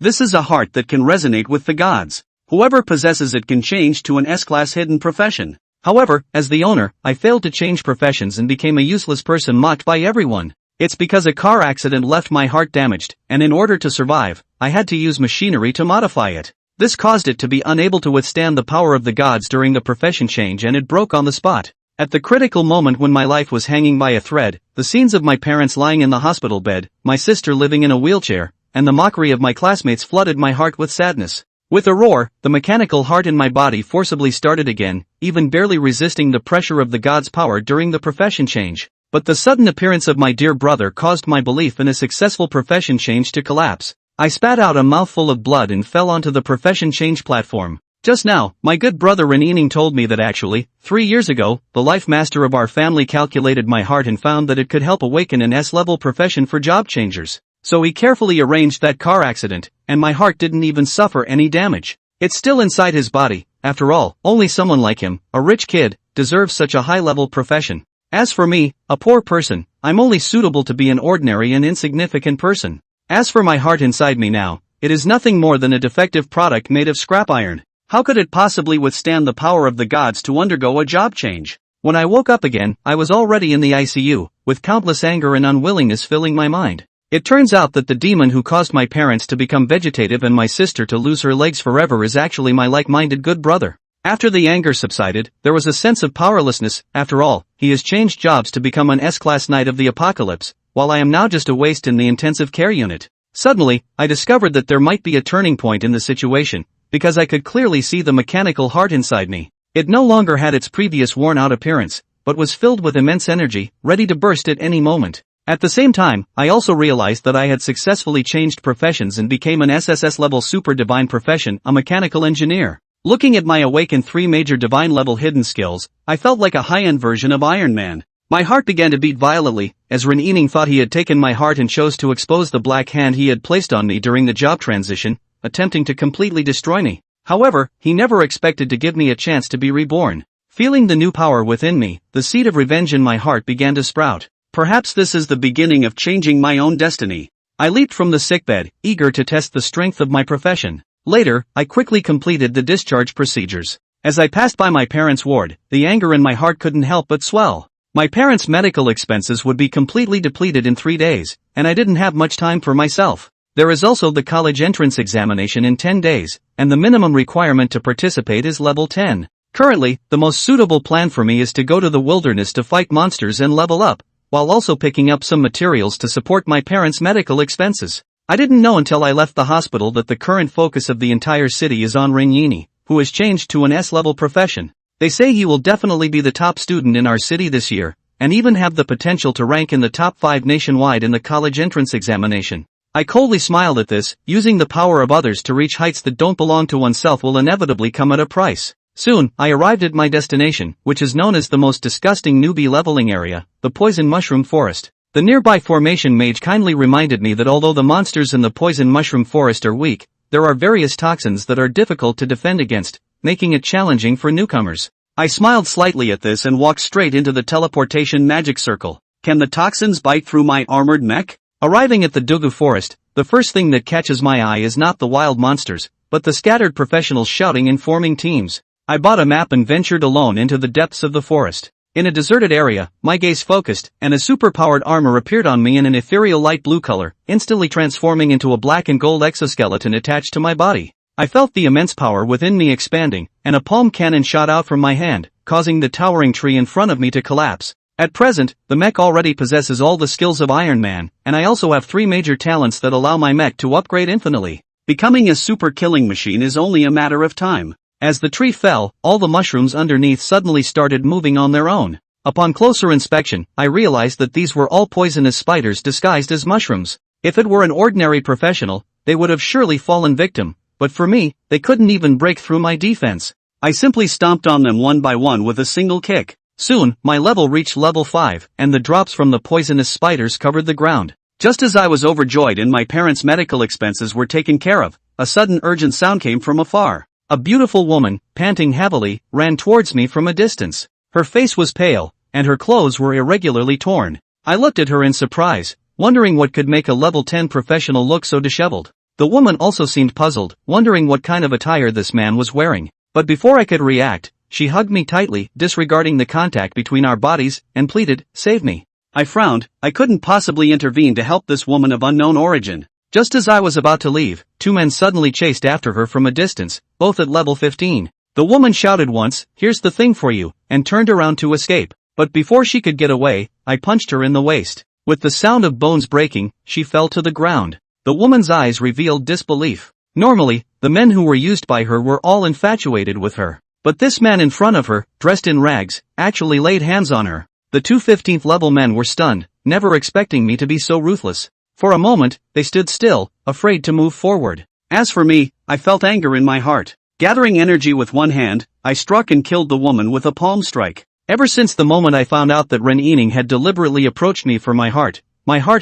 This is a heart that can resonate with the gods. Whoever possesses it can change to an S-class hidden profession. However, as the owner, I failed to change professions and became a useless person mocked by everyone. It's because a car accident left my heart damaged, and in order to survive, I had to use machinery to modify it. This caused it to be unable to withstand the power of the gods during the profession change, and it broke on the spot. At the critical moment when my life was hanging by a thread, the scenes of my parents lying in the hospital bed, my sister living in a wheelchair, and the mockery of my classmates flooded my heart with sadness. With a roar, the mechanical heart in my body forcibly started again, even barely resisting the pressure of the gods' power during the profession change. But the sudden appearance of my dear brother caused my belief in a successful profession change to collapse. I spat out a mouthful of blood and fell onto the profession change platform. Just now, my good brother Renening told me that actually, 3 years ago, the life master of our family calculated my heart and found that it could help awaken an S-level profession for job changers. So he carefully arranged that car accident, and my heart didn't even suffer any damage. It's still inside his body. After all, only someone like him, a rich kid, deserves such a high-level profession. As for me, a poor person, I'm only suitable to be an ordinary and insignificant person. As for my heart inside me now, it is nothing more than a defective product made of scrap iron. How could it possibly withstand the power of the gods to undergo a job change? When I woke up again, I was already in the ICU, with countless anger and unwillingness filling my mind. It turns out that the demon who caused my parents to become vegetative and my sister to lose her legs forever is actually my like-minded good brother. After the anger subsided, there was a sense of powerlessness. After all, he has changed jobs to become an S-class knight of the apocalypse, while I am now just a waste in the intensive care unit. Suddenly, I discovered that there might be a turning point in the situation, because I could clearly see the mechanical heart inside me. It no longer had its previous worn-out appearance, but was filled with immense energy, ready to burst at any moment. At the same time, I also realized that I had successfully changed professions and became an SSS-level super divine profession, a mechanical engineer. Looking at my awakened 3 major divine-level hidden skills, I felt like a high-end version of Iron Man. My heart began to beat violently, as Renening thought he had taken my heart and chose to expose the black hand he had placed on me during the job transition, attempting to completely destroy me. However, he never expected to give me a chance to be reborn. Feeling the new power within me, the seed of revenge in my heart began to sprout. Perhaps this is the beginning of changing my own destiny. I leaped from the sickbed, eager to test the strength of my profession. Later, I quickly completed the discharge procedures. As I passed by my parents' ward, the anger in my heart couldn't help but swell. My parents' medical expenses would be completely depleted in 3 days, and I didn't have much time for myself. There is also the college entrance examination in 10 days, and the minimum requirement to participate is level 10. Currently, the most suitable plan for me is to go to the wilderness to fight monsters and level up, while also picking up some materials to support my parents' medical expenses. I didn't know until I left the hospital that the current focus of the entire city is on Renening, who has changed to an S-level profession. They say he will definitely be the top student in our city this year, and even have the potential to rank in the top 5 nationwide in the college entrance examination. I coldly smiled at this. Using the power of others to reach heights that don't belong to oneself will inevitably come at a price. Soon, I arrived at my destination, which is known as the most disgusting newbie leveling area, the Poison Mushroom Forest. The nearby formation mage kindly reminded me that although the monsters in the Poison Mushroom Forest are weak, there are various toxins that are difficult to defend against, making it challenging for newcomers. I smiled slightly at this and walked straight into the teleportation magic circle. Can the toxins bite through my armored mech? Arriving at the Dugu Forest, the first thing that catches my eye is not the wild monsters, but the scattered professionals shouting and forming teams. I bought a map and ventured alone into the depths of the forest. In a deserted area, my gaze focused, and a super-powered armor appeared on me in an ethereal light blue color, instantly transforming into a black and gold exoskeleton attached to my body. I felt the immense power within me expanding, and a palm cannon shot out from my hand, causing the towering tree in front of me to collapse. At present, the mech already possesses all the skills of Iron Man, and I also have 3 major talents that allow my mech to upgrade infinitely. Becoming a super killing machine is only a matter of time. As the tree fell, all the mushrooms underneath suddenly started moving on their own. Upon closer inspection, I realized that these were all poisonous spiders disguised as mushrooms. If it were an ordinary professional, they would have surely fallen victim, but for me, they couldn't even break through my defense. I simply stomped on them one by one with a single kick. Soon, my level reached level 5, and the drops from the poisonous spiders covered the ground. Just as I was overjoyed and my parents' medical expenses were taken care of, a sudden urgent sound came from afar. A beautiful woman, panting heavily, ran towards me from a distance. Her face was pale, and her clothes were irregularly torn. I looked at her in surprise, wondering what could make a level 10 professional look so disheveled. The woman also seemed puzzled, wondering what kind of attire this man was wearing. But before I could react, she hugged me tightly, disregarding the contact between our bodies, and pleaded, "Save me." I frowned. I couldn't possibly intervene to help this woman of unknown origin. Just as I was about to leave, two men suddenly chased after her from a distance, both at level 15. The woman shouted once, "Here's the thing for you," and turned around to escape. But before she could get away, I punched her in the waist. With the sound of bones breaking, she fell to the ground. The woman's eyes revealed disbelief. Normally, the men who were used by her were all infatuated with her. But this man in front of her, dressed in rags, actually laid hands on her. The two 15th level men were stunned, never expecting me to be so ruthless. For a moment, they stood still, afraid to move forward. As for me, I felt anger in my heart. Gathering energy with one hand, I struck and killed the woman with a palm strike. Ever since the moment I found out that Ren Yining had deliberately approached me for my heart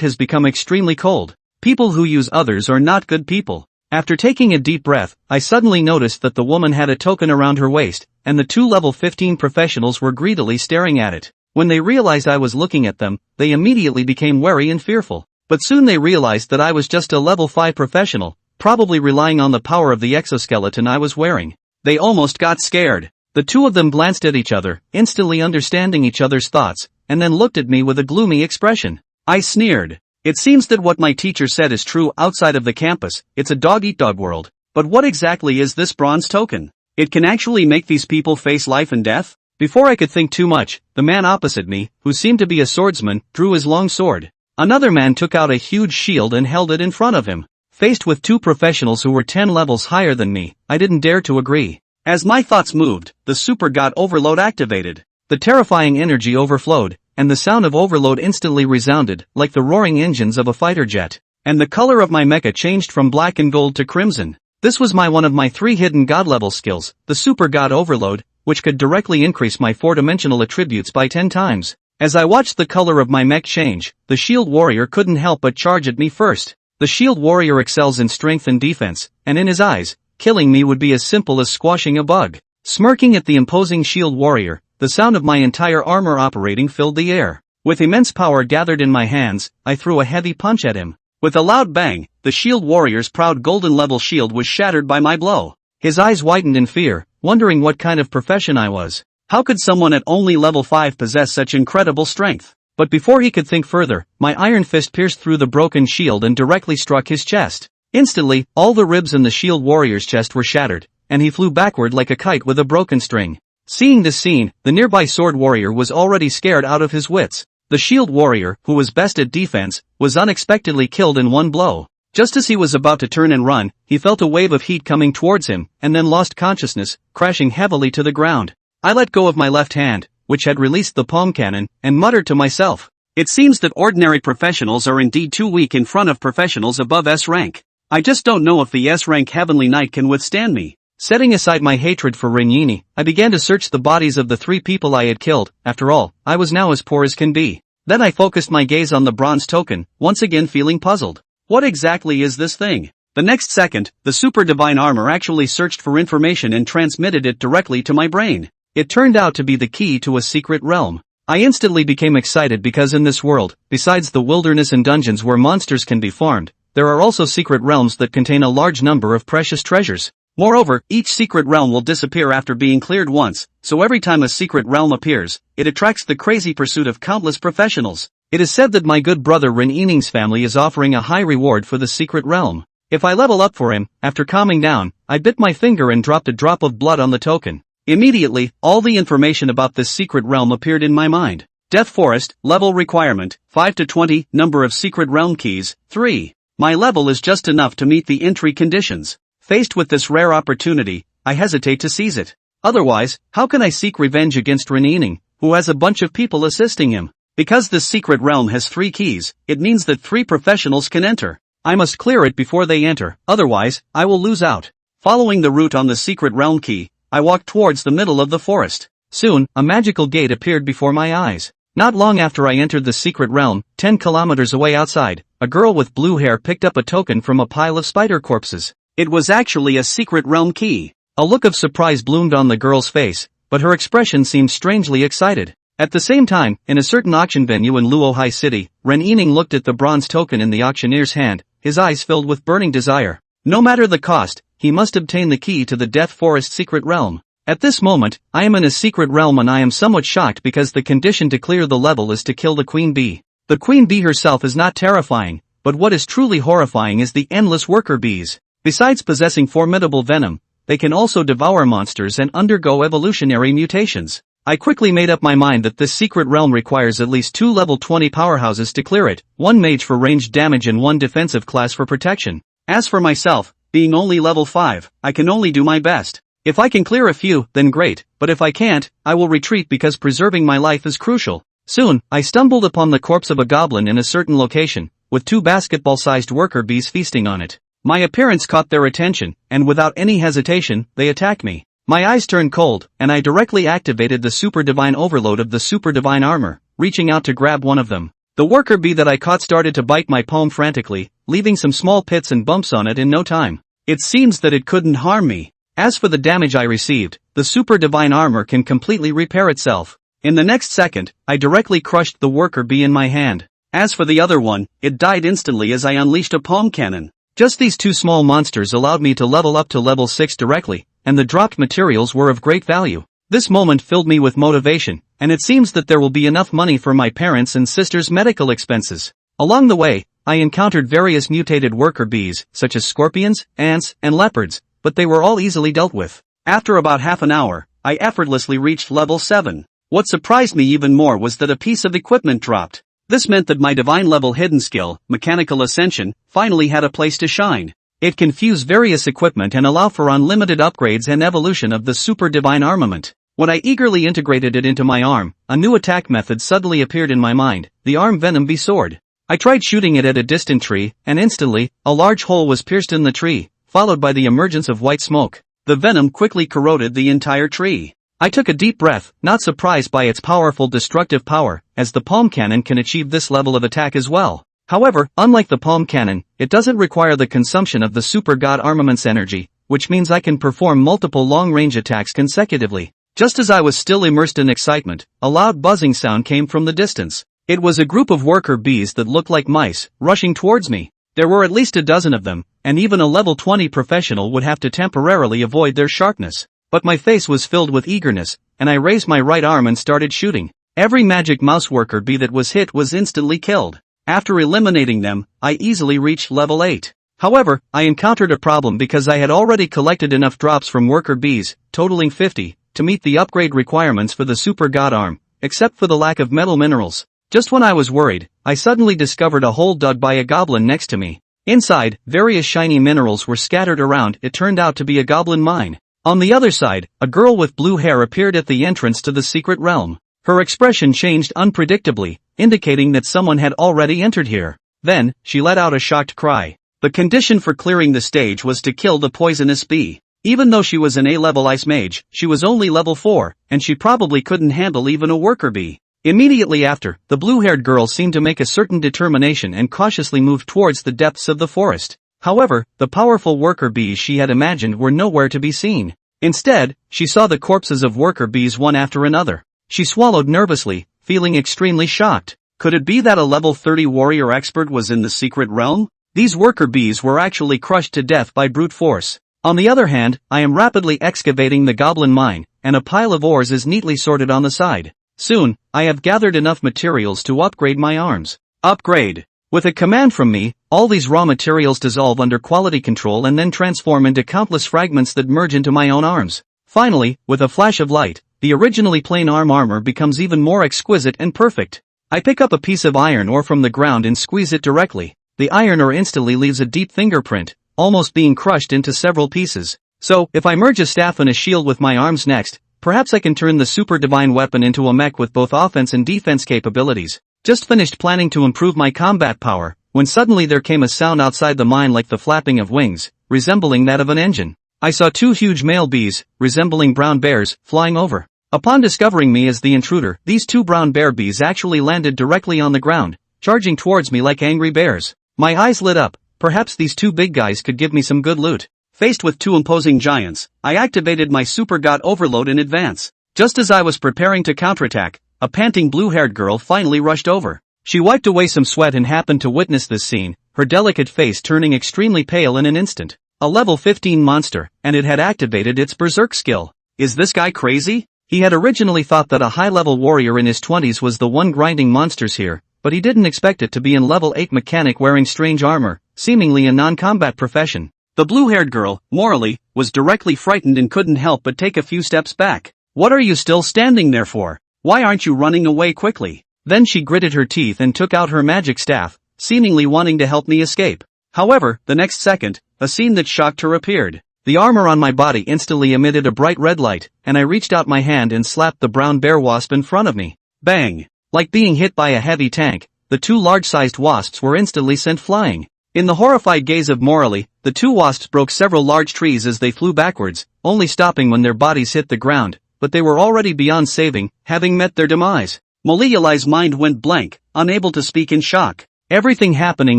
has become extremely cold. People who use others are not good people. After taking a deep breath, I suddenly noticed that the woman had a token around her waist, and the two level 15 professionals were greedily staring at it. When they realized I was looking at them, they immediately became wary and fearful. But soon they realized that I was just a level 5 professional, probably relying on the power of the exoskeleton I was wearing. They almost got scared. The two of them glanced at each other, instantly understanding each other's thoughts, and then looked at me with a gloomy expression. I sneered. It seems that what my teacher said is true outside of the campus. It's a dog-eat-dog world. But what exactly is this bronze token? It can actually make these people face life and death? Before I could think too much, the man opposite me, who seemed to be a swordsman, drew his long sword. Another man took out a huge shield and held it in front of him. Faced with two professionals who were 10 levels higher than me, I didn't dare to agree. As my thoughts moved, the Super God Overload activated. The terrifying energy overflowed, and the sound of overload instantly resounded, like the roaring engines of a fighter jet. And the color of my mecha changed from black and gold to crimson. This was one of my 3 hidden God-level skills, the Super God Overload, which could directly increase my 4-dimensional attributes by 10 times. As I watched the color of my mech change, the Shield Warrior couldn't help but charge at me first. The Shield Warrior excels in strength and defense, and in his eyes, killing me would be as simple as squashing a bug. Smirking at the imposing Shield Warrior, the sound of my entire armor operating filled the air. With immense power gathered in my hands, I threw a heavy punch at him. With a loud bang, the Shield Warrior's proud golden level shield was shattered by my blow. His eyes widened in fear, wondering what kind of profession I was. How could someone at only level 5 possess such incredible strength? But before he could think further, my iron fist pierced through the broken shield and directly struck his chest. Instantly, all the ribs in the Shield Warrior's chest were shattered, and he flew backward like a kite with a broken string. Seeing this scene, the nearby Sword Warrior was already scared out of his wits. The Shield Warrior, who was best at defense, was unexpectedly killed in one blow. Just as he was about to turn and run, he felt a wave of heat coming towards him, and then lost consciousness, crashing heavily to the ground. I let go of my left hand, which had released the palm cannon, and muttered to myself. It seems that ordinary professionals are indeed too weak in front of professionals above S rank. I just don't know if the S rank Heavenly Knight can withstand me. Setting aside my hatred for Ren Yining, I began to search the bodies of the 3 people I had killed. After all, I was now as poor as can be. Then I focused my gaze on the bronze token, once again feeling puzzled. What exactly is this thing? The next second, the Super Divine Armor actually searched for information and transmitted it directly to my brain. It turned out to be the key to a secret realm. I instantly became excited because in this world, besides the wilderness and dungeons where monsters can be farmed, there are also secret realms that contain a large number of precious treasures. Moreover, each secret realm will disappear after being cleared once, so every time a secret realm appears, it attracts the crazy pursuit of countless professionals. It is said that my good brother Ren Yining's family is offering a high reward for the secret realm. If I level up for him, after calming down, I bit my finger and dropped a drop of blood on the token. Immediately, all the information about this secret realm appeared in my mind. Death Forest, level requirement, 5 to 20, number of secret realm keys, 3. My level is just enough to meet the entry conditions. Faced with this rare opportunity, I hesitate to seize it. Otherwise, how can I seek revenge against Ren Yining, who has a bunch of people assisting him? Because this secret realm has 3 keys, it means that 3 professionals can enter. I must clear it before they enter, otherwise, I will lose out. Following the route on the secret realm key, I walked towards the middle of the forest. Soon, a magical gate appeared before my eyes. Not long after I entered the secret realm, 10 kilometers away outside, a girl with blue hair picked up a token from a pile of spider corpses. It was actually a secret realm key. A look of surprise bloomed on the girl's face, but her expression seemed strangely excited. At the same time, in a certain auction venue in Luohai City, Ren Yining looked at the bronze token in the auctioneer's hand, his eyes filled with burning desire. No matter the cost, he must obtain the key to the Death Forest secret realm. At this moment, I am in a secret realm and I am somewhat shocked because the condition to clear the level is to kill the queen bee. The queen bee herself is not terrifying, but what is truly horrifying is the endless worker bees. Besides possessing formidable venom, they can also devour monsters and undergo evolutionary mutations. I quickly made up my mind that this secret realm requires at least 2 level 20 powerhouses to clear it, 1 mage for ranged damage and 1 defensive class for protection. As for myself, being only level 5, I can only do my best. If I can clear a few, then great, but if I can't, I will retreat because preserving my life is crucial. Soon, I stumbled upon the corpse of a goblin in a certain location, with 2 basketball-sized worker bees feasting on it. My appearance caught their attention, and without any hesitation, they attacked me. My eyes turned cold, and I directly activated the Super Divine Overload of the Super Divine Armor, reaching out to grab one of them. The worker bee that I caught started to bite my palm frantically, leaving some small pits and bumps on it in no time. It seems that it couldn't harm me. As for the damage I received, the Super Divine Armor can completely repair itself. In the next second, I directly crushed the worker bee in my hand. As for the other one, it died instantly as I unleashed a palm cannon. Just these 2 small monsters allowed me to level up to level 6 directly, and the dropped materials were of great value. This moment filled me with motivation, and it seems that there will be enough money for my parents' and sister's medical expenses. Along the way, I encountered various mutated worker bees, such as scorpions, ants, and leopards, but they were all easily dealt with. After about half an hour, I effortlessly reached level 7. What surprised me even more was that a piece of equipment dropped. This meant that my divine level hidden skill, Mechanical Ascension, finally had a place to shine. It can fuse various equipment and allow for unlimited upgrades and evolution of the Super Divine Armament. When I eagerly integrated it into my arm, a new attack method suddenly appeared in my mind, the Arm Venom Bee Sword. I tried shooting it at a distant tree, and instantly, a large hole was pierced in the tree, followed by the emergence of white smoke. The venom quickly corroded the entire tree. I took a deep breath, not surprised by its powerful destructive power, as the palm cannon can achieve this level of attack as well. However, unlike the palm cannon, it doesn't require the consumption of the Super God Armament's energy, which means I can perform multiple long-range attacks consecutively. Just as I was still immersed in excitement, a loud buzzing sound came from the distance. It was a group of worker bees that looked like mice, rushing towards me. There were at least a dozen of them, and even a level 20 professional would have to temporarily avoid their sharpness. But my face was filled with eagerness, and I raised my right arm and started shooting. Every magic mouse worker bee that was hit was instantly killed. After eliminating them, I easily reached level 8. However, I encountered a problem because I had already collected enough drops from worker bees, totaling 50, to meet the upgrade requirements for the Super God Arm, except for the lack of metal minerals. Just when I was worried, I suddenly discovered a hole dug by a goblin next to me. Inside, various shiny minerals were scattered around. It turned out to be a goblin mine. On the other side, a girl with blue hair appeared at the entrance to the secret realm. Her expression changed unpredictably, indicating that someone had already entered here. Then, she let out a shocked cry. The condition for clearing the stage was to kill the poisonous bee. Even though she was an A-level ice mage, she was only level 4, and she probably couldn't handle even a worker bee. Immediately after, the blue-haired girl seemed to make a certain determination and cautiously moved towards the depths of the forest. However, the powerful worker bees she had imagined were nowhere to be seen. Instead, she saw the corpses of worker bees one after another. She swallowed nervously, feeling extremely shocked. Could it be that a level 30 warrior expert was in the secret realm? These worker bees were actually crushed to death by brute force. On the other hand, I am rapidly excavating the goblin mine, and a pile of ores is neatly sorted on the side. Soon, I have gathered enough materials to upgrade my arms. Upgrade. With a command from me, all these raw materials dissolve under quality control and then transform into countless fragments that merge into my own arms. Finally, with a flash of light, the originally plain arm armor becomes even more exquisite and perfect. I pick up a piece of iron ore from the ground and squeeze it directly. The iron ore instantly leaves a deep fingerprint, almost being crushed into several pieces. So, if I merge a staff and a shield with my arms next, perhaps I can turn the super divine weapon into a mech with both offense and defense capabilities. Just finished planning to improve my combat power, when suddenly there came a sound outside the mine like the flapping of wings, resembling that of an engine. I saw 2 huge male bees, resembling brown bears, flying over. Upon discovering me as the intruder, these 2 brown bear bees actually landed directly on the ground, charging towards me like angry bears. My eyes lit up. Perhaps these 2 big guys could give me some good loot. Faced with 2 imposing giants, I activated my Super God Overload in advance. Just as I was preparing to counterattack, a panting blue-haired girl finally rushed over. She wiped away some sweat and happened to witness this scene, her delicate face turning extremely pale in an instant. A level 15 monster, and it had activated its berserk skill. Is this guy crazy? He had originally thought that a high-level warrior in his 20s was the one grinding monsters here, but he didn't expect it to be in level 8 mechanic wearing strange armor, seemingly a non-combat profession. The blue-haired girl, Morally, was directly frightened and couldn't help but take a few steps back. What are you still standing there for? Why aren't you running away quickly? Then she gritted her teeth and took out her magic staff, seemingly wanting to help me escape. However, the next second, a scene that shocked her appeared. The armor on my body instantly emitted a bright red light, and I reached out my hand and slapped the brown bear wasp in front of me. Bang! Like being hit by a heavy tank, the two large-sized wasps were instantly sent flying. In the horrified gaze of Morally, the two wasps broke several large trees as they flew backwards, only stopping when their bodies hit the ground, but they were already beyond saving, having met their demise. Morally's mind went blank, unable to speak in shock. Everything happening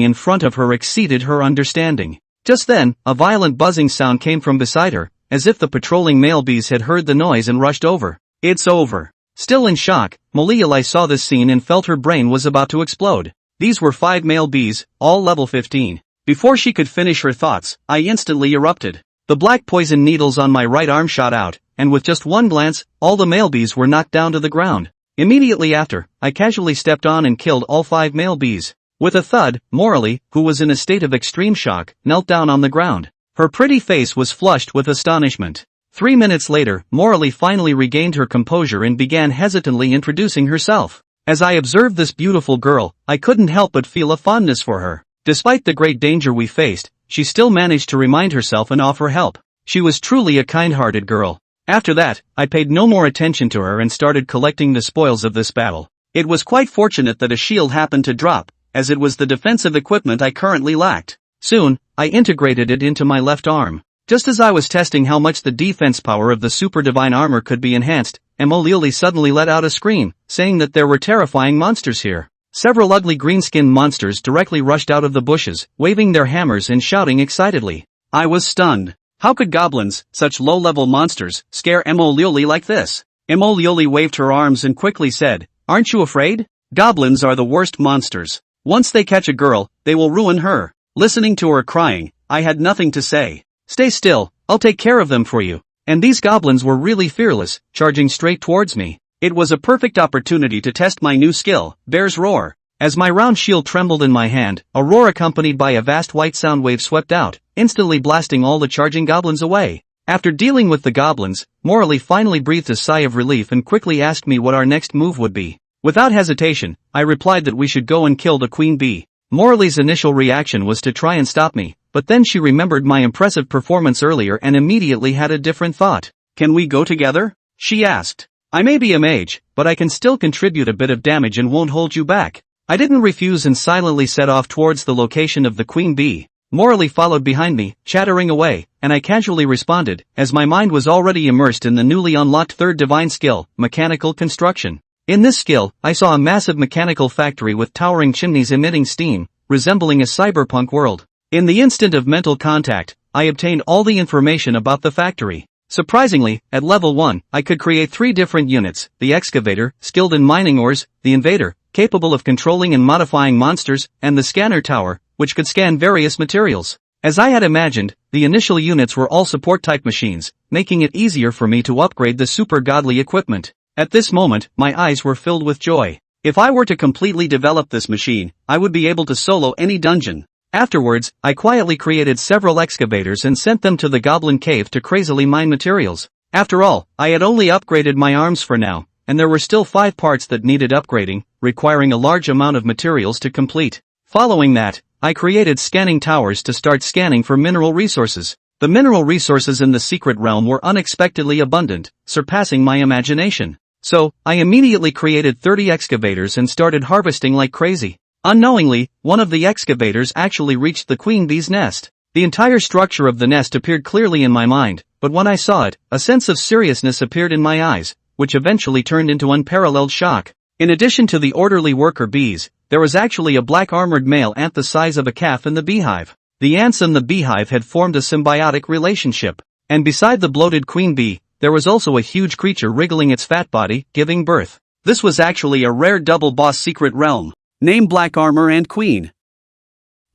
in front of her exceeded her understanding. Just then, a violent buzzing sound came from beside her, as if the patrolling male bees had heard the noise and rushed over. It's over. Still in shock, Morally saw this scene and felt her brain was about to explode. These were 5 male bees, all level 15. Before she could finish her thoughts, I instantly erupted. The black poison needles on my right arm shot out, and with just one glance, all the male bees were knocked down to the ground. Immediately after, I casually stepped on and killed all 5 male bees. With a thud, Morally, who was in a state of extreme shock, knelt down on the ground. Her pretty face was flushed with astonishment. 3 minutes later, Morally finally regained her composure and began hesitantly introducing herself. As I observed this beautiful girl, I couldn't help but feel a fondness for her. Despite the great danger we faced, she still managed to remind herself and offer help. She was truly a kind-hearted girl. After that, I paid no more attention to her and started collecting the spoils of this battle. It was quite fortunate that a shield happened to drop, as it was the defensive equipment I currently lacked. Soon, I integrated it into my left arm. Just as I was testing how much the defense power of the super divine armor could be enhanced, Morally suddenly let out a scream, saying that there were terrifying monsters here. Several ugly green-skinned monsters directly rushed out of the bushes, waving their hammers and shouting excitedly. I was stunned. How could goblins, such low-level monsters, scare Morally like this? Morally waved her arms and quickly said, "Aren't you afraid? Goblins are the worst monsters. Once they catch a girl, they will ruin her." Listening to her crying, I had nothing to say. "Stay still, I'll take care of them for you." And these goblins were really fearless, charging straight towards me. It was a perfect opportunity to test my new skill, Bear's Roar. As my round shield trembled in my hand, a roar accompanied by a vast white sound wave swept out, instantly blasting all the charging goblins away. After dealing with the goblins, Morally finally breathed a sigh of relief and quickly asked me what our next move would be. Without hesitation, I replied that we should go and kill the queen bee. Morally's initial reaction was to try and stop me, but then she remembered my impressive performance earlier and immediately had a different thought. "Can we go together?" she asked. "I may be a mage, but I can still contribute a bit of damage and won't hold you back." I didn't refuse and silently set off towards the location of the queen bee. Morally followed behind me, chattering away, and I casually responded, as my mind was already immersed in the newly unlocked third divine skill, mechanical construction. In this skill, I saw a massive mechanical factory with towering chimneys emitting steam, resembling a cyberpunk world. In the instant of mental contact, I obtained all the information about the factory. Surprisingly, at level 1, I could create 3 different units: the excavator, skilled in mining ores, the invader, capable of controlling and modifying monsters, and the scanner tower, which could scan various materials. As I had imagined, the initial units were all support-type machines, making it easier for me to upgrade the super godly equipment. At this moment, my eyes were filled with joy. If I were to completely develop this machine, I would be able to solo any dungeon. Afterwards, I quietly created several excavators and sent them to the goblin cave to crazily mine materials. After all, I had only upgraded my arms for now, and there were still 5 parts that needed upgrading, requiring a large amount of materials to complete. Following that, I created scanning towers to start scanning for mineral resources. The mineral resources in the secret realm were unexpectedly abundant, surpassing my imagination. So, I immediately created 30 excavators and started harvesting like crazy. Unknowingly, one of the excavators actually reached the queen bee's nest. The entire structure of the nest appeared clearly in my mind, but when I saw it, a sense of seriousness appeared in my eyes, which eventually turned into unparalleled shock. In addition to the orderly worker bees, there was actually a black armored male ant the size of a calf in the beehive. The ants and the beehive had formed a symbiotic relationship. And beside the bloated queen bee, there was also a huge creature wriggling its fat body, giving birth. This was actually a rare double boss secret realm. Name: Black Armor and Queen.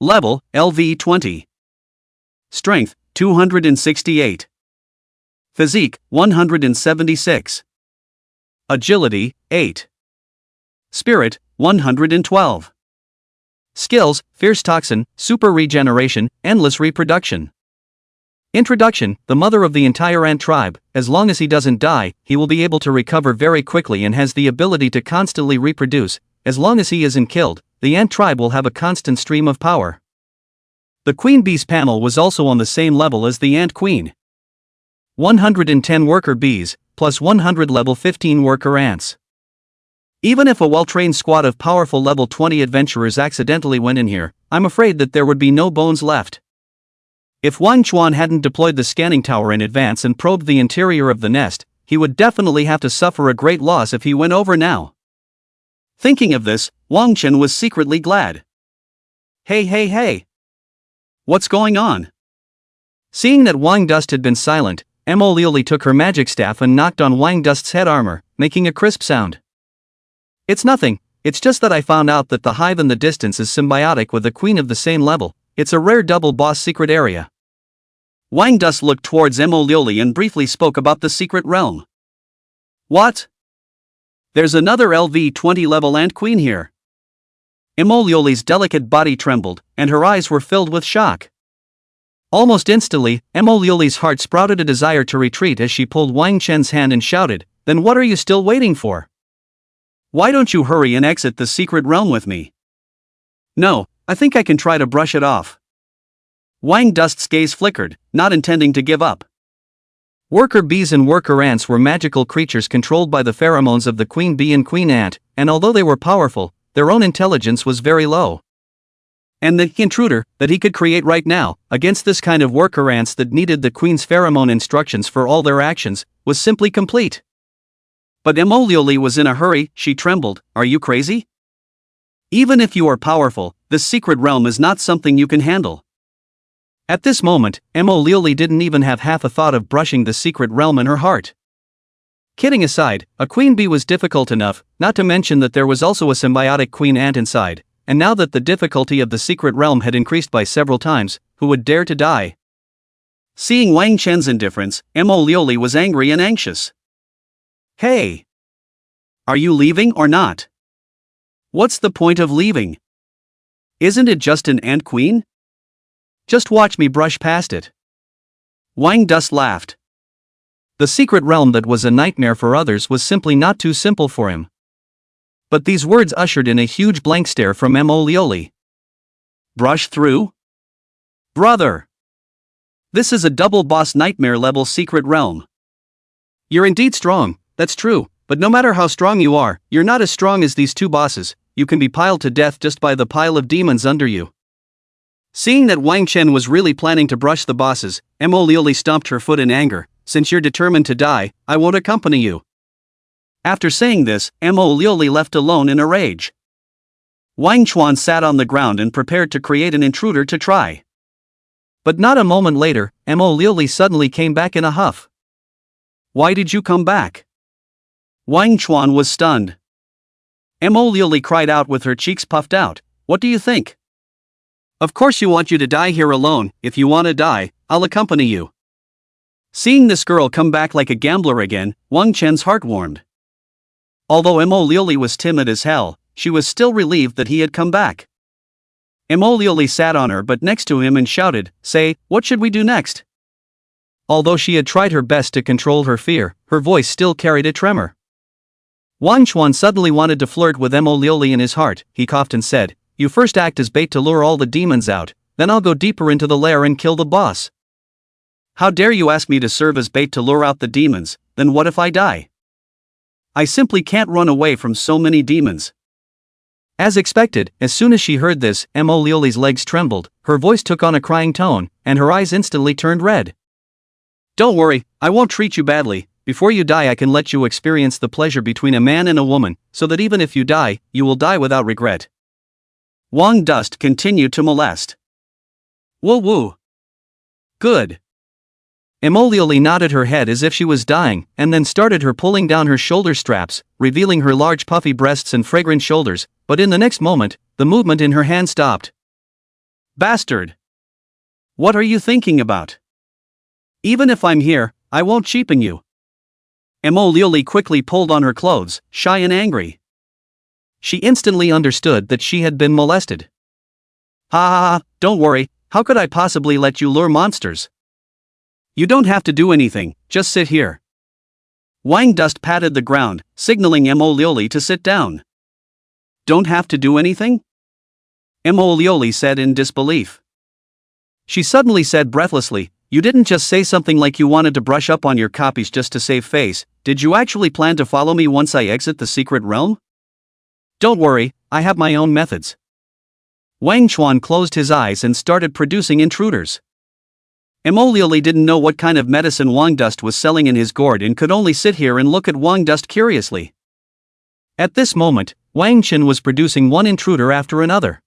Level: LV 20. Strength: 268. Physique, 176. Agility, 8. Spirit, 112. Skills, Fierce Toxin, Super Regeneration, Endless Reproduction. Introduction: the mother of the entire ant tribe. As long as he doesn't die, he will be able to recover very quickly and has the ability to constantly reproduce. As long as he isn't killed, the ant tribe will have a constant stream of power. The queen bee's panel was also on the same level as the ant queen. 110 worker bees, plus 100 level 15 worker ants. Even if a well-trained squad of powerful level 20 adventurers accidentally went in here, I'm afraid that there would be no bones left. If Wang Chuan hadn't deployed the scanning tower in advance and probed the interior of the nest, he would definitely have to suffer a great loss if he went over now. Thinking of this, Wang Chen was secretly glad. Hey! What's going on? Seeing that Wang Dust had been silent, Mo Liuli took her magic staff and knocked on Wang Dust's head armor, making a crisp sound. It's nothing, it's just that I found out that the hive in the distance is symbiotic with the queen of the same level. It's a rare double boss secret area. Wang Dust looked towards Mo Liuli and briefly spoke about the secret realm. What? There's another LV-20 level ant queen here. Mo Liuli's delicate body trembled, and her eyes were filled with shock. Almost instantly, Mo Liuli's heart sprouted a desire to retreat as she pulled Wang Chen's hand and shouted, "Then what are you still waiting for? Why don't you hurry and exit the secret realm with me?" "No, I think I can try to brush it off." Wang Dust's gaze flickered, not intending to give up. Worker bees and worker ants were magical creatures controlled by the pheromones of the queen bee and queen ant, and although they were powerful, their own intelligence was very low. And the intruder that he could create right now, against this kind of worker ants that needed the queen's pheromone instructions for all their actions, was simply complete. But Mo Liuli was in a hurry. She trembled. "Are you crazy? Even if you are powerful, this secret realm is not something you can handle." At this moment, Mo Liuli didn't even have half a thought of brushing the secret realm in her heart. Kidding aside, a queen bee was difficult enough, not to mention that there was also a symbiotic queen ant inside, and now that the difficulty of the secret realm had increased by several times, who would dare to die? Seeing Wang Chen's indifference, Mo Liuli was angry and anxious. "Hey! Are you leaving or not? What's the point of leaving? Isn't it just an ant queen? Just watch me brush past it." Wang Dust laughed. The secret realm that was a nightmare for others was simply not too simple for him. But these words ushered in a huge blank stare from Mo Liuli. "Brush through? Brother! This is a double boss nightmare level secret realm. You're indeed strong, that's true, but no matter how strong you are, you're not as strong as these two bosses. You can be piled to death just by the pile of demons under you." Seeing that Wang Chen was really planning to brush the bosses, Mo Liuli stomped her foot in anger. "Since you're determined to die, I won't accompany you." After saying this, Mo Liuli left alone in a rage. Wang Chuan sat on the ground and prepared to create an intruder to try. But not a moment later, Mo Liuli suddenly came back in a huff. "Why did you come back?" Wang Chuan was stunned. Mo Liuli cried out with her cheeks puffed out, "What do you think? Of course you want you to die here alone. If you want to die, I'll accompany you." Seeing this girl come back like a gambler again, Wang Chen's heart warmed. Although Mo Liuli was timid as hell, she was still relieved that he had come back. Mo Liuli sat on her butt next to him and shouted, "Say, what should we do next?" Although she had tried her best to control her fear, her voice still carried a tremor. Wang Chuan suddenly wanted to flirt with Mo Liuli in his heart. He coughed and said, "You first act as bait to lure all the demons out, then I'll go deeper into the lair and kill the boss." "How dare you ask me to serve as bait to lure out the demons? Then what if I die? I simply can't run away from so many demons." As expected, as soon as she heard this, Mo Liuli's legs trembled, her voice took on a crying tone, and her eyes instantly turned red. "Don't worry, I won't treat you badly. Before you die I can let you experience the pleasure between a man and a woman, so that even if you die, you will die without regret." Wang Dust continued to molest. "Woo woo. Good." Mo Liuli nodded her head as if she was dying, and then started her pulling down her shoulder straps, revealing her large puffy breasts and fragrant shoulders, but in the next moment, the movement in her hand stopped. "Bastard! What are you thinking about? Even if I'm here, I won't cheapen you. Mo Liuli quickly pulled on her clothes, shy and angry. She instantly understood that she had been molested. Ha ha ha, don't worry, how could I possibly let you lure monsters? You don't have to do anything, just sit here. Wang Dust patted the ground, signaling Mo Liuli to sit down. Don't have to do anything? Mo Liuli said in disbelief. She suddenly said breathlessly, you didn't just say something like you wanted to brush up on your copies just to save face, did you actually plan to follow me once I exit the secret realm? Don't worry, I have my own methods. Wang Chuan closed his eyes and started producing intruders. Mo Liuli didn't know what kind of medicine Wang Dust was selling in his gourd and could only sit here and look at Wang Dust curiously. At this moment, Wang Qin was producing one intruder after another.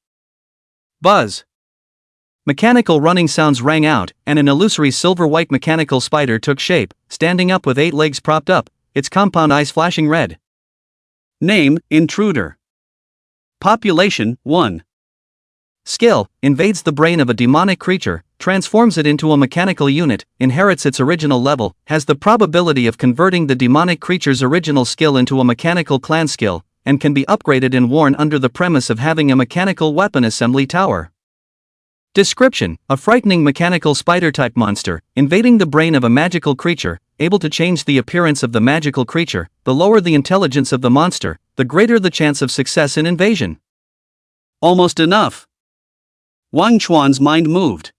Buzz! Mechanical running sounds rang out, and an illusory silver-white mechanical spider took shape, standing up with 8 legs propped up, its compound eyes flashing red. Name, Intruder. Population, 1. Skill, invades the brain of a demonic creature, transforms it into a mechanical unit, inherits its original level, has the probability of converting the demonic creature's original skill into a mechanical clan skill, and can be upgraded and worn under the premise of having a mechanical weapon assembly tower. Description: a frightening mechanical spider-type monster, invading the brain of a magical creature, able to change the appearance of the magical creature. The lower the intelligence of the monster, the greater the chance of success in invasion. Almost enough. Wang Chuan's mind moved.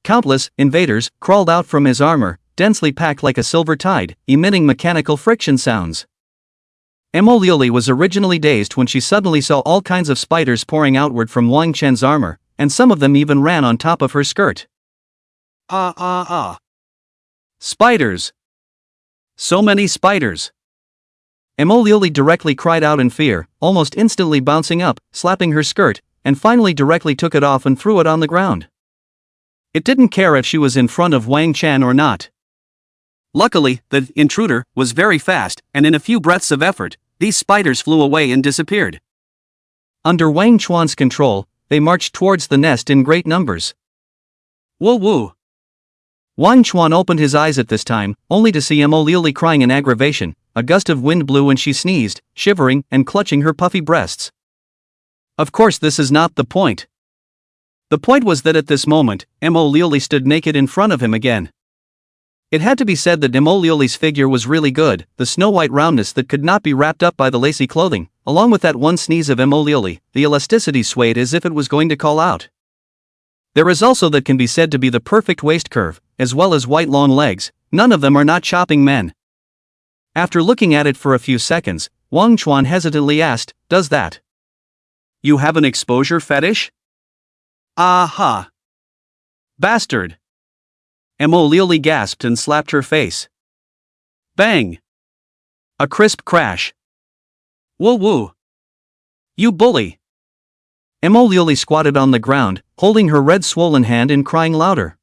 Countless invaders crawled out from his armor, densely packed like a silver tide, emitting mechanical friction sounds. Mo Liuli was originally dazed when she suddenly saw all kinds of spiders pouring outward from Wang Chen's armor, and some of them even ran on top of her skirt. Spiders! So many spiders! Mo Liuli directly cried out in fear, almost instantly bouncing up, slapping her skirt, and finally directly took it off and threw it on the ground. It didn't care if she was in front of Wang Chen or not. Luckily, the intruder was very fast, and in a few breaths of effort, these spiders flew away and disappeared. Under Wang Chuan's control, they marched towards the nest in great numbers. Woo woo! Wang Chuan opened his eyes at this time, only to see Mo Liuli crying in aggravation. A gust of wind blew and she sneezed, shivering and clutching her puffy breasts. Of course, this is not the point. The point was that at this moment, Mo Liuli stood naked in front of him again. It had to be said that Mo Liuli's figure was really good, the snow-white roundness that could not be wrapped up by the lacy clothing, along with that one sneeze of Mo Liuli, the elasticity swayed as if it was going to call out. There is also that can be said to be the perfect waist curve, as well as white long legs. None of them are not chopping men. After looking at it for a few seconds, Wang Chuan hesitantly asked, "Does that? You have an exposure fetish?" Aha! Bastard! Mo Liuli gasped and slapped her face. Bang! A crisp crash. Woo woo! You bully! Mo Liuli squatted on the ground, holding her red swollen hand and crying louder.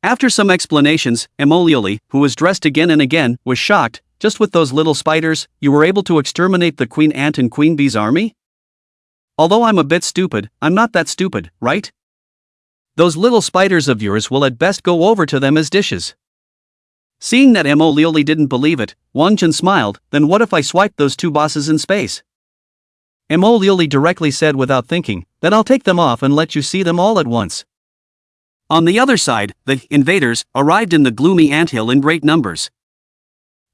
After some explanations, Mo Liuli, who was dressed again and again, was shocked. Just with those little spiders, you were able to exterminate the Queen Ant and Queen Bee's army? Although I'm a bit stupid, I'm not that stupid, right? Those little spiders of yours will at best go over to them as dishes. Seeing that Mo Liuli didn't believe it, Wang Chen smiled. Then what if I swiped those 2 bosses in space? Mo Liuli directly said without thinking, then I'll take them off and let you see them all at once. On the other side, the invaders arrived in the gloomy anthill in great numbers.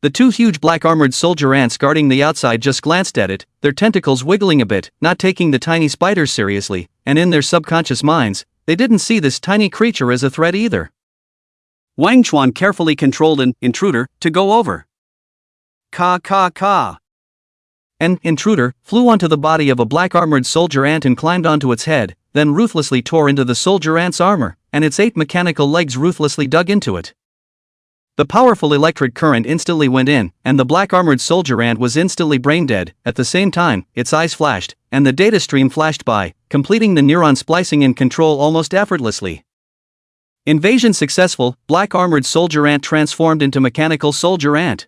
The 2 huge black-armored soldier ants guarding the outside just glanced at it, their tentacles wiggling a bit, not taking the tiny spiders seriously, and in their subconscious minds, they didn't see this tiny creature as a threat either. Wang Chuan carefully controlled an intruder to go over. Ka. An intruder flew onto the body of a black-armored soldier ant and climbed onto its head, then ruthlessly tore into the soldier ant's armor, and its 8 mechanical legs ruthlessly dug into it. The powerful electric current instantly went in, and the black-armored soldier ant was instantly brain-dead. At the same time, its eyes flashed, and the data stream flashed by, completing the neuron splicing and control almost effortlessly. Invasion successful, black-armored soldier ant transformed into mechanical soldier ant.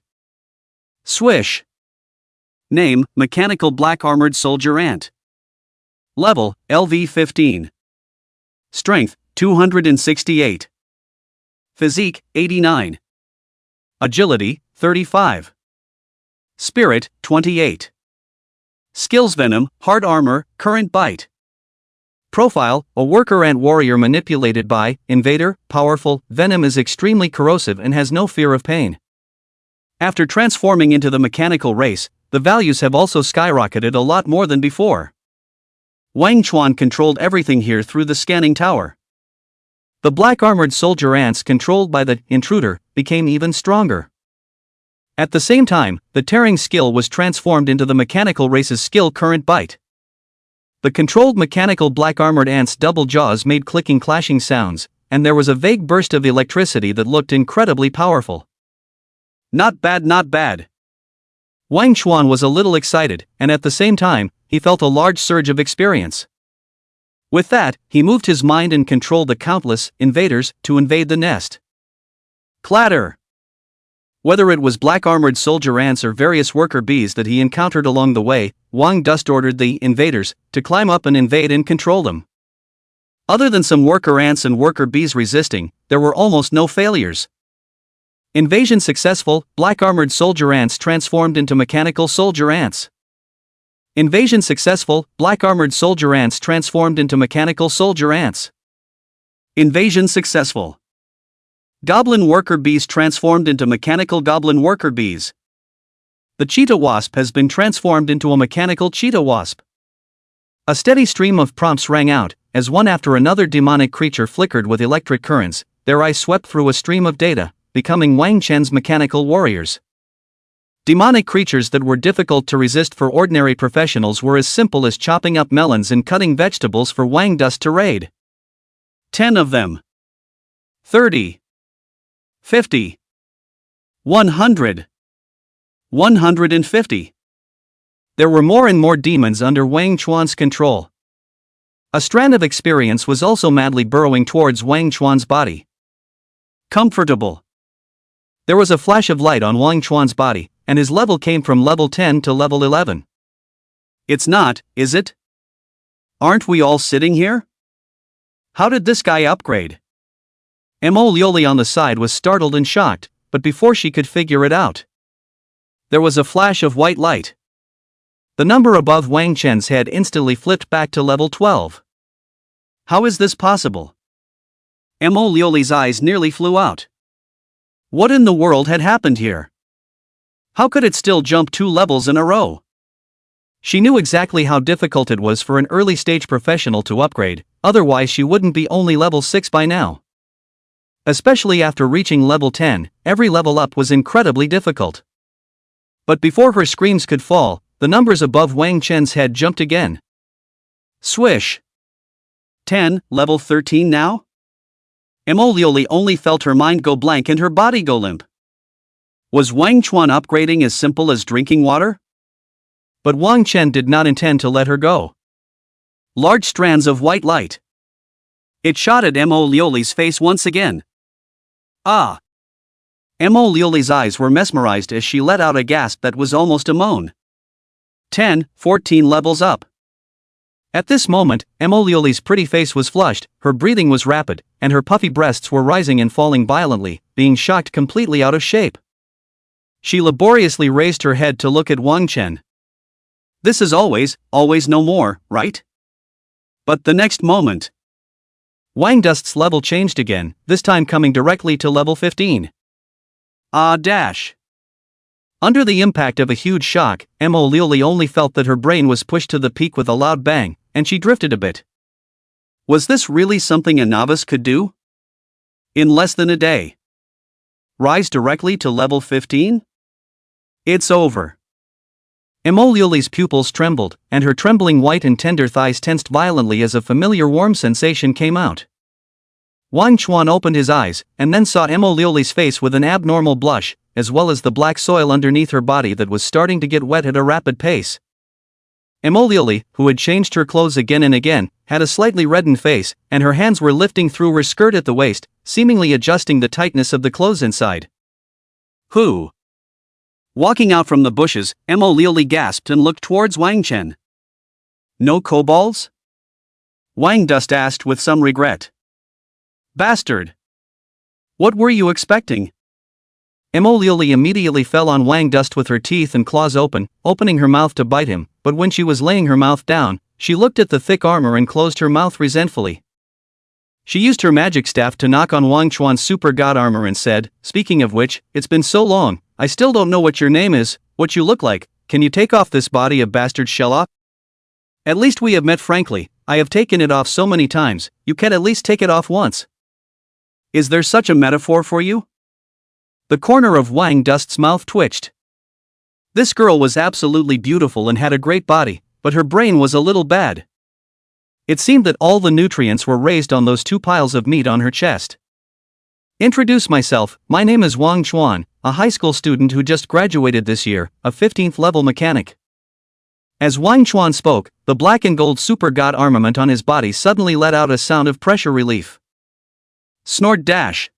Swish! Name, Mechanical Black-Armored Soldier Ant. Level, LV 15. Strength, 268. Physique, 89. Agility, 35. Spirit, 28. Skills: Venom, Hard Armor, Current Bite. Profile: a worker ant warrior manipulated by Invader, powerful. Venom is extremely corrosive and has no fear of pain. After transforming into the mechanical race, the values have also skyrocketed a lot more than before. Wang Chuan controlled everything here through the scanning tower. The black armored soldier ants controlled by the intruder became even stronger. At the same time, the tearing skill was transformed into the mechanical race's skill, Current Bite. The controlled mechanical black armored ants' double jaws made clicking clashing sounds, and there was a vague burst of electricity that looked incredibly powerful. Not bad, not bad. Wang Chuan was a little excited, and at the same time, he felt a large surge of experience. With that, he moved his mind and controlled the countless invaders to invade the nest. Clatter! Whether it was black armored soldier ants or various worker bees that he encountered along the way, Wang Dust ordered the invaders to climb up and invade and control them. Other than some worker ants and worker bees resisting, there were almost no failures. Invasion successful. Black armored soldier ants transformed into mechanical soldier ants. Invasion successful. Black armored soldier ants transformed into mechanical soldier ants. Invasion successful. Goblin worker bees transformed into mechanical goblin worker bees. The cheetah wasp has been transformed into a mechanical cheetah wasp. A steady stream of prompts rang out, as one after another demonic creature flickered with electric currents, their eyes swept through a stream of data, becoming Wang Chen's mechanical warriors. Demonic creatures that were difficult to resist for ordinary professionals were as simple as chopping up melons and cutting vegetables for Wang Dust to raid. 10 of them. 30. 50. 100. 150. There were more and more demons under Wang Chuan's control. A strand of experience was also madly burrowing towards Wang Chuan's body. Comfortable. There was a flash of light on Wang Chuan's body, and his level came from level 10 to level 11. It's not, is it? Aren't we all sitting here? How did this guy upgrade? Mo Lioli on the side was startled and shocked, but before she could figure it out, there was a flash of white light. The number above Wang Chen's head instantly flipped back to level 12. How is this possible? Mo Lioli's eyes nearly flew out. What in the world had happened here? How could it still jump 2 levels in a row? She knew exactly how difficult it was for an early-stage professional to upgrade, otherwise she wouldn't be only level 6 by now. Especially after reaching level 10, every level up was incredibly difficult. But before her screams could fall, the numbers above Wang Chen's head jumped again. Swish! 10, level 13 now? Mo Lioli only felt her mind go blank and her body go limp. Was Wang Chuan upgrading as simple as drinking water? But Wang Chen did not intend to let her go. Large strands of white light. It shot at Mo Lioli's face once again. Ah! Mo Lioli's eyes were mesmerized as she let out a gasp that was almost a moan. 10, 14 levels up. At this moment, Mo Lioli's pretty face was flushed, her breathing was rapid, and her puffy breasts were rising and falling violently, being shocked completely out of shape. She laboriously raised her head to look at Wang Chen. This is always no more, right? But the next moment, Wang Dust's level changed again, this time coming directly to level 15. Dash. Under the impact of a huge shock, Mo Lioli only felt that her brain was pushed to the peak with a loud bang, and she drifted a bit. Was this really something a novice could do? In less than a day. Rise directly to level 15? It's over. Mo Lioli's pupils trembled, and her trembling white and tender thighs tensed violently as a familiar warm sensation came out. Wang Chuan opened his eyes, and then saw Mo Lioli's face with an abnormal blush, as well as the black soil underneath her body that was starting to get wet at a rapid pace. Mo Lioli, who had changed her clothes again and again, had a slightly reddened face, and her hands were lifting through her skirt at the waist, seemingly adjusting the tightness of the clothes inside. Who? Walking out from the bushes, Mo Lioli gasped and looked towards Wang Chen. No kobolds? Wang Dust asked with some regret. Bastard! What were you expecting? Liuli immediately fell on Wang Dust with her teeth and claws open, opening her mouth to bite him, but when she was laying her mouth down, she looked at the thick armor and closed her mouth resentfully. She used her magic staff to knock on Wang Chuan's super god armor and said, "Speaking of which, it's been so long, I still don't know what your name is, what you look like, can you take off this body of bastard Sherlock? At least we have met frankly, I have taken it off so many times, you can at least take it off once. Is there such a metaphor for you?" The corner of Wang Dust's mouth twitched. This girl was absolutely beautiful and had a great body, but her brain was a little bad. It seemed that all the nutrients were raised on those 2 piles of meat on her chest. Introduce myself, my name is Wang Chuan, a high school student who just graduated this year, a 15th level mechanic. As Wang Chuan spoke, the black and gold super god armament on his body suddenly let out a sound of pressure relief. Snort dash.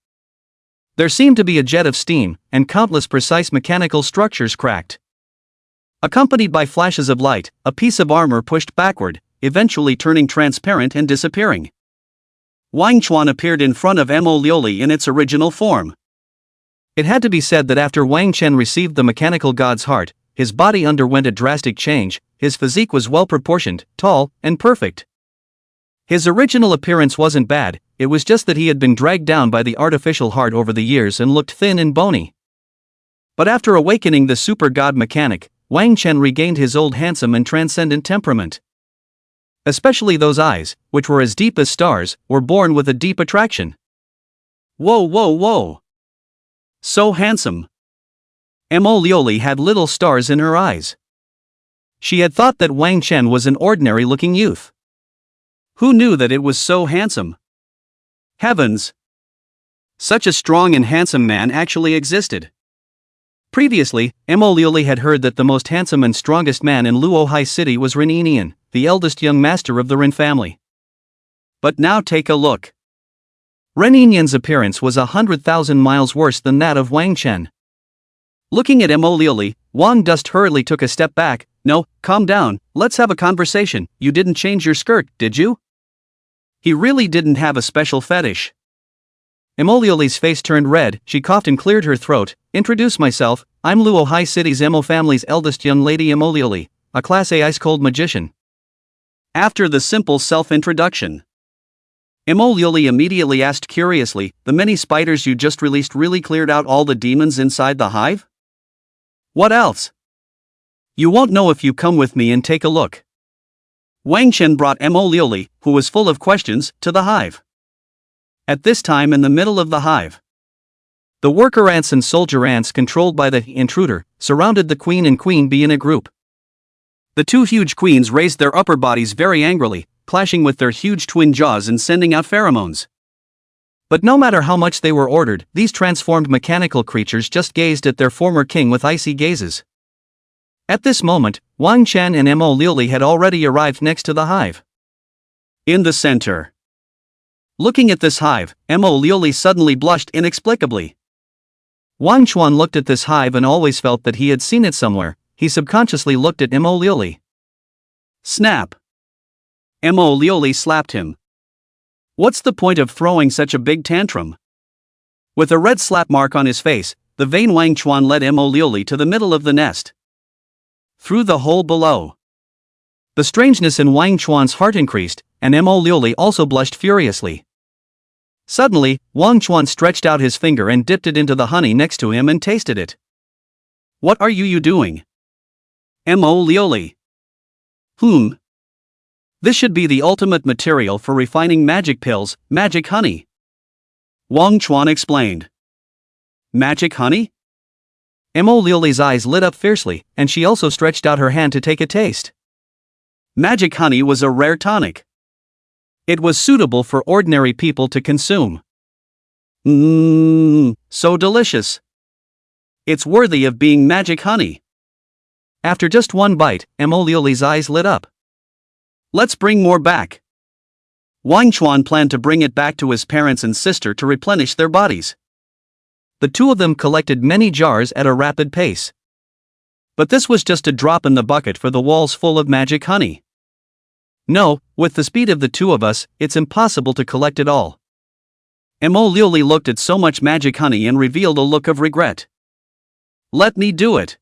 There seemed to be a jet of steam, and countless precise mechanical structures cracked. Accompanied by flashes of light, a piece of armor pushed backward, eventually turning transparent and disappearing. Wang Chuan appeared in front of Liuli in its original form. It had to be said that after Wang Chen received the mechanical god's heart, his body underwent a drastic change. His physique was well proportioned, tall, and perfect. His original appearance wasn't bad, it was just that he had been dragged down by the artificial heart over the years and looked thin and bony. But after awakening the super god mechanic, Wang Chen regained his old handsome and transcendent temperament. Especially those eyes, which were as deep as stars, were born with a deep attraction. Whoa whoa whoa! So handsome! Liuli had little stars in her eyes. She had thought that Wang Chen was an ordinary-looking youth. Who knew that it was so handsome? Heavens! Such a strong and handsome man actually existed. Previously, Liuli had heard that the most handsome and strongest man in Luohai City was Ren Yinian, the eldest young master of the Ren family. But now take a look. Ren Yinian's appearance was 100,000 miles worse than that of Wang Chen. Looking at Liuli, Wang Dust hurriedly took a step back. "No, calm down, let's have a conversation. You didn't change your skirt, did you?" He really didn't have a special fetish. Liuli's face turned red, she coughed and cleared her throat. "Introduce myself, I'm Luohai City's Emo family's eldest young lady Liuli, a Class A ice-cold magician." After the simple self-introduction, Liuli immediately asked curiously, "The many spiders you just released really cleared out all the demons inside the hive? What else?" "You won't know if you come with me and take a look." Wang Chen brought Liuli, who was full of questions, to the hive. At this time in the middle of the hive, the worker ants and soldier ants controlled by the intruder surrounded the queen and queen bee in a group. The 2 huge queens raised their upper bodies very angrily, clashing with their huge twin jaws and sending out pheromones. But no matter how much they were ordered, these transformed mechanical creatures just gazed at their former king with icy gazes. At this moment, Wang Chen and Liuli had already arrived next to the hive. In the center. Looking at this hive, Liuli suddenly blushed inexplicably. Wang Chuan looked at this hive and always felt that he had seen it somewhere. He subconsciously looked at Liuli. Snap! Liuli slapped him. What's the point of throwing such a big tantrum? With a red slap mark on his face, the vain Wang Chuan led Liuli to the middle of the nest. Through the hole below. The strangeness in Wang Chuan's heart increased, and Liuli also blushed furiously. Suddenly, Wang Chuan stretched out his finger and dipped it into the honey next to him and tasted it. "What are you doing?" Liuli. This should be the ultimate material for refining magic pills, magic honey. Wang Chuan explained. Magic honey? Liuli's eyes lit up fiercely, and she also stretched out her hand to take a taste. Magic honey was a rare tonic. It was suitable for ordinary people to consume. So delicious. It's worthy of being magic honey. After just one bite, Liuli's eyes lit up. Let's bring more back. Wang Chuan planned to bring it back to his parents and sister to replenish their bodies. The 2 of them collected many jars at a rapid pace. But this was just a drop in the bucket for the walls full of magic honey. No, with the speed of the 2 of us, it's impossible to collect it all. Mo Liuli looked at so much magic honey and revealed a look of regret. Let me do it.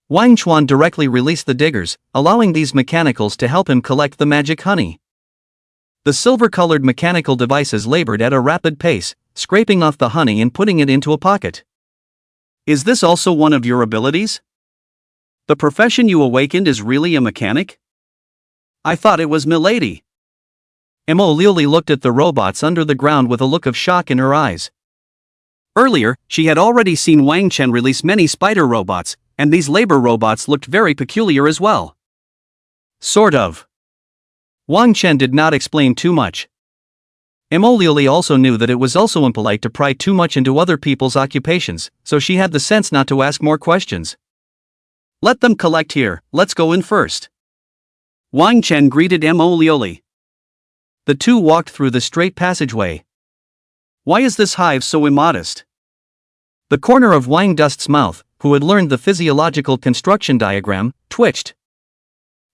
Wang Chuan directly released the diggers, allowing these mechanicals to help him collect the magic honey. The silver-colored mechanical devices labored at a rapid pace, scraping off the honey and putting it into a pocket. Is this also one of your abilities? The profession you awakened is really a mechanic? I thought it was milady. Mo Liuli looked at the robots under the ground with a look of shock in her eyes. Earlier, she had already seen Wang Chen release many spider robots, and these labor robots looked very peculiar as well. Sort of. Wang Chen did not explain too much. Mo Liuli also knew that it was also impolite to pry too much into other people's occupations, so she had the sense not to ask more questions. Let them collect here, let's go in first. Wang Chen greeted Mo Liuli. The two walked through the straight passageway. Why is this hive so immodest? The corner of Wang Dust's mouth, who had learned the physiological construction diagram, twitched.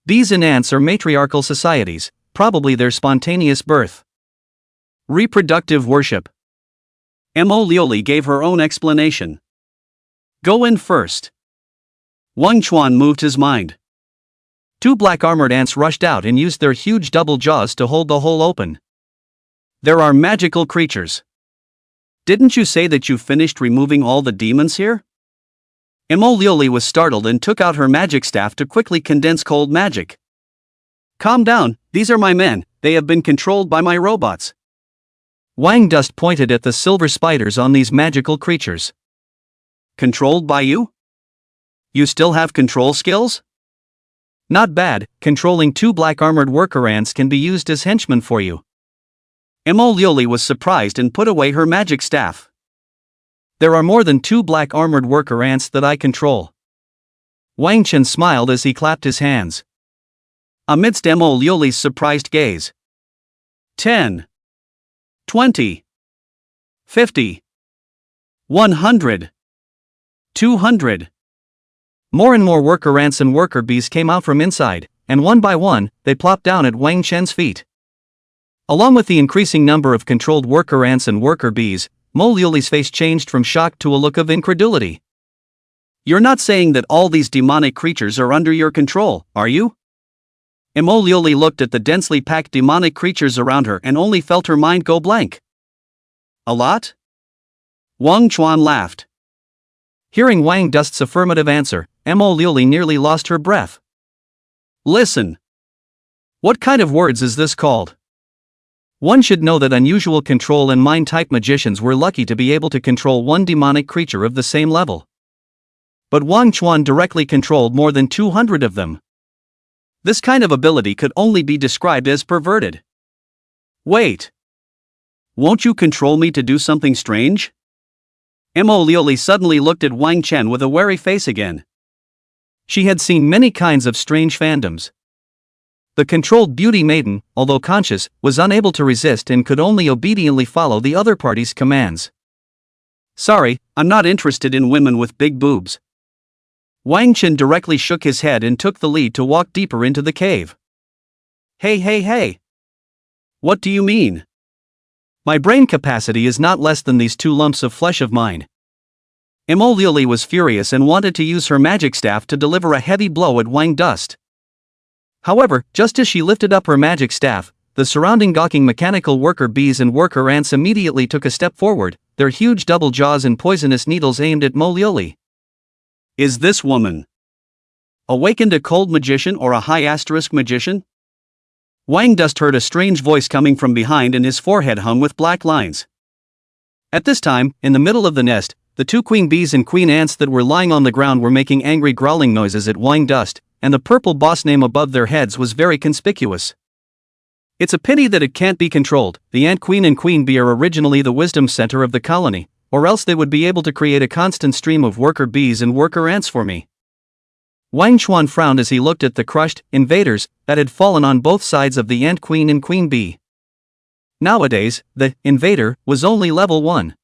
Bees and ants are matriarchal societies, probably their spontaneous birth. Reproductive worship. Mo Liuli gave her own explanation. Go in first. Wang Chuan moved his mind. Two black armored ants rushed out and used their huge double jaws to hold the hole open. There are magical creatures. Didn't you say that you finished removing all the demons here? Mo Liuli was startled and took out her magic staff to quickly condense cold magic. Calm down, these are my men, they have been controlled by my robots. Wang Dust pointed at the silver spiders on these magical creatures. Controlled by you? You still have control skills? Not bad, controlling two black armored worker ants can be used as henchmen for you. Mo Liuli was surprised and put away her magic staff. There are more than two black armored worker ants that I control. Wang Chen smiled as he clapped his hands. Amidst Mo Liuli's surprised gaze. 10. 20. 50. 100. 200. More and more worker ants and worker bees came out from inside, and one by one, they plopped down at Wang Chen's feet. Along with the increasing number of controlled worker ants and worker bees, Mo Liuli's face changed from shock to a look of incredulity. You're not saying that all these demonic creatures are under your control, are you? Mo Liuli looked at the densely packed demonic creatures around her and only felt her mind go blank. A lot? Wang Chuan laughed. Hearing Wang Dust's affirmative answer, Mo Liuli nearly lost her breath. Listen. What kind of words is this called? One should know that unusual control and mind-type magicians were lucky to be able to control one demonic creature of the same level. But Wang Chuan directly controlled more than 200 of them. This kind of ability could only be described as perverted. Wait. Won't you control me to do something strange? Mo Liuli suddenly looked at Wang Chen with a wary face again. She had seen many kinds of strange fandoms. The controlled beauty maiden, although conscious, was unable to resist and could only obediently follow the other party's commands. Sorry, I'm not interested in women with big boobs. Wang Chen directly shook his head and took the lead to walk deeper into the cave. Hey. What do you mean? My brain capacity is not less than these two lumps of flesh of mine. Mo Liuli was furious and wanted to use her magic staff to deliver a heavy blow at Wang Dust. However, just as she lifted up her magic staff, the surrounding gawking mechanical worker bees and worker ants immediately took a step forward, their huge double jaws and poisonous needles aimed at Mo Liuli. Is this woman awakened a cold magician or a high asterisk magician? Wang Dust heard a strange voice coming from behind and his forehead hung with black lines. At this time, in the middle of the nest, the two queen bees and queen ants that were lying on the ground were making angry growling noises at Wang Dust, and the purple boss name above their heads was very conspicuous. It's a pity that it can't be controlled. The ant queen and queen bee are originally the wisdom center of the colony, or else they would be able to create a constant stream of worker bees and worker ants for me. Wang Chuan frowned as he looked at the crushed invaders that had fallen on both sides of the ant queen and queen bee. Nowadays, the invader was only level 1.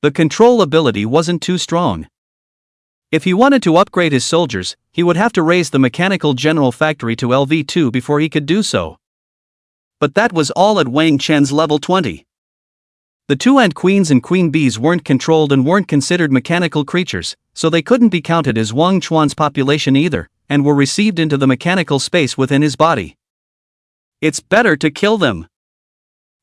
The control ability wasn't too strong. If he wanted to upgrade his soldiers, he would have to raise the mechanical general factory to LV2 before he could do so. But that was all at Wang Chen's level 20. The two ant queens and queen bees weren't controlled and weren't considered mechanical creatures, so they couldn't be counted as Wang Chuan's population either, and were received into the mechanical space within his body. It's better to kill them.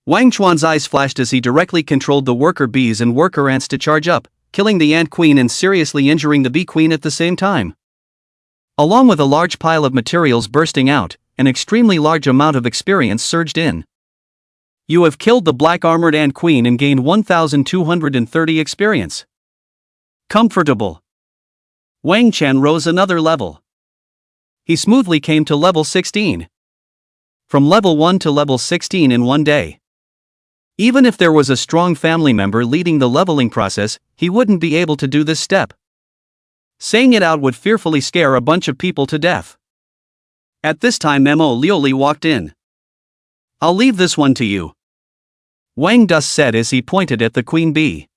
Wang Chuan's eyes flashed as he directly controlled the worker bees and worker ants to charge up, killing the ant queen and seriously injuring the bee queen at the same time. Along with a large pile of materials bursting out, an extremely large amount of experience surged in. You have killed the black armored ant queen and gained 1230 experience. Comfortable. Wang Chen rose another level. He smoothly came to level 16. From level 1 to level 16 in one day. Even if there was a strong family member leading the leveling process, he wouldn't be able to do this step. Saying it out would fearfully scare a bunch of people to death. At this time Mo Liuli walked in. I'll leave this one to you, Wang Dus said as he pointed at the queen bee.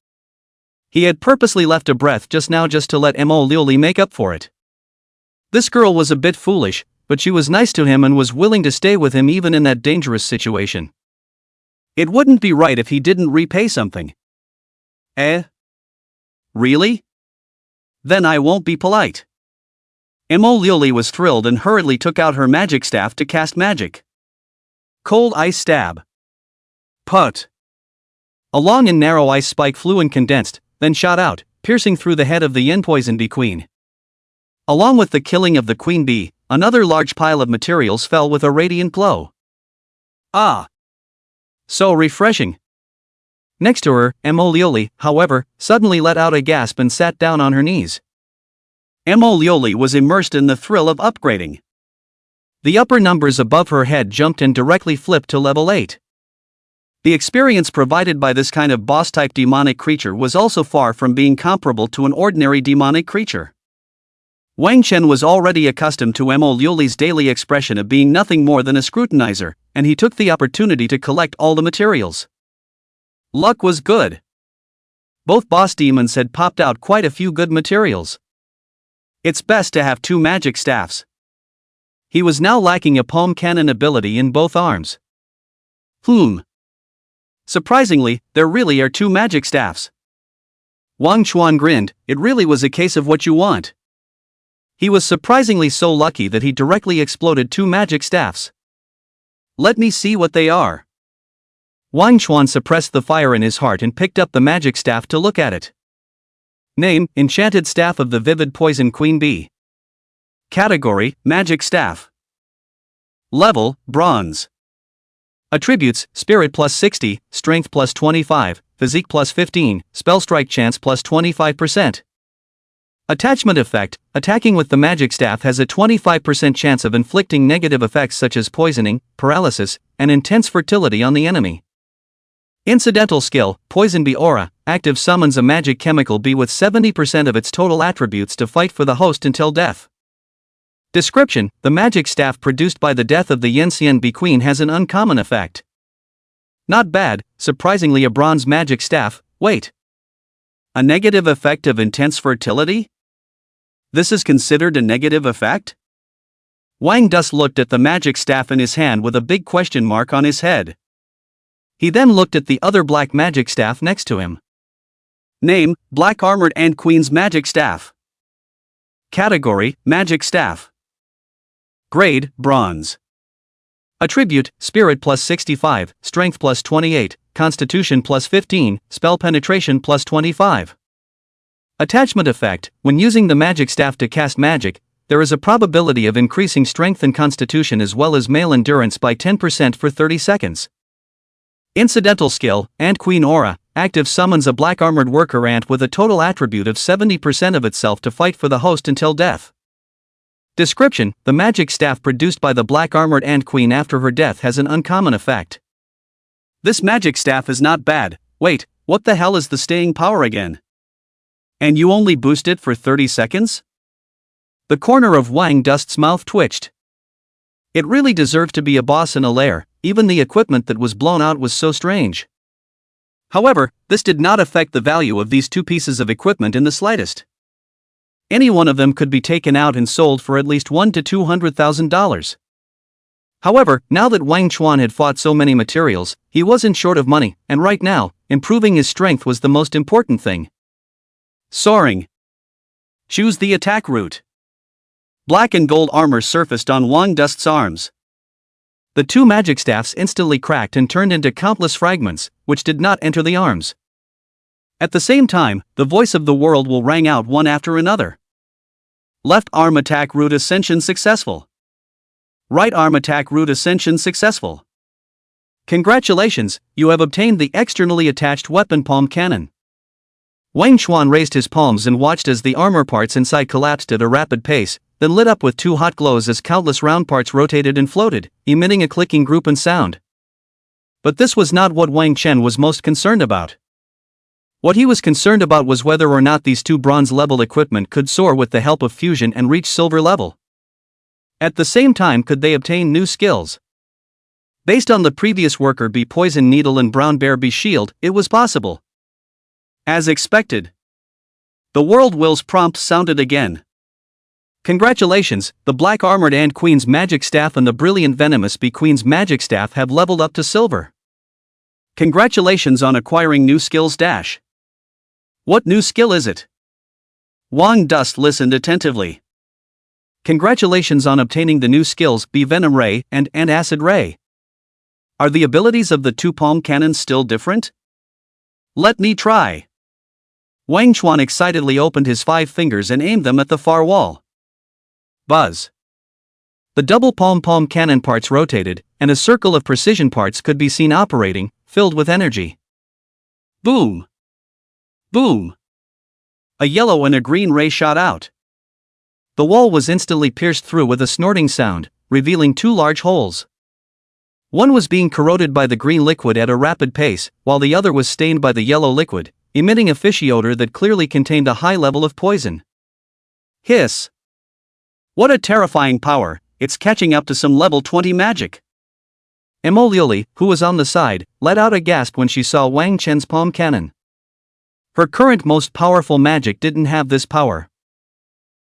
He had purposely left a breath just now just to let Mo Liuli make up for it. This girl was a bit foolish, but she was nice to him and was willing to stay with him even in that dangerous situation. It wouldn't be right if he didn't repay something. Eh? Really? Then I won't be polite. Mo Liuli was thrilled and hurriedly took out her magic staff to cast magic. Cold ice stab. Put. A long and narrow ice spike flew and condensed, then shot out, piercing through the head of the yin poison bee queen. Along with the killing of the queen bee, another large pile of materials fell with a radiant glow. Ah! So refreshing. Next to her, Mo Liuli, however, suddenly let out a gasp and sat down on her knees. Mo Liuli was immersed in the thrill of upgrading. The upper numbers above her head jumped and directly flipped to level 8. The experience provided by this kind of boss-type demonic creature was also far from being comparable to an ordinary demonic creature. Wang Chen was already accustomed to Mo Liuli's daily expression of being nothing more than a scrutinizer, and he took the opportunity to collect all the materials. Luck was good. Both boss demons had popped out quite a few good materials. It's best to have 2 magic staffs. He was now lacking a palm cannon ability in both arms. Surprisingly, there really are 2 magic staffs. Wang Chuan grinned. It really was a case of what you want. He was surprisingly so lucky that he directly exploded 2 magic staffs. Let me see what they are. Wang Chuan suppressed the fire in his heart and picked up the magic staff to look at it. Name: Enchanted Staff of the Vivid Poison Queen Bee. Category: Magic Staff. Level: Bronze. Attributes: Spirit plus 60, Strength plus 25, Physique plus 15, Spell Strike Chance plus 25%. Attachment effect: attacking with the magic staff has a 25% chance of inflicting negative effects such as poisoning, paralysis, and intense fertility on the enemy. Incidental skill: Poison Bee Aura, active summons a magic chemical bee with 70% of its total attributes to fight for the host until death. Description: the magic staff produced by the death of the Yanxian bee queen has an uncommon effect. Not bad, surprisingly a bronze magic staff. Wait. A negative effect of intense fertility? This is considered a negative effect? Wang Dus looked at the magic staff in his hand with a big question mark on his head. He then looked at the other black magic staff next to him. Name: Black Armored Ant Queen's Magic Staff. Category: Magic Staff. Grade: Bronze. Attribute: Spirit plus 65, Strength plus 28, Constitution plus 15, Spell Penetration plus 25. Attachment effect: when using the magic staff to cast magic, there is a probability of increasing strength and constitution as well as male endurance by 10% for 30 seconds. Incidental skill: Ant Queen Aura, active summons a black armored worker ant with a total attribute of 70% of itself to fight for the host until death. Description: the magic staff produced by the black armored ant queen after her death has an uncommon effect. This magic staff is not bad. Wait, what the hell is the staying power again? And you only boost it for 30 seconds? The corner of Wang Dust's mouth twitched. It really deserved to be a boss in a lair. Even the equipment that was blown out was so strange. However, this did not affect the value of these 2 pieces of equipment in the slightest. Any one of them could be taken out and sold for at least $100,000 to $200,000. However, now that Wang Chuan had fought so many materials, he wasn't short of money, and right now, improving his strength was the most important thing. Soaring. Choose the attack route. Black and gold armor surfaced on Wang Dust's arms. The two magic staffs instantly cracked and turned into countless fragments, which did not enter the arms. At the same time, the voice of the world will rang out one after another. Left arm attack route ascension successful. Right arm attack route ascension successful. Congratulations, you have obtained the externally attached weapon palm cannon. Wang Chuan raised his palms and watched as the armor parts inside collapsed at a rapid pace, then lit up with two hot glows as countless round parts rotated and floated, emitting a clicking group and sound. But this was not what Wang Chen was most concerned about. What he was concerned about was whether or not these two bronze-level equipment could soar with the help of fusion and reach silver level. At the same time, could they obtain new skills? Based on the previous worker bee poison needle and brown bear bee shield, it was possible. As expected. The world will's prompt sounded again. Congratulations, the black armored ant queen's magic staff and the brilliant venomous bee queen's magic staff have leveled up to silver. Congratulations on acquiring new skills dash. What new skill is it? Wang Dust listened attentively. Congratulations on obtaining the new skills Bee Venom Ray and Acid Ray. Are the abilities of the two palm cannons still different? Let me try. Wang Chuan excitedly opened his 5 fingers and aimed them at the far wall. Buzz. The double palm cannon parts rotated, and a circle of precision parts could be seen operating, filled with energy. Boom! Boom! A yellow and a green ray shot out. The wall was instantly pierced through with a snorting sound, revealing 2 large holes. One was being corroded by the green liquid at a rapid pace, while the other was stained by the yellow liquid, emitting a fishy odor that clearly contained a high level of poison. Hiss! What a terrifying power, it's catching up to some level 20 magic. Emolioli, who was on the side, let out a gasp when she saw Wang Chen's palm cannon. Her current most powerful magic didn't have this power.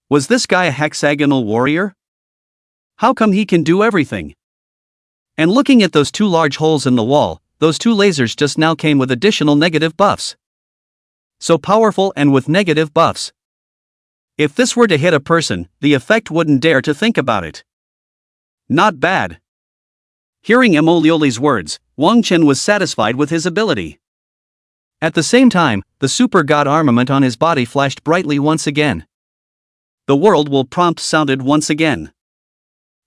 Was this guy a hexagonal warrior? How come he can do everything? And looking at those 2 large holes in the wall, those 2 lasers just now came with additional negative buffs. So powerful and with negative buffs. If this were to hit a person, the effect wouldn't dare to think about it. Not bad. Hearing Emolioli's words, Wang Chen was satisfied with his ability. At the same time, the super god armament on his body flashed brightly once again. The world will prompt sounded once again.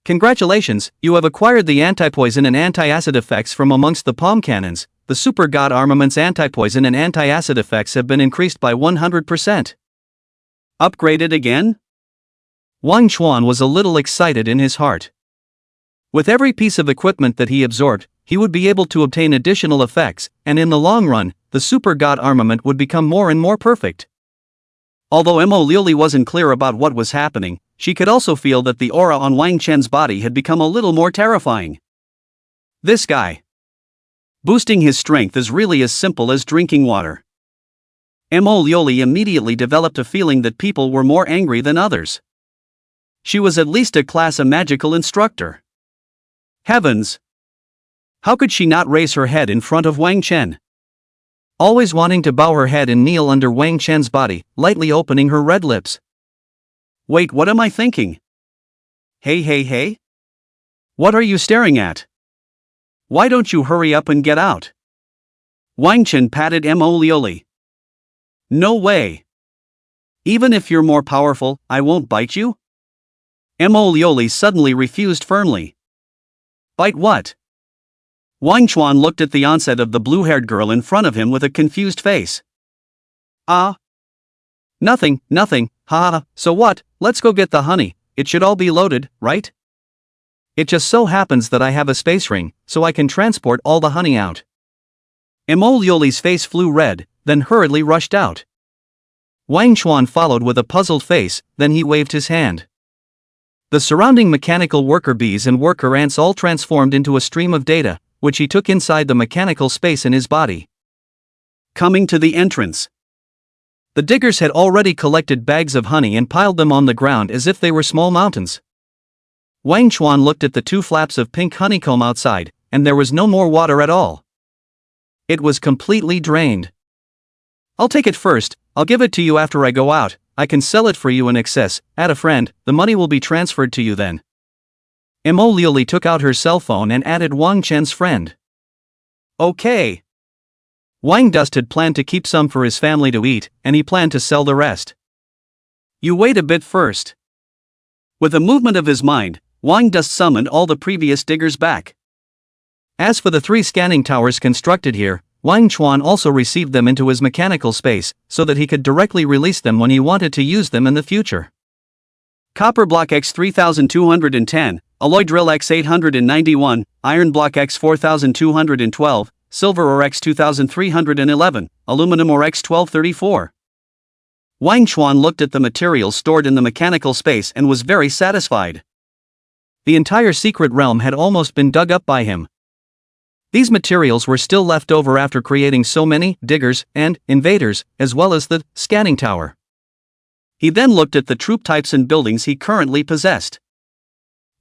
Congratulations, you have acquired the anti-poison and anti-acid effects from amongst the palm cannons. The super god armament's anti-poison and anti-acid effects have been increased by 100%. Upgraded again? Wang Chuan was a little excited in his heart. With every piece of equipment that he absorbed, he would be able to obtain additional effects, and in the long run, the super god armament would become more and more perfect. Although Emolioli wasn't clear about what was happening, she could also feel that the aura on Wang Chen's body had become a little more terrifying. This guy. Boosting his strength is really as simple as drinking water. Emolioli immediately developed a feeling that people were more angry than others. She was at least a class A magical instructor. Heavens! How could she not raise her head in front of Wang Chen? Always wanting to bow her head and kneel under Wang Chen's body, lightly opening her red lips. Wait, what am I thinking? Hey. What are you staring at? Why don't you hurry up and get out? Wang Chen patted Emolioli. No way. Even if you're more powerful, I won't bite you? Emolioli suddenly refused firmly. Bite what? Wang Chuan looked at the onset of the blue-haired girl in front of him with a confused face. Nothing, haha, so what, let's go get the honey, it should all be loaded, right? It just so happens that I have a space ring, so I can transport all the honey out. Emolioli's face flew red, then hurriedly rushed out. Wang Chuan followed with a puzzled face, then he waved his hand. The surrounding mechanical worker bees and worker ants all transformed into a stream of data, which he took inside the mechanical space in his body. Coming to the entrance. The diggers had already collected bags of honey and piled them on the ground as if they were small mountains. Wang Chuan looked at the two flaps of pink honeycomb outside, and there was no more water at all. It was completely drained. "I'll take it first, I'll give it to you after I go out, I can sell it for you in excess, add a friend, the money will be transferred to you then." Mo Liuli took out her cell phone and added Wang Chen's friend. "Okay." Wang Dust had planned to keep some for his family to eat, and he planned to sell the rest. "You wait a bit first." With a movement of his mind, Wang Dust summoned all the previous diggers back. As for the 3 scanning towers constructed here, Wang Chuan also received them into his mechanical space, so that he could directly release them when he wanted to use them in the future. Copper Block X 3210, Alloy Drill X 891, Iron Block X 4212, Silver Ore X 2311, Aluminum Ore X 1234. Wang Chuan looked at the materials stored in the mechanical space and was very satisfied. The entire secret realm had almost been dug up by him. These materials were still left over after creating so many diggers and invaders, as well as the scanning tower. He then looked at the troop types and buildings he currently possessed.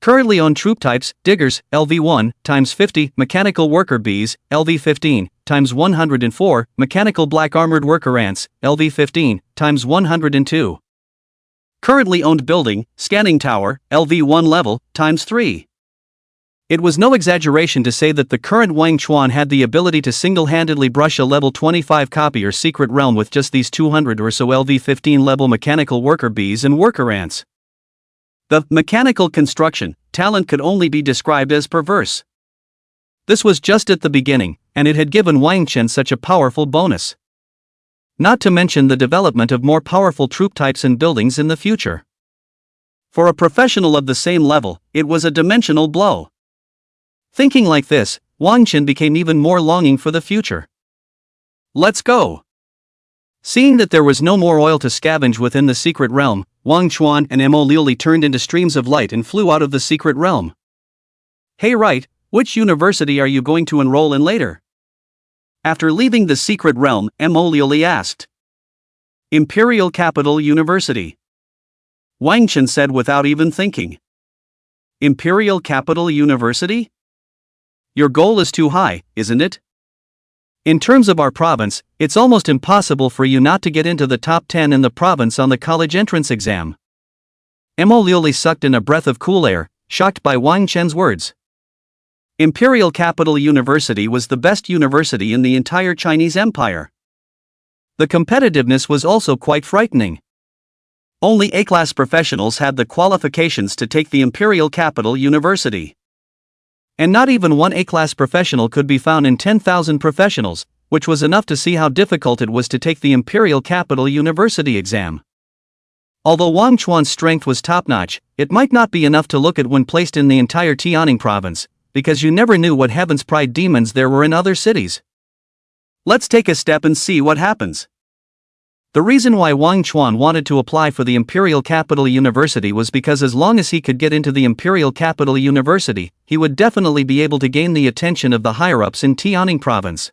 Currently owned troop types: diggers, LV1, times 50, mechanical worker bees, LV15, times 104, mechanical black armored worker ants, LV15, times 102. Currently owned building, scanning tower, LV1 level, times 3. It was no exaggeration to say that the current Wang Chuan had the ability to single-handedly brush a level 25 copy or secret realm with just these 200 or so LV15 level mechanical worker bees and worker ants. The mechanical construction talent could only be described as perverse. This was just at the beginning, and it had given Wang Chen such a powerful bonus. Not to mention the development of more powerful troop types and buildings in the future. For a professional of the same level, it was a dimensional blow. Thinking like this, Wang Chen became even more longing for the future. "Let's go." Seeing that there was no more oil to scavenge within the secret realm, Wang Chuan and Mo Liuli turned into streams of light and flew out of the secret realm. "Hey right, which university are you going to enroll in later?" After leaving the secret realm, Mo Liuli asked. "Imperial Capital University." Wang Chen said without even thinking. "Imperial Capital University? Your goal is too high, isn't it? In terms of our province, it's almost impossible for you not to get into the top 10 in the province on the college entrance exam." Mo Liuli sucked in a breath of cool air, shocked by Wang Chen's words. Imperial Capital University was the best university in the entire Chinese Empire. The competitiveness was also quite frightening. Only A-class professionals had the qualifications to take the Imperial Capital University. And not even one A-class professional could be found in 10,000 professionals, which was enough to see how difficult it was to take the Imperial Capital University exam. Although Wang Chuan's strength was top-notch, it might not be enough to look at when placed in the entire Tianing province, because you never knew what Heaven's Pride demons there were in other cities. Let's take a step and see what happens. The reason why Wang Chuan wanted to apply for the Imperial Capital University was because as long as he could get into the Imperial Capital University, he would definitely be able to gain the attention of the higher-ups in Tianing province.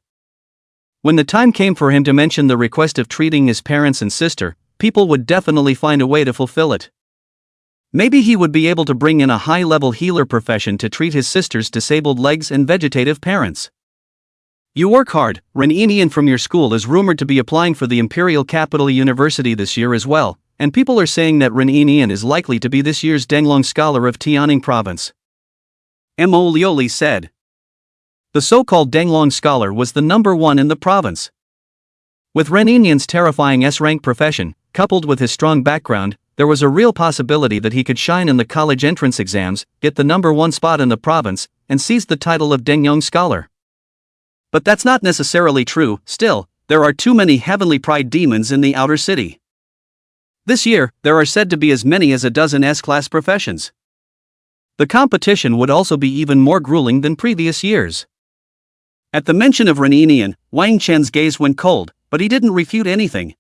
When the time came for him to mention the request of treating his parents and sister, people would definitely find a way to fulfill it. Maybe he would be able to bring in a high-level healer profession to treat his sister's disabled legs and vegetative parents. You work hard. Ren Inian from your school is rumored to be applying for the Imperial Capital University this year as well, and people are saying that Ren Inian is likely to be this year's Denglong Scholar of Tianing province. Mo Liuli said. The so-called Denglong Scholar was the number 1 in the province. With Ren Inian's terrifying S-rank profession, coupled with his strong background, there was a real possibility that he could shine in the college entrance exams, get the number 1 spot in the province, and seize the title of Denglong Scholar. But that's not necessarily true. Still, there are too many Heavenly Pride demons in the outer city. This year, there are said to be as many as a dozen S-class professions. The competition would also be even more grueling than previous years. At the mention of Ren Inian, Wang Chen's gaze went cold, but he didn't refute anything.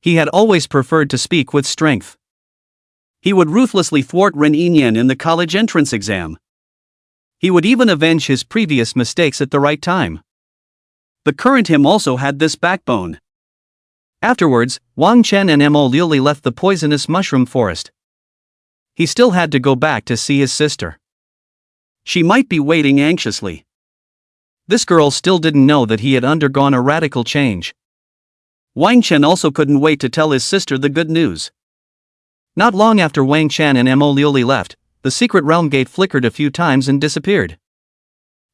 He had always preferred to speak with strength. He would ruthlessly thwart Ren Inian in the college entrance exam. He would even avenge his previous mistakes at the right time. The current him also had this backbone. Afterwards, Wang Chen and Mo Liuli left the poisonous mushroom forest. he still had to go back to see his sister. She might be waiting anxiously. This girl still didn't know that he had undergone a radical change. Wang Chen also couldn't wait to tell his sister the good news. Not long after Wang Chen and Mo Liuli left, the secret realm gate flickered a few times and disappeared.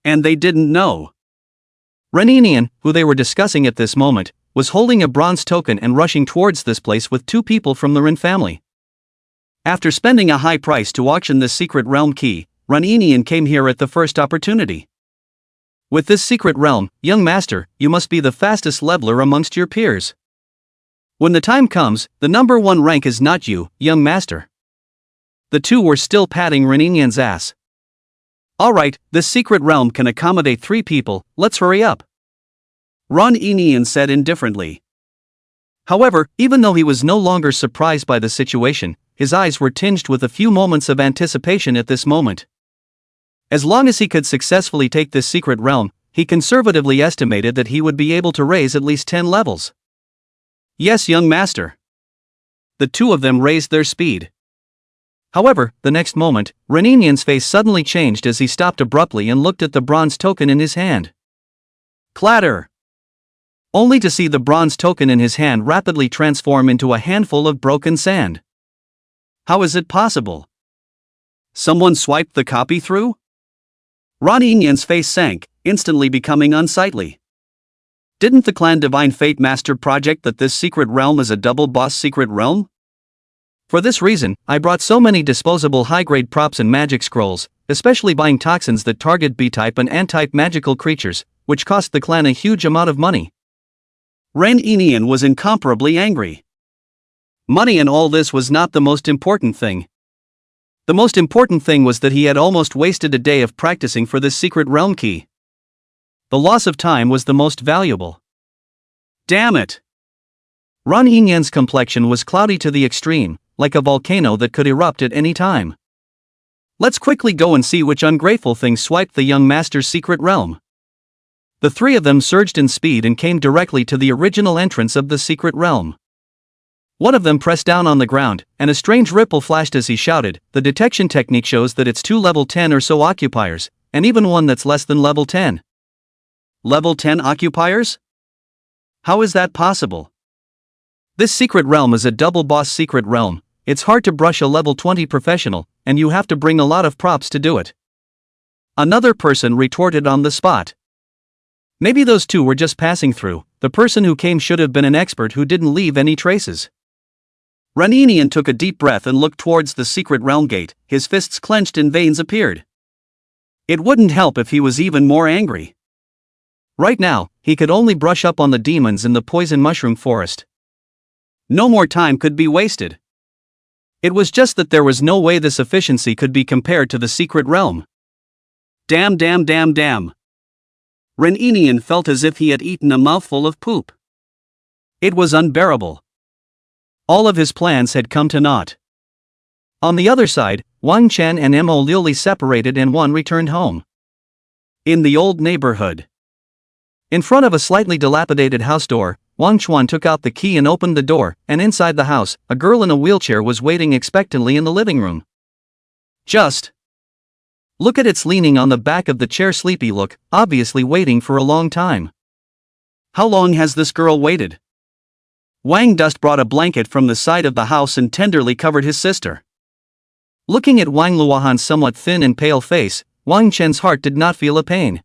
And they didn't know. Ren Yinian, who they were discussing at this moment, was holding a bronze token and rushing towards this place with two people from the Ren family. After spending a high price to auction this secret realm key, Ren Yinian came here at the first opportunity. With this secret realm, young master, you must be the fastest leveler amongst your peers. When the time comes, the number 1 rank is not you, young master. The two were still patting Ren Yinian's ass. Alright, this secret realm can accommodate 3 people, let's hurry up. Ren Yinian said indifferently. However, even though he was no longer surprised by the situation, his eyes were tinged with a few moments of anticipation at this moment. As long as he could successfully take this secret realm, he conservatively estimated that he would be able to raise at least 10 levels. Yes, young master. The two of them raised their speed. However, the next moment, Ren Yinian's face suddenly changed as he stopped abruptly and looked at the bronze token in his hand. Clatter! Only to see the bronze token in his hand rapidly transform into a handful of broken sand. How is it possible? Someone swiped the copy through? Ren Yinian's face sank, instantly becoming unsightly. Didn't the clan Divine Fate Master project that this secret realm is a double boss secret realm? For this reason, I brought so many disposable high-grade props and magic scrolls, especially buying toxins that target B-type and N-type magical creatures, which cost the clan a huge amount of money. Ren Yinian was incomparably angry. Money and all this was not the most important thing. The most important thing was that he had almost wasted a day of practicing for this secret realm key. The loss of time was the most valuable. Damn it! Ren Yinian's complexion was cloudy to the extreme, like a volcano that could erupt at any time. Let's quickly go and see which ungrateful thing swiped the young master's secret realm. The 3 of them surged in speed and came directly to the original entrance of the secret realm. One of them pressed down on the ground, and a strange ripple flashed as he shouted, "The detection technique shows that it's 2 level 10 or so occupiers, and even one that's less than level 10. Level 10 occupiers? How is that possible? This secret realm is a double boss secret realm. It's hard to brush a level 20 professional, and you have to bring a lot of props to do it." Another person retorted on the spot. Maybe those 2 were just passing through. The person who came should have been an expert who didn't leave any traces. Ren Yinian took a deep breath and looked towards the secret realm gate, his fists clenched and veins appeared. It wouldn't help if he was even more angry. Right now, he could only brush up on the demons in the poison mushroom forest. No more time could be wasted. It was just that there was no way this efficiency could be compared to the secret realm. Damn. Ren Yinian felt as if he had eaten a mouthful of poop. It was unbearable. All of his plans had come to naught. On the other side, Wang Chen and Mo Liuli separated and one returned home. In the old neighborhood. In front of a slightly dilapidated house door, Wang Chuan took out the key and opened the door, and inside the house, a girl in a wheelchair was waiting expectantly in the living room. Just look at its leaning on the back of the chair, sleepy look, obviously waiting for a long time. How long has this girl waited? Wang Dust brought a blanket from the side of the house and tenderly covered his sister. Looking at Wang Luohan's somewhat thin and pale face, Wang Chen's heart did not feel a pain.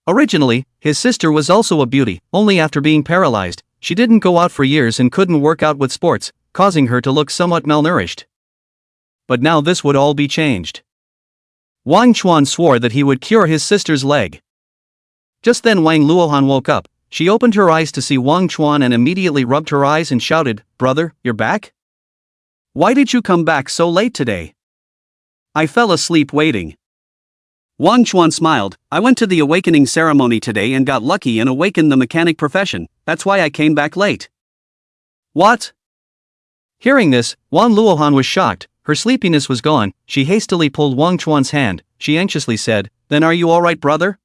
Originally, his sister was also a beauty, only after being paralyzed, she didn't go out for years and couldn't work out with sports, causing her to look somewhat malnourished. But now this would all be changed. Wang Chuan swore that he would cure his sister's leg. Just then Wang Luohan woke up. She opened her eyes to see Wang Chuan and immediately rubbed her eyes and shouted, "Brother, you're back? Why did you come back so late today?" "I fell asleep waiting." Wang Chuan smiled. "I went to the awakening ceremony today and got lucky and awakened the mechanic profession, that's why I came back late." "What?" Hearing this, Wang Luohan was shocked. Her sleepiness was gone. She hastily pulled Wang Chuan's hand. She anxiously said, "Then are you alright, brother?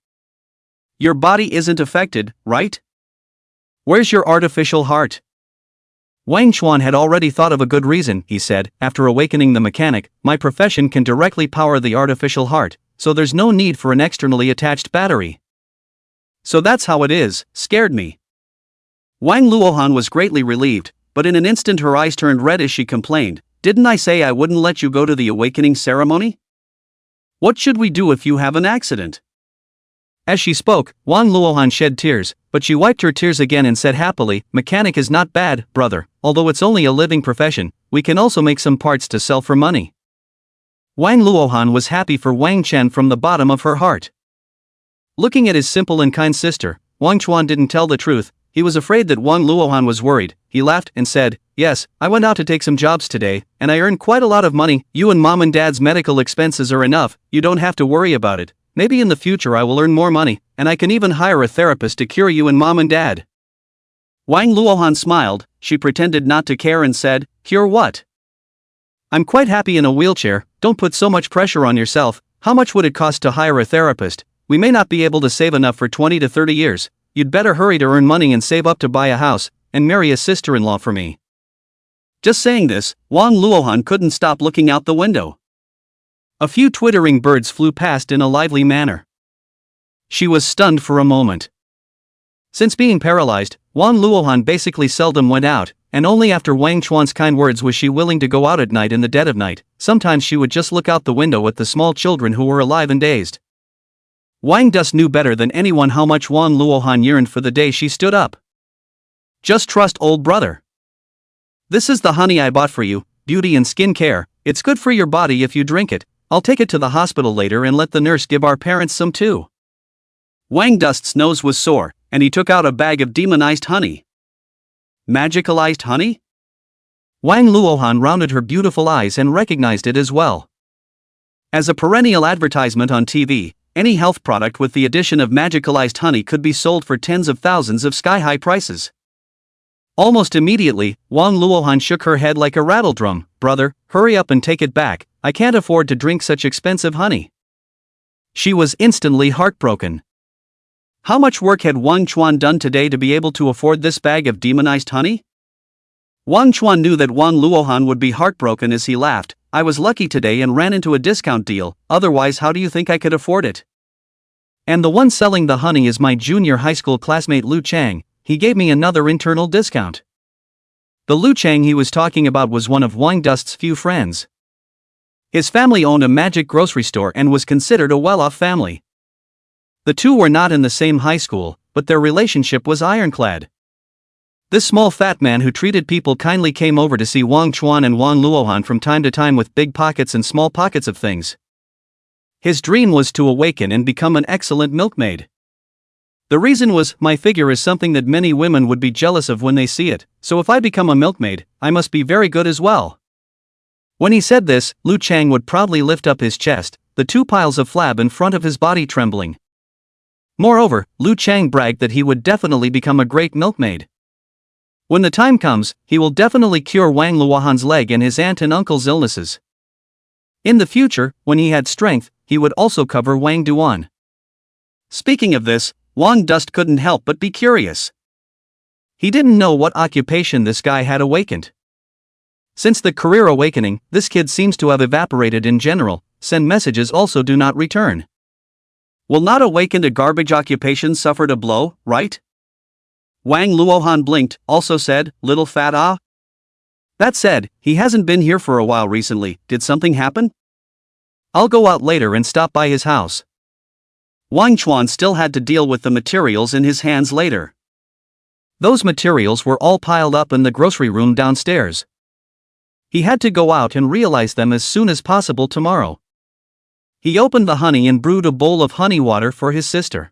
Your body isn't affected, right? Where's your artificial heart?" Wang Chuan had already thought of a good reason, he said, after awakening the mechanic, my profession can directly power the artificial heart, so there's no need for an externally attached battery. So that's how it is, scared me. Wang Luohan was greatly relieved, but in an instant her eyes turned red as she complained, didn't I say I wouldn't let you go to the awakening ceremony? What should we do if you have an accident? As she spoke, Wang Luohan shed tears, but she wiped her tears again and said happily, mechanic is not bad, brother, although it's only a living profession, we can also make some parts to sell for money. Wang Luohan was happy for Wang Chen from the bottom of her heart. Looking at his simple and kind sister, Wang Chuan didn't tell the truth. He was afraid that Wang Luohan was worried. He laughed and said, yes, I went out to take some jobs today, and I earned quite a lot of money. You and mom and dad's medical expenses are enough, you don't have to worry about it. Maybe in the future I will earn more money, and I can even hire a therapist to cure you and mom and dad. Wang Luohan smiled, she pretended not to care and said, cure what? I'm quite happy in a wheelchair, don't put so much pressure on yourself. How much would it cost to hire a therapist? We may not be able to save enough for 20 to 30 years. You'd better hurry to earn money and save up to buy a house, and marry a sister-in-law for me. Just saying this, Wang Luohan couldn't stop looking out the window. A few twittering birds flew past in a lively manner. She was stunned for a moment. Since being paralyzed, Wang Luohan basically seldom went out, and only after Wang Chuan's kind words was she willing to go out at night in the dead of night. Sometimes she would just look out the window at the small children who were alive and dazed. Wang Dust knew better than anyone how much Wang Luohan yearned for the day she stood up. Just trust old brother. This is the honey I bought for you, beauty and skin care. It's good for your body if you drink it. I'll take it to the hospital later and let the nurse give our parents some too. Wang Dust's nose was sore, and he took out a bag of demonized honey. Magicalized honey? Wang Luohan rounded her beautiful eyes and recognized it as well. As a perennial advertisement on TV, any health product with the addition of magicalized honey could be sold for tens of thousands of sky-high prices. Almost immediately, Wang Luohan shook her head like a rattledrum. Brother, hurry up and take it back, I can't afford to drink such expensive honey. She was instantly heartbroken. How much work had Wang Chuan done today to be able to afford this bag of demonized honey? Wang Chuan knew that Wang Luohan would be heartbroken as he laughed. I was lucky today and ran into a discount deal, otherwise how do you think I could afford it? And the one selling the honey is my junior high school classmate Lu Chang. He gave me another internal discount. The Lu Chang he was talking about was one of Wang Dust's few friends. His family owned a magic grocery store and was considered a well-off family. The two were not in the same high school, but their relationship was ironclad. This small fat man who treated people kindly came over to see Wang Chuan and Wang Luohan from time to time with big pockets and small pockets of things. His dream was to awaken and become an excellent milkmaid. The reason was, my figure is something that many women would be jealous of when they see it, so if I become a milkmaid, I must be very good as well. When he said this, Lu Chang would proudly lift up his chest, the two piles of flab in front of his body trembling. Moreover, Lu Chang bragged that he would definitely become a great milkmaid. When the time comes, he will definitely cure Wang Luohan's leg and his aunt and uncle's illnesses. In the future, when he had strength, he would also cover Wang Duan. Speaking of this, Wang Dust couldn't help but be curious. He didn't know what occupation this guy had awakened. Since the career awakening, this kid seems to have evaporated in general, send messages also do not return. Will not awakened a garbage occupation suffered a blow, right? Wang Luohan blinked, also said, little fat ah? That said, he hasn't been here for a while recently, did something happen? I'll go out later and stop by his house. Wang Chuan still had to deal with the materials in his hands later. Those materials were all piled up in the grocery room downstairs. He had to go out and realize them as soon as possible tomorrow. He opened the honey and brewed a bowl of honey water for his sister.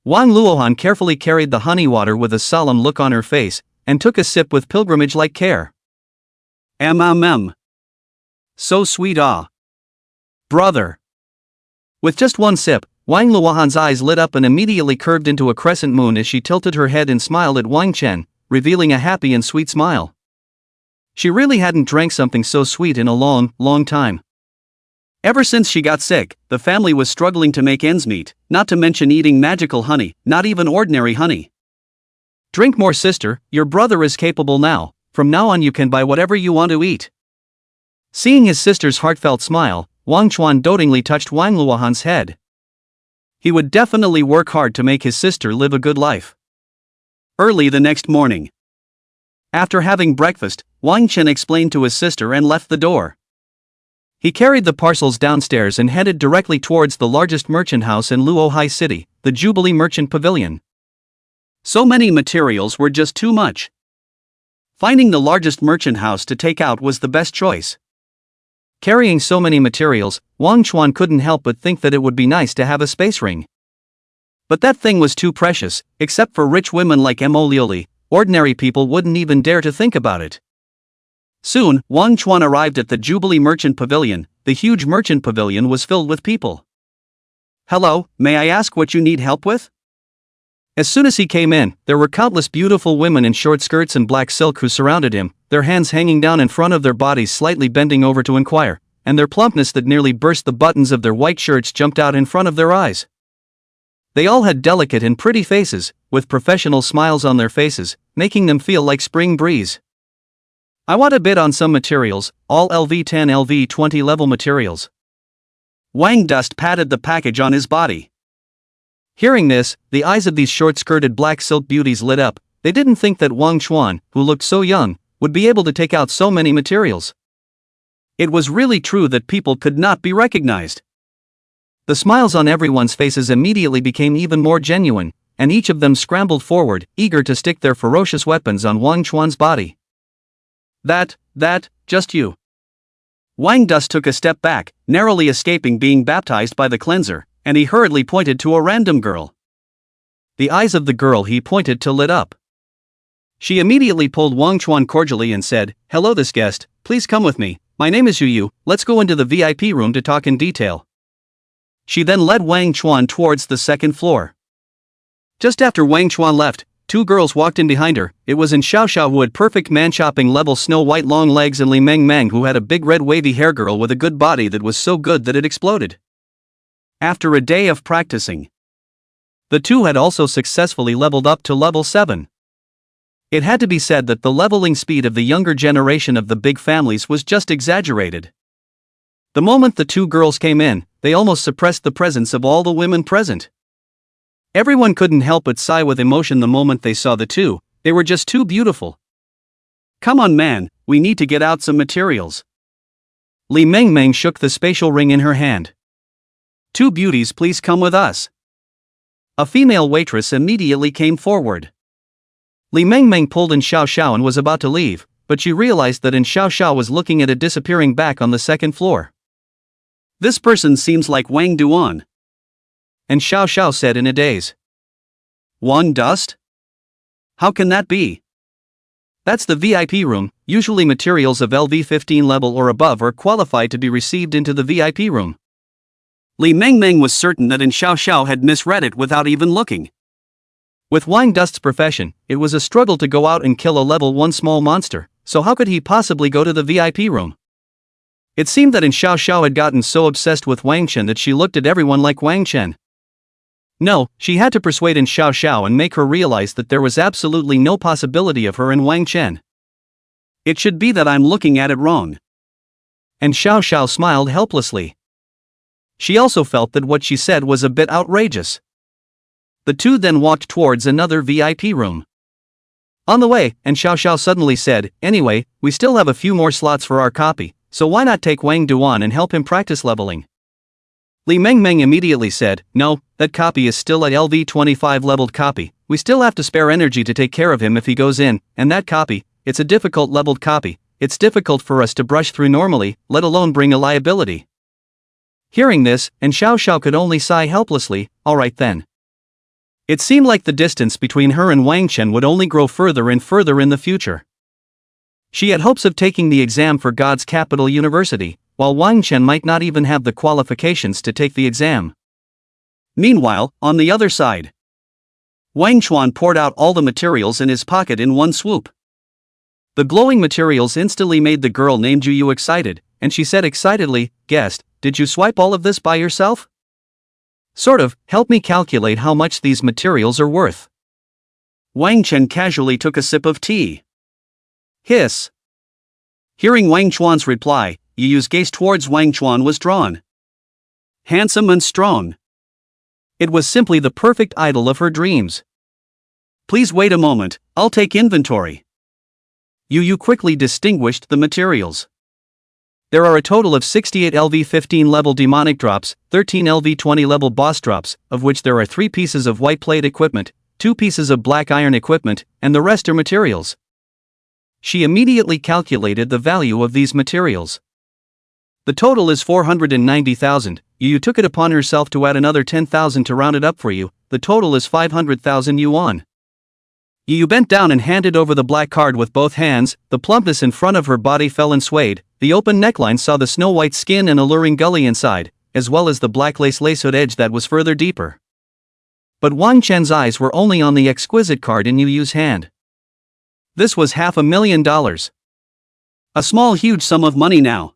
Wang Luohan carefully carried the honey water with a solemn look on her face, and took a sip with pilgrimage-like care. So sweet ah. Brother. With just one sip, Wang Luohan's eyes lit up and immediately curved into a crescent moon as she tilted her head and smiled at Wang Chen, revealing a happy and sweet smile. She really hadn't drank something so sweet in a long, long time. Ever since she got sick, the family was struggling to make ends meet, not to mention eating magical honey, not even ordinary honey. Drink more, sister, your brother is capable now. from now on you can buy whatever you want to eat." Seeing his sister's heartfelt smile, Wang Chuan dotingly touched Wang Luohan's head. He would definitely work hard to make his sister live a good life. Early the next morning, after having breakfast, Wang Chen explained to his sister and left the door. He carried the parcels downstairs and headed directly towards the largest merchant house in Luohai City, the Jubilee Merchant Pavilion. So many materials were just too much. Finding the largest merchant house to take out was the best choice. Carrying so many materials, Wang Chuan couldn't help but think that it would be nice to have a space ring. But that thing was too precious, except for rich women like Mo Liuli, ordinary people wouldn't even dare to think about it. Soon, Wang Chuan arrived at the Jubilee Merchant Pavilion. The huge merchant pavilion was filled with people. "Hello, may I ask what you need help with?" As soon as he came in, there were countless beautiful women in short skirts and black silk who surrounded him, their hands hanging down in front of their bodies, slightly bending over to inquire, and their plumpness that nearly burst the buttons of their white shirts jumped out in front of their eyes. They all had delicate and pretty faces, with professional smiles on their faces, making them feel like spring breeze. "I want a bid on some materials, all LV10 LV20 level materials." Wang Dust patted the package on his body. Hearing this, the eyes of these short-skirted black silk beauties lit up. They didn't think that Wang Chuan, who looked so young, would be able to take out so many materials. It was really true that people could not be recognized. The smiles on everyone's faces immediately became even more genuine, and each of them scrambled forward, eager to stick their ferocious weapons on Wang Chuan's body. That, just you." Wang Dust took a step back, narrowly escaping being baptized by the cleanser, and he hurriedly pointed to a random girl. The eyes of the girl he pointed to lit up. She immediately pulled Wang Chuan cordially and said, "Hello, this guest, please come with me. My name is Yu, let's go into the VIP room to talk in detail." She then led Wang Chuan towards the second floor. Just after Wang Chuan left, two girls walked in behind her. It was in Xiao Xiao, who had perfect man-chopping level snow white long legs, and Li Meng Meng, who had a big red wavy hair girl with a good body that was so good that it exploded. After a day of practicing, the two had also successfully leveled up to level 7. It had to be said that the leveling speed of the younger generation of the big families was just exaggerated. The moment the two girls came in, they almost suppressed the presence of all the women present. Everyone couldn't help but sigh with emotion the moment they saw the two. They were just too beautiful. "Come on, man, we need to get out some materials." Li Meng Meng shook the spatial ring in her hand. "Two beauties, please come with us." A female waitress immediately came forward. Li Meng Meng pulled in Xiao Xiao and was about to leave, but she realized that in Xiao Xiao was looking at a disappearing back on the second floor. "This person seems like Wang Duan." And Xiao Xiao said in a daze, "Wang Dust? How can that be? That's the VIP room. Usually materials of LV15 level or above are qualified to be received into the VIP room." Li Meng Meng was certain that in Xiao Xiao had misread it without even looking. With Wang Dust's profession, it was a struggle to go out and kill a level 1 small monster, so how could he possibly go to the VIP room? It seemed that in Xiao Xiao had gotten so obsessed with Wang Chen that she looked at everyone like Wang Chen. No, she had to persuade in Xiao Xiao and make her realize that there was absolutely no possibility of her and Wang Chen. "It should be that I'm looking at it wrong." And Xiao Xiao smiled helplessly. She also felt that what she said was a bit outrageous. The two then walked towards another VIP room. On the way, and Xiao Xiao suddenly said, "Anyway, we still have a few more slots for our copy, so why not take Wang Duan and help him practice leveling?" Li Meng Meng immediately said, "No, that copy is still at LV25 leveled copy. We still have to spare energy to take care of him if he goes in, and that copy, it's a difficult leveled copy. It's difficult for us to brush through normally, let alone bring a liability." Hearing this, and Xiao Xiao could only sigh helplessly. Alright then. It seemed like the distance between her and Wang Chen would only grow further and further in the future. She had hopes of taking the exam for God's Capital University, while Wang Chen might not even have the qualifications to take the exam. Meanwhile, on the other side, Wang Chuan poured out all the materials in his pocket in one swoop. The glowing materials instantly made the girl named Yu excited, and she said excitedly, "Guest, did you swipe all of this by yourself?" "Sort of, help me calculate how much these materials are worth." Wang Chen casually took a sip of tea. Hiss. Hearing Wang Chuan's reply, Yu Yu's gaze towards Wang Chuan was drawn. Handsome and strong. It was simply the perfect idol of her dreams. Please wait a moment, I'll take inventory. Yu Yu quickly distinguished the materials. There are a total of 68 LV-15 level demonic drops, 13 LV-20 level boss drops, of which there are 3 pieces of white plate equipment, 2 pieces of black iron equipment, and the rest are materials. She immediately calculated the value of these materials. The total is 490,000. Yu Yu took it upon herself to add another 10,000 to round it up for you. The total is 500,000 yuan. Yu Yu bent down and handed over the black card with both hands. The plumpness in front of her body fell and swayed. The open neckline saw the snow-white skin and alluring gully inside, as well as the black lacehood edge that was further deeper. But Wang Chen's eyes were only on the exquisite card in Yu Yu's hand. This was $500,000. A small huge sum of money now.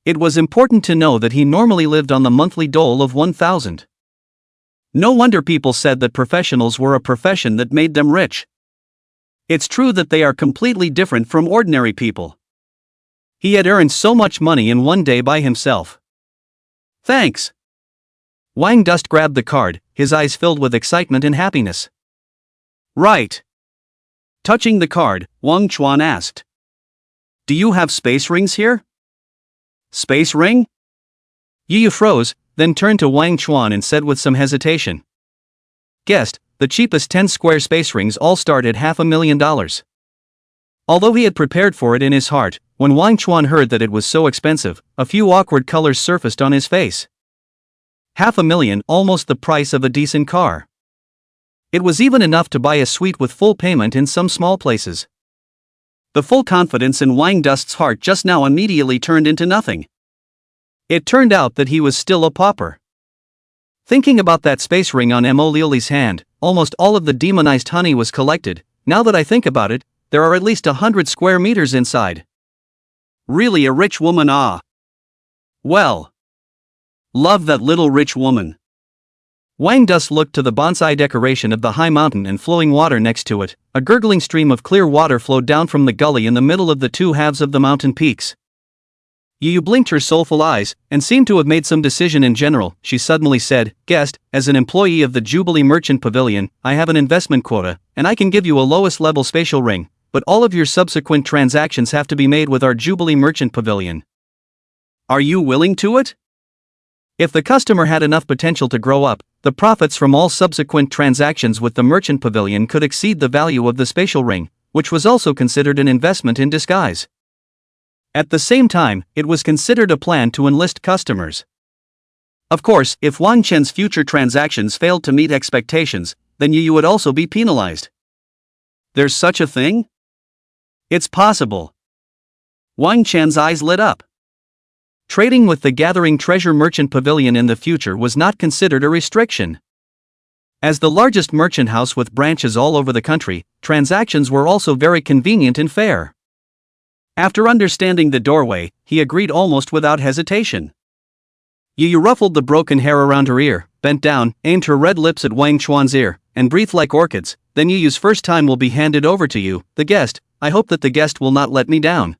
It was important to know that he normally lived on the monthly dole of 1,000. No wonder people said that professionals were a profession that made them rich. It's true that they are completely different from ordinary people. He had earned so much money in one day by himself. Thanks. Wang Dust grabbed the card, his eyes filled with excitement and happiness. Right. Touching the card, Wang Chuan asked. Do you have space rings here? Space ring? Yu Yu froze, then turned to Wang Chuan and said with some hesitation. Guessed, the cheapest 10 square space rings all start at $500,000. Although he had prepared for it in his heart, when Wang Chuan heard that it was so expensive, a few awkward colors surfaced on his face. $500,000, almost the price of a decent car. It was even enough to buy a suite with full payment in some small places. The full confidence in Wang Dust's heart just now immediately turned into nothing. It turned out that he was still a pauper. Thinking about that space ring on Mo Liuli's hand, almost all of the demonized honey was collected. Now that I think about it, there are at least 100 square meters inside. Really a rich woman, ah. Well. Love that little rich woman. Wang Dust looked to the bonsai decoration of the high mountain and flowing water next to it. A gurgling stream of clear water flowed down from the gully in the middle of the two halves of the mountain peaks. Yu Yu blinked her soulful eyes, and seemed to have made some decision in general. She suddenly said, Guest, as an employee of the Jubilee Merchant Pavilion, I have an investment quota, and I can give you a lowest level spatial ring, but all of your subsequent transactions have to be made with our Jubilee Merchant Pavilion. Are you willing to it? If the customer had enough potential to grow up, the profits from all subsequent transactions with the Merchant Pavilion could exceed the value of the spatial ring, which was also considered an investment in disguise. At the same time, it was considered a plan to enlist customers. Of course, if Wang Chen's future transactions failed to meet expectations, then Yu Yu would also be penalized. There's such a thing? It's possible. Wang Chen's eyes lit up. Trading with the Gathering Treasure Merchant Pavilion in the future was not considered a restriction. As the largest merchant house with branches all over the country, transactions were also very convenient and fair. After understanding the doorway, he agreed almost without hesitation. Yu Yu ruffled the broken hair around her ear, bent down, aimed her red lips at Wang Chuan's ear, and breathed like orchids. Then Yu Yu's first time will be handed over to you, the guest. I hope that the guest will not let me down.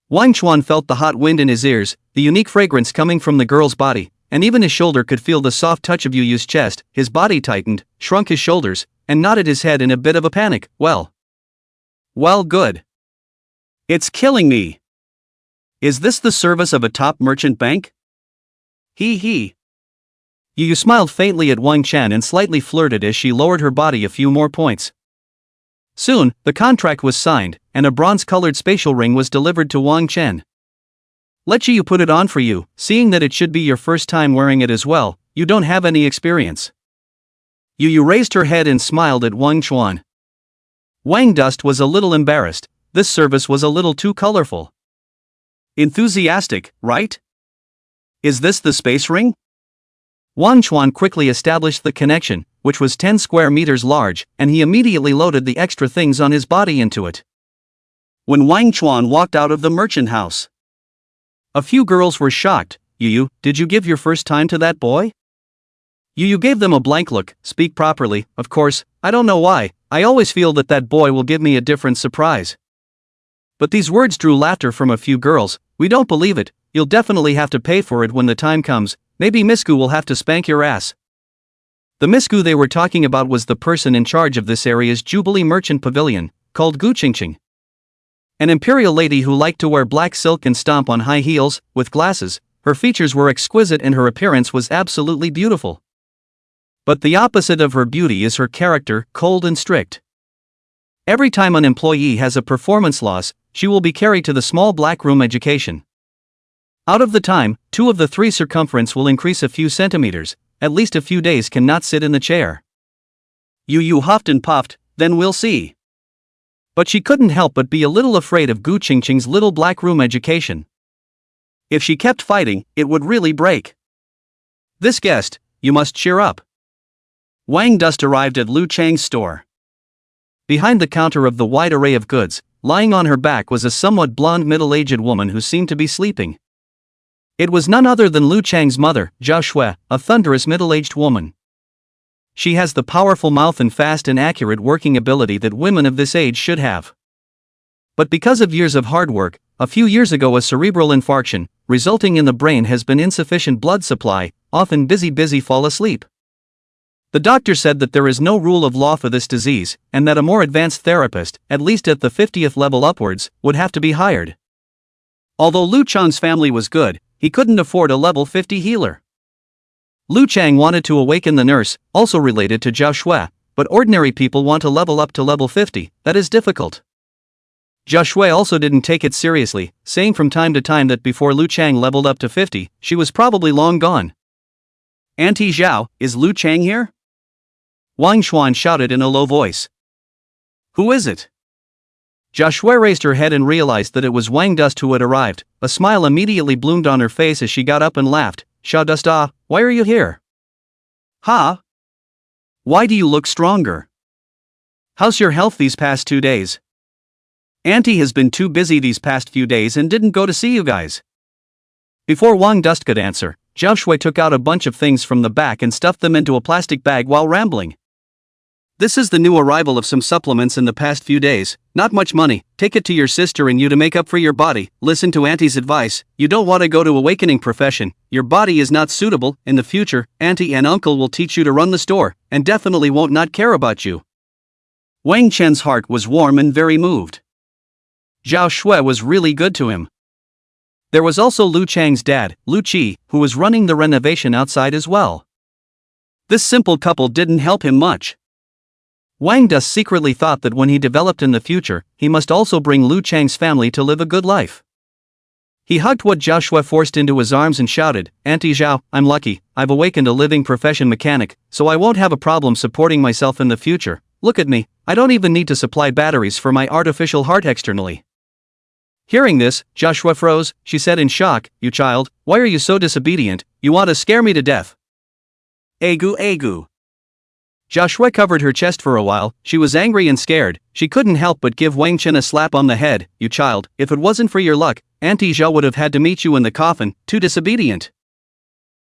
Wang Chuan felt the hot wind in his ears, the unique fragrance coming from the girl's body, and even his shoulder could feel the soft touch of Yu Yu's chest. His body tightened, shrunk his shoulders, and nodded his head in a bit of a panic. Well, good. It's killing me. Is this the service of a top merchant bank? He. Yu Yu smiled faintly at Wang Chen and slightly flirted as she lowered her body a few more points. Soon, the contract was signed, and a bronze-colored spatial ring was delivered to Wang Chen. Let Yu Yu put it on for you, seeing that it should be your first time wearing it as well. You don't have any experience. Yu Yu raised her head and smiled at Wang Chuan. Wang Dust was a little embarrassed. This service was a little too colorful. Enthusiastic, right? Is this the space ring? Wang Chuan quickly established the connection, which was 10 square meters large, and he immediately loaded the extra things on his body into it. When Wang Chuan walked out of the merchant house, a few girls were shocked. Yu Yu, did you give your first time to that boy? Yu Yu gave them a blank look. Speak properly, of course. I don't know why. I always feel that that boy will give me a different surprise. But these words drew laughter from a few girls. "We don't believe it, you'll definitely have to pay for it when the time comes, maybe Misku will have to spank your ass." The Misku they were talking about was the person in charge of this area's Jubilee Merchant Pavilion, called Gu Qingqing. An imperial lady who liked to wear black silk and stomp on high heels, with glasses. Her features were exquisite and her appearance was absolutely beautiful. But the opposite of her beauty is her character, cold and strict. Every time an employee has a performance loss, she will be carried to the small black room education. Out of the time, 2 of the 3 circumference will increase a few centimeters, at least a few days cannot sit in the chair. You huffed and puffed, then we'll see. But she couldn't help but be a little afraid of Gu Qingqing's little black room education. If she kept fighting, it would really break. "This guest, you must cheer up." Wang Dust arrived at Lu Chang's store. Behind the counter of the wide array of goods, lying on her back was a somewhat blonde middle-aged woman who seemed to be sleeping. It was none other than Lu Chang's mother, Zhao Shui, a thunderous middle-aged woman. She has the powerful mouth and fast and accurate working ability that women of this age should have. But because of years of hard work, a few years ago a cerebral infarction, resulting in the brain has been insufficient blood supply, often busy fall asleep. The doctor said that there is no rule of law for this disease, and that a more advanced therapist, at least at the 50th level upwards, would have to be hired. Although Lu Chang's family was good, he couldn't afford a level 50 healer. Lu Chang wanted to awaken the nurse, also related to Zhao Shui, but ordinary people want to level up to level 50, that is difficult. Zhao Shui also didn't take it seriously, saying from time to time that before Lu Chang leveled up to 50, she was probably long gone. "Auntie Zhao, is Lu Chang here?" Wang Xuan shouted in a low voice. "Who is it?" Zhao Shui raised her head and realized that it was Wang Dust who had arrived. A smile immediately bloomed on her face as she got up and laughed. "Xiao Dust, why are you here?" "Huh? Why do you look stronger? How's your health these past 2 days?" "Auntie has been too busy these past few days and didn't go to see you guys." Before Wang Dust could answer, Zhao Shui took out a bunch of things from the back and stuffed them into a plastic bag while rambling. "This is the new arrival of some supplements in the past few days, not much money, take it to your sister and you to make up for your body, listen to Auntie's advice, you don't want to go to awakening profession, your body is not suitable, in the future, Auntie and Uncle will teach you to run the store, and definitely won't not care about you." Wang Chen's heart was warm and very moved. Zhao Shui was really good to him. There was also Lu Chang's dad, Lu Qi, who was running the renovation outside as well. This simple couple didn't help him much. Wang Dust secretly thought that when he developed in the future, he must also bring Lu Chang's family to live a good life. He hugged what Zhao Shui forced into his arms and shouted, "Auntie Zhao, I'm lucky, I've awakened a living profession mechanic, so I won't have a problem supporting myself in the future. Look at me, I don't even need to supply batteries for my artificial heart externally." Hearing this, Zhao Shui froze. She said in shock, "You child, why are you so disobedient? You want to scare me to death." Agu. Zhao Shui covered her chest for a while. She was angry and scared. She couldn't help but give Wang Chen a slap on the head. "You child, if it wasn't for your luck, Auntie Zhao would have had to meet you in the coffin, too disobedient."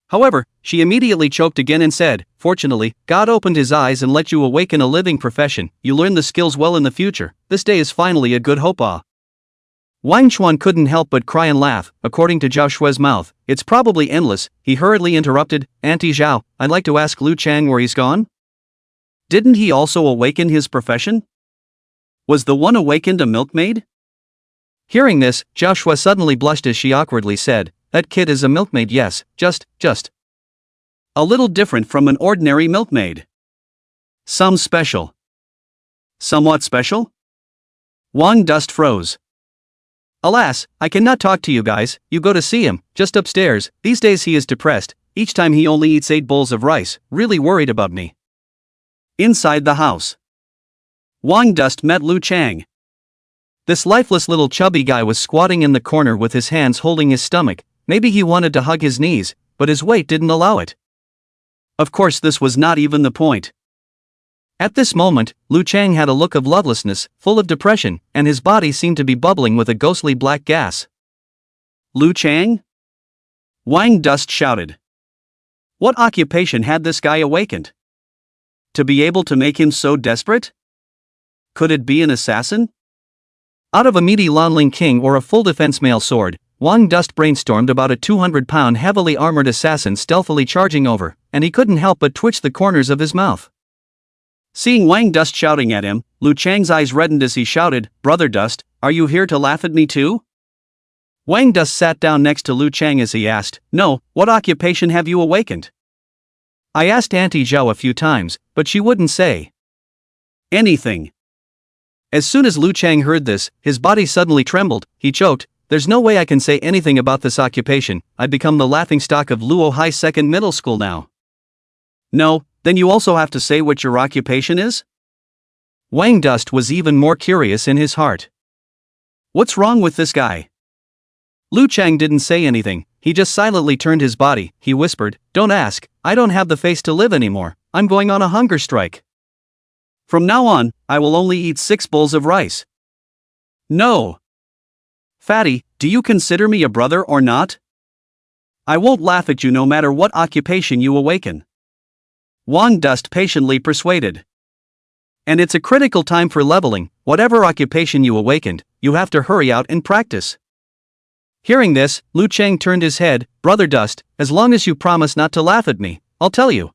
However, she immediately choked again and said, "Fortunately, God opened his eyes and let you awaken a living profession. You learn the skills well in the future. This day is finally a good hope." Wang Xuan couldn't help but cry and laugh. According to Zhao Shui's mouth, it's probably endless. He hurriedly interrupted, "Auntie Zhao, I'd like to ask Lu Chang where he's gone? Didn't he also awaken his profession? Was the one awakened a milkmaid?" Hearing this, Zhao Shui suddenly blushed as she awkwardly said, "That kid is a milkmaid, yes, just a little different from an ordinary milkmaid. Some special." "Somewhat special?" Wang Dust froze. "Alas, I cannot talk to you guys, you go to see him, just upstairs. These days he is depressed, each time he only eats 8 bowls of rice, really worried about me." Inside the house, Wang Dust met Lu Chang. This lifeless little chubby guy was squatting in the corner with his hands holding his stomach. Maybe he wanted to hug his knees, but his weight didn't allow it. Of course, this was not even the point. At this moment, Lu Chang had a look of lovelessness, full of depression, and his body seemed to be bubbling with a ghostly black gas. "Lu Chang?" Wang Dust shouted. What occupation had this guy awakened? To be able to make him so desperate? Could it be an assassin? Out of a meaty Lanling King or a full defense male sword, Wang Dust brainstormed about a 200-pound heavily armored assassin stealthily charging over, and he couldn't help but twitch the corners of his mouth. Seeing Wang Dust shouting at him, Lu Chang's eyes reddened as he shouted, "Brother Dust, are you here to laugh at me too?" Wang Dust sat down next to Lu Chang as he asked, "No, what occupation have you awakened?" "I asked Auntie Zhao a few times, but she wouldn't say anything." As soon as Lu Chang heard this, his body suddenly trembled. He choked, "There's no way I can say anything about this occupation. I've become the laughingstock of Luo High Second Middle School now." "No, then you also have to say what your occupation is?" Wang Dust was even more curious in his heart. What's wrong with this guy? Lu Chang didn't say anything, he just silently turned his body. He whispered, "Don't ask, I don't have the face to live anymore, I'm going on a hunger strike. From now on, I will only eat 6 bowls of rice." "No. Fatty, do you consider me a brother or not? I won't laugh at you no matter what occupation you awaken." Wang Dust patiently persuaded. "And it's a critical time for leveling, whatever occupation you awakened, you have to hurry out and practice." Hearing this, Lu Chang turned his head. "Brother Dust, as long as you promise not to laugh at me, I'll tell you."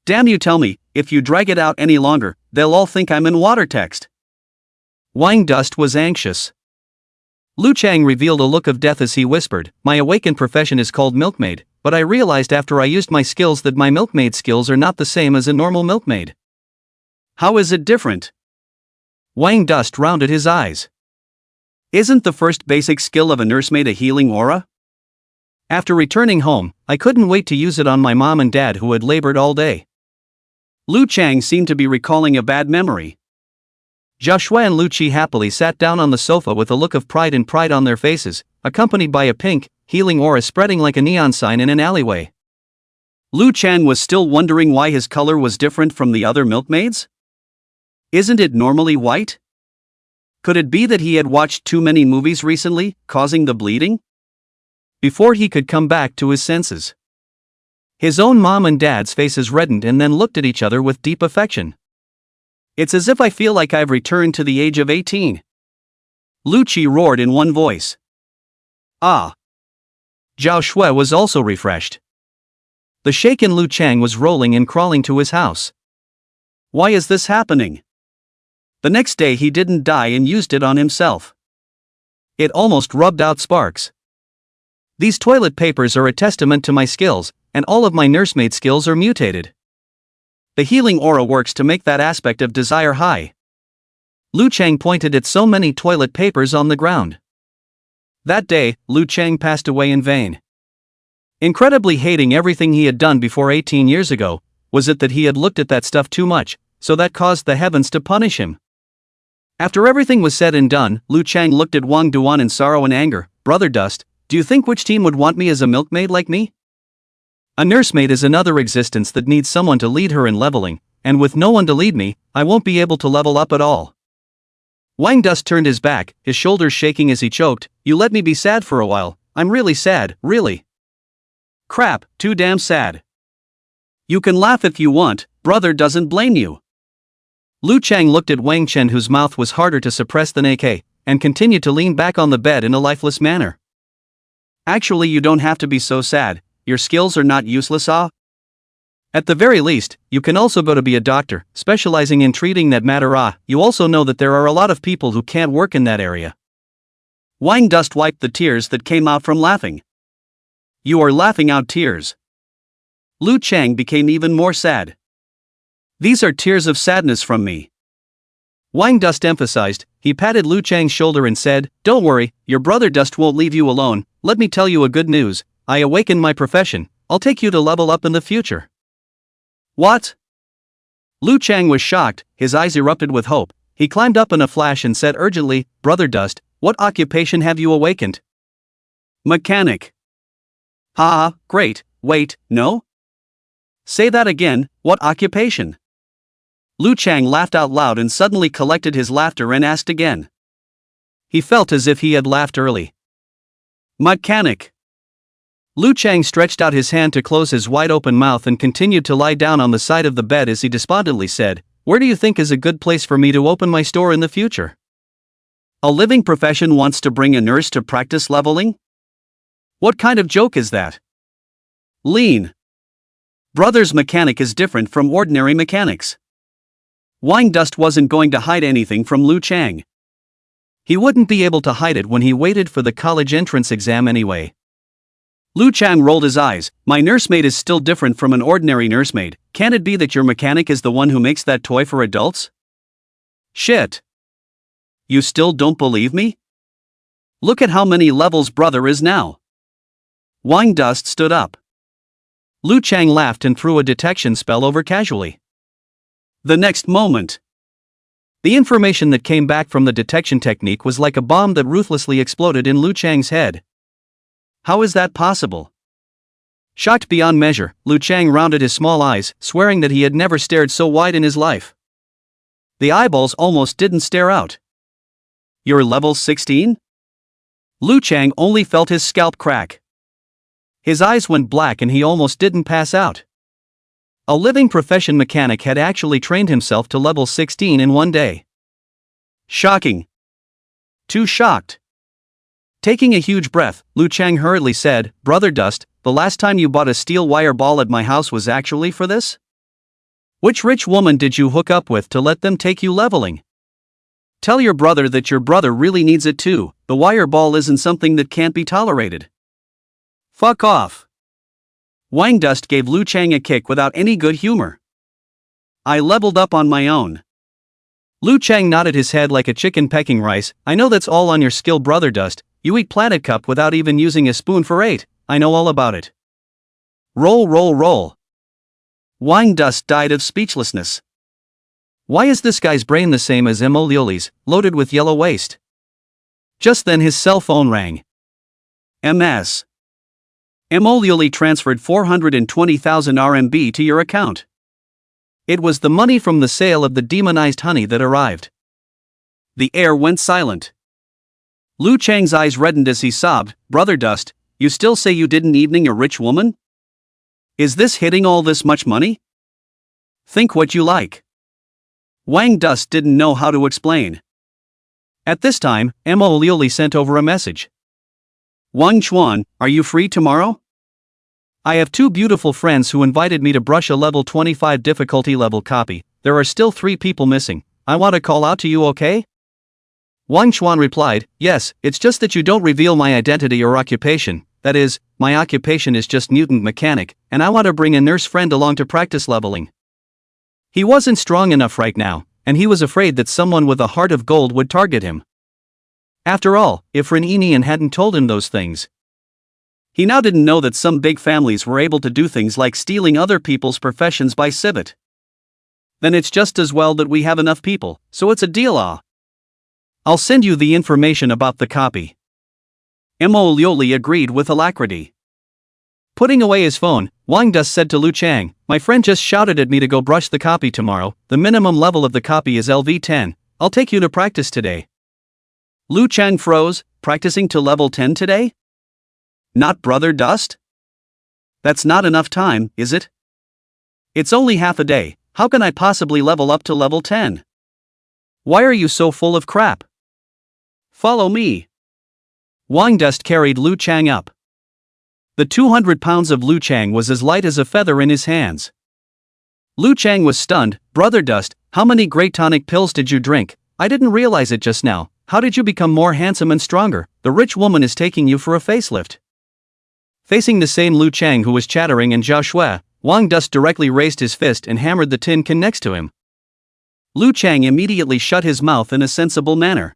"Damn you, tell me, if you drag it out any longer, they'll all think I'm in water text." Wang Dust was anxious. Lu Chang revealed a look of death as he whispered, "My awakened profession is called milkmaid, but I realized after I used my skills that my milkmaid skills are not the same as a normal milkmaid." "How is it different?" Wang Dust rounded his eyes. "Isn't the first basic skill of a nursemaid a healing aura? After returning home, I couldn't wait to use it on my mom and dad who had labored all day." Lu Chang seemed to be recalling a bad memory. Zhao Shui and Lu Qi happily sat down on the sofa with a look of pride on their faces, accompanied by a pink, healing aura spreading like a neon sign in an alleyway. Lu Chang was still wondering why his color was different from the other milkmaids. Isn't it normally white? Could it be that he had watched too many movies recently, causing the bleeding? Before he could come back to his senses, his own mom and dad's faces reddened and then looked at each other with deep affection. "It's as if I feel like I've returned to the age of 18. Lu Qi roared in one voice. "Ah!" Zhao Shui was also refreshed. The shaken Lu Chang was rolling and crawling to his house. Why is this happening? The next day he didn't die and used it on himself. It almost rubbed out sparks. "These toilet papers are a testament to my skills, and all of my nursemaid skills are mutated. The healing aura works to make that aspect of desire high." Lu Chang pointed at so many toilet papers on the ground. That day, Lu Chang passed away in vain. Incredibly hating everything he had done before 18 years ago, was it that he had looked at that stuff too much, so that caused the heavens to punish him? After everything was said and done, Lu Chang looked at Wang Duan in sorrow and anger. "Brother Dust, do you think which team would want me as a milkmaid like me? A nursemaid is another existence that needs someone to lead her in leveling, and with no one to lead me, I won't be able to level up at all." Wang Dust turned his back, his shoulders shaking as he choked. "You let me be sad for a while, I'm really sad, really. Crap, too damn sad. You can laugh if you want, brother doesn't blame you." Lu Chang looked at Wang Chen, whose mouth was harder to suppress than AK, and continued to lean back on the bed in a lifeless manner. "Actually, you don't have to be so sad. Your skills are not useless, ah? At the very least, you can also go to be a doctor, specializing in treating that matter, ah? You also know that there are a lot of people who can't work in that area." Wang Dust wiped the tears that came out from laughing. "You are laughing out tears." Lu Chang became even more sad. "These are tears of sadness from me." Wang Dust emphasized. He patted Lu Chang's shoulder and said, "Don't worry, your brother Dust won't leave you alone. Let me tell you a good news. I awakened my profession. I'll take you to level up in the future." "What?" Lu Chang was shocked, his eyes erupted with hope. He climbed up in a flash and said urgently, "Brother Dust, what occupation have you awakened?" "Mechanic." "Ha, great, wait, no? Say that again, what occupation?" Lu Chang laughed out loud and suddenly collected his laughter and asked again. He felt as if he had laughed early. "Mechanic." Lu Chang stretched out his hand to close his wide-open mouth and continued to lie down on the side of the bed as he despondently said, "Where do you think is a good place for me to open my store in the future?" A living profession wants to bring a nurse to practice leveling? What kind of joke is that? Lean. Brother's mechanic is different from ordinary mechanics. Wang Dust wasn't going to hide anything from Lu Chang. He wouldn't be able to hide it when he waited for the college entrance exam anyway. Lu Chang rolled his eyes. My nursemaid is still different from an ordinary nursemaid. Can it be that your mechanic is the one who makes that toy for adults? Shit. You still don't believe me? Look at how many levels brother is now. Wang Dust stood up. Lu Chang laughed and threw a detection spell over casually. The next moment, the information that came back from the detection technique was like a bomb that ruthlessly exploded in Lu Chang's head. How is that possible? Shocked beyond measure, Lu Chang rounded his small eyes, swearing that he had never stared so wide in his life. The eyeballs almost didn't stare out. You're level 16? Lu Chang only felt his scalp crack. His eyes went black and he almost didn't pass out. A living profession mechanic had actually trained himself to level 16 in one day. Shocking. Too shocked. Taking a huge breath, Lu Chang hurriedly said, Brother Dust, the last time you bought a steel wire ball at my house was actually for this? Which rich woman did you hook up with to let them take you leveling? Tell your brother that your brother really needs it too. The wire ball isn't something that can't be tolerated. Fuck off. Wang Dust gave Lu Chang a kick without any good humor. I leveled up on my own. Lu Chang nodded his head like a chicken pecking rice. I know that's all on your skill, Brother Dust. You eat Planet Cup without even using a spoon for 8. I know all about it. Roll, roll, roll. Wang Dust died of speechlessness. Why is this guy's brain the same as Mo Liuli's, loaded with yellow waste? Just then his cell phone rang. MS. Mo Liuli transferred 420,000 RMB to your account. It was the money from the sale of the demonized honey that arrived. The air went silent. Lu Chang's eyes reddened as he sobbed, Brother Dust, you still say you didn't evening a rich woman? Is this hitting all this much money? Think what you like. Wang Dust didn't know how to explain. At this time, Mo Liuli sent over a message. Wang Chuan, are you free tomorrow? I have 2 beautiful friends who invited me to brush a level 25 difficulty level copy. There are still 3 people missing. I want to call out to you, okay? Wang Chuan replied, yes, it's just that you don't reveal my identity or occupation. That is, my occupation is just mutant mechanic, and I want to bring a nurse friend along to practice leveling. He wasn't strong enough right now, and he was afraid that someone with a heart of gold would target him. After all, if Ren Yinian hadn't told him those things. He now didn't know that some big families were able to do things like stealing other people's professions by civet. Then it's just as well that we have enough people, so it's a deal. I'll send you the information about the copy. Mo Liuli agreed with alacrity. Putting away his phone, Wang Dust said to Lu Chang, my friend just shouted at me to go brush the copy tomorrow. The minimum level of the copy is LV10. I'll take you to practice today. Lu Chang froze, practicing to level 10 today? Not Brother Dust? That's not enough time, is it? It's only half a day. How can I possibly level up to level 10? Why are you so full of crap? Follow me. Wang Dust carried Lu Chang up. The 200 pounds of Lu Chang was as light as a feather in his hands. Lu Chang was stunned. Brother Dust, how many great tonic pills did you drink? I didn't realize it just now. How did you become more handsome and stronger? The rich woman is taking you for a facelift. Facing the same Lu Chang who was chattering and Zhao Shui, Wang Dust directly raised his fist and hammered the tin can next to him. Lu Chang immediately shut his mouth in a sensible manner.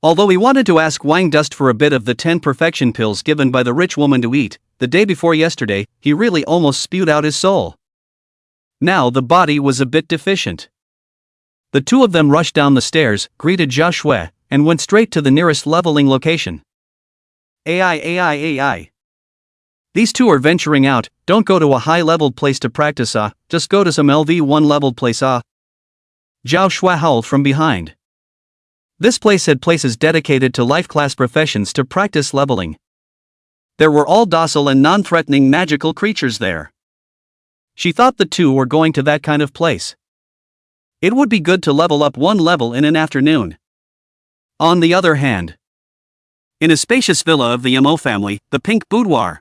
Although he wanted to ask Wang Dust for a bit of the 10 perfection pills given by the rich woman to eat, the day before yesterday, he really almost spewed out his soul. Now the body was a bit deficient. The 2 of them rushed down the stairs, greeted Zhao Shui, and went straight to the nearest leveling location. AI. These 2 are venturing out. Don't go to a high-leveled place to practice, just go to some LV1 leveled place, Zhao Shui howled from behind. This place had places dedicated to life-class professions to practice leveling. There were all docile and non-threatening magical creatures there. She thought the 2 were going to that kind of place. It would be good to level up 1 level in an afternoon. On the other hand, in a spacious villa of the Mo family, the Pink Boudoir,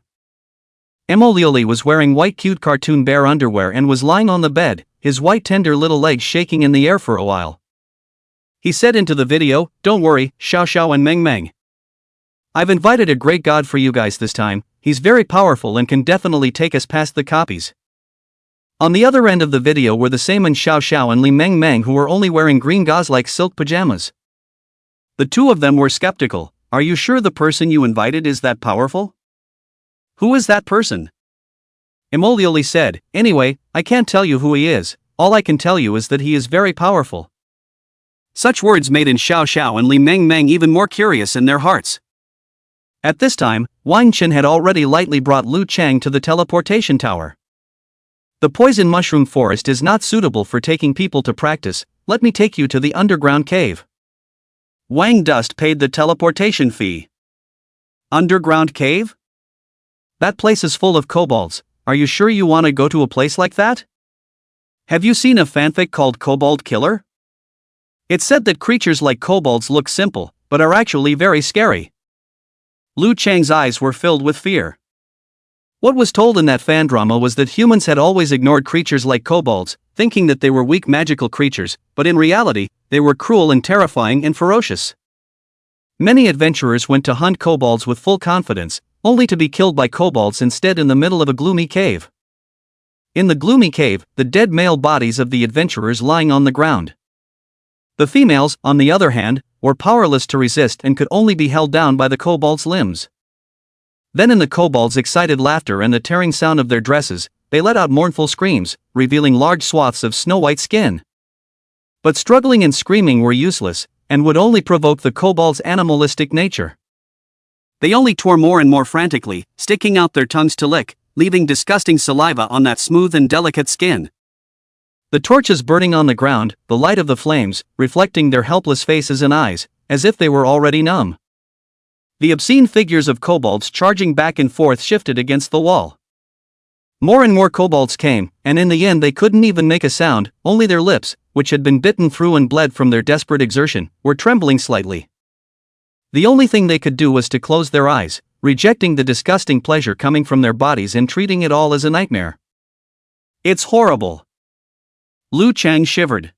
Mo Lioli was wearing white cute cartoon bear underwear and was lying on the bed, his white tender little legs shaking in the air for a while. He said into the video, "Don't worry, Xiao Xiao and Meng Meng. I've invited a great god for you guys this time. He's very powerful and can definitely take us past the copies." On the other end of the video were the same Xiao Xiao and Li Meng Meng, who were only wearing green gauze-like silk pajamas. The two of them were skeptical. "Are you sure the person you invited is that powerful? Who is that person?" Mo Lioli said, "Anyway, I can't tell you who he is. All I can tell you is that he is very powerful." Such words made Xiao Xiao and Li Meng Meng even more curious in their hearts. At this time, Wang Chen had already lightly brought Lu Chang to the teleportation tower. "The poison mushroom forest is not suitable for taking people to practice. Let me take you to the underground cave." Wang Dust paid the teleportation fee. Underground cave? That place is full of kobolds. Are you sure you want to go to a place like that? Have you seen a fanfic called Kobold Killer? It's said that creatures like kobolds look simple, but are actually very scary. Lu Chang's eyes were filled with fear. What was told in that fan drama was that humans had always ignored creatures like kobolds, thinking that they were weak magical creatures, but in reality, they were cruel and terrifying and ferocious. Many adventurers went to hunt kobolds with full confidence, only to be killed by kobolds instead in the middle of a gloomy cave. In the gloomy cave, the dead male bodies of the adventurers lying on the ground. The females, on the other hand, were powerless to resist and could only be held down by the kobolds' limbs. Then in the kobolds' excited laughter and the tearing sound of their dresses, they let out mournful screams, revealing large swaths of snow-white skin. But struggling and screaming were useless, and would only provoke the kobolds' animalistic nature. They only tore more and more frantically, sticking out their tongues to lick, leaving disgusting saliva on that smooth and delicate skin. The torches burning on the ground, the light of the flames, reflecting their helpless faces and eyes, as if they were already numb. The obscene figures of kobolds charging back and forth shifted against the wall. More and more kobolds came, and in the end they couldn't even make a sound, only their lips, which had been bitten through and bled from their desperate exertion, were trembling slightly. The only thing they could do was to close their eyes, rejecting the disgusting pleasure coming from their bodies and treating it all as a nightmare. "It's horrible." Lu Chang shivered.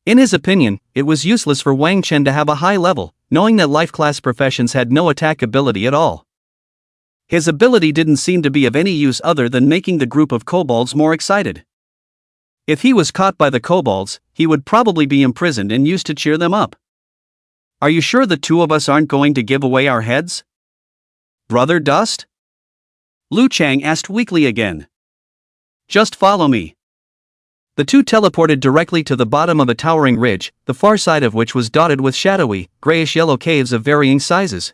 In his opinion, it was useless for Wang Chen to have a high level, knowing that life class professions had no attack ability at all. His ability didn't seem to be of any use other than making the group of kobolds more excited. If he was caught by the kobolds, he would probably be imprisoned and used to cheer them up. "Are you sure the two of us aren't going to give away our heads, Brother Dust?" Lu Chang asked weakly again. "Just follow me." The two teleported directly to the bottom of a towering ridge, the far side of which was dotted with shadowy, grayish-yellow caves of varying sizes.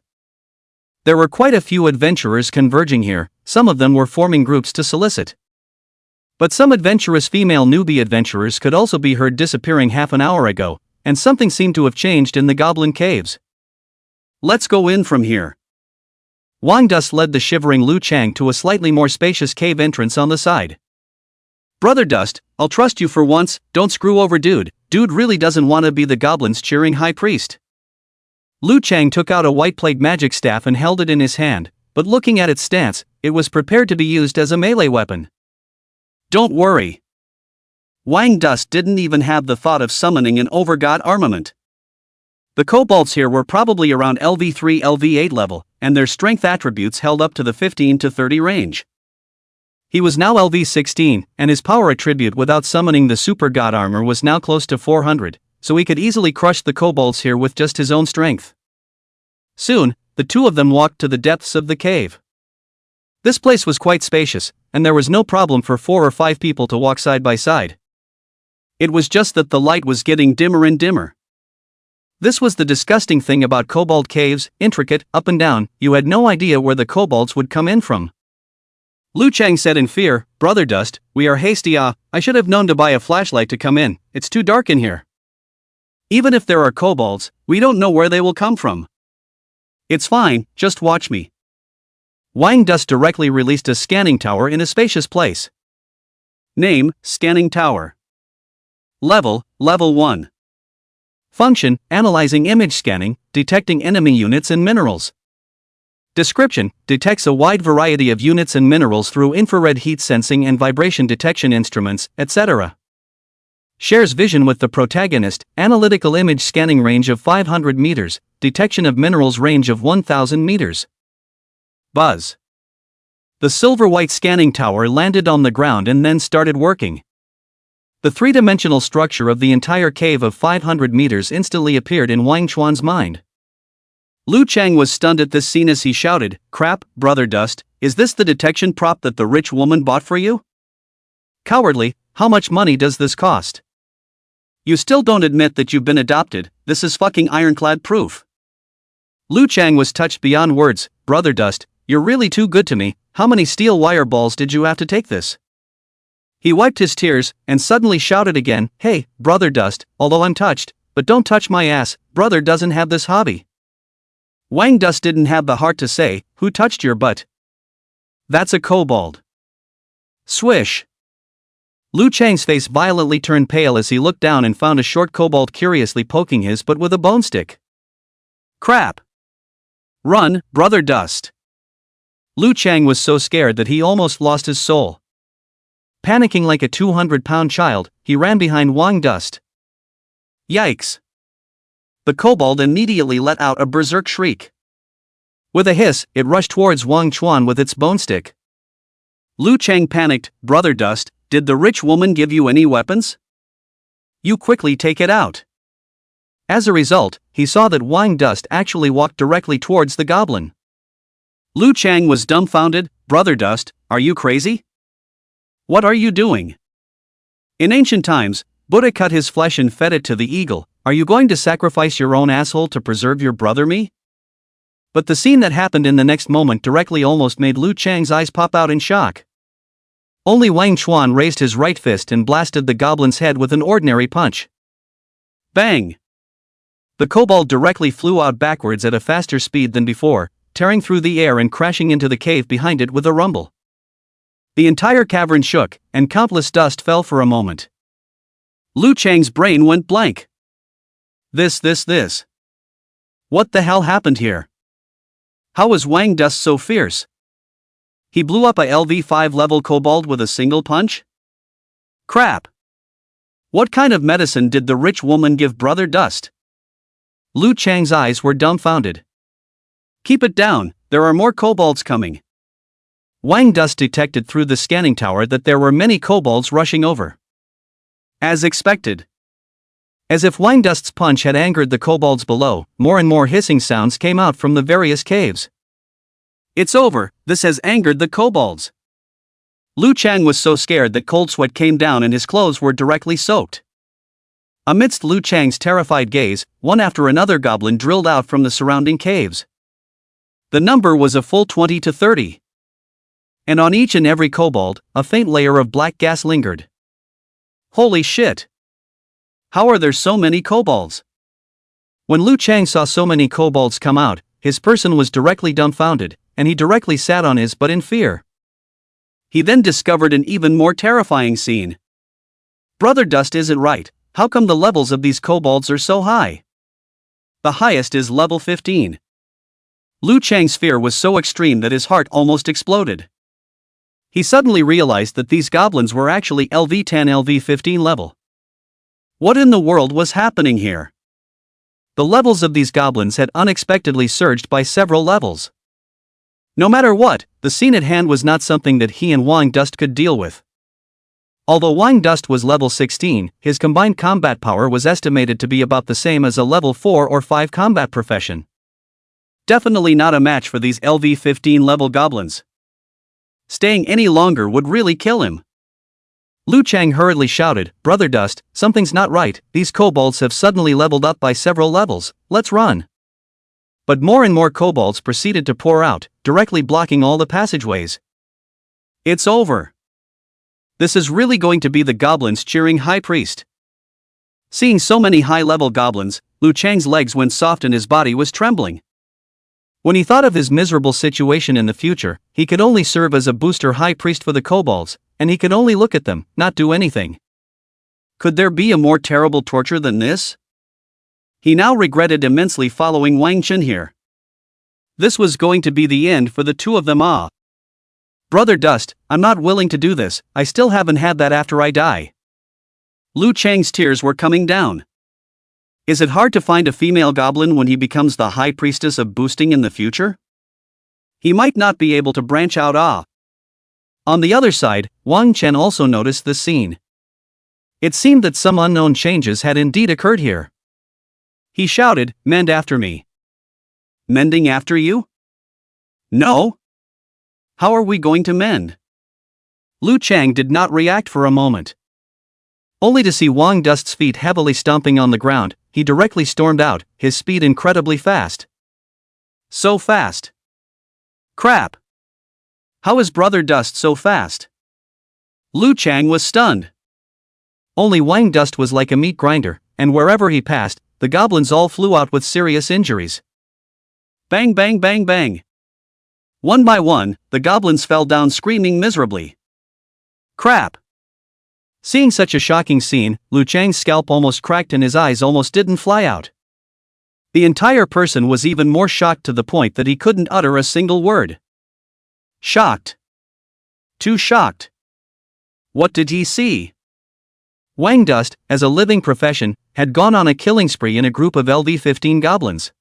There were quite a few adventurers converging here, some of them were forming groups to solicit. But some adventurous female newbie adventurers could also be heard disappearing half an hour ago, and something seemed to have changed in the goblin caves. "Let's go in from here." Wang Dust led the shivering Lu Chang to a slightly more spacious cave entrance on the side. "Brother Dust, I'll trust you for once, don't screw over dude. Dude really doesn't want to be the goblins' cheering high priest." Lu Chang took out a white plague magic staff and held it in his hand, but looking at its stance, it was prepared to be used as a melee weapon. "Don't worry." Wang Dust didn't even have the thought of summoning an overgod armament. The kobolds here were probably around LV3 LV8 level, and their strength attributes held up to the 15 to 30 range. He was now LV16, and his power attribute without summoning the super god armor was now close to 400, so he could easily crush the kobolds here with just his own strength. Soon, the two of them walked to the depths of the cave. This place was quite spacious, and there was no problem for 4 or 5 people to walk side by side. It was just that the light was getting dimmer and dimmer. This was the disgusting thing about kobold caves, intricate, up and down, you had no idea where the kobolds would come in from. Lu Chang said in fear, "Brother Dust, we are hasty. I should have known to buy a flashlight to come in, it's too dark in here. Even if there are kobolds, we don't know where they will come from." "It's fine, just watch me." Wang Dust directly released a scanning tower in a spacious place. Name, Scanning Tower. Level, Level 1. Function, analyzing image scanning, detecting enemy units and minerals. Description, detects a wide variety of units and minerals through infrared heat sensing and vibration detection instruments, etc. Shares vision with the protagonist, analytical image scanning range of 500 meters, detection of minerals range of 1000 meters. Buzz. The silver-white scanning tower landed on the ground and then started working. The three-dimensional structure of the entire cave of 500 meters instantly appeared in Wang Chuan's mind. Lu Chang was stunned at this scene as he shouted, "Crap, Brother Dust, is this the detection prop that the rich woman bought for you? Cowardly, how much money does this cost? You still don't admit that you've been adopted, this is fucking ironclad proof." Lu Chang was touched beyond words. "Brother Dust, you're really too good to me, how many steel wire balls did you have to take this?" He wiped his tears, and suddenly shouted again, "Hey, Brother Dust, although I'm touched, but don't touch my ass, brother doesn't have this hobby." Wang Dust didn't have the heart to say, "Who touched your butt?" "That's a kobold." Swish. Lu Chang's face violently turned pale as he looked down and found a short kobold curiously poking his butt with a bone stick. "Crap! Run, Brother Dust!" Lu Chang was so scared that he almost lost his soul. Panicking like a 200-pound child, he ran behind Wang Dust. Yikes! The kobold immediately let out a berserk shriek. With a hiss, it rushed towards Wang Chuan with its bone stick. Lu Chang panicked. "Brother Dust, did the rich woman give you any weapons? You quickly take it out." As a result, he saw that Wang Dust actually walked directly towards the goblin. Lu Chang was dumbfounded. "Brother Dust, are you crazy? What are you doing? In ancient times, Buddha cut his flesh and fed it to the eagle. Are you going to sacrifice your own asshole to preserve your brother me?" But the scene that happened in the next moment directly almost made Lu Chang's eyes pop out in shock. Only Wang Chuan raised his right fist and blasted the goblin's head with an ordinary punch. Bang! The kobold directly flew out backwards at a faster speed than before, tearing through the air and crashing into the cave behind it with a rumble. The entire cavern shook, and countless dust fell for a moment. Lu Chang's brain went blank. This. What the hell happened here? How was Wang Dust so fierce? He blew up a LV5 level kobold with a single punch? Crap! What kind of medicine did the rich woman give Brother Dust? Lu Chang's eyes were dumbfounded. "Keep it down, there are more kobolds coming." Wang Dust detected through the scanning tower that there were many kobolds rushing over. As expected. As if Wang Dust's punch had angered the kobolds below, more and more hissing sounds came out from the various caves. "It's over, this has angered the kobolds." Lu Chang was so scared that cold sweat came down and his clothes were directly soaked. Amidst Lu Chang's terrified gaze, one after another goblin drilled out from the surrounding caves. The number was a full 20 to 30. And on each and every kobold, a faint layer of black gas lingered. Holy shit! How are there so many kobolds? When Lu Chang saw so many kobolds come out, his person was directly dumbfounded, and he directly sat on his butt in fear. He then discovered an even more terrifying scene. Brother Dust isn't right, how come the levels of these kobolds are so high? The highest is level 15. Lu Chang's fear was so extreme that his heart almost exploded. He suddenly realized that these goblins were actually LV10 LV15 level. What in the world was happening here? The levels of these goblins had unexpectedly surged by several levels. No matter what, the scene at hand was not something that he and Wang Dust could deal with. Although Wang Dust was level 16, his combined combat power was estimated to be about the same as a level 4 or 5 combat profession. Definitely not a match for these LV15 level goblins. Staying any longer would really kill him. Lu Chang hurriedly shouted, "Brother Dust, something's not right, these kobolds have suddenly leveled up by several levels, let's run." But more and more kobolds proceeded to pour out, directly blocking all the passageways. It's over. This is really going to be the goblins cheering High Priest. Seeing so many high-level goblins, Lu Chang's legs went soft and his body was trembling. When he thought of his miserable situation in the future, he could only serve as a booster High Priest for the kobolds, and he could only look at them, not do anything. Could there be a more terrible torture than this? He now regretted immensely following Wang Chen here. This was going to be the end for the two of them. Brother Dust, I'm not willing to do this, I still haven't had that after I die. Lu Chang's tears were coming down. Is it hard to find a female goblin when he becomes the high priestess of boosting in the future? He might not be able to branch out. On the other side, Wang Chen also noticed the scene. It seemed that some unknown changes had indeed occurred here. He shouted, "Mend after me." Mending after you? No. How are we going to mend? Lu Chang did not react for a moment. Only to see Wang Dust's feet heavily stomping on the ground, he directly stormed out, his speed incredibly fast. So fast. Crap. How is Brother Dust so fast? Lu Chang was stunned. Only Wang Dust was like a meat grinder, and wherever he passed, the goblins all flew out with serious injuries. Bang bang bang bang. One by one, the goblins fell down screaming miserably. Crap. Seeing such a shocking scene, Lu Chang's scalp almost cracked and his eyes almost didn't fly out. The entire person was even more shocked to the point that he couldn't utter a single word. Shocked. Too shocked. What did he see? Wang Dust, as a living profession, had gone on a killing spree in a group of LV-15 goblins.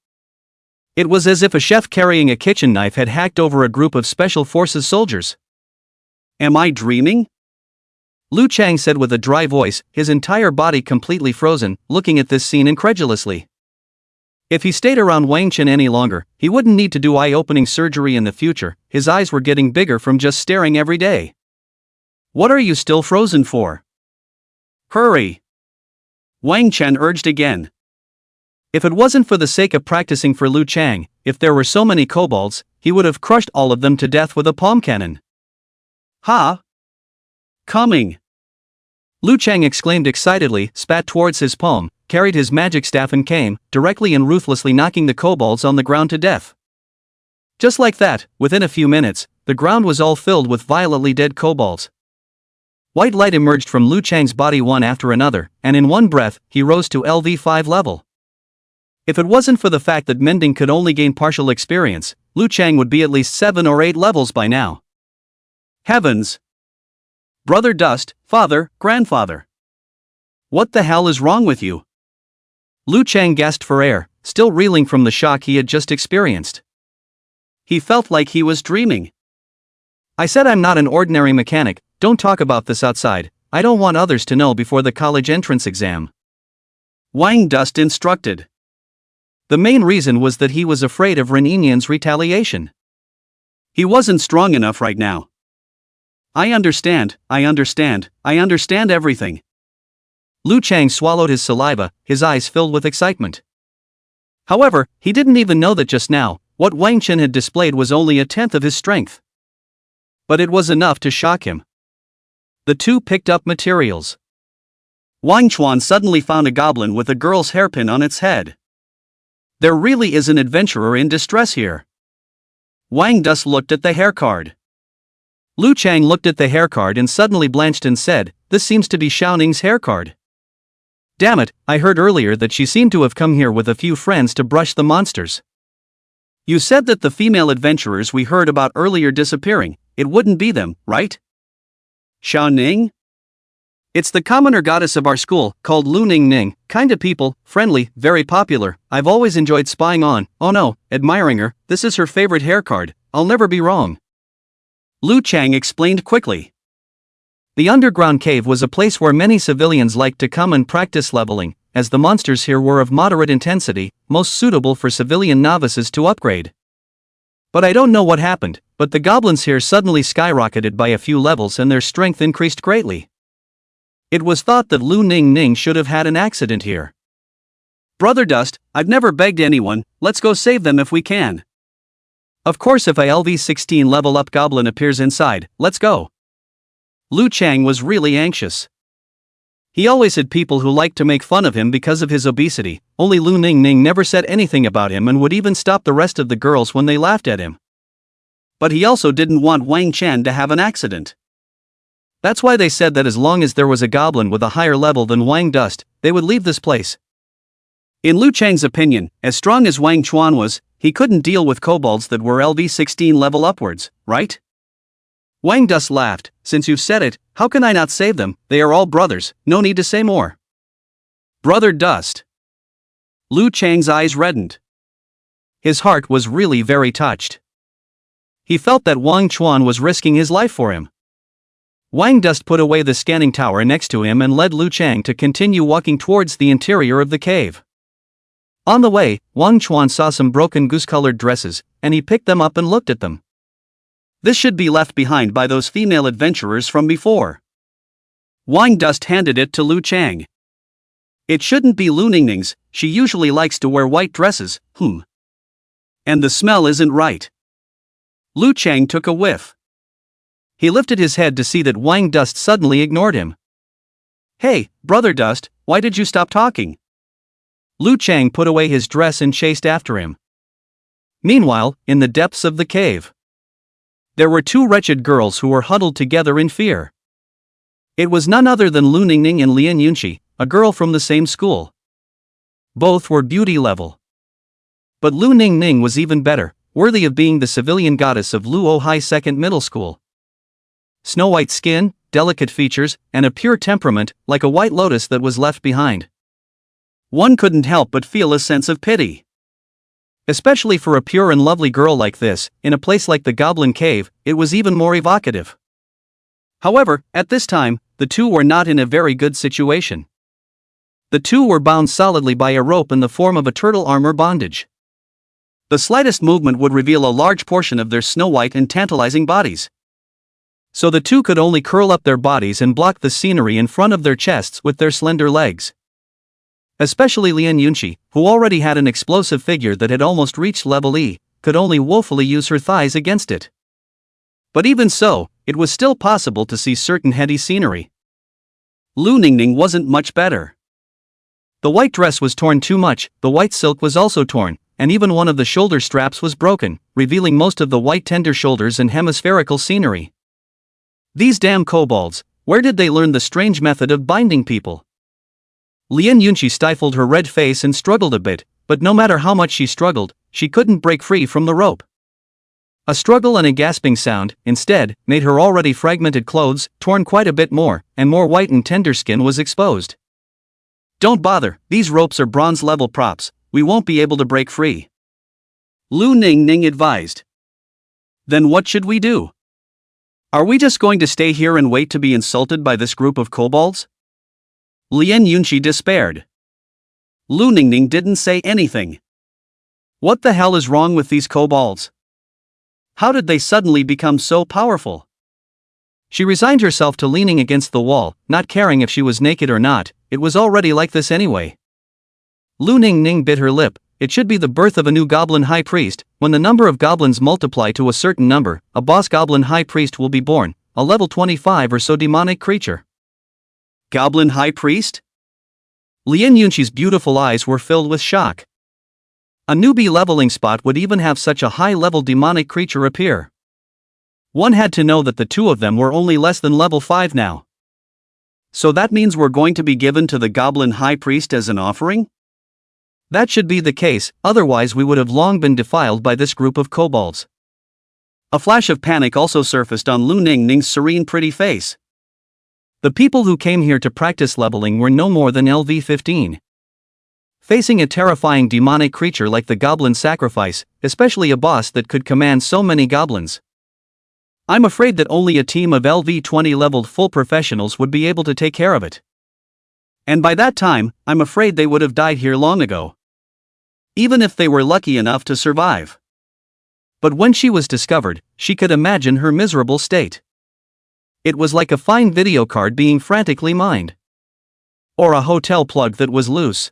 It was as if a chef carrying a kitchen knife had hacked over a group of special forces soldiers. Am I dreaming? Lu Chang said with a dry voice, his entire body completely frozen, looking at this scene incredulously. If he stayed around Wang Chen any longer, he wouldn't need to do eye-opening surgery in the future. His eyes were getting bigger from just staring every day. What are you still frozen for? Hurry! Wang Chen urged again. If it wasn't for the sake of practicing for Lu Chang, if there were so many kobolds, he would have crushed all of them to death with a palm cannon. Ha! Coming! Lu Chang exclaimed excitedly, spat towards his palm, carried his magic staff and came, directly and ruthlessly knocking the kobolds on the ground to death. Just like that, within a few minutes, the ground was all filled with violently dead kobolds. White light emerged from Lu Chang's body one after another, and in one breath, he rose to LV5 level. If it wasn't for the fact that mending could only gain partial experience, Lu Chang would be at least 7 or 8 levels by now. Heavens! Brother Dust, father, grandfather. What the hell is wrong with you? Lu Chang gasped for air, still reeling from the shock he had just experienced. He felt like he was dreaming. I said I'm not an ordinary mechanic, don't talk about this outside, I don't want others to know before the college entrance exam. Wang Dust instructed. The main reason was that he was afraid of Ren Yinyan's retaliation. He wasn't strong enough right now. I understand everything. Lu Chang swallowed his saliva, his eyes filled with excitement. However, he didn't even know that just now, what Wang Chen had displayed was only a tenth of his strength. But it was enough to shock him. The two picked up materials. Wang Chuan suddenly found a goblin with a girl's hairpin on its head. There really is an adventurer in distress here. Wang Dust looked at the hair card. Lu Chang looked at the hair card and suddenly blanched and said, "This seems to be Xiaoning's hair card. Damn it, I heard earlier that she seemed to have come here with a few friends to brush the monsters. You said that the female adventurers we heard about earlier disappearing, it wouldn't be them, right? Xiaoning? It's the commoner goddess of our school, called Lu Ning, kinda people, friendly, very popular, I've always enjoyed spying on, oh no, admiring her, this is her favorite hair card, I'll never be wrong." Lu Chang explained quickly. The underground cave was a place where many civilians liked to come and practice leveling, as the monsters here were of moderate intensity, most suitable for civilian novices to upgrade. But I don't know what happened, but the goblins here suddenly skyrocketed by a few levels and their strength increased greatly. It was thought that Lu Ning should have had an accident here. Brother Dust, I've never begged anyone, let's go save them if we can. Of course if a LV-16 level up goblin appears inside, let's go. Lu Chang was really anxious. He always had people who liked to make fun of him because of his obesity, only Lu Ning never said anything about him and would even stop the rest of the girls when they laughed at him. But he also didn't want Wang Chen to have an accident. That's why they said that as long as there was a goblin with a higher level than Wang Dust, they would leave this place. In Lu Chang's opinion, as strong as Wang Chuan was, he couldn't deal with kobolds that were LV-16 level upwards, right? Wang Dust laughed. Since you've said it, how can I not save them? They are all brothers, no need to say more. Brother Dust. Lu Chang's eyes reddened. His heart was really very touched. He felt that Wang Chuan was risking his life for him. Wang Dust put away the scanning tower next to him and led Lu Chang to continue walking towards the interior of the cave. On the way, Wang Chuan saw some broken goose-colored dresses, and he picked them up and looked at them. This should be left behind by those female adventurers from before. Wang Dust handed it to Lu Chang. It shouldn't be Lu Ningning's, she usually likes to wear white dresses, And the smell isn't right. Lu Chang took a whiff. He lifted his head to see that Wang Dust suddenly ignored him. Hey, Brother Dust, why did you stop talking? Lu Chang put away his dress and chased after him. Meanwhile, in the depths of the cave, there were two wretched girls who were huddled together in fear. It was none other than Lu Ningning and Lian Yunqi, a girl from the same school. Both were beauty level. But Lu Ningning was even better, worthy of being the civilian goddess of Luo High Second Middle School. Snow-white skin, delicate features, and a pure temperament, like a white lotus that was left behind. One couldn't help but feel a sense of pity. Especially for a pure and lovely girl like this, in a place like the Goblin Cave, it was even more evocative. However, at this time, the two were not in a very good situation. The two were bound solidly by a rope in the form of a turtle armor bondage. The slightest movement would reveal a large portion of their snow-white and tantalizing bodies. So the two could only curl up their bodies and block the scenery in front of their chests with their slender legs. Especially Lian Yunqi, who already had an explosive figure that had almost reached level E, could only woefully use her thighs against it. But even so, it was still possible to see certain heady scenery. Lu Ningning wasn't much better. The white dress was torn too much, the white silk was also torn, and even one of the shoulder straps was broken, revealing most of the white tender shoulders and hemispherical scenery. These damn kobolds, where did they learn the strange method of binding people? Lian Yunqi stifled her red face and struggled a bit, but no matter how much she struggled, she couldn't break free from the rope. A struggle and a gasping sound, instead, made her already fragmented clothes torn quite a bit more, and more white and tender skin was exposed. Don't bother, these ropes are bronze-level props, we won't be able to break free. Lu Ningning advised. Then what should we do? Are we just going to stay here and wait to be insulted by this group of kobolds? Lian Yunqi despaired. Lu Ningning didn't say anything. What the hell is wrong with these kobolds? How did they suddenly become so powerful? She resigned herself to leaning against the wall, not caring if she was naked or not, it was already like this anyway. Lu Ningning bit her lip. It should be the birth of a new goblin high priest. When the number of goblins multiply to a certain number, a boss goblin high priest will be born, a level 25 or so demonic creature. Goblin high priest? Lian Yunqi's beautiful eyes were filled with shock. A newbie leveling spot would even have such a high-level demonic creature appear. One had to know that the two of them were only less than level 5 now. So that means we're going to be given to the goblin high priest as an offering? That should be the case, otherwise we would have long been defiled by this group of kobolds. A flash of panic also surfaced on Lu Ningning's serene pretty face. The people who came here to practice leveling were no more than LV-15. Facing a terrifying demonic creature like the goblin sacrifice, especially a boss that could command so many goblins. I'm afraid that only a team of LV-20 leveled full professionals would be able to take care of it. And by that time, I'm afraid they would have died here long ago. Even if they were lucky enough to survive. But when she was discovered, she could imagine her miserable state. It was like a fine video card being frantically mined. Or a hotel plug that was loose.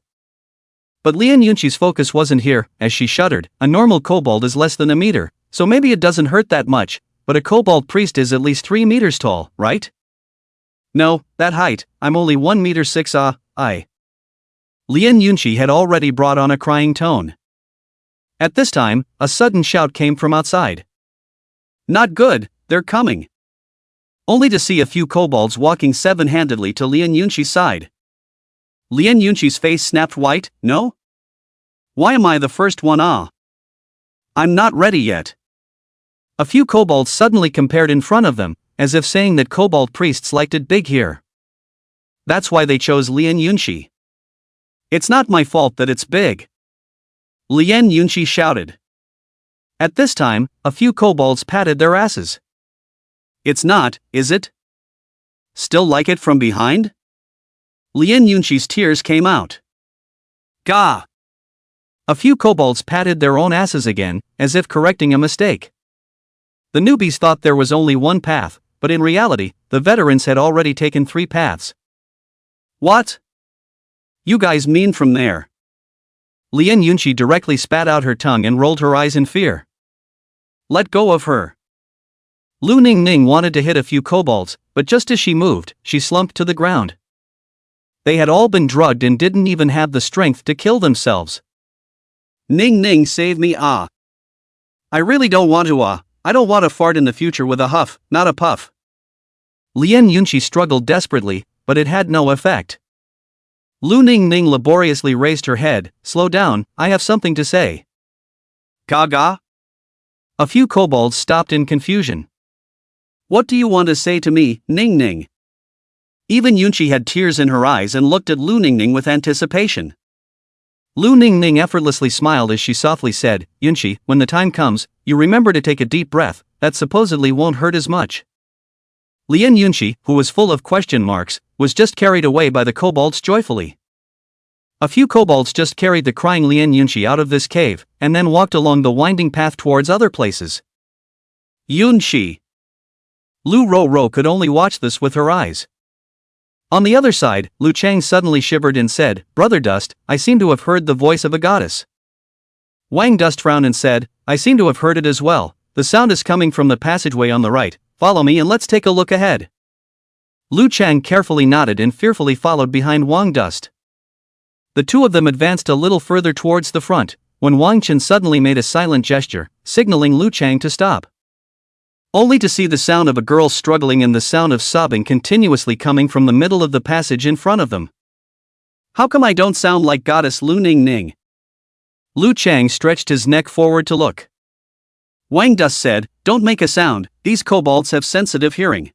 But Lian Yunqi's focus wasn't here, as she shuddered. A normal kobold is less than a meter, so maybe it doesn't hurt that much, but a kobold priest is at least 3 meters tall, right? No, that height, I'm only 1 meter 6 I. Lian Yunqi had already brought on a crying tone. At this time, a sudden shout came from outside. Not good, they're coming. Only to see a few kobolds walking seven-handedly to Lian Yunqi's side. Lian Yunqi's face snapped white. No? Why am I the first one? I'm not ready yet. A few kobolds suddenly compared in front of them, as if saying that kobold priests liked it big here. That's why they chose Lian Yunshi. It's not my fault that it's big. Lian Yunshi shouted. At this time, a few kobolds patted their asses. It's not, is it? Still like it from behind? Lian Yunshi's tears came out. Gah! A few kobolds patted their own asses again, as if correcting a mistake. The newbies thought there was only one path, but in reality, the veterans had already taken 3 paths. What? You guys mean from there? Lian Yunshi directly spat out her tongue and rolled her eyes in fear. Let go of her. Lu Ningning wanted to hit a few kobolds, but just as she moved, she slumped to the ground. They had all been drugged and didn't even have the strength to kill themselves. Ning, save me, I really don't want to, I don't want to fart in the future with a huff, not a puff. Lian Yunshi struggled desperately, but it had no effect. Lu Ningning laboriously raised her head. Slow down, I have something to say. Gaga? A few kobolds stopped in confusion. What do you want to say to me, Ningning? Even Yunshi had tears in her eyes and looked at Lu Ningning with anticipation. Lu Ningning effortlessly smiled as she softly said, Yunshi, when the time comes, you remember to take a deep breath, that supposedly won't hurt as much. Lian Yunshi, who was full of question marks, was just carried away by the kobolds joyfully. A few kobolds just carried the crying Lian Yunshi out of this cave, and then walked along the winding path towards other places. Yunshi! Lu Ro could only watch this with her eyes. On the other side, Lu Chang suddenly shivered and said, Brother Dust, I seem to have heard the voice of a goddess. Wang Dust frowned and said, I seem to have heard it as well. The sound is coming from the passageway on the right. Follow me and let's take a look ahead. Lu Chang carefully nodded and fearfully followed behind Wang Dust. The two of them advanced a little further towards the front, when Wang Chen suddenly made a silent gesture, signaling Lu Chang to stop. Only to see the sound of a girl struggling and the sound of sobbing continuously coming from the middle of the passage in front of them. How come I don't sound like goddess Lu Ningning? Lu Chang stretched his neck forward to look. Wang Dust said, Don't make a sound, these kobolds have sensitive hearing.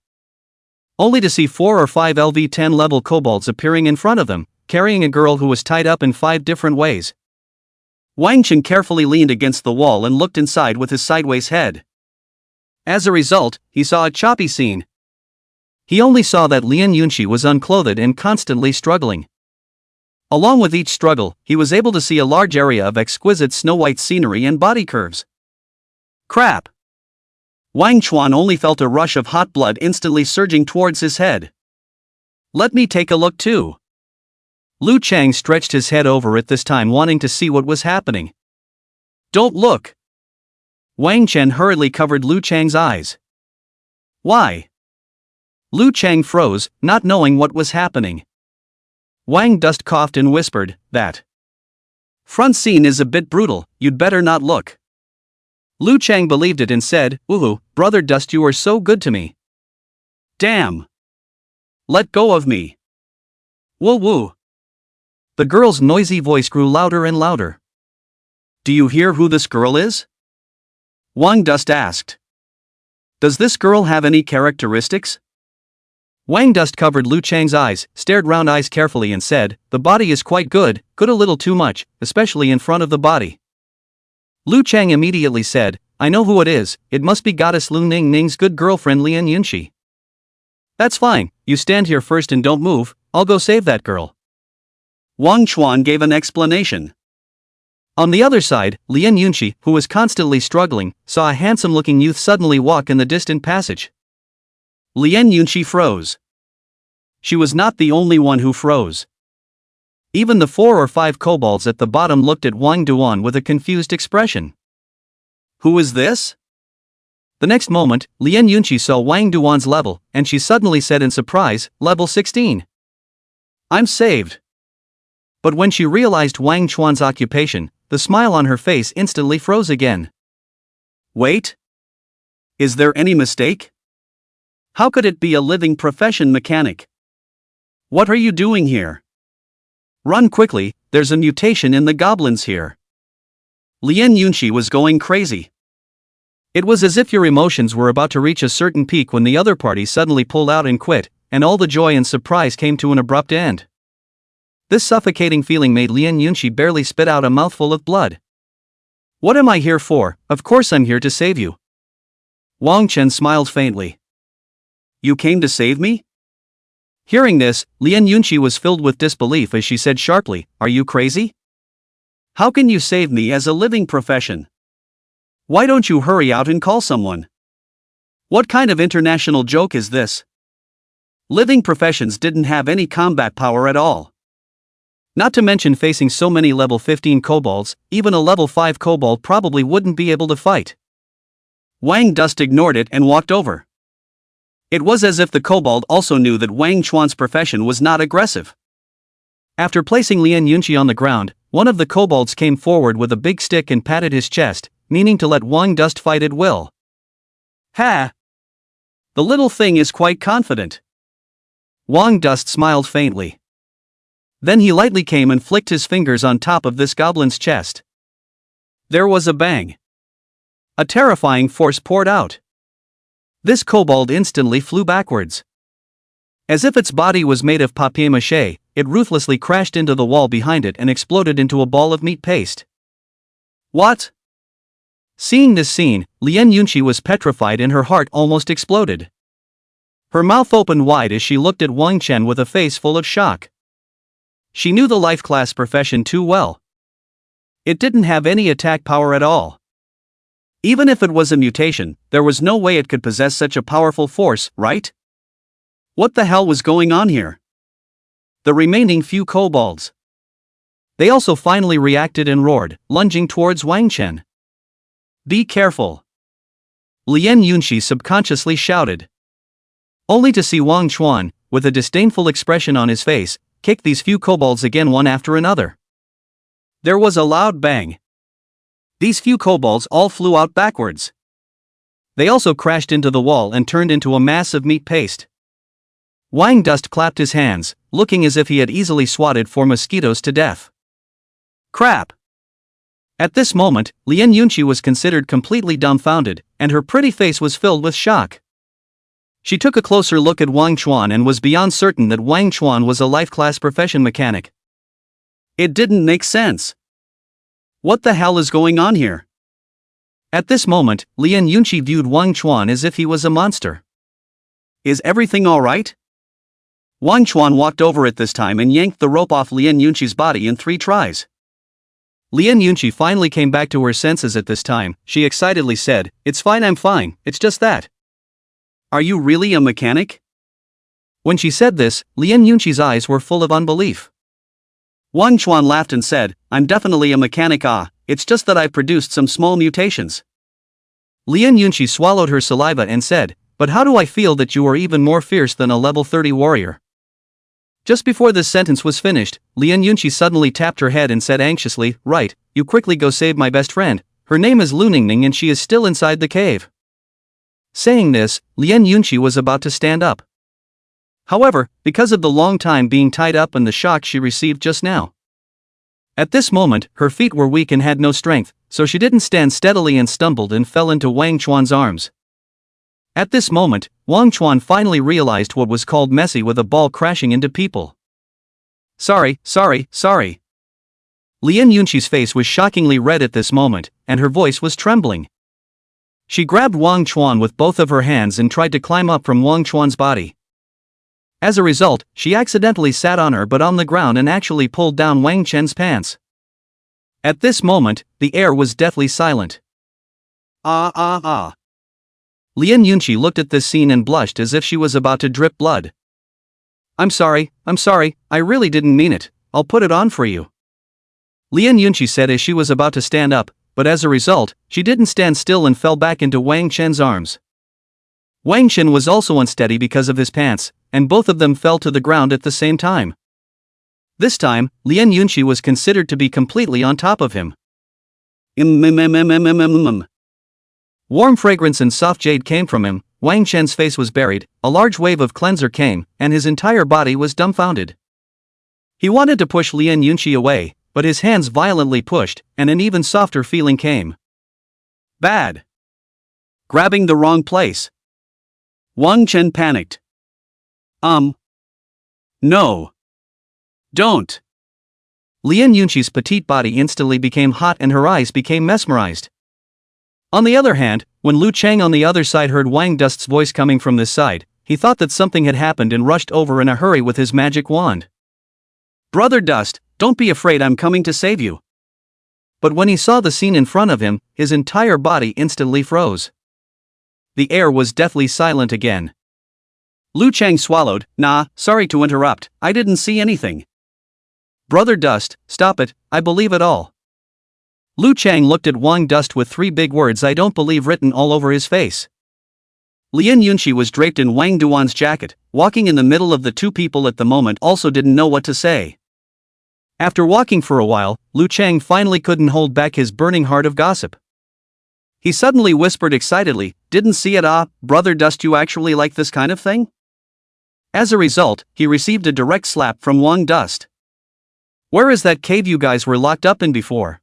Only to see 4 or 5 LV-10 level kobolds appearing in front of them, carrying a girl who was tied up in 5 different ways. Wang Chen carefully leaned against the wall and looked inside with his sideways head. As a result, he saw a choppy scene. He only saw that Lian Yunshi was unclothed and constantly struggling. Along with each struggle, he was able to see a large area of exquisite snow-white scenery and body curves. Crap! Wang Chuan only felt a rush of hot blood instantly surging towards his head. Let me take a look too. Lu Chang stretched his head over at this time, wanting to see what was happening. Don't look! Wang Chen hurriedly covered Lu Chang's eyes. Why? Lu Chang froze, not knowing what was happening. Wang Dust coughed and whispered, That front scene is a bit brutal, you'd better not look. Lu Chang believed it and said, Ooh, Brother Dust, you are so good to me. Damn! Let go of me. Woo woo! The girl's noisy voice grew louder and louder. Do you hear who this girl is? Wang Dust asked. Does this girl have any characteristics? Wang Dust covered Lu Chang's eyes, stared round eyes carefully and said, The body is quite good, good a little too much, especially in front of the body. Lu Chang immediately said, I know who it is, it must be goddess Lu Ningning's good girlfriend Lian Yunshi. That's fine, you stand here first and don't move, I'll go save that girl. Wang Chuan gave an explanation. On the other side, Lian Yunshi, who was constantly struggling, saw a handsome-looking youth suddenly walk in the distant passage. Lian Yunshi froze. She was not the only one who froze. Even the 4 or 5 kobolds at the bottom looked at Wang Duan with a confused expression. Who is this? The next moment, Lian Yunshi saw Wang Duan's level, and she suddenly said in surprise, Level 16. I'm saved. But when she realized Wang Chuan's occupation, the smile on her face instantly froze again. Wait? Is there any mistake? How could it be a living profession mechanic? What are you doing here? Run quickly, there's a mutation in the goblins here. Lian Yunqi was going crazy. It was as if your emotions were about to reach a certain peak when the other party suddenly pulled out and quit, and all the joy and surprise came to an abrupt end. This suffocating feeling made Lian Yunqi barely spit out a mouthful of blood. What am I here for? Of course I'm here to save you. Wang Chen smiled faintly. You came to save me? Hearing this, Lian Yunqi was filled with disbelief as she said sharply, Are you crazy? How can you save me as a living profession? Why don't you hurry out and call someone? What kind of international joke is this? Living professions didn't have any combat power at all. Not to mention facing so many level 15 kobolds, even a level 5 kobold probably wouldn't be able to fight. Wang Dust ignored it and walked over. It was as if the kobold also knew that Wang Chuan's profession was not aggressive. After placing Lian Yunqi on the ground, one of the kobolds came forward with a big stick and patted his chest, meaning to let Wang Dust fight at will. Ha! The little thing is quite confident. Wang Dust smiled faintly. Then he lightly came and flicked his fingers on top of this goblin's chest. There was a bang. A terrifying force poured out. This kobold instantly flew backwards. As if its body was made of papier-mâché, it ruthlessly crashed into the wall behind it and exploded into a ball of meat paste. What? Seeing this scene, Lian Yunqi was petrified and her heart almost exploded. Her mouth opened wide as she looked at Wang Chen with a face full of shock. She knew the life class profession too well. It didn't have any attack power at all. Even if it was a mutation, there was no way it could possess such a powerful force, right? What the hell was going on here? The remaining few kobolds. They also finally reacted and roared, lunging towards Wang Chen. Be careful! Lian Yunqi subconsciously shouted. Only to see Wang Chuan, with a disdainful expression on his face, kick these few kobolds again one after another. There was a loud bang. These few kobolds all flew out backwards. They also crashed into the wall and turned into a mass of meat paste. Wang Dust clapped his hands, looking as if he had easily swatted 4 mosquitoes to death. Crap! At this moment, Lian Yunqi was considered completely dumbfounded, and her pretty face was filled with shock. She took a closer look at Wang Chuan and was beyond certain that Wang Chuan was a life-class profession mechanic. It didn't make sense. What the hell is going on here? At this moment, Lian Yunqi viewed Wang Chuan as if he was a monster. Is everything alright? Wang Chuan walked over at this time and yanked the rope off Lian Yunqi's body in 3 tries. Lian Yunqi finally came back to her senses at this time. She excitedly said, It's fine, I'm fine, it's just that. Are you really a mechanic? When she said this, Lian Yunqi's eyes were full of unbelief. Wang Chuan laughed and said, I'm definitely a mechanic, it's just that I've produced some small mutations. Lian Yunqi swallowed her saliva and said, But how do I feel that you are even more fierce than a level 30 warrior? Just before this sentence was finished, Lian Yunqi suddenly tapped her head and said anxiously, Right, you quickly go save my best friend, her name is Lu Ningning and she is still inside the cave. Saying this, Lian Yunqi was about to stand up. However, because of the long time being tied up and the shock she received just now. At this moment, her feet were weak and had no strength, so she didn't stand steadily and stumbled and fell into Wang Chuan's arms. At this moment, Wang Chuan finally realized what was called messy with a ball crashing into people. Sorry. Lian Yunqi's face was shockingly red at this moment, and her voice was trembling. She grabbed Wang Chuan with both of her hands and tried to climb up from Wang Chuan's body. As a result, she accidentally sat on her butt on the ground and actually pulled down Wang Chen's pants. At this moment, the air was deathly silent. Lian Yunqi looked at this scene and blushed as if she was about to drip blood. I'm sorry, I really didn't mean it, I'll put it on for you. Lian Yunqi said as she was about to stand up, but as a result, she didn't stand still and fell back into Wang Chen's arms. Wang Chen was also unsteady because of his pants, and both of them fell to the ground at the same time. This time, Lian Yunqi was considered to be completely on top of him. Warm fragrance and soft jade came from him, Wang Chen's face was buried, a large wave of cleanser came, and his entire body was dumbfounded. He wanted to push Lian Yunqi away, but his hands violently pushed, and an even softer feeling came. Bad. Grabbing the wrong place. Wang Chen panicked. No. Don't. Lian Yunqi's petite body instantly became hot and her eyes became mesmerized. On the other hand, when Lu Chang on the other side heard Wang Dust's voice coming from this side, he thought that something had happened and rushed over in a hurry with his magic wand. Brother Dust, don't be afraid, I'm coming to save you. But when he saw the scene in front of him, his entire body instantly froze. The air was deathly silent again. Lu Chang swallowed. Nah, sorry to interrupt, I didn't see anything. Brother Dust, stop it, I believe it all. Lu Chang looked at Wang Dust with 3 big words I don't believe written all over his face. Lian Yunqi was draped in Wang Duan's jacket, walking in the middle of the 2 people at the moment, also didn't know what to say. After walking for a while, Lu Chang finally couldn't hold back his burning heart of gossip. He suddenly whispered excitedly, didn't see it, Brother Dust, you actually like this kind of thing? As a result, he received a direct slap from Wang Dust. Where is that cave you guys were locked up in before?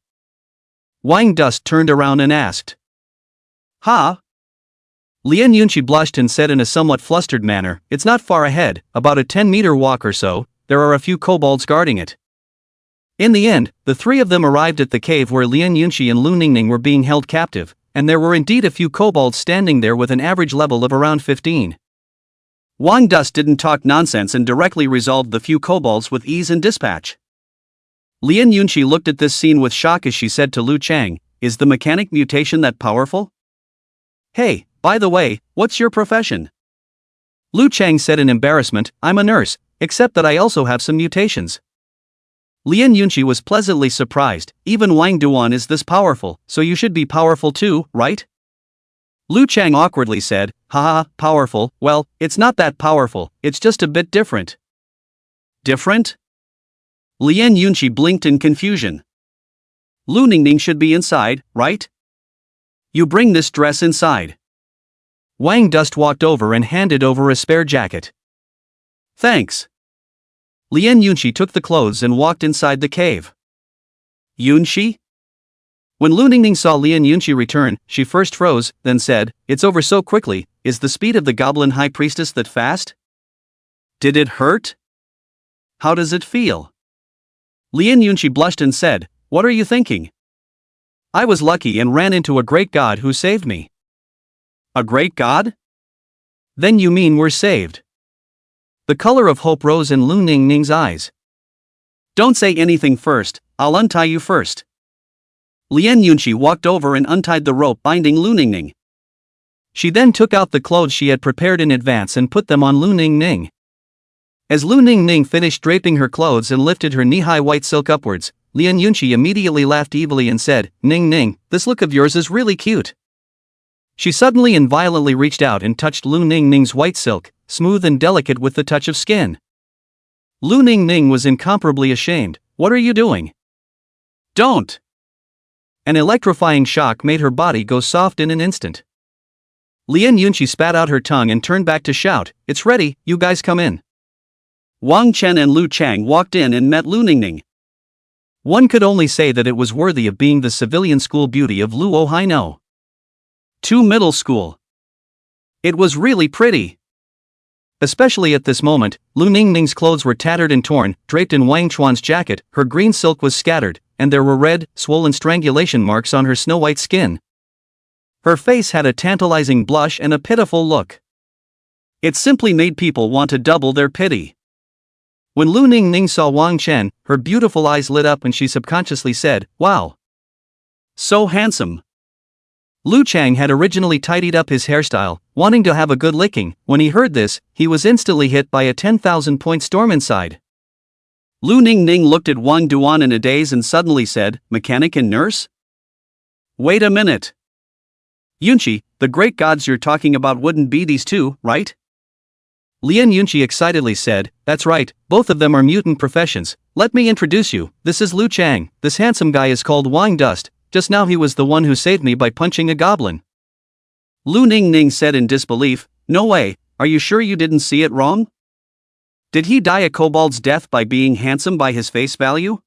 Wang Dust turned around and asked. Huh? Lian Yunqi blushed and said in a somewhat flustered manner, it's not far ahead, about a 10-meter walk or so, there are a few kobolds guarding it. In the end, the 3 of them arrived at the cave where Lian Yunqi and Lu Ningning were being held captive, and there were indeed a few kobolds standing there with an average level of around 15. Wang Dust didn't talk nonsense and directly resolved the few kobolds with ease and dispatch. Lian Yunqi looked at this scene with shock as she said to Lu Chang, is the mechanic mutation that powerful? Hey, by the way, what's your profession? Lu Chang said in embarrassment, I'm a nurse, except that I also have some mutations. Lian Yunqi was pleasantly surprised, even Wang Duan is this powerful, so you should be powerful too, right? Lu Chang awkwardly said, haha, powerful, well, it's not that powerful, it's just a bit different. Different? Lian Yunqi blinked in confusion. Lu Ningning should be inside, right? You bring this dress inside. Wang Dust walked over and handed over a spare jacket. Thanks. Lian Yunqi took the clothes and walked inside the cave. Yunqi? When Lu Ningning saw Lian Yunqi return, she first froze, then said, it's over so quickly, is the speed of the goblin high priestess that fast? Did it hurt? How does it feel? Lian Yunqi blushed and said, what are you thinking? I was lucky and ran into a great god who saved me. A great god? Then you mean we're saved. The color of hope rose in Lu Ningning's eyes. Don't say anything first, I'll untie you first. Lian Yunqi walked over and untied the rope binding Lu Ningning. She then took out the clothes she had prepared in advance and put them on Lu Ningning. As Lu Ningning finished draping her clothes and lifted her knee-high white silk upwards, Lian Yunqi immediately laughed evilly and said, Ning, this look of yours is really cute. She suddenly and violently reached out and touched Lu Ningning's white silk, smooth and delicate with the touch of skin. Lu Ningning was incomparably ashamed. What are you doing? Don't! An electrifying shock made her body go soft in an instant. Lian Yunqi spat out her tongue and turned back to shout, it's ready, you guys come in. Wang Chen and Lu Chang walked in and met Lu Ningning. One could only say that it was worthy of being the civilian school beauty of Luo Haino. 2 middle school. It was really pretty. Especially at this moment, Lu Ningning's clothes were tattered and torn, draped in Wang Chuan's jacket, her green silk was scattered, and there were red, swollen strangulation marks on her snow-white skin. Her face had a tantalizing blush and a pitiful look. It simply made people want to double their pity. When Lu Ningning saw Wang Chen, her beautiful eyes lit up and she subconsciously said, wow. So handsome. Lu Chang had originally tidied up his hairstyle, wanting to have a good licking. When he heard this, he was instantly hit by a 10,000-point storm inside. Lu Ningning looked at Wang Duan in a daze and suddenly said, mechanic and nurse? Wait a minute. Yunqi, the great gods you're talking about wouldn't be these 2, right? Lian Yunqi excitedly said, that's right, both of them are mutant professions. Let me introduce you, this is Lu Chang, this handsome guy is called Wang Dust. Just now he was the one who saved me by punching a goblin. Lu Ningning said in disbelief, no way, are you sure you didn't see it wrong? Did he die a kobold's death by being handsome by his face value?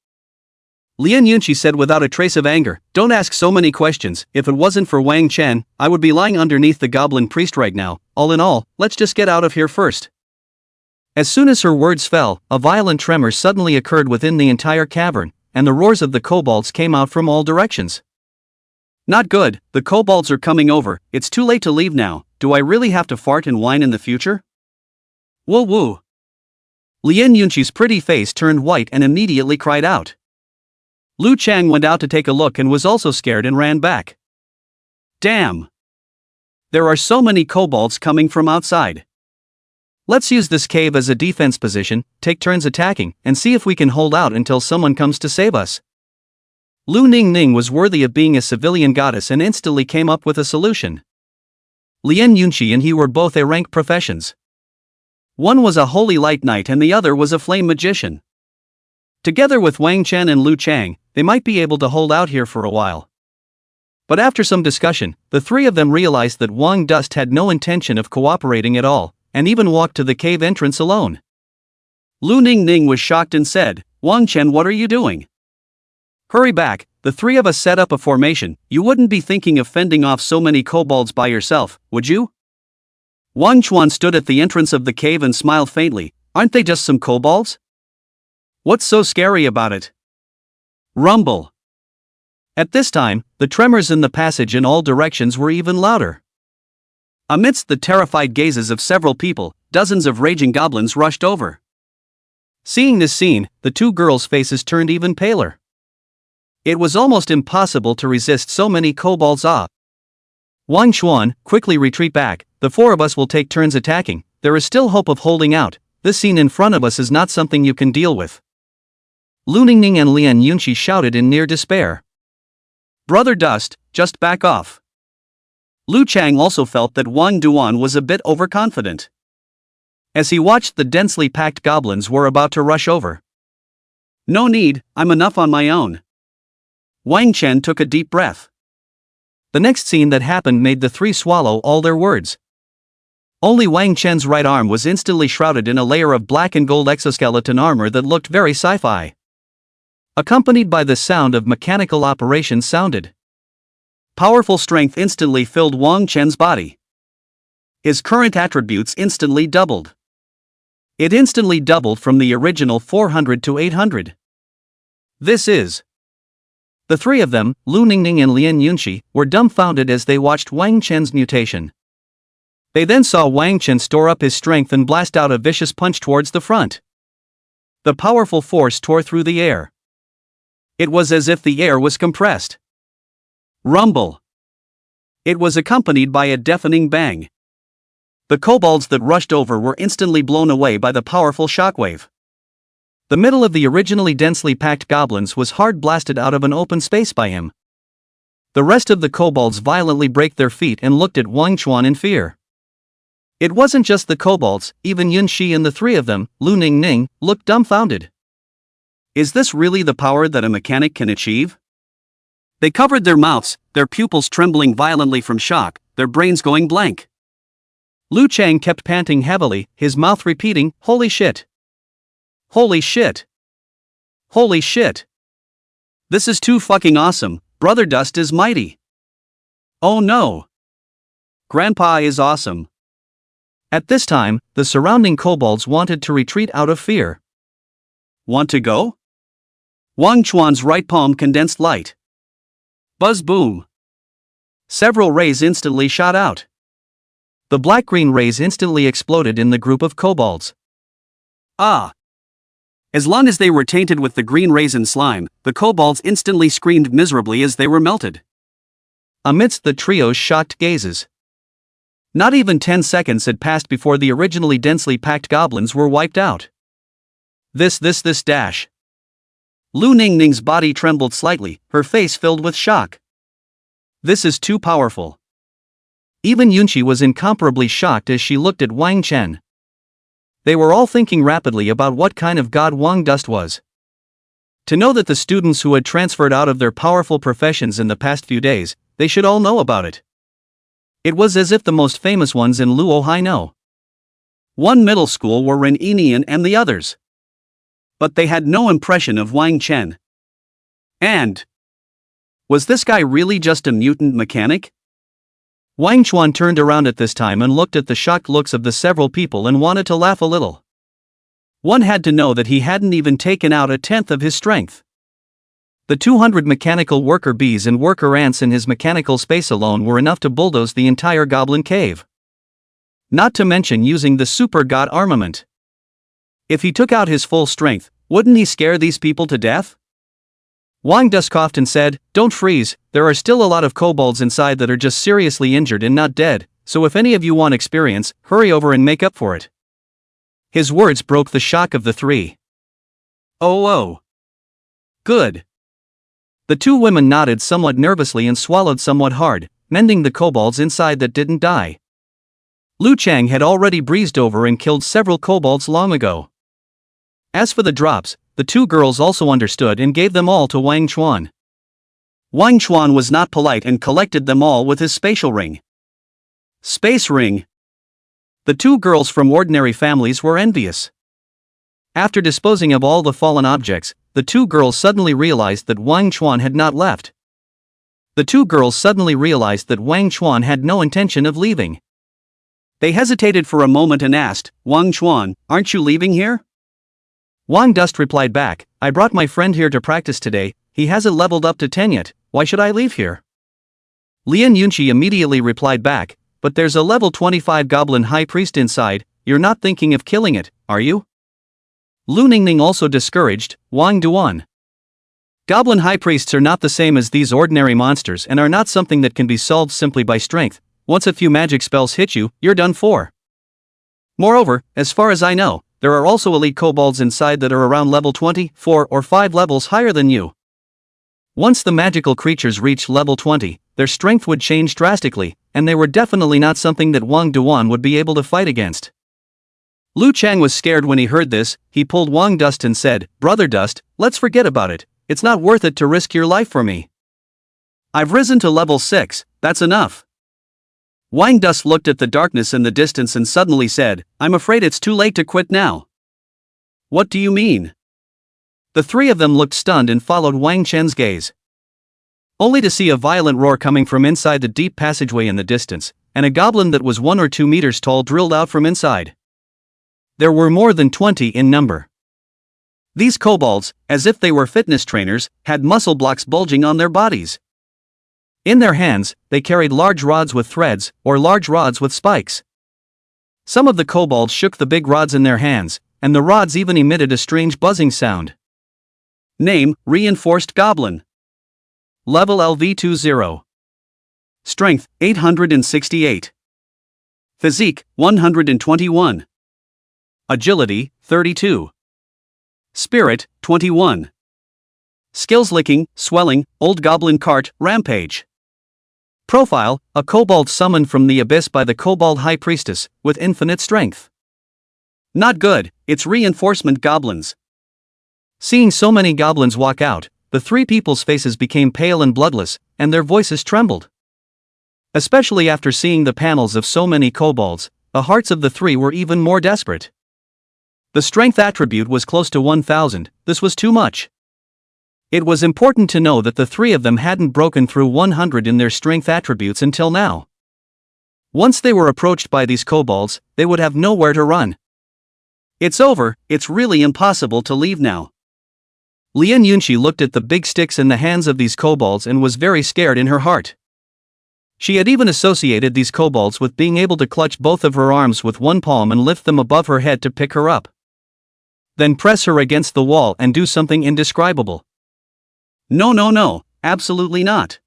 Lian Yunqi said without a trace of anger. Don't ask so many questions. If it wasn't for Wang Chen, I would be lying underneath the goblin priest right now. All in all, let's just get out of here first. As soon as her words fell, a violent tremor suddenly occurred within the entire cavern, and the roars of the kobolds came out from all directions. Not good, the kobolds are coming over. It's too late to leave now. Do I really have to fart and whine in the future? Woo woo. Lian Yunqi's pretty face turned white and immediately cried out. Lu Chang went out to take a look and was also scared and ran back. Damn! There are so many kobolds coming from outside. Let's use this cave as a defense position, take turns attacking, and see if we can hold out until someone comes to save us. Lu Ningning was worthy of being a civilian goddess and instantly came up with a solution. Lian Yunqi and he were both A-rank professions. One was a holy light knight and the other was a flame magician. Together with Wang Chen and Lu Chang, they might be able to hold out here for a while. But after some discussion, the three of them realized that Wang Dust had no intention of cooperating at all, and even walked to the cave entrance alone. Lu Ningning was shocked and said, Wang Chen, what are you doing? Hurry back, the three of us set up a formation. You wouldn't be thinking of fending off so many kobolds by yourself, would you? Wang Chuan stood at the entrance of the cave and smiled faintly. Aren't they just some kobolds? What's so scary about it? Rumble. At this time, the tremors in the passage in all directions were even louder. Amidst the terrified gazes of several people, dozens of raging goblins rushed over. Seeing this scene, the two girls' faces turned even paler. It was almost impossible to resist so many kobolds. Wang Chuan, quickly retreat back, the four of us will take turns attacking, there is still hope of holding out, this scene in front of us is not something you can deal with. Lu Ningning and Lian Yunqi shouted in near despair. Brother Dust, just back off. Lu Chang also felt that Wang Duan was a bit overconfident. As he watched the densely packed goblins were about to rush over. No need, I'm enough on my own. Wang Chen took a deep breath. The next scene that happened made the three swallow all their words. Only Wang Chen's right arm was instantly shrouded in a layer of black and gold exoskeleton armor that looked very sci-fi. Accompanied by the sound of mechanical operations sounded. Powerful strength instantly filled Wang Chen's body. His current attributes instantly doubled. It instantly doubled from the original 400 to 800. This is. The three of them, Lu Ningning and Lian Yunqi, were dumbfounded as they watched Wang Chen's mutation. They then saw Wang Chen store up his strength and blast out a vicious punch towards the front. The powerful force tore through the air. It was as if the air was compressed. Rumble. It was accompanied by a deafening bang. The kobolds that rushed over were instantly blown away by the powerful shockwave. The middle of the originally densely packed goblins was hard blasted out of an open space by him. The rest of the kobolds violently brake their feet and looked at Wang Chuan in fear. It wasn't just the kobolds, even Yun Shi and the three of them, Lu Ningning, looked dumbfounded. Is this really the power that a mechanic can achieve? They covered their mouths, their pupils trembling violently from shock, their brains going blank. Lu Chang kept panting heavily, his mouth repeating, "Holy shit! Holy shit! Holy shit! This is too fucking awesome, Brother Dust is mighty! Oh no! Grandpa is awesome!" At this time, the surrounding kobolds wanted to retreat out of fear. Want to go? Wang Chuan's right palm condensed light. Buzz boom. Several rays instantly shot out. The black-green rays instantly exploded in the group of kobolds. Ah! As long as they were tainted with the green rays and slime, the kobolds instantly screamed miserably as they were melted. Amidst the trio's shocked gazes. Not even 10 seconds had passed before the originally densely packed goblins were wiped out. This dash. Lu Ningning's body trembled slightly, her face filled with shock. This is too powerful. Even Yunqi was incomparably shocked as she looked at Wang Chen. They were all thinking rapidly about what kind of god Wang Dust was. To know that the students who had transferred out of their powerful professions in the past few days, they should all know about it. It was as if the most famous ones in Luohai know. One middle school were Ren Enian and the others. But they had no impression of Wang Chen. And was this guy really just a mutant mechanic? Wang Chuan turned around at this time and looked at the shocked looks of the several people and wanted to laugh a little. One had to know that he hadn't even taken out a tenth of his strength. The 200 mechanical worker bees and worker ants in his mechanical space alone were enough to bulldoze the entire goblin cave. Not to mention using the super god armament. If he took out his full strength, wouldn't he scare these people to death? Wang Dust coughed and said, "Don't freeze, there are still a lot of kobolds inside that are just seriously injured and not dead, so if any of you want experience, hurry over and make up for it." His words broke the shock of the three. Oh. Good. The two women nodded somewhat nervously and swallowed somewhat hard, mending the kobolds inside that didn't die. Lu Chang had already breezed over and killed several kobolds long ago. As for the drops, the two girls also understood and gave them all to Wang Chuan. Wang Chuan was not polite and collected them all with his spatial ring. Space ring. The two girls from ordinary families were envious. After disposing of all the fallen objects, the two girls suddenly realized that Wang Chuan had not left. The two girls suddenly realized that Wang Chuan had no intention of leaving. They hesitated for a moment and asked, "Wang Chuan, aren't you leaving here?" Wang Dust replied back, "I brought my friend here to practice today, he hasn't leveled up to 10 yet, why should I leave here?" Lian Yunqi immediately replied back, "But there's a level 25 goblin high priest inside, you're not thinking of killing it, are you?" Lu Ningning also discouraged, Wang Duan. Goblin high priests are not the same as these ordinary monsters and are not something that can be solved simply by strength. Once a few magic spells hit you, you're done for. Moreover, as far as I know, there are also elite kobolds inside that are around level 20, 4 or 5 levels higher than you. Once the magical creatures reach level 20, their strength would change drastically, and they were definitely not something that Wang Duan would be able to fight against. Lu Chang was scared when he heard this. He pulled Wang Dust and said, "Brother Dust, let's forget about it, it's not worth it to risk your life for me. I've risen to level 6, that's enough." Wang Dust looked at the darkness in the distance and suddenly said, "I'm afraid it's too late to quit now." "What do you mean?" The three of them looked stunned and followed Wang Chen's gaze. Only to see a violent roar coming from inside the deep passageway in the distance, and a goblin that was 1 or 2 meters tall drilled out from inside. There were more than 20 in number. These kobolds, as if they were fitness trainers, had muscle blocks bulging on their bodies. In their hands, they carried large rods with threads, or large rods with spikes. Some of the kobolds shook the big rods in their hands, and the rods even emitted a strange buzzing sound. Name, Reinforced Goblin. Level LV20. Strength, 868. Physique, 121. Agility, 32. Spirit, 21. Skills: Licking, Swelling, Old Goblin Cart, Rampage. Profile: a kobold summoned from the abyss by the Kobold High Priestess, with infinite strength. Not good, it's reinforcement goblins. Seeing so many goblins walk out, the three people's faces became pale and bloodless, and their voices trembled. Especially after seeing the panels of so many kobolds, the hearts of the three were even more desperate. The strength attribute was close to 1000, this was too much. It was important to know that the three of them hadn't broken through 100 in their strength attributes until now. Once they were approached by these kobolds, they would have nowhere to run. It's over, it's really impossible to leave now. Lian Yunqi looked at the big sticks in the hands of these kobolds and was very scared in her heart. She had even associated these kobolds with being able to clutch both of her arms with one palm and lift them above her head to pick her up. Then press her against the wall and do something indescribable. No, absolutely not.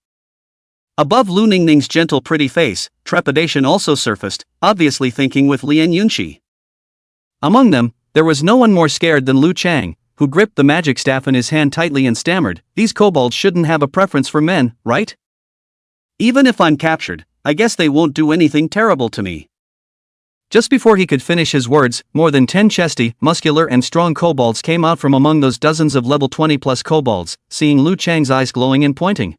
Above Lu Ningning's gentle pretty face, trepidation also surfaced, obviously thinking with Lian Yunqi. Among them, there was no one more scared than Lu Chang, who gripped the magic staff in his hand tightly and stammered, "These kobolds shouldn't have a preference for men, right? Even if I'm captured, I guess they won't do anything terrible to me." Just before he could finish his words, more than 10 chesty, muscular and strong kobolds came out from among those dozens of level 20 plus kobolds, seeing Lu Chang's eyes glowing and pointing.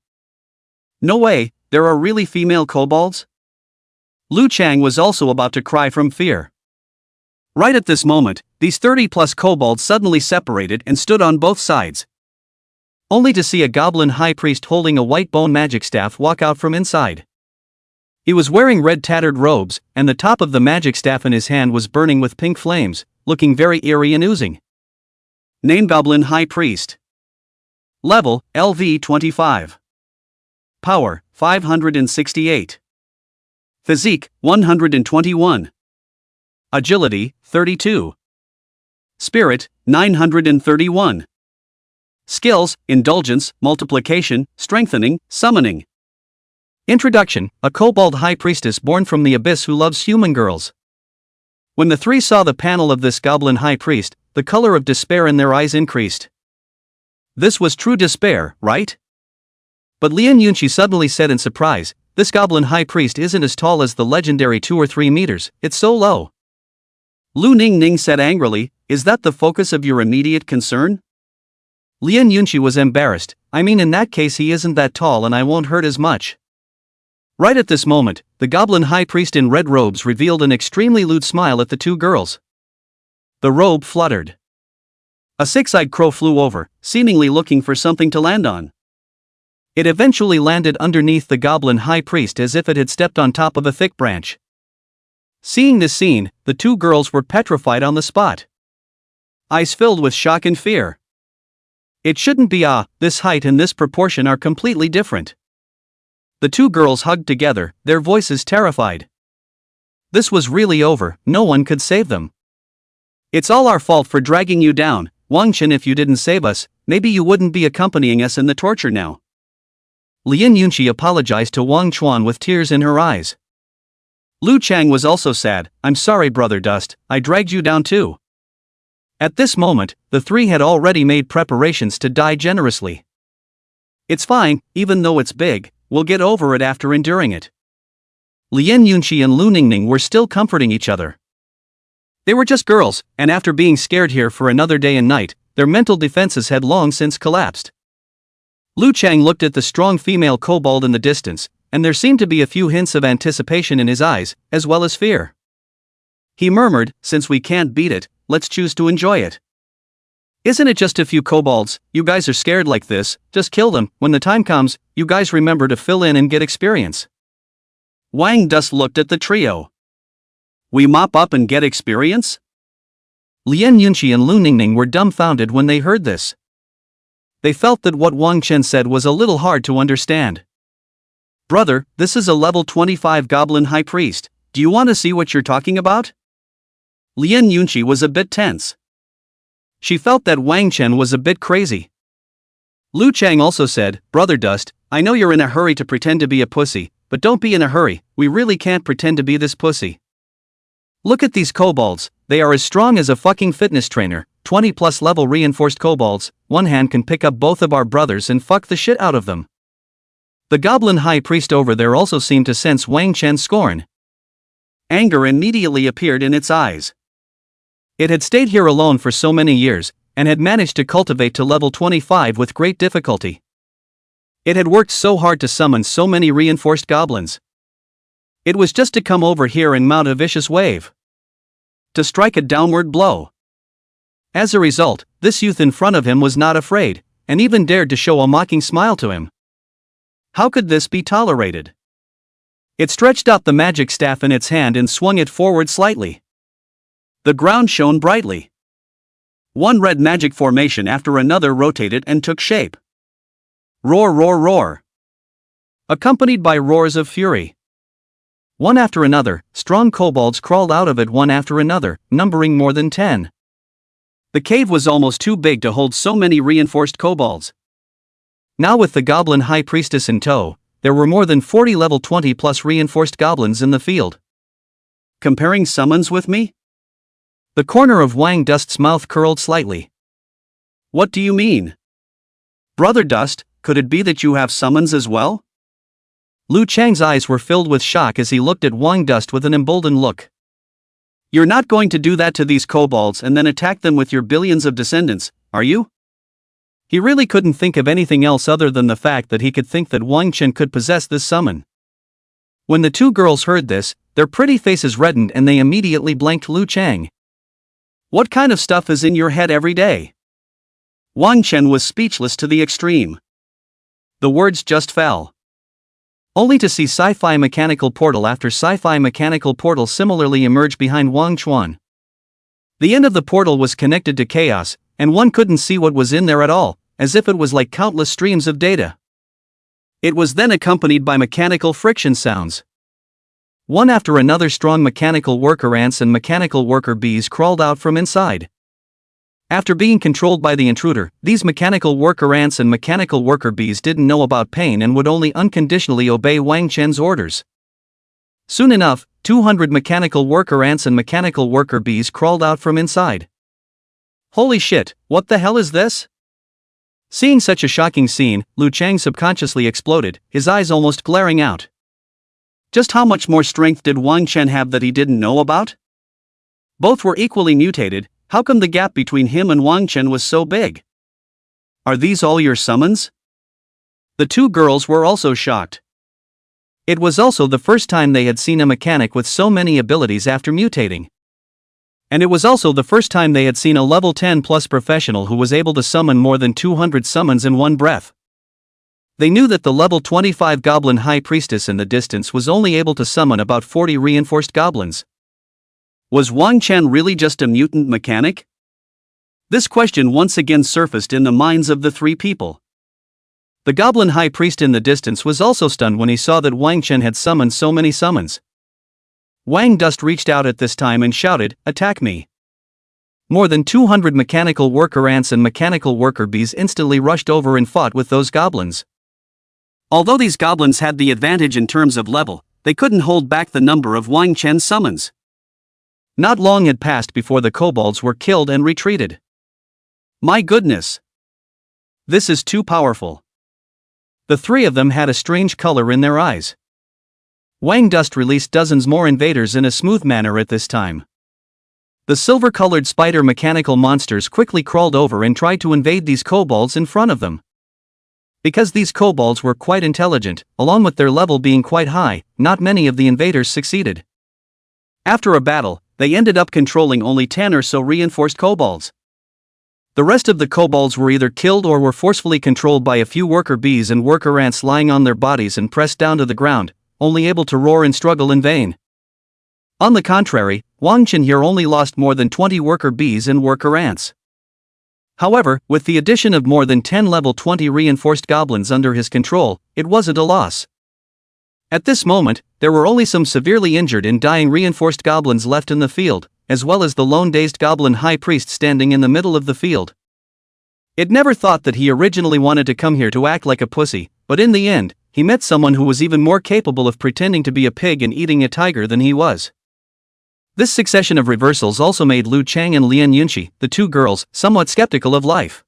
"No way, there are really female kobolds?" Lu Chang was also about to cry from fear. Right at this moment, these 30 plus kobolds suddenly separated and stood on both sides. only to see a goblin high priest holding a white bone magic staff walk out from inside. He was wearing red tattered robes, and the top of the magic staff in his hand was burning with pink flames, looking very eerie and oozing. Name: Goblin High Priest. Level: LV 25. Power: 568. Physique: 121. Agility: 32. Spirit: 931. Skills: Indulgence, Multiplication, Strengthening, Summoning. Introduction: a kobold high priestess born from the abyss who loves human girls. When the three saw the panel of this goblin high priest, the color of despair in their eyes increased. This was true despair, right? But Lian Yunqi suddenly said in surprise, "This goblin high priest isn't as tall as the legendary 2 or 3 meters, it's so low." Lu Ningning said angrily, "Is that the focus of your immediate concern?" Lian Yunqi was embarrassed. "I mean, in that case he isn't that tall and I won't hurt as much." Right at this moment, the goblin high priest in red robes revealed an extremely lewd smile at the two girls. The robe fluttered. A six-eyed crow flew over, seemingly looking for something to land on. It eventually landed underneath the goblin high priest as if it had stepped on top of a thick branch. Seeing this scene, the two girls were petrified on the spot. Eyes filled with shock and fear. It shouldn't be. This height and this proportion are completely different. The two girls hugged together, their voices terrified. This was really over, no one could save them. "It's all our fault for dragging you down, Wang Chen. If you didn't save us, maybe you wouldn't be accompanying us in the torture now." Lian Yunqi apologized to Wang Chuan with tears in her eyes. Lu Chang was also sad. "I'm sorry, Brother Dust, I dragged you down too." At this moment, the three had already made preparations to die generously. "It's fine, even though it's big, we'll get over it after enduring it." Lian Yunqi and Lu Ningning were still comforting each other. They were just girls, and after being scared here for another day and night, their mental defenses had long since collapsed. Lu Chang looked at the strong female kobold in the distance, and there seemed to be a few hints of anticipation in his eyes, as well as fear. He murmured, "Since we can't beat it, let's choose to enjoy it. Isn't it just a few kobolds? You guys are scared like this, just kill them. When the time comes, you guys remember to fill in and get experience." Wang Dust looked at the trio. "We mop up and get experience?" Lian Yunqi and Lu Ningning were dumbfounded when they heard this. They felt that what Wang Chen said was a little hard to understand. "Brother, this is a level 25 goblin high priest. Do you want to see what you're talking about?" Lian Yunqi was a bit tense. She felt that Wang Chen was a bit crazy. Lu Chang also said, "Brother Dust, I know you're in a hurry to pretend to be a pussy, but don't be in a hurry, we really can't pretend to be this pussy. Look at these kobolds, they are as strong as a fucking fitness trainer, 20 plus level reinforced kobolds, one hand can pick up both of our brothers and fuck the shit out of them." The goblin high priest over there also seemed to sense Wang Chen's scorn. Anger immediately appeared in its eyes. It had stayed here alone for so many years, and had managed to cultivate to level 25 with great difficulty. It had worked so hard to summon so many reinforced goblins. It was just to come over here and mount a vicious wave. To strike a downward blow. As a result, this youth in front of him was not afraid, and even dared to show a mocking smile to him. How could this be tolerated? It stretched out the magic staff in its hand and swung it forward slightly. The ground shone brightly. One red magic formation after another rotated and took shape. Roar, roar, roar. Accompanied by roars of fury. One after another, strong kobolds crawled out of it one after another, numbering more than 10. The cave was almost too big to hold so many reinforced kobolds. Now with the goblin high priestess in tow, there were more than 40 level 20 plus reinforced goblins in the field. Comparing summons with me? The corner of Wang Dust's mouth curled slightly. What do you mean? Brother Dust, could it be that you have summons as well? Lu Chang's eyes were filled with shock as he looked at Wang Dust with an emboldened look. You're not going to do that to these kobolds and then attack them with your billions of descendants, are you? He really couldn't think of anything else other than the fact that he could think that Wang Chen could possess this summon. When the two girls heard this, their pretty faces reddened and they immediately blanked Lu Chang. What kind of stuff is in your head every day? Wang Chen was speechless to the extreme. The words just fell. Only to see Sci-Fi Mechanical Portal after Sci-Fi Mechanical Portal similarly emerge behind Wang Chuan. The end of the portal was connected to chaos, and one couldn't see what was in there at all, as if it was like countless streams of data. It was then accompanied by mechanical friction sounds. One after another strong mechanical worker ants and mechanical worker bees crawled out from inside. After being controlled by the intruder, these mechanical worker ants and mechanical worker bees didn't know about pain and would only unconditionally obey Wang Chen's orders. Soon enough, 200 mechanical worker ants and mechanical worker bees crawled out from inside. Holy shit, what the hell is this? Seeing such a shocking scene, Lu Chang subconsciously exploded, his eyes almost glaring out. Just how much more strength did Wang Chen have that he didn't know about? Both were equally mutated. How come the gap between him and Wang Chen was so big? Are these all your summons? The two girls were also shocked. It was also the first time they had seen a mechanic with so many abilities after mutating. And it was also the first time they had seen a level 10 plus professional who was able to summon more than 200 summons in one breath. They knew that the level 25 Goblin High Priestess in the distance was only able to summon about 40 reinforced goblins. Was Wang Chen really just a mutant mechanic? This question once again surfaced in the minds of the three people. The Goblin High Priest in the distance was also stunned when he saw that Wang Chen had summoned so many summons. Wang Dust reached out at this time and shouted, "Attack me!" More than 200 mechanical worker ants and mechanical worker bees instantly rushed over and fought with those goblins. Although these goblins had the advantage in terms of level, they couldn't hold back the number of Wang Chen's summons. Not long had passed before the kobolds were killed and retreated. My goodness! This is too powerful. The three of them had a strange color in their eyes. Wang Dust released dozens more invaders in a smooth manner at this time. The silver-colored spider mechanical monsters quickly crawled over and tried to invade these kobolds in front of them. Because these kobolds were quite intelligent, along with their level being quite high, not many of the invaders succeeded. After a battle, they ended up controlling only 10 or so reinforced kobolds. The rest of the kobolds were either killed or were forcefully controlled by a few worker bees and worker ants lying on their bodies and pressed down to the ground, only able to roar and struggle in vain. On the contrary, Wang Chen here only lost more than 20 worker bees and worker ants. However, with the addition of more than 10 level 20 reinforced goblins under his control, it wasn't a loss. At this moment, there were only some severely injured and dying reinforced goblins left in the field, as well as the lone dazed goblin high priest standing in the middle of the field. It never thought that he originally wanted to come here to act like a pussy, but in the end, he met someone who was even more capable of pretending to be a pig and eating a tiger than he was. This succession of reversals also made Lu Chang and Lian Yunqi, the two girls, somewhat skeptical of life.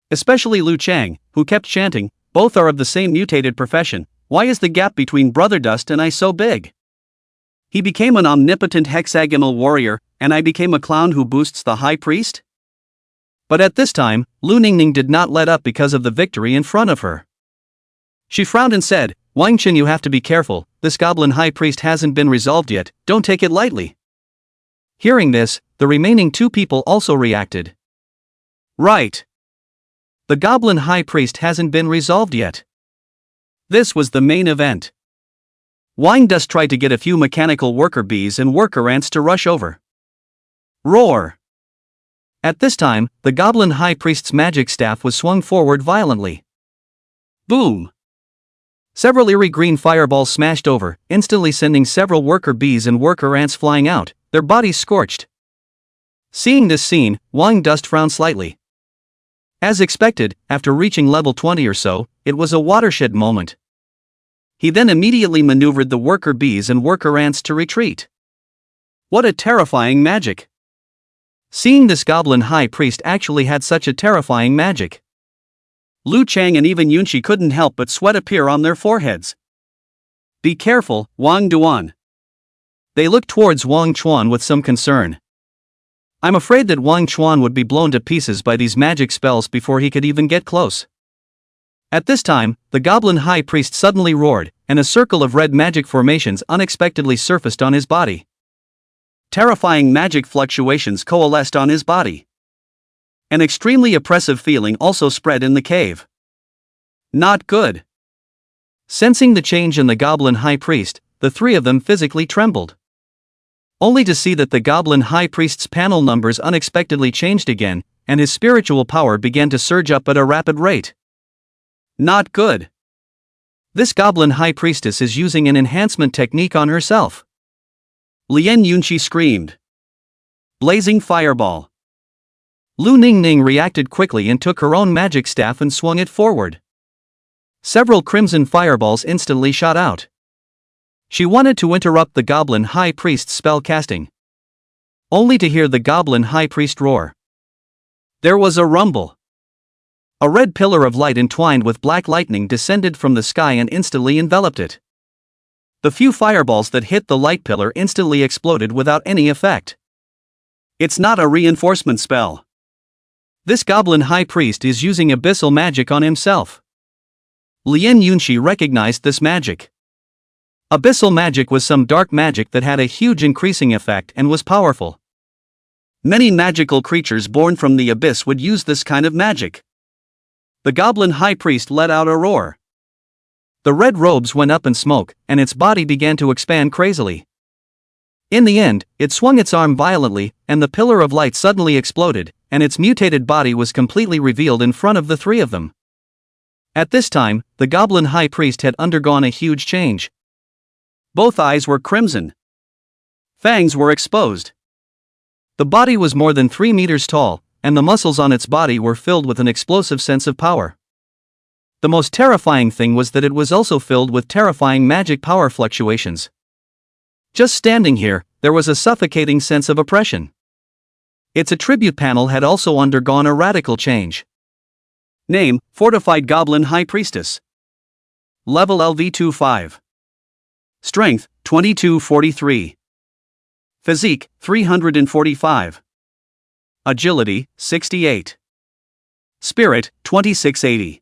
Especially Lu Chang, who kept chanting, "Both are of the same mutated profession. Why is the gap between Brother Dust and I so big? He became an omnipotent hexagonal warrior, and I became a clown who boosts the high priest?" But at this time, Lu Ningning did not let up because of the victory in front of her. She frowned and said, "Wang Chen, you have to be careful, this goblin high priest hasn't been resolved yet, don't take it lightly." Hearing this, the remaining two people also reacted. Right. The goblin high priest hasn't been resolved yet. This was the main event. Wang Dust tried to get a few mechanical worker bees and worker ants to rush over. Roar! At this time, the goblin high priest's magic staff was swung forward violently. Boom! Several eerie green fireballs smashed over, instantly sending several worker bees and worker ants flying out, their bodies scorched. Seeing this scene, Wang Dust frowned slightly. As expected, after reaching level 20 or so, it was a watershed moment. He then immediately maneuvered the worker bees and worker ants to retreat. What a terrifying magic! Seeing this goblin high priest actually had such a terrifying magic. Lu Chang and even Yunqi couldn't help but sweat appear on their foreheads. Be careful, Wang Duan. They looked towards Wang Chuan with some concern. I'm afraid that Wang Chuan would be blown to pieces by these magic spells before he could even get close. At this time, the goblin high priest suddenly roared, and a circle of red magic formations unexpectedly surfaced on his body. Terrifying magic fluctuations coalesced on his body. An extremely oppressive feeling also spread in the cave. Not good. Sensing the change in the goblin high priest, the three of them physically trembled. Only to see that the goblin high priest's panel numbers unexpectedly changed again, and his spiritual power began to surge up at a rapid rate. Not good. This goblin high priestess is using an enhancement technique on herself. Lien Yunqi screamed. Blazing fireball. Lu Ningning reacted quickly and took her own magic staff and swung it forward. Several crimson fireballs instantly shot out. She wanted to interrupt the goblin high priest's spell casting, only to hear the goblin high priest roar. There was a rumble. A red pillar of light entwined with black lightning descended from the sky and instantly enveloped it. The few fireballs that hit the light pillar instantly exploded without any effect. It's not a reinforcement spell. This goblin high priest is using abyssal magic on himself. Lien Yunqi recognized this magic. Abyssal magic was some dark magic that had a huge increasing effect and was powerful. Many magical creatures born from the abyss would use this kind of magic. The goblin high priest let out a roar. The red robes went up in smoke, and its body began to expand crazily. In the end, it swung its arm violently, and the pillar of light suddenly exploded, and its mutated body was completely revealed in front of the three of them. At this time, the goblin high priest had undergone a huge change. Both eyes were crimson. Fangs were exposed. The body was more than 3 meters tall, and the muscles on its body were filled with an explosive sense of power. The most terrifying thing was that it was also filled with terrifying magic power fluctuations. Just standing here, there was a suffocating sense of oppression. Its attribute panel had also undergone a radical change. Name: Fortified Goblin High Priestess. Level LV25. Strength: 2243. Physique: 345. Agility: 68. Spirit: 2680.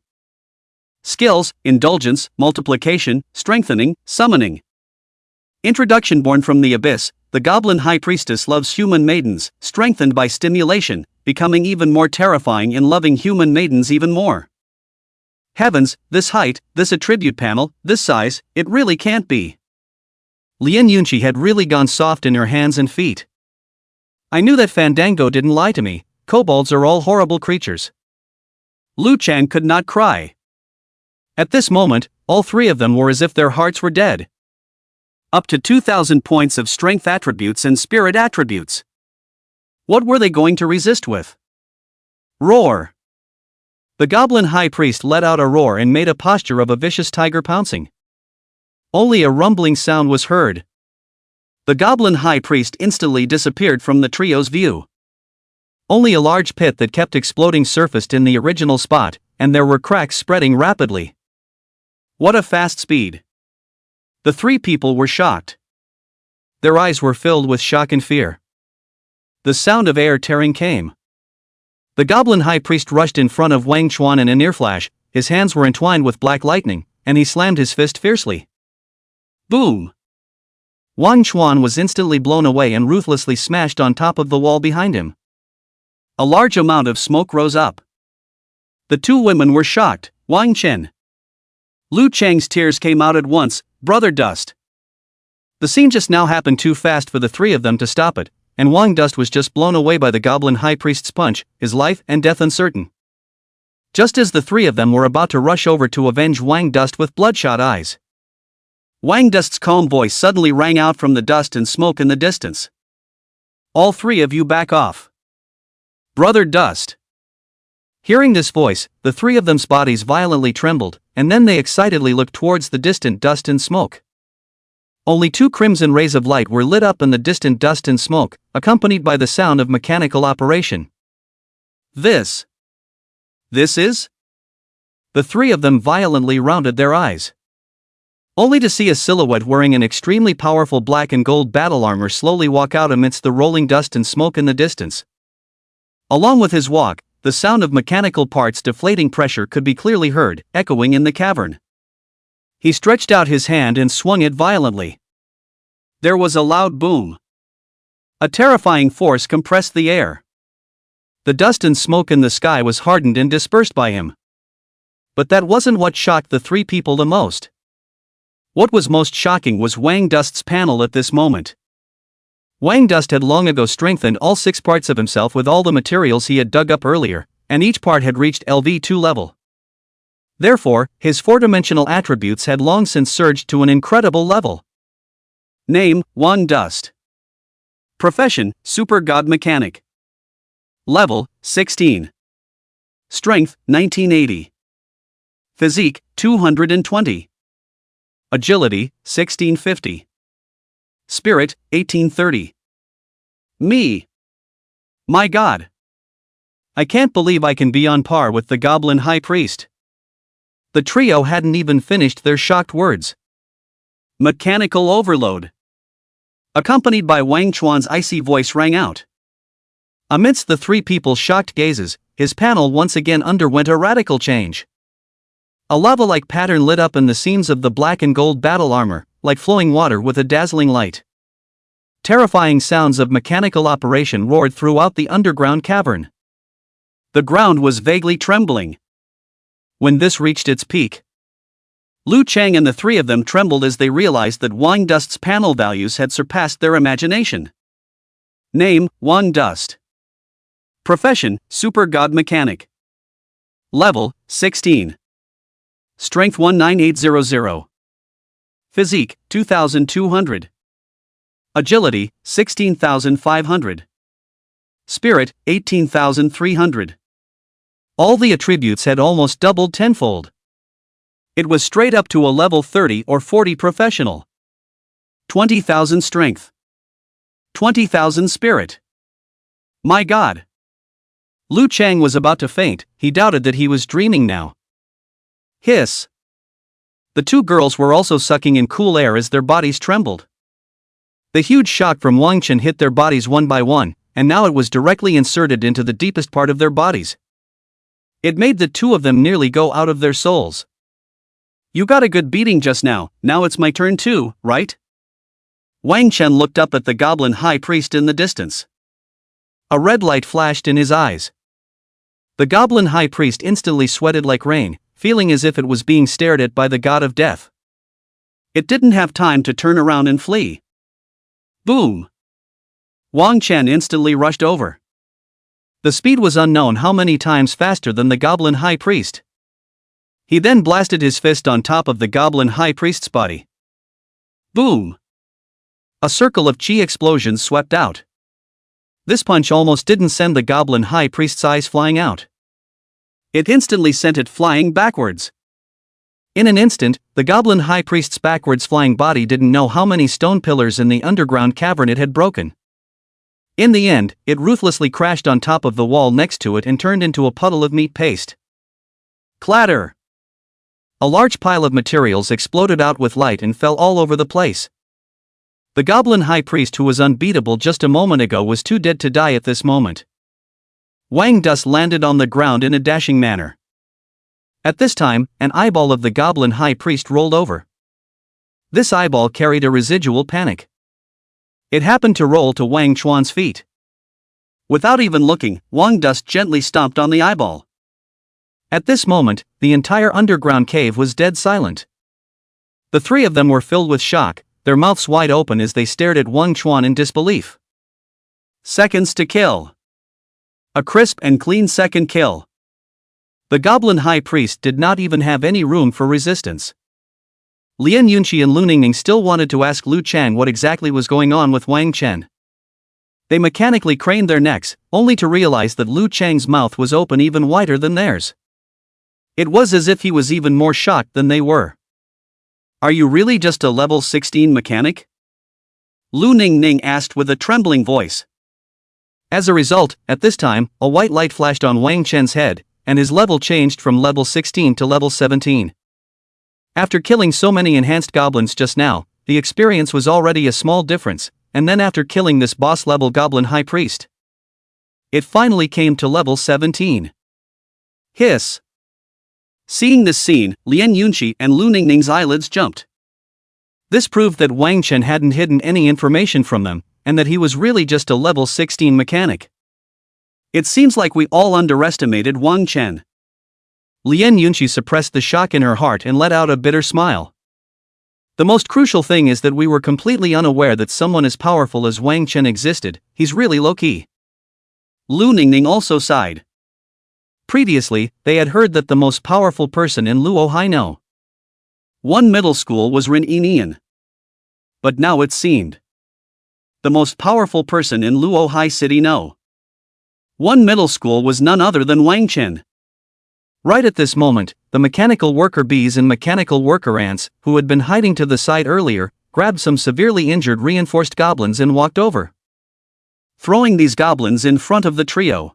Skills: Indulgence, Multiplication, Strengthening, Summoning. Introduction: Born from the Abyss, the Goblin High Priestess loves human maidens, strengthened by stimulation, becoming even more terrifying in loving human maidens even more. Heavens, this height, this attribute panel, this size, it really can't be. Lien Yunqi had really gone soft in her hands and feet. I knew that Fandango didn't lie to me. Kobolds are all horrible creatures. Lu Chang could not cry. At this moment, all three of them were as if their hearts were dead. Up to 2,000 points of strength attributes and spirit attributes. What were they going to resist with? Roar. The goblin high priest let out a roar and made a posture of a vicious tiger pouncing. Only a rumbling sound was heard. The goblin high priest instantly disappeared from the trio's view. Only a large pit that kept exploding surfaced in the original spot, and there were cracks spreading rapidly. What a fast speed! The three people were shocked. Their eyes were filled with shock and fear. The sound of air tearing came. The goblin high priest rushed in front of Wang Chuan in an earflash. His hands were entwined with black lightning, and he slammed his fist fiercely. Boom! Wang Chuan was instantly blown away and ruthlessly smashed on top of the wall behind him. A large amount of smoke rose up. The two women were shocked. Wang Chen. Lu Chang's tears came out at once. Brother Dust. The scene just now happened too fast for the three of them to stop it, and Wang Dust was just blown away by the goblin high priest's punch, his life and death uncertain. Just as the three of them were about to rush over to avenge Wang Dust with bloodshot eyes, Wang Dust's calm voice suddenly rang out from the dust and smoke in the distance. All three of you back off. Brother Dust. Hearing this voice, the three of them's bodies violently trembled, and then they excitedly looked towards the distant dust and smoke. Only 2 crimson rays of light were lit up in the distant dust and smoke, accompanied by the sound of mechanical operation. This is? The three of them violently rounded their eyes, only to see a silhouette wearing an extremely powerful black and gold battle armor slowly walk out amidst the rolling dust and smoke in the distance. Along with his walk, the sound of mechanical parts deflating pressure could be clearly heard, echoing in the cavern. He stretched out his hand and swung it violently. There was a loud boom. A terrifying force compressed the air. The dust and smoke in the sky was hardened and dispersed by him. But that wasn't what shocked the three people the most. What was most shocking was Wang Dust's panel at this moment. Wang Dust had long ago strengthened all 6 parts of himself with all the materials he had dug up earlier, and each part had reached LV2 level. Therefore, his 4-dimensional attributes had long since surged to an incredible level. Name, Wang Dust. Profession, Super God Mechanic. Level, 16. Strength, 1980. Physique, 220. Agility, 1650. Spirit, 1830. Me. My God. I can't believe I can be on par with the Goblin High Priest. The trio hadn't even finished their shocked words. Mechanical overload. Accompanied by Wang Chuan's icy voice rang out. Amidst the three people's shocked gazes, his panel once again underwent a radical change. A lava-like pattern lit up in the seams of the black and gold battle armor, like flowing water with a dazzling light. Terrifying sounds of mechanical operation roared throughout the underground cavern. The ground was vaguely trembling. When this reached its peak, Liu Chang and the three of them trembled as they realized that Wang Dust's panel values had surpassed their imagination. Name, Wang Dust. Profession, Super God Mechanic. Level, 16. Strength 19800. Physique, 2200. Agility, 16,500. Spirit, 18,300. All the attributes had almost doubled tenfold. It was straight up to a level 30 or 40 professional. 20,000 strength. 20,000 spirit. My God. Liu Chang was about to faint, he doubted that he was dreaming now. Hiss. The two girls were also sucking in cool air as their bodies trembled. The huge shock from Wang Chen hit their bodies one by one, and now it was directly inserted into the deepest part of their bodies. It made the two of them nearly go out of their souls. You got a good beating just now it's my turn too, right? Wang Chen looked up at the Goblin High Priest in the distance. A red light flashed in his eyes. The Goblin High Priest instantly sweated like rain, feeling as if it was being stared at by the god of death. It didn't have time to turn around and flee. Boom! Wang Chen instantly rushed over. The speed was unknown how many times faster than the Goblin High Priest. He then blasted his fist on top of the Goblin High Priest's body. Boom! A circle of chi explosions swept out. This punch almost didn't send the Goblin High Priest's eyes flying out. It instantly sent it flying backwards. In an instant, the Goblin High Priest's backwards flying body didn't know how many stone pillars in the underground cavern it had broken. In the end, it ruthlessly crashed on top of the wall next to it and turned into a puddle of meat paste. Clatter! A large pile of materials exploded out with light and fell all over the place. The Goblin High Priest, who was unbeatable just a moment ago, was too dead to die at this moment. Wang Dust landed on the ground in a dashing manner. At this time, an eyeball of the Goblin High Priest rolled over. This eyeball carried a residual panic. It happened to roll to Wang Chuan's feet. Without even looking, Wang Dust gently stomped on the eyeball. At this moment, the entire underground cave was dead silent. The three of them were filled with shock, their mouths wide open as they stared at Wang Chuan in disbelief. Seconds to kill. A crisp and clean second kill. The Goblin High Priest did not even have any room for resistance. Lian Yunqi and Lu Ningning still wanted to ask Liu Chang what exactly was going on with Wang Chen. They mechanically craned their necks, only to realize that Liu Chang's mouth was open even wider than theirs. It was as if he was even more shocked than they were. Are you really just a level 16 mechanic? Lu Ningning asked with a trembling voice. As a result, at this time, a white light flashed on Wang Chen's head, and his level changed from level 16 to level 17. After killing so many enhanced goblins just now, the experience was already a small difference, and then after killing this boss-level Goblin High Priest, it finally came to level 17. Hiss! Seeing this scene, Lian Yunqi and Lu Ningning's eyelids jumped. This proved that Wang Chen hadn't hidden any information from them, and that he was really just a level 16 mechanic. It seems like we all underestimated Wang Chen. Lien Yunqi suppressed the shock in her heart and let out a bitter smile. The most crucial thing is that we were completely unaware that someone as powerful as Wang Chen existed. He's really low-key. Lu Ningning also sighed. Previously, they had heard that the most powerful person in Luo Haino one middle school was Rin Yinian. But now it seemed the most powerful person in Luo Hai City No. One middle school was none other than Wang Chen. Right at this moment, the mechanical worker bees and mechanical worker ants, who had been hiding to the side earlier, grabbed some severely injured reinforced goblins and walked over, throwing these goblins in front of the trio.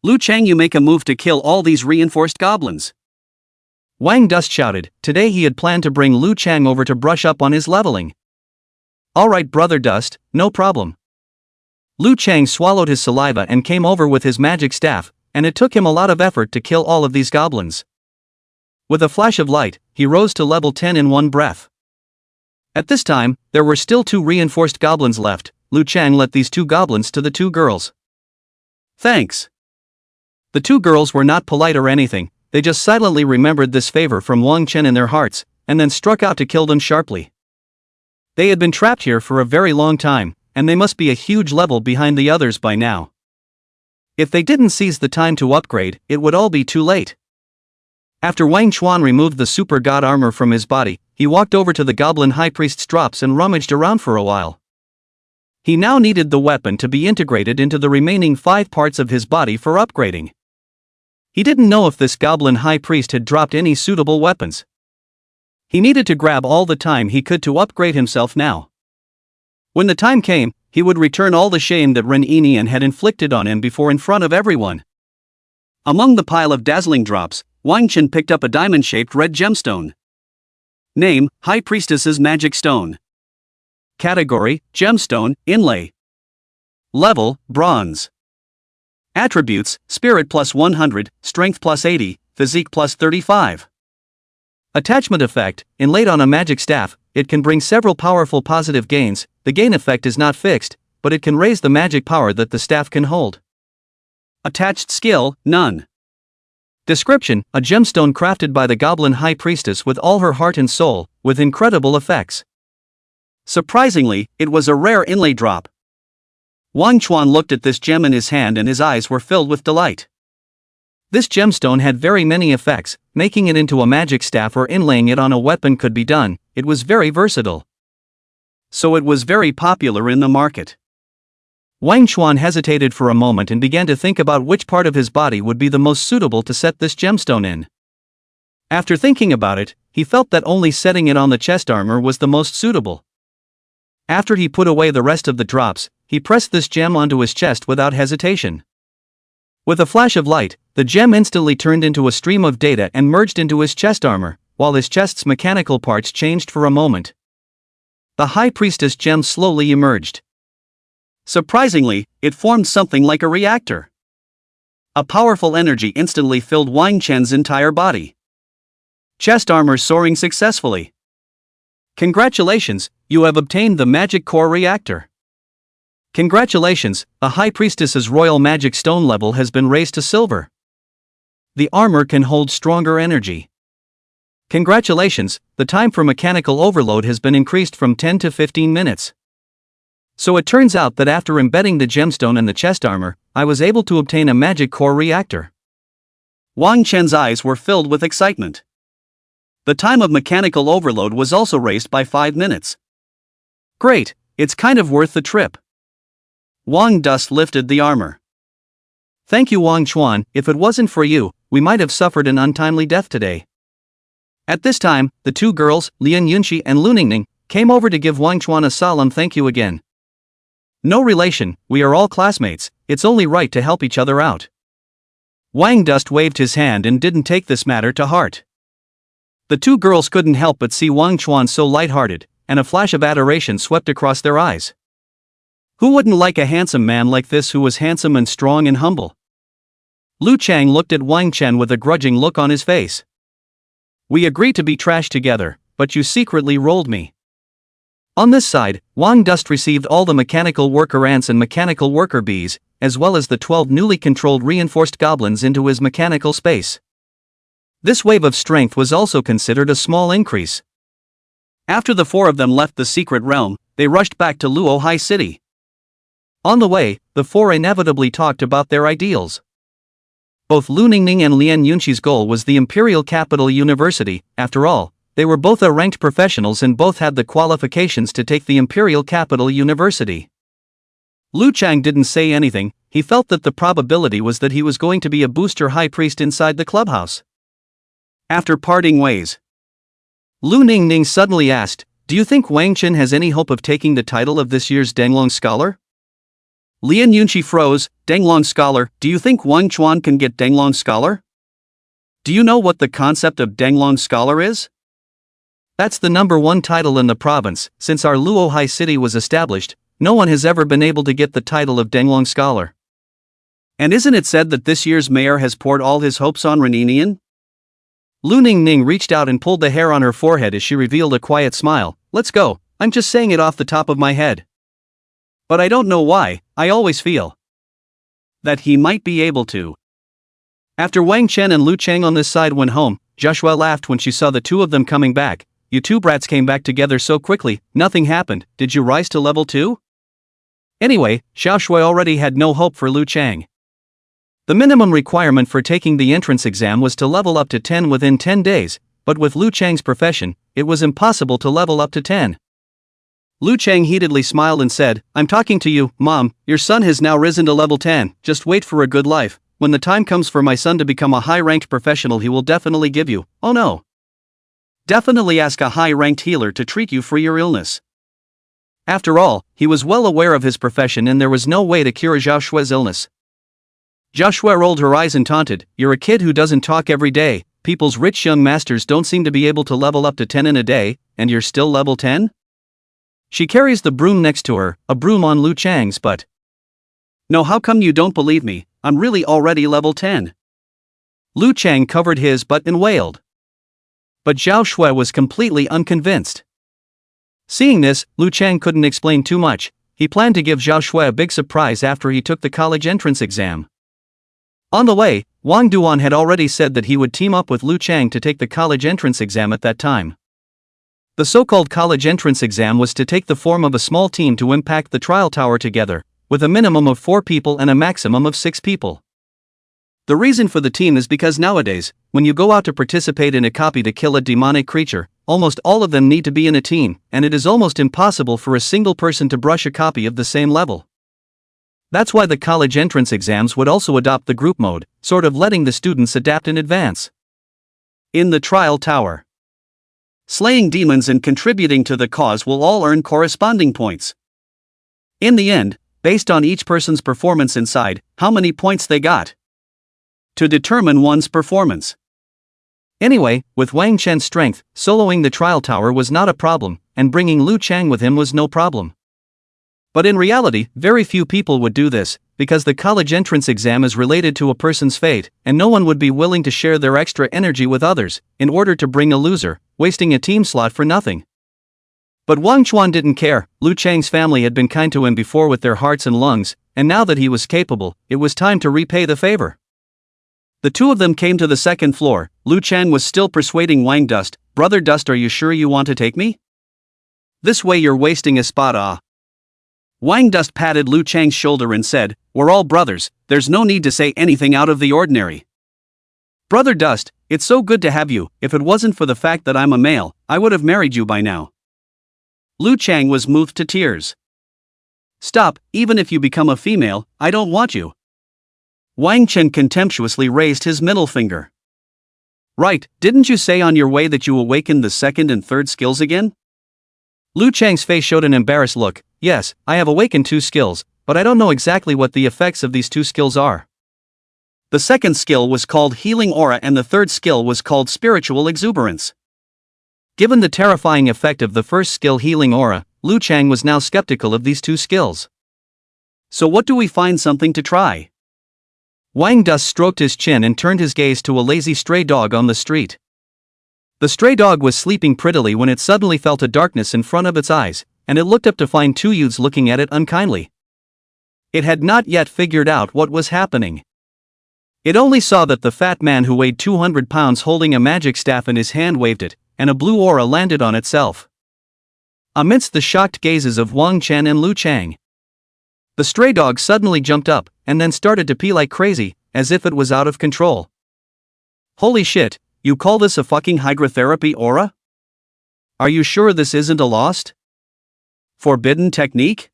Lu Chang, you make a move to kill all these reinforced goblins. Wang Dust shouted. Today he had planned to bring Lu Chang over to brush up on his leveling. Alright Brother Dust, no problem. Lu Chang swallowed his saliva and came over with his magic staff, and it took him a lot of effort to kill all of these goblins. With a flash of light, he rose to level 10 in one breath. At this time, there were still 2 reinforced goblins left. Lu Chang let these 2 goblins to the 2 girls. Thanks. The 2 girls were not polite or anything, they just silently remembered this favor from Wang Chen in their hearts, and then struck out to kill them sharply. They had been trapped here for a very long time, and they must be a huge level behind the others by now. If they didn't seize the time to upgrade, it would all be too late. After Wang Chuan removed the super god armor from his body, he walked over to the goblin high priest's drops and rummaged around for a while. He now needed the weapon to be integrated into the remaining 5 parts of his body for upgrading. He didn't know if this goblin high priest had dropped any suitable weapons. He needed to grab all the time he could to upgrade himself now. When the time came, he would return all the shame that Ren Yinian had inflicted on him before in front of everyone. Among the pile of dazzling drops, Wang Chen picked up a diamond-shaped red gemstone. Name, High Priestess's Magic Stone. Category, Gemstone, Inlay. Level, Bronze. Attributes, Spirit plus 100, Strength plus 80, Physique plus 35. Attachment effect, inlaid on a magic staff, it can bring several powerful positive gains. The gain effect is not fixed, but it can raise the magic power that the staff can hold. Attached skill, none. Description, a gemstone crafted by the Goblin High Priestess with all her heart and soul, with incredible effects. Surprisingly, it was a rare inlay drop. Wang Chuan looked at this gem in his hand and his eyes were filled with delight. This gemstone had very many effects, making it into a magic staff or inlaying it on a weapon could be done. It was very versatile. So it was very popular in the market. Wang Chuan hesitated for a moment and began to think about which part of his body would be the most suitable to set this gemstone in. After thinking about it, he felt that only setting it on the chest armor was the most suitable. After he put away the rest of the drops, he pressed this gem onto his chest without hesitation. With a flash of light, the gem instantly turned into a stream of data and merged into his chest armor, while his chest's mechanical parts changed for a moment. The High Priestess gem slowly emerged. Surprisingly, it formed something like a reactor. A powerful energy instantly filled Wang Chen's entire body. Chest armor soaring successfully. Congratulations, you have obtained the Magic Core Reactor. Congratulations, the High Priestess's Royal Magic Stone level has been raised to Silver. The armor can hold stronger energy. Congratulations, the time for mechanical overload has been increased from 10 to 15 minutes. So it turns out that after embedding the gemstone in the chest armor, I was able to obtain a Magic Core Reactor. Wang Chen's eyes were filled with excitement. The time of mechanical overload was also raised by 5 minutes. Great, it's kind of worth the trip. Wang Dust lifted the armor. Thank you Wang Chuan, if it wasn't for you, we might have suffered an untimely death today. At this time, the 2 girls, Lien Yunqi and Lu Ningning, came over to give Wang Chuan a solemn thank you again. No relation, we are all classmates, it's only right to help each other out. Wang Dust waved his hand and didn't take this matter to heart. The 2 girls couldn't help but see Wang Chuan so light-hearted, and a flash of adoration swept across their eyes. Who wouldn't like a handsome man like this who was handsome and strong and humble? Lu Chang looked at Wang Chen with a grudging look on his face. We agreed to be trash together, but you secretly rolled me. On this side, Wang Dust received all the mechanical worker ants and mechanical worker bees, as well as the 12 newly controlled reinforced goblins into his mechanical space. This wave of strength was also considered a small increase. After the 4 of them left the secret realm, they rushed back to Luo High City. On the way, the 4 inevitably talked about their ideals. Both Lu Ningning and Lian Yunqi's goal was the Imperial Capital University. After all, they were both ranked professionals and both had the qualifications to take the Imperial Capital University. Lu Chang didn't say anything. He felt that the probability was that he was going to be a booster high priest inside the clubhouse. After parting ways, Lu Ningning suddenly asked, "Do you think Wang Chen has any hope of taking the title of this year's Danglong Scholar?" Lian Yunqi froze. "Danglong Scholar? Do you think Wang Chuan can get Danglong Scholar? Do you know what the concept of Danglong Scholar is?" "That's the #1 title in the province. Since our Luo High City was established, no one has ever been able to get the title of Danglong Scholar." "And isn't it said that this year's mayor has poured all his hopes on Reninian?" Lu Ningning reached out and pulled the hair on her forehead as she revealed a quiet smile. "Let's go, I'm just saying it off the top of my head. But I don't know why, I always feel that he might be able to." After Wang Chen and Lu Chang on this side went home, Joshua laughed when she saw the 2 of them coming back. "You 2 brats came back together so quickly, nothing happened. Did you rise to level 2? Anyway, Xiao Shui already had no hope for Lu Chang. The minimum requirement for taking the entrance exam was to level up to 10 within 10 days, but with Lu Chang's profession, it was impossible to level up to 10. Lu Chang heatedly smiled and said, "I'm talking to you, Mom. Your son has now risen to level 10, just wait for a good life. When the time comes for my son to become a high-ranked professional, he will definitely give you, oh no. Definitely ask a high-ranked healer to treat you for your illness." After all, he was well aware of his profession and there was no way to cure Zhao Shui's illness. Zhao Shui rolled her eyes and taunted, "You're a kid who doesn't talk every day. People's rich young masters don't seem to be able to level up to 10 in a day, and you're still level 10? She carries the broom next to her, a broom on Lu Chang's butt. "No, how come you don't believe me? I'm really already level 10. Lu Chang covered his butt and wailed. But Zhao Shui was completely unconvinced. Seeing this, Lu Chang couldn't explain too much. He planned to give Zhao Shui a big surprise after he took the college entrance exam. On the way, Wang Duan had already said that he would team up with Lu Chang to take the college entrance exam at that time. The so-called college entrance exam was to take the form of a small team to impact the trial tower together, with a minimum of 4 people and a maximum of 6 people. The reason for the team is because nowadays, when you go out to participate in a copy to kill a demonic creature, almost all of them need to be in a team, and it is almost impossible for a single person to brush a copy of the same level. That's why the college entrance exams would also adopt the group mode, sort of letting the students adapt in advance. In the trial tower, slaying demons and contributing to the cause will all earn corresponding points. In the end, based on each person's performance inside, how many points they got, to determine one's performance. Anyway, with Wang Chen's strength, soloing the trial tower was not a problem, and bringing Lu Chang with him was no problem. But in reality, very few people would do this, because the college entrance exam is related to a person's fate, and no one would be willing to share their extra energy with others, in order to bring a loser, wasting a team slot for nothing. But Wang Chuan didn't care. Lu Chang's family had been kind to him before with their hearts and lungs, and now that he was capable, it was time to repay the favor. The 2 of them came to the 2nd floor. Lu Chang was still persuading Wang Dust, "Brother Dust, are you sure you want to take me? This way you're wasting a spot." Wang Dust patted Lu Chang's shoulder and said, "We're all brothers, there's no need to say anything out of the ordinary. Brother Dust, it's so good to have you. If it wasn't for the fact that I'm a male, I would have married you by now." Lu Chang was moved to tears. "Stop, even if you become a female, I don't want you." Wang Chen contemptuously raised his middle finger. "Right, didn't you say on your way that you awakened the 2nd and 3rd skills again?" Lu Chang's face showed an embarrassed look. "Yes, I have awakened 2 skills, but I don't know exactly what the effects of these 2 skills are. The 2nd skill was called Healing Aura and the 3rd skill was called Spiritual Exuberance." Given the terrifying effect of the first skill, Healing Aura, Lu Chang was now skeptical of these 2 skills. "So what do we find something to try?" Wang Dust stroked his chin and turned his gaze to a lazy stray dog on the street. The stray dog was sleeping prettily when it suddenly felt a darkness in front of its eyes, and it looked up to find two youths looking at it unkindly. It had not yet figured out what was happening. It only saw that the fat man who weighed 200 pounds holding a magic staff in his hand waved it, and a blue aura landed on itself. Amidst the shocked gazes of Wang Chen and Lu Chang, the stray dog suddenly jumped up, and then started to pee like crazy, as if it was out of control. Holy shit, you call this a fucking hydrotherapy aura? Are you sure this isn't a lost, forbidden technique?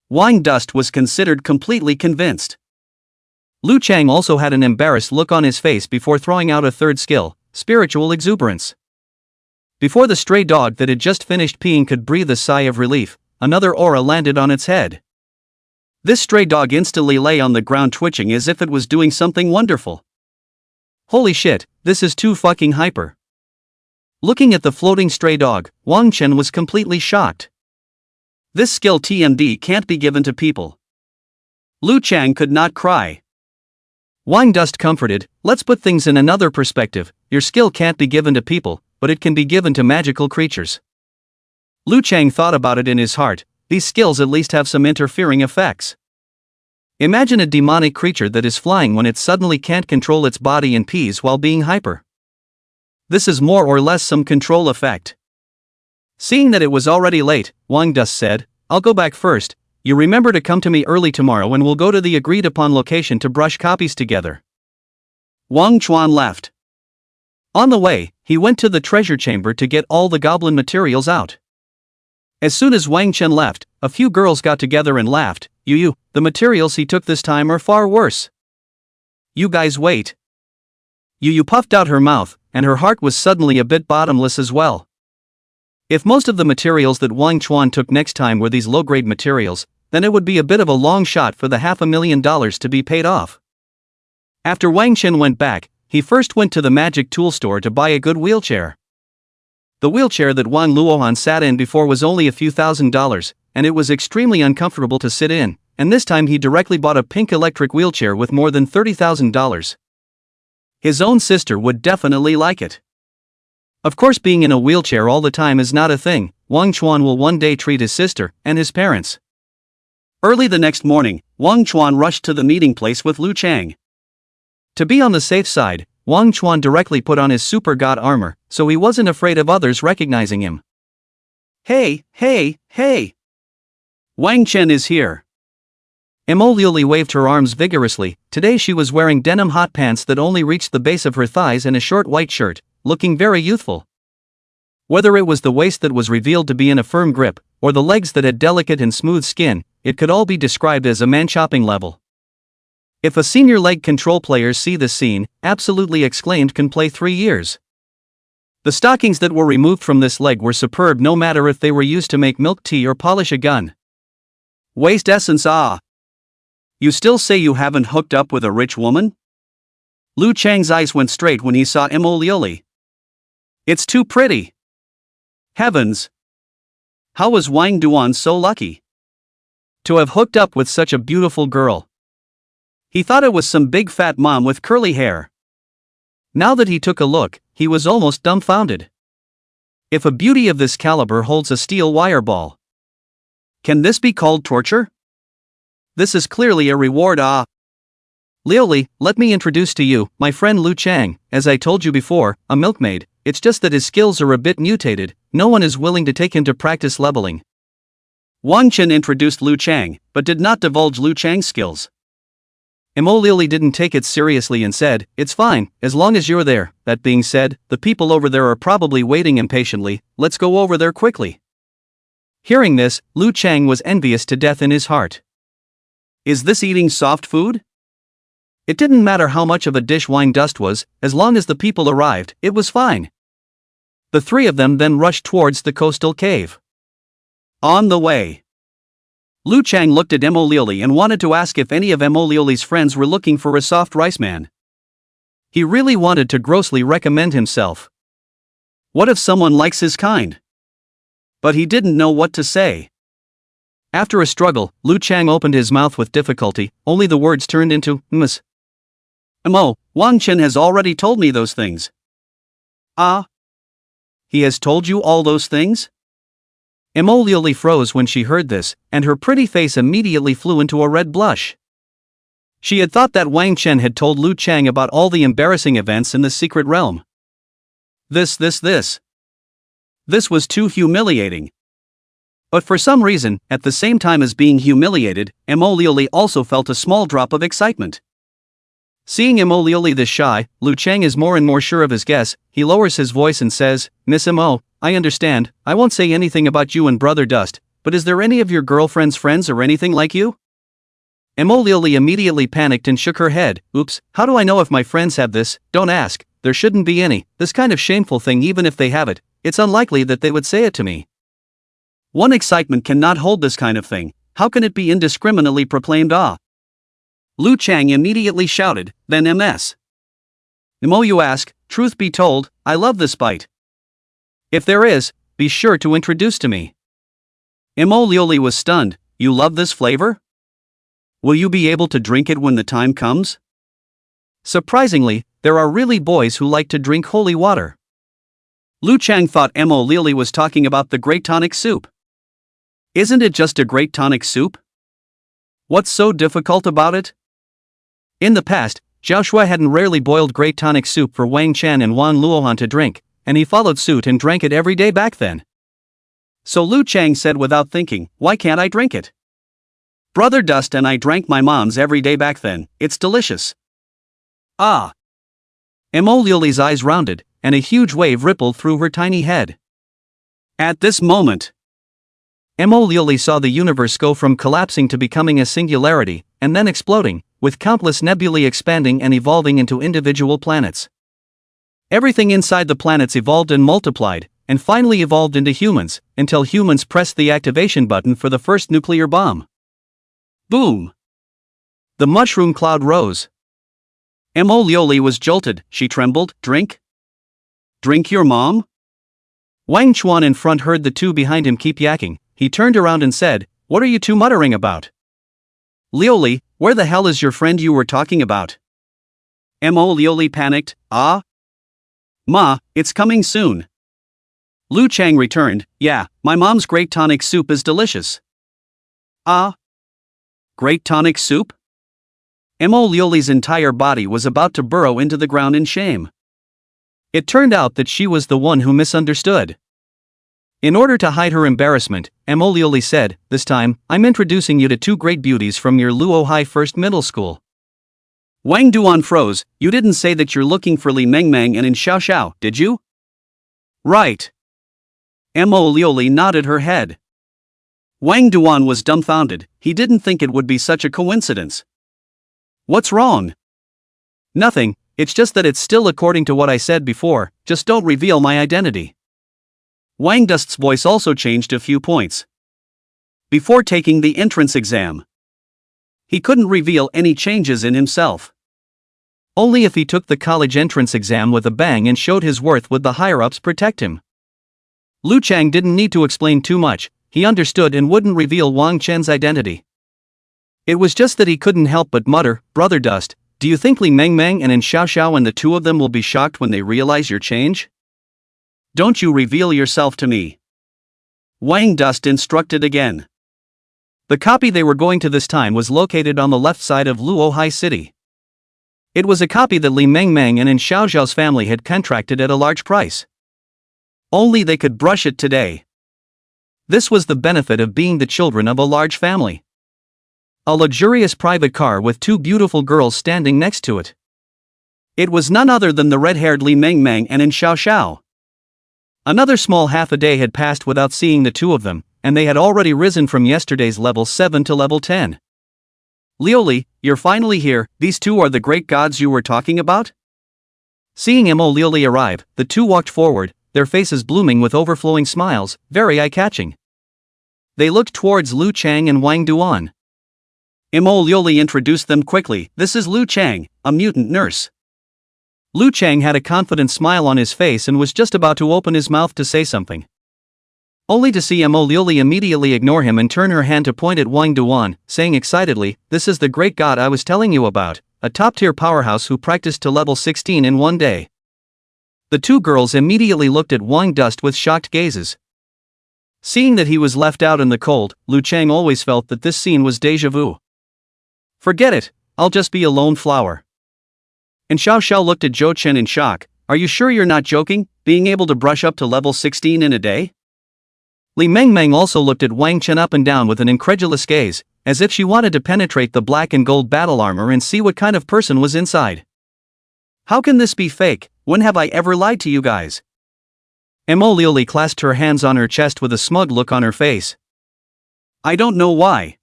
Wang Dust was considered completely convinced. Lu Chang also had an embarrassed look on his face before throwing out a third skill, spiritual exuberance. Before the stray dog that had just finished peeing could breathe a sigh of relief, another aura landed on its head. This stray dog instantly lay on the ground twitching as if it was doing something wonderful. Holy shit, this is too fucking hyper. Looking at the floating stray dog, Wang Chen was completely shocked. This skill TMD can't be given to people. Lu Chang could not cry. Wang Dust comforted, let's put things in another perspective, your skill can't be given to people, but it can be given to magical creatures. Lu Chang thought about it in his heart, these skills at least have some interfering effects. Imagine a demonic creature that is flying when it suddenly can't control its body and pees while being hyper. This is more or less some control effect. Seeing that it was already late, Wang Dust said, I'll go back first, you remember to come to me early tomorrow and we'll go to the agreed upon location to brush copies together. Wang Chuan left. On the way, he went to the treasure chamber to get all the goblin materials out. As soon as Wang Chen left, a few girls got together and laughed, the materials he took this time are far worse. You guys wait. Yu puffed out her mouth, and her heart was suddenly a bit bottomless as well. If most of the materials that Wang Chuan took next time were these low-grade materials, then it would be a bit of a long shot for the $500,000 to be paid off. After Wang Chen went back, he first went to the magic tool store to buy a good wheelchair. The wheelchair that Wang Luohan sat in before was only a few $1,000s, and it was extremely uncomfortable to sit in, and this time he directly bought a pink electric wheelchair with more than $30,000. His own sister would definitely like it. Of course, being in a wheelchair all the time is not a thing. Wang Chuan will one day treat his sister and his parents. Early the next morning, Wang Chuan rushed to the meeting place with Lu Chang. To be on the safe side, Wang Chuan directly put on his super god armor, so he wasn't afraid of others recognizing him. Hey! Wang Chen is here. Mo Liuli waved her arms vigorously. Today she was wearing denim hot pants that only reached the base of her thighs and a short white shirt, looking very youthful. Whether it was the waist that was revealed to be in a firm grip, or the legs that had delicate and smooth skin, it could all be described as a man-chopping level. If a senior leg control player see this scene, absolutely exclaimed can play 3 years. The stockings that were removed from this leg were superb no matter if they were used to make milk tea or polish a gun. Waist essence You still say you haven't hooked up with a rich woman? Lu Chang's eyes went straight when he saw Mo Liuli. It's too pretty. Heavens! How was Wang Duan so lucky to have hooked up with such a beautiful girl? He thought it was some big fat mom with curly hair. Now that he took a look, he was almost dumbfounded. If a beauty of this caliber holds a steel wire ball, can this be called torture? This is clearly a reward. Liuli, let me introduce to you, my friend Lu Chang, as I told you before, a milkmaid, it's just that his skills are a bit mutated, no one is willing to take him to practice leveling. Wang Chen introduced Lu Chang, but did not divulge Lu Chang's skills. Mo Liuli didn't take it seriously and said, it's fine, as long as you're there. That being said, the people over there are probably waiting impatiently, let's go over there quickly. Hearing this, Lu Chang was envious to death in his heart. Is this eating soft food? It didn't matter how much of a dish Wang Dust was, as long as the people arrived, it was fine. The three of them then rushed towards the coastal cave. On the way, Lu Chang looked at Mo Liuli and wanted to ask if any of Mo Liuli's friends were looking for a soft rice man. He really wanted to grossly recommend himself. What if someone likes his kind? But he didn't know what to say. After a struggle, Lu Chang opened his mouth with difficulty, only the words turned into ms. Wang Chen has already told me those things. He has told you all those things? Mo Liuli froze when she heard this, and her pretty face immediately flew into a red blush. She had thought that Wang Chen had told Lu Chang about all the embarrassing events in the secret realm. This was too humiliating. But for some reason, at the same time as being humiliated, Mo Liuli also felt a small drop of excitement. Seeing Mo Liuli this shy, Lu Chang is more and more sure of his guess. He lowers his voice and says, "Miss Mo, I understand, I won't say anything about you and Brother Dust, but is there any of your girlfriend's friends or anything like you?" Mo Liuli immediately panicked and shook her head. "Oops, how do I know if my friends have this? Don't ask, there shouldn't be any, this kind of shameful thing. Even if they have it, it's unlikely that they would say it to me. One excitement cannot hold this kind of thing, how can it be indiscriminately proclaimed? Ah!" Lu Chang immediately shouted, "Then Ms. Mo, you ask, truth be told, I love this bite. If there is, be sure to introduce to me." Mo Liuli was stunned. "You love this flavor? Will you be able to drink it when the time comes?" Surprisingly, there are really boys who like to drink holy water. Lu Chang thought Mo Liuli was talking about the great tonic soup. Isn't it just a great tonic soup? What's so difficult about it? In the past, Zhao Shui hadn't rarely boiled great tonic soup for Wang Chen and Wan Luohan to drink, and he followed suit and drank it every day back then. So Lu Chang said without thinking, "Why can't I drink it? Brother Dust and I drank my mom's every day back then, it's delicious." Ah! Mo Liuli's eyes rounded, and a huge wave rippled through her tiny head. At this moment, Mo Liuli saw the universe go from collapsing to becoming a singularity, and then exploding, with countless nebulae expanding and evolving into individual planets. Everything inside the planets evolved and multiplied, and finally evolved into humans, until humans pressed the activation button for the first nuclear bomb. Boom! The mushroom cloud rose. Mo Liuli was jolted, she trembled. "Drink? Drink your mom?" Wang Chuan in front heard the two behind him keep yakking. He turned around and said, "What are you two muttering about? Liuli, where the hell is your friend you were talking about?" Mo Liuli panicked. "Ah? Ma, it's coming soon." Lu Chang returned, "Yeah, my mom's great tonic soup is delicious." "Ah? Great tonic soup?" Mo Liuli's entire body was about to burrow into the ground in shame. It turned out that she was the one who misunderstood. In order to hide her embarrassment, Mo Liuli said, "This time, I'm introducing you to two great beauties from your Luo High First Middle School." Wang Duan froze. "You didn't say that you're looking for Li Mengmeng and in Xiao Xiao, did you?" "Right." Mo Liuli nodded her head. Wang Duan was dumbfounded. He didn't think it would be such a coincidence. "What's wrong?" "Nothing, it's just that it's still according to what I said before, just don't reveal my identity." Wang Dust's voice also changed a few points. Before taking the entrance exam, he couldn't reveal any changes in himself. Only if he took the college entrance exam with a bang and showed his worth would the higher-ups protect him. Lu Chang didn't need to explain too much, he understood and wouldn't reveal Wang Chen's identity. It was just that he couldn't help but mutter, "Brother Dust, do you think Li Mengmeng and in Xiao Xiao and the two of them will be shocked when they realize your change? Don't you reveal yourself to me." Wang Dust instructed again. The copy they were going to this time was located on the left side of Luo High City. It was a copy that Li Mengmeng and in Xiao Xiao's family had contracted at a large price. Only they could brush it today. This was the benefit of being the children of a large family. A luxurious private car with two beautiful girls standing next to it. It was none other than the red-haired Li Mengmeng and in Xiao Xiao. Another small half a day had passed without seeing the two of them, and they had already risen from yesterday's level 7 to level 10. "Liuli, you're finally here, these two are the great gods you were talking about?" Seeing Mo Liuli arrive, the two walked forward, their faces blooming with overflowing smiles, very eye-catching. They looked towards Lu Chang and Wang Duan. Mo Liuli introduced them quickly. "This is Lu Chang, a mutant nurse." Lu Chang had a confident smile on his face and was just about to open his mouth to say something, only to see Mo Liuli immediately ignore him and turn her hand to point at Wang Duan, saying excitedly, "This is the great god I was telling you about, a top-tier powerhouse who practiced to level 16 in one day." The two girls immediately looked at Wang Dust with shocked gazes. Seeing that he was left out in the cold, Lu Chang always felt that this scene was déjà vu. Forget it, I'll just be a lone flower. And Xiao Xiao looked at Zhou Chen in shock. Are you sure you're not joking, being able to brush up to level 16 in a day? Li Mengmeng also looked at Wang Chen up and down with an incredulous gaze, as if she wanted to penetrate the black and gold battle armor and see what kind of person was inside. How can this be fake? When have I ever lied to you guys? Mo Liuli clasped her hands on her chest with a smug look on her face. I don't know why.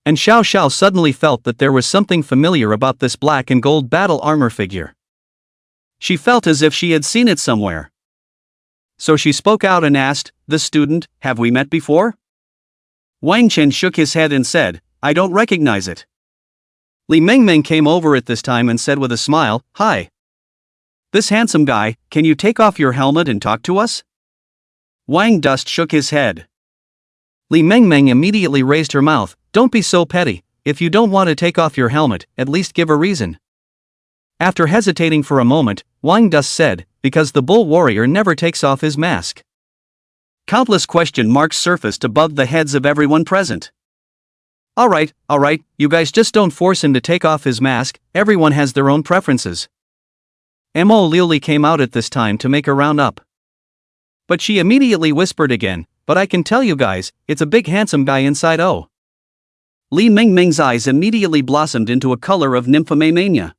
And Xiao Xiao suddenly felt that there was something familiar about this black and gold battle armor figure. She felt as if she had seen it somewhere. So she spoke out and asked, "The student, have we met before?" Wang Chen shook his head and said, "I don't recognize it." Li Mengmeng came over at this time and said with a smile, "Hi. This handsome guy, can you take off your helmet and talk to us?" Wang Dust shook his head. Li Mengmeng immediately raised her mouth. "Don't be so petty, if you don't want to take off your helmet, at least give a reason." After hesitating for a moment, Wang Dust said, "Because the bull warrior never takes off his mask." Countless question marks surfaced above the heads of everyone present. Alright, you guys just don't force him to take off his mask, everyone has their own preferences. Mo Liuli came out at this time to make a round up. But she immediately whispered again, "But I can tell you guys, it's a big handsome guy inside." Oh. Li Mengmeng's eyes immediately blossomed into a color of nymphomania.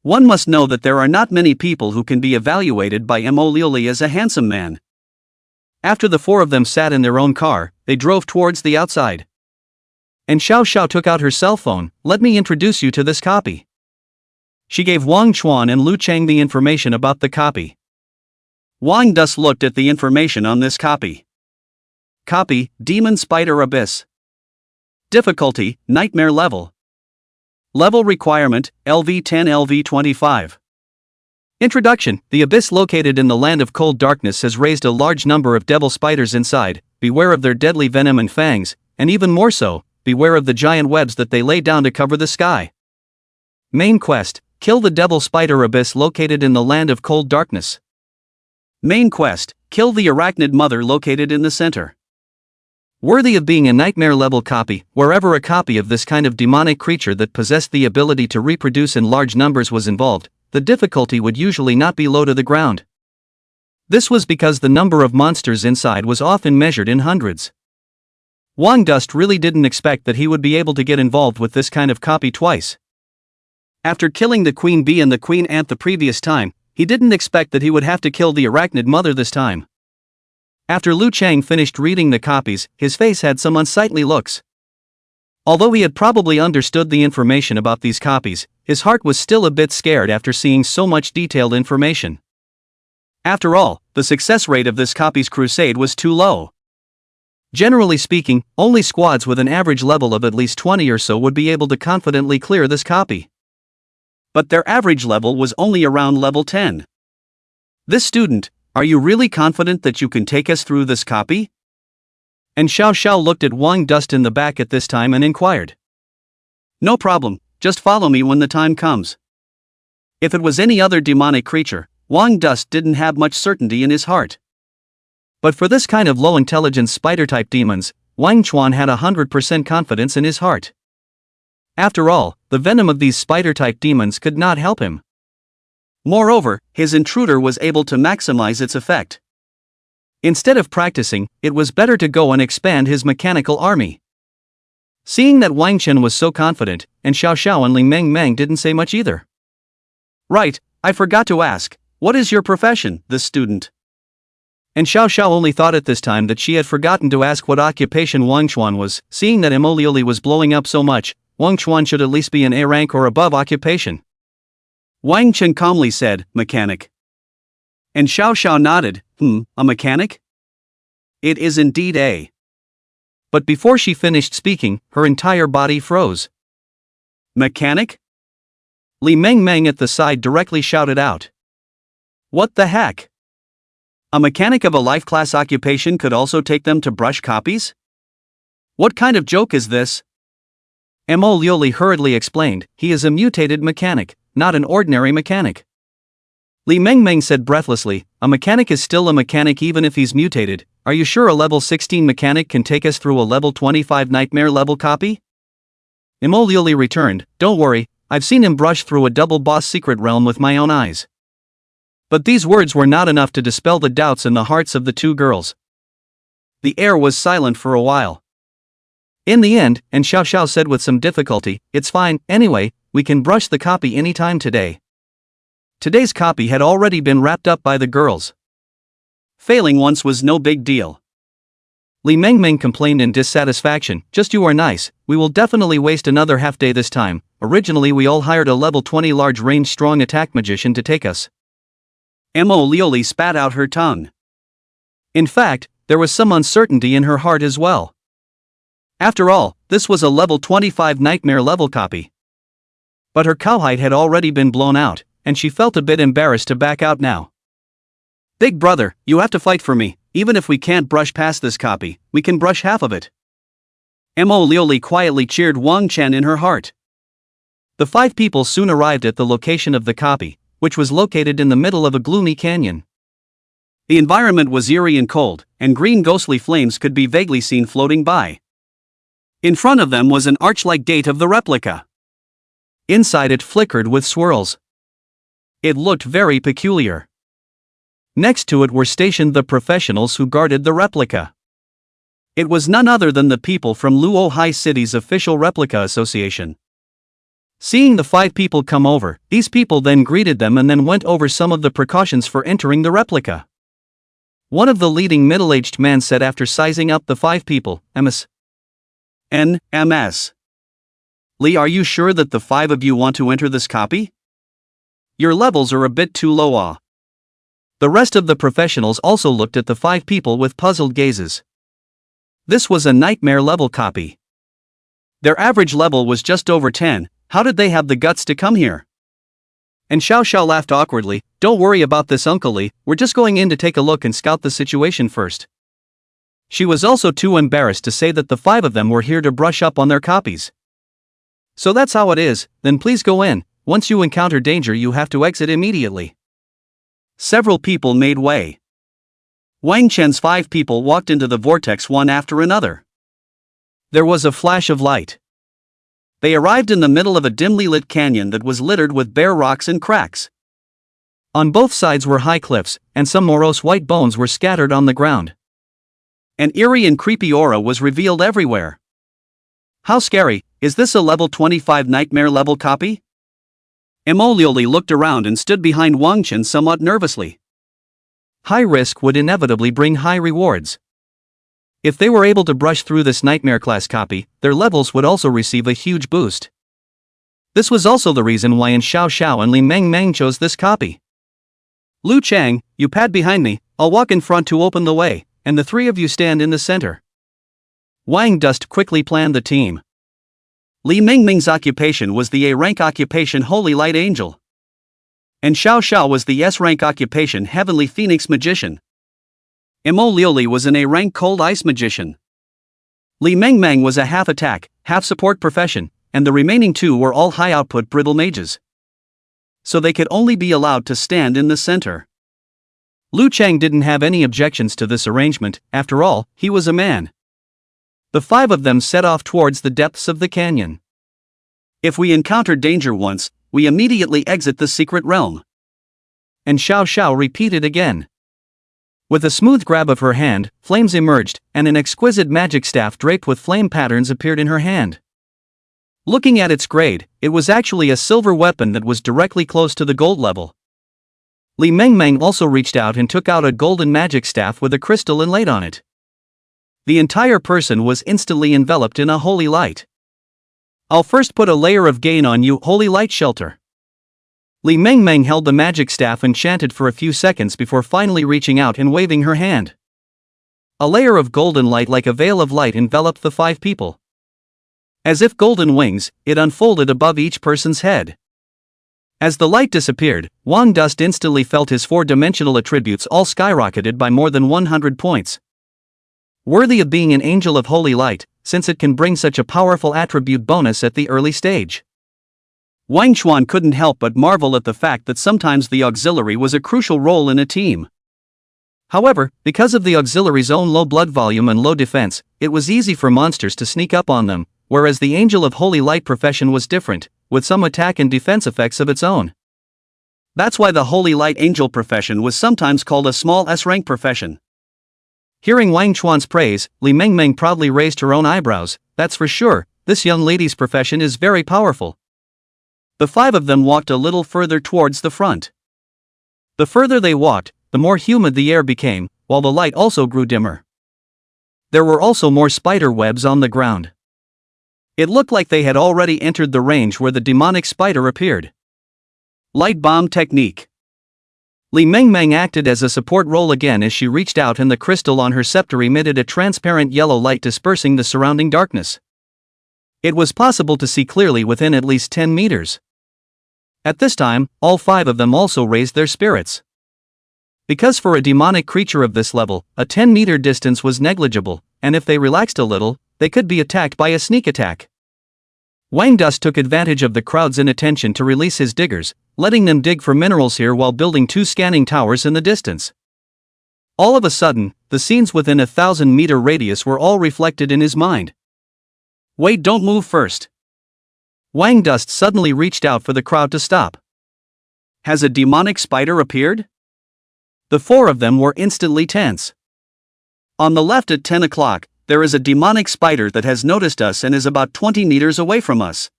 One must know that there are not many people who can be evaluated by Mo Liuli as a handsome man. After the four of them sat in their own car, they drove towards the outside. And Xiao Xiao took out her cell phone. "Let me introduce you to this copy." She gave Wang Chuan and Lu Chang the information about the copy. Wang Dust looked at the information on this copy. Copy, Demon Spider Abyss. Difficulty, Nightmare Level. Level requirement, LV10 LV25. Introduction. The abyss located in the land of cold darkness has raised a large number of devil spiders inside. Beware of their deadly venom and fangs, and even more so, beware of the giant webs that they lay down to cover the sky. Main quest. Kill the devil spider abyss located in the land of cold darkness. Main quest. Kill the arachnid mother located in the center. Worthy of being a nightmare level copy, wherever a copy of this kind of demonic creature that possessed the ability to reproduce in large numbers was involved, the difficulty would usually not be low to the ground. This was because the number of monsters inside was often measured in hundreds. Wang Dust really didn't expect that he would be able to get involved with this kind of copy twice. After killing the queen bee and the queen ant the previous time, he didn't expect that he would have to kill the arachnid mother this time. After Lu Chang finished reading the copies, his face had some unsightly looks. Although he had probably understood the information about these copies, his heart was still a bit scared after seeing so much detailed information. After all, the success rate of this copies crusade was too low. Generally speaking, only squads with an average level of at least 20 or so would be able to confidently clear this copy. But their average level was only around level 10. This student, are you really confident that you can take us through this copy? And Xiao Xiao looked at Wang Dust in the back at this time and inquired. No problem, just follow me when the time comes. If it was any other demonic creature, Wang Dust didn't have much certainty in his heart. But for this kind of low-intelligence spider-type demons, Wang Chuan had 100% confidence in his heart. After all, the venom of these spider-type demons could not help him. Moreover, his intruder was able to maximize its effect. Instead of practicing, it was better to go and expand his mechanical army. Seeing that Wang Chen was so confident, and Xiao Xiao and Li Mengmeng didn't say much either. Right, I forgot to ask, what is your profession, this student? And Xiao Xiao only thought at this time that she had forgotten to ask what occupation Wang Chuan was. Seeing that Mo Liuli was blowing up so much, Wang Chuan should at least be an A rank or above occupation. Wang Chen calmly said, mechanic. And Xiao Xiao nodded, a mechanic? It is indeed a. But before she finished speaking, her entire body froze. Mechanic? Li Mengmeng at the side directly shouted out. What the heck? A mechanic of a life class occupation could also take them to brush copies? What kind of joke is this? Mo Liuli hurriedly explained, he is a mutated mechanic, not an ordinary mechanic. Li Mengmeng said breathlessly, a mechanic is still a mechanic even if he's mutated. Are you sure a level 16 mechanic can take us through a level 25 nightmare level copy? Imo Liuli returned, don't worry, I've seen him brush through a double boss secret realm with my own eyes. But these words were not enough to dispel the doubts in the hearts of the two girls. The air was silent for a while. In the end, and Xiao Xiao said with some difficulty, it's fine, anyway, we can brush the copy anytime today. Today's copy had already been wrapped up by the girls. Failing once was no big deal. Li Mengmeng complained in dissatisfaction, just you are nice, we will definitely waste another half day this time. Originally we all hired a level 20 large range strong attack magician to take us. Mo Lioli spat out her tongue. In fact, there was some uncertainty in her heart as well. After all, this was a level 25 nightmare level copy. But her cowhide had already been blown out, and she felt a bit embarrassed to back out now. Big brother, you have to fight for me, even if we can't brush past this copy, we can brush half of it. Mo Lioli quietly cheered Wang Chen in her heart. The 5 people soon arrived at the location of the copy, which was located in the middle of a gloomy canyon. The environment was eerie and cold, and green ghostly flames could be vaguely seen floating by. In front of them was an arch-like gate of the replica. Inside it flickered with swirls. It looked very peculiar. Next to it were stationed the professionals who guarded the replica. It was none other than the people from Luo High City's official replica association. Seeing the 5 people come over, these people then greeted them and then went over some of the precautions for entering the replica. One of the leading middle-aged men said after sizing up the 5 people, MS. Li, are you sure that the 5 of you want to enter this copy? Your levels are a bit too low. The rest of the professionals also looked at the 5 people with puzzled gazes. This was a nightmare level copy. Their average level was just over 10, how did they have the guts to come here? And Xiao Xiao laughed awkwardly, don't worry about this Uncle Li, we're just going in to take a look and scout the situation first. She was also too embarrassed to say that the 5 of them were here to brush up on their copies. So that's how it is, then please go in, once you encounter danger you have to exit immediately. Several people made way. Wang Chen's 5 people walked into the vortex one after another. There was a flash of light. They arrived in the middle of a dimly lit canyon that was littered with bare rocks and cracks. On both sides were high cliffs, and some morose white bones were scattered on the ground. An eerie and creepy aura was revealed everywhere. How scary, is this a level 25 nightmare level copy? Mo Lioli looked around and stood behind Wang Chen somewhat nervously. High risk would inevitably bring high rewards. If they were able to brush through this nightmare class copy, their levels would also receive a huge boost. This was also the reason why Xiao Xiao and Li Mengmeng chose this copy. Lu Chang, you pad behind me, I'll walk in front to open the way, and the 3 of you stand in the center. Wang Dust quickly planned the team. Li Mengmeng's occupation was the A-rank occupation Holy Light Angel. And Xiao Xiao was the S-rank occupation Heavenly Phoenix Magician. Mo Lioli was an A-rank Cold Ice Magician. Li Mengmeng was a half-attack, half-support profession, and the remaining 2 were all high-output brittle mages. So they could only be allowed to stand in the center. Lu Chang didn't have any objections to this arrangement, after all, he was a man. The 5 of them set off towards the depths of the canyon. If we encounter danger once, we immediately exit the secret realm. And Xiao Xiao repeated again. With a smooth grab of her hand, flames emerged, and an exquisite magic staff draped with flame patterns appeared in her hand. Looking at its grade, it was actually a silver weapon that was directly close to the gold level. Li Mengmeng also reached out and took out a golden magic staff with a crystal inlaid on it. The entire person was instantly enveloped in a holy light. I'll first put a layer of gain on you, holy light shelter. Li Mengmeng held the magic staff and chanted for a few seconds before finally reaching out and waving her hand. A layer of golden light like a veil of light enveloped the 5 people. As if golden wings, it unfolded above each person's head. As the light disappeared, Wang Dust instantly felt his 4-dimensional attributes all skyrocketed by more than 100 points. Worthy of being an angel of holy light, since it can bring such a powerful attribute bonus at the early stage. Wang Chuan couldn't help but marvel at the fact that sometimes the auxiliary was a crucial role in a team. However, because of the auxiliary's own low blood volume and low defense, it was easy for monsters to sneak up on them, whereas the Angel of Holy Light profession was different, with some attack and defense effects of its own. That's why the Holy Light Angel profession was sometimes called a small S-rank profession. Hearing Wang Chuan's praise, Li Mengmeng proudly raised her own eyebrows. That's for sure, this young lady's profession is very powerful. The five of them walked a little further towards the front. The further they walked, the more humid the air became, while the light also grew dimmer. There were also more spider webs on the ground. It looked like they had already entered the range where the demonic spider appeared. Light bomb technique. Li Mengmeng acted as a support role again as she reached out and the crystal on her scepter emitted a transparent yellow light dispersing the surrounding darkness. It was possible to see clearly within at least 10 meters. At this time, all five of them also raised their spirits. Because for a demonic creature of this level, a 10-meter distance was negligible, and if they relaxed a little, they could be attacked by a sneak attack. Wang Dus took advantage of the crowd's inattention to release his diggers, letting them dig for minerals here while building 2 scanning towers in the distance. All of a sudden, the scenes within a 1,000-meter radius were all reflected in his mind. Wait, don't move first. Wang Dus suddenly reached out for the crowd to stop. Has a demonic spider appeared? The four of them were instantly tense. On the left at 10 o'clock, there is a demonic spider that has noticed us and is about 20 meters away from us.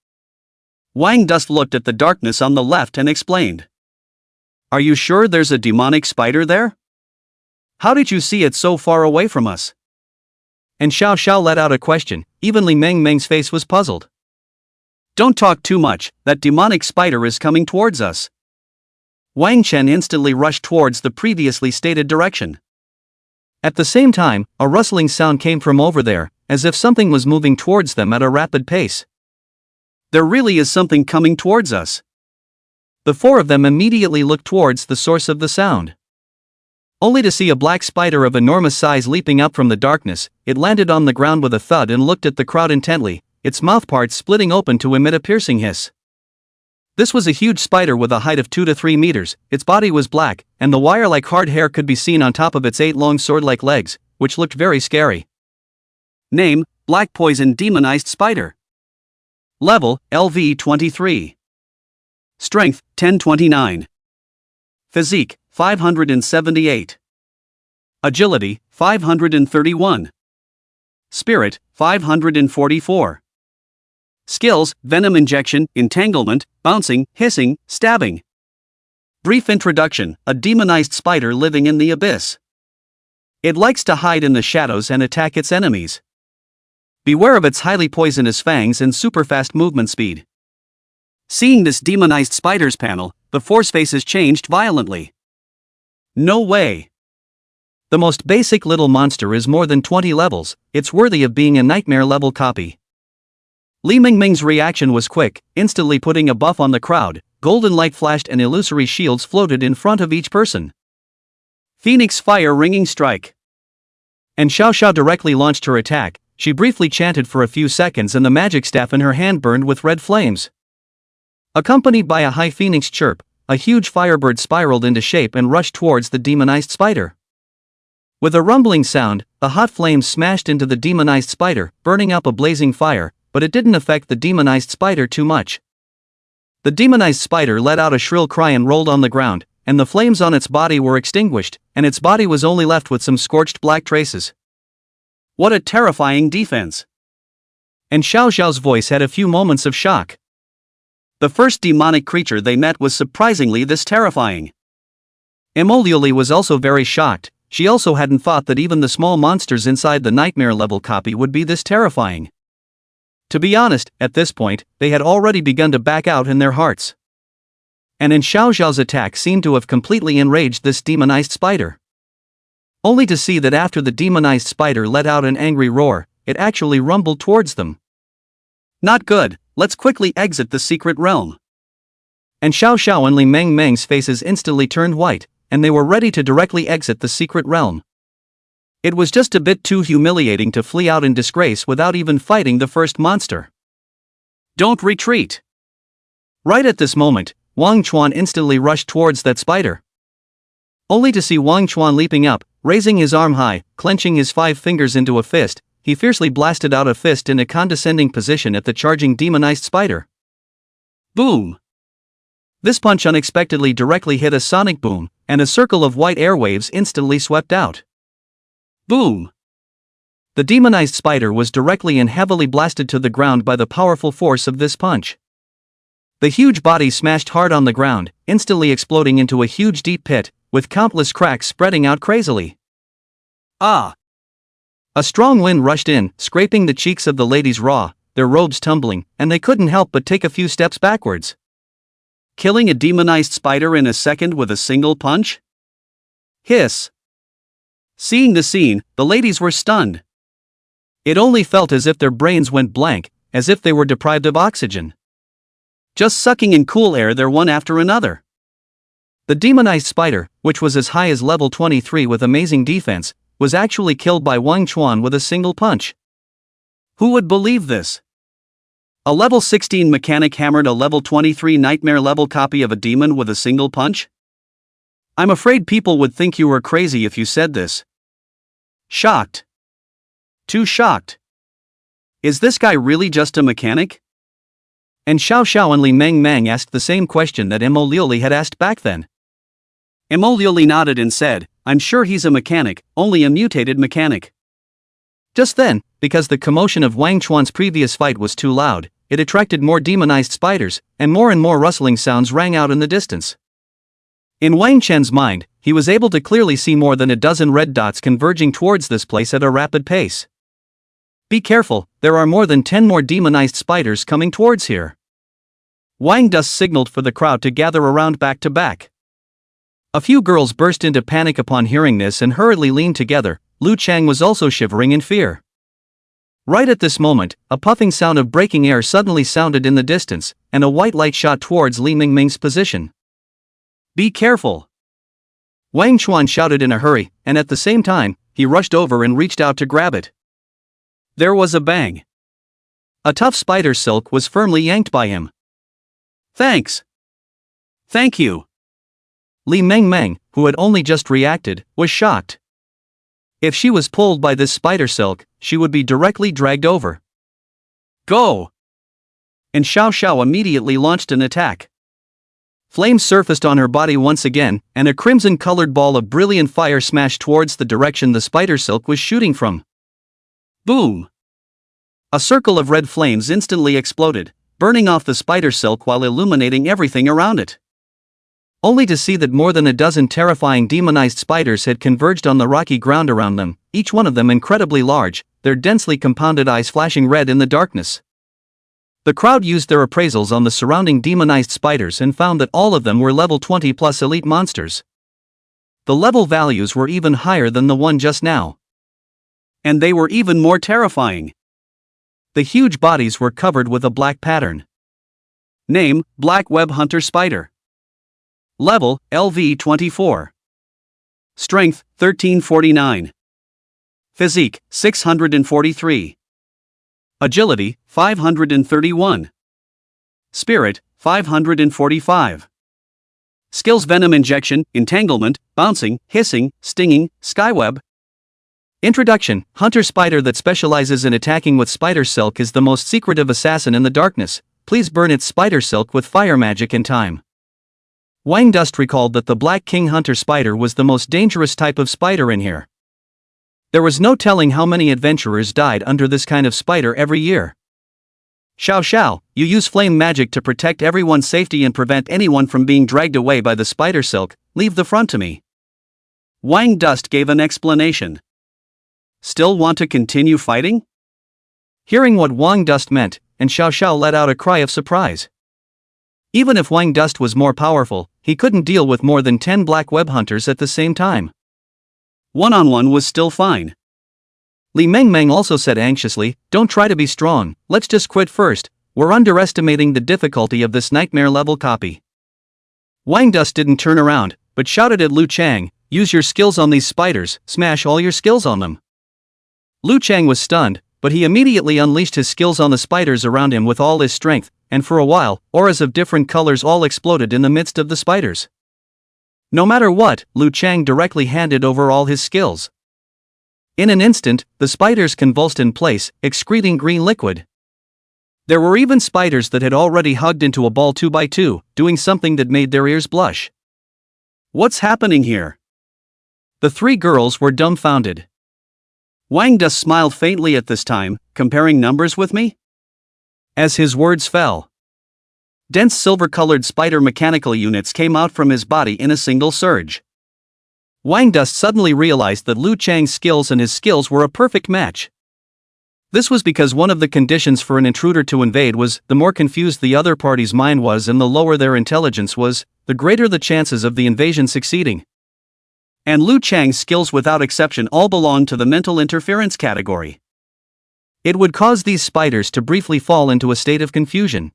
Wang Dus looked at the darkness on the left and explained. Are you sure there's a demonic spider there? How did you see it so far away from us? And Xiao Xiao let out a question. Even Li Mengmeng's face was puzzled. Don't talk too much, that demonic spider is coming towards us. Wang Chen instantly rushed towards the previously stated direction. At the same time, a rustling sound came from over there, as if something was moving towards them at a rapid pace. There really is something coming towards us. The four of them immediately looked towards the source of the sound. Only to see a black spider of enormous size leaping up from the darkness. It landed on the ground with a thud and looked at the crowd intently, its mouthparts splitting open to emit a piercing hiss. This was a huge spider with a height of 2 to 3 meters, its body was black, and the wire-like hard hair could be seen on top of its 8 long sword-like legs, which looked very scary. Name, Black Poison Demonized Spider. Level, LV-23. Strength, 1029. Physique, 578. Agility, 531. Spirit, 544. Skills, Venom Injection, Entanglement, Bouncing, Hissing, Stabbing. Brief introduction, a demonized spider living in the abyss. It likes to hide in the shadows and attack its enemies. Beware of its highly poisonous fangs and super-fast movement speed. Seeing this demonized spider's panel, the Force faces changed violently. No way. The most basic little monster is more than 20 levels, it's worthy of being a nightmare-level copy. Li Mengmeng's reaction was quick, instantly putting a buff on the crowd. Golden light flashed and illusory shields floated in front of each person. Phoenix Fire Ringing Strike. And Xiao Xiao directly launched her attack. She briefly chanted for a few seconds and the magic staff in her hand burned with red flames. Accompanied by a high phoenix chirp, a huge firebird spiraled into shape and rushed towards the demonized spider. With a rumbling sound, the hot flames smashed into the demonized spider, burning up a blazing fire, but it didn't affect the demonized spider too much. The demonized spider let out a shrill cry and rolled on the ground, and the flames on its body were extinguished, and its body was only left with some scorched black traces. What a terrifying defense! And Xiao Xiao's voice had a few moments of shock. The first demonic creature they met was surprisingly this terrifying. Emolioli was also very shocked. She also hadn't thought that even the small monsters inside the nightmare-level copy would be this terrifying. To be honest, at this point, they had already begun to back out in their hearts. And Xiao Xiao's attack seemed to have completely enraged this demonized spider. Only to see that after the demonized spider let out an angry roar, it actually rumbled towards them. Not good, let's quickly exit the secret realm. And Xiao Xiao and Li Mengmeng's faces instantly turned white, and they were ready to directly exit the secret realm. It was just a bit too humiliating to flee out in disgrace without even fighting the first monster. Don't retreat. Right at this moment, Wang Chuan instantly rushed towards that spider. Only to see Wang Chuan leaping up, raising his arm high, clenching his 5 fingers into a fist, he fiercely blasted out a fist in a condescending position at the charging demonized spider. Boom! This punch unexpectedly directly hit a sonic boom, and a circle of white airwaves instantly swept out. Boom! The demonized spider was directly and heavily blasted to the ground by the powerful force of this punch. The huge body smashed hard on the ground, instantly exploding into a huge deep pit, with countless cracks spreading out crazily. Ah! A strong wind rushed in, scraping the cheeks of the ladies raw, their robes tumbling, and they couldn't help but take a few steps backwards. Killing a demonized spider in a second with a single punch? Hiss! Seeing the scene, the ladies were stunned. It only felt as if their brains went blank, as if they were deprived of oxygen. Just sucking in cool air there one after another. The demonized spider, which was as high as level 23 with amazing defense, was actually killed by Wang Chuan with a single punch. Who would believe this? A level 16 mechanic hammered a level 23 nightmare level copy of a demon with a single punch? I'm afraid people would think you were crazy if you said this. Shocked. Too shocked. Is this guy really just a mechanic? And Xiao Xiao and Li Meng Meng asked the same question that Mo Liuli had asked back then. Mo Liuli nodded and said, I'm sure he's a mechanic, only a mutated mechanic. Just then, because the commotion of Wang Chuan's previous fight was too loud, it attracted more demonized spiders, and more rustling sounds rang out in the distance. In Wang Chen's mind, he was able to clearly see more than a dozen red dots converging towards this place at a rapid pace. Be careful, there are more than 10 more demonized spiders coming towards here. Wang Dust signaled for the crowd to gather around back to back. A few girls burst into panic upon hearing this and hurriedly leaned together. Lu Chang was also shivering in fear. Right at this moment, a puffing sound of breaking air suddenly sounded in the distance, and a white light shot towards Li Mingming's position. Be careful! Wang Chuan shouted in a hurry, and at the same time, he rushed over and reached out to grab it. There was a bang. A tough spider silk was firmly yanked by him. Thanks! Thank you! Li Mengmeng, who had only just reacted, was shocked. If she was pulled by this spider silk, she would be directly dragged over. Go! And Xiao Xiao immediately launched an attack. Flames surfaced on her body once again, and a crimson-colored ball of brilliant fire smashed towards the direction the spider silk was shooting from. Boom! A circle of red flames instantly exploded, burning off the spider silk while illuminating everything around it. Only to see that more than a dozen terrifying demonized spiders had converged on the rocky ground around them, each one of them incredibly large, their densely compounded eyes flashing red in the darkness. The crowd used their appraisals on the surrounding demonized spiders and found that all of them were level 20 plus elite monsters. The level values were even higher than the one just now. And they were even more terrifying. The huge bodies were covered with a black pattern. Name, Black Web Hunter Spider. Level, LV24. Strength, 1349. Physique, 643. Agility, 531. Spirit, 545. Skills: Venom Injection, Entanglement, Bouncing, Hissing, Stinging, Skyweb. Introduction: Hunter Spider that specializes in attacking with spider silk is the most secretive assassin in the darkness. Please burn its spider silk with fire magic in time. Wang Dust recalled that the Black King Hunter Spider was the most dangerous type of spider in here. There was no telling how many adventurers died under this kind of spider every year. Xiao Xiao, you use flame magic to protect everyone's safety and prevent anyone from being dragged away by the spider silk. Leave the front to me. Wang Dust gave an explanation. Still want to continue fighting? Hearing what Wang Dust meant, and Xiao Xiao let out a cry of surprise. Even if Wang Dust was more powerful, he couldn't deal with more than 10 black web hunters at the same time. One-on-one was still fine. Li Mengmeng also said anxiously, don't try to be strong, let's just quit first, we're underestimating the difficulty of this nightmare level copy. Wang Dust didn't turn around, but shouted at Lu Chang, use your skills on these spiders, smash all your skills on them. Lu Chang was stunned, but he immediately unleashed his skills on the spiders around him with all his strength, and for a while, auras of different colors all exploded in the midst of the spiders. No matter what, Liu Chang directly handed over all his skills. In an instant, the spiders convulsed in place, excreting green liquid. There were even spiders that had already hugged into a ball 2 by 2, doing something that made their ears blush. What's happening here? The three girls were dumbfounded. Wang Dust smiled faintly at this time, comparing numbers with me? As his words fell, dense silver-colored spider mechanical units came out from his body in a single surge. Wang Dust suddenly realized that Liu Chang's skills and his skills were a perfect match. This was because one of the conditions for an intruder to invade was, the more confused the other party's mind was and the lower their intelligence was, the greater the chances of the invasion succeeding. And Liu Chang's skills without exception all belonged to the mental interference category. It would cause these spiders to briefly fall into a state of confusion.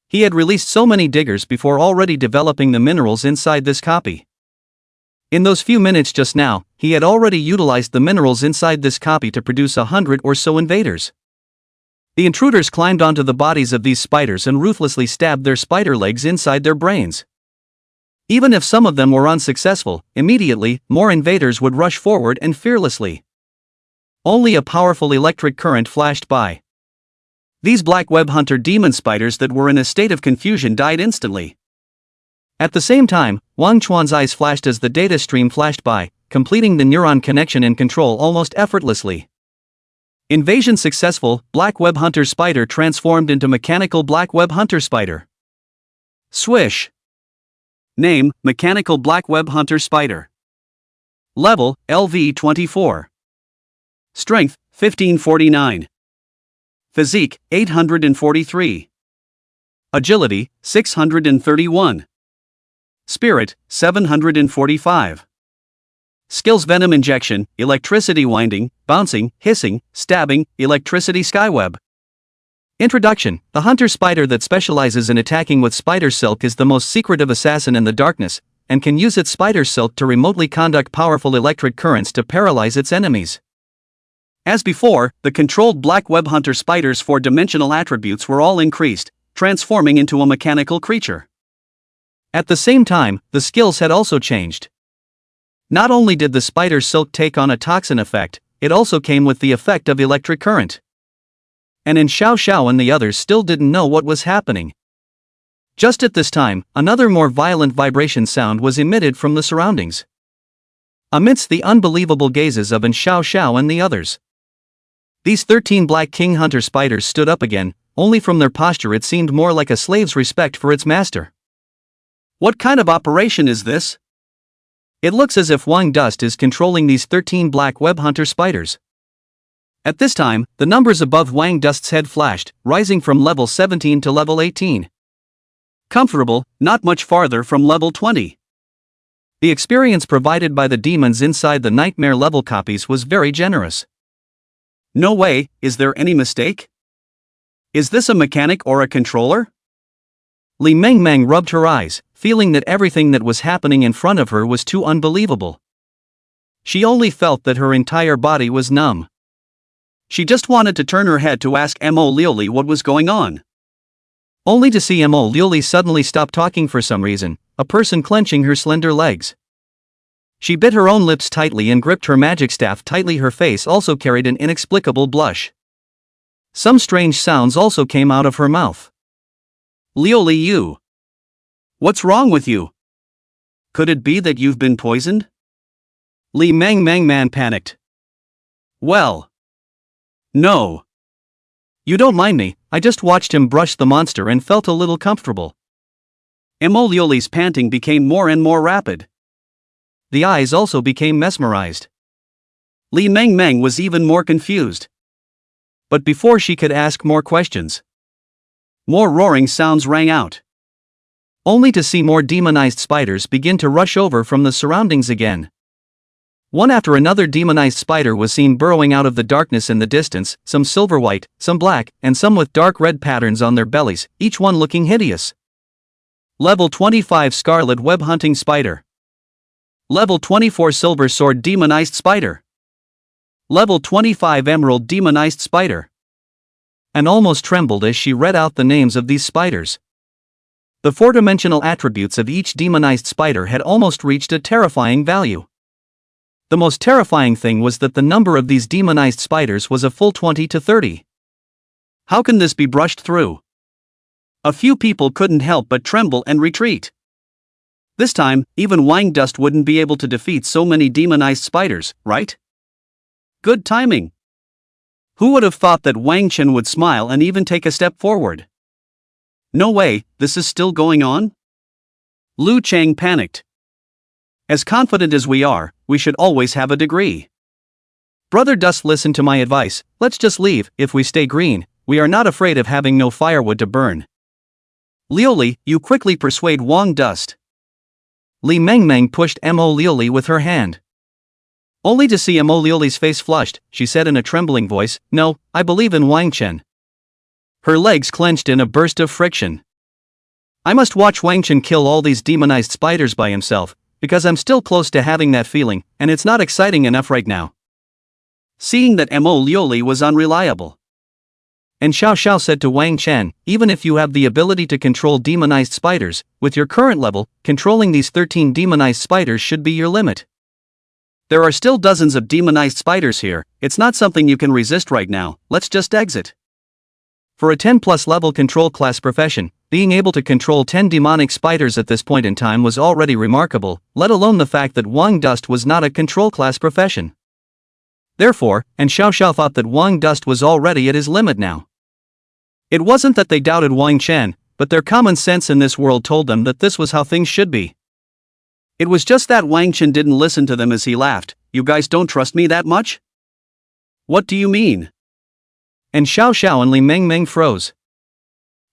He had released so many diggers before already developing the minerals inside this copy. In those few minutes just now, he had already utilized the minerals inside this copy to produce 100 or so invaders. The intruders climbed onto the bodies of these spiders and ruthlessly stabbed their spider legs inside their brains. Even if some of them were unsuccessful, immediately, more invaders would rush forward and fearlessly. Only a powerful electric current flashed by. These black web hunter demon spiders that were in a state of confusion died instantly. At the same time, Wang Chuan's eyes flashed as the data stream flashed by, completing the neuron connection and control almost effortlessly. Invasion successful, Black Web Hunter Spider transformed into Mechanical Black Web Hunter Spider. Swish. Name, Mechanical Black Web Hunter Spider. Level, LV24. Strength, 1549. Physique, 843. Agility, 631. Spirit, 745. Skills: Venom Injection, Electricity Winding, Bouncing, Hissing, Stabbing, Electricity Skyweb. Introduction: The hunter spider that specializes in attacking with spider silk is the most secretive assassin in the darkness, and can use its spider silk to remotely conduct powerful electric currents to paralyze its enemies. As before, the controlled Black Web Hunter Spider's four-dimensional attributes were all increased, transforming into a mechanical creature. At the same time, the skills had also changed. Not only did the spider silk take on a toxin effect, it also came with the effect of electric current. And in Xiao Xiao and the others still didn't know what was happening. Just at this time, another more violent vibration sound was emitted from the surroundings. Amidst the unbelievable gazes of Xiao Xiao and the others, these 13 Black King Hunter spiders stood up again, only from their posture it seemed more like a slave's respect for its master. What kind of operation is this? It looks as if Wang Dust is controlling these 13 Black Web Hunter spiders. At this time, the numbers above Wang Dust's head flashed, rising from level 17 to level 18. Comfortable, not much farther from level 20. The experience provided by the demons inside the nightmare level copies was very generous. No way, is there any mistake? Is this a mechanic or a controller? Li Mengmeng rubbed her eyes, feeling that everything that was happening in front of her was too unbelievable. She only felt that her entire body was numb. She just wanted to turn her head to ask Mo Liuli what was going on. Only to see Mo Liuli suddenly stop talking for some reason, a person clenching her slender legs. She bit her own lips tightly and gripped her magic staff tightly. Her face also carried an inexplicable blush. Some strange sounds also came out of her mouth. Liuli, you. What's wrong with you? Could it be that you've been poisoned? Li Mengmeng panicked. Well. No. You don't mind me, I just watched him brush the monster and felt a little comfortable. Mo Liuli's panting became more and more rapid. The eyes also became mesmerized. Li Mengmeng was even more confused. But before she could ask more questions, more roaring sounds rang out. Only to see more demonized spiders begin to rush over from the surroundings again. One after another demonized spider was seen burrowing out of the darkness in the distance, some silver white, some black, and some with dark red patterns on their bellies, each one looking hideous. Level 25 Scarlet Web Hunting Spider. Level 24 Silver Sword Demonized Spider. Level 25 Emerald Demonized Spider. and almost trembled as she read out the names of these spiders. The four-dimensional attributes of each demonized spider had almost reached a terrifying value. The most terrifying thing was that the number of these demonized spiders was a full 20 to 30. How can this be brushed through? A few people couldn't help but tremble and retreat. This time, even Wang Dust wouldn't be able to defeat so many demonized spiders, right? Good timing. Who would have thought that Wang Chen would smile and even take a step forward? No way, this is still going on? Lu Chang panicked. As confident as we are, we should always have a degree. Brother Dust, listen to my advice, let's just leave. If we stay green, we are not afraid of having no firewood to burn. Liuli, you quickly persuade Wang Dust. Li Mengmeng pushed Mo Liuli with her hand. Only to see Mo Liuli's face flushed, she said in a trembling voice, no, I believe in Wang Chen. Her legs clenched in a burst of friction. I must watch Wang Chen kill all these demonized spiders by himself, because I'm still close to having that feeling, and it's not exciting enough right now. Seeing that Mo Liuli was unreliable, and Xiao Xiao said to Wang Chen, even if you have the ability to control demonized spiders, with your current level, controlling these 13 demonized spiders should be your limit. There are still dozens of demonized spiders here, it's not something you can resist right now, let's just exit. For a 10+ level control class profession, being able to control 10 demonic spiders at this point in time was already remarkable, let alone the fact that Wang Dust was not a control class profession. Therefore, and Xiao Xiao thought that Wang Dust was already at his limit now. It wasn't that they doubted Wang Chen, but their common sense in this world told them that this was how things should be. It was just that Wang Chen didn't listen to them as he laughed. You guys don't trust me that much? What do you mean? And Xiao Xiao and Li Mengmeng froze.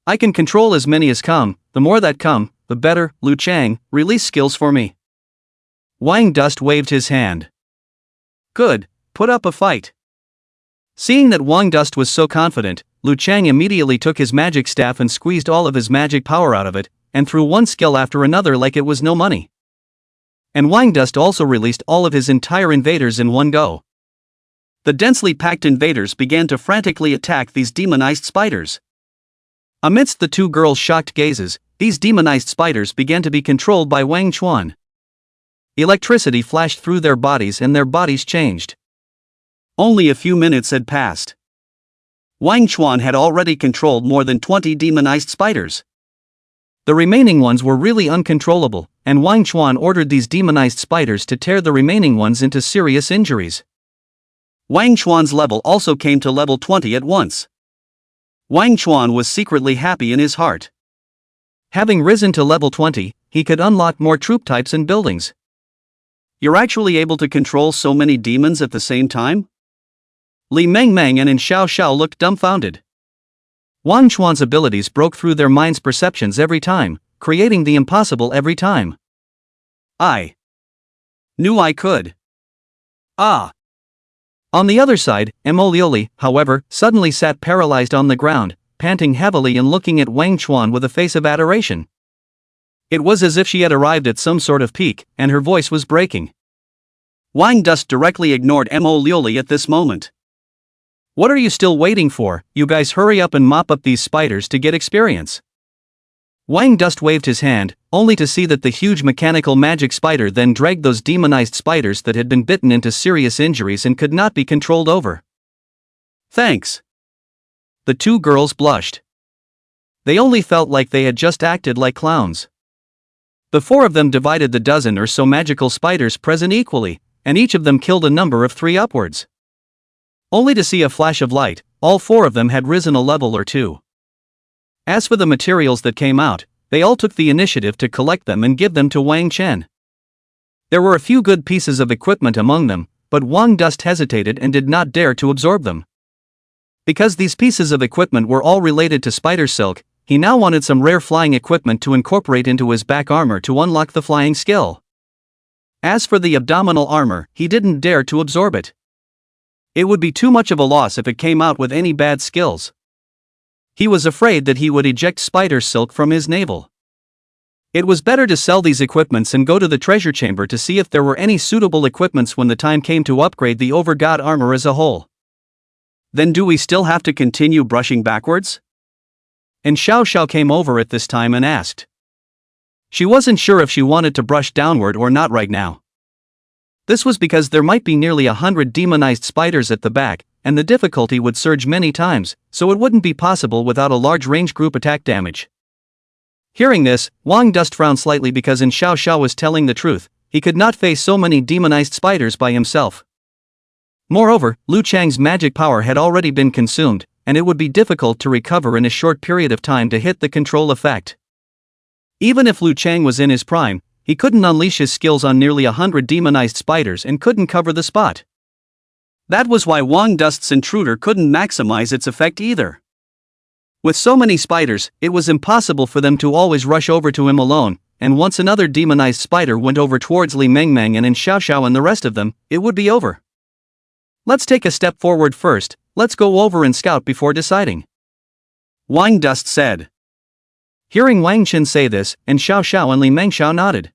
I can control as many as come, the more that come, the better. Lu Chang, release skills for me. Wang Dust waved his hand. Good, put up a fight. Seeing that Wang Dust was so confident, Lu Chang immediately took his magic staff and squeezed all of his magic power out of it, and threw one skill after another like it was no money. And Wang Dust also released all of his entire invaders in one go. The densely packed invaders began to frantically attack these demonized spiders. Amidst the two girls' shocked gazes, these demonized spiders began to be controlled by Wang Chuan. Electricity flashed through their bodies and their bodies changed. Only a few minutes had passed. Wang Chuan had already controlled more than 20 demonized spiders. The remaining ones were really uncontrollable, and Wang Chuan ordered these demonized spiders to tear the remaining ones into serious injuries. Wang Chuan's level also came to level 20 at once. Wang Chuan was secretly happy in his heart. Having risen to level 20, he could unlock more troop types and buildings. You're actually able to control so many demons at the same time? Li Mengmeng and Xiao Xiao looked dumbfounded. Wang Chuan's abilities broke through their minds' perceptions every time, creating the impossible every time. I knew I could. Ah! On the other side, Mo Liuli, however, suddenly sat paralyzed on the ground, panting heavily and looking at Wang Chuan with a face of adoration. It was as if she had arrived at some sort of peak, and her voice was breaking. Wang Dust directly ignored Mo Liuli at this moment. What are you still waiting for? You guys hurry up and mop up these spiders to get experience. Wang Dust waved his hand, only to see that the huge mechanical magic spider then dragged those demonized spiders that had been bitten into serious injuries and could not be controlled over. Thanks. The two girls blushed. They only felt like they had just acted like clowns. The four of them divided the dozen or so magical spiders present equally, and each of them killed a number of 3 upwards. Only to see a flash of light, all 4 of them had risen a level or 2. As for the materials that came out, they all took the initiative to collect them and give them to Wang Chen. There were a few good pieces of equipment among them, but Wang Dust hesitated and did not dare to absorb them. Because these pieces of equipment were all related to spider silk, he now wanted some rare flying equipment to incorporate into his back armor to unlock the flying skill. As for the abdominal armor, he didn't dare to absorb it. It would be too much of a loss if it came out with any bad skills. He was afraid that he would eject spider silk from his navel. It was better to sell these equipments and go to the treasure chamber to see if there were any suitable equipments when the time came to upgrade the Overgod armor as a whole. Then do we still have to continue brushing backwards? And Xiao Xiao came over at this time and asked. She wasn't sure if she wanted to brush downward or not right now. This was because there might be nearly 100 demonized spiders at the back, and the difficulty would surge many times, so it wouldn't be possible without a large range group attack damage. Hearing this, Wang Dust frowned slightly because in Xiao Xiao was telling the truth, he could not face so many demonized spiders by himself. Moreover, Lu Chang's magic power had already been consumed, and it would be difficult to recover in a short period of time to hit the control effect. Even if Lu Chang was in his prime, he couldn't unleash his skills on nearly 100 demonized spiders and couldn't cover the spot. That was why Wang Dust's intruder couldn't maximize its effect either. With so many spiders, it was impossible for them to always rush over to him alone, and once another demonized spider went over towards Li Mengmeng and in Xiao Xiao and the rest of them, it would be over. Let's take a step forward first, let's go over and scout before deciding, Wang Dust said. Hearing Wang Qin say this, and Xiao Xiao and Li Mengxiao nodded.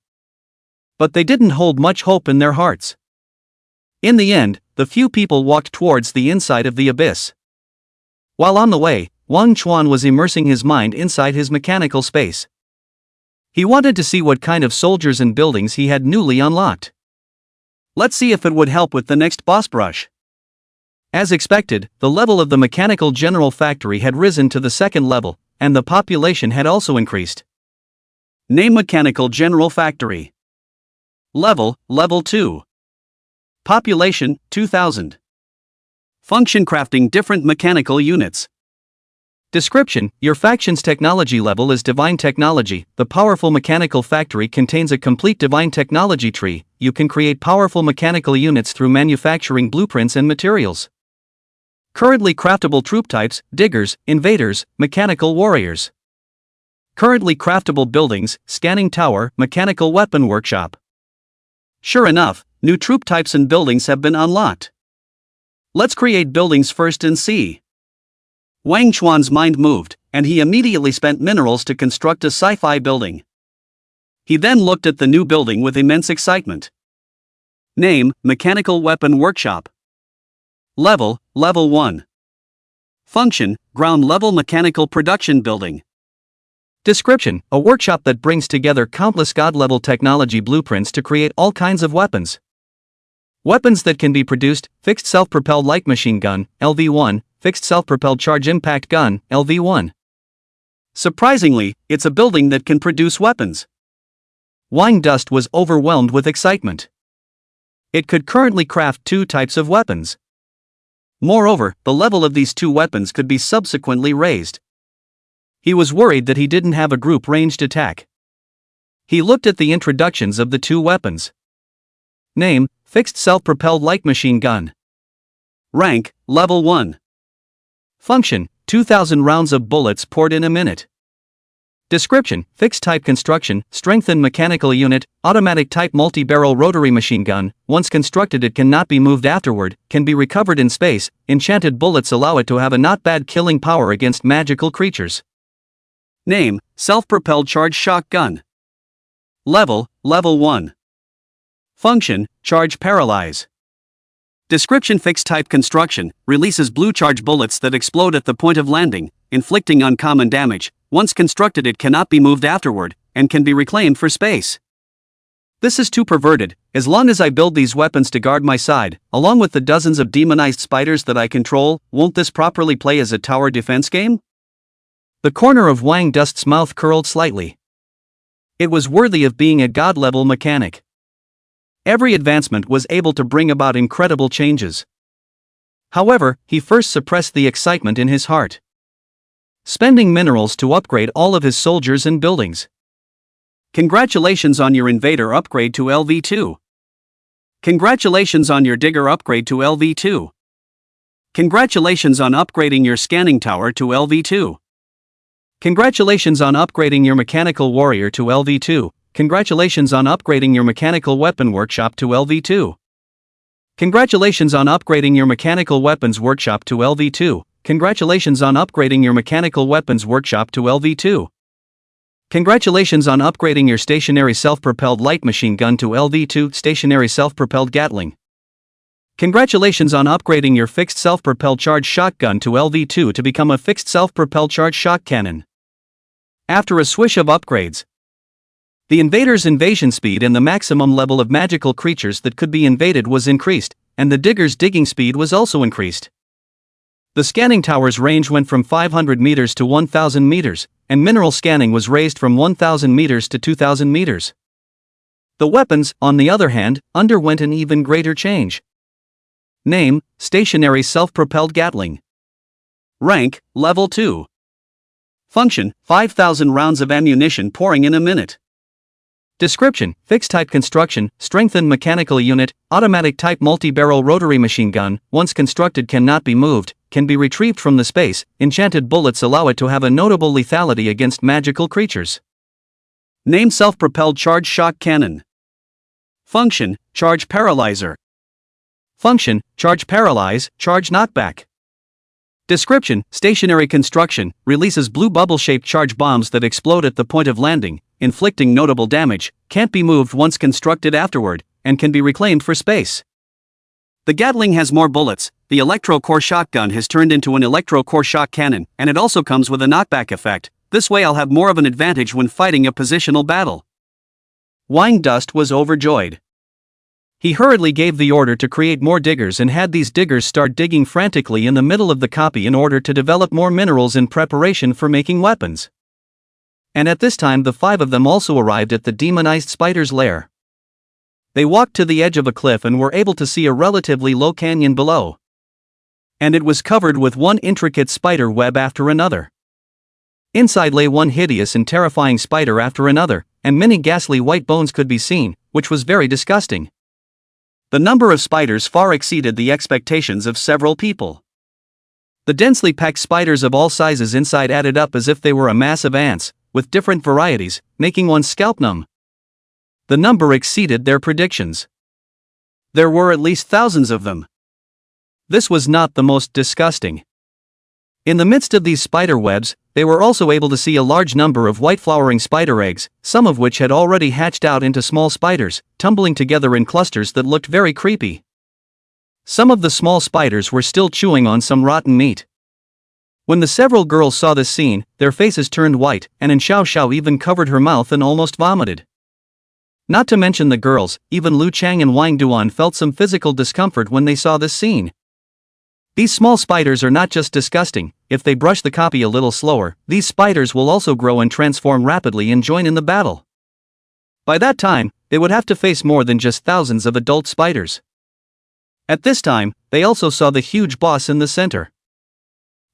But they didn't hold much hope in their hearts. In the end, the few people walked towards the inside of the abyss. While on the way, Wang Chuan was immersing his mind inside his mechanical space. He wanted to see what kind of soldiers and buildings he had newly unlocked. Let's see if it would help with the next boss brush. As expected, the level of the mechanical general factory had risen to the second level, and the population had also increased. Name Mechanical General Factory. Level 2. Population 2000. Function crafting different mechanical units. Description: your faction's technology level is Divine Technology. The powerful mechanical factory contains a complete divine technology tree. You can create powerful mechanical units through manufacturing blueprints and materials. Currently craftable troop types: diggers, invaders, mechanical warriors. Currently craftable buildings: scanning tower, mechanical weapon workshop. Sure enough, new troop types and buildings have been unlocked. Let's create buildings first and see. Wang Chuan's mind moved, and he immediately spent minerals to construct a sci-fi building. He then looked at the new building with immense excitement. Name: Mechanical Weapon Workshop. Level 1. Function: ground-level mechanical production building. Description: a workshop that brings together countless god-level technology blueprints to create all kinds of weapons. Weapons that can be produced: fixed self-propelled light machine gun, LV-1, fixed self-propelled charge impact gun, LV-1. Surprisingly, it's a building that can produce weapons. Wang Dust was overwhelmed with excitement. It could currently craft 2 types of weapons. Moreover, the level of these 2 weapons could be subsequently raised. He was worried that he didn't have a group ranged attack. He looked at the introductions of the 2 weapons. Name: fixed self-propelled light machine gun. Rank: level 1. Function: 2,000 rounds of bullets poured in a minute. Description: fixed type construction, strengthened mechanical unit, automatic type multi-barrel rotary machine gun. Once constructed, it cannot be moved afterward, can be recovered in space. Enchanted bullets allow it to have a not bad killing power against magical creatures. Name: self-propelled charge shotgun. Level 1. Function: charge paralyze. Description: fixed type construction, releases blue charge bullets that explode at the point of landing, inflicting uncommon damage. Once constructed, it cannot be moved afterward, and can be reclaimed for space. This is too perverted. As long as I build these weapons to guard my side, along with the dozens of demonized spiders that I control, won't this properly play as a tower defense game? The corner of Wang Dust's mouth curled slightly. It was worthy of being a god-level mechanic. Every advancement was able to bring about incredible changes. However, he first suppressed the excitement in his heart. Spending minerals to upgrade all of his soldiers and buildings. Congratulations on your invader upgrade to LV2. Congratulations on your digger upgrade to LV2. Congratulations on upgrading your scanning tower to LV2. Congratulations on upgrading your mechanical warrior to LV2. Congratulations on upgrading your mechanical weapon workshop to LV2. Congratulations on upgrading your mechanical weapons workshop to LV2. Congratulations on upgrading your mechanical weapons workshop to LV2. Congratulations on upgrading your stationary self-propelled light machine gun to LV2. Stationary self-propelled Gatling. Congratulations on upgrading your fixed self-propelled charge shotgun to LV2 to become a fixed self-propelled charge shot cannon. After a swish of upgrades, the invader's invasion speed and the maximum level of magical creatures that could be invaded was increased, and the digger's digging speed was also increased. The scanning tower's range went from 500 meters to 1,000 meters, and mineral scanning was raised from 1,000 meters to 2,000 meters. The weapons, on the other hand, underwent an even greater change. Name: Stationary Self-Propelled Gatling. Rank: Level 2. Function: 5,000 rounds of ammunition pouring in a minute. Description: Fixed-type construction, strengthened mechanical unit, automatic-type multi-barrel rotary machine gun, once constructed cannot be moved, can be retrieved from the space, enchanted bullets allow it to have a notable lethality against magical creatures. Name: Self-propelled charge shot cannon. Function: Charge paralyzer. Function: Charge paralyze, charge knockback. Description: Stationary construction, releases blue bubble-shaped charge bombs that explode at the point of landing, inflicting notable damage, can't be moved once constructed afterward, and can be reclaimed for space. The Gatling has more bullets. The Electro-Core shotgun has turned into an Electro-Core shot cannon, and it also comes with a knockback effect. This way I'll have more of an advantage when fighting a positional battle. Wingdust was overjoyed. He hurriedly gave the order to create more diggers and had these diggers start digging frantically in the middle of the copy in order to develop more minerals in preparation for making weapons. And at this time the 5 of them also arrived at the demonized spider's lair. They walked to the edge of a cliff and were able to see a relatively low canyon below. And it was covered with one intricate spider web after another. Inside lay one hideous and terrifying spider after another, and many ghastly white bones could be seen, which was very disgusting. The number of spiders far exceeded the expectations of several people. The densely packed spiders of all sizes inside added up as if they were a mass of ants, with different varieties, making one's scalp numb. The number exceeded their predictions. There were at least thousands of them. This was not the most disgusting. In the midst of these spider webs, they were also able to see a large number of white flowering spider eggs, some of which had already hatched out into small spiders, tumbling together in clusters that looked very creepy. Some of the small spiders were still chewing on some rotten meat. When the several girls saw this scene, their faces turned white, and Xiao Xiao even covered her mouth and almost vomited. Not to mention the girls, even Lu Chang and Wang Duan felt some physical discomfort when they saw this scene. These small spiders are not just disgusting. If they brush the copy a little slower, these spiders will also grow and transform rapidly and join in the battle. By that time, they would have to face more than just thousands of adult spiders. At this time, they also saw the huge boss in the center.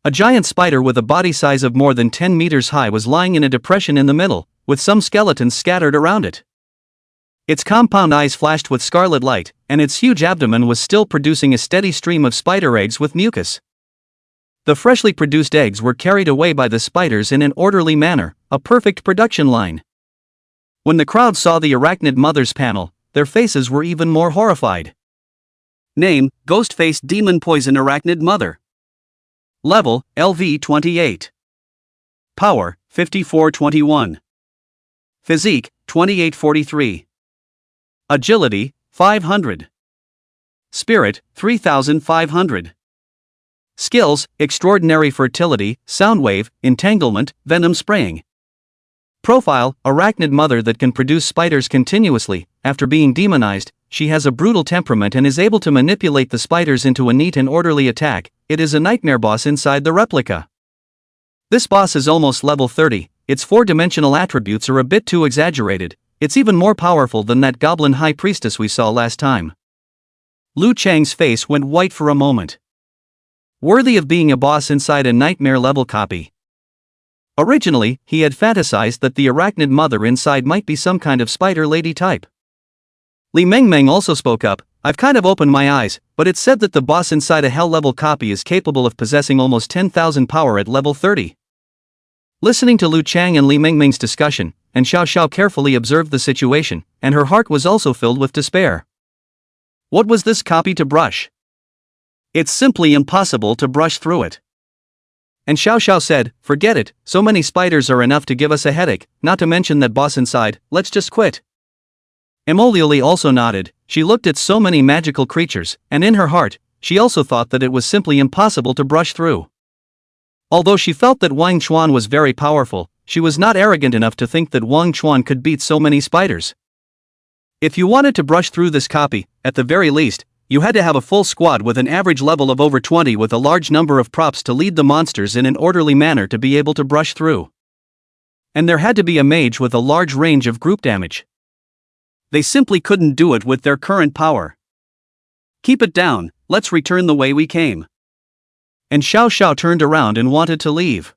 A giant spider with a body size of more than 10 meters high was lying in a depression in the middle, with some skeletons scattered around it. Its compound eyes flashed with scarlet light, and its huge abdomen was still producing a steady stream of spider eggs with mucus. The freshly produced eggs were carried away by the spiders in an orderly manner, a perfect production line. When the crowd saw the arachnid mother's panel, their faces were even more horrified. Name: Ghost-Faced Demon Poison Arachnid Mother. Level: LV28. Power: 5421. Physique: 2843. Agility: 500. Spirit: 3500. Skills: Extraordinary Fertility, Soundwave, Entanglement, Venom Spraying. Profile: Arachnid mother that can produce spiders continuously. After being demonized, she has a brutal temperament and is able to manipulate the spiders into a neat and orderly attack. It is a nightmare boss inside the replica. This boss is almost level 30, its 4-dimensional attributes are a bit too exaggerated. It's even more powerful than that goblin high priestess we saw last time. Lu Chang's face went white for a moment. Worthy of being a boss inside a nightmare level copy. Originally, he had fantasized that the arachnid mother inside might be some kind of spider lady type. Li Mengmeng also spoke up. I've kind of opened my eyes, but it's said that the boss inside a hell level copy is capable of possessing almost 10,000 power at level 30. Listening to Lu Chang and Li Mengmeng's discussion, and Xiao Xiao carefully observed the situation, and her heart was also filled with despair. What was this copy to brush? It's simply impossible to brush through it. And Xiao Xiao said, forget it, so many spiders are enough to give us a headache, not to mention that boss inside, let's just quit. Emolioli also nodded. She looked at so many magical creatures, and in her heart, she also thought that it was simply impossible to brush through. Although she felt that Wang Chuan was very powerful, she was not arrogant enough to think that Wang Chuan could beat so many spiders. If you wanted to brush through this copy, at the very least, you had to have a full squad with an average level of over 20 with a large number of props to lead the monsters in an orderly manner to be able to brush through. And there had to be a mage with a large range of group damage. They simply couldn't do it with their current power. Keep it down, let's return the way we came. And Xiao Xiao turned around and wanted to leave.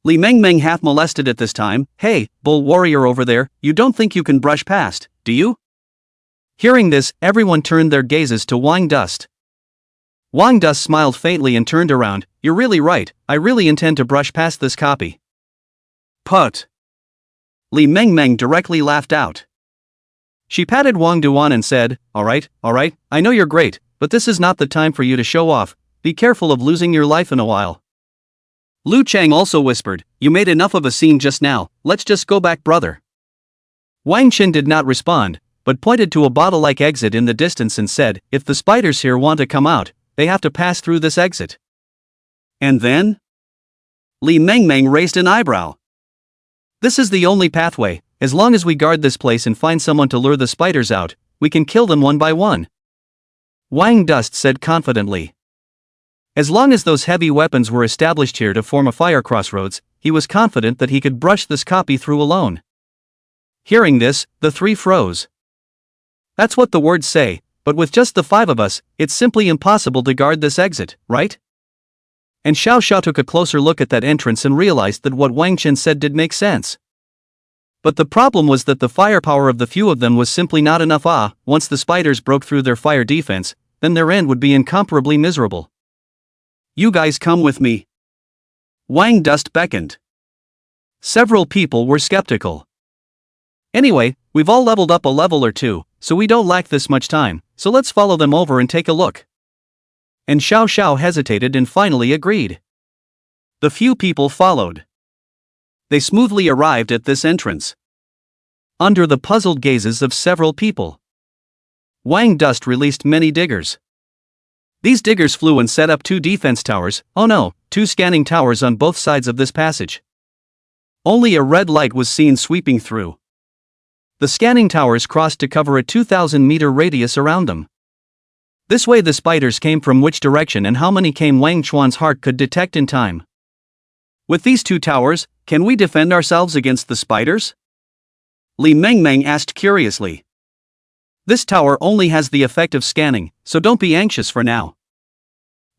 Li Mengmeng half molested at this time. Hey, bull warrior over there, you don't think you can brush past, do you? Hearing this, everyone turned their gazes to Wang Dust. Wang Dust smiled faintly and turned around. You're really right, I really intend to brush past this copy. Put. Li Mengmeng directly laughed out. She patted Wang Duan and said, Alright, I know you're great, but this is not the time for you to show off. Be careful of losing your life in a while. Lu Chang also whispered, You made enough of a scene just now, let's just go back, brother. Wang Qin did not respond, but pointed to a bottle-like exit in the distance and said, If the spiders here want to come out, they have to pass through this exit. And then? Li Mengmeng raised an eyebrow. This is the only pathway. As long as we guard this place and find someone to lure the spiders out, we can kill them one by one. Wang Dust said confidently. As long as those heavy weapons were established here to form a fire crossroads, he was confident that he could brush this copy through alone. Hearing this, the three froze. That's what the words say, but with just the 5 of us, it's simply impossible to guard this exit, right? And Xiao Xiao took a closer look at that entrance and realized that what Wang Qin said did make sense. But the problem was that the firepower of the few of them was simply not enough. Once the spiders broke through their fire defense, then their end would be incomparably miserable. You guys come with me. Wang Dust beckoned. Several people were skeptical. Anyway, we've all leveled up a level or two, so we don't lack this much time, so let's follow them over and take a look. And Xiao Xiao hesitated and finally agreed. The few people followed. They smoothly arrived at this entrance. Under the puzzled gazes of several people, Wang Dust released many diggers. These diggers flew and set up 2 defense towers, 2 scanning towers on both sides of this passage. Only a red light was seen sweeping through. The scanning towers crossed to cover a 2,000-meter radius around them. This way the spiders came from which direction and how many came Wang Chuan's heart could detect in time. With these 2 towers, can we defend ourselves against the spiders? Li Mengmeng asked curiously. This tower only has the effect of scanning, so don't be anxious for now.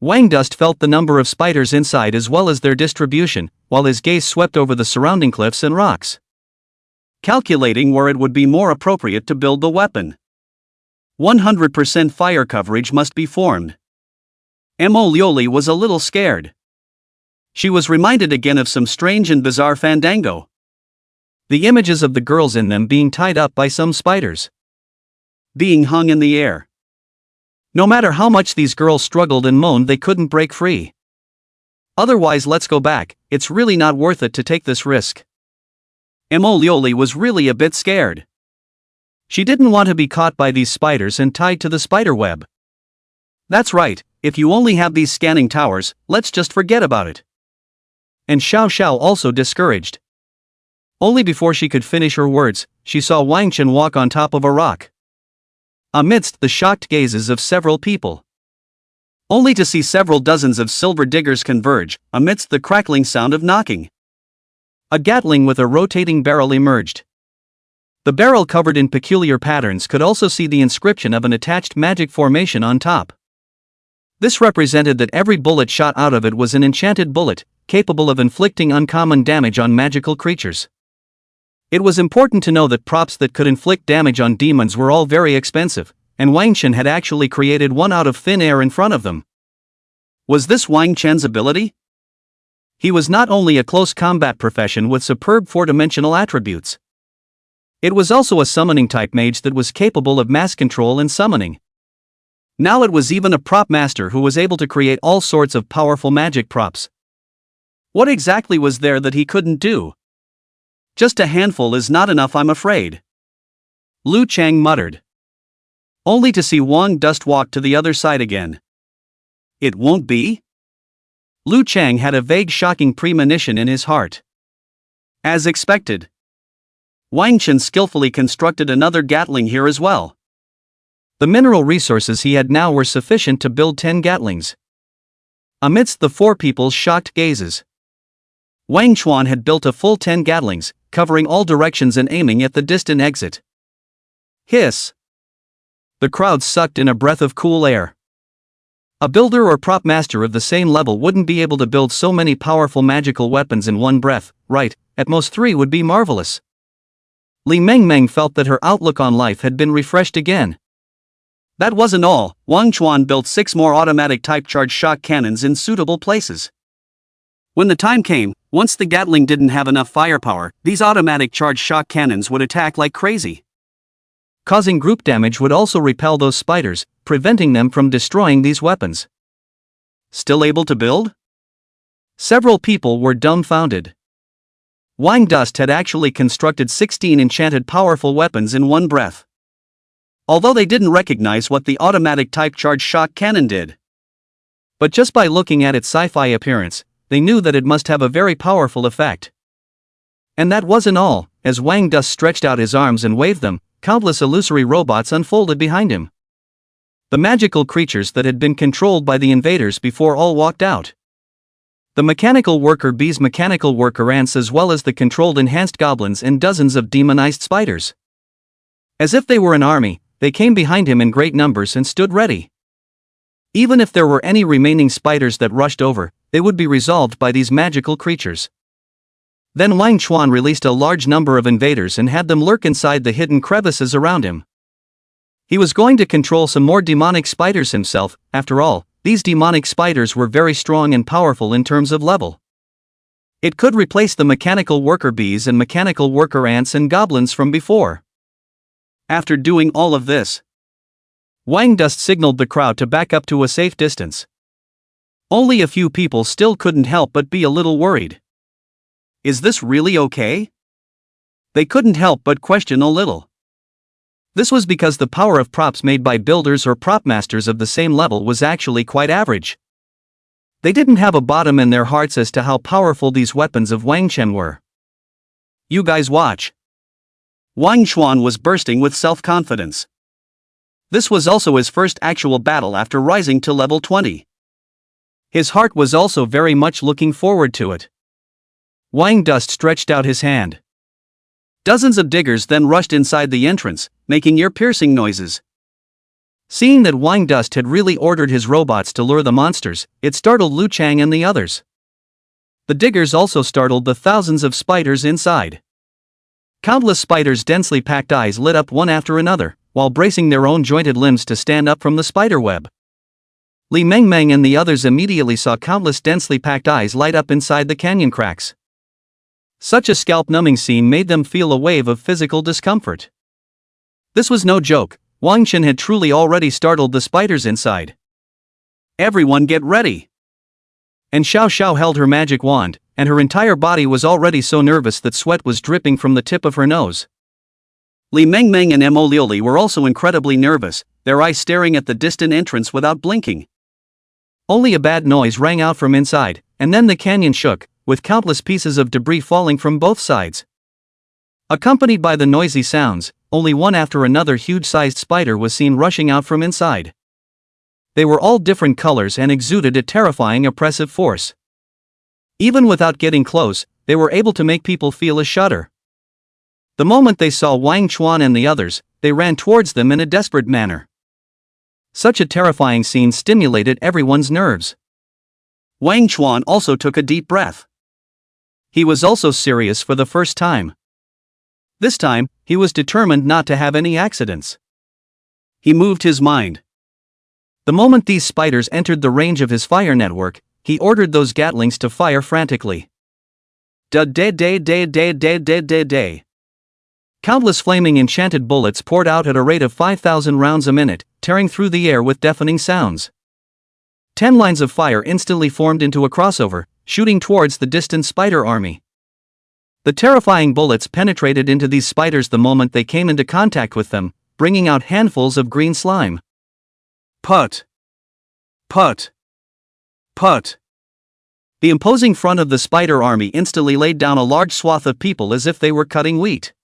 Wang Dust felt the number of spiders inside as well as their distribution, while his gaze swept over the surrounding cliffs and rocks, calculating where it would be more appropriate to build the weapon. 100% fire coverage must be formed. Mo Lioli was a little scared. She was reminded again of some strange and bizarre fandango. The images of the girls in them being tied up by some spiders, being hung in the air. No matter how much these girls struggled and moaned, they couldn't break free. Otherwise, let's go back, it's really not worth it to take this risk. Mo Lioli was really a bit scared. She didn't want to be caught by these spiders and tied to the spider web. That's right, if you only have these scanning towers, let's just forget about it. And Xiao Xiao also discouraged. Only before she could finish her words, she saw Wang Qin walk on top of a rock, amidst the shocked gazes of several people, only to see several dozens of silver diggers converge, amidst the crackling sound of knocking. A Gatling with a rotating barrel emerged. The barrel, covered in peculiar patterns, could also see the inscription of an attached magic formation on top. This represented that every bullet shot out of it was an enchanted bullet, capable of inflicting uncommon damage on magical creatures. It was important to know that props that could inflict damage on demons were all very expensive, and Wang Qin had actually created one out of thin air in front of them. Was this Wang Qin's ability? He was not only a close combat profession with superb 4-dimensional attributes. It was also a summoning type mage that was capable of mass control and summoning. Now it was even a prop master who was able to create all sorts of powerful magic props. What exactly was there that he couldn't do? Just a handful is not enough, I'm afraid. Lu Chang muttered. only to see Wang Dust walk to the other side again. It won't be? Lu Chang had a vague shocking premonition in his heart. As expected, Wang Chen skillfully constructed another Gatling here as well. The mineral resources he had now were sufficient to build 10 Gatlings. Amidst the four people's shocked gazes, Wang Chuan had built a full 10 Gatlings, covering all directions and aiming at the distant exit. Hiss! The crowd sucked in a breath of cool air. A builder or prop master of the same level wouldn't be able to build so many powerful magical weapons in one breath, right? At most 3 would be marvelous. Li Mengmeng felt that her outlook on life had been refreshed again. That wasn't all. Wang Chuan built 6 more automatic type charge shock cannons in suitable places. When the time came, once the Gatling didn't have enough firepower, these automatic charge shock cannons would attack like crazy. Causing group damage would also repel those spiders, preventing them from destroying these weapons. Still able to build? Several people were dumbfounded. Wang Dust had actually constructed 16 enchanted powerful weapons in one breath. Although they didn't recognize what the automatic type charge shock cannon did. But just by looking at its sci-fi appearance, they knew that it must have a very powerful effect. And that wasn't all. As Wang Dust stretched out his arms and waved them, countless illusory robots unfolded behind him. The magical creatures that had been controlled by the invaders before all walked out. The mechanical worker bees, mechanical worker ants, as well as the controlled enhanced goblins and dozens of demonized spiders. As if they were an army, they came behind him in great numbers and stood ready. Even if there were any remaining spiders that rushed over, they would be resolved by these magical creatures. Then Wang Chuan released a large number of invaders and had them lurk inside the hidden crevices around him. He was going to control some more demonic spiders himself. After all, these demonic spiders were very strong and powerful in terms of level. It could replace the mechanical worker bees and mechanical worker ants and goblins from before. After doing all of this, Wang Dust signaled the crowd to back up to a safe distance. Only a few people still couldn't help but be a little worried. Is this really okay? They couldn't help but question a little. This was because the power of props made by builders or prop masters of the same level was actually quite average. They didn't have a bottom in their hearts as to how powerful these weapons of Wang Chen were. You guys watch. Wang Chuan was bursting with self-confidence. This was also his first actual battle after rising to level 20. His heart was also very much looking forward to it. Wang Dust stretched out his hand. Dozens of diggers then rushed inside the entrance, making ear-piercing noises. Seeing that Wang Dust had really ordered his robots to lure the monsters, it startled Lu Chang and the others. The diggers also startled the thousands of spiders inside. Countless spiders' densely packed eyes lit up one after another, while bracing their own jointed limbs to stand up from the spider web. Li Mengmeng and the others immediately saw countless densely packed eyes light up inside the canyon cracks. Such a scalp-numbing scene made them feel a wave of physical discomfort. This was no joke. Wang Chen had truly already startled the spiders inside. Everyone get ready! And Xiao Xiao held her magic wand, and her entire body was already so nervous that sweat was dripping from the tip of her nose. Li Mengmeng and Mo Liuli were also incredibly nervous, their eyes staring at the distant entrance without blinking. Only a bad noise rang out from inside, and then the canyon shook, with countless pieces of debris falling from both sides. Accompanied by the noisy sounds, only one after another huge-sized spider was seen rushing out from inside. They were all different colors and exuded a terrifying oppressive force. Even without getting close, they were able to make people feel a shudder. The moment they saw Wang Chuan and the others, they ran towards them in a desperate manner. Such a terrifying scene stimulated everyone's nerves. Wang Chuan also took a deep breath. He was also serious for the first time. This time, he was determined not to have any accidents. He moved his mind. The moment these spiders entered the range of his fire network, he ordered those Gatlings to fire frantically. Da-day-day-day-day-day-day-day. Countless flaming enchanted bullets poured out at a rate of 5,000 rounds a minute, tearing through the air with deafening sounds. 10 lines of fire instantly formed into a crossover, shooting towards the distant spider army. The terrifying bullets penetrated into these spiders the moment they came into contact with them, bringing out handfuls of green slime. Put! Put! Put! The imposing front of the spider army instantly laid down a large swath of people as if they were cutting wheat.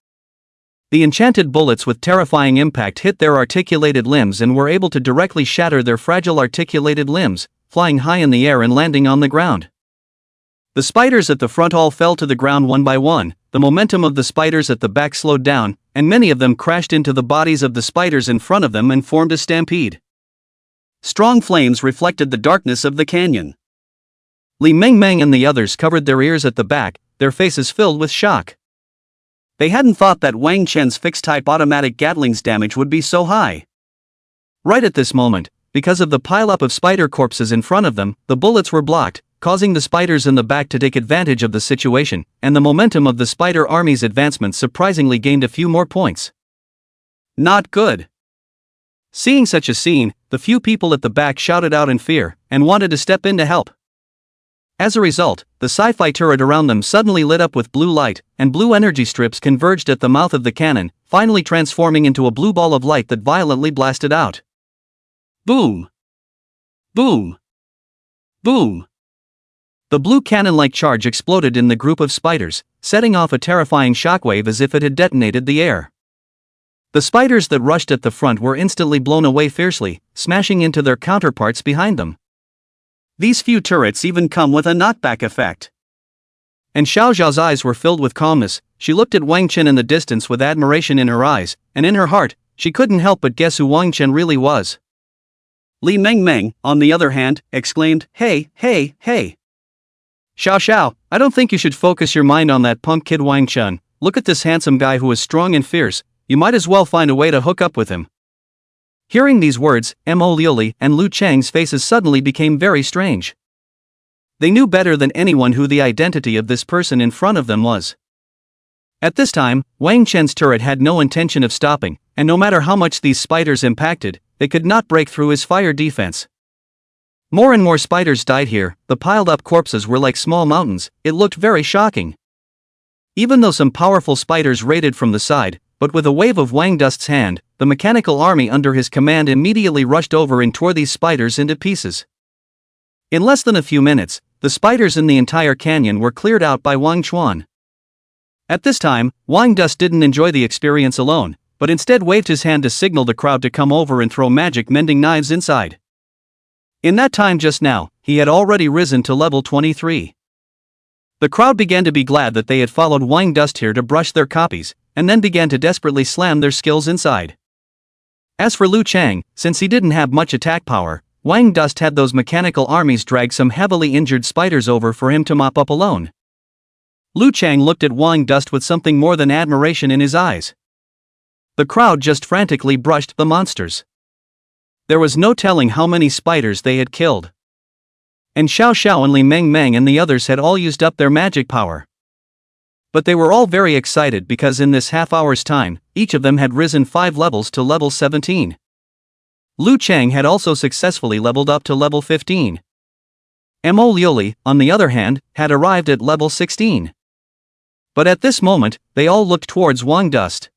The enchanted bullets with terrifying impact hit their articulated limbs and were able to directly shatter their fragile articulated limbs, flying high in the air and landing on the ground. The spiders at the front all fell to the ground one by one, the momentum of the spiders at the back slowed down, and many of them crashed into the bodies of the spiders in front of them and formed a stampede. Strong flames reflected the darkness of the canyon. Li Mengmeng and the others covered their ears at the back, their faces filled with shock. They hadn't thought that Wang Chen's fixed-type automatic Gatling's damage would be so high. Right at this moment, because of the pileup of spider corpses in front of them, the bullets were blocked, causing the spiders in the back to take advantage of the situation, and the momentum of the spider army's advancement surprisingly gained a few more points. Not good. Seeing such a scene, the few people at the back shouted out in fear, and wanted to step in to help. As a result, the sci-fi turret around them suddenly lit up with blue light, and blue energy strips converged at the mouth of the cannon, finally transforming into a blue ball of light that violently blasted out. Boom! Boom! Boom! The blue cannon-like charge exploded in the group of spiders, setting off a terrifying shockwave as if it had detonated the air. The spiders that rushed at the front were instantly blown away fiercely, smashing into their counterparts behind them. These few turrets even come with a knockback effect. And Xiao Zhao's eyes were filled with calmness. She looked at Wang Chen in the distance with admiration in her eyes, and in her heart, she couldn't help but guess who Wang Chen really was. Li Mengmeng, on the other hand, exclaimed, "Hey, hey, hey! Xiao Xiao, I don't think you should focus your mind on that punk kid Wang Chen. Look at this handsome guy who is strong and fierce, you might as well find a way to hook up with him." Hearing these words, Mo Liuli and Lu Chang's faces suddenly became very strange. They knew better than anyone who the identity of this person in front of them was. At this time, Wang Chen's turret had no intention of stopping, and no matter how much these spiders impacted, they could not break through his fire defense. More and more spiders died here, the piled-up corpses were like small mountains, it looked very shocking. Even though some powerful spiders raided from the side, but with a wave of Wang Dust's hand, the mechanical army under his command immediately rushed over and tore these spiders into pieces. In less than a few minutes, the spiders in the entire canyon were cleared out by Wang Chuan. At this time, Wang Dust didn't enjoy the experience alone, but instead waved his hand to signal the crowd to come over and throw magic mending knives inside. In that time just now, he had already risen to level 23. The crowd began to be glad that they had followed Wang Dust here to brush their copies, and then began to desperately slam their skills inside. As for Lu Chang, since he didn't have much attack power, Wang Dust had those mechanical armies drag some heavily injured spiders over for him to mop up alone. Lu Chang looked at Wang Dust with something more than admiration in his eyes. The crowd just frantically brushed the monsters. There was no telling how many spiders they had killed. And Xiao Xiao and Li Mengmeng and the others had all used up their magic power. But they were all very excited because in this half-hour's time, each of them had risen 5 levels to level 17. Lu Chang had also successfully leveled up to level 15. Mo Liuli, on the other hand, had arrived at level 16. But at this moment, they all looked towards Wang Dust.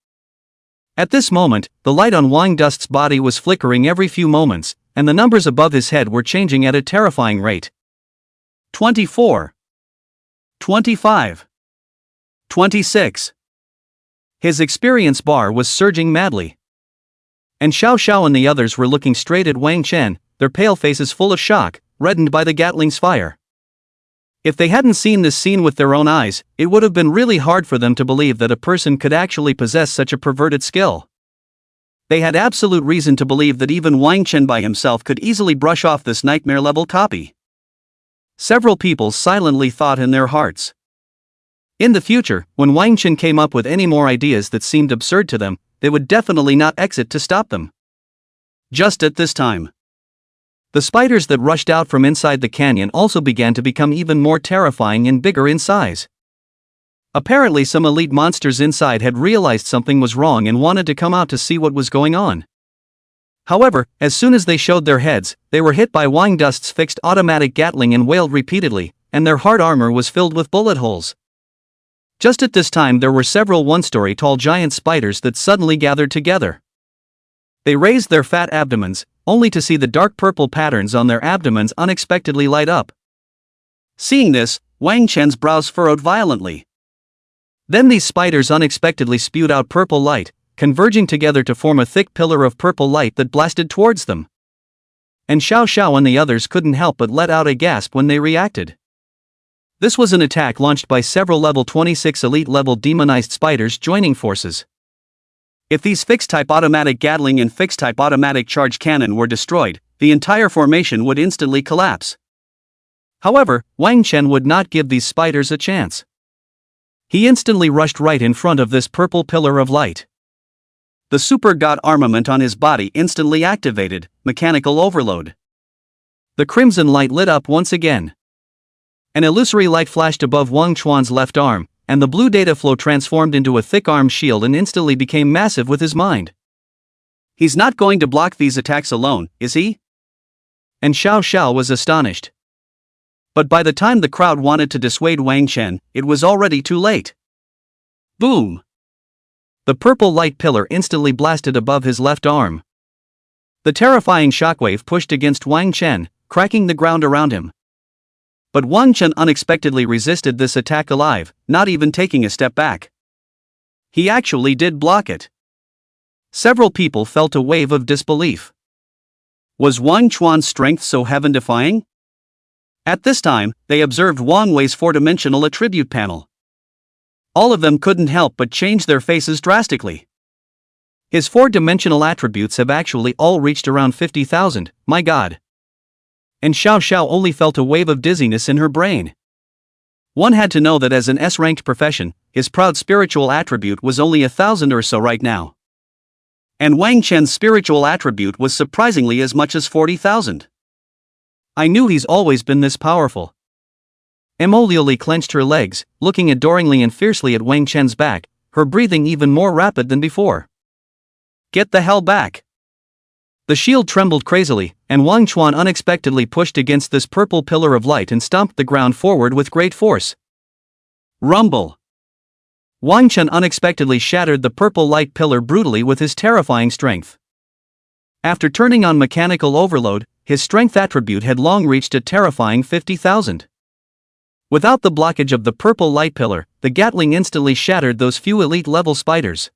At this moment, the light on Wang Dust's body was flickering every few moments, and the numbers above his head were changing at a terrifying rate. 24. 25. 26. His experience bar was surging madly. And Xiao Xiao and the others were looking straight at Wang Chen, their pale faces full of shock, reddened by the Gatling's fire. If they hadn't seen this scene with their own eyes, it would have been really hard for them to believe that a person could actually possess such a perverted skill. They had absolute reason to believe that even Wang Chen by himself could easily brush off this nightmare-level copy. Several people silently thought in their hearts. In the future, when Wang Chen came up with any more ideas that seemed absurd to them, they would definitely not exit to stop them. Just at this time, the spiders that rushed out from inside the canyon also began to become even more terrifying and bigger in size. Apparently some elite monsters inside had realized something was wrong and wanted to come out to see what was going on. However, as soon as they showed their heads, they were hit by Wang Dust's fixed automatic Gatling and wailed repeatedly, and their hard armor was filled with bullet holes. Just at this time there were several one-story tall giant spiders that suddenly gathered together. They raised their fat abdomens, only to see the dark purple patterns on their abdomens unexpectedly light up. Seeing this, Wang Chen's brows furrowed violently. Then these spiders unexpectedly spewed out purple light, converging together to form a thick pillar of purple light that blasted towards them. And Xiao Xiao and the others couldn't help but let out a gasp when they reacted. This was an attack launched by several level 26 elite-level demonized spiders joining forces. If these fixed-type automatic Gatling and fixed-type automatic charge cannon were destroyed, the entire formation would instantly collapse. However, Wang Chen would not give these spiders a chance. He instantly rushed right in front of this purple pillar of light. The super god armament on his body instantly activated, mechanical overload. The crimson light lit up once again. An illusory light flashed above Wang Chuan's left arm, and the blue data flow transformed into a thick arm shield and instantly became massive with his mind. He's not going to block these attacks alone, is he? And Xiao Xiao was astonished. But by the time the crowd wanted to dissuade Wang Chen, it was already too late. Boom! The purple light pillar instantly blasted above his left arm. The terrifying shockwave pushed against Wang Chen, cracking the ground around him. But Wang Chen unexpectedly resisted this attack alive, not even taking a step back. He actually did block it. Several people felt a wave of disbelief. Was Wang Chuan's strength so heaven-defying? At this time, they observed Wang Wei's four-dimensional attribute panel. All of them couldn't help but change their faces drastically. His four-dimensional attributes have actually all reached around 50,000, my god. And Xiao Xiao only felt a wave of dizziness in her brain. One had to know that as an S-ranked profession, his proud spiritual attribute was only 1,000 or so right now. And Wang Chen's spiritual attribute was surprisingly as much as 40,000. I knew he's always been this powerful. Mo Liuli clenched her legs, looking adoringly and fiercely at Wang Chen's back, her breathing even more rapid than before. Get the hell back! The shield trembled crazily, and Wang Chuan unexpectedly pushed against this purple pillar of light and stomped the ground forward with great force. Rumble! Wang Chen unexpectedly shattered the purple light pillar brutally with his terrifying strength. After turning on mechanical overload, his strength attribute had long reached a terrifying 50,000. Without the blockage of the purple light pillar, the Gatling instantly shattered those few elite-level spiders.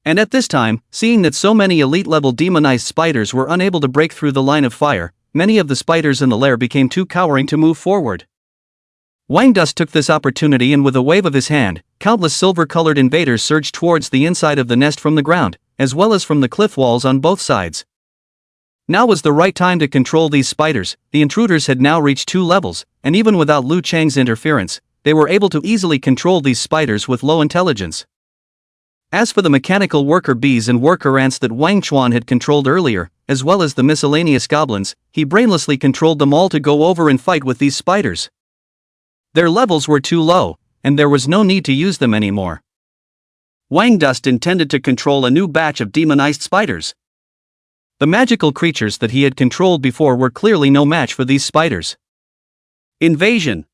And at this time, seeing that so many elite-level demonized spiders were unable to break through the line of fire, many of the spiders in the lair became too cowering to move forward. Wang Dust took this opportunity and with a wave of his hand, countless silver-colored invaders surged towards the inside of the nest from the ground, as well as from the cliff walls on both sides. Now was the right time to control these spiders. The intruders had now reached 2 levels, and even without Lu Chang's interference, they were able to easily control these spiders with low intelligence. As for the mechanical worker bees and worker ants that Wang Chuan had controlled earlier, as well as the miscellaneous goblins, he brainlessly controlled them all to go over and fight with these spiders. Their levels were too low, and there was no need to use them anymore. Wang Dust intended to control a new batch of demonized spiders. The magical creatures that he had controlled before were clearly no match for these spiders. Invasion!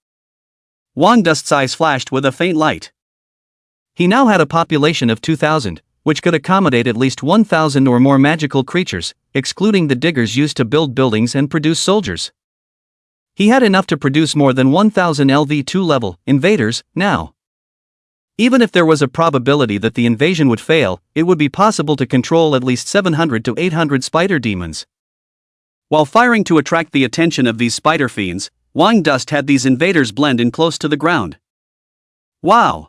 Wang Dust's eyes flashed with a faint light. He now had a population of 2,000, which could accommodate at least 1,000 or more magical creatures, excluding the diggers used to build buildings and produce soldiers. He had enough to produce more than 1,000 LV2 level invaders now. Even if there was a probability that the invasion would fail, it would be possible to control at least 700 to 800 spider demons. While firing to attract the attention of these spider fiends, Wang Dust had these invaders blend in close to the ground. Wow!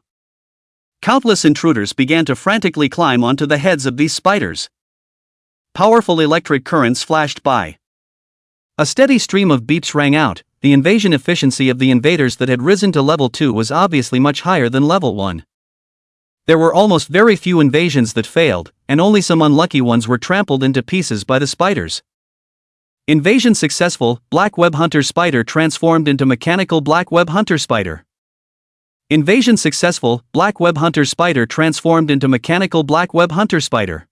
Countless intruders began to frantically climb onto the heads of these spiders. Powerful electric currents flashed by. A steady stream of beeps rang out. The invasion efficiency of the invaders that had risen to level 2 was obviously much higher than level 1. There were almost very few invasions that failed, and only some unlucky ones were trampled into pieces by the spiders. Invasion successful. Black Web Hunter Spider transformed into Mechanical Black Web Hunter Spider. Invasion successful. Black Web Hunter Spider transformed into Mechanical Black Web Hunter Spider.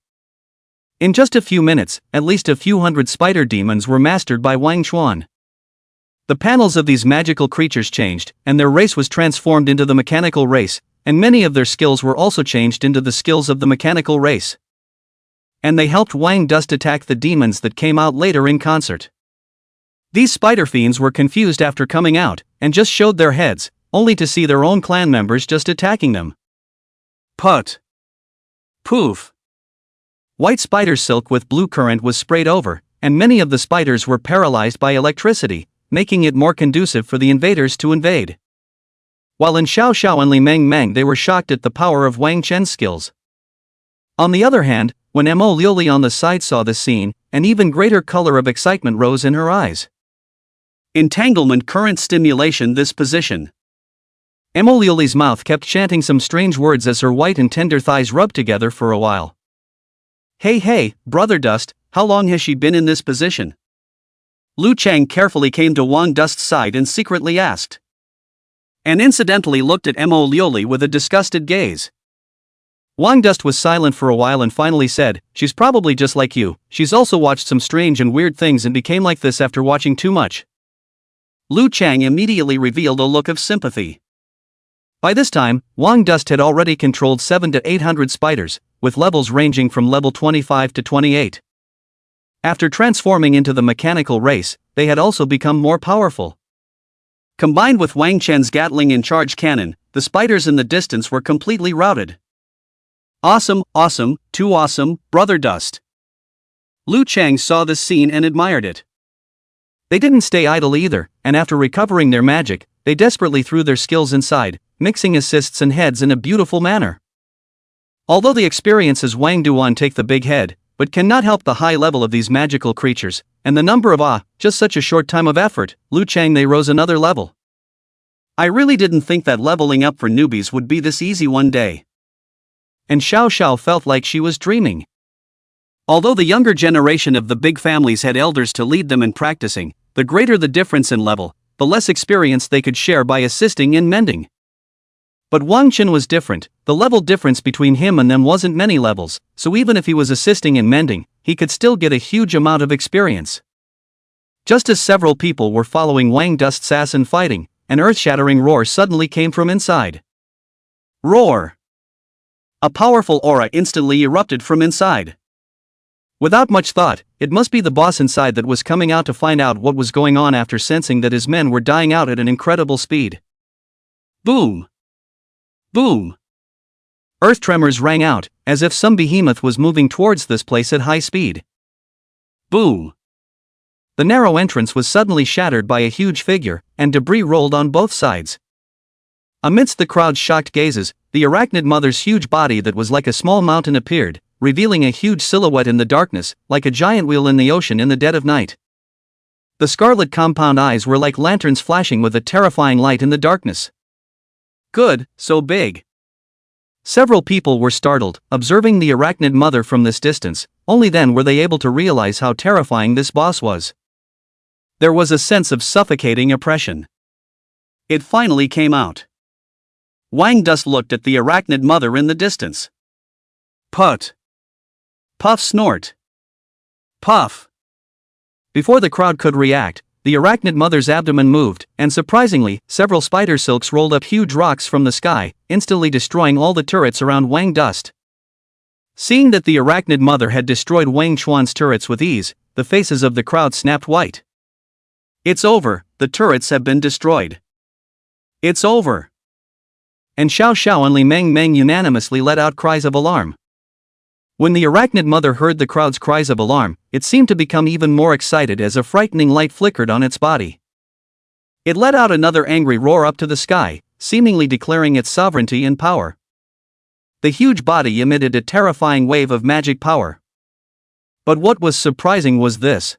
In just a few minutes, at least a few hundred spider demons were mastered by Wang Chuan. The panels of these magical creatures changed, and their race was transformed into the mechanical race, and many of their skills were also changed into the skills of the mechanical race. and they helped Wang Dust attack the demons that came out later in concert. These spider fiends were confused after coming out, and just showed their heads, only to see their own clan members just attacking them. Put. Poof. White spider silk with blue current was sprayed over, and many of the spiders were paralyzed by electricity, making it more conducive for the invaders to invade. While in Xiao Xiao and Li Meng Meng they were shocked at the power of Wang Chen's skills. On the other hand, when Mo Liuli on the side saw the scene, an even greater color of excitement rose in her eyes. Entanglement current stimulation this position. Mo Liuli's mouth kept chanting some strange words as her white and tender thighs rubbed together for a while. Hey, Brother Dust, how long has she been in this position? Lu Chang carefully came to Wang Dust's side and secretly asked. And incidentally looked at Mo Liuli with a disgusted gaze. Wang Dust was silent for a while and finally said, she's probably just like you, she's also watched some strange and weird things and became like this after watching too much. Lu Chang immediately revealed a look of sympathy. By this time, Wang Dust had already controlled 700 to 800 spiders, with levels ranging from level 25 to 28. After transforming into the mechanical race, they had also become more powerful. Combined with Wang Chen's Gatling in charge cannon, the spiders in the distance were completely routed. Awesome, too awesome, Brother Dust. Lu Chang saw this scene and admired it. They didn't stay idle either, and after recovering their magic, they desperately threw their skills inside, mixing assists and heads in a beautiful manner. Although the experiences Wang Duan take the big head, but cannot help the high level of these magical creatures, and the number of just such a short time of effort, Lu Chang they rose another level. I really didn't think that leveling up for newbies would be this easy one day. And Xiao Xiao felt like she was dreaming. Although the younger generation of the big families had elders to lead them in practicing, the greater the difference in level, the less experience they could share by assisting in mending. But Wang Chen was different, the level difference between him and them wasn't many levels, so even if he was assisting in mending, he could still get a huge amount of experience. Just as several people were following Wang Dust's ass and fighting, an earth-shattering roar suddenly came from inside. Roar! A powerful aura instantly erupted from inside. Without much thought, it must be the boss inside that was coming out to find out what was going on after sensing that his men were dying out at an incredible speed. Boom! Boom! Earth tremors rang out, as if some behemoth was moving towards this place at high speed. Boom! The narrow entrance was suddenly shattered by a huge figure, and debris rolled on both sides. Amidst the crowd's shocked gazes, the arachnid mother's huge body that was like a small mountain appeared, revealing a huge silhouette in the darkness, like a giant wheel in the ocean in the dead of night. The scarlet compound eyes were like lanterns flashing with a terrifying light in the darkness. Good, so big. Several people were startled, observing the arachnid mother from this distance, only then were they able to realize how terrifying this boss was. There was a sense of suffocating oppression. It finally came out. Wang Dust looked at the arachnid mother in the distance. Put. Puff snort. Puff. Before the crowd could react, the arachnid mother's abdomen moved, and surprisingly, several spider silks rolled up huge rocks from the sky, instantly destroying all the turrets around Wang Dust. Seeing that the arachnid mother had destroyed Wang Chuan's turrets with ease, the faces of the crowd snapped white. It's over, the turrets have been destroyed. It's over. And Xiao Xiao and Li Meng Meng unanimously let out cries of alarm. When the arachnid mother heard the crowd's cries of alarm, it seemed to become even more excited as a frightening light flickered on its body. It let out another angry roar up to the sky, seemingly declaring its sovereignty and power. The huge body emitted a terrifying wave of magic power. But what was surprising was this.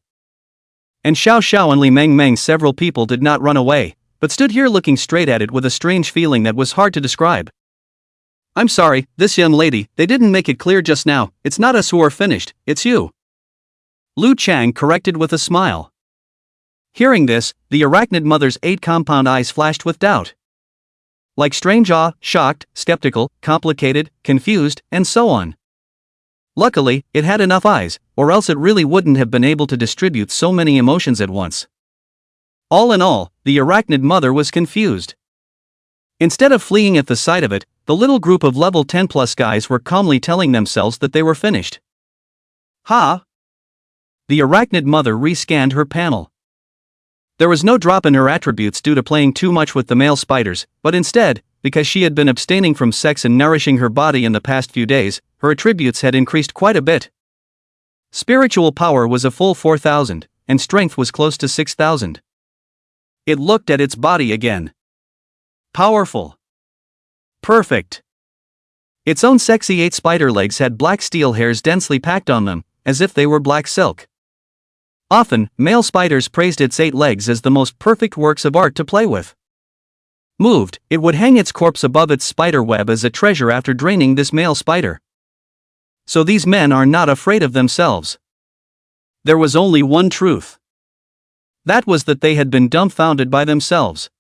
And Xiao Xiao and Li Meng Meng several people did not run away, but stood here looking straight at it with a strange feeling that was hard to describe. I'm sorry, this young lady, they didn't make it clear just now, it's not us who are finished, it's you. Lu Chang corrected with a smile. Hearing this, the arachnid mother's 8 compound eyes flashed with doubt. Like strange awe, shocked, skeptical, complicated, confused, and so on. Luckily, it had enough eyes, or else it really wouldn't have been able to distribute so many emotions at once. All in all, the arachnid mother was confused. Instead of fleeing at the sight of it, the little group of level 10 plus guys were calmly telling themselves that they were finished. Ha! The arachnid mother re-scanned her panel. There was no drop in her attributes due to playing too much with the male spiders, but instead, because she had been abstaining from sex and nourishing her body in the past few days, her attributes had increased quite a bit. Spiritual power was a full 4,000, and strength was close to 6,000. It looked at its body again. Powerful. Perfect. Its own sexy 8 spider legs had black steel hairs densely packed on them, as if they were black silk. Often, male spiders praised its 8 legs as the most perfect works of art to play with. Moved, it would hang its corpse above its spider web as a treasure after draining this male spider. So these men are not afraid of themselves. There was only one truth. That was that they had been dumbfounded by themselves.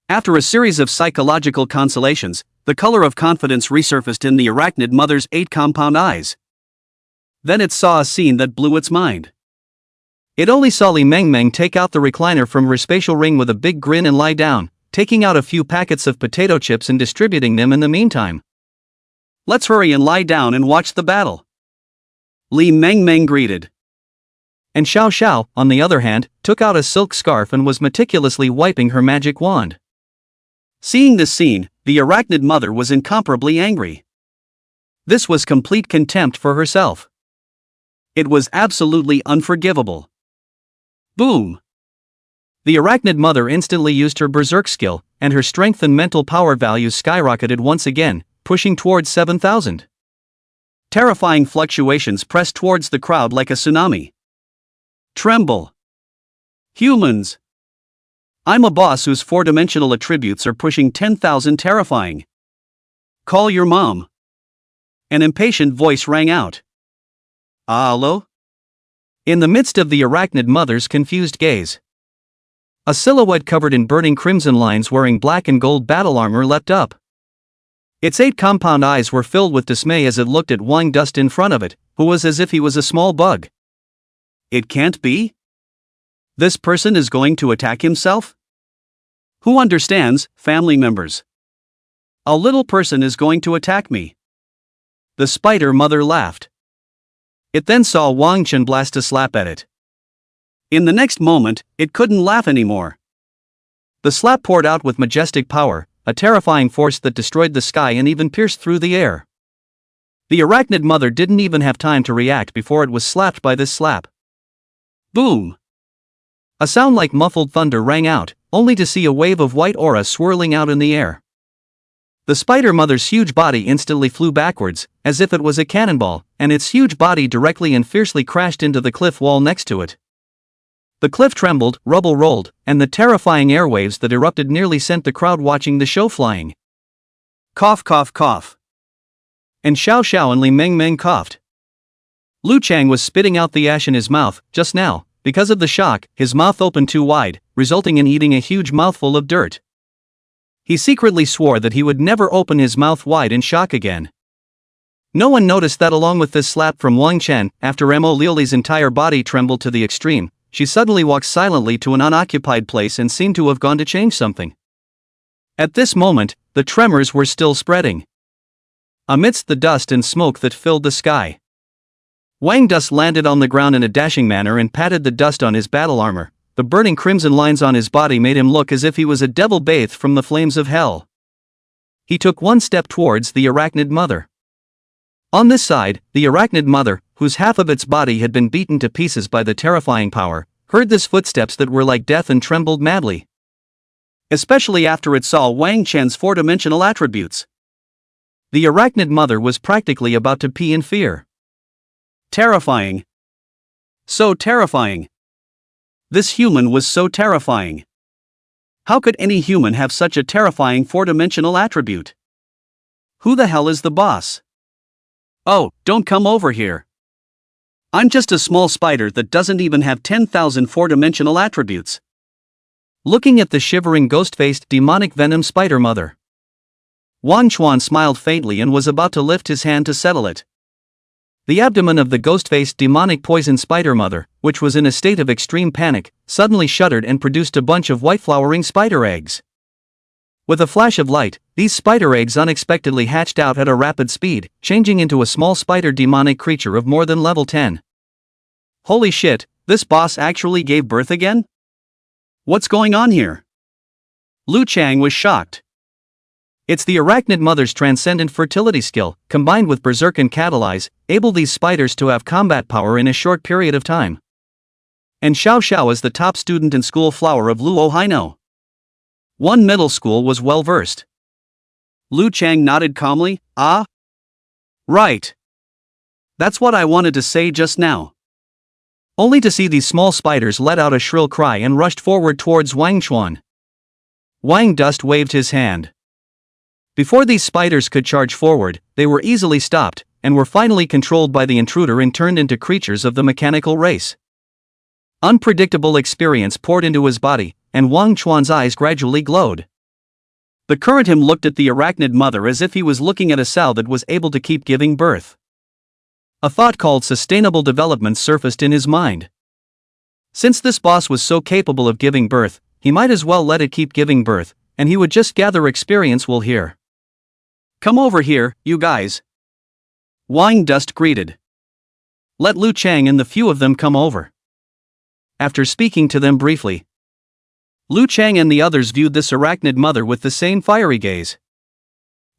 After a series of psychological consolations, the color of confidence resurfaced in the arachnid mother's 8 compound eyes. Then it saw a scene that blew its mind. It only saw Li Mengmeng take out the recliner from her spatial ring with a big grin and lie down, taking out a few packets of potato chips and distributing them in the meantime. Let's hurry and lie down and watch the battle, Li Mengmeng greeted. And Xiao Xiao, on the other hand, took out a silk scarf and was meticulously wiping her magic wand. Seeing this scene, the arachnid mother was incomparably angry. This was complete contempt for herself. It was absolutely unforgivable. Boom! The arachnid mother instantly used her berserk skill, and her strength and mental power values skyrocketed once again, pushing towards 7,000. Terrifying fluctuations pressed towards the crowd like a tsunami. Tremble! Humans! I'm a boss whose 4-dimensional attributes are pushing 10,000. Terrifying. Call your mom. An impatient voice rang out. Hello? In the midst of the arachnid mother's confused gaze, a silhouette covered in burning crimson lines wearing black and gold battle armor leapt up. Its 8 compound eyes were filled with dismay as it looked at Wang Dust in front of it, who was as if he was a small bug. It can't be? This person is going to attack himself? Who understands, family members? A little person is going to attack me. The spider mother laughed. It then saw Wang Chen blast a slap at it. In the next moment, it couldn't laugh anymore. The slap poured out with majestic power, a terrifying force that destroyed the sky and even pierced through the air. The arachnid mother didn't even have time to react before it was slapped by this slap. Boom! A sound like muffled thunder rang out, only to see a wave of white aura swirling out in the air. The spider mother's huge body instantly flew backwards, as if it was a cannonball, and its huge body directly and fiercely crashed into the cliff wall next to it. The cliff trembled, rubble rolled, and the terrifying airwaves that erupted nearly sent the crowd watching the show flying. Cough, cough, cough. And Xiao Xiao and Li Mengmeng coughed. Lu Chang was spitting out the ash in his mouth. Just now, because of the shock, his mouth opened too wide, resulting in eating a huge mouthful of dirt. He secretly swore that he would never open his mouth wide in shock again. No one noticed that along with this slap from Wang Chen, after Mo Liuli's entire body trembled to the extreme, she suddenly walked silently to an unoccupied place and seemed to have gone to change something. At this moment, the tremors were still spreading. Amidst the dust and smoke that filled the sky, Wang Dust landed on the ground in a dashing manner and patted the dust on his battle armor. The burning crimson lines on his body made him look as if he was a devil bathed from the flames of hell. He took one step towards the arachnid mother. On this side, the arachnid mother, whose half of its body had been beaten to pieces by the terrifying power, heard these footsteps that were like death and trembled madly. Especially after it saw Wang Chen's 4-dimensional attributes. The arachnid mother was practically about to pee in fear. Terrifying. So terrifying. This human was so terrifying. How could any human have such a terrifying 4-dimensional attribute? Who the hell is the boss? Oh, don't come over here. I'm just a small spider that doesn't even have 10,000 4-dimensional attributes. Looking at the shivering ghost-faced demonic venom spider mother, Wang Chuan smiled faintly and was about to lift his hand to settle it. The abdomen of the ghost-faced demonic poison spider mother, which was in a state of extreme panic, suddenly shuddered and produced a bunch of white flowering spider eggs. With a flash of light, these spider eggs unexpectedly hatched out at a rapid speed, changing into a small spider demonic creature of more than level 10. Holy shit, this boss actually gave birth again? What's going on here? Liu Chang was shocked. It's the Arachnid Mother's transcendent fertility skill, combined with Berserk and Catalyze, able these spiders to have combat power in a short period of time. And Xiao Xiao is the top student in school flower of Luo Haino. One middle school was well versed. Liu Chang nodded calmly, ah? Right. That's what I wanted to say just now. Only to see these small spiders let out a shrill cry and rushed forward towards Wang Chuan. Wang Dust waved his hand. Before these spiders could charge forward, they were easily stopped, and were finally controlled by the intruder and turned into creatures of the mechanical race. Unpredictable experience poured into his body, and Wang Chuan's eyes gradually glowed. The current him looked at the Arachnid Mother as if he was looking at a sow that was able to keep giving birth. A thought called sustainable development surfaced in his mind. Since this boss was so capable of giving birth, he might as well let it keep giving birth, and he would just gather experience while here. Come over here, you guys. Wang Dust greeted. Let Liu Chang and the few of them come over. After speaking to them briefly, Liu Chang and the others viewed this Arachnid Mother with the same fiery gaze.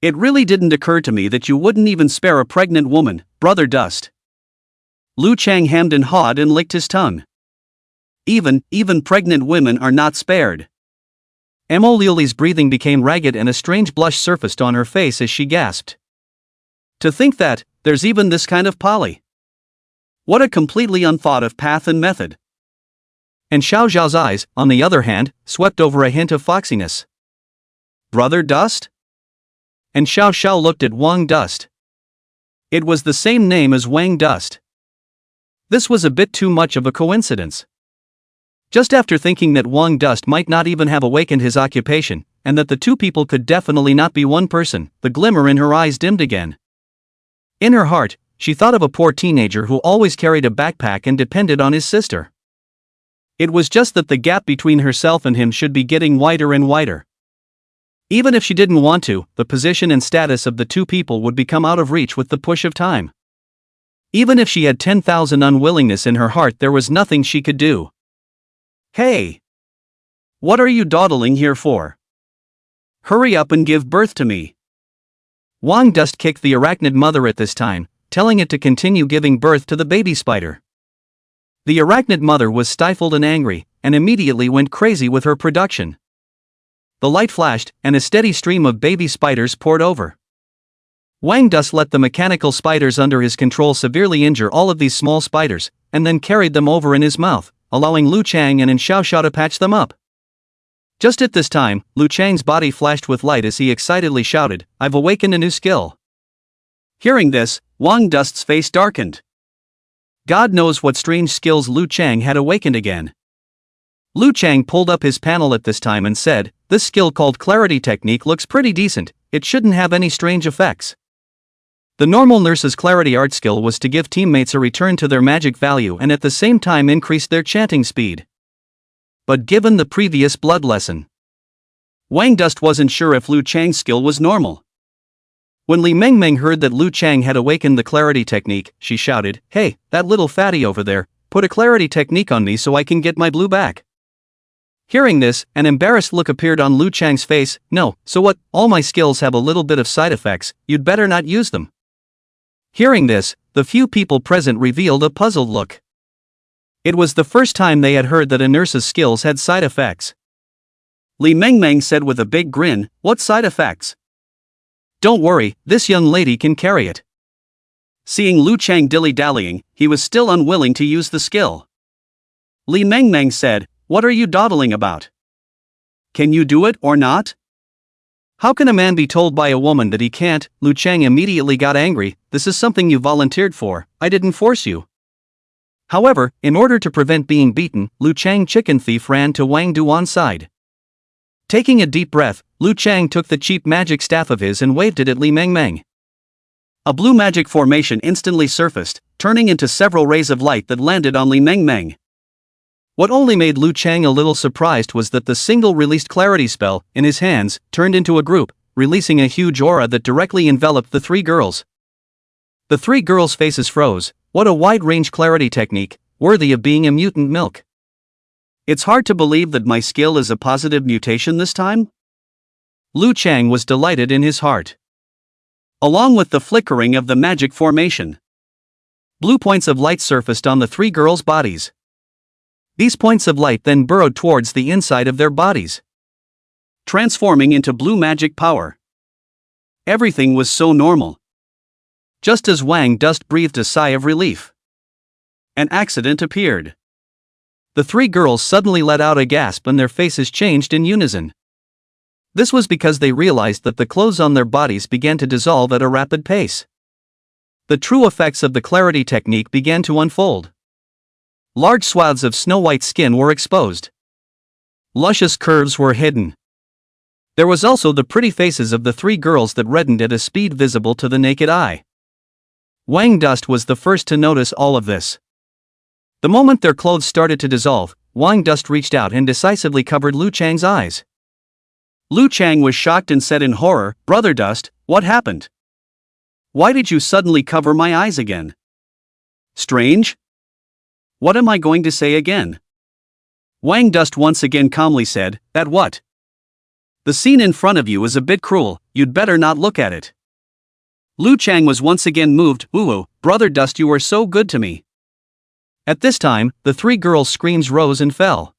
It really didn't occur to me that you wouldn't even spare a pregnant woman, Brother Dust. Liu Chang hemmed and hawed and licked his tongue. Even pregnant women are not spared. Mo Liuli's breathing became ragged and a strange blush surfaced on her face as she gasped. To think that, there's even this kind of poly. What a completely unthought of path and method. And Xiao Zhao's eyes, on the other hand, swept over a hint of foxiness. Brother Dust? And Xiao Xiao looked at Wang Dust. It was the same name as Wang Dust. This was a bit too much of a coincidence. Just after thinking that Wang Dust might not even have awakened his occupation, and that the two people could definitely not be one person, the glimmer in her eyes dimmed again. In her heart, she thought of a poor teenager who always carried a backpack and depended on his sister. It was just that the gap between herself and him should be getting wider and wider. Even if she didn't want to, the position and status of the two people would become out of reach with the push of time. Even if she had 10,000 unwillingness in her heart, there was nothing she could do. Hey! What are you dawdling here for? Hurry up and give birth to me. Wang Dust kicked the Arachnid Mother at this time, telling it to continue giving birth to the baby spider. The Arachnid Mother was stifled and angry, and immediately went crazy with her production. The light flashed, and a steady stream of baby spiders poured over. Wang Dust let the mechanical spiders under his control severely injure all of these small spiders, and then carried them over in his mouth, allowing Liu Chang and Xiao Xiao to patch them up. Just at this time, Liu Chang's body flashed with light as he excitedly shouted, "I've awakened a new skill." Hearing this, Wang Dust's face darkened. God knows what strange skills Liu Chang had awakened again. Liu Chang pulled up his panel at this time and said, "This skill called Clarity Technique looks pretty decent, it shouldn't have any strange effects." The normal nurse's Clarity art skill was to give teammates a return to their magic value and at the same time increase their chanting speed. But given the previous blood lesson, Wang Dust wasn't sure if Liu Chang's skill was normal. When Li Mengmeng heard that Liu Chang had awakened the Clarity Technique, she shouted, "Hey, that little fatty over there, put a Clarity Technique on me so I can get my blue back." Hearing this, an embarrassed look appeared on Liu Chang's face. "No, so what, all my skills have a little bit of side effects, you'd better not use them." Hearing this, the few people present revealed a puzzled look. It was the first time they had heard that a nurse's skills had side effects. Li Mengmeng said with a big grin, "What side effects?" "Don't worry, this young lady can carry it." Seeing Liu Chang dilly-dallying, he was still unwilling to use the skill. Li Mengmeng said, "What are you dawdling about? Can you do it or not?" "How can a man be told by a woman that he can't?" Liu Chang immediately got angry. "This is something you volunteered for, I didn't force you." However, in order to prevent being beaten, Liu Chang Chicken Thief ran to Wang Duan's side. Taking a deep breath, Liu Chang took the cheap magic staff of his and waved it at Li Mengmeng. A blue magic formation instantly surfaced, turning into several rays of light that landed on Li Mengmeng. What only made Liu Chang a little surprised was that the single released clarity spell, in his hands, turned into a group, releasing a huge aura that directly enveloped the three girls. The three girls' faces froze. What a wide-range clarity technique, worthy of being a mutant milk. It's hard to believe that my skill is a positive mutation this time? Liu Chang was delighted in his heart. Along with the flickering of the magic formation, blue points of light surfaced on the three girls' bodies. These points of light then burrowed towards the inside of their bodies, transforming into blue magic power. Everything was so normal. Just as Wang Dust breathed a sigh of relief, an accident appeared. The three girls suddenly let out a gasp and their faces changed in unison. This was because they realized that the clothes on their bodies began to dissolve at a rapid pace. The true effects of the clarity technique began to unfold. Large swaths of snow-white skin were exposed. Luscious curves were hidden. There was also the pretty faces of the three girls that reddened at a speed visible to the naked eye. Wang Dust was the first to notice all of this. The moment their clothes started to dissolve, Wang Dust reached out and decisively covered Liu Chang's eyes. Liu Chang was shocked and said in horror, "Brother Dust, what happened? Why did you suddenly cover my eyes again? Strange? What am I going to say again?" Wang Dust once again calmly said, "That what? The scene in front of you is a bit cruel, you'd better not look at it." Liu Chang was once again moved. "Ooh, Brother Dust, you were so good to me." At this time, the three girls' screams rose and fell.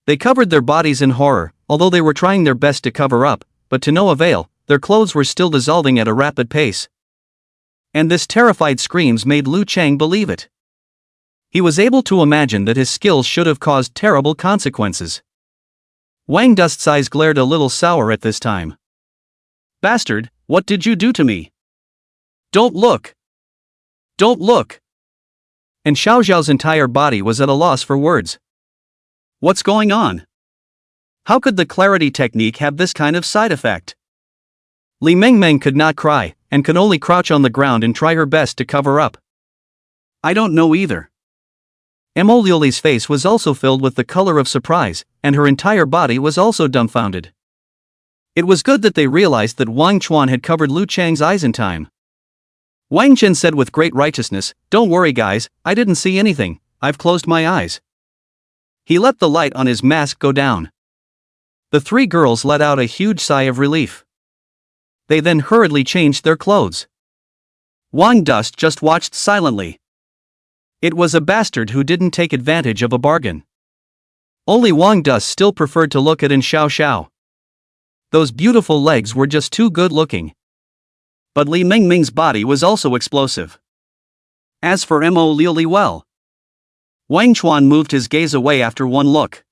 They covered their bodies in horror, although they were trying their best to cover up, but to no avail, their clothes were still dissolving at a rapid pace. And this terrified screams made Liu Chang believe it. He was able to imagine that his skills should have caused terrible consequences. Wang Dust's eyes glared a little sour at this time. "Bastard, what did you do to me? Don't look! Don't look!" And Xiao Zhao's entire body was at a loss for words. What's going on? How could the clarity technique have this kind of side effect? Li Mengmeng could not cry, and could only crouch on the ground and try her best to cover up. "I don't know either." Mo Liuli's face was also filled with the color of surprise, and her entire body was also dumbfounded. It was good that they realized that Wang Chuan had covered Liu Chang's eyes in time. Wang Chen said with great righteousness, "Don't worry guys, I didn't see anything, I've closed my eyes." He let the light on his mask go down. The three girls let out a huge sigh of relief. They then hurriedly changed their clothes. Wang Dust just watched silently. It was a bastard who didn't take advantage of a bargain. Only Wang Dust still preferred to look at Xiao Xiao. Those beautiful legs were just too good looking. But Li Mengming's body was also explosive. As for Mo Liuli, well, Wang Chuan moved his gaze away after one look.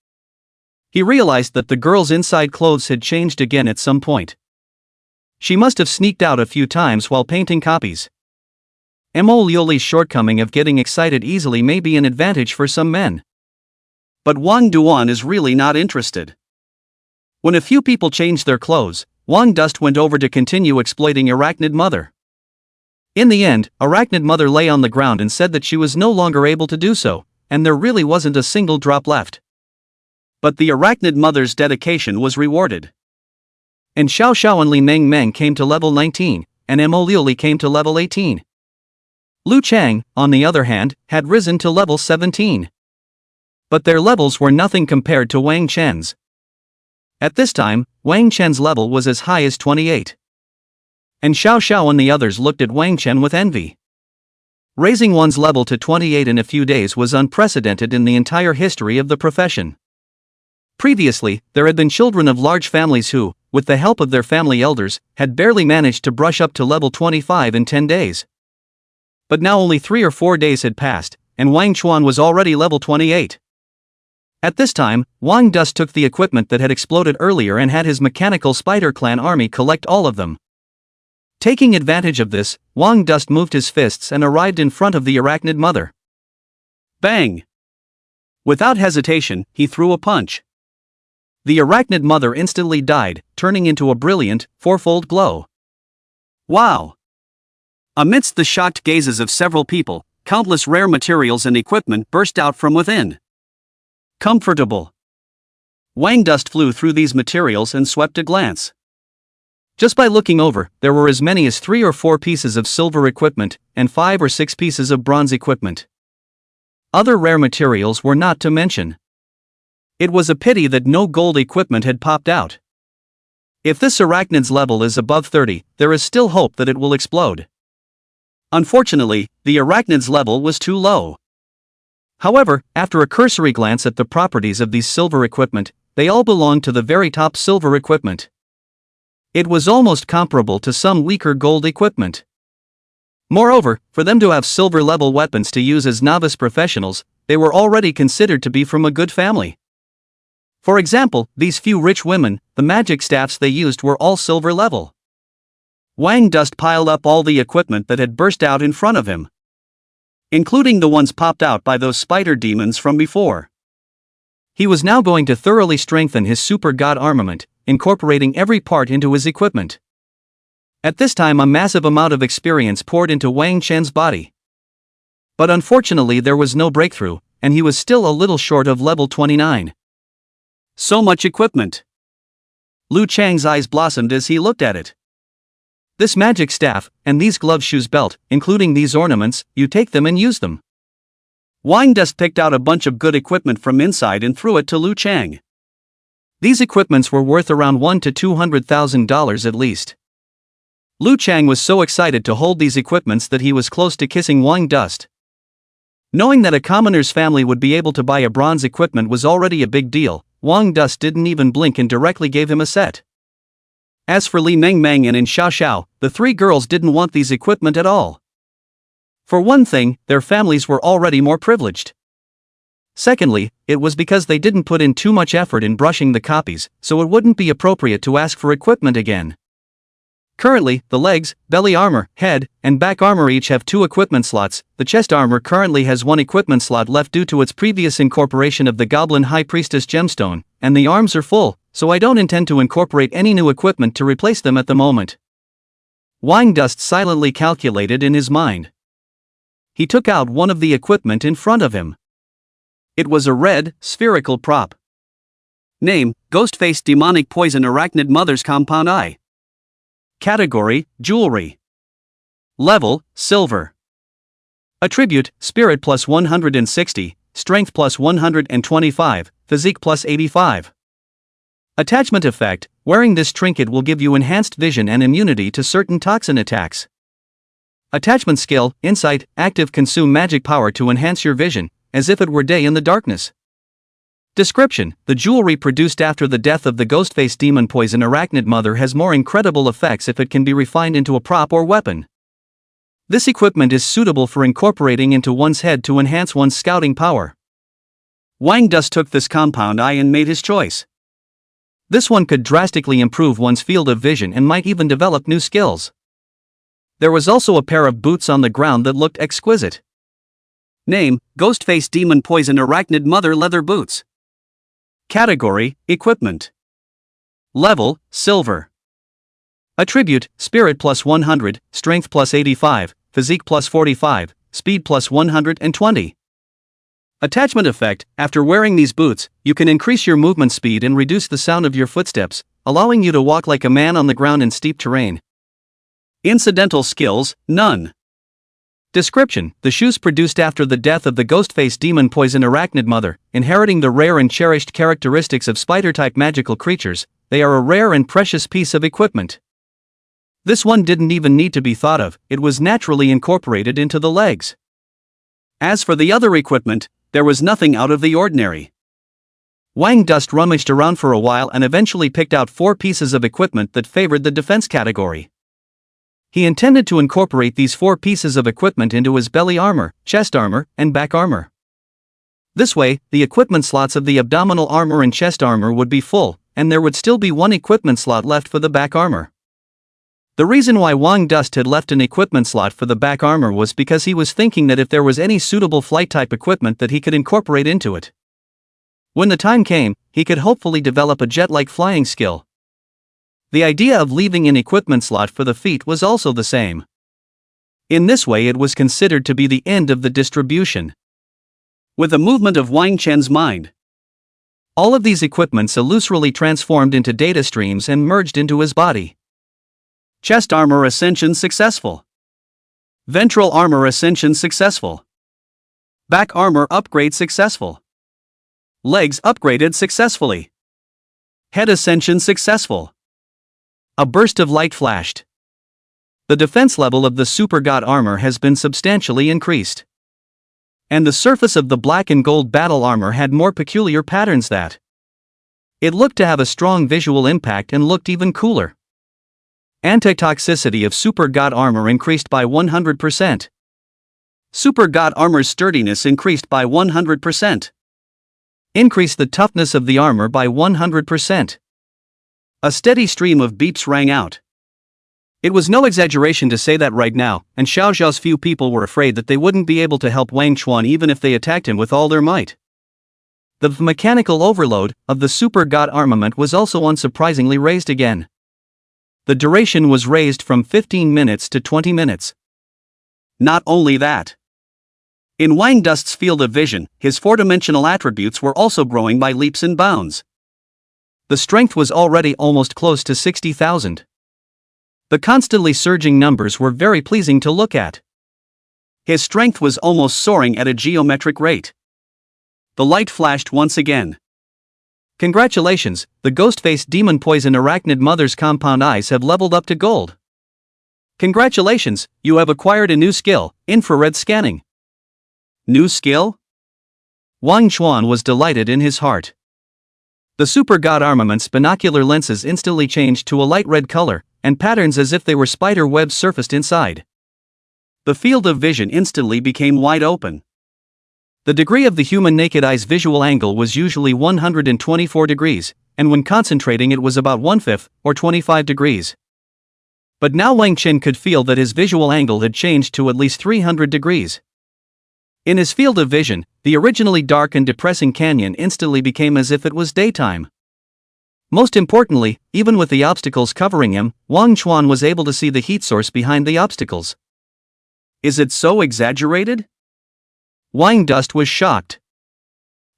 He realized that the girl's inside clothes had changed again at some point. She must have sneaked out a few times while painting copies. Mo Liuli's shortcoming of getting excited easily may be an advantage for some men. But Wang Duan is really not interested. When a few people changed their clothes, Wang Dust went over to continue exploiting Arachnid Mother. In the end, Arachnid Mother lay on the ground and said that she was no longer able to do so, and there really wasn't a single drop left. But the Arachnid Mother's dedication was rewarded. And Xiao Xiao and Li Mengmeng came to level 19, and Mo Liuli came to level 18. Liu Chang, on the other hand, had risen to level 17. But their levels were nothing compared to Wang Chen's. At this time, Wang Chen's level was as high as 28. And Xiao Xiao and the others looked at Wang Chen with envy. Raising one's level to 28 in a few days was unprecedented in the entire history of the profession. Previously, there had been children of large families who, with the help of their family elders, had barely managed to brush up to level 25 in 10 days. But now only 3 or 4 days had passed, and Wang Chuan was already level 28. At this time, Wang Dust took the equipment that had exploded earlier and had his mechanical spider clan army collect all of them. Taking advantage of this, Wang Dust moved his fists and arrived in front of the Arachnid Mother. Bang! Without hesitation, he threw a punch. The Arachnid Mother instantly died, turning into a brilliant, fourfold glow. Wow! Amidst the shocked gazes of several people, countless rare materials and equipment burst out from within. Comfortable. Wang Dust flew through these materials and swept a glance. Just by looking over, there were as many as 3 or 4 pieces of silver equipment, and 5 or 6 pieces of bronze equipment. Other rare materials were not to mention. It was a pity that no gold equipment had popped out. If this arachnid's level is above 30, there is still hope that it will explode. Unfortunately, the arachnid's level was too low. However, after a cursory glance at the properties of these silver equipment, they all belonged to the very top silver equipment. It was almost comparable to some weaker gold equipment. Moreover, for them to have silver-level weapons to use as novice professionals, they were already considered to be from a good family. For example, these few rich women, the magic staffs they used were all silver-level. Wang Dust piled up all the equipment that had burst out in front of him, including the ones popped out by those spider demons from before. He was now going to thoroughly strengthen his super god armament, incorporating every part into his equipment. At this time, a massive amount of experience poured into Wang Chen's body. But unfortunately there was no breakthrough, and he was still a little short of level 29. So much equipment. Lu Chang's eyes blossomed as he looked at it. This magic staff, and these glove shoes belt, including these ornaments, you take them and use them. Wang Dust picked out a bunch of good equipment from inside and threw it to Lu Chang. These equipments were worth around $100,000 to $200,000 at least. Lu Chang was so excited to hold these equipments that he was close to kissing Wang Dust. Knowing that a commoner's family would be able to buy a bronze equipment was already a big deal. Wang Dust didn't even blink and directly gave him a set. As for Li Meng Meng and Xiao Xiao, the 3 girls didn't want these equipment at all. For one thing, their families were already more privileged. Secondly, it was because they didn't put in too much effort in brushing the copies, so it wouldn't be appropriate to ask for equipment again. Currently, the legs, belly armor, head, and back armor each have 2 equipment slots. The chest armor currently has 1 equipment slot left due to its previous incorporation of the Goblin High Priestess gemstone, and the arms are full, so I don't intend to incorporate any new equipment to replace them at the moment. Wang Dust silently calculated in his mind. He took out one of the equipment in front of him. It was a red, spherical prop. Name: Ghostface Demonic Poison Arachnid Mother's Compound Eye. Category: Jewelry. Level: Silver. Attribute: Spirit plus 160, Strength plus 125, Physique plus 85. Attachment effect: wearing this trinket will give you enhanced vision and immunity to certain toxin attacks. Attachment skill: Insight, active, consume magic power to enhance your vision, as if it were day in the darkness. Description: the jewelry produced after the death of the Ghostface Demon Poison Arachnid Mother has more incredible effects if it can be refined into a prop or weapon. This equipment is suitable for incorporating into one's head to enhance one's scouting power. Wang Dust took this compound eye and made his choice. This one could drastically improve one's field of vision and might even develop new skills. There was also a pair of boots on the ground that looked exquisite. Name: Ghostface Demon Poison Arachnid Mother Leather Boots. Category: Equipment. Level: Silver. Attribute: Spirit plus 100, Strength plus 85, Physique plus 45, Speed plus 120. Attachment effect: after wearing these boots, you can increase your movement speed and reduce the sound of your footsteps, allowing you to walk like a man on the ground in steep terrain. Incidental skills: none. Description: the shoes produced after the death of the Ghostface Demon Poison Arachnid Mother, inheriting the rare and cherished characteristics of spider-type magical creatures, they are a rare and precious piece of equipment. This one didn't even need to be thought of, it was naturally incorporated into the legs. As for the other equipment, there was nothing out of the ordinary. Wang Dust rummaged around for a while and eventually picked out 4 pieces of equipment that favored the defense category. He intended to incorporate these 4 pieces of equipment into his belly armor, chest armor, and back armor. This way, the equipment slots of the abdominal armor and chest armor would be full, and there would still be 1 equipment slot left for the back armor. The reason why Wang Dust had left an equipment slot for the back armor was because he was thinking that if there was any suitable flight-type equipment that he could incorporate into it. When the time came, he could hopefully develop a jet-like flying skill. The idea of leaving an equipment slot for the feet was also the same. In this way it was considered to be the end of the distribution. With a movement of Wang Chen's mind, All of these equipments illusorily transformed into data streams and merged into his body. Chest armor ascension successful. Ventral armor ascension successful. Back armor upgrade successful. Legs upgraded successfully. Head ascension successful. A burst of light flashed. The defense level of the Super God armor has been substantially increased. And the surface of the black and gold battle armor had more peculiar patterns that it looked to have a strong visual impact and looked even cooler. Antitoxicity of Super God armor increased by 100%. Super God armor's sturdiness increased by 100%. Increased the toughness of the armor by 100%. A steady stream of beeps rang out. It was no exaggeration to say that right now, and Xiao Zhao's few people were afraid that they wouldn't be able to help Wang Chuan even if they attacked him with all their might. The mechanical overload of the Super God armament was also unsurprisingly raised again. The duration was raised from 15 minutes to 20 minutes. Not only that. In Wang Dust's field of vision, his four-dimensional attributes were also growing by leaps and bounds. The strength was already almost close to 60,000. The constantly surging numbers were very pleasing to look at. His strength was almost soaring at a geometric rate. The light flashed once again. Congratulations, the ghost-faced demon poison arachnid mother's compound eyes have leveled up to gold. Congratulations, you have acquired a new skill, infrared scanning. New skill? Wang Chuan was delighted in his heart. The Super God armament's binocular lenses instantly changed to a light red color, and patterns as if they were spider webs surfaced inside. The field of vision instantly became wide open. The degree of the human naked eye's visual angle was usually 124 degrees, and when concentrating it was about 1/5, or 25 degrees. But now Wang Qin could feel that his visual angle had changed to at least 300 degrees. In his field of vision, the originally dark and depressing canyon instantly became as if it was daytime. Most importantly, even with the obstacles covering him, Wang Chuan was able to see the heat source behind the obstacles. Is it so exaggerated? Wang Dust was shocked.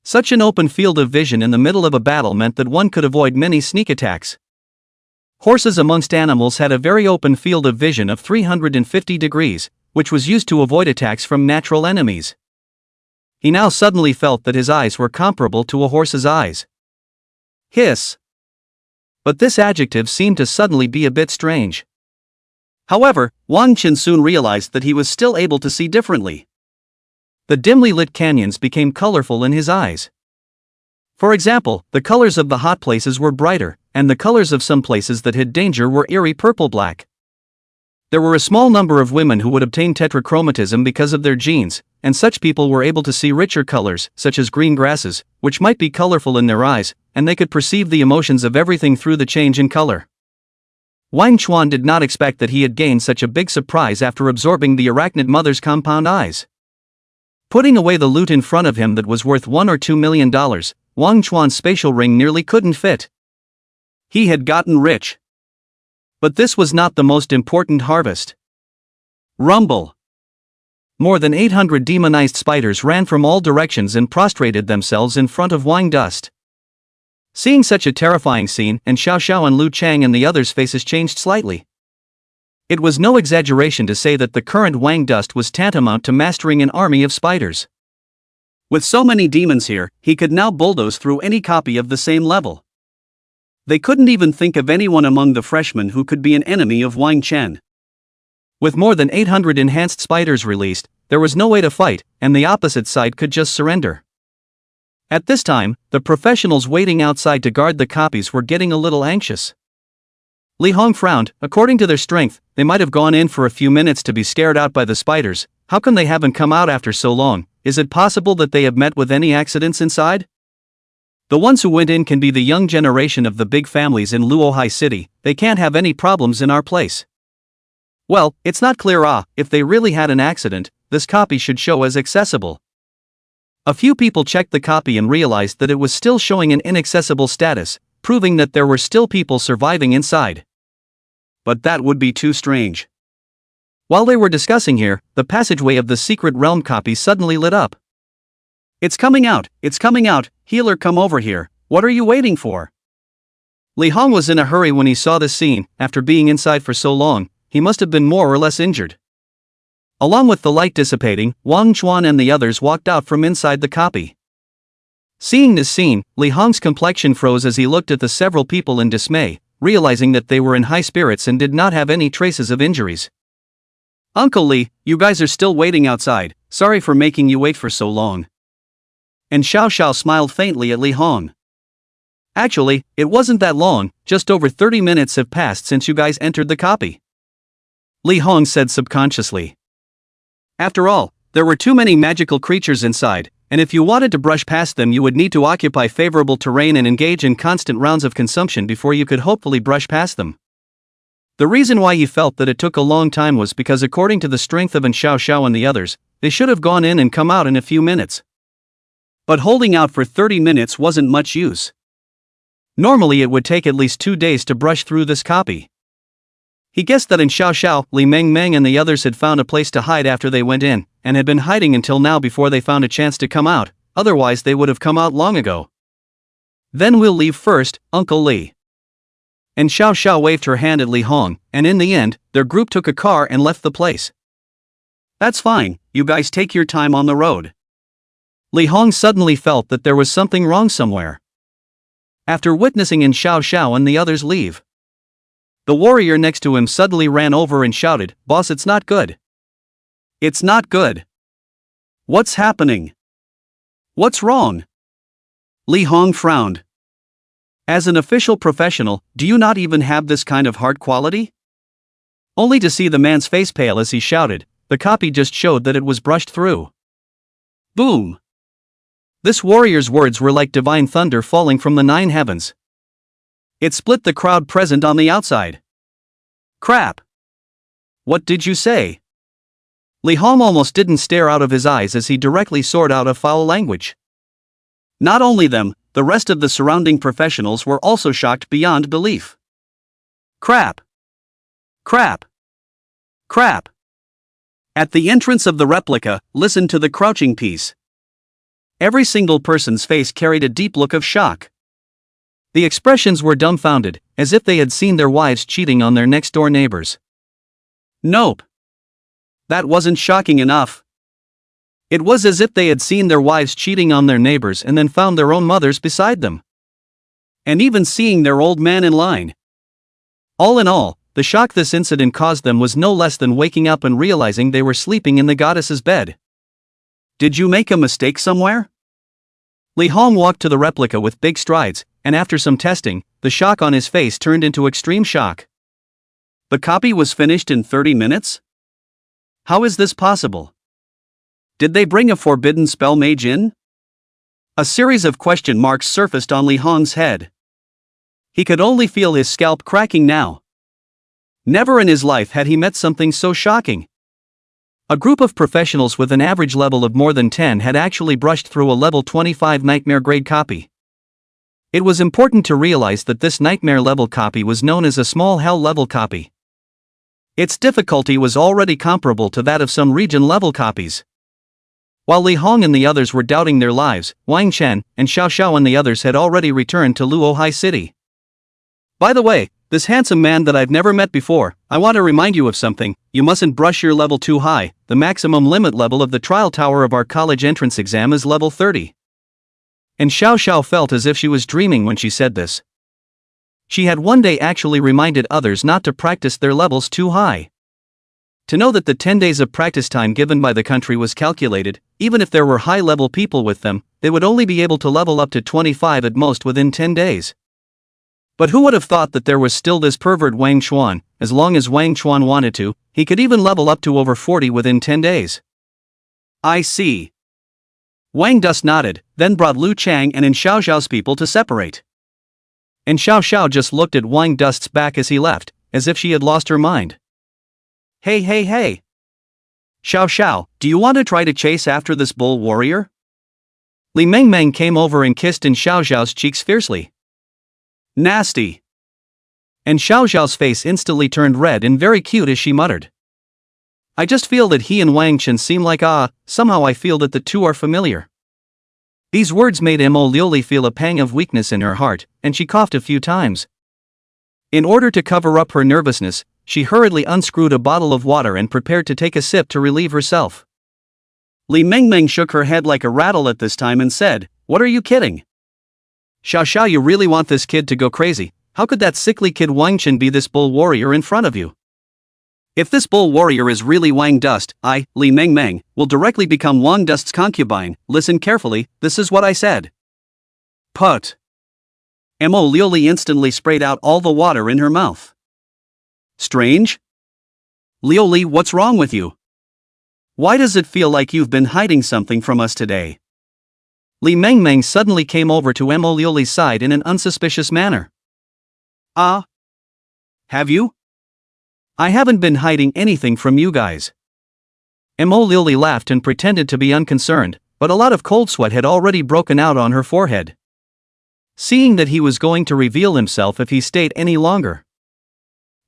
Such an open field of vision in the middle of a battle meant that one could avoid many sneak attacks. Horses amongst animals had a very open field of vision of 350 degrees, which was used to avoid attacks from natural enemies. He now suddenly felt that his eyes were comparable to a horse's eyes. Hiss. But this adjective seemed to suddenly be a bit strange. However, Wang Qin soon realized that he was still able to see differently. The dimly lit canyons became colorful in his eyes. For example, the colors of the hot places were brighter, and the colors of some places that hid danger were eerie purple-black. There were a small number of women who would obtain tetrachromatism because of their genes, and such people were able to see richer colors, such as green grasses, which might be colorful in their eyes, and they could perceive the emotions of everything through the change in color. Wang Chuan did not expect that he had gained such a big surprise after absorbing the arachnid mother's compound eyes. Putting away the loot in front of him that was worth $1 or $2 million, Wang Chuan's spatial ring nearly couldn't fit. He had gotten rich. But this was not the most important harvest. Rumble. More than 800 demonized spiders ran from all directions and prostrated themselves in front of Wang Dust. Seeing such a terrifying scene, and Xiao Xiao and Lu Chang and the others' faces changed slightly. It was no exaggeration to say that the current Wang Dust was tantamount to mastering an army of spiders. With so many demons here, he could now bulldoze through any copy of the same level. They couldn't even think of anyone among the freshmen who could be an enemy of Wang Chen. With more than 800 enhanced spiders released, there was no way to fight, and the opposite side could just surrender. At this time, the professionals waiting outside to guard the copies were getting a little anxious. Li Hong frowned. According to their strength, they might have gone in for a few minutes to be scared out by the spiders. How come they haven't come out after so long? Is it possible that they have met with any accidents inside? The ones who went in can be the young generation of the big families in Luohai City. They can't have any problems in our place. Well, it's not clear. If they really had an accident, this copy should show as accessible. A few people checked the copy and realized that it was still showing an inaccessible status, proving that there were still people surviving inside. But that would be too strange. While they were discussing here, the passageway of the secret realm copy suddenly lit up. It's coming out, healer, come over here. What are you waiting for? Li Hong was in a hurry when he saw this scene. After being inside for so long, he must have been more or less injured. Along with the light dissipating, Wang Chuan and the others walked out from inside the copy. Seeing this scene, Li Hong's complexion froze as he looked at the several people in dismay, realizing that they were in high spirits and did not have any traces of injuries. Uncle Li, you guys are still waiting outside, sorry for making you wait for so long. And Xiao Xiao smiled faintly at Li Hong. Actually, it wasn't that long, just over 30 minutes have passed since you guys entered the copy. Li Hong said subconsciously. After all, there were too many magical creatures inside, and if you wanted to brush past them you would need to occupy favorable terrain and engage in constant rounds of consumption before you could hopefully brush past them. The reason why he felt that it took a long time was because according to the strength of Xiao Xiao and the others, they should have gone in and come out in a few minutes. But holding out for 30 minutes wasn't much use. Normally it would take at least 2 days to brush through this copy. He guessed that Xiao Xiao, Li Meng Meng and the others had found a place to hide after they went in, and had been hiding until now before they found a chance to come out, otherwise they would have come out long ago. Then we'll leave first, Uncle Li. And Xiao Xiao waved her hand at Li Hong, and in the end, their group took a car and left the place. That's fine, you guys take your time on the road. Li Hong suddenly felt that there was something wrong somewhere. After witnessing Xiao Xiao and the others leave, the warrior next to him suddenly ran over and shouted, "Boss, it's not good. It's not good. What's happening? What's wrong?" Li Hong frowned. As an official professional, do you not even have this kind of heart quality? Only to see the man's face pale as he shouted, the copy just showed that it was brushed through. Boom! This warrior's words were like divine thunder falling from the 9 heavens. It split the crowd present on the outside. Crap! What did you say? Li Hong almost didn't stare out of his eyes as he directly soared out a foul language. Not only them, the rest of the surrounding professionals were also shocked beyond belief. Crap! Crap! Crap! At the entrance of the replica, listen to the crouching piece. Every single person's face carried a deep look of shock. The expressions were dumbfounded, as if they had seen their wives cheating on their next-door neighbors. Nope. That wasn't shocking enough. It was as if they had seen their wives cheating on their neighbors and then found their own mothers beside them. And even seeing their old man in line. All in all, the shock this incident caused them was no less than waking up and realizing they were sleeping in the goddess's bed. Did you make a mistake somewhere? Li Hong walked to the replica with big strides, and after some testing, the shock on his face turned into extreme shock. The copy was finished in 30 minutes? How is this possible? Did they bring a forbidden spell mage in? A series of question marks surfaced on Li Hong's head. He could only feel his scalp cracking now. Never in his life had he met something so shocking. A group of professionals with an average level of more than 10 had actually brushed through a level 25 nightmare grade copy. It was important to realize that this nightmare level copy was known as a small hell level copy. Its difficulty was already comparable to that of some region level copies. While Li Hong and the others were doubting their lives, Wang Chen and Xiao Xiao and the others had already returned to Luohai City. By the way, this handsome man that I've never met before, I want to remind you of something. You mustn't brush your level too high. The maximum limit level of the trial tower of our college entrance exam is level 30. And Xiao Xiao felt as if she was dreaming when she said this. She had one day actually reminded others not to practice their levels too high. To know that the 10 days of practice time given by the country was calculated, even if there were high-level people with them, they would only be able to level up to 25 at most within 10 days. But who would have thought that there was still this pervert Wang Chuan? As long as Wang Chuan wanted to, he could even level up to over 40 within 10 days. I see. Wang Dust nodded, then brought Lu Chang and Xiao Xiao's people to separate. And Xiao Xiao just looked at Wang Dust's back as he left, as if she had lost her mind. Hey hey hey! Xiao Xiao, do you want to try to chase after this bull warrior? Li Meng Meng came over and kissed in Xiao Xiao's cheeks fiercely. Nasty! And Xiao Xiao's face instantly turned red and very cute as she muttered. I just feel that he and Wang Chen seem like somehow I feel that the two are familiar. These words made Mo Lioli feel a pang of weakness in her heart, and she coughed a few times. In order to cover up her nervousness, she hurriedly unscrewed a bottle of water and prepared to take a sip to relieve herself. Li Mengmeng shook her head like a rattle at this time and said, "What are you kidding? Xiao Xiao, you really want this kid to go crazy? How could that sickly kid Wang Chen be this bull warrior in front of you? If this bull warrior is really Wang Dust, I, Li Mengmeng, will directly become Wang Dust's concubine. Listen carefully, this is what I said." Put. Mo Lioli instantly sprayed out all the water in her mouth. Strange? Lioli, what's wrong with you? Why does it feel like you've been hiding something from us today? Li Mengmeng suddenly came over to Mo Lioli's side in an unsuspicious manner. Ah? Have you? I haven't been hiding anything from you guys. Mo Lioli laughed and pretended to be unconcerned, but a lot of cold sweat had already broken out on her forehead. Seeing that he was going to reveal himself if he stayed any longer,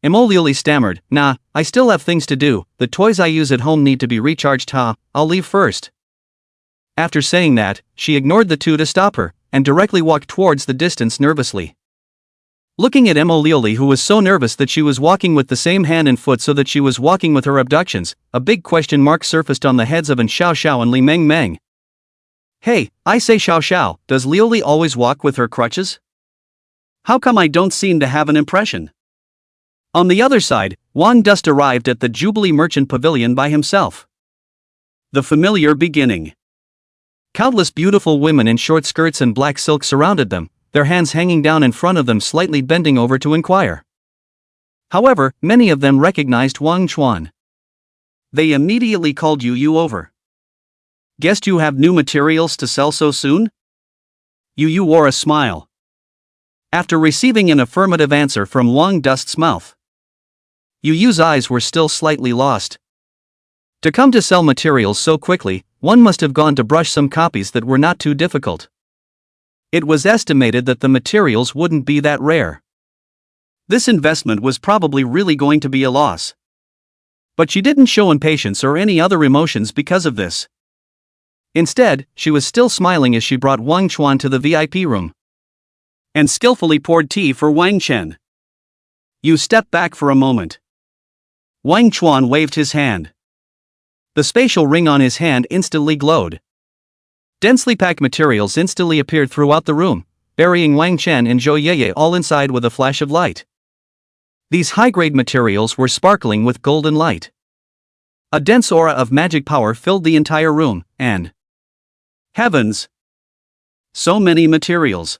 Mo Lioli stammered, "Nah, I still have things to do, the toys I use at home need to be recharged. I'll leave first." After saying that, she ignored the two to stop her, and directly walked towards the distance nervously. Looking at Mo Lioli, who was so nervous that she was walking with the same hand and foot so that she was walking with her abductions, a big question mark surfaced on the heads of Xiao Xiao and Li Mengmeng. "Hey, I say Xiao Xiao, does Lioli always walk with her crutches? How come I don't seem to have an impression?" On the other side, Wang Dust arrived at the Jubilee Merchant Pavilion by himself. The familiar beginning. Countless beautiful women in short skirts and black silk surrounded them, their hands hanging down in front of them, slightly bending over to inquire. However, many of them recognized Wang Chuan. They immediately called Yu over. "Guessed you have new materials to sell so soon?" Yu wore a smile. After receiving an affirmative answer from Wang Dust's mouth, Yu's eyes were still slightly lost. To come to sell materials so quickly, one must have gone to brush some copies that were not too difficult. It was estimated that the materials wouldn't be that rare. This investment was probably really going to be a loss. But she didn't show impatience or any other emotions because of this. Instead, she was still smiling as she brought Wang Chuan to the VIP room and skillfully poured tea for Wang Chen. Yu stepped back for a moment. Wang Chuan waved his hand. The spatial ring on his hand instantly glowed. Densely packed materials instantly appeared throughout the room, burying Wang Chen and Zhou Yeye all inside with a flash of light. These high-grade materials were sparkling with golden light. A dense aura of magic power filled the entire room, and heavens! So many materials.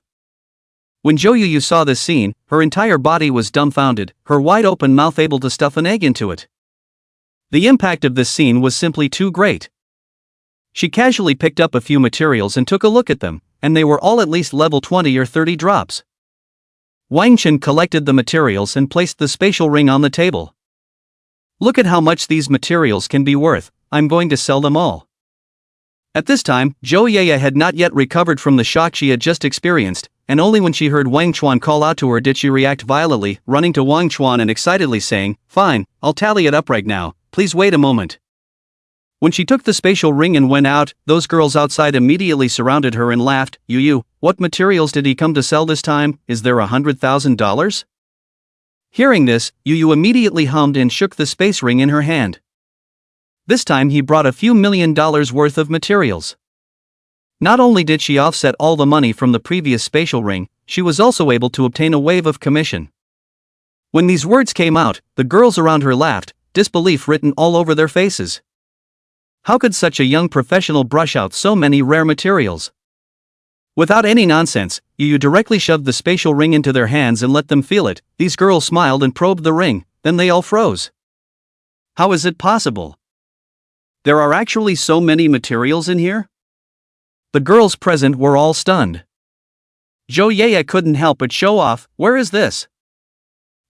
When Zhou Yu saw this scene, her entire body was dumbfounded, her wide-open mouth able to stuff an egg into it. The impact of this scene was simply too great. She casually picked up a few materials and took a look at them, and they were all at least level 20 or 30 drops. Wang Chen collected the materials and placed the spatial ring on the table. "Look at how much these materials can be worth, I'm going to sell them all." At this time, Zhou Yeye had not yet recovered from the shock she had just experienced, and only when she heard Wang Chuan call out to her did she react violently, running to Wang Chuan and excitedly saying, "Fine, I'll tally it up right now, please wait a moment." When she took the spatial ring and went out, those girls outside immediately surrounded her and laughed. Yu, what materials did he come to sell this time? Is there $100,000? Hearing this, Yu immediately hummed and shook the space ring in her hand. This time he brought a few $1 million worth of materials. Not only did she offset all the money from the previous spatial ring, she was also able to obtain a wave of commission. When these words came out, the girls around her laughed, disbelief written all over their faces. How could such a young professional brush out so many rare materials? Without any nonsense, Yu directly shoved the spatial ring into their hands and let them feel it. These girls smiled and probed the ring, then they all froze. How is it possible? There are actually so many materials in here? The girls present were all stunned. Zhou Yeye couldn't help but show off, "Where is this?"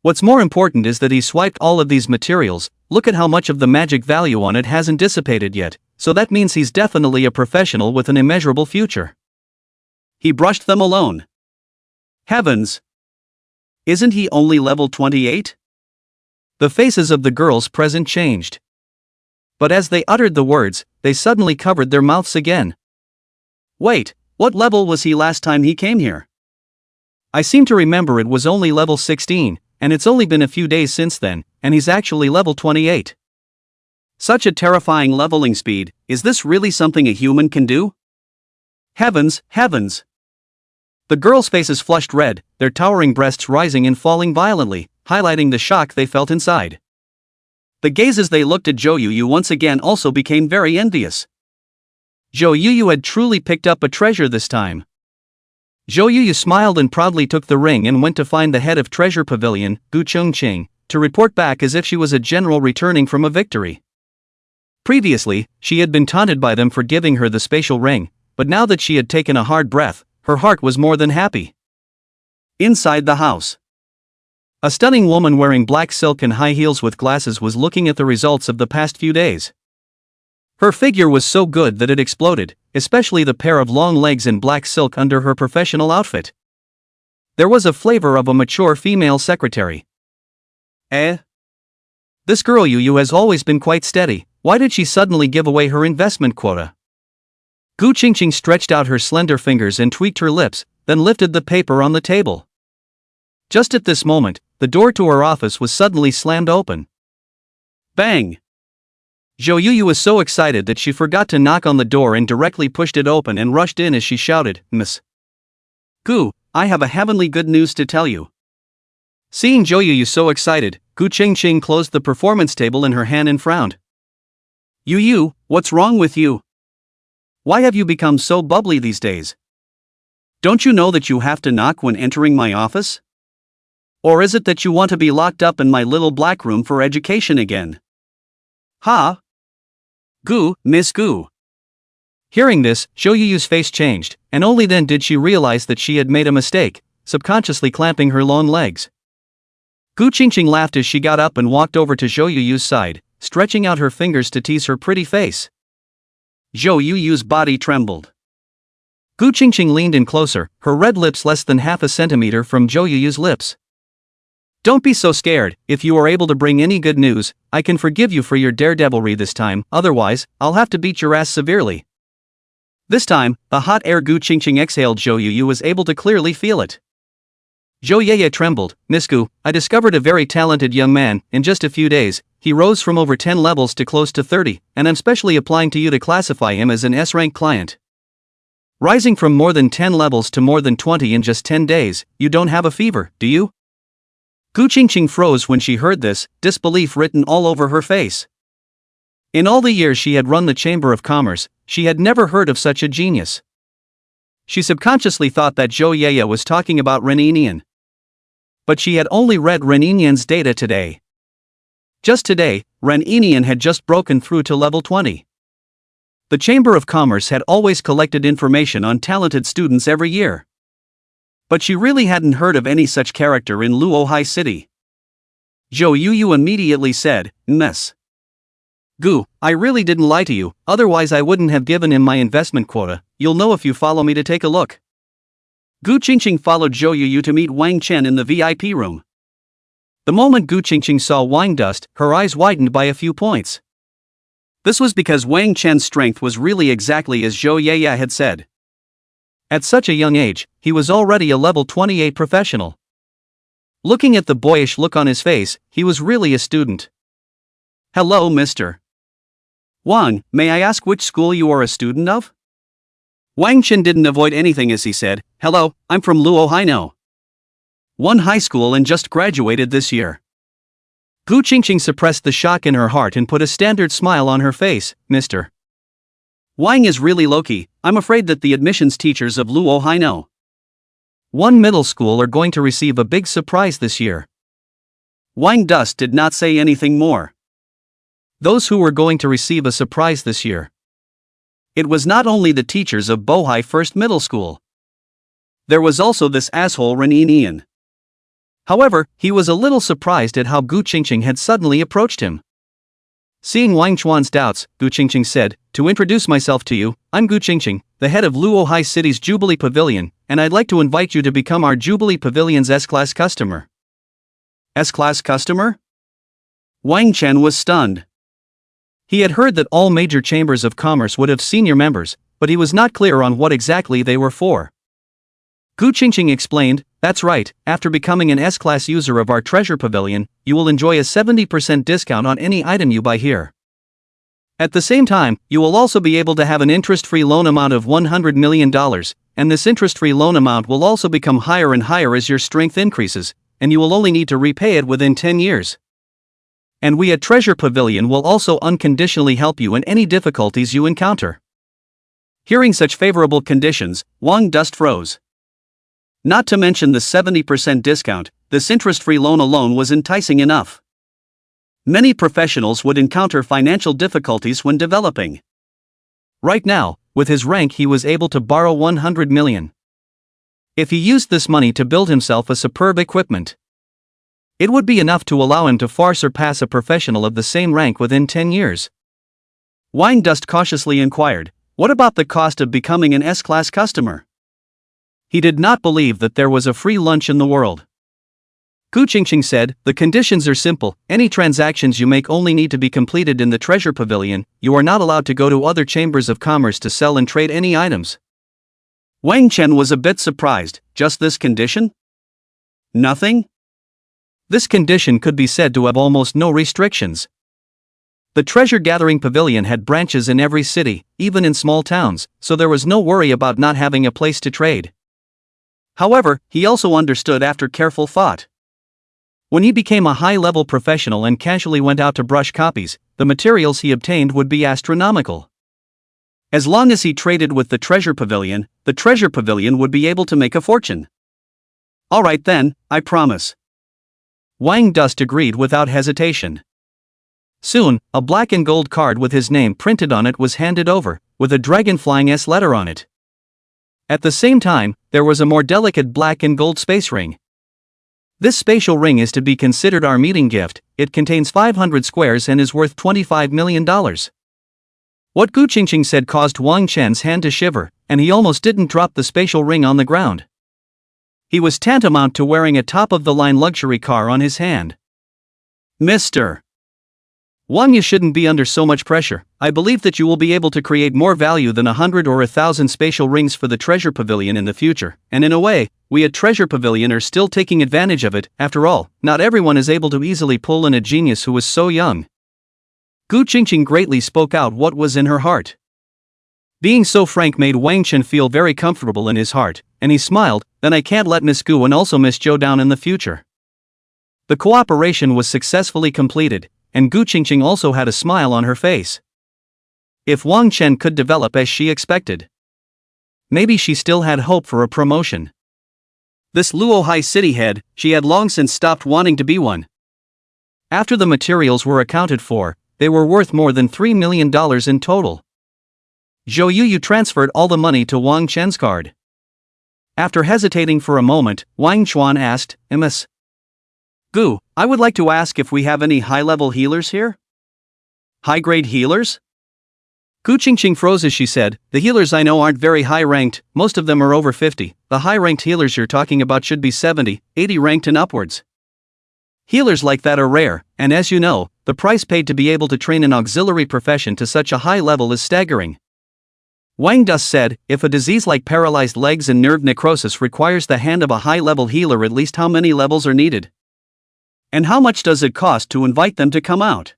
What's more important is that he swiped all of these materials. Look at how much of the magic value on it hasn't dissipated yet, so that means he's definitely a professional with an immeasurable future. He brushed them alone. Heavens! Isn't he only level 28? The faces of the girls present changed. But as they uttered the words, they suddenly covered their mouths again. Wait, What level was he last time he came here? I seem to remember it was only level 16, and it's only been a few days since then, and he's actually level 28. Such a terrifying leveling speed. Is this really something a human can do? Heavens, heavens! The girls' faces flushed red, their towering breasts rising and falling violently, highlighting the shock they felt inside. The gazes they looked at Zhou Yuyu once again also became very envious. Zhou Yuyu had truly picked up a treasure this time. Zhou Yuyu smiled and proudly took the ring and went to find the head of Treasure Pavilion, Gu Chengqing, to report back as if she was a general returning from a victory. Previously, she had been taunted by them for giving her the spatial ring, but now that she had taken a hard breath, her heart was more than happy. Inside the house, a stunning woman wearing black silk and high heels with glasses was looking at the results of the past few days. Her figure was so good that it exploded, especially the pair of long legs in black silk under her professional outfit. There was a flavor of a mature female secretary. This girl Yuyu has always been quite steady. Why did she suddenly give away her investment quota? Gu Qingqing stretched out her slender fingers and tweaked her lips, then lifted the paper on the table. Just at this moment, the door to her office was suddenly slammed open. Bang! Zhou Yuyu was so excited that she forgot to knock on the door and directly pushed it open and rushed in as she shouted, "Miss Gu, I have a heavenly good news to tell you." Seeing Zhou Yuyu so excited, Gu Qingqing closed the performance table in her hand and frowned. "Yuyu, what's wrong with you? Why have you become so bubbly these days? Don't you know that you have to knock when entering my office? Or is it that you want to be locked up in my little black room for education again?" "Ha? Gu, Miss Gu." Hearing this, Zhou Yuyu's face changed, and only then did she realize that she had made a mistake, subconsciously clamping her long legs. Gu Qingqing laughed as she got up and walked over to Zhou Yuyu's side, stretching out her fingers to tease her pretty face. Zhou Yuyu's body trembled. Gu Qingqing leaned in closer, her red lips less than half a centimeter from Zhou Yuyu's lips. "Don't be so scared. If you are able to bring any good news, I can forgive you for your daredevilry this time, otherwise, I'll have to beat your ass severely." This time, the hot air Gu Qingqing exhaled. Zhou Yuyu was able to clearly feel it. Zhou Yeye trembled. "Miss Gu, I discovered a very talented young man. In just a few days, he rose from over 10 levels to close to 30, and I'm specially applying to you to classify him as an S-rank client. Rising from more than 10 levels to more than 20 in just 10 days, you don't have a fever, do you?" Gu Qingqing froze when she heard this, disbelief written all over her face. In all the years she had run the Chamber of Commerce, she had never heard of such a genius. She subconsciously thought that Zhou Yeye was talking about Ren Yinian. But she had only read Ren Yinian's data today. Just today, Ren Yinian had just broken through to level 20. The Chamber of Commerce had always collected information on talented students every year. But she really hadn't heard of any such character in Luohai City. Zhou Yuyu immediately said, "Miss Gu, I really didn't lie to you, otherwise I wouldn't have given him my investment quota. You'll know if you follow me to take a look." Gu Qingqing followed Zhou Yuyu to meet Wang Chen in the VIP room. The moment Gu Qingqing saw Wang Dust, her eyes widened by a few points. This was because Wang Chen's strength was really exactly as Zhou Yeye had said. At such a young age, he was already a level 28 professional. Looking at the boyish look on his face, he was really a student. "Hello, Mr. Wang, may I ask which school you are a student of?" Wang Chen didn't avoid anything as he said, "Hello, I'm from Luohai One high school and just graduated this year." Gu Qingqing suppressed the shock in her heart and put a standard smile on her face. "Mr. Wang is really low-key. I'm afraid that the admissions teachers of Luohai One middle school are going to receive a big surprise this year." Wang Dust did not say anything more. Those who were going to receive a surprise this year. It was not only the teachers of Bohai First Middle School. There was also this asshole Ren Yinian. However, he was a little surprised at how Gu Qingqing had suddenly approached him. Seeing Wang Chuan's doubts, Gu Qingqing said, "To introduce myself to you, I'm Gu Qingqing, the head of Luohai City's Jubilee Pavilion, and I'd like to invite you to become our Jubilee Pavilion's S-Class customer." S-Class customer? Wang Chen was stunned. He had heard that all major chambers of commerce would have senior members, but he was not clear on what exactly they were for. Gu Qingqing explained, "That's right, after becoming an S-Class user of our treasure pavilion, you will enjoy a 70% discount on any item you buy here. At the same time, you will also be able to have an interest-free loan amount of $100 million, and this interest-free loan amount will also become higher and higher as your strength increases, and you will only need to repay it within 10 years. And we at Treasure Pavilion will also unconditionally help you in any difficulties you encounter." Hearing such favorable conditions, Wang Dust froze. Not to mention the 70% discount, this interest-free loan alone was enticing enough. Many professionals would encounter financial difficulties when developing. Right now, with his rank, he was able to borrow 100 million. If he used this money to build himself a superb equipment, it would be enough to allow him to far surpass a professional of the same rank within 10 years. Wang Dust cautiously inquired, "What about the cost of becoming an S-Class customer?" He did not believe that there was a free lunch in the world. Gu Qingqing said, "The conditions are simple, any transactions you make only need to be completed in the Treasure Pavilion, you are not allowed to go to other chambers of commerce to sell and trade any items." Wang Chen was a bit surprised, just this condition? Nothing? This condition could be said to have almost no restrictions. The Treasure Gathering Pavilion had branches in every city, even in small towns, so there was no worry about not having a place to trade. However, he also understood after careful thought. When he became a high-level professional and casually went out to brush copies, the materials he obtained would be astronomical. As long as he traded with the Treasure Pavilion would be able to make a fortune. "Alright then, I promise." Wang Dust agreed without hesitation. Soon, a black and gold card with his name printed on it was handed over, with a dragon flying S letter on it. At the same time, there was a more delicate black and gold space ring. This spatial ring is to be considered our meeting gift. It contains 500 squares and is worth $25 million. What Gu Qingqing said caused Wang Chen's hand to shiver, and he almost didn't drop the spatial ring on the ground. He was tantamount to wearing a top-of-the-line luxury car on his hand. "Mr. Wang, you shouldn't be under so much pressure. I believe that you will be able to create more value than 100 or 1,000 spatial rings for the Treasure Pavilion in the future, and in a way, we at Treasure Pavilion are still taking advantage of it. After all, not everyone is able to easily pull in a genius who is so young." Gu Qingqing greatly spoke out what was in her heart. Being so frank made Wang Chen feel very comfortable in his heart, and he smiled, "Then I can't let Miss Gu and also Miss Zhou down in the future." The cooperation was successfully completed, and Gu Qingqing also had a smile on her face. If Wang Chen could develop as she expected, maybe she still had hope for a promotion. This Luohai city head, she had long since stopped wanting to be one. After the materials were accounted for, they were worth more than $3 million in total. Zhou Yu transferred all the money to Wang Chen's card. After hesitating for a moment, Wang Chuan asked, "Ms. Gu, I would like to ask if we have any high-level healers here?" "High-grade healers?" Gu Qingqing froze as she said, "The healers I know aren't very high-ranked, most of them are over 50, the high-ranked healers you're talking about should be 70, 80 ranked and upwards. Healers like that are rare, and as you know, the price paid to be able to train an auxiliary profession to such a high level is staggering." Wang Dust said, "If a disease like paralyzed legs and nerve necrosis requires the hand of a high-level healer, at least how many levels are needed? And how much does it cost to invite them to come out?"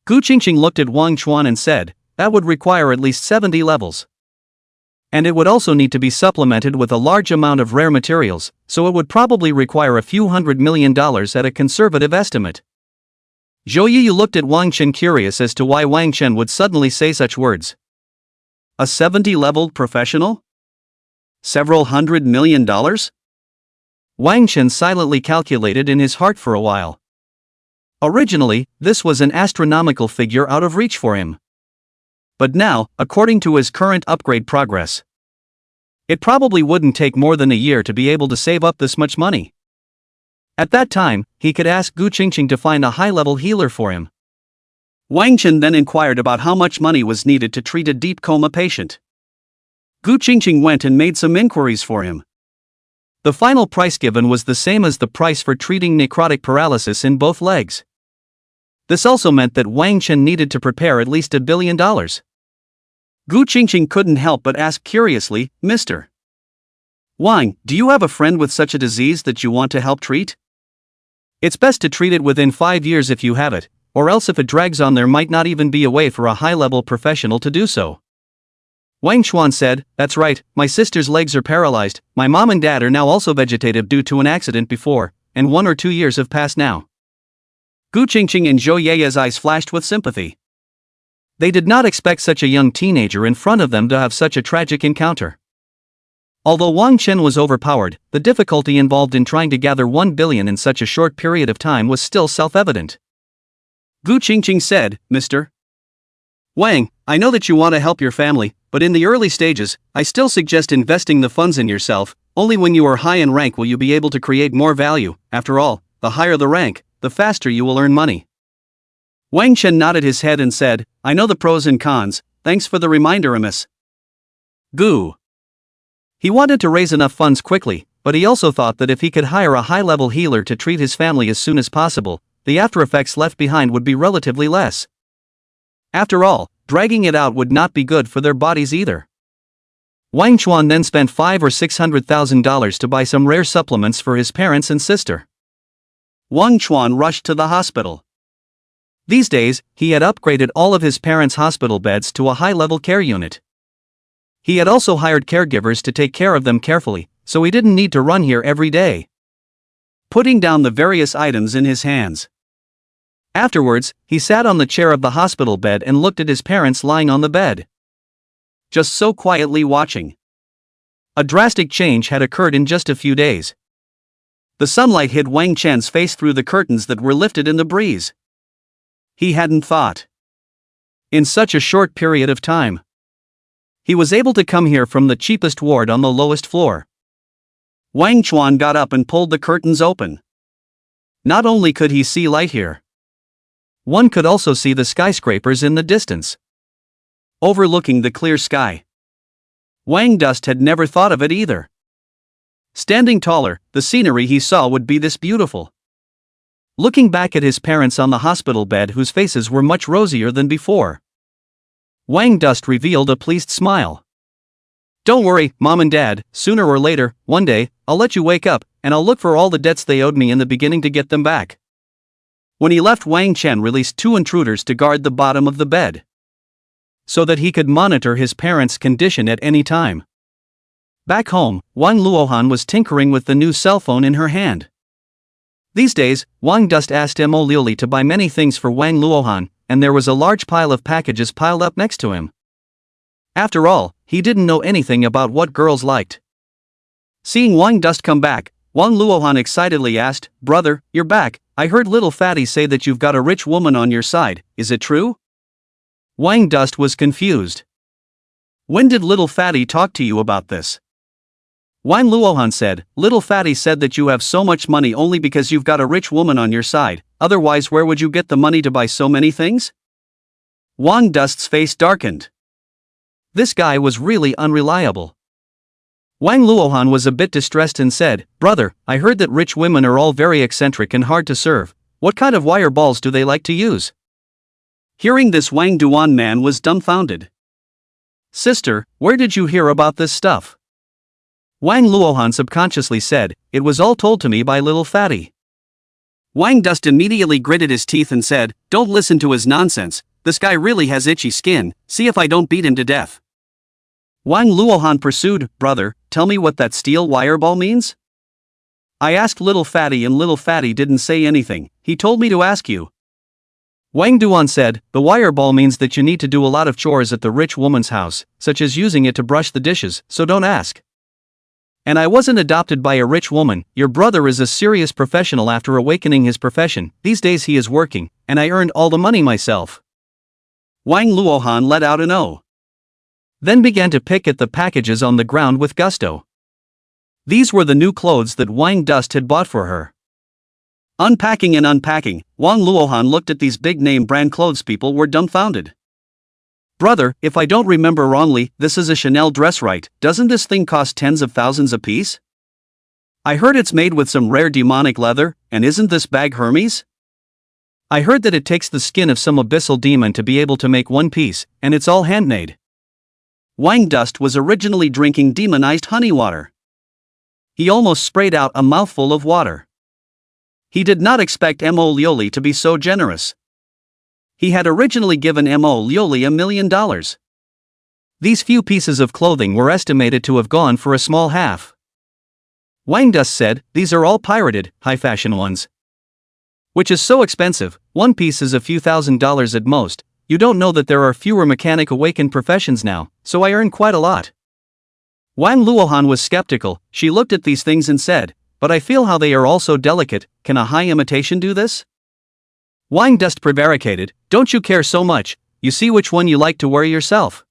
Gu Qingqing looked at Wang Chuan and said, "That would require at least 70 levels. And it would also need to be supplemented with a large amount of rare materials, so it would probably require a few $100 million at a conservative estimate." Zhou Yu looked at Wang Chen curious as to why Wang Chen would suddenly say such words. A 70-leveled professional? Several $100 million? Wang Chen silently calculated in his heart for a while. Originally, this was an astronomical figure out of reach for him. But now, according to his current upgrade progress, it probably wouldn't take more than a year to be able to save up this much money. At that time, he could ask Gu Qingqing to find a high-level healer for him. Wang Chen then inquired about how much money was needed to treat a deep coma patient. Gu Qingqing went and made some inquiries for him. The final price given was the same as the price for treating necrotic paralysis in both legs. This also meant that Wang Chen needed to prepare at least $1 billion. Gu Qingqing couldn't help but ask curiously, Mr. Wang, do you have a friend with such a disease that you want to help treat? It's best to treat it within 5 years if you have it, or else if it drags on there might not even be a way for a high-level professional to do so. Wang Chuan said, that's right, my sister's legs are paralyzed, my mom and dad are now also vegetative due to an accident before, and 1 or 2 years have passed now. Gu Qingqing and Zhou Yeye's eyes flashed with sympathy. They did not expect such a young teenager in front of them to have such a tragic encounter. Although Wang Chen was overpowered, the difficulty involved in trying to gather 1 billion in such a short period of time was still self-evident. Gu Qingqing said, Mr. Wang, I know that you want to help your family, but in the early stages, I still suggest investing the funds in yourself. Only when you are high in rank will you be able to create more value. After all, the higher the rank, the faster you will earn money. Wang Chen nodded his head and said, I know the pros and cons, thanks for the reminder, Ms. Gu. He wanted to raise enough funds quickly, but he also thought that if he could hire a high-level healer to treat his family as soon as possible, the after-effects left behind would be relatively less. After all, dragging it out would not be good for their bodies either. Wang Chuan then spent $500,000 or $600,000 to buy some rare supplements for his parents and sister. Wang Chuan rushed to the hospital. These days, he had upgraded all of his parents' hospital beds to a high-level care unit. He had also hired caregivers to take care of them carefully, so he didn't need to run here every day. Putting down the various items in his hands. Afterwards, he sat on the chair of the hospital bed and looked at his parents lying on the bed. Just so quietly watching. A drastic change had occurred in just a few days. The sunlight hit Wang Chen's face through the curtains that were lifted in the breeze. He hadn't thought. In such a short period of time. He was able to come here from the cheapest ward on the lowest floor. Wang Chuan got up and pulled the curtains open. Not only could he see light here, one could also see the skyscrapers in the distance, overlooking the clear sky. Wang Dust had never thought of it either. Standing taller, the scenery he saw would be this beautiful. Looking back at his parents on the hospital bed whose faces were much rosier than before, Wang Dust revealed a pleased smile. Don't worry, Mom and Dad, sooner or later, one day, I'll let you wake up, and I'll look for all the debts they owed me in the beginning to get them back. When he left, Wang Chen released 2 intruders to guard the bottom of the bed, so that he could monitor his parents' condition at any time. Back home, Wang Luohan was tinkering with the new cell phone in her hand. These days, Wang Dust asked Mo Liuli to buy many things for Wang Luohan, and there was a large pile of packages piled up next to him. After all, he didn't know anything about what girls liked. Seeing Wang Dust come back, Wang Luohan excitedly asked, Brother, you're back, I heard little Fatty say that you've got a rich woman on your side, is it true? Wang Dust was confused. When did little Fatty talk to you about this? Wang Luohan said, Little Fatty said that you have so much money only because you've got a rich woman on your side, otherwise where would you get the money to buy so many things? Wang Dust's face darkened. This guy was really unreliable. Wang Luohan was a bit distressed and said, Brother, I heard that rich women are all very eccentric and hard to serve. What kind of wire balls do they like to use? Hearing this, Wang Duan man was dumbfounded. Sister, where did you hear about this stuff? Wang Luohan subconsciously said, It was all told to me by little Fatty. Wang Dust immediately gritted his teeth and said, Don't listen to his nonsense, this guy really has itchy skin, see if I don't beat him to death. Wang Luohan pursued, Brother, tell me what that steel wire ball means? I asked little Fatty and little Fatty didn't say anything, he told me to ask you. Wang Duan said, The wire ball means that you need to do a lot of chores at the rich woman's house, such as using it to brush the dishes, so don't ask. And I wasn't adopted by a rich woman, your brother is a serious professional after awakening his profession, these days he is working, and I earned all the money myself. Wang Luohan let out an "Oh." Then began to pick at the packages on the ground with gusto. These were the new clothes that Wang Dust had bought for her. Unpacking and unpacking, Wang Luohan looked at these big-name brand clothes. People were dumbfounded. Brother, if I don't remember wrongly, this is a Chanel dress, right? Doesn't this thing cost tens of thousands apiece? I heard it's made with some rare demonic leather, and isn't this bag Hermes? I heard that it takes the skin of some abyssal demon to be able to make one piece, and it's all handmade. Wang Dust was originally drinking demonized honey water. He almost sprayed out a mouthful of water. He did not expect Mo Lioli to be so generous. He had originally given Mo Lioli $1 million. These few pieces of clothing were estimated to have gone for a small half. Wang Dust said, "These are all pirated, high-fashion ones. Which is so expensive, one piece is a few $1,000s at most. You don't know that there are fewer mechanic awakened professions now, so I earn quite a lot." Wang Luohan was skeptical. She looked at these things and said, "But I feel how they are all so delicate. Can a high imitation do this?" Wang Dust prevaricated, "Don't you care so much, you see which one you like to wear yourself."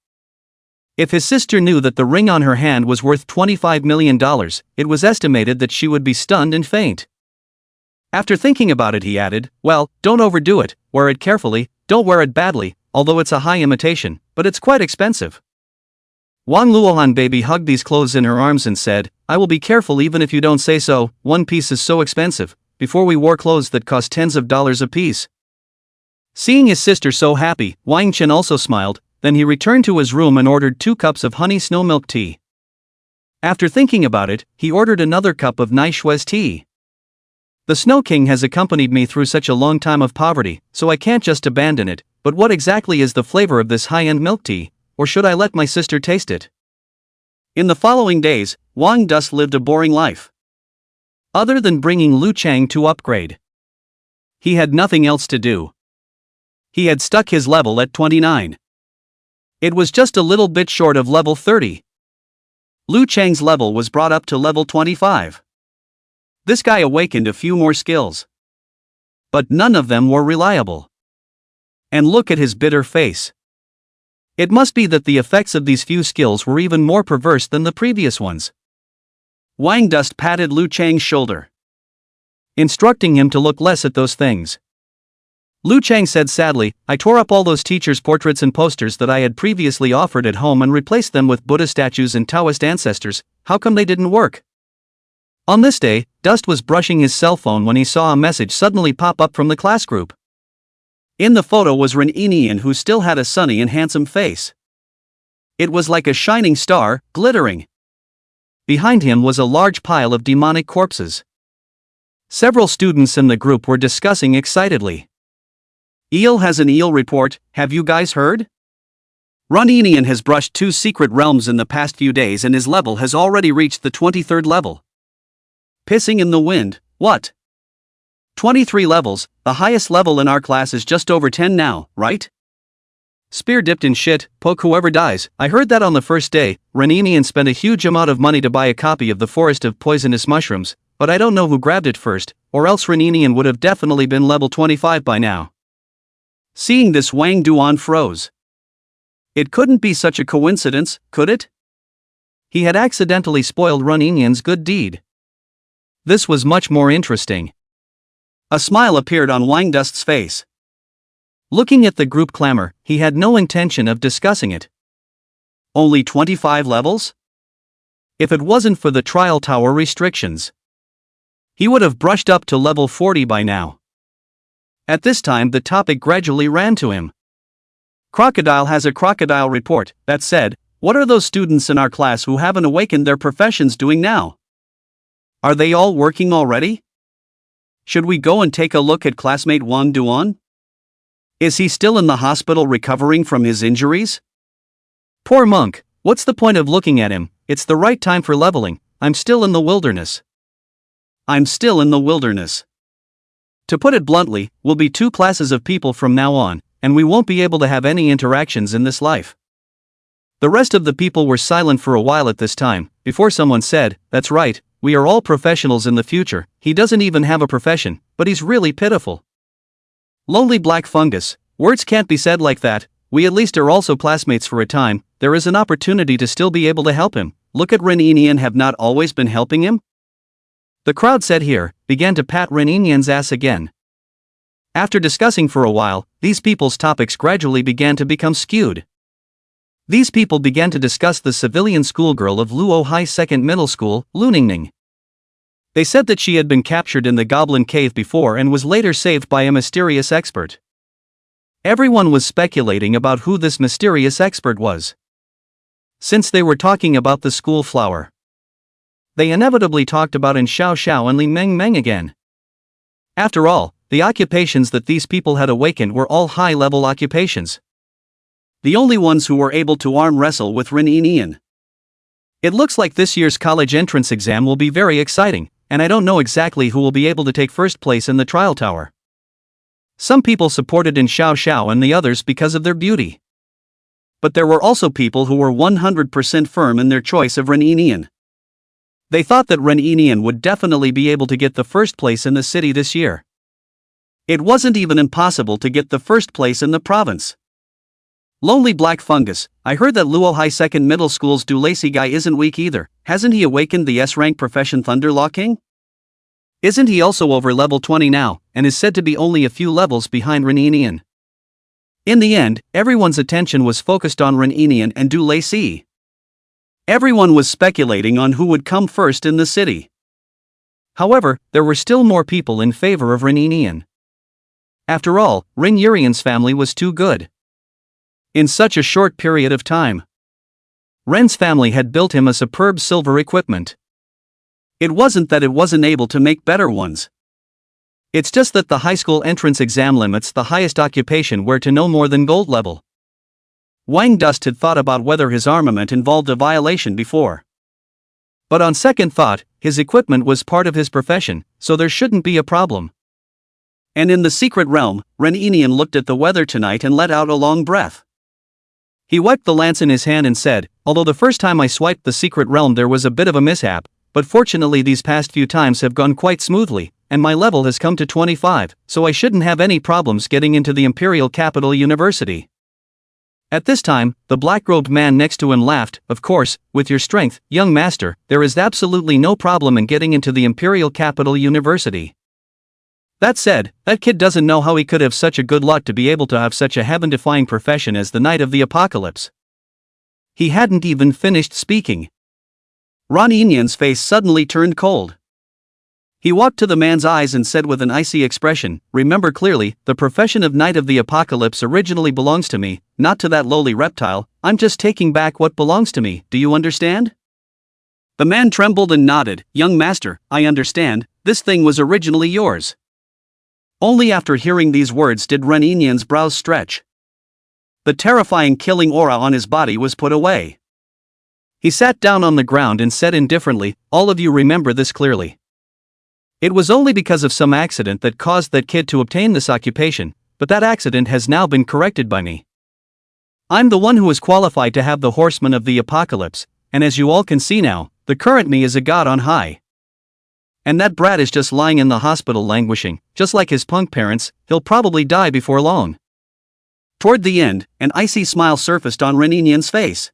If his sister knew that the ring on her hand was worth $25 million, it was estimated that she would be stunned and faint. After thinking about it, he added, "Well, don't overdo it, wear it carefully, don't wear it badly, although it's a high imitation, but it's quite expensive." Wang Luohan baby hugged these clothes in her arms and said, "I will be careful even if you don't say so, one piece is so expensive, before we wore clothes that cost tens of dollars a piece." Seeing his sister so happy, Wang Chen also smiled. Then he returned to his room and ordered 2 cups of honey snow milk tea. After thinking about it, he ordered another cup of Naishua's tea. "The Snow King has accompanied me through such a long time of poverty, so I can't just abandon it, but what exactly is the flavor of this high-end milk tea, or should I let my sister taste it?" In the following days, Wang Dust lived a boring life. Other than bringing Lu Chang to upgrade, he had nothing else to do. He had stuck his level at 29. It was just a little bit short of level 30. Lu Chang's level was brought up to level 25. This guy awakened a few more skills. But none of them were reliable. And look at his bitter face. It must be that the effects of these few skills were even more perverse than the previous ones. Wang Dust patted Lu Chang's shoulder, instructing him to look less at those things. Lu Chang said sadly, "I tore up all those teachers' portraits and posters that I had previously offered at home and replaced them with Buddha statues and Taoist ancestors. How come they didn't work?" On this day, Dust was brushing his cell phone when he saw a message suddenly pop up from the class group. In the photo was Ren Inian, who still had a sunny and handsome face. It was like a shining star, glittering. Behind him was a large pile of demonic corpses. Several students in the group were discussing excitedly. "Eel has an eel report, have you guys heard? Runinian has brushed 2 secret realms in the past few days and his level has already reached the 23rd level. Pissing in the wind, what? 23 levels, the highest level in our class is just over 10 now, right? Spear dipped in shit, poke whoever dies." I heard that on the first day, Runinian spent a huge amount of money to buy a copy of the Forest of Poisonous Mushrooms, but I don't know who grabbed it first, or else Runinian would have definitely been level 25 by now. Seeing this, Wang Duan froze. It couldn't be such a coincidence, could it? He had accidentally spoiled Runinian's good deed. This was much more interesting. A smile appeared on Wang Dust's face. Looking at the group clamor, he had no intention of discussing it. Only 25 levels? If it wasn't for the trial tower restrictions, he would have brushed up to level 40 by now. At this time, the topic gradually ran to him. "Crocodile has a crocodile report that said, what are those students in our class who haven't awakened their professions doing now? Are they all working already? Should we go and take a look at classmate Wang Duan? Is he still in the hospital recovering from his injuries? Poor monk, what's the point of looking at him? It's the right time for leveling. I'm still in the wilderness. I'm still in the wilderness. To put it bluntly, we'll be 2 classes of people from now on, and we won't be able to have any interactions in this life." The rest of the people were silent for a while at this time, before someone said, "That's right, we are all professionals in the future. He doesn't even have a profession, but he's really pitiful. Lonely black fungus, words can't be said like that. We at least are also classmates for a time. There is an opportunity to still be able to help him. Look at Ren Inian, have not always been helping him?" The crowd said here, began to pat Ren Inian's ass again. After discussing for a while, these people's topics gradually began to become skewed. These people began to discuss the civilian schoolgirl of Luo High Second Middle School, Lu Ningning. They said that she had been captured in the Goblin Cave before and was later saved by a mysterious expert. Everyone was speculating about who this mysterious expert was. since they were talking about the school flower. They inevitably talked about In Xiao Xiao and Li Meng Meng again. After all, the occupations that these people had awakened were all high-level occupations. The only ones who were able to arm wrestle with Ren Yinian. It looks like this year's college entrance exam will be very exciting, and I don't know exactly who will be able to take first place in the trial tower. Some people supported In Xiao Xiao and the others because of their beauty. But there were also people who were 100% firm in their choice of Ren Yinian. They thought that Ren Yinian would definitely be able to get the first place in the city this year. It wasn't even impossible to get the first place in the province. Lonely Black Fungus, I heard that Luo High Second Middle School's Du Lacy guy isn't weak either. Hasn't he awakened the S-rank profession Thunder Law King? Isn't he also over level 20 now, and is said to be only a few levels behind Ren Yinian? In the end, everyone's attention was focused on Ren Yinian and Du Lacy. Everyone was speculating on who would come first in the city. However, there were still more people in favor of Ren Yinian. After all, Ren Yurian's family was too good. In such a short period of time, Ren's family had built him a superb silver equipment. It wasn't that it wasn't able to make better ones. It's just that the high school entrance exam limits the highest occupation were to no more than gold level. Wang Dust had thought about whether his armament involved a violation before. But on second thought, his equipment was part of his profession, so there shouldn't be a problem. And in the secret realm, Ren Yinian looked at the weather tonight and let out a long breath. He wiped the lance in his hand and said, although the first time I swiped the secret realm there was a bit of a mishap, but fortunately these past few times have gone quite smoothly, and my level has come to 25, so I shouldn't have any problems getting into the Imperial Capital University. At this time, the black-robed man next to him laughed. Of course, with your strength, young master, there is absolutely no problem in getting into the Imperial Capital University. That said, that kid doesn't know how he could have such a good luck to be able to have such a heaven-defying profession as the Knight of the Apocalypse. He hadn't even finished speaking. Ren Yinian's face suddenly turned cold. He walked to the man's eyes and said with an icy expression, remember clearly, the profession of Knight of the Apocalypse originally belongs to me, not to that lowly reptile. I'm just taking back what belongs to me, do you understand? The man trembled and nodded, young master, I understand, this thing was originally yours. Only after hearing these words did Ren Yinian's brows stretch. The terrifying killing aura on his body was put away. He sat down on the ground and said indifferently, all of you remember this clearly. It was only because of some accident that caused that kid to obtain this occupation, but that accident has now been corrected by me. I'm the one who is qualified to have the Horseman of the Apocalypse, and as you all can see now, the current me is a god on high. And that brat is just lying in the hospital languishing, just like his punk parents, he'll probably die before long. Toward the end, an icy smile surfaced on Ren Yinian's face.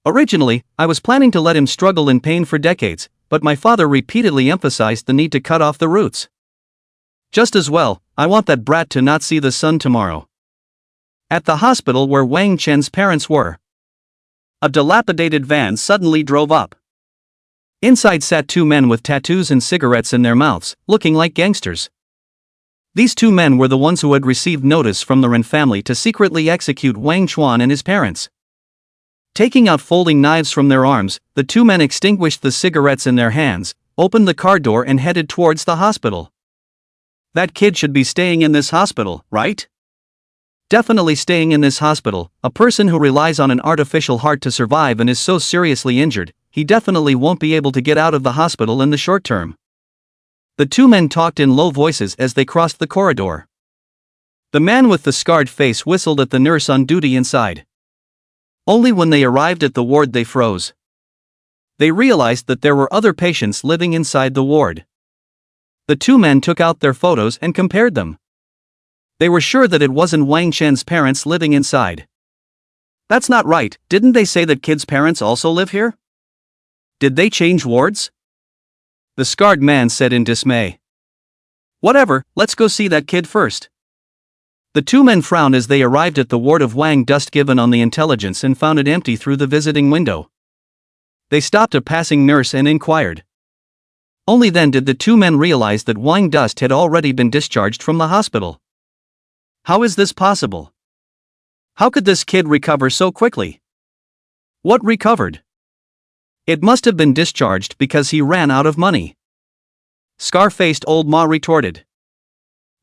Originally, I was planning to let him struggle in pain for decades, but my father repeatedly emphasized the need to cut off the roots. Just as well, I want that brat to not see the sun tomorrow. At the hospital where Wang Chen's parents were, a dilapidated van suddenly drove up. Inside sat two men with tattoos and cigarettes in their mouths, looking like gangsters. These two men were the ones who had received notice from the Ren family to secretly execute Wang Chuan and his parents. Taking out folding knives from their arms, the two men extinguished the cigarettes in their hands, opened the car door and headed towards the hospital. That kid should be staying in this hospital, right? Definitely staying in this hospital. A person who relies on an artificial heart to survive and is so seriously injured, he definitely won't be able to get out of the hospital in the short term. The two men talked in low voices as they crossed the corridor. The man with the scarred face whistled at the nurse on duty inside. Only when they arrived at the ward they froze. They realized that there were other patients living inside the ward. The two men took out their photos and compared them. They were sure that it wasn't Wang Chen's parents living inside. That's not right, didn't they say that kid's parents also live here? Did they change wards? The scarred man said in dismay. Whatever, let's go see that kid first. The two men frowned as they arrived at the ward of Wang Dust given on the intelligence and found it empty through the visiting window. They stopped a passing nurse and inquired. Only then did the two men realize that Wang Dust had already been discharged from the hospital. How is this possible? How could this kid recover so quickly? What recovered? It must have been discharged because he ran out of money. Scar-faced old Ma retorted.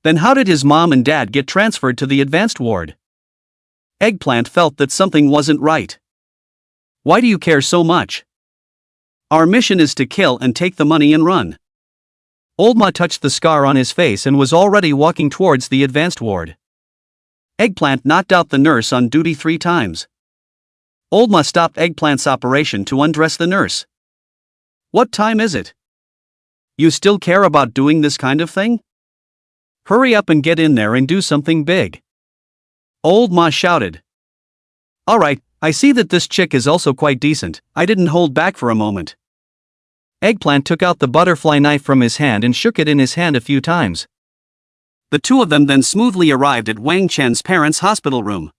Then how did his mom and dad get transferred to the advanced ward? Eggplant felt that something wasn't right. Why do you care so much? Our mission is to kill and take the money and run. Old Ma touched the scar on his face and was already walking towards the advanced ward. Eggplant knocked out the nurse on duty 3 times. Old Ma stopped Eggplant's operation to undress the nurse. What time is it? You still care about doing this kind of thing? Hurry up and get in there and do something big. Old Ma shouted. Alright, I see that this chick is also quite decent. I didn't hold back for a moment. Eggplant took out the butterfly knife from his hand and shook it in his hand a few times. The two of them then smoothly arrived at Wang Chen's parents' hospital room.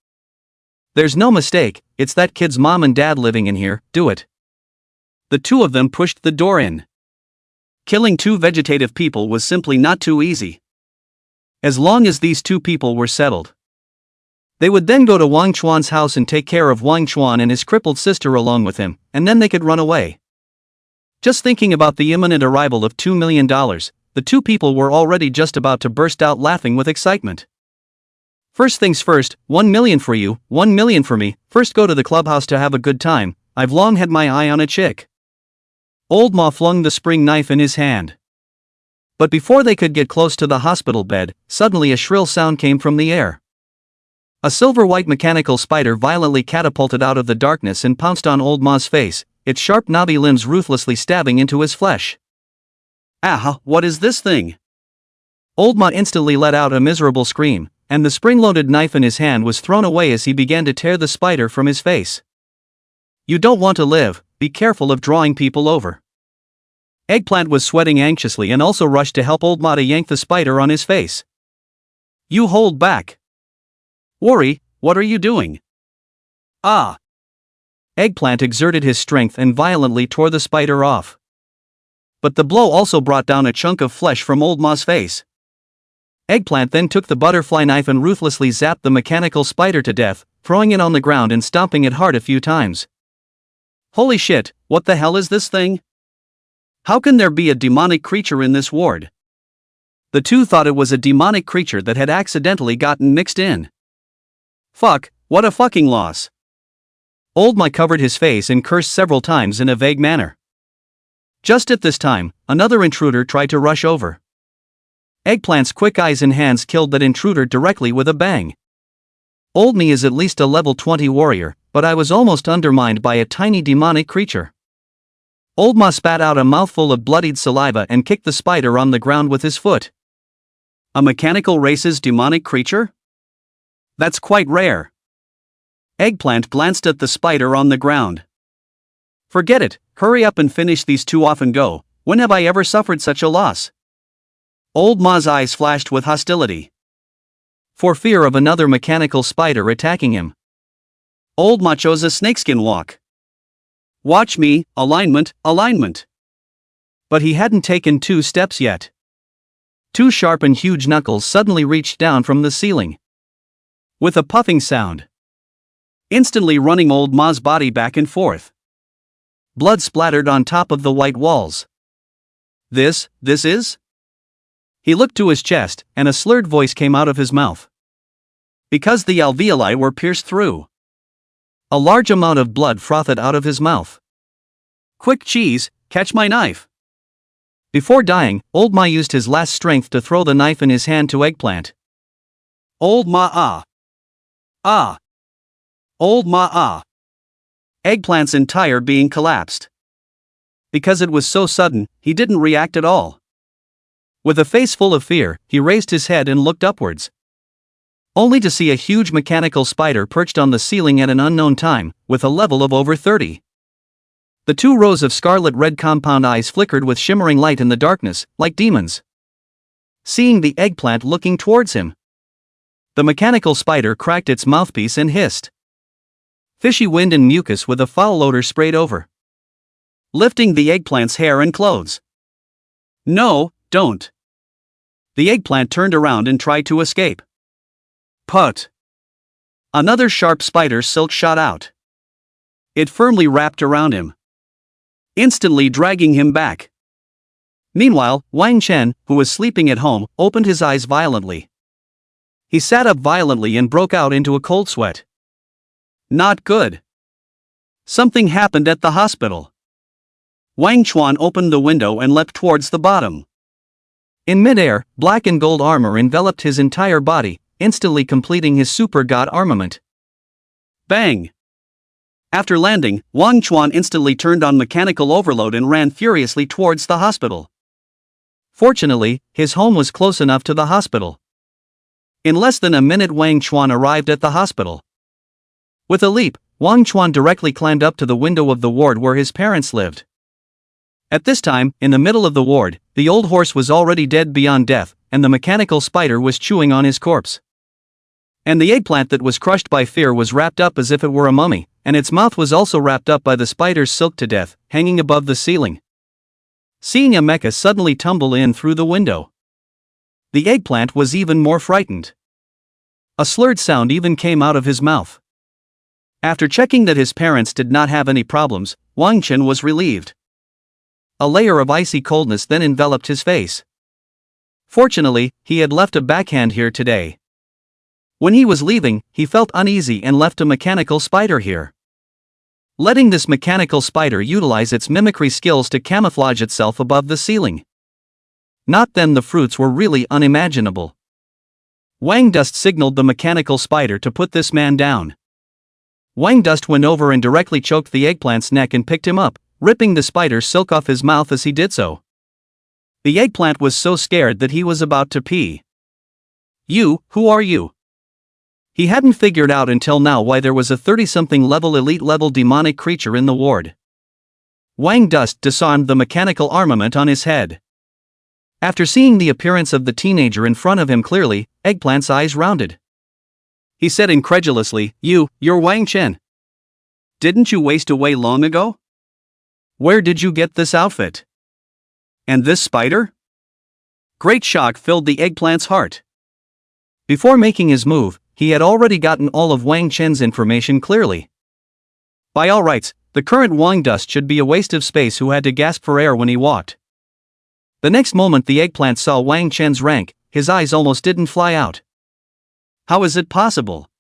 There's no mistake, it's that kid's mom and dad living in here, do it. The two of them pushed the door in. Killing 2 vegetative people was simply not too easy. As long as these 2 people were settled, they would then go to Wang Chuan's house and take care of Wang Chuan and his crippled sister along with him, and then they could run away. Just thinking about the imminent arrival of $2 million, the 2 people were already just about to burst out laughing with excitement. First things first, 1 million for you, 1 million for me. First go to the clubhouse to have a good time. I've long had my eye on a chick. Old Ma flung the spring knife in his hand. But before they could get close to the hospital bed, suddenly a shrill sound came from the air. A silver-white mechanical spider violently catapulted out of the darkness and pounced on Old Ma's face, its sharp knobby limbs ruthlessly stabbing into his flesh. Ah, what is this thing? Old Ma instantly let out a miserable scream, and the spring-loaded knife in his hand was thrown away as he began to tear the spider from his face. You don't want to live, be careful of drawing people over. Eggplant was sweating anxiously and also rushed to help Old Ma to yank the spider on his face. You hold back. Worry, what are you doing? Ah! Eggplant exerted his strength and violently tore the spider off. But the blow also brought down a chunk of flesh from Old Ma's face. Eggplant then took the butterfly knife and ruthlessly zapped the mechanical spider to death, throwing it on the ground and stomping it hard a few times. Holy shit, what the hell is this thing? How can there be a demonic creature in this ward? The two thought it was a demonic creature that had accidentally gotten mixed in. Fuck, what a fucking loss. Old Ma covered his face and cursed several times in a vague manner. Just at this time, another intruder tried to rush over. Eggplant's quick eyes and hands killed that intruder directly with a bang. Old Me is at least a level 20 warrior, but I was almost undermined by a tiny demonic creature. Old Ma spat out a mouthful of bloodied saliva and kicked the spider on the ground with his foot. A mechanical race's demonic creature? That's quite rare. Eggplant glanced at the spider on the ground. Forget it, hurry up and finish these 2 off and go. When have I ever suffered such a loss? Old Ma's eyes flashed with hostility. For fear of another mechanical spider attacking him, Old Ma chose a snakeskin walk. Watch me, alignment, alignment. But he hadn't taken 2 steps yet. 2 sharp and huge knuckles suddenly reached down from the ceiling. With a puffing sound, instantly running Old Ma's body back and forth. Blood splattered on top of the white walls. This is? He looked to his chest, and a slurred voice came out of his mouth. Because the alveoli were pierced through. A large amount of blood frothed out of his mouth. Quick cheese, catch my knife. Before dying, Old Ma used his last strength to throw the knife in his hand to Eggplant. Old Ma ah. Ah. Old Ma ah. Eggplant's entire being collapsed. Because it was so sudden, he didn't react at all. With a face full of fear, he raised his head and looked upwards. Only to see a huge mechanical spider perched on the ceiling at an unknown time, with a level of over 30. The 2 rows of scarlet-red compound eyes flickered with shimmering light in the darkness, like demons. Seeing the Eggplant looking towards him, the mechanical spider cracked its mouthpiece and hissed. Fishy wind and mucus with a foul odor sprayed over, lifting the Eggplant's hair and clothes. No, don't. The Eggplant turned around and tried to escape. Put. Another sharp spider silk shot out. It firmly wrapped around him, instantly dragging him back. Meanwhile, Wang Chen, who was sleeping at home, opened his eyes violently. He sat up violently and broke out into a cold sweat. Not good. Something happened at the hospital. Wang Chuan opened the window and leapt towards the bottom. In midair, black and gold armor enveloped his entire body, instantly completing his super god armament. Bang! After landing, Wang Chuan instantly turned on mechanical overload and ran furiously towards the hospital. Fortunately, his home was close enough to the hospital. In less than a minute, Wang Chuan arrived at the hospital. With a leap, Wang Chuan directly climbed up to the window of the ward where his parents lived. At this time, in the middle of the ward, the old horse was already dead beyond death, and the mechanical spider was chewing on his corpse. And the eggplant that was crushed by fear was wrapped up as if it were a mummy, and its mouth was also wrapped up by the spider's silk to death, hanging above the ceiling. Seeing a mecha suddenly tumble in through the window, the eggplant was even more frightened. A slurred sound even came out of his mouth. After checking that his parents did not have any problems, Wang Chen was relieved. A layer of icy coldness then enveloped his face. Fortunately, he had left a backhand here today. When he was leaving, he felt uneasy and left a mechanical spider here. Letting this mechanical spider utilize its mimicry skills to camouflage itself above the ceiling. Not then the fruits were really unimaginable. Wang Dust signaled the mechanical spider to put this man down. Wang Dust went over and directly choked the eggplant's neck and picked him up, ripping the spider's silk off his mouth as he did so. The eggplant was so scared that he was about to pee. "You, who are you?" He hadn't figured out until now why there was a 30-something level elite level demonic creature in the ward. Wang Dust disarmed the mechanical armament on his head. After seeing the appearance of the teenager in front of him clearly, Eggplant's eyes rounded. He said incredulously, You're Wang Chen. Didn't you waste away long ago? Where did you get this outfit? And this spider?" Great shock filled the eggplant's heart. Before making his move, he had already gotten all of Wang Chen's information clearly. By all rights, the current Wang Dust should be a waste of space who had to gasp for air when he walked. The next moment the eggplant saw Wang Chen's rank, his eyes almost didn't fly out. "How is it possible?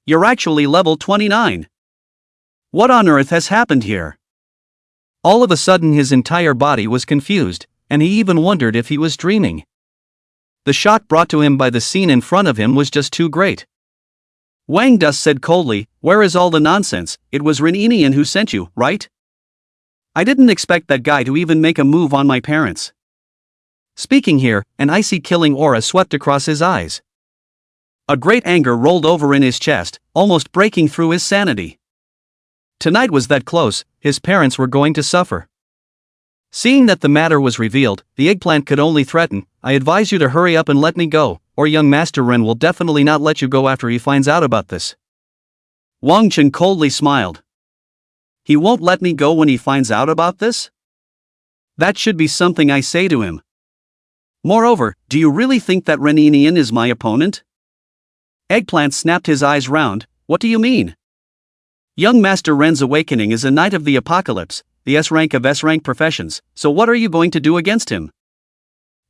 You're actually level 29. What on earth has happened here?" All of a sudden his entire body was confused, and he even wondered if he was dreaming. The shock brought to him by the scene in front of him was just too great. Wang Dust said coldly, "Where is all the nonsense? It was Reninian who sent you, right? I didn't expect that guy to even make a move on my parents." Speaking here, an icy killing aura swept across his eyes. A great anger rolled over in his chest, almost breaking through his sanity. Tonight was that close, his parents were going to suffer. Seeing that the matter was revealed, the eggplant could only threaten, "I advise you to hurry up and let me go, or young Master Ren will definitely not let you go after he finds out about this." Wang Chen coldly smiled. "He won't let me go when he finds out about this? That should be something I say to him. Moreover, do you really think that Reninian is my opponent?" Eggplant snapped his eyes round. "What do you mean? Young Master Ren's awakening is a Knight of the Apocalypse, the S-rank of S-rank professions, so what are you going to do against him?"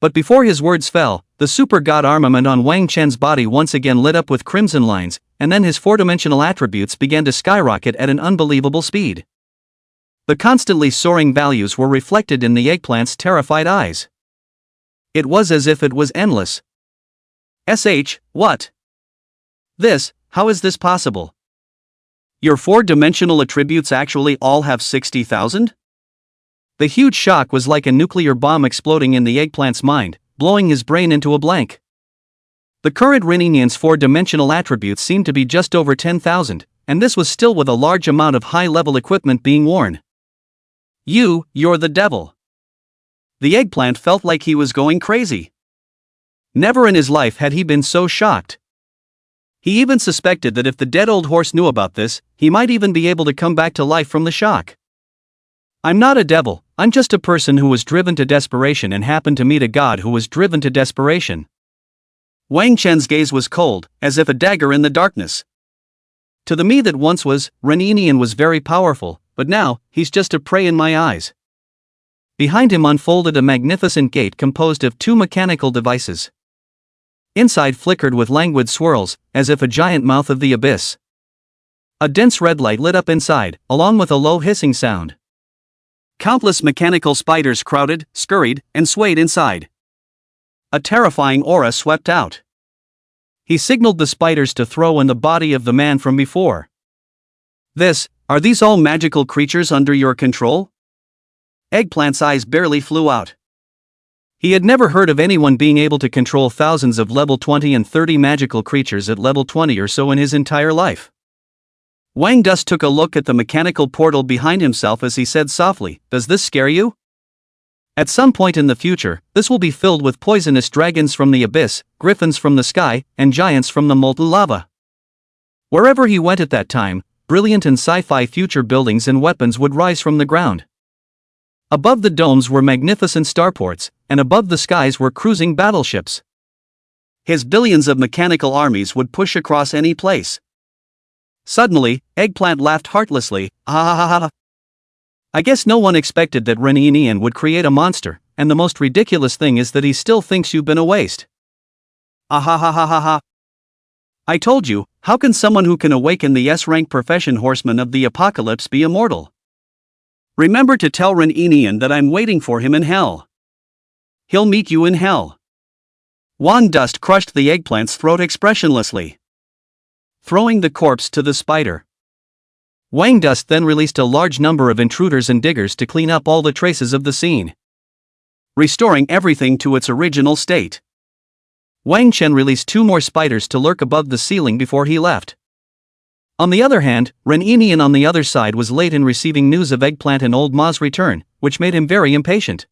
But before his words fell, the super god armament on Wang Chen's body once again lit up with crimson lines, and then his four-dimensional attributes began to skyrocket at an unbelievable speed. The constantly soaring values were reflected in the eggplant's terrified eyes. It was as if it was endless. What? How is this possible? Your four-dimensional attributes actually all have 60,000? The huge shock was like a nuclear bomb exploding in the eggplant's mind, blowing his brain into a blank. The current Reninian's four-dimensional attributes seemed to be just over 10,000, and this was still with a large amount of high-level equipment being worn. You're the devil. The eggplant felt like he was going crazy. Never in his life had he been so shocked. He even suspected that if the dead old horse knew about this, he might even be able to come back to life from the shock. "I'm not a devil, I'm just a person who was driven to desperation and happened to meet a god who was driven to desperation." Wang Chen's gaze was cold, as if a dagger in the darkness. To the me that once was, Reninian was very powerful, but now, he's just a prey in my eyes. Behind him unfolded a magnificent gate composed of 2 mechanical devices. Inside flickered with languid swirls, as if a giant mouth of the abyss. A dense red light lit up inside, along with a low hissing sound. Countless mechanical spiders crowded, scurried, and swayed inside. A terrifying aura swept out. He signaled the spiders to throw in the body of the man from before. Are these all magical creatures under your control? Eggplant's eyes barely flew out. He had never heard of anyone being able to control thousands of level 20 and 30 magical creatures at level 20 or so in his entire life. Wang Dust took a look at the mechanical portal behind himself as he said softly, "Does this scare you? At some point in the future, this will be filled with poisonous dragons from the abyss, griffins from the sky, and giants from the molten lava." Wherever he went at that time, brilliant and sci-fi future buildings and weapons would rise from the ground. Above the domes were magnificent starports, and above the skies were cruising battleships. His billions of mechanical armies would push across any place. Suddenly, Eggplant laughed heartlessly, "Ha ha ha ha. I guess no one expected that Reninian would create a monster, and the most ridiculous thing is that he still thinks you've been a waste. Ah ha ha ha ha ha. I told you, how can someone who can awaken the S-rank profession horseman of the apocalypse be immortal? Remember to tell Reninian that I'm waiting for him in hell. He'll meet you in hell." Wang Dust crushed the eggplant's throat expressionlessly, throwing the corpse to the spider. Wang Dust then released a large number of intruders and diggers to clean up all the traces of the scene, restoring everything to its original state. Wang Chen released 2 more spiders to lurk above the ceiling before he left. On the other hand, Reninian on the other side was late in receiving news of Eggplant and Old Ma's return, which made him very impatient.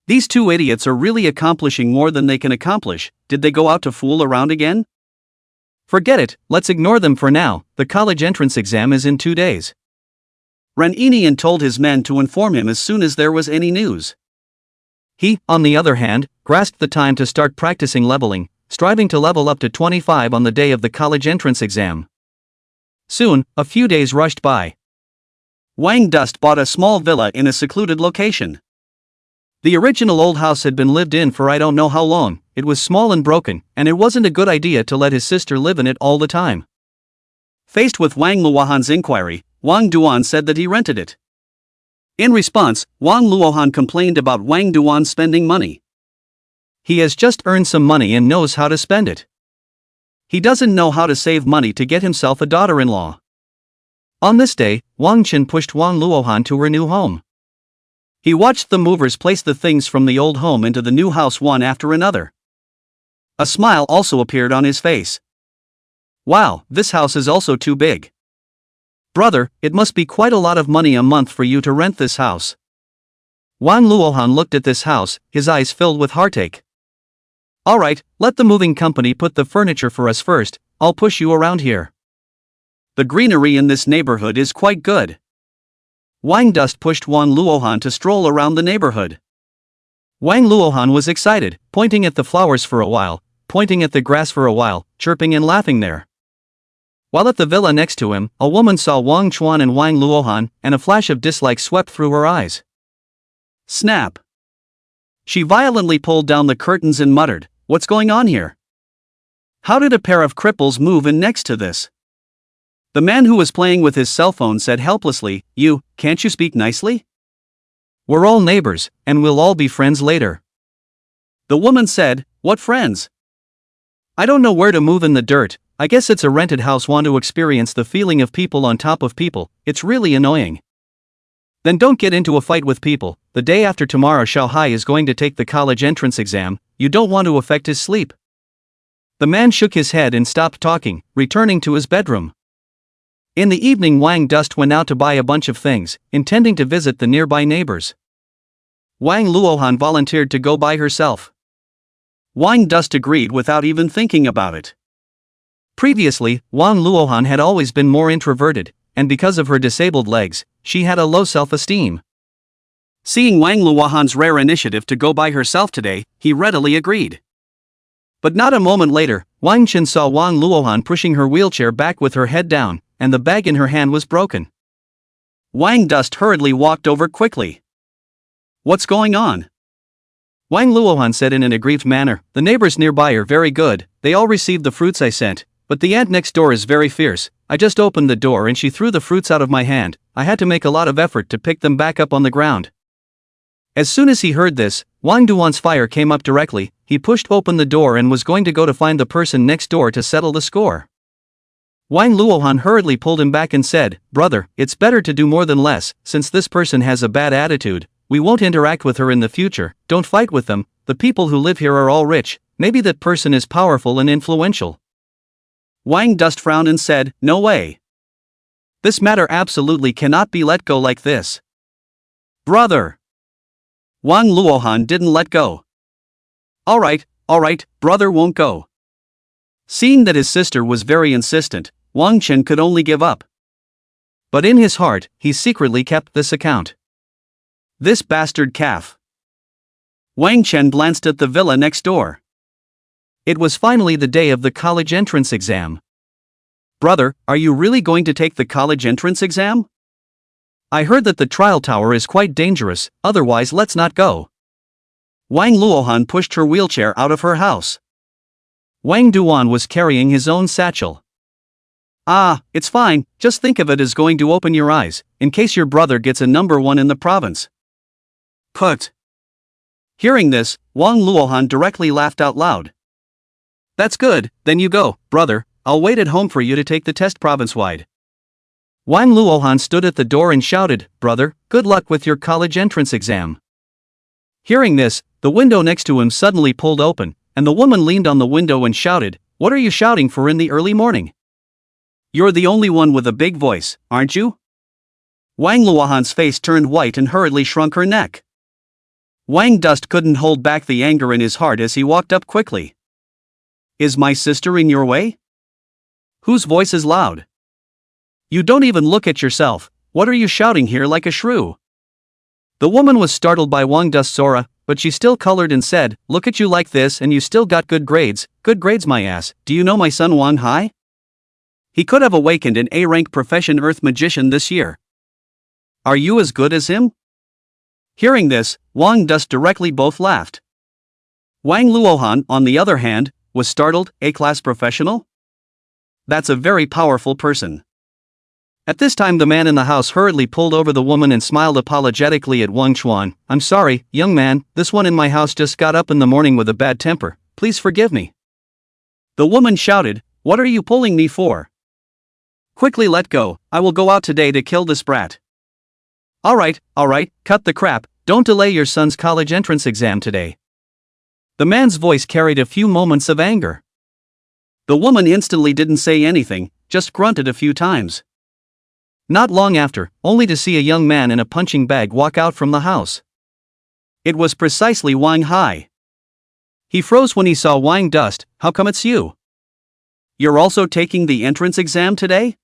These 2 idiots are really accomplishing more than they can accomplish. Did they go out to fool around again? Forget it, let's ignore them for now. The college entrance exam is in 2 days. Reninian told his men to inform him as soon as there was any news. He, on the other hand, grasped the time to start practicing leveling, striving to level up to 25 on the day of the college entrance exam. Soon, a few days rushed by. Wang Dust bought a small villa in a secluded location. The original old house had been lived in for I don't know how long. It was small and broken, and it wasn't a good idea to let his sister live in it all the time. Faced with Wang Luohan's inquiry, Wang Duan said that he rented it. In response, Wang Luohan complained about Wang Duan spending money. He has just earned some money and knows how to spend it. He doesn't know how to save money to get himself a daughter-in-law. On this day, Wang Chen pushed Wang Luohan to her new home. He watched the movers place the things from the old home into the new house one after another. A smile also appeared on his face. "Wow, this house is also too big. Brother, it must be quite a lot of money a month for you to rent this house." Wang Luohan looked at this house, his eyes filled with heartache. "Alright, let the moving company put the furniture for us first, I'll push you around here. The greenery in this neighborhood is quite good." Wang Dust pushed Wang Luohan to stroll around the neighborhood. Wang Luohan was excited, pointing at the flowers for a while, pointing at the grass for a while, chirping and laughing there. While at the villa next to him, a woman saw Wang Chuan and Wang Luohan, and a flash of dislike swept through her eyes. Snap! She violently pulled down the curtains and muttered, "What's going on here? How did a pair of cripples move in next to this?" The man who was playing with his cell phone said helplessly, Can't you speak nicely? We're all neighbors, and we'll all be friends later." The woman said, "What friends? I don't know where to move in the dirt. I guess it's a rented house. Want to experience the feeling of people on top of people. It's really annoying." "Then don't get into a fight with people. The day after tomorrow Xiao Hai is going to take the college entrance exam. You don't want to affect his sleep." The man shook his head and stopped talking, returning to his bedroom. In the evening Wang Dust went out to buy a bunch of things, intending to visit the nearby neighbors. Wang Luohan volunteered to go by herself. Wang Dust agreed without even thinking about it. Previously, Wang Luohan had always been more introverted, and because of her disabled legs, she had a low self-esteem. Seeing Wang Luohan's rare initiative to go by herself today, he readily agreed. But not a moment later, Wang Chen saw Wang Luohan pushing her wheelchair back with her head down, and the bag in her hand was broken. Wang Dust hurriedly walked over quickly. "What's going on?" Wang Luohan said in an aggrieved manner. "The neighbors nearby are very good, they all received the fruits I sent, but the ant next door is very fierce. I just opened the door and she threw the fruits out of my hand. I had to make a lot of effort to pick them back up on the ground." As soon as he heard this, Wang Duan's fire came up directly. He pushed open the door and was going to go to find the person next door to settle the score. Wang Luohan hurriedly pulled him back and said, "Brother, it's better to do more than less, since this person has a bad attitude. We won't interact with her in the future, don't fight with them, the people who live here are all rich, maybe that person is powerful and influential." Wang Dust frowned and said, "No way. This matter absolutely cannot be let go like this." "Brother!" Wang Luohan didn't let go. All right, brother won't go." Seeing that his sister was very insistent, Wang Chen could only give up. But in his heart, he secretly kept this account. This bastard calf. Wang Chen glanced at the villa next door. It was finally the day of the college entrance exam. "Brother, are you really going to take the college entrance exam? I heard that the trial tower is quite dangerous, otherwise let's not go." Wang Luohan pushed her wheelchair out of her house. Wang Duan was carrying his own satchel. "Ah, it's fine, just think of it as going to open your eyes, in case your brother gets a number 1 in the province." "Put." Hearing this, Wang Luohan directly laughed out loud. "That's good, then you go, brother, I'll wait at home for you to take the test province-wide." Wang Luohan stood at the door and shouted, "Brother, good luck with your college entrance exam." Hearing this, the window next to him suddenly pulled open, and the woman leaned on the window and shouted, "What are you shouting for in the early morning? You're the only one with a big voice, aren't you?" Wang Luohan's face turned white and hurriedly shrunk her neck. Wang Dust couldn't hold back the anger in his heart as he walked up quickly. "Is my sister in your way? Whose voice is loud? You don't even look at yourself, what are you shouting here like a shrew?" The woman was startled by Wang Dust's aura, but she still colored and said, "Look at you like this and you still got good grades my ass. Do you know my son Wang Hai? He could have awakened an A-rank profession Earth magician this year. Are you as good as him?" Hearing this, Wang Dust directly both laughed. Wang Luohan, on the other hand, was startled. "A-class professional? That's a very powerful person." At this time the man in the house hurriedly pulled over the woman and smiled apologetically at Wang Chuan. "I'm sorry, young man, this one in my house just got up in the morning with a bad temper, please forgive me." The woman shouted, "What are you pulling me for? Quickly let go, I will go out today to kill this brat." All right, cut the crap, don't delay your son's college entrance exam today." The man's voice carried a few moments of anger. The woman instantly didn't say anything, just grunted a few times. Not long after, only to see a young man in a punching bag walk out from the house. It was precisely Wang Hai. He froze when he saw Wang Dust. "How come it's you? You're also taking the entrance exam today?"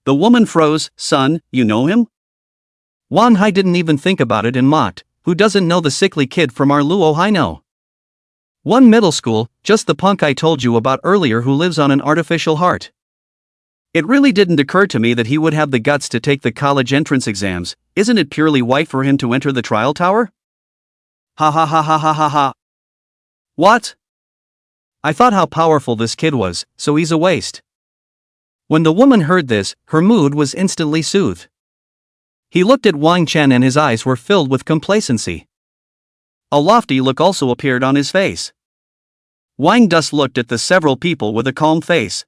The woman froze. "Son, you know him?" Wang Hai didn't even think about it and mocked, "Who doesn't know the sickly kid from our Luo Hai no? One middle school, just the punk I told you about earlier who lives on an artificial heart. It really didn't occur to me that he would have the guts to take the college entrance exams. Isn't it purely white for him to enter the trial tower? Ha ha ha ha ha ha ha. What? I thought how powerful this kid was, so he's a waste." When the woman heard this, her mood was instantly soothed. He looked at Wang Chen and his eyes were filled with complacency. A lofty look also appeared on his face. Wang Dust looked at the several people with a calm face.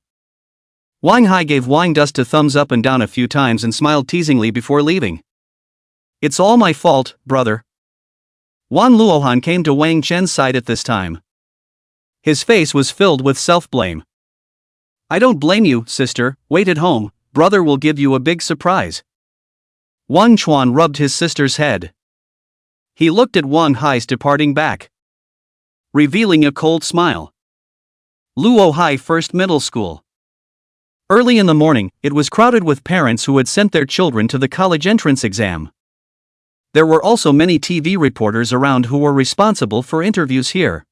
Wang Hai gave Wang Dust a thumbs up and down a few times and smiled teasingly before leaving. "It's all my fault, brother." Wang Luohan came to Wang Chen's side at this time. His face was filled with self-blame. "I don't blame you, sister, wait at home, brother will give you a big surprise." Wang Chuan rubbed his sister's head. He looked at Wang Hai's departing back, revealing a cold smile. Luo Hai First Middle School. Early in the morning, it was crowded with parents who had sent their children to the college entrance exam. There were also many TV reporters around who were responsible for interviews here.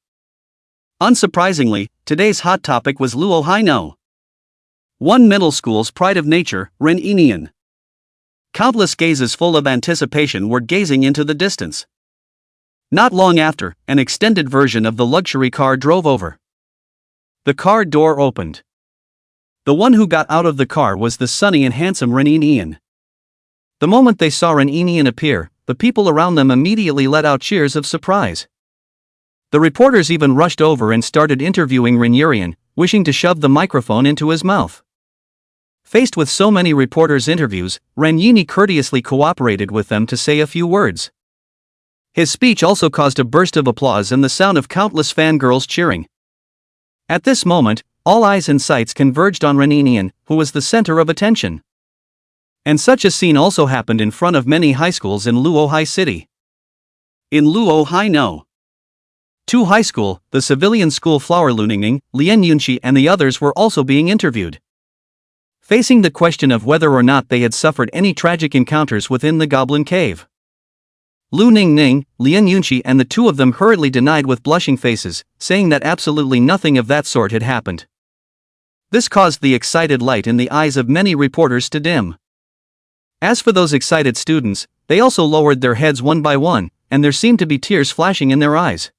Unsurprisingly, today's hot topic was Luo Haino. One middle school's pride of nature, Ren Inian. Countless gazes full of anticipation were gazing into the distance. Not long after, an extended version of the luxury car drove over. The car door opened. The one who got out of the car was the sunny and handsome Ren Inian. The moment they saw Ren Inian appear, the people around them immediately let out cheers of surprise. The reporters even rushed over and started interviewing Ren Inian, wishing to shove the microphone into his mouth. Faced with so many reporters' interviews, Ren Inian courteously cooperated with them to say a few words. His speech also caused a burst of applause and the sound of countless fangirls cheering. At this moment, all eyes and sights converged on Ren Inian, who was the center of attention. And such a scene also happened in front of many high schools in Luo High City. In Luo Haino, 2 high school, the civilian school Flower Luningning, Lian Yunxi and the others were also being interviewed. Facing the question of whether or not they had suffered any tragic encounters within the Goblin Cave. Lu Ningning, Lian Yunxi and the 2 of them hurriedly denied with blushing faces, saying that absolutely nothing of that sort had happened. This caused the excited light in the eyes of many reporters to dim. As for those excited students, they also lowered their heads one by one, and there seemed to be tears flashing in their eyes.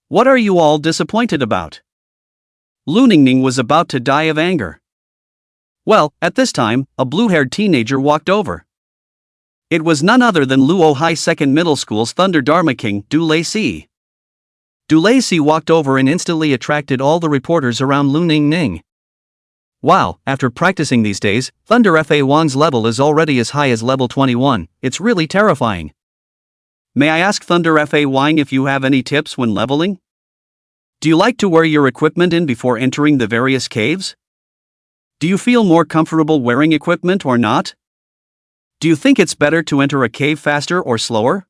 What are you all disappointed about? Lu Ningning was about to die of anger. Well, at this time, a blue-haired teenager walked over. It was none other than Luo High Second Middle School's Thunder Dharma King, Du Lacey. Du Lacey walked over and instantly attracted all the reporters around Lu Ningning. Wow, after practicing these days, Thunder Fa Wang's level is already as high as level 21, it's really terrifying. May I ask Thunder Fa Wang if you have any tips when leveling? Do you like to wear your equipment in before entering the various caves? Do you feel more comfortable wearing equipment or not? Do you think it's better to enter a cave faster or slower?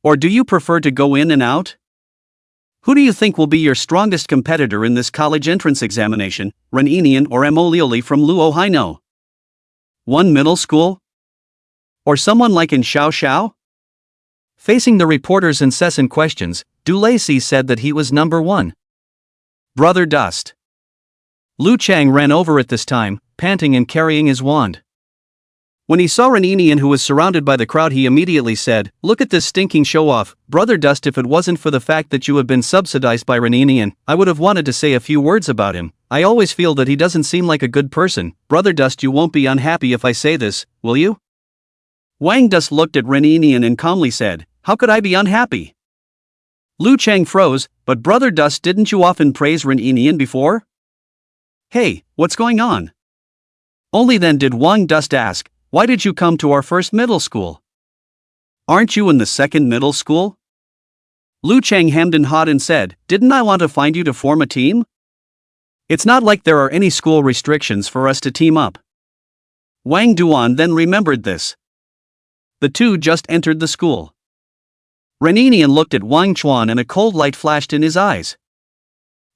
Or do you prefer to go in and out? Who do you think will be your strongest competitor in this college entrance examination, Ren Inian or Mo Liuli from Luo Haino? One middle school? Or someone like in Xiao Xiao? Facing the reporters' incessant questions, Du Lacey said that he was number 1. Brother Dust. Lu Chang ran over at this time, panting and carrying his wand. When he saw Ren Inian who was surrounded by the crowd, he immediately said, "Look at this stinking show-off, Brother Dust. If it wasn't for the fact that you have been subsidized by Ren Inian, I would have wanted to say a few words about him. I always feel that he doesn't seem like a good person. Brother Dust, you won't be unhappy if I say this, will you?" Wang Dust looked at Ren Inian and calmly said, "How could I be unhappy?" Lu Chang froze, "But Brother Dust, didn't you often praise Ren Inian before?" "Hey, what's going on?" Only then did Wang Dust ask, "Why did you come to our first middle school? Aren't you in the second middle school?" Lu Chang hemmed and hawed and said, "Didn't I want to find you to form a team? It's not like there are any school restrictions for us to team up." Wang Duan then remembered this. The 2 just entered the school. Ren Inian looked at Wang Chuan and a cold light flashed in his eyes.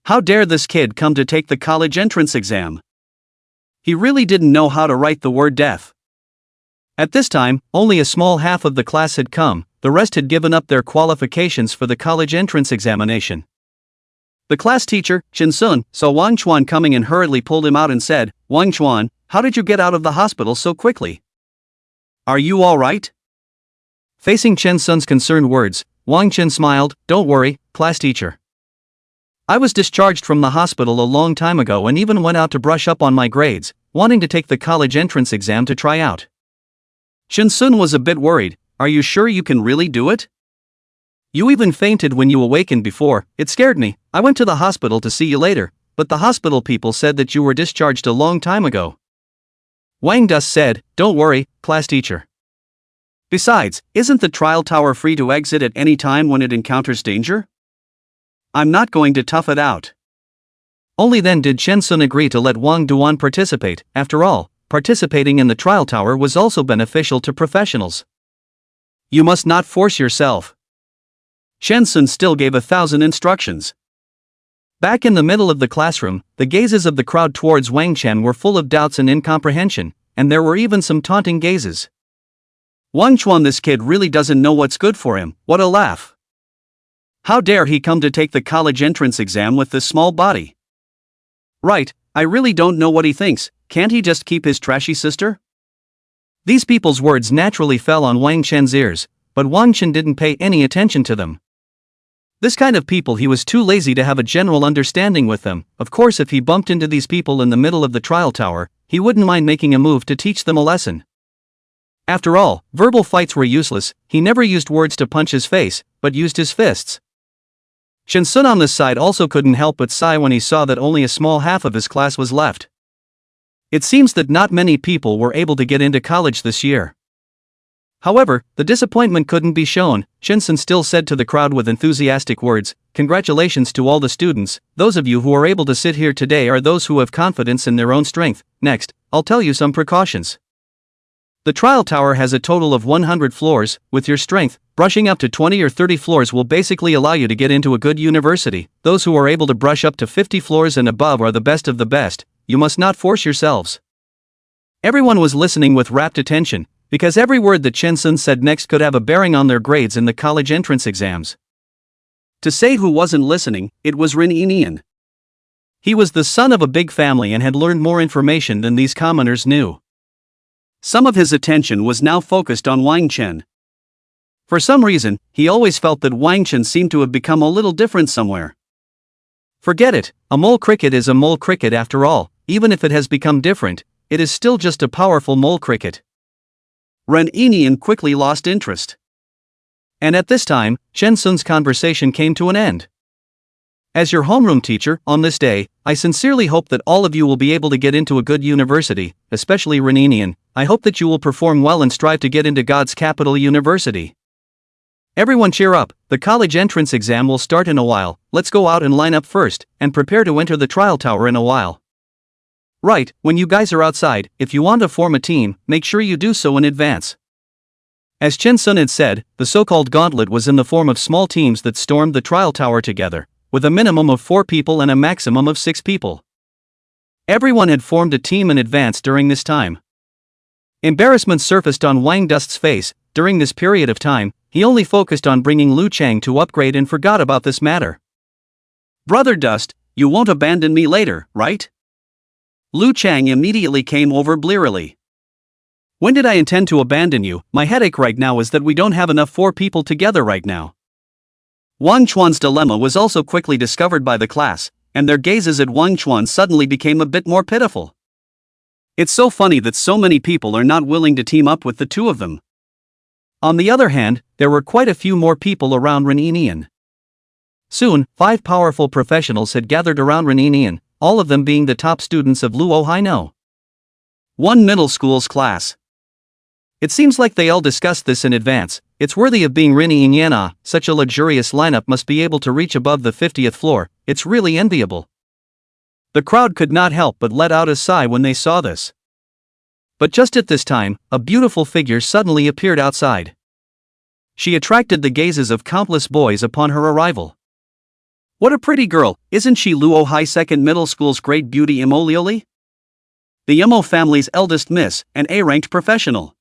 How dare this kid come to take the college entrance exam? He really didn't know how to write the word death. At this time, only a small half of the class had come, the rest had given up their qualifications for the college entrance examination. The class teacher, Chen Sun, saw Wang Chuan coming and hurriedly pulled him out and said, "Wang Chuan, how did you get out of the hospital so quickly? Are you all right?" Facing Chen Sun's concerned words, Wang Chen smiled, "Don't worry, class teacher. I was discharged from the hospital a long time ago and even went out to brush up on my grades, wanting to take the college entrance exam to try out." Chen Sun was a bit worried. "Are you sure you can really do it? You even fainted when you awakened before. It scared me. I went to the hospital to see you later, but the hospital people said that you were discharged a long time ago." Wang Dust said, "Don't worry, class teacher. Besides, isn't the trial tower free to exit at any time when it encounters danger? I'm not going to tough it out." Only then did Chen Sun agree to let Wang Duan participate. After all, participating in the trial tower was also beneficial to professionals. You must not force yourself. Chen Sun still gave 1,000 instructions. Back in the middle of the classroom, the gazes of the crowd towards Wang Chen were full of doubts and incomprehension, and there were even some taunting gazes. Wang Chuan, this kid really doesn't know what's good for him, what a laugh. How dare he come to take the college entrance exam with this small body? Right, I really don't know what he thinks. Can't he just keep his trashy sister? These people's words naturally fell on Wang Chen's ears, but Wang Chen didn't pay any attention to them. This kind of people, he was too lazy to have a general understanding with them. Of course, if he bumped into these people in the middle of the trial tower, he wouldn't mind making a move to teach them a lesson. After all, verbal fights were useless. He never used words to punch his face, but used his fists. Chen Sun on this side also couldn't help but sigh when he saw that only a small half of his class was left. It seems that not many people were able to get into college this year. However, the disappointment couldn't be shown. Chen Sun still said to the crowd with enthusiastic words, "Congratulations to all the students. Those of you who are able to sit here today are those who have confidence in their own strength. Next, I'll tell you some precautions. The trial tower has a total of 100 floors. With your strength, brushing up to 20 or 30 floors will basically allow you to get into a good university. Those who are able to brush up to 50 floors and above are the best of the best. You must not force yourselves." Everyone was listening with rapt attention, because every word that Chen Sun said next could have a bearing on their grades in the college entrance exams. To say who wasn't listening, it was Ren Yinian. He was the son of a big family and had learned more information than these commoners knew. Some of his attention was now focused on Wang Chen. For some reason, he always felt that Wang Chen seemed to have become a little different somewhere. Forget it, a mole cricket is a mole cricket after all. Even if it has become different, it is still just a powerful mole cricket. Ren Yinian quickly lost interest. And at this time, Chen Sun's conversation came to an end. As your homeroom teacher, on this day, I sincerely hope that all of you will be able to get into a good university, especially Ren Yinian. I hope that you will perform well and strive to get into God's capital university. Everyone cheer up, the college entrance exam will start in a while. Let's go out and line up first, and prepare to enter the trial tower in a while. Right, when you guys are outside, if you want to form a team, make sure you do so in advance. As Chen Sun had said, the so-called gauntlet was in the form of small teams that stormed the trial tower together, with a minimum of 4 people and a maximum of 6 people. Everyone had formed a team in advance during this time. Embarrassment surfaced on Wang Dust's face. During this period of time, he only focused on bringing Lu Chang to upgrade and forgot about this matter. "Brother Dust, you won't abandon me later, right?" Lu Chang immediately came over blearily. "When did I intend to abandon you? My headache right now is that we don't have enough 4 people together right now." Wang Chuan's dilemma was also quickly discovered by the class, and their gazes at Wang Chuan suddenly became a bit more pitiful. It's so funny that so many people are not willing to team up with the two of them. On the other hand, there were quite a few more people around Ren Yinian. Soon, 5 powerful professionals had gathered around Ren Yinian, all of them being the top students of Luo Haino. One middle school's class. It seems like they all discussed this in advance. It's worthy of being Ren Yinian. Such a luxurious lineup must be able to reach above the 50th floor. It's really enviable. The crowd could not help but let out a sigh when they saw this. But just at this time, a beautiful figure suddenly appeared outside. She attracted the gazes of countless boys upon her arrival. What a pretty girl, isn't she Luo High Second Middle School's great beauty Imo Lioli? The Imo family's eldest miss, an A-ranked professional.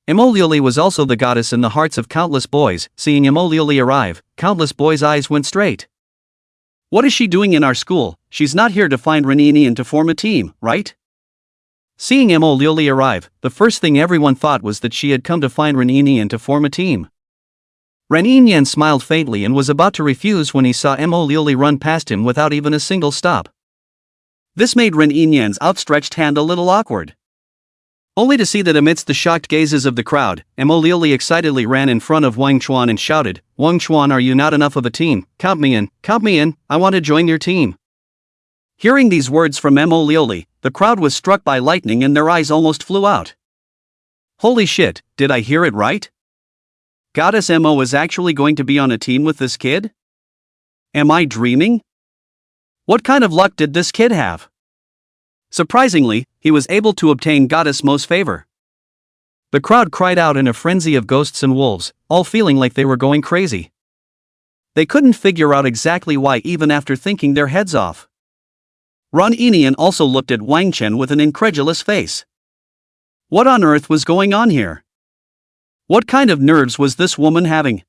Imo Lioli was also the goddess in the hearts of countless boys. Seeing Imo Lioli arrive, countless boys' eyes went straight. What is she doing in our school? She's not here to find Ren Yinian to form a team, right? Seeing Imo Lioli arrive, the first thing everyone thought was that she had come to find Ren Yinian to form a team. Ren Yinian smiled faintly and was about to refuse when he saw Imo Lioli run past him without even a single stop. This made Ren Yinian's outstretched hand a little awkward. Only to see that amidst the shocked gazes of the crowd, Imo Lioli excitedly ran in front of Wang Chuan and shouted, "Wang Chuan, are you not enough of a team? Count me in, I want to join your team." Hearing these words from Imo Lioli, the crowd was struck by lightning and their eyes almost flew out. Holy shit, did I hear it right? Goddess Imo is actually going to be on a team with this kid? Am I dreaming? What kind of luck did this kid have? Surprisingly, he was able to obtain Goddess Mo's favor. The crowd cried out in a frenzy of ghosts and wolves, all feeling like they were going crazy. They couldn't figure out exactly why even after thinking their heads off. Ren Yinian also looked at Wang Chen with an incredulous face. What on earth was going on here? What kind of nerves was this woman having?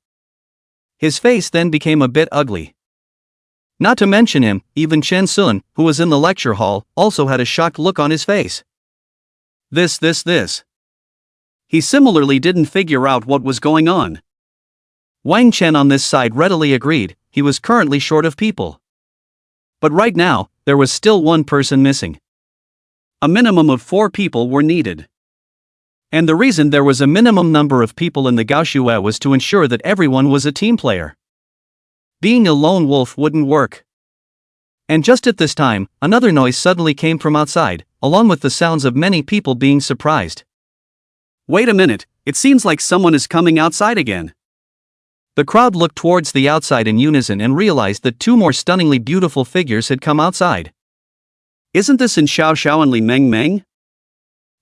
His face then became a bit ugly. Not to mention him, even Chen Sun, who was in the lecture hall, also had a shocked look on his face. This. He similarly didn't figure out what was going on. Wang Chen on this side readily agreed, he was currently short of people. But right now, there was still one person missing. A minimum of 4 people were needed. And the reason there was a minimum number of people in the Gaoshue was to ensure that everyone was a team player. Being a lone wolf wouldn't work. And just at this time, another noise suddenly came from outside, along with the sounds of many people being surprised. Wait a minute, it seems like someone is coming outside again. The crowd looked towards the outside in unison and realized that 2 more stunningly beautiful figures had come outside. Isn't this in Xiao Xiao and Li Meng Meng?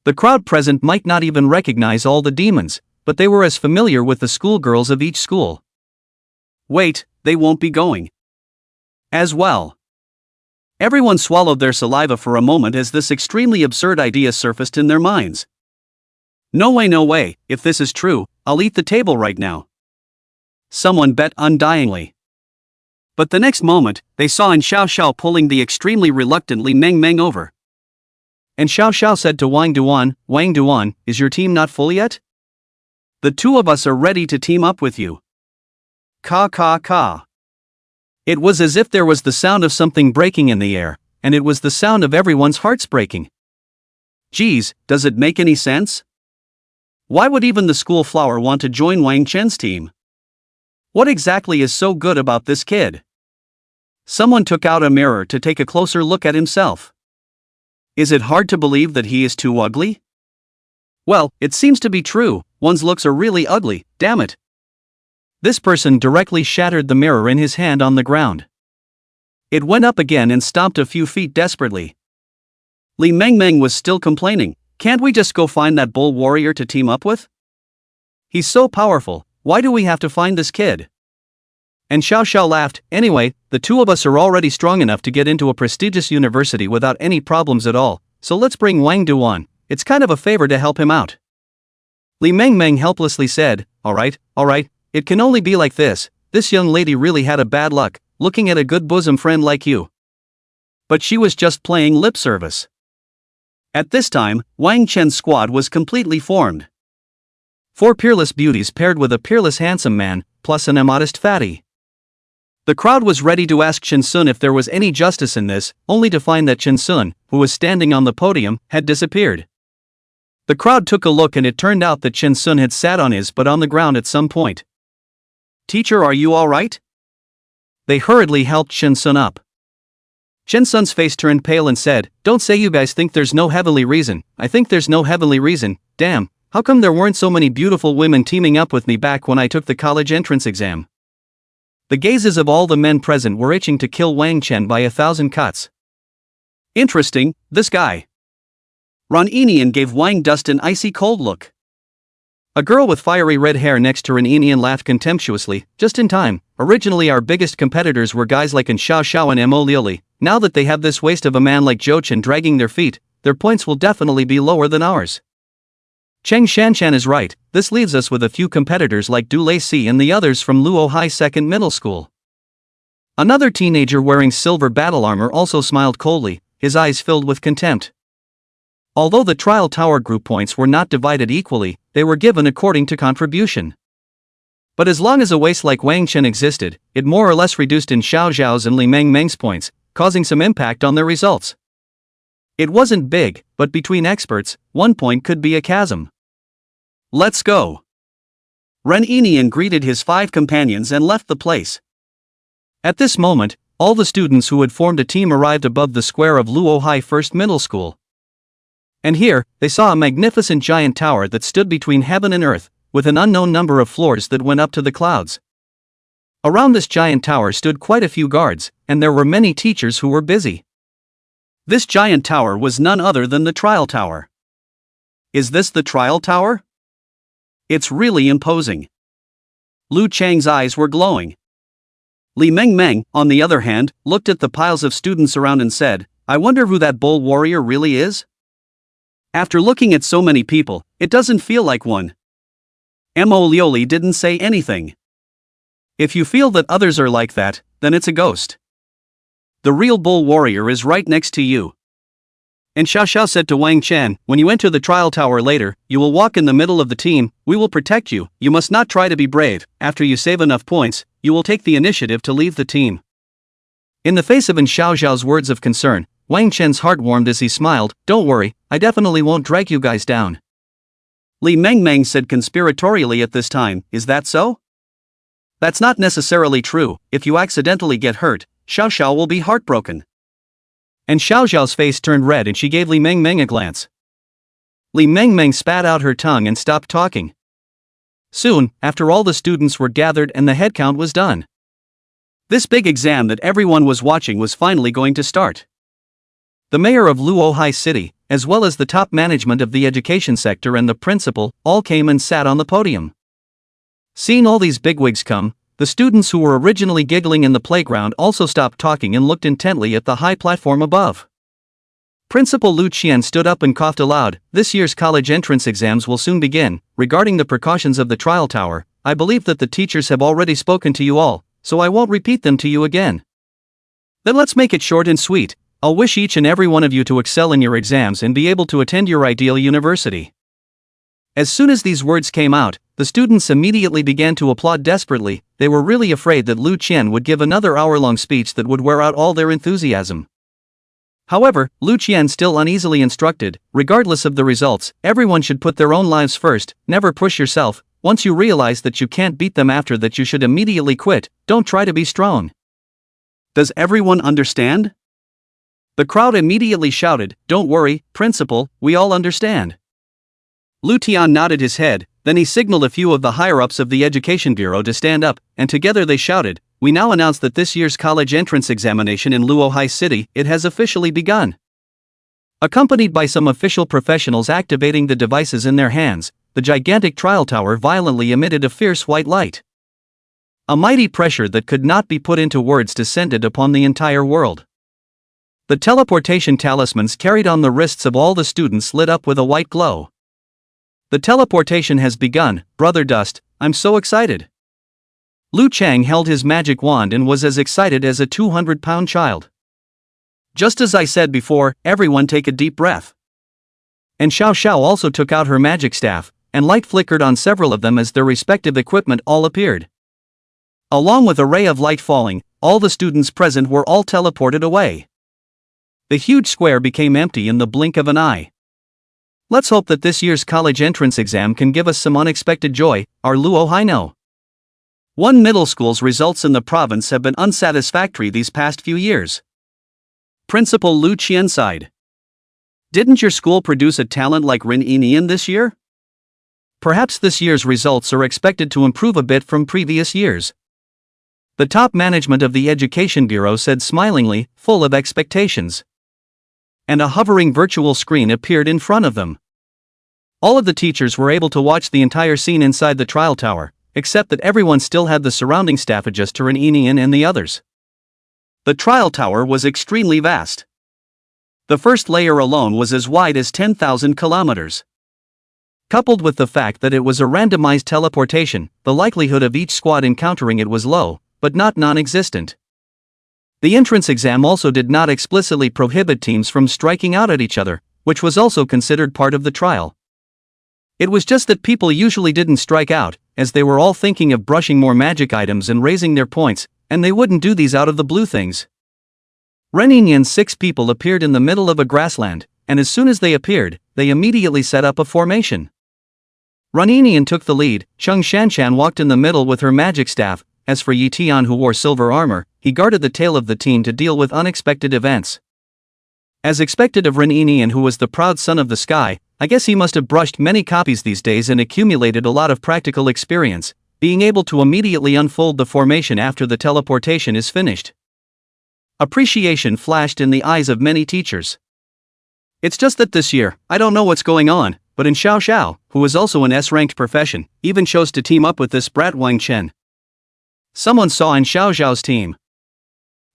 The crowd present might not even recognize all the demons, but they were as familiar with the schoolgirls of each school. Wait, they won't be going as well. Everyone swallowed their saliva for a moment as this extremely absurd idea surfaced in their minds. No way, if this is true, I'll eat the table right now. Someone bet undyingly. But the next moment, they saw in Xiao Xiao pulling the extremely reluctant Li Meng Meng over. And Xiao Xiao said to Wang Duan, is your team not full yet? The 2 of us are ready to team up with you. Ka. It was as if there was the sound of something breaking in the air, and it was the sound of everyone's hearts breaking. Geez, does it make any sense? Why would even the school flower want to join Wang Chen's team? What exactly is so good about this kid? Someone took out a mirror to take a closer look at himself. Is it hard to believe that he is too ugly? Well, it seems to be true, one's looks are really ugly, damn it. This person directly shattered the mirror in his hand on the ground. It went up again and stomped a few feet desperately. Li Meng Meng was still complaining, can't we just go find that bull warrior to team up with? He's so powerful, why do we have to find this kid? And Xiao Xiao laughed, anyway, the 2 of us are already strong enough to get into a prestigious university without any problems at all, so let's bring Wang Duan, it's kind of a favor to help him out. Li Meng Meng helplessly said, alright, it can only be like this young lady really had a bad luck, looking at a good bosom friend like you. But she was just playing lip service. At this time, Wang Chen's squad was completely formed. 4 peerless beauties paired with a peerless handsome man, plus an immodest fatty. The crowd was ready to ask Chen Sun if there was any justice in this, only to find that Chen Sun, who was standing on the podium, had disappeared. The crowd took a look and it turned out that Chen Sun had sat on his butt on the ground at some point. Teacher, are you alright? They hurriedly helped Chen Sun up. Chen Sun's face turned pale and said, don't say you guys think there's no heavenly reason, I think there's no heavenly reason, damn, how come there weren't so many beautiful women teaming up with me back when I took the college entrance exam? The gazes of all the men present were itching to kill Wang Chen by 1,000 cuts. Interesting, this guy. Ran Enian gave Wang Dust an icy cold look. A girl with fiery red hair next to Ran Enian laughed contemptuously, just in time. Originally our biggest competitors were guys like Xiao Xiao and Mo Liuli. Now that they have this waste of a man like Zhou Chen dragging their feet, their points will definitely be lower than ours. Cheng Shanshan is right, this leaves us with a few competitors like Du Lei and the others from Luo High Second Middle School. Another teenager wearing silver battle armor also smiled coldly, his eyes filled with contempt. Although the trial tower group points were not divided equally, they were given according to contribution. But as long as a waste like Wang Chen existed, it more or less reduced in Xiao Xiao's and Li Meng Meng's points, causing some impact on their results. It wasn't big, but between experts, 1 point could be a chasm. Let's go. Ran Enian greeted his 5 companions and left the place. At this moment, all the students who had formed a team arrived above the square of Luo High First Middle School. And here, they saw a magnificent giant tower that stood between heaven and earth, with an unknown number of floors that went up to the clouds. Around this giant tower stood quite a few guards, and there were many teachers who were busy. This giant tower was none other than the trial tower. Is this the trial tower? It's really imposing. Lu Chang's eyes were glowing. Li Meng Meng, on the other hand, looked at the piles of students around and said, I wonder who that bull warrior really is? After looking at so many people, it doesn't feel like one. Mo Lioli didn't say anything. If you feel that others are like that, then it's a ghost. The real bull warrior is right next to you. And Xiao Xiao said to Wang Chen, when you enter the trial tower later, you will walk in the middle of the team, we will protect you, you must not try to be brave, after you save enough points, you will take the initiative to leave the team. In the face of Xiao Xiao's words of concern, Wang Chen's heart warmed as he smiled, don't worry, I definitely won't drag you guys down. Li Mengmeng said conspiratorially at this time, is that so? That's not necessarily true, if you accidentally get hurt, Xiao Xiao will be heartbroken. And Xiao Xiao's face turned red and she gave Li Mengmeng a glance. Li Mengmeng spat out her tongue and stopped talking. Soon, after all the students were gathered and the head count was done, this big exam that everyone was watching was finally going to start. The mayor of Luohai City, as well as the top management of the education sector and the principal, all came and sat on the podium. Seeing all these bigwigs come, the students who were originally giggling in the playground also stopped talking and looked intently at the high platform above. Principal Lu Qian stood up and coughed aloud, this year's college entrance exams will soon begin. Regarding the precautions of the trial tower, I believe that the teachers have already spoken to you all, so I won't repeat them to you again. Then let's make it short and sweet. I'll wish each and every one of you to excel in your exams and be able to attend your ideal university. As soon as these words came out, the students immediately began to applaud desperately. They were really afraid that Lu Qian would give another hour-long speech that would wear out all their enthusiasm. However, Lu Qian still uneasily instructed, regardless of the results, everyone should put their own lives first, never push yourself, once you realize that you can't beat them after that you should immediately quit, don't try to be strong. Does everyone understand? The crowd immediately shouted, don't worry, principal, we all understand. Lu Tian nodded his head, then he signaled a few of the higher-ups of the Education Bureau to stand up, and together they shouted, we now announce that this year's college entrance examination in Luohai City, it has officially begun. Accompanied by some official professionals activating the devices in their hands, the gigantic trial tower violently emitted a fierce white light. A mighty pressure that could not be put into words descended upon the entire world. The teleportation talismans carried on the wrists of all the students lit up with a white glow. The teleportation has begun, Brother Dust, I'm so excited. Lu Chang held his magic wand and was as excited as a 200-pound child. Just as I said before, everyone take a deep breath. And Xiao Xiao also took out her magic staff, and light flickered on several of them as their respective equipment all appeared. Along with a ray of light falling, all the students present were all teleported away. The huge square became empty in the blink of an eye. Let's hope that this year's college entrance exam can give us some unexpected joy, our Luohai know. One middle school's results in the province have been unsatisfactory these past few years. Principal Lu Qian sighed. Didn't your school produce a talent like Rin Yinian this year? Perhaps this year's results are expected to improve a bit from previous years. The top management of the Education Bureau said smilingly, full of expectations. And a hovering virtual screen appeared in front of them. All of the teachers were able to watch the entire scene inside the trial tower, except that everyone still had the surrounding staff adjust to Rin Yinian and the others. The trial tower was extremely vast. The first layer alone was as wide as 10,000 kilometers. Coupled with the fact that it was a randomized teleportation, the likelihood of each squad encountering it was low, but not non-existent. The entrance exam also did not explicitly prohibit teams from striking out at each other, which was also considered part of the trial. It was just that people usually didn't strike out, as they were all thinking of brushing more magic items and raising their points, and they wouldn't do these out of the blue things. Ren Yinian's 6 people appeared in the middle of a grassland, and as soon as they appeared, they immediately set up a formation. Ren Yinian took the lead, Cheng Shanshan walked in the middle with her magic staff. As for Yi Tian, who wore silver armor, he guarded the tail of the team to deal with unexpected events. As expected of Ren Yinian, who was the proud son of the sky, I guess he must have brushed many copies these days and accumulated a lot of practical experience, being able to immediately unfold the formation after the teleportation is finished. Appreciation flashed in the eyes of many teachers. It's just that this year, I don't know what's going on, but in Xiao Xiao, who is also an S-ranked profession, even chose to team up with this brat Wang Chen. Someone saw in Xiao Xiao's team.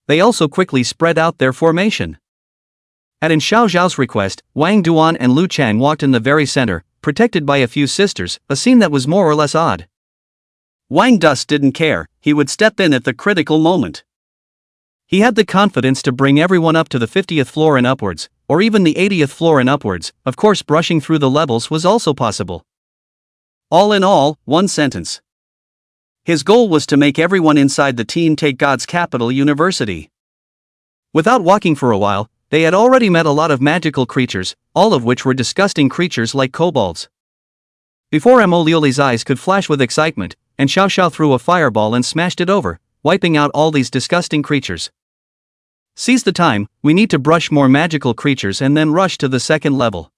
They also quickly spread out their formation. At in Xiao Xiao's request, Wang Duan and Lu Chang walked in the very center, protected by a few sisters, a scene that was more or less odd. Wang Dus didn't care, he would step in at the critical moment. He had the confidence to bring everyone up to the 50th floor and upwards, or even the 80th floor and upwards. Of course, brushing through the levels was also possible. All in all, one sentence. His goal was to make everyone inside the team take God's Capital University. Without walking for a while, they had already met a lot of magical creatures, all of which were disgusting creatures like kobolds. Before Mo Liuli's eyes could flash with excitement, and Xiao Xiao threw a fireball and smashed it over, wiping out all these disgusting creatures. Seize the time, we need to brush more magical creatures and then rush to the second level.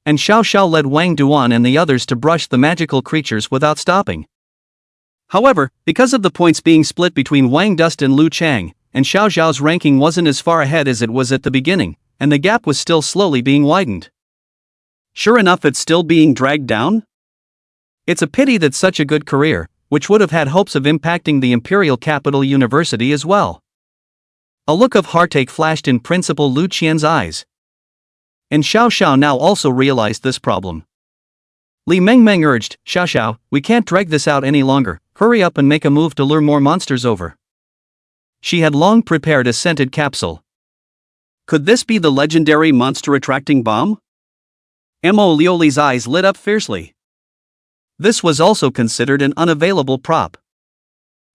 And Xiao Xiao led Wang Duan and the others to brush the magical creatures without stopping. However, because of the points being split between Wang Dus and Lu Chang, and Xiao Xiao's ranking wasn't as far ahead as it was at the beginning, and the gap was still slowly being widened. Sure enough, it's still being dragged down? It's a pity that such a good career, which would have had hopes of impacting the Imperial Capital University as well. A look of heartache flashed in Principal Lu Qian's eyes. And Xiao Xiao now also realized this problem. Li Mengmeng urged, Xiao Xiao, we can't drag this out any longer, hurry up and make a move to lure more monsters over. She had long prepared a scented capsule. Could this be the legendary monster-attracting bomb? Mo Liuli's eyes lit up fiercely. This was also considered an unavailable prop.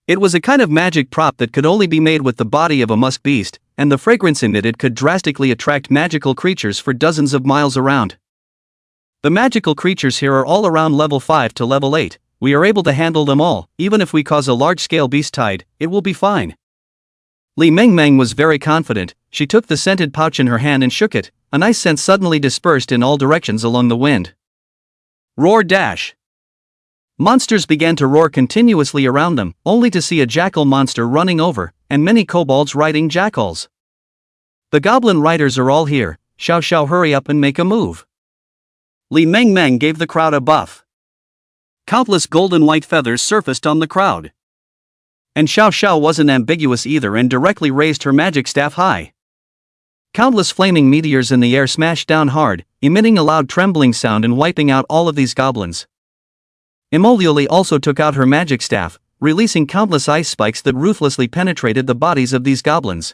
It was a kind of magic prop that could only be made with the body of a musk beast, and the fragrance emitted could drastically attract magical creatures for dozens of miles around. The magical creatures here are all around level 5 to level 8, we are able to handle them all, even if we cause a large-scale beast tide, it will be fine. Li Mengmeng was very confident, she took the scented pouch in her hand and shook it, a nice scent suddenly dispersed in all directions along the wind. Roar dash! Monsters began to roar continuously around them, only to see a jackal monster running over, and many kobolds riding jackals. The goblin riders are all here, Xiao Xiao hurry up and make a move. Li Mengmeng gave the crowd a buff. Countless golden white feathers surfaced on the crowd. And Xiao Xiao wasn't ambiguous either and directly raised her magic staff high. Countless flaming meteors in the air smashed down hard, emitting a loud trembling sound and wiping out all of these goblins. Mo Liuli also took out her magic staff, releasing countless ice spikes that ruthlessly penetrated the bodies of these goblins.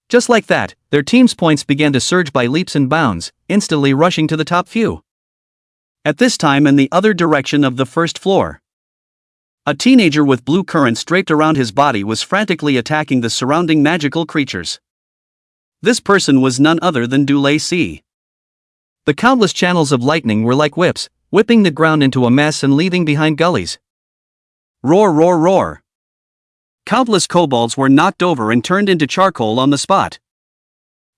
Just like that, their team's points began to surge by leaps and bounds, instantly rushing to the top few. At this time, in the other direction of the first floor, a teenager with blue currents draped around his body was frantically attacking the surrounding magical creatures. This person was none other than Du Lei Si. The countless channels of lightning were like whips, whipping the ground into a mess and leaving behind gullies. Roar, roar, roar. Countless kobolds were knocked over and turned into charcoal on the spot.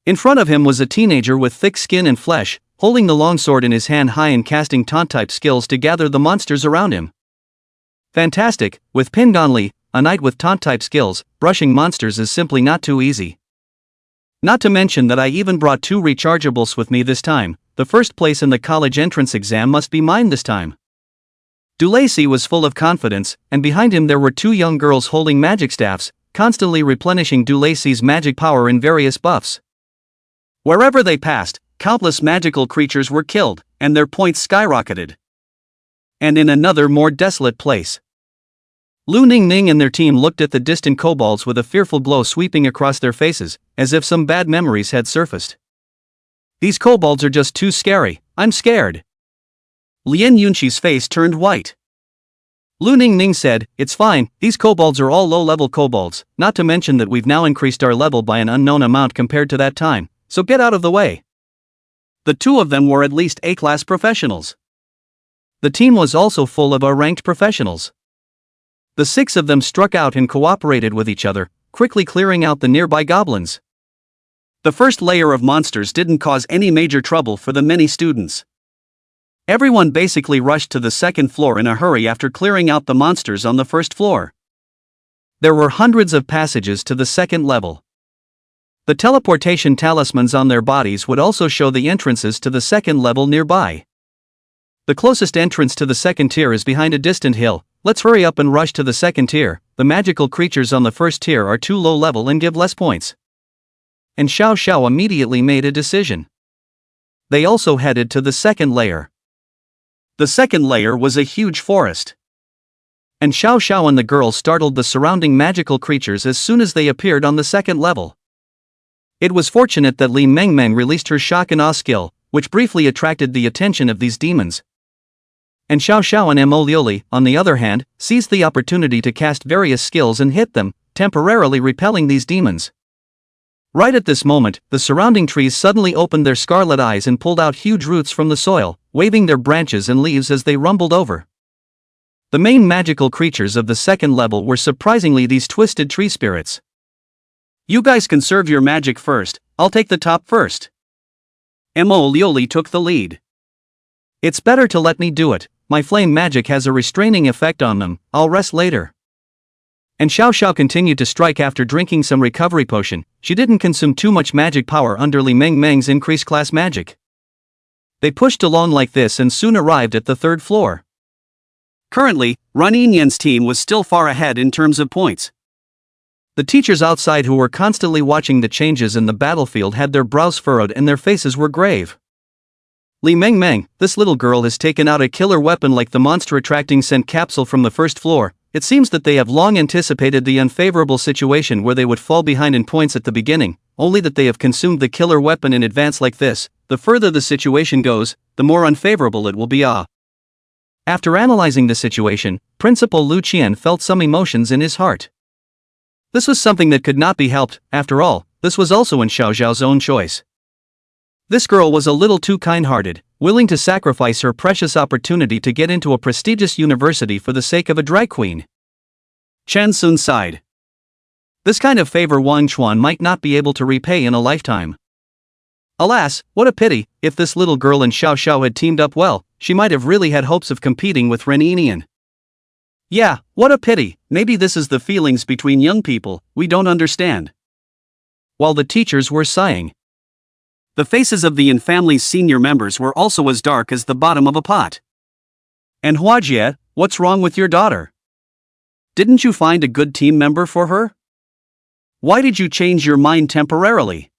In front of him was a teenager with thick skin and flesh, holding the longsword in his hand high and casting taunt-type skills to gather the monsters around him. Fantastic, with Pingon Li, a knight with taunt-type skills, brushing monsters is simply not too easy. Not to mention that I even brought 2 rechargeables with me this time. The first place in the college entrance exam must be mine this time. Du Lei Si was full of confidence, and behind him there were 2 young girls holding magic staffs, constantly replenishing Du Lei Si's magic power in various buffs. Wherever they passed, countless magical creatures were killed, and their points skyrocketed. And in another more desolate place, Lu Ningning and their team looked at the distant kobolds with a fearful glow sweeping across their faces, as if some bad memories had surfaced. These kobolds are just too scary, I'm scared. Lien Yunqi's face turned white. Lu Ningning said, it's fine, these kobolds are all low-level kobolds, not to mention that we've now increased our level by an unknown amount compared to that time, so get out of the way. The 2 of them were at least A-class professionals. The team was also full of A-ranked professionals. The 6 of them struck out and cooperated with each other, quickly clearing out the nearby goblins. The first layer of monsters didn't cause any major trouble for the many students. Everyone basically rushed to the second floor in a hurry after clearing out the monsters on the first floor. There were hundreds of passages to the second level. The teleportation talismans on their bodies would also show the entrances to the second level nearby. The closest entrance to the second tier is behind a distant hill. Let's hurry up and rush to the second tier. The magical creatures on the first tier are too low level and give less points. And Xiao Xiao immediately made a decision. They also headed to the second layer. The second layer was a huge forest. and Xiao Xiao and the girls startled the surrounding magical creatures as soon as they appeared on the second level. It was fortunate that Li Mengmeng released her shock and awe skill, which briefly attracted the attention of these demons. And Xiao Xiao and Mo Liuli, on the other hand, seized the opportunity to cast various skills and hit them, temporarily repelling these demons. Right at this moment, the surrounding trees suddenly opened their scarlet eyes and pulled out huge roots from the soil, waving their branches and leaves as they rumbled over. The main magical creatures of the second level were surprisingly these twisted tree spirits. "You guys conserve your magic first, I'll take the top first." Mo Liuli took the lead. "It's better to let me do it, my flame magic has a restraining effect on them, I'll rest later." And Xiao Xiao continued to strike after drinking some recovery potion. She didn't consume too much magic power under Li Mengmeng's increased class magic. They pushed along like this and soon arrived at the third floor. Currently, Ren Yinyan's team was still far ahead in terms of points. The teachers outside who were constantly watching the changes in the battlefield had their brows furrowed and their faces were grave. "Li Mengmeng, this little girl has taken out a killer weapon like the monster-attracting scent capsule from the first floor. It seems that they have long anticipated the unfavorable situation where they would fall behind in points at the beginning, only that they have consumed the killer weapon in advance like this. The further the situation goes, the more unfavorable it will be. After analyzing the situation, Principal Lu Qian felt some emotions in his heart. This was something that could not be helped. After all, this was also in Xiao Xiao's own choice. This girl was a little too kind-hearted, willing to sacrifice her precious opportunity to get into a prestigious university for the sake of a drag queen. Chen Sun sighed. This kind of favor Wang Chuan might not be able to repay in a lifetime. Alas, what a pity. If this little girl and Xiao Xiao had teamed up well, she might have really had hopes of competing with Ren Yinyan. Yeah, what a pity. Maybe this is the feelings between young people we don't understand. While the teachers were sighing, the faces of the Yin family's senior members were also as dark as the bottom of a pot. "And Huajie, what's wrong with your daughter? Didn't you find a good team member for her? Why did you change your mind temporarily?"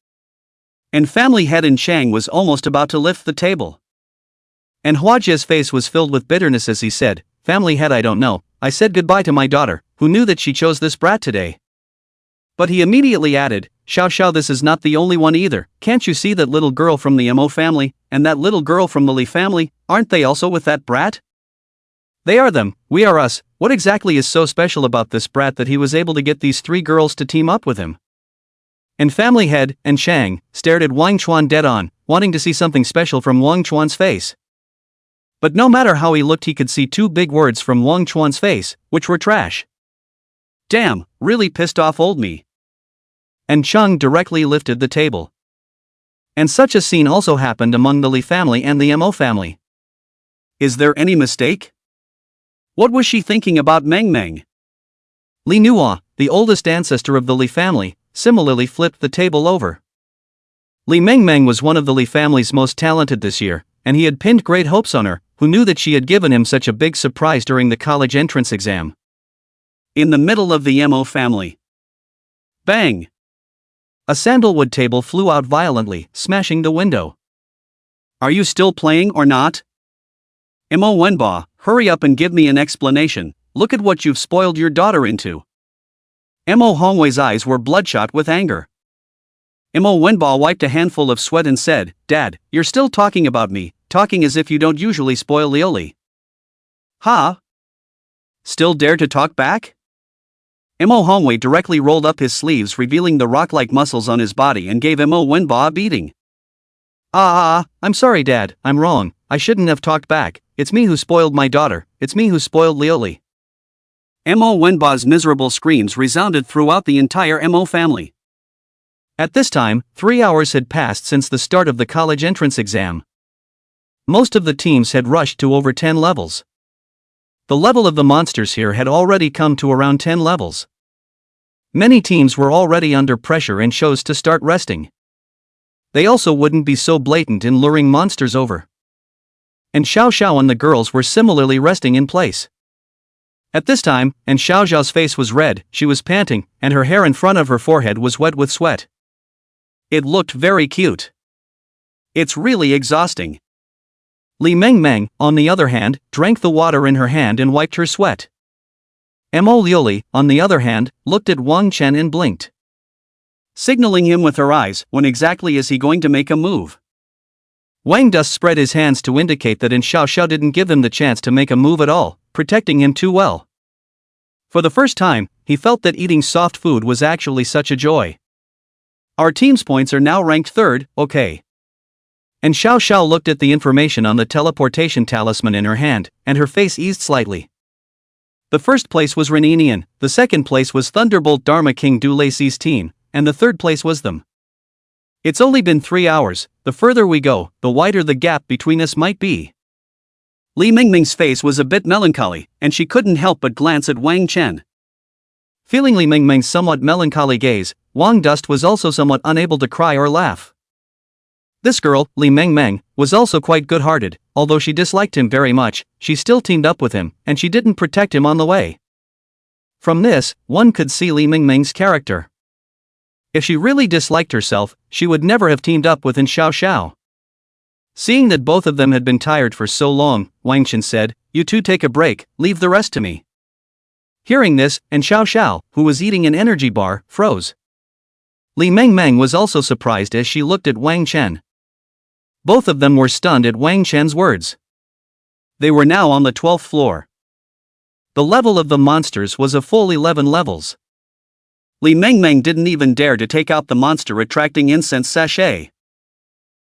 And family head in Chang was almost about to lift the table. And Huajie's face was filled with bitterness as he said, "Family head, I don't know, I said goodbye to my daughter, who knew that she chose this brat today." But he immediately added, "Xiao Xiao, this is not the only one either. Can't you see that little girl from the Mo family, and that little girl from the Li family, aren't they also with that brat? They are them, we are us. What exactly is so special about this brat that he was able to get these three girls to team up with him?" And family head and Chang stared at Wang Chuan dead on, wanting to see something special from Wang Chuan's face. But no matter how he looked, he could see two big words from Wang Chuan's face, which were trash. Damn, really pissed off old me. And Cheng directly lifted the table. And such a scene also happened among the Li family and the Mo family. Is there any mistake? What was she thinking about Meng Meng? Li Nuo, the oldest ancestor of the Li family, similarly flipped the table over. Li Mengmeng was one of the Li family's most talented this year, and he had pinned great hopes on her, who knew that she had given him such a big surprise during the college entrance exam. In the middle of the Mo family. Bang! A sandalwood table flew out violently, smashing the window. "Are you still playing or not? Mo Wenba, hurry up and give me an explanation. Look at what you've spoiled your daughter into." Mo Hongwei's eyes were bloodshot with anger. Mo Wenba wiped a handful of sweat and said, "Dad, you're still talking about me, talking as if you don't usually spoil Lioli." "Huh? Still dare to talk back?" Mo Hongwei directly rolled up his sleeves, revealing the rock-like muscles on his body, and gave Mo Wenba a beating. I'm sorry Dad, I'm wrong, I shouldn't have talked back, it's me who spoiled my daughter, it's me who spoiled Lioli." Mo Wenba's miserable screams resounded throughout the entire Mo family. At this time, 3 hours had passed since the start of the college entrance exam. Most of the teams had rushed to over 10 levels. The level of the monsters here had already come to around 10 levels. Many teams were already under pressure and chose to start resting. They also wouldn't be so blatant in luring monsters over. And Xiao Xiao and the girls were similarly resting in place. At this time, and Xiao Xiao's face was red, she was panting, and her hair in front of her forehead was wet with sweat. It looked very cute. It's really exhausting. Li Mengmeng, on the other hand, drank the water in her hand and wiped her sweat. Mo Liuli, on the other hand, looked at Wang Chen and blinked, signaling him with her eyes. When exactly is he going to make a move? Wang Dust spread his hands to indicate that Xiao Xiao didn't give him the chance to make a move at all, protecting him too well. For the first time, he felt that eating soft food was actually such a joy. Our team's points are now ranked third, okay. And Xiao Xiao looked at the information on the teleportation talisman in her hand, and her face eased slightly. The first place was Reninian, the second place was Thunderbolt Dharma King Du Lacey's team, and the third place was them. It's only been 3 hours, the further we go, the wider the gap between us might be. Li Mingming's face was a bit melancholy, and she couldn't help but glance at Wang Chen. Feeling Li Mingming's somewhat melancholy gaze, Wang Dust was also somewhat unable to cry or laugh. This girl, Li Mingming, was also quite good-hearted. Although she disliked him very much, she still teamed up with him, and she didn't protect him on the way. From this, one could see Li Mingming's character. If she really disliked herself, she would never have teamed up with Xiao Xiao. Seeing that both of them had been tired for so long, Wang Chen said, "You two take a break, leave the rest to me." Hearing this, Xiao Xiao, who was eating an energy bar, froze. Li Mingming was also surprised as she looked at Wang Chen. Both of them were stunned at Wang Chen's words. They were now on the 12th floor. The level of the monsters was a full 11 levels. Li Mingming didn't even dare to take out the monster-attracting incense sachet.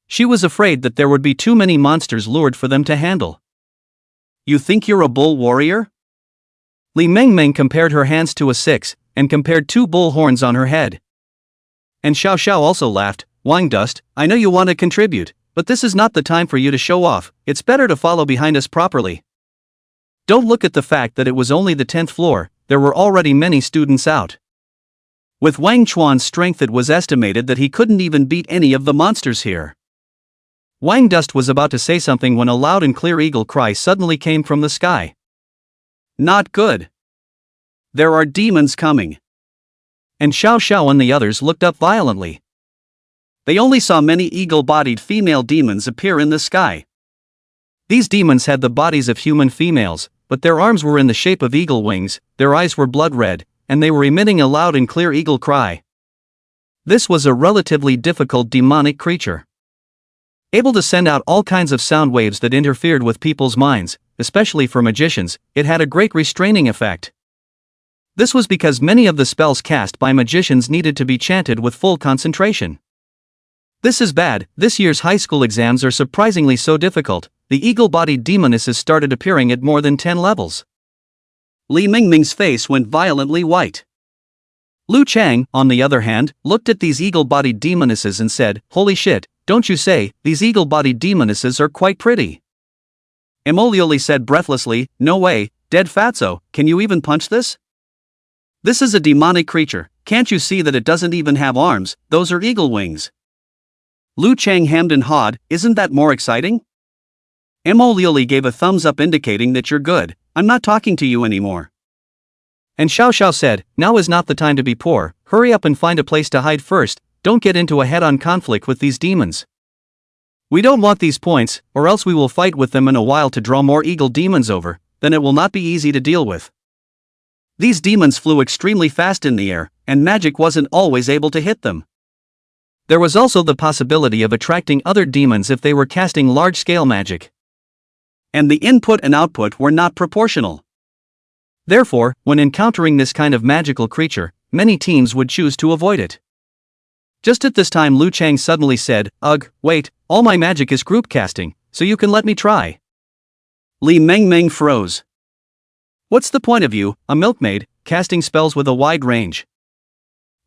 She was afraid that there would be too many monsters lured for them to handle. "You think you're a bull warrior?" Li Mingming compared her hands to a 6, and compared 2 bull horns on her head. And Xiao Xiao also laughed. "Wang Dust, I know you want to contribute, but this is not the time for you to show off. It's better to follow behind us properly. Don't look at the fact that it was only the 10th floor, there were already many students out." With Wang Chuan's strength, it was estimated that he couldn't even beat any of the monsters here. Wang Dust was about to say something when a loud and clear eagle cry suddenly came from the sky. "Not good. There are demons coming." And Xiao Xiao and the others looked up violently. They only saw many eagle-bodied female demons appear in the sky. These demons had the bodies of human females, but their arms were in the shape of eagle wings, their eyes were blood red, and they were emitting a loud and clear eagle cry. This was a relatively difficult demonic creature, able to send out all kinds of sound waves that interfered with people's minds, especially for magicians. It had a great restraining effect. This was because many of the spells cast by magicians needed to be chanted with full concentration. This is bad. This year's high school exams are surprisingly so difficult. The eagle-bodied demonesses started appearing at more than 10 levels. Li Mingming's face went violently white. Lu Chang, on the other hand, looked at these eagle-bodied demonesses and said, "Holy shit, don't you say, these eagle-bodied demonesses are quite pretty." Mo Liuli said breathlessly, "No way, dead fatso, can you even punch this? This is a demonic creature, can't you see that it doesn't even have arms, those are eagle wings?" Lu Chang hemmed and hawed, "Isn't that more exciting?" Mo Liuli gave a thumbs up indicating that you're good, I'm not talking to you anymore. And Xiao Xiao said, "Now is not the time to be poor, hurry up and find a place to hide first, don't get into a head-on conflict with these demons. We don't want these points, or else we will fight with them in a while to draw more eagle demons over, then it will not be easy to deal with." These demons flew extremely fast in the air, and magic wasn't always able to hit them. There was also the possibility of attracting other demons if they were casting large-scale magic. And the input and output were not proportional. Therefore, when encountering this kind of magical creature, many teams would choose to avoid it. Just at this time, Lu Chang suddenly said, "Ugh, wait, all my magic is group casting, so you can let me try." Li Mingming froze. "What's the point of you, a milkmaid, casting spells with a wide range?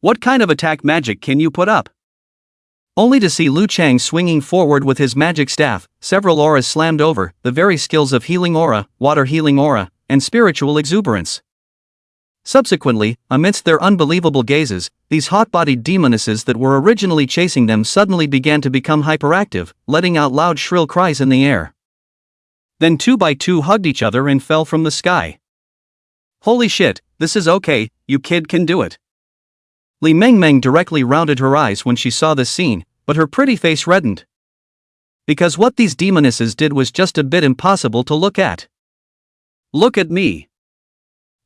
What kind of attack magic can you put up?" Only to see Lu Chang swinging forward with his magic staff, several auras slammed over, the very skills of healing aura, water healing aura, and spiritual exuberance. Subsequently, amidst their unbelievable gazes, these hot-bodied demonesses that were originally chasing them suddenly began to become hyperactive, letting out loud shrill cries in the air. Then 2 by 2 hugged each other and fell from the sky. "Holy shit, this is okay, you kid can do it." Li Mingming directly rounded her eyes when she saw this scene, but her pretty face reddened. Because what these demonesses did was just a bit impossible to look at. "Look at me.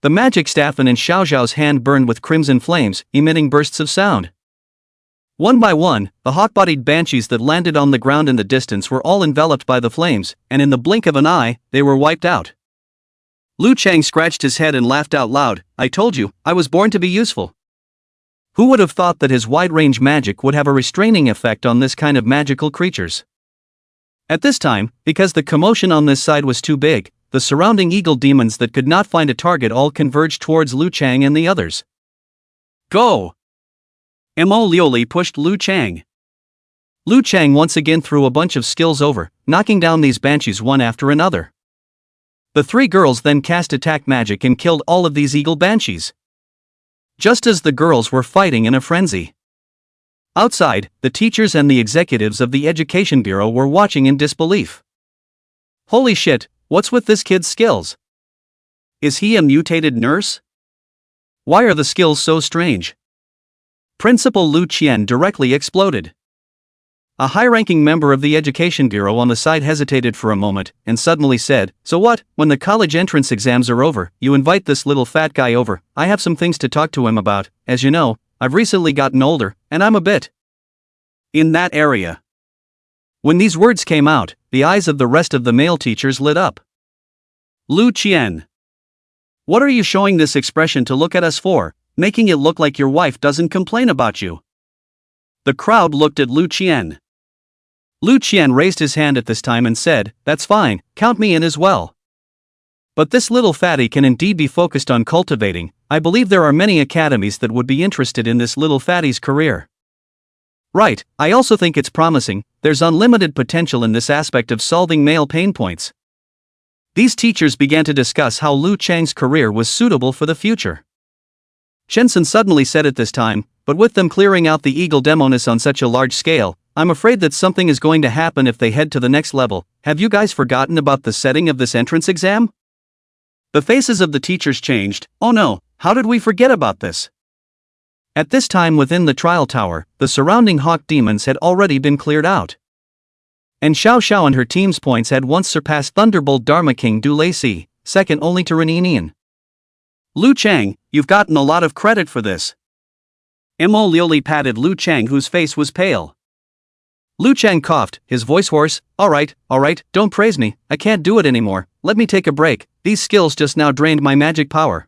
The magic staff in Xiao Zhao's hand burned with crimson flames, emitting bursts of sound. One by one, the hawk-bodied banshees that landed on the ground in the distance were all enveloped by the flames, and in the blink of an eye, they were wiped out. Lu Chang scratched his head and laughed out loud. I told you, I was born to be useful. Who would have thought that his wide-range magic would have a restraining effect on this kind of magical creatures? At this time, because the commotion on this side was too big, the surrounding eagle demons that could not find a target all converged towards Lu Chang and the others. Go! Mo Liuli pushed Lu Chang. Lu Chang once again threw a bunch of skills over, knocking down these banshees one after another. The three girls then cast attack magic and killed all of these eagle banshees. Just as the girls were fighting in a frenzy. Outside, the teachers and the executives of the Education Bureau were watching in disbelief. Holy shit, what's with this kid's skills? Is he a mutated nurse? Why are the skills so strange? Principal Lu Qian directly exploded. A high-ranking member of the Education Bureau on the side hesitated for a moment, and suddenly said, so what, when the college entrance exams are over, you invite this little fat guy over, I have some things to talk to him about, as you know, I've recently gotten older, and I'm a bit in that area. When these words came out, the eyes of the rest of the male teachers lit up. Lu Qian. What are you showing this expression to look at us for, making it look like your wife doesn't complain about you? The crowd looked at Lu Qian. Lu Qian raised his hand at this time and said, that's fine, count me in as well. But this little fatty can indeed be focused on cultivating. I believe there are many academies that would be interested in this little fatty's career. Right, I also think it's promising, there's unlimited potential in this aspect of solving male pain points. These teachers began to discuss how Lu Chang's career was suitable for the future. Shensen suddenly said at this time, but with them clearing out the eagle demons on such a large scale, I'm afraid that something is going to happen if they head to the next level. Have you guys forgotten about the setting of this entrance exam? The faces of the teachers changed. Oh no, how did we forget about this? At this time within the trial tower, the surrounding hawk demons had already been cleared out. And Xiao Xiao and her team's points had once surpassed Thunderbolt Dharma King Du Lacey, second only to Reninian. Lu Chang, you've gotten a lot of credit for this. Mo Liuli patted Lu Chang, whose face was pale. Lu Chang coughed, his voice hoarse. Alright, don't praise me, I can't do it anymore, let me take a break, these skills just now drained my magic power.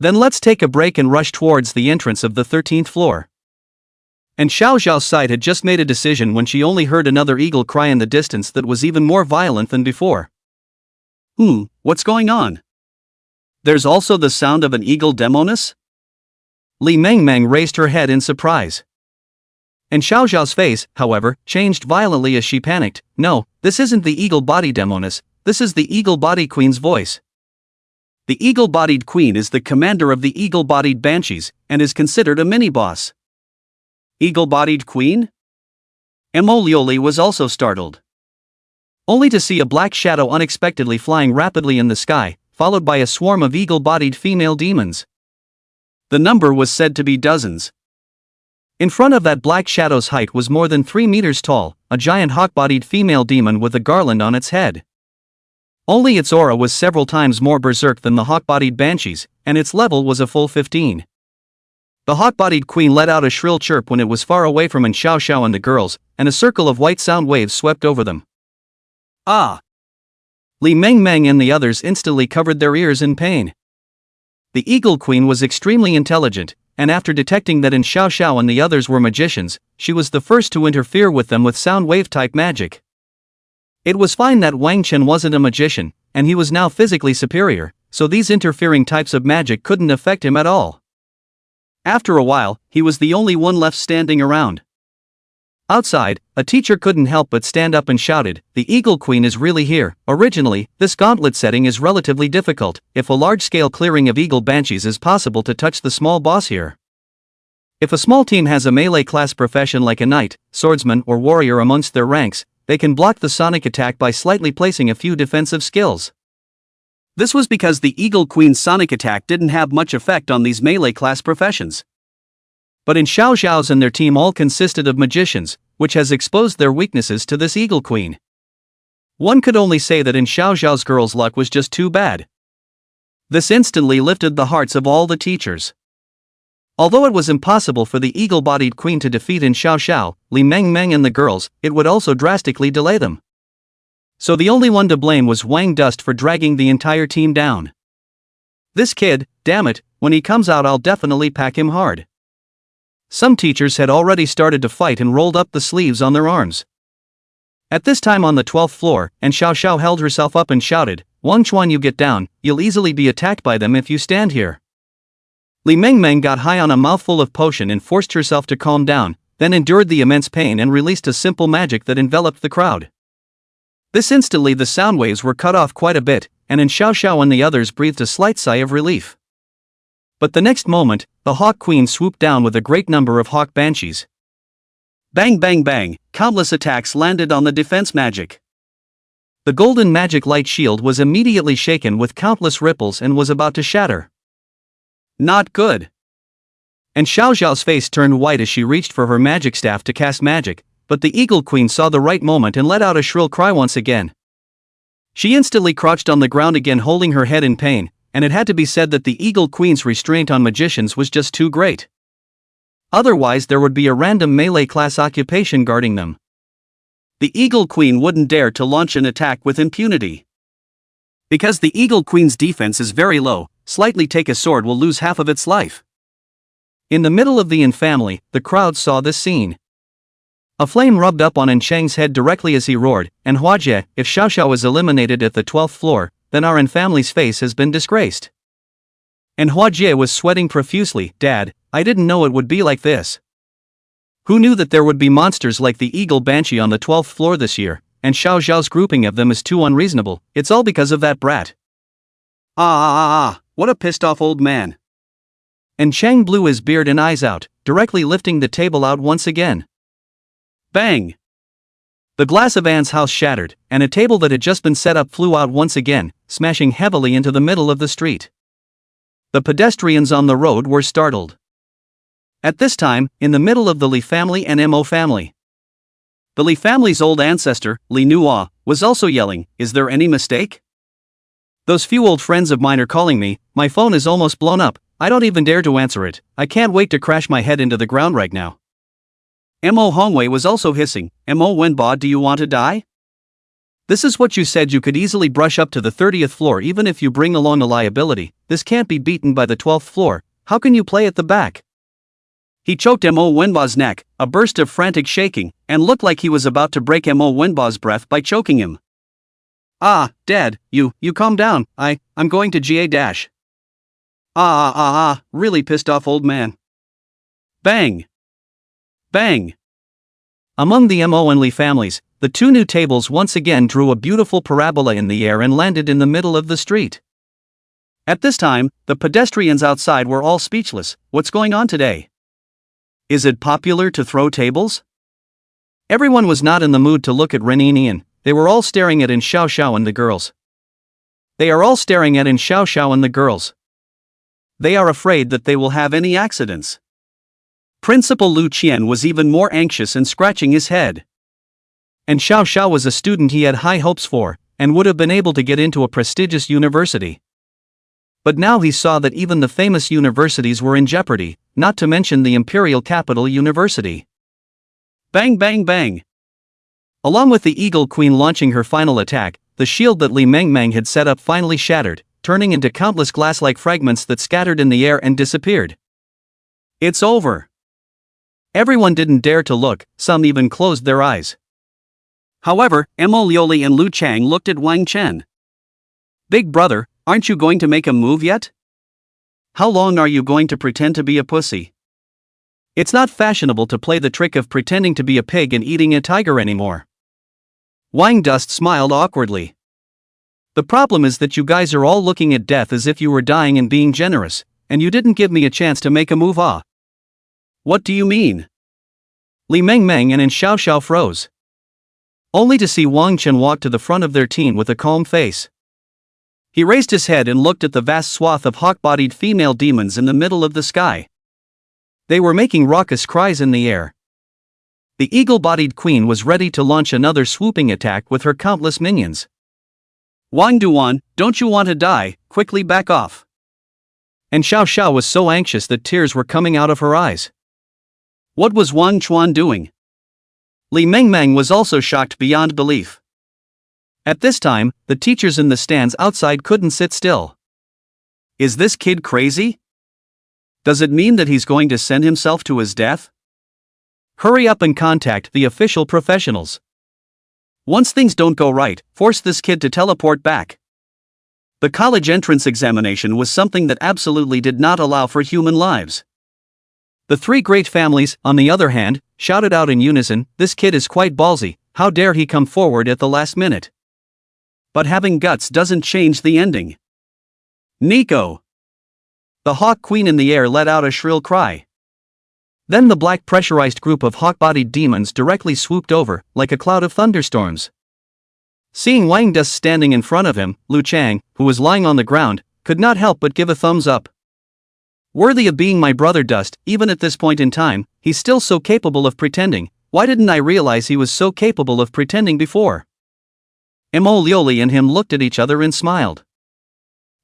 Then let's take a break and rush towards the entrance of the 13th floor. And Xiao Zhao's side had just made a decision when she only heard another eagle cry in the distance that was even more violent than before. What's going on? There's also the sound of an eagle demoness? Li Mengmeng raised her head in surprise. And Xiao Zhao's face, however, changed violently as she panicked. No, this isn't the eagle body demoness, this is the eagle body queen's voice. The eagle-bodied queen is the commander of the eagle-bodied banshees, and is considered a mini-boss. Eagle-bodied queen? Mo Liuli was also startled. Only to see a black shadow unexpectedly flying rapidly in the sky, followed by a swarm of eagle-bodied female demons. The number was said to be dozens. In front of that black shadow's height was more than 3 meters tall, a giant hawk-bodied female demon with a garland on its head. Only its aura was several times more berserk than the hawk-bodied banshees, and its level was a full 15. The hawk-bodied queen let out a shrill chirp when it was far away from Xiao Xiao and the girls, and a circle of white sound waves swept over them. Ah! Li Mengmeng and the others instantly covered their ears in pain. The eagle queen was extremely intelligent, and after detecting that Xiao Xiao and the others were magicians, she was the first to interfere with them with sound wave-type magic. It was fine that Wang Chen wasn't a magician, and he was now physically superior, so these interfering types of magic couldn't affect him at all. After a while, he was the only one left standing around. Outside, a teacher couldn't help but stand up and shouted, "The Eagle Queen is really here." Originally, this gauntlet setting is relatively difficult, if a large-scale clearing of eagle banshees is possible to touch the small boss here. If a small team has a melee class profession like a knight, swordsman or warrior amongst their ranks, they can block the sonic attack by slightly placing a few defensive skills. This was because the Eagle Queen's sonic attack didn't have much effect on these melee class professions. But Xiao Zhao's and their team all consisted of magicians, which has exposed their weaknesses to this Eagle Queen. One could only say that Xiao Zhao's girl's luck was just too bad. This instantly lifted the hearts of all the teachers. Although it was impossible for the eagle-bodied queen to defeat in Xiao Xiao, Li Meng Meng and the girls, it would also drastically delay them. So the only one to blame was Wang Dust for dragging the entire team down. This kid, damn it, when he comes out I'll definitely pack him hard. Some teachers had already started to fight and rolled up the sleeves on their arms. At this time on the 12th floor, and Xiao Xiao held herself up and shouted, "Wang Chuan, you get down, you'll easily be attacked by them if you stand here." Li Meng Meng got high on a mouthful of potion and forced herself to calm down, then endured the immense pain and released a simple magic that enveloped the crowd. This instantly the sound waves were cut off quite a bit, and in Xiao Xiao and the others breathed a slight sigh of relief. But the next moment, the Hawk Queen swooped down with a great number of Hawk Banshees. Bang bang bang, countless attacks landed on the defense magic. The golden magic light shield was immediately shaken with countless ripples and was about to shatter. Not good. And Xiao Xiao's face turned white as she reached for her magic staff to cast magic, but the Eagle Queen saw the right moment and let out a shrill cry once again. She instantly crouched on the ground again holding her head in pain, and it had to be said that the Eagle Queen's restraint on magicians was just too great. Otherwise there would be a random melee class occupation guarding them. The Eagle Queen wouldn't dare to launch an attack with impunity. Because the Eagle Queen's defense is very low, slightly take a sword will lose half of its life. In the middle of the Yin family, the crowd saw this scene. A flame rubbed up on En Cheng's head directly as he roared, and Huajie, if Xiao Xiao is eliminated at the 12th floor, then our En family's face has been disgraced. And Huajie was sweating profusely. Dad, I didn't know it would be like this. Who knew that there would be monsters like the Eagle Banshee on the 12th floor this year, and Xiao Xiao's grouping of them is too unreasonable, it's all because of that brat. What a pissed off old man. And Cheng blew his beard and eyes out, directly lifting the table out once again. Bang! The glass of Anne's house shattered, and a table that had just been set up flew out once again, smashing heavily into the middle of the street. The pedestrians on the road were startled. At this time, in the middle of the Li family and Mo family. The Li family's old ancestor, Li Nuo, was also yelling, "Is there any mistake? Those few old friends of mine are calling me, my phone is almost blown up, I don't even dare to answer it, I can't wait to crash my head into the ground right now." Mo Hongwei was also hissing, "Mo Wenba, do you want to die? This is what you said, you could easily brush up to the 30th floor even if you bring along a liability, this can't be beaten by the 12th floor, how can you play at the back?" He choked Mo Wenba's neck, a burst of frantic shaking, and looked like he was about to break Mo Wenba's breath by choking him. Dad, you calm down, I'm going to GA dash. Really pissed off old man. Bang! Bang! Among the Mo and Li families, the two new tables once again drew a beautiful parabola in the air and landed in the middle of the street. At this time, the pedestrians outside were all speechless. What's going on today? Is it popular to throw tables? Everyone was not in the mood to look at Reninian, they were all staring at In Xiao Xiao and the girls. They are all staring at In Xiao Xiao and the girls. They are afraid that they will have any accidents. Principal Lu Qian was even more anxious and scratching his head. And Xiao Xiao was a student he had high hopes for, and would have been able to get into a prestigious university. But now he saw that even the famous universities were in jeopardy, not to mention the Imperial Capital University. Bang bang bang! Along with the Eagle Queen launching her final attack, the shield that Li Meng Meng had set up finally shattered, turning into countless glass-like fragments that scattered in the air and disappeared. It's over. Everyone didn't dare to look, some even closed their eyes. However, Mo Lioli and Lu Chang looked at Wang Chen. "Big brother, aren't you going to make a move yet? How long are you going to pretend to be a pussy? It's not fashionable to play the trick of pretending to be a pig and eating a tiger anymore." Wang Dust smiled awkwardly. "The problem is that you guys are all looking at death as if you were dying and being generous, and you didn't give me a chance to make a move. What do you mean?" Li Meng Meng and In Xiao Xiao froze. Only to see Wang Chen walk to the front of their team with a calm face. He raised his head and looked at the vast swath of hawk-bodied female demons in the middle of the sky. They were making raucous cries in the air. The eagle-bodied queen was ready to launch another swooping attack with her countless minions. Wang Duan, don't you want to die? Quickly back off. And Xiao Xiao was so anxious that tears were coming out of her eyes. What was Wang Chuan doing? Li Mengmeng was also shocked beyond belief. At this time, the teachers in the stands outside couldn't sit still. Is this kid crazy? Does it mean that he's going to send himself to his death? Hurry up and contact the official professionals. Once things don't go right, force this kid to teleport back. The college entrance examination was something that absolutely did not allow for human lives. The three great families, on the other hand, shouted out in unison, "This kid is quite ballsy, how dare he come forward at the last minute?" But having guts doesn't change the ending. Nico! The Hawk Queen in the air let out a shrill cry. Then the black pressurized group of hawk-bodied demons directly swooped over, like a cloud of thunderstorms. Seeing Wang Dust standing in front of him, Lu Chang, who was lying on the ground, could not help but give a thumbs up. Worthy of being my brother Dust, even at this point in time, he's still so capable of pretending. Why didn't I realize he was so capable of pretending before? Mo Lioli and him looked at each other and smiled.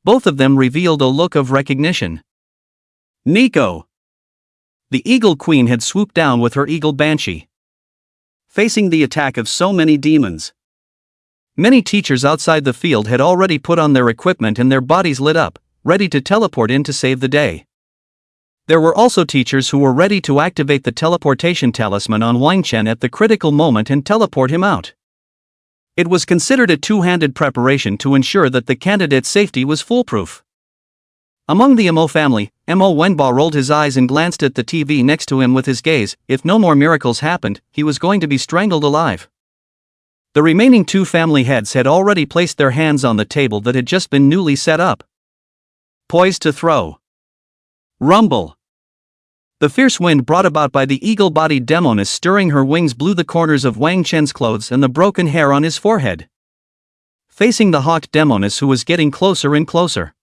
Both of them revealed a look of recognition. Nico! The Eagle Queen had swooped down with her Eagle Banshee, facing the attack of so many demons. Many teachers outside the field had already put on their equipment and their bodies lit up, ready to teleport in to save the day. There were also teachers who were ready to activate the teleportation talisman on Wang Chen at the critical moment and teleport him out. It was considered a two-handed preparation to ensure that the candidate's safety was foolproof. Among the Mo family, Mo Wenba rolled his eyes and glanced at the TV next to him with his gaze. If no more miracles happened, he was going to be strangled alive. The remaining two family heads had already placed their hands on the table that had just been newly set up. Poised to throw. Rumble. The fierce wind brought about by the eagle-bodied demoness stirring her wings blew the corners of Wang Chen's clothes and the broken hair on his forehead. Facing the hawked demoness who was getting closer and closer,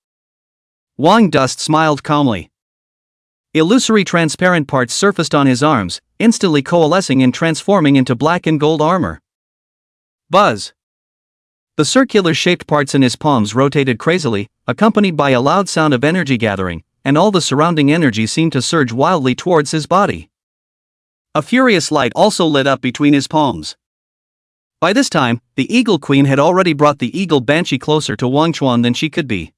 Wang Dust smiled calmly. Illusory transparent parts surfaced on his arms, instantly coalescing and transforming into black and gold armor. Buzz! The circular-shaped parts in his palms rotated crazily, accompanied by a loud sound of energy gathering, and all the surrounding energy seemed to surge wildly towards his body. A furious light also lit up between his palms. By this time, the Eagle Queen had already brought the Eagle Banshee closer to Wang Chuan than she could be.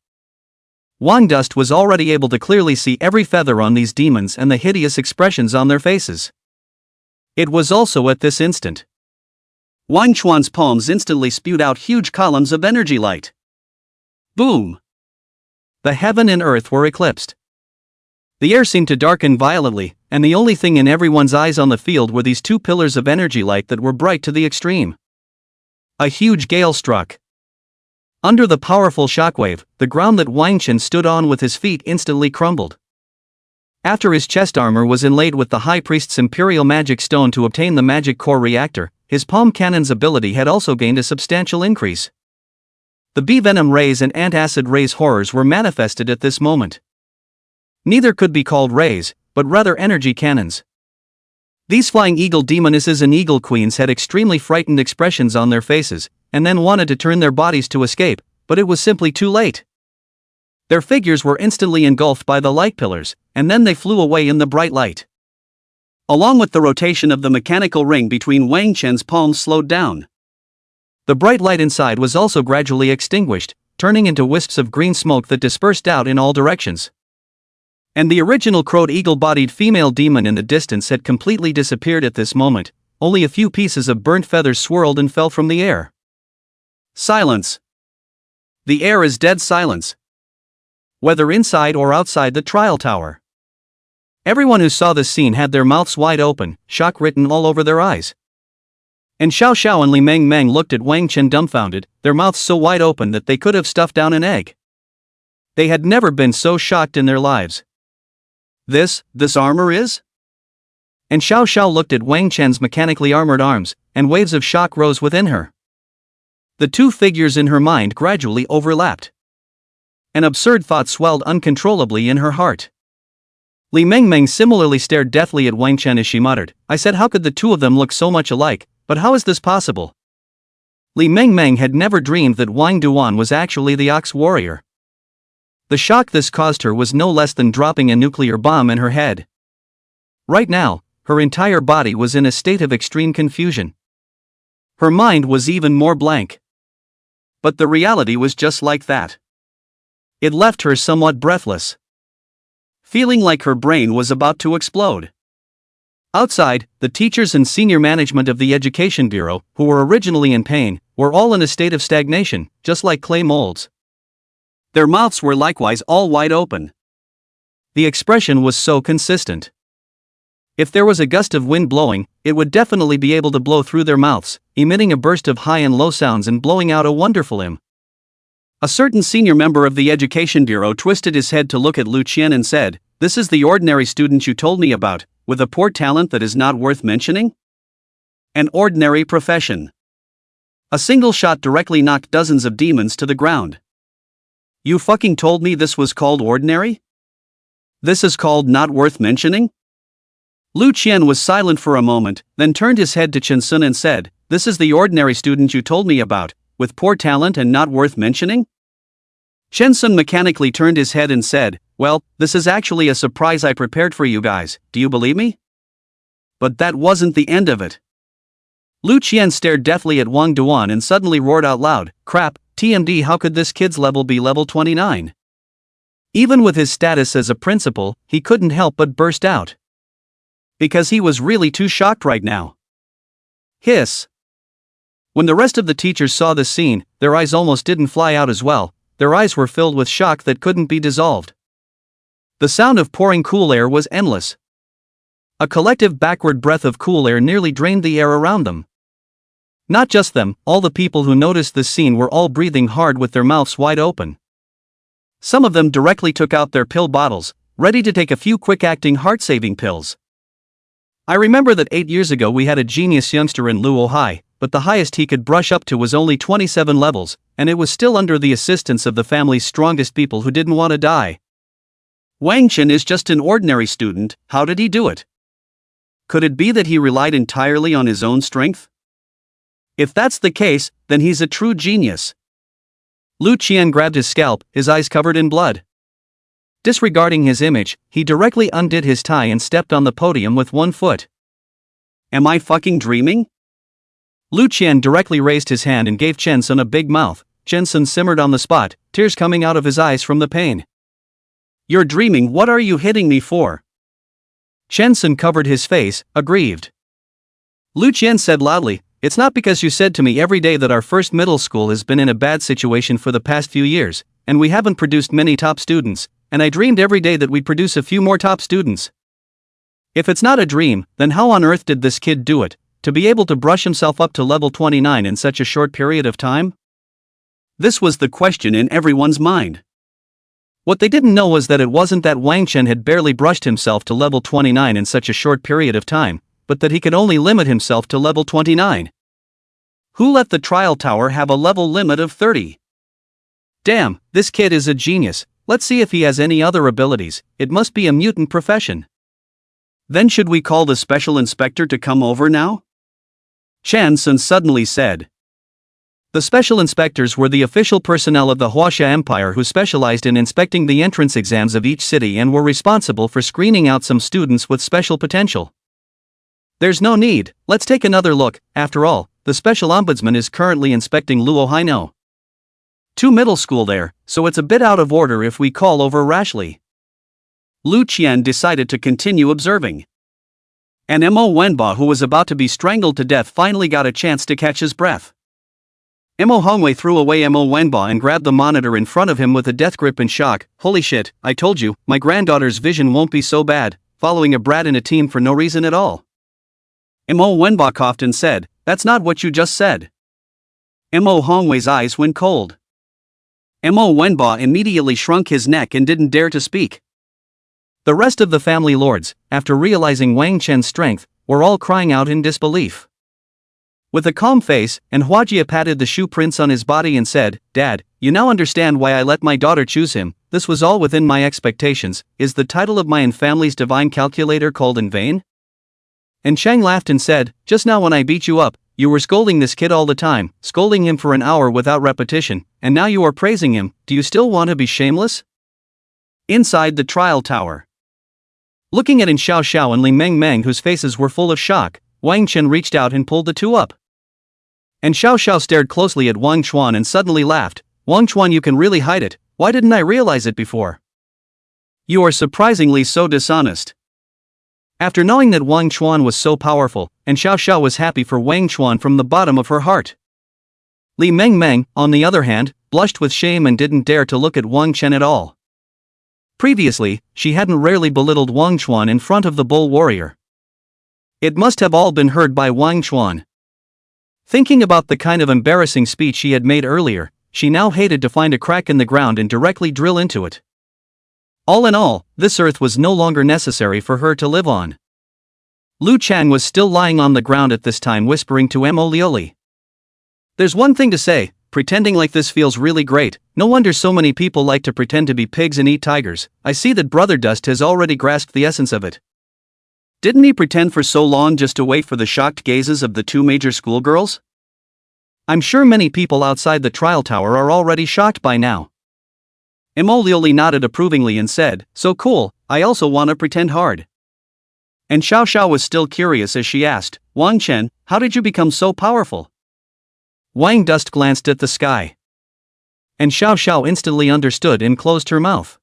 Wang Dust was already able to clearly see every feather on these demons and the hideous expressions on their faces. It was also at this instant Wang Chuan's palms instantly spewed out huge columns of energy light. Boom! The heaven and earth were eclipsed. The air seemed to darken violently, and the only thing in everyone's eyes on the field were these two pillars of energy light that were bright to the extreme. A huge gale struck. Under the powerful shockwave, the ground that Wang Chen stood on with his feet instantly crumbled. After his chest armor was inlaid with the High Priest's Imperial Magic Stone to obtain the Magic Core Reactor, his palm cannon's ability had also gained a substantial increase. The bee venom rays and antacid rays horrors were manifested at this moment. Neither could be called rays, but rather energy cannons. These flying eagle demonesses and eagle queens had extremely frightened expressions on their faces, and then wanted to turn their bodies to escape, but it was simply too late. Their figures were instantly engulfed by the light pillars, and then they flew away in the bright light. Along with the rotation of the mechanical ring between Wang Chen's palms slowed down. The bright light inside was also gradually extinguished, turning into wisps of green smoke that dispersed out in all directions. And the original crowed eagle-bodied female demon in the distance had completely disappeared at this moment. Only a few pieces of burnt feathers swirled and fell from the air. Silence. The air is dead silence. Whether inside or outside the trial tower. Everyone who saw this scene had their mouths wide open, shock written all over their eyes. And Xiao Xiao and Li Mengmeng looked at Wang Chen dumbfounded, their mouths so wide open that they could have stuffed down an egg. They had never been so shocked in their lives. This armor is? And Xiao Xiao looked at Wang Chen's mechanically armored arms, and waves of shock rose within her. The two figures in her mind gradually overlapped. An absurd thought swelled uncontrollably in her heart. Li Mengmeng similarly stared deathly at Wang Chen as she muttered, "I said how could the two of them look so much alike, but how is this possible?" Li Mengmeng had never dreamed that Wang Duan was actually the Ox Warrior. The shock this caused her was no less than dropping a nuclear bomb in her head. Right now, her entire body was in a state of extreme confusion. Her mind was even more blank. But the reality was just like that. It left her somewhat breathless, feeling like her brain was about to explode. Outside, the teachers and senior management of the Education Bureau, who were originally in pain, were all in a state of stagnation, just like clay molds. Their mouths were likewise all wide open. The expression was so consistent. If there was a gust of wind blowing, it would definitely be able to blow through their mouths, emitting a burst of high and low sounds and blowing out a wonderful hymn. A certain senior member of the Education Bureau twisted his head to look at Lu Qian and said, "This is the ordinary student you told me about, with a poor talent that is not worth mentioning? An ordinary profession. A single shot directly knocked dozens of demons to the ground. You fucking told me this was called ordinary? This is called not worth mentioning?" Lu Qian was silent for a moment, then turned his head to Chen Sun and said, "This is the ordinary student you told me about, with poor talent and not worth mentioning?" Chen Sun mechanically turned his head and said, "Well, this is actually a surprise I prepared for you guys, do you believe me?" But that wasn't the end of it. Lu Qian stared deathly at Wang Duan and suddenly roared out loud, "Crap, TMD, how could this kid's level be level 29? Even with his status as a principal, he couldn't help but burst out. Because he was really too shocked right now. Hiss. When the rest of the teachers saw this scene, their eyes almost didn't fly out as well. Their eyes were filled with shock that couldn't be dissolved. The sound of pouring cool air was endless. A collective backward breath of cool air nearly drained the air around them. Not just them, all the people who noticed this scene were all breathing hard with their mouths wide open. Some of them directly took out their pill bottles, ready to take a few quick-acting heart-saving pills. I remember that 8 years ago we had a genius youngster in Luo High, but the highest he could brush up to was only 27 levels, and it was still under the assistance of the family's strongest people who didn't want to die. Wang Chen is just an ordinary student, how did he do it? Could it be that he relied entirely on his own strength? If that's the case, then he's a true genius. Lu Qian grabbed his scalp, his eyes covered in blood. Disregarding his image, he directly undid his tie and stepped on the podium with one foot. Am I fucking dreaming? Lu Qian directly raised his hand and gave Chen Sun a big mouth. Chen Sun simmered on the spot, tears coming out of his eyes from the pain. You're dreaming, what are you hitting me for? Chen Sun covered his face, aggrieved. Lu Qian said loudly, "It's not because you said to me every day that our first middle school has been in a bad situation for the past few years, and we haven't produced many top students, and I dreamed every day that we'd produce a few more top students. If it's not a dream, then how on earth did this kid do it, to be able to brush himself up to level 29 in such a short period of time?" This was the question in everyone's mind. What they didn't know was that it wasn't that Wang Chen had barely brushed himself to level 29 in such a short period of time, but that he could only limit himself to level 29. Who let the trial tower have a level limit of 30? Damn, this kid is a genius. Let's see if he has any other abilities. It must be a mutant profession. Then should we call the special inspector to come over now? Chen Sun suddenly said. The special inspectors were the official personnel of the Huaxia Empire who specialized in inspecting the entrance exams of each city and were responsible for screening out some students with special potential. There's no need, let's take another look. After all, the special ombudsman is currently inspecting Luo Haino. 2 middle school there, so it's a bit out of order if we call over rashly. Lu Qian decided to continue observing. And Mo Wenba, who was about to be strangled to death, finally got a chance to catch his breath. Mo Hongwei threw away Mo Wenba and grabbed the monitor in front of him with a death grip in shock. Holy shit, I told you, my granddaughter's vision won't be so bad, following a brat in a team for no reason at all. Mo Wenba coughed and said, "That's not what you just said." Mo Hongwei's eyes went cold. Mo Wenba immediately shrunk his neck and didn't dare to speak. The rest of the family lords, after realizing Wang Chen's strength, were all crying out in disbelief. With a calm face, and Huajia patted the shoe prints on his body and said, "Dad, you now understand why I let my daughter choose him. This was all within my expectations. Is the title of my and family's divine calculator called in vain?" And Chang laughed and said, "Just now when I beat you up, you were scolding this kid all the time, scolding him for an hour without repetition, and now you are praising him. Do you still want to be shameless? Inside the trial tower. Looking at In Xiao Xiao and Li Meng Meng, whose faces were full of shock, Wang Chen reached out and pulled the two up. And Xiao Xiao stared closely at Wang Chuan and suddenly laughed. Wang Chuan, you can really hide it. Why didn't I realize it before? You are surprisingly so dishonest. After knowing that Wang Chuan was so powerful, and Xiao Xiao was happy for Wang Chuan from the bottom of her heart. Li Meng Meng, on the other hand, blushed with shame and didn't dare to look at Wang Chen at all. Previously, she hadn't rarely belittled Wang Chuan in front of the bull warrior. It must have all been heard by Wang Chuan. Thinking about the kind of embarrassing speech she had made earlier, she now hated to find a crack in the ground and directly drill into it. All in all, this earth was no longer necessary for her to live on. Lu Chang was still lying on the ground at this time, whispering to Mo Lioli. There's one thing to say, pretending like this feels really great. No wonder so many people like to pretend to be pigs and eat tigers. I see that Brother Dust has already grasped the essence of it. Didn't he pretend for so long just to wait for the shocked gazes of the two major schoolgirls? I'm sure many people outside the trial tower are already shocked by now. Mo Lioli nodded approvingly and said, so cool, I also want to pretend hard. And Xiao Xiao was still curious as she asked, Wang Chen, how did you become so powerful? Wang Dust glanced at the sky. And Xiao Xiao instantly understood and closed her mouth.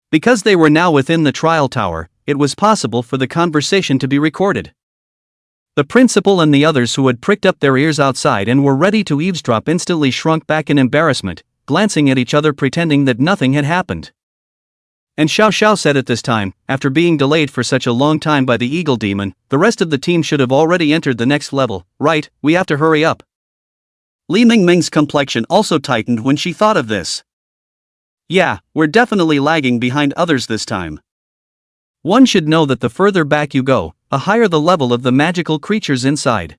Because they were now within the trial tower, it was possible for the conversation to be recorded. The principal and the others who had pricked up their ears outside and were ready to eavesdrop instantly shrunk back in embarrassment, glancing at each other pretending that nothing had happened. And Xiao Xiao said at this time, after being delayed for such a long time by the Eagle Demon, the rest of the team should have already entered the next level, right? We have to hurry up. Li Meng Meng's complexion also tightened when she thought of this. Yeah, we're definitely lagging behind others this time. One should know that the further back you go, the higher the level of the magical creatures inside.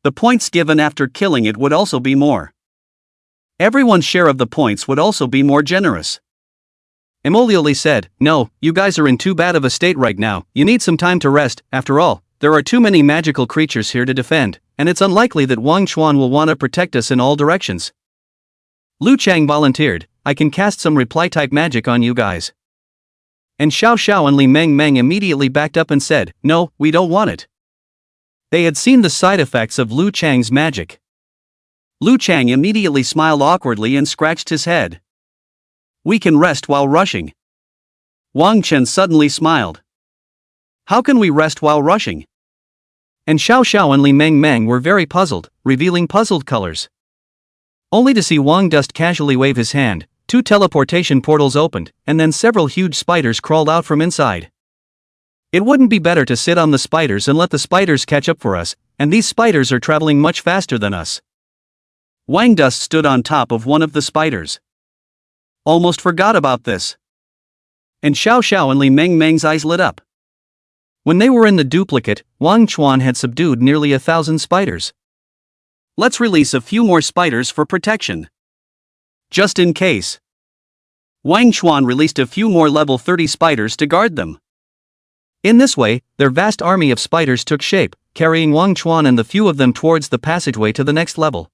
The points given after killing it would also be more. Everyone's share of the points would also be more generous. Mo Lioli said, no, you guys are in too bad of a state right now, you need some time to rest. After all, there are too many magical creatures here to defend, and it's unlikely that Wang Chuan will want to protect us in all directions. Lu Chang volunteered, I can cast some reply-type magic on you guys. And Xiao Xiao and Li Meng Meng immediately backed up and said, no, we don't want it. They had seen the side effects of Lu Chang's magic. Lu Chang immediately smiled awkwardly and scratched his head. We can rest while rushing. Wang Chen suddenly smiled. How can we rest while rushing? And Xiao Xiao and Li Meng Meng were very puzzled, revealing puzzled colors. Only to see Wang Dust casually wave his hand, two teleportation portals opened, and then several huge spiders crawled out from inside. It wouldn't be better to sit on the spiders and let the spiders catch up for us, and these spiders are traveling much faster than us. Wang Dust stood on top of one of the spiders. Almost forgot about this. And Xiao Xiao and Li Meng Meng's eyes lit up. When they were in the duplicate, Wang Chuan had subdued nearly 1,000 spiders. Let's release a few more spiders for protection. Just in case. Wang Chuan released a few more level 30 spiders to guard them. In this way, their vast army of spiders took shape, carrying Wang Chuan and the few of them towards the passageway to the next level.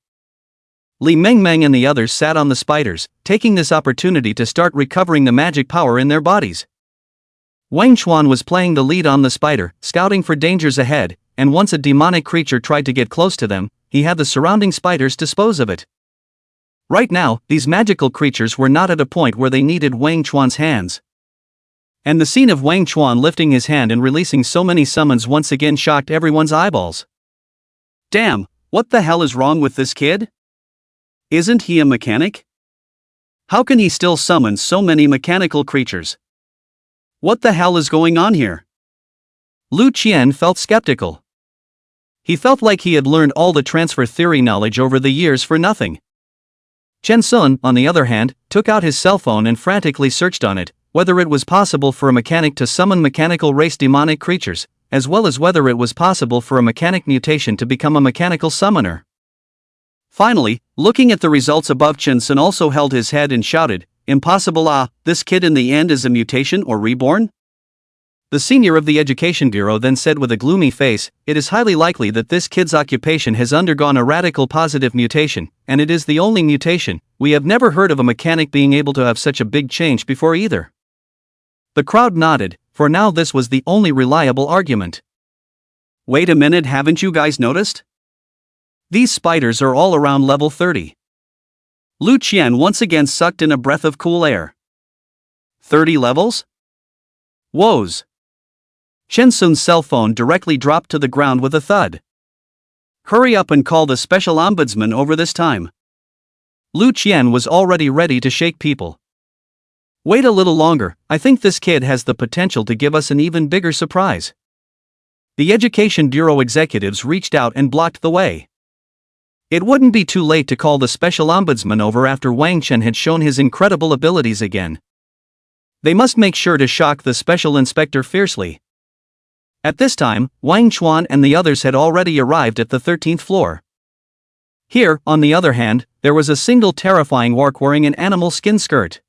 Li Meng Meng and the others sat on the spiders, taking this opportunity to start recovering the magic power in their bodies. Wang Chuan was playing the lead on the spider, scouting for dangers ahead, and once a demonic creature tried to get close to them, he had the surrounding spiders dispose of it. Right now, these magical creatures were not at a point where they needed Wang Chuan's hands. And the scene of Wang Chuan lifting his hand and releasing so many summons once again shocked everyone's eyeballs. Damn, what the hell is wrong with this kid? Isn't he a mechanic? How can he still summon so many mechanical creatures? What the hell is going on here? Lu Qian felt skeptical. He felt like he had learned all the transfer theory knowledge over the years for nothing. Chen Sun, on the other hand, took out his cell phone and frantically searched on it, whether it was possible for a mechanic to summon mechanical race demonic creatures, as well as whether it was possible for a mechanic mutation to become a mechanical summoner. Finally, looking at the results above, Chen Sun also held his head and shouted, impossible, this kid in the end is a mutation or reborn? The senior of the Education Bureau then said with a gloomy face, "It is highly likely that this kid's occupation has undergone a radical positive mutation, and it is the only mutation. We have never heard of a mechanic being able to have such a big change before either." The crowd nodded, for now this was the only reliable argument. "Wait a minute, haven't you guys noticed? These spiders are all around level 30. Lu Qian once again sucked in a breath of cool air. 30 levels? Woes. Chen Sun's cell phone directly dropped to the ground with a thud. "Hurry up and call the special ombudsman over this time." Lu Qian was already ready to shake people. "Wait a little longer, I think this kid has the potential to give us an even bigger surprise." The Education Bureau executives reached out and blocked the way. It wouldn't be too late to call the special ombudsman over after Wang Chen had shown his incredible abilities again. They must make sure to shock the special inspector fiercely. At this time, Wang Chuan and the others had already arrived at the 13th floor. Here, on the other hand, there was a single terrifying orc wearing an animal skin skirt.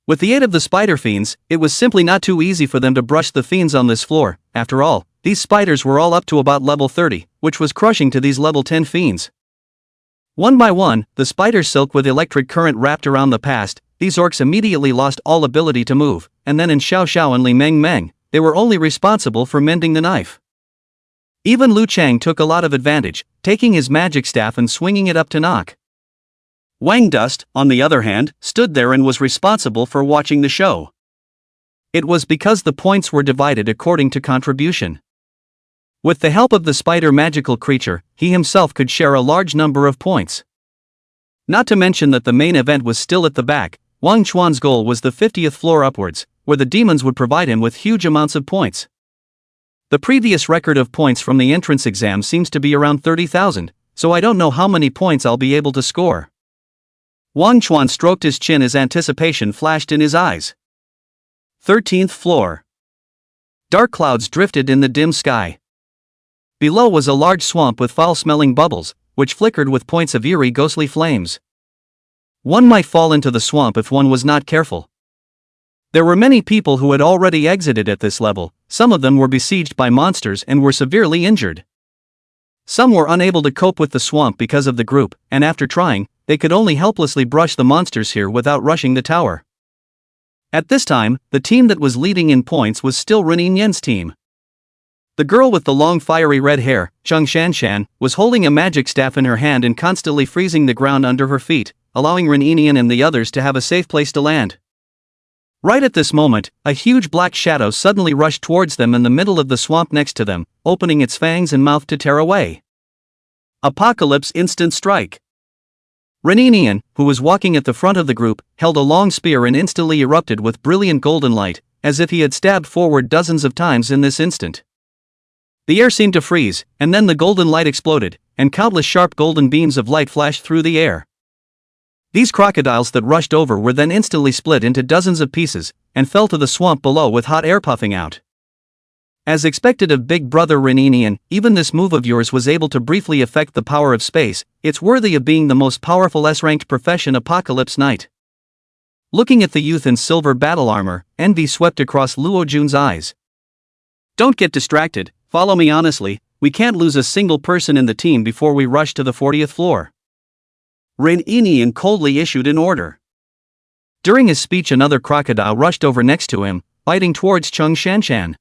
With the aid of the spider fiends, it was simply not too easy for them to brush the fiends on this floor. After all, these spiders were all up to about level 30, which was crushing to these level 10 fiends. One by one, the spider silk with electric current wrapped around the past. These orcs immediately lost all ability to move, and then in Xiao Xiao and Li Meng Meng, they were only responsible for mending the knife. Even Lu Chang took a lot of advantage, taking his magic staff and swinging it up to knock. Wang Dust, on the other hand, stood there and was responsible for watching the show. It was because the points were divided according to contribution. With the help of the spider magical creature, he himself could share a large number of points. Not to mention that the main event was still at the back. Wang Chuan's goal was the 50th floor upwards, where the demons would provide him with huge amounts of points. The previous record of points from the entrance exam seems to be around 30,000, so I don't know how many points I'll be able to score. Wang Chuan stroked his chin as anticipation flashed in his eyes. 13th floor. Dark clouds drifted in the dim sky. Below was a large swamp with foul-smelling bubbles, which flickered with points of eerie ghostly flames. One might fall into the swamp if one was not careful. There were many people who had already exited at this level. Some of them were besieged by monsters and were severely injured. Some were unable to cope with the swamp because of the group, and after trying, they could only helplessly brush the monsters here without rushing the tower. At this time, the team that was leading in points was still Ren Yinyan's team. The girl with the long fiery red hair, Cheng Shanshan, was holding a magic staff in her hand and constantly freezing the ground under her feet, allowing Ren Yinyan and the others to have a safe place to land. Right at this moment, a huge black shadow suddenly rushed towards them in the middle of the swamp next to them, opening its fangs and mouth to tear away. Apocalypse instant strike. Ren Yinyan, who was walking at the front of the group, held a long spear and instantly erupted with brilliant golden light, as if he had stabbed forward dozens of times in this instant. The air seemed to freeze, and then the golden light exploded, and countless sharp golden beams of light flashed through the air. These crocodiles that rushed over were then instantly split into dozens of pieces, and fell to the swamp below with hot air puffing out. As expected of Big Brother Ren Yinyan, even this move of yours was able to briefly affect the power of space. It's worthy of being the most powerful S-ranked profession Apocalypse Knight. Looking at the youth in silver battle armor, envy swept across Luo Jun's eyes. "Don't get distracted, follow me honestly, we can't lose a single person in the team before we rush to the 40th floor." Ren Yinyan coldly issued an order. During his speech another crocodile rushed over next to him, biting towards Cheng Shanshan.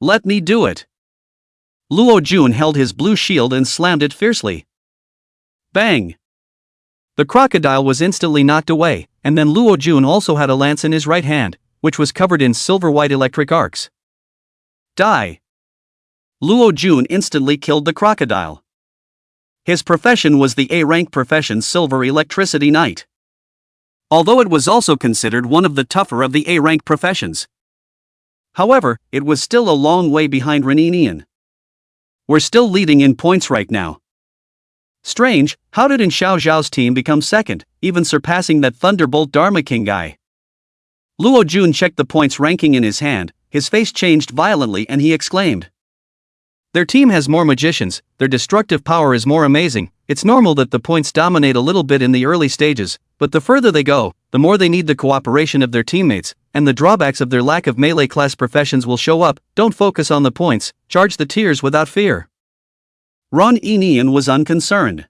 "Let me do it." Luo Jun held his blue shield and slammed it fiercely. Bang! The crocodile was instantly knocked away, and then Luo Jun also had a lance in his right hand, which was covered in silver-white electric arcs. Die! Luo Jun instantly killed the crocodile. His profession was the A-rank profession Silver Electricity Knight. Although it was also considered one of the tougher of the A-rank professions. However, it was still a long way behind Ren Yinyan. We're still leading in points right now. Strange, how did Xiao Zhao's team become second, even surpassing that Thunderbolt Dharma King guy? Luo Jun checked the points ranking in his hand, his face changed violently and he exclaimed. Their team has more magicians, their destructive power is more amazing. It's normal that the points dominate a little bit in the early stages, but the further they go, the more they need the cooperation of their teammates. and the drawbacks of their lack of melee class professions will show up. Don't focus on the points, charge the tiers without fear. Ron Enian was unconcerned.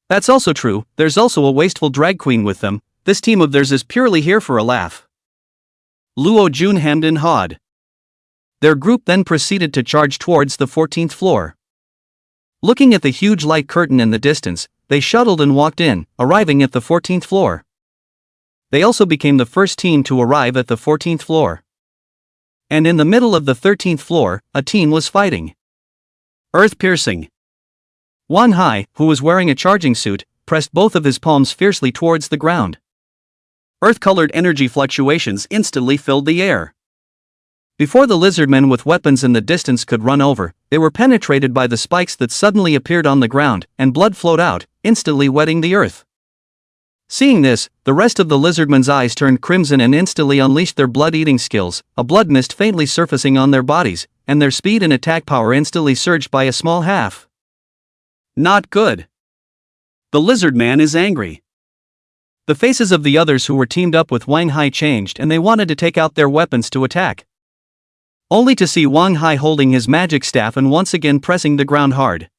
That's also true, there's also a wasteful drag queen with them. This team of theirs is purely here for a laugh. Luo Jun hemmed and hawed. Their group then proceeded to charge towards the 14th floor. Looking at the huge light curtain in the distance, they shuttled and walked in, arriving at the 14th floor. They also became the first team to arrive at the 14th floor. And in the middle of the 13th floor, a team was fighting. Earth-piercing. Wang Hai, who was wearing a charging suit, pressed both of his palms fiercely towards the ground. Earth-colored energy fluctuations instantly filled the air. Before the lizardmen with weapons in the distance could run over, they were penetrated by the spikes that suddenly appeared on the ground, and blood flowed out, instantly wetting the earth. Seeing this, the rest of the lizardmen's eyes turned crimson and instantly unleashed their blood-eating skills, a blood mist faintly surfacing on their bodies, and their speed and attack power instantly surged by a small half. Not good. The lizard man is angry. The faces of the others who were teamed up with Wang Hai changed and they wanted to take out their weapons to attack. Only to see Wang Hai holding his magic staff and once again pressing the ground hard.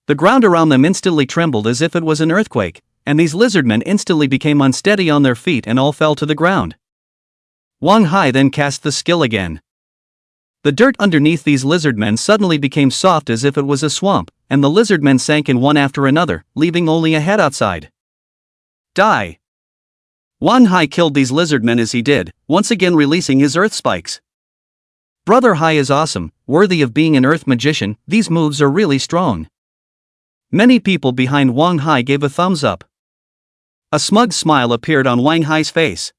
The ground around them instantly trembled as if it was an earthquake, and these lizardmen instantly became unsteady on their feet and all fell to the ground. Wang Hai then cast the skill again. The dirt underneath these lizardmen suddenly became soft as if it was a swamp, and the lizardmen sank in one after another, leaving only a head outside. Die! Wang Hai killed these lizardmen as he did, once again releasing his earth spikes. Brother Hai is awesome, worthy of being an earth magician. These moves are really strong. Many people behind Wang Hai gave a thumbs up. A smug smile appeared on Wang Hai's face.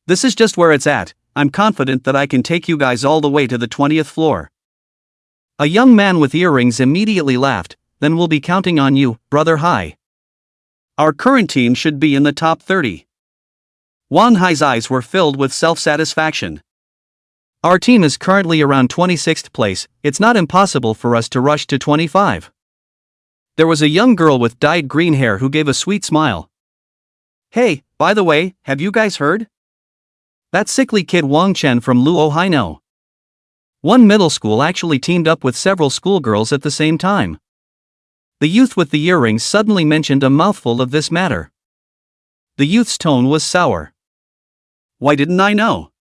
This is just where it's at. I'm confident that I can take you guys all the way to the 20th floor. A young man with earrings immediately laughed. Then we'll be counting on you, Brother Hai. Our current team should be in the top 30. Wang Hai's eyes were filled with self-satisfaction. Our team is currently around 26th place. It's not impossible for us to rush to 25. There was a young girl with dyed green hair who gave a sweet smile. Hey, by the way, have you guys heard? That sickly kid Wang Chen from Luo Haino. One middle school actually teamed up with several schoolgirls at the same time. The youth with the earrings suddenly mentioned a mouthful of this matter. The youth's tone was sour. Why didn't I know?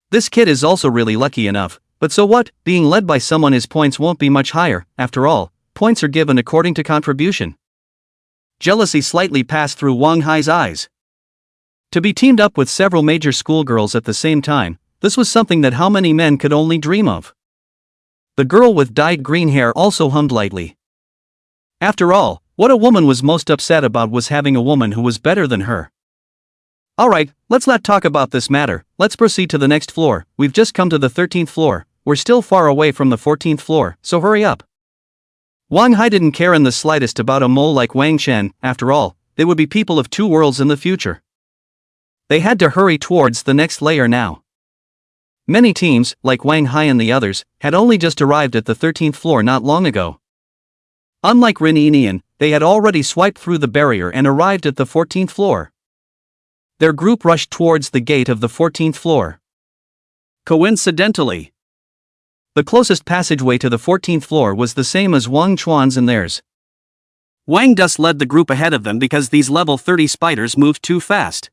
This kid is also really lucky enough, but so what? Being led by someone, his points won't be much higher. After all, points are given according to contribution. Jealousy slightly passed through Wang Hai's eyes. To be teamed up with several major schoolgirls at the same time, this was something that how many men could only dream of. The girl with dyed green hair also hummed lightly. After all, what a woman was most upset about was having a woman who was better than her. Alright, let's not talk about this matter, let's proceed to the next floor. We've just come to the 13th floor, we're still far away from the 14th floor, so hurry up. Wang Hai didn't care in the slightest about a mole like Wang Chen. After all, they would be people of two worlds in the future. They had to hurry towards the next layer now. Many teams, like Wang Hai and the others, had only just arrived at the 13th floor not long ago. Unlike Rin Enian, they had already swiped through the barrier and arrived at the 14th floor. Their group rushed towards the gate of the 14th floor. Coincidentally, the closest passageway to the 14th floor was the same as Wang Chuan's and theirs. Wang Dust led the group ahead of them because these level 30 spiders moved too fast.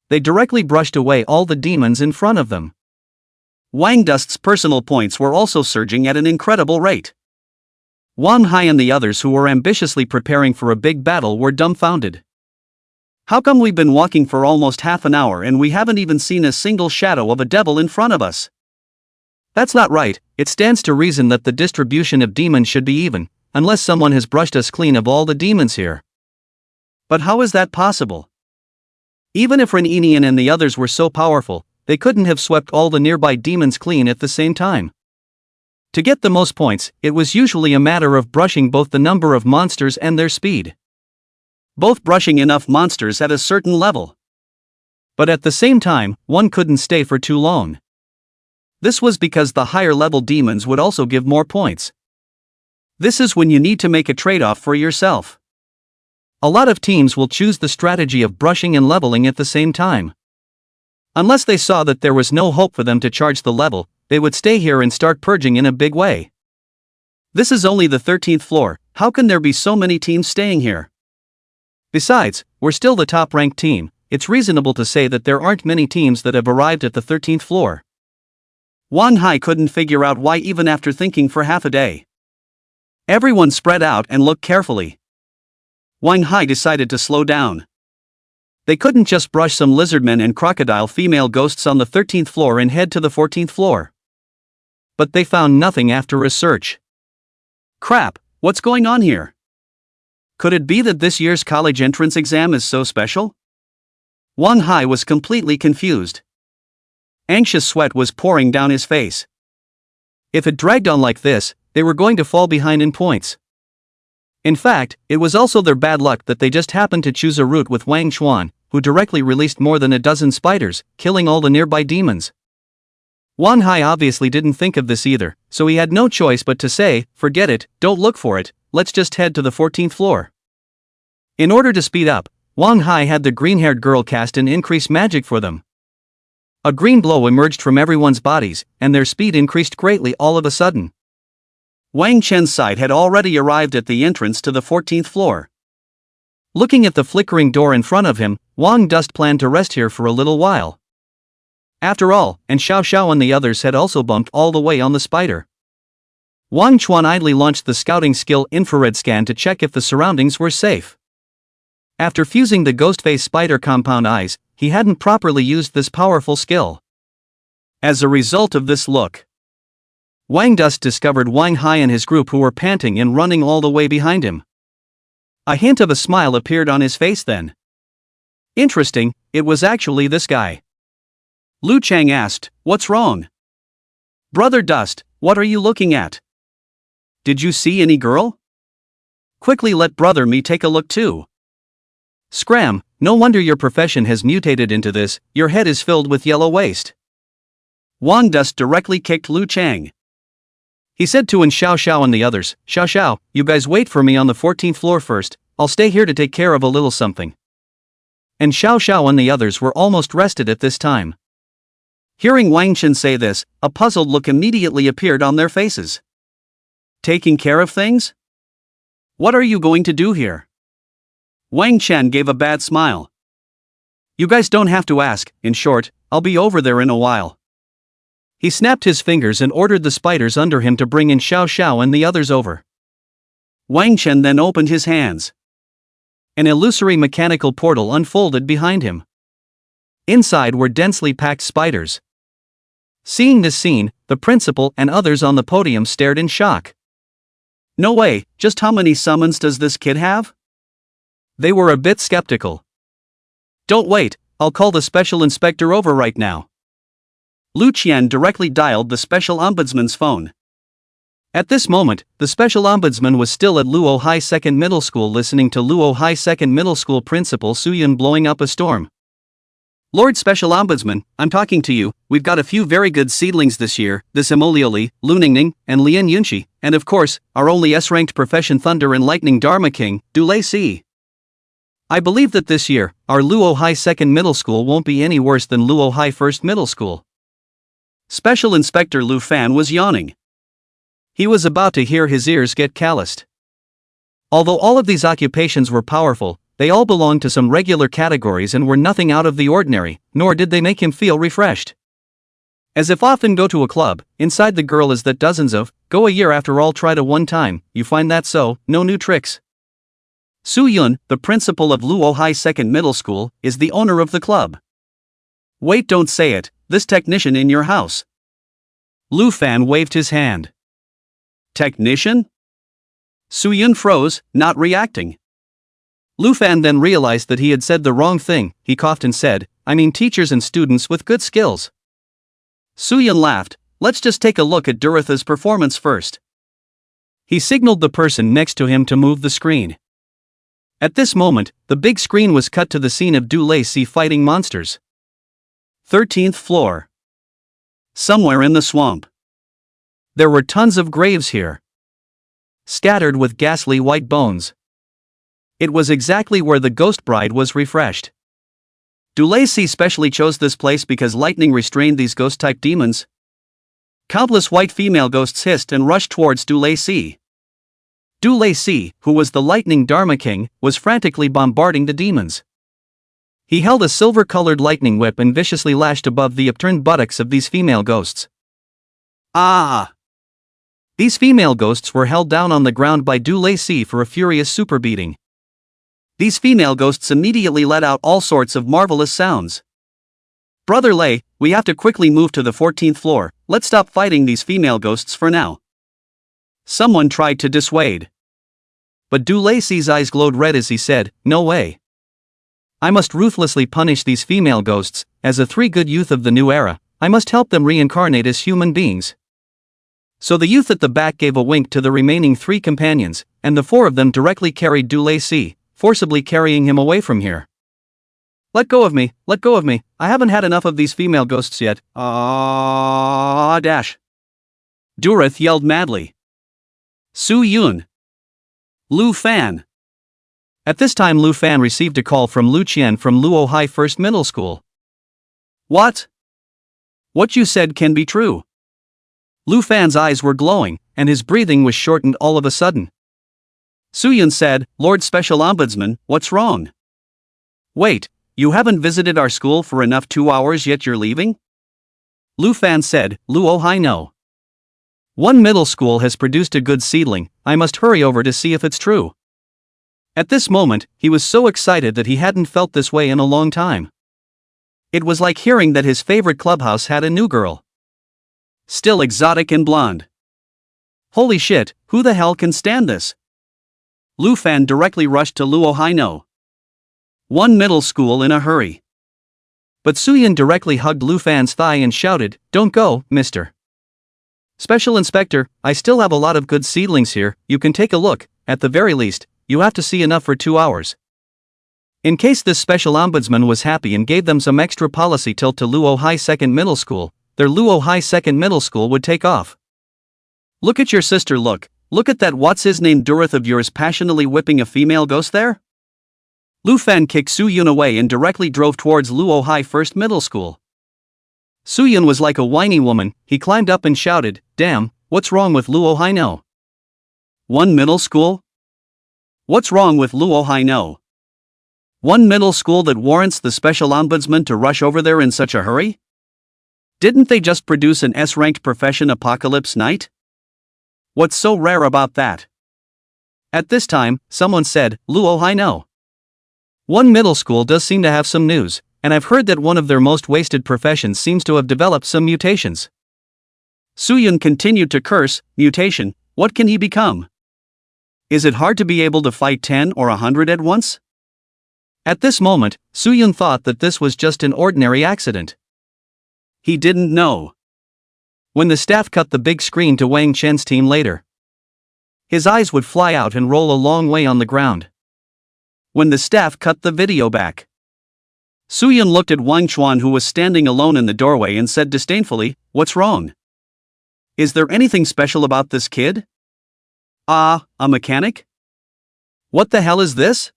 They directly brushed away all the demons in front of them. Wang Dust's personal points were also surging at an incredible rate. Wang Hai and the others who were ambitiously preparing for a big battle were dumbfounded. How come we've been walking for almost half an hour and we haven't even seen a single shadow of a devil in front of us? That's not right. It stands to reason that the distribution of demons should be even, unless someone has brushed us clean of all the demons here. But how is that possible? Even if Ren Enian and the others were so powerful, they couldn't have swept all the nearby demons clean at the same time. To get the most points, it was usually a matter of brushing both the number of monsters and their speed. Both brushing enough monsters at a certain level. But at the same time, one couldn't stay for too long. This was because the higher level demons would also give more points. This is when you need to make a trade-off for yourself. A lot of teams will choose the strategy of brushing and leveling at the same time. Unless they saw that there was no hope for them to charge the level, they would stay here and start purging in a big way. This is only the 13th floor, how can there be so many teams staying here? Besides, we're still the top-ranked team, it's reasonable to say that there aren't many teams that have arrived at the 13th floor. Wang Hai couldn't figure out why even after thinking for half a day. Everyone spread out and looked carefully. Wang Hai decided to slow down. They couldn't just brush some lizardmen and crocodile female ghosts on the 13th floor and head to the 14th floor. But they found nothing after a search. Crap, what's going on here? Could it be that this year's college entrance exam is so special? Wang Hai was completely confused. Anxious sweat was pouring down his face. If it dragged on like this, they were going to fall behind in points. In fact, it was also their bad luck that they just happened to choose a route with Wang Chuan, who directly released more than a dozen spiders, killing all the nearby demons. Wang Hai obviously didn't think of this either, so he had no choice but to say, forget it, don't look for it, let's just head to the 14th floor. In order to speed up, Wang Hai had the green-haired girl cast an increased magic for them. A green glow emerged from everyone's bodies, and their speed increased greatly all of a sudden. Wang Chen's side had already arrived at the entrance to the 14th floor. Looking at the flickering door in front of him, Wang Dust planned to rest here for a little while. After all, and Xiao Xiao and the others had also bumped all the way on the spider. Wang Chuan idly launched the scouting skill infrared scan to check if the surroundings were safe. After fusing the Ghostface spider compound eyes, he hadn't properly used this powerful skill. As a result of this look, Wang Dust discovered Wang Hai and his group who were panting and running all the way behind him. A hint of a smile appeared on his face then. Interesting, it was actually this guy. Lu Chang asked, "What's wrong?" "Brother Dust, what are you looking at? Did you see any girl? Quickly let brother me take a look too." "Scram, no wonder your profession has mutated into this, your head is filled with yellow waste." Wang Dust directly kicked Lu Chang. He said to Xiao Xiao and the others, "Xiao Xiao, you guys wait for me on the 14th floor first, I'll stay here to take care of a little something." And Xiao Xiao and the others were almost rested at this time. Hearing Wang Chen say this, a puzzled look immediately appeared on their faces. "Taking care of things? What are you going to do here?" Wang Chen gave a bad smile. "You guys don't have to ask, in short, I'll be over there in a while." He snapped his fingers and ordered the spiders under him to bring in Xiao Xiao and the others over. Wang Chen then opened his hands. An illusory mechanical portal unfolded behind him. Inside were densely packed spiders. Seeing this scene, the principal and others on the podium stared in shock. "No way, just how many summons does this kid have?" They were a bit skeptical. "Don't wait, I'll call the special inspector over right now." Lu Qian directly dialed the special ombudsman's phone. At this moment, the special ombudsman was still at Luo High Second Middle School listening to Luo High Second Middle School principal Su Yun blowing up a storm. "Lord Special Ombudsman, I'm talking to you, we've got a few very good seedlings this year, this Emolio Li, Lu Ningning, and Lian Yunxi, and of course, our only S-ranked profession Thunder and Lightning Dharma King, Du Lei Si. I believe that this year, our Luo High Second Middle School won't be any worse than Luo High First Middle School." Special Inspector Lu Fan was yawning. He was about to hear his ears get calloused. Although all of these occupations were powerful, they all belonged to some regular categories and were nothing out of the ordinary, nor did they make him feel refreshed. As if often go to a club, inside the girl is that dozens of, go a year after all tried a one time, you find that so, no new tricks. Su Yun, the principal of Luo High Second Middle School, is the owner of the club. Wait, don't say it, this technician in your house. Lu Fan waved his hand. Technician? Su Yun froze, not reacting. Lu Fan then realized that he had said the wrong thing. He coughed and said, "I mean teachers and students with good skills." Su Yun laughed, "Let's just take a look at Duratha's performance first." He signaled the person next to him to move the screen. At this moment, the big screen was cut to the scene of Du Lei Si fighting monsters. 13th floor. Somewhere in the swamp. There were tons of graves here, scattered with ghastly white bones. It was exactly where the ghost bride was refreshed. Du Lacey specially chose this place because lightning restrained these ghost-type demons. Countless white female ghosts hissed and rushed towards Du Lacey. Du Lacey, who was the lightning Dharma King, was frantically bombarding the demons. He held a silver-colored lightning whip and viciously lashed above the upturned buttocks of these female ghosts. Ah! These female ghosts were held down on the ground by Du Lacey for a furious super beating. These female ghosts immediately let out all sorts of marvelous sounds. Brother Lay, we have to quickly move to the 14th floor, let's stop fighting these female ghosts for now. Someone tried to dissuade. But Du Lacey's eyes glowed red as he said, no way. I must ruthlessly punish these female ghosts. As a three-good youth of the new era, I must help them reincarnate as human beings. So the youth at the back gave a wink to the remaining three companions, and the four of them directly carried Du Lacey, forcibly carrying him away from here. Let go of me, I haven't had enough of these female ghosts yet. Dash. Durith yelled madly. Su Yun. Lu Fan. At this time Lu Fan received a call from Lu Qian from Luo High First Middle School. What? What you said can be true. Lu Fan's eyes were glowing, and his breathing was shortened all of a sudden. Su Yun said, Lord Special Ombudsman, what's wrong? Wait, you haven't visited our school for enough 2 hours yet you're leaving? Lu Fan said, Luo High no. One middle school has produced a good seedling, I must hurry over to see if it's true. At this moment, he was so excited that he hadn't felt this way in a long time. It was like hearing that his favorite clubhouse had a new girl. Still exotic and blonde. Holy shit, who the hell can stand this? Lu Fan directly rushed to Luo High no. One middle school in a hurry. But Su Yun directly hugged Lu Fan's thigh and shouted, don't go, mister. Special Inspector, I still have a lot of good seedlings here, you can take a look, at the very least, you have to see enough for 2 hours. In case this special ombudsman was happy and gave them some extra policy tilt to Luo High Second Middle School, their Luo High Second Middle School would take off. Look at your sister look at that what's-his-name Durith of yours passionately whipping a female ghost there? Lu Fan kicked Su Yun away and directly drove towards Luo High First Middle School. Su Yun was like a whiny woman, he climbed up and shouted, damn, what's wrong with Luo High no? One middle school? What's wrong with Luo High no? One middle school that warrants the special ombudsman to rush over there in such a hurry? Didn't they just produce an S-ranked profession Apocalypse Knight? What's so rare about that? At this time, someone said, Luo High no. One middle school does seem to have some news, and I've heard that one of their most wasted professions seems to have developed some mutations. Su Yun continued to curse, mutation, what can he become? Is it hard to be able to fight 10 or 100 at once? At this moment, Su Yun thought that this was just an ordinary accident. He didn't know. When the staff cut the big screen to Wang Chen's team later, his eyes would fly out and roll a long way on the ground. When the staff cut the video back, Su Yun looked at Wang Chuan who was standing alone in the doorway and said disdainfully, what's wrong? Is there anything special about this kid? A mechanic? What the hell is this?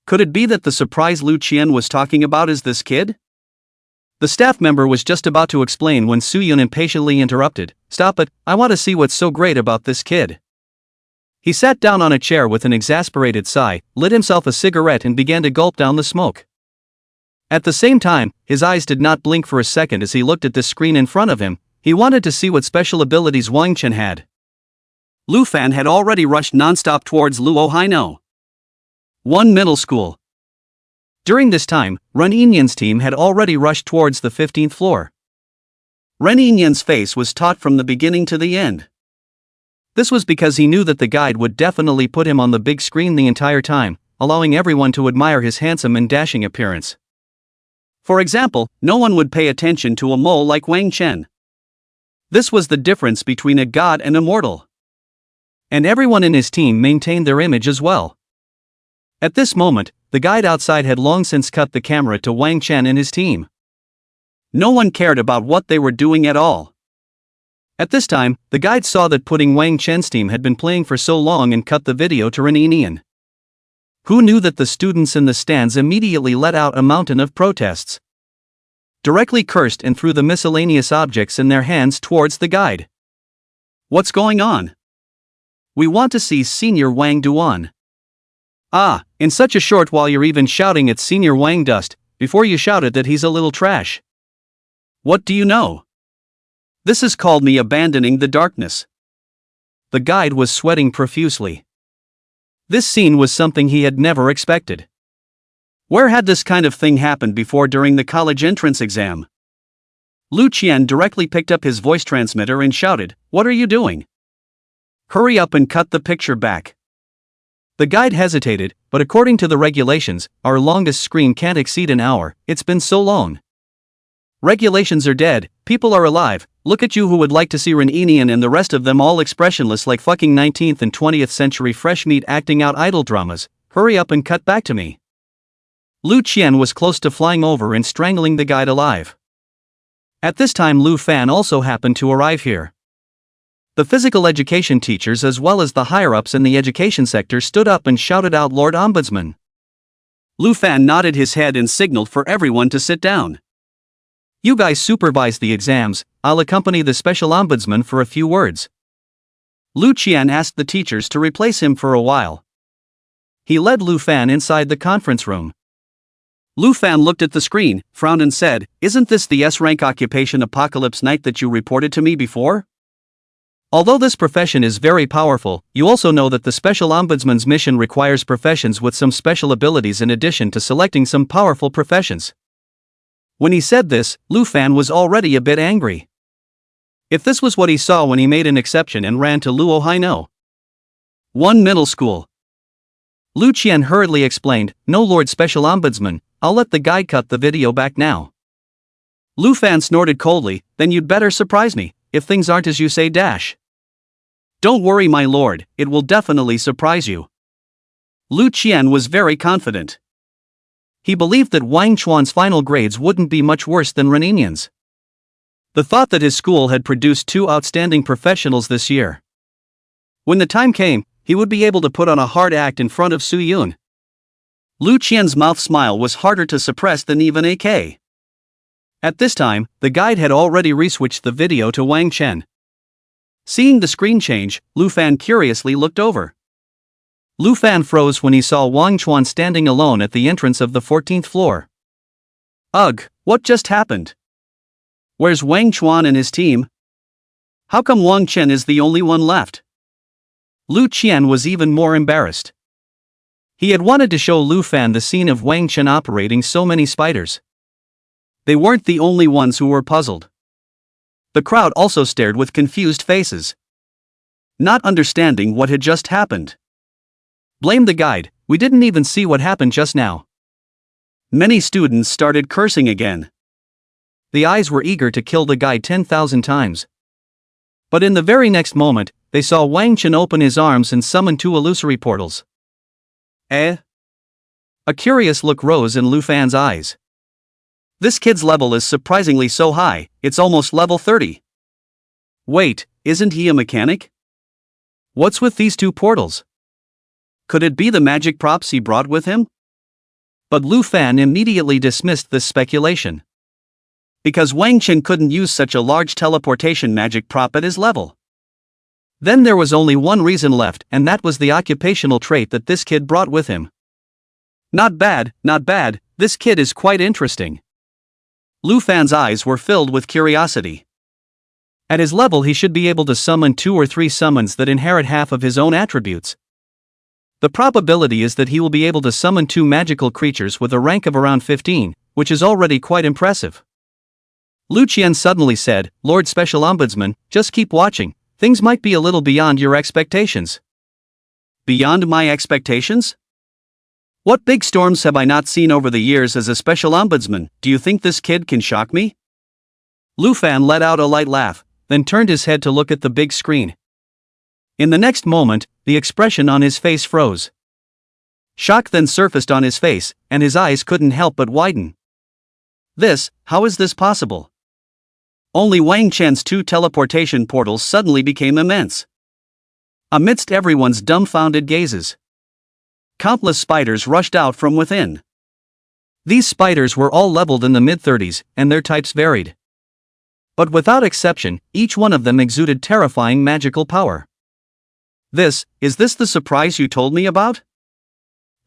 Could it be that the surprise Lu Qian was talking about is this kid? The staff member was just about to explain when Su Yun impatiently interrupted, stop it, I want to see what's so great about this kid. He sat down on a chair with an exasperated sigh, lit himself a cigarette and began to gulp down the smoke. At the same time, his eyes did not blink for a second as he looked at the screen in front of him, he wanted to see what special abilities Wang Chen had. Lu Fan had already rushed non-stop towards Luo High no. One middle school. During this time, Ren Yinyan's team had already rushed towards the 15th floor. Ren Yinyan's face was taut from the beginning to the end. This was because he knew that the guide would definitely put him on the big screen the entire time, allowing everyone to admire his handsome and dashing appearance. For example, no one would pay attention to a mole like Wang Chen. This was the difference between a god and a mortal. And everyone in his team maintained their image as well. At this moment, the guide outside had long since cut the camera to Wang Chen and his team. No one cared about what they were doing at all. At this time, the guide saw that putting Wang Chen's team had been playing for so long and cut the video to Ren Yinyan, Who knew that the students in the stands immediately let out a mountain of protests? Directly cursed and threw the miscellaneous objects in their hands towards the guide. What's going on? We want to see Senior Wang Duan. Ah, in such a short while you're even shouting at Senior Wang Dust, before you shouted that he's a little trash. What do you know? This is called me abandoning the darkness. The guide was sweating profusely. This scene was something he had never expected. Where had this kind of thing happened before during the college entrance exam? Lu Qian directly picked up his voice transmitter and shouted, "What are you doing? Hurry up and cut the picture back." The guide hesitated, but according to the regulations, our longest screen can't exceed an hour. It's been so long. Regulations are dead, people are alive. Look at you who would like to see Ren Enian and the rest of them all expressionless like fucking 19th and 20th century fresh meat acting out idol dramas. Hurry up and cut back to me. Lu Qian was close to flying over and strangling the guide alive. At this time Lu Fan also happened to arrive here. The physical education teachers as well as the higher-ups in the education sector stood up and shouted out, "Lord Ombudsman." Lu Fan nodded his head and signaled for everyone to sit down. "You guys supervise the exams, I'll accompany the special ombudsman for a few words." Lu Qian asked the teachers to replace him for a while. He led Lu Fan inside the conference room. Lu Fan looked at the screen, frowned and said, "Isn't this the S-rank occupation Apocalypse Knight that you reported to me before? Although this profession is very powerful, you also know that the special ombudsman's mission requires professions with some special abilities in addition to selecting some powerful professions." When he said this, Lu Fan was already a bit angry. If this was what he saw when he made an exception and ran to Luo Haino. One middle school. Lu Qian hurriedly explained, "No, Lord Special Ombudsman, I'll let the guy cut the video back now." Lu Fan snorted coldly, "Then you'd better surprise me, if things aren't as you say dash." "Don't worry my lord, it will definitely surprise you." Lu Qian was very confident. He believed that Wang Chuan's final grades wouldn't be much worse than Ren Enian's. The thought that his school had produced two outstanding professionals this year. When the time came, he would be able to put on a hard act in front of Su Yun. Lu Qian's mouth smile was harder to suppress than even AK. At this time, the guide had already reswitched the video to Wang Chen. Seeing the screen change, Lu Fan curiously looked over. Lu Fan froze when he saw Wang Chuan standing alone at the entrance of the 14th floor. Ugh, what just happened? Where's Wang Chuan and his team? How come Wang Chen is the only one left? Lu Qian was even more embarrassed. He had wanted to show Lu Fan the scene of Wang Chen operating so many spiders. They weren't the only ones who were puzzled. The crowd also stared with confused faces, not understanding what had just happened. Blame the guide, we didn't even see what happened just now. Many students started cursing again. The eyes were eager to kill the guide 10,000 times. But in the very next moment, they saw Wang Chen open his arms and summon two illusory portals. Eh? A curious look rose in Lu Fan's eyes. This kid's level is surprisingly so high, it's almost level 30. Wait, isn't he a mechanic? What's with these two portals? Could it be the magic props he brought with him? But Lu Fan immediately dismissed this speculation. Because Wang Chen couldn't use such a large teleportation magic prop at his level. Then there was only one reason left, and that was the occupational trait that this kid brought with him. Not bad, this kid is quite interesting. Lu Fan's eyes were filled with curiosity. At his level he should be able to summon 2 or 3 summons that inherit half of his own attributes. The probability is that he will be able to summon 2 magical creatures with a rank of around 15, which is already quite impressive. Lu Qian suddenly said, "Lord Special Ombudsman, just keep watching, things might be a little beyond your expectations." Beyond my expectations? What big storms have I not seen over the years as a special ombudsman? Do you think this kid can shock me? Lu Fan let out a light laugh, then turned his head to look at the big screen. In the next moment, the expression on his face froze. Shock then surfaced on his face, and his eyes couldn't help but widen. How is this possible? Only Wang Chen's 2 teleportation portals suddenly became immense. Amidst everyone's dumbfounded gazes, Countless spiders rushed out from within. These spiders were all leveled in the mid-30s, and their types varied. But without exception, each one of them exuded terrifying magical power. Is this the surprise you told me about?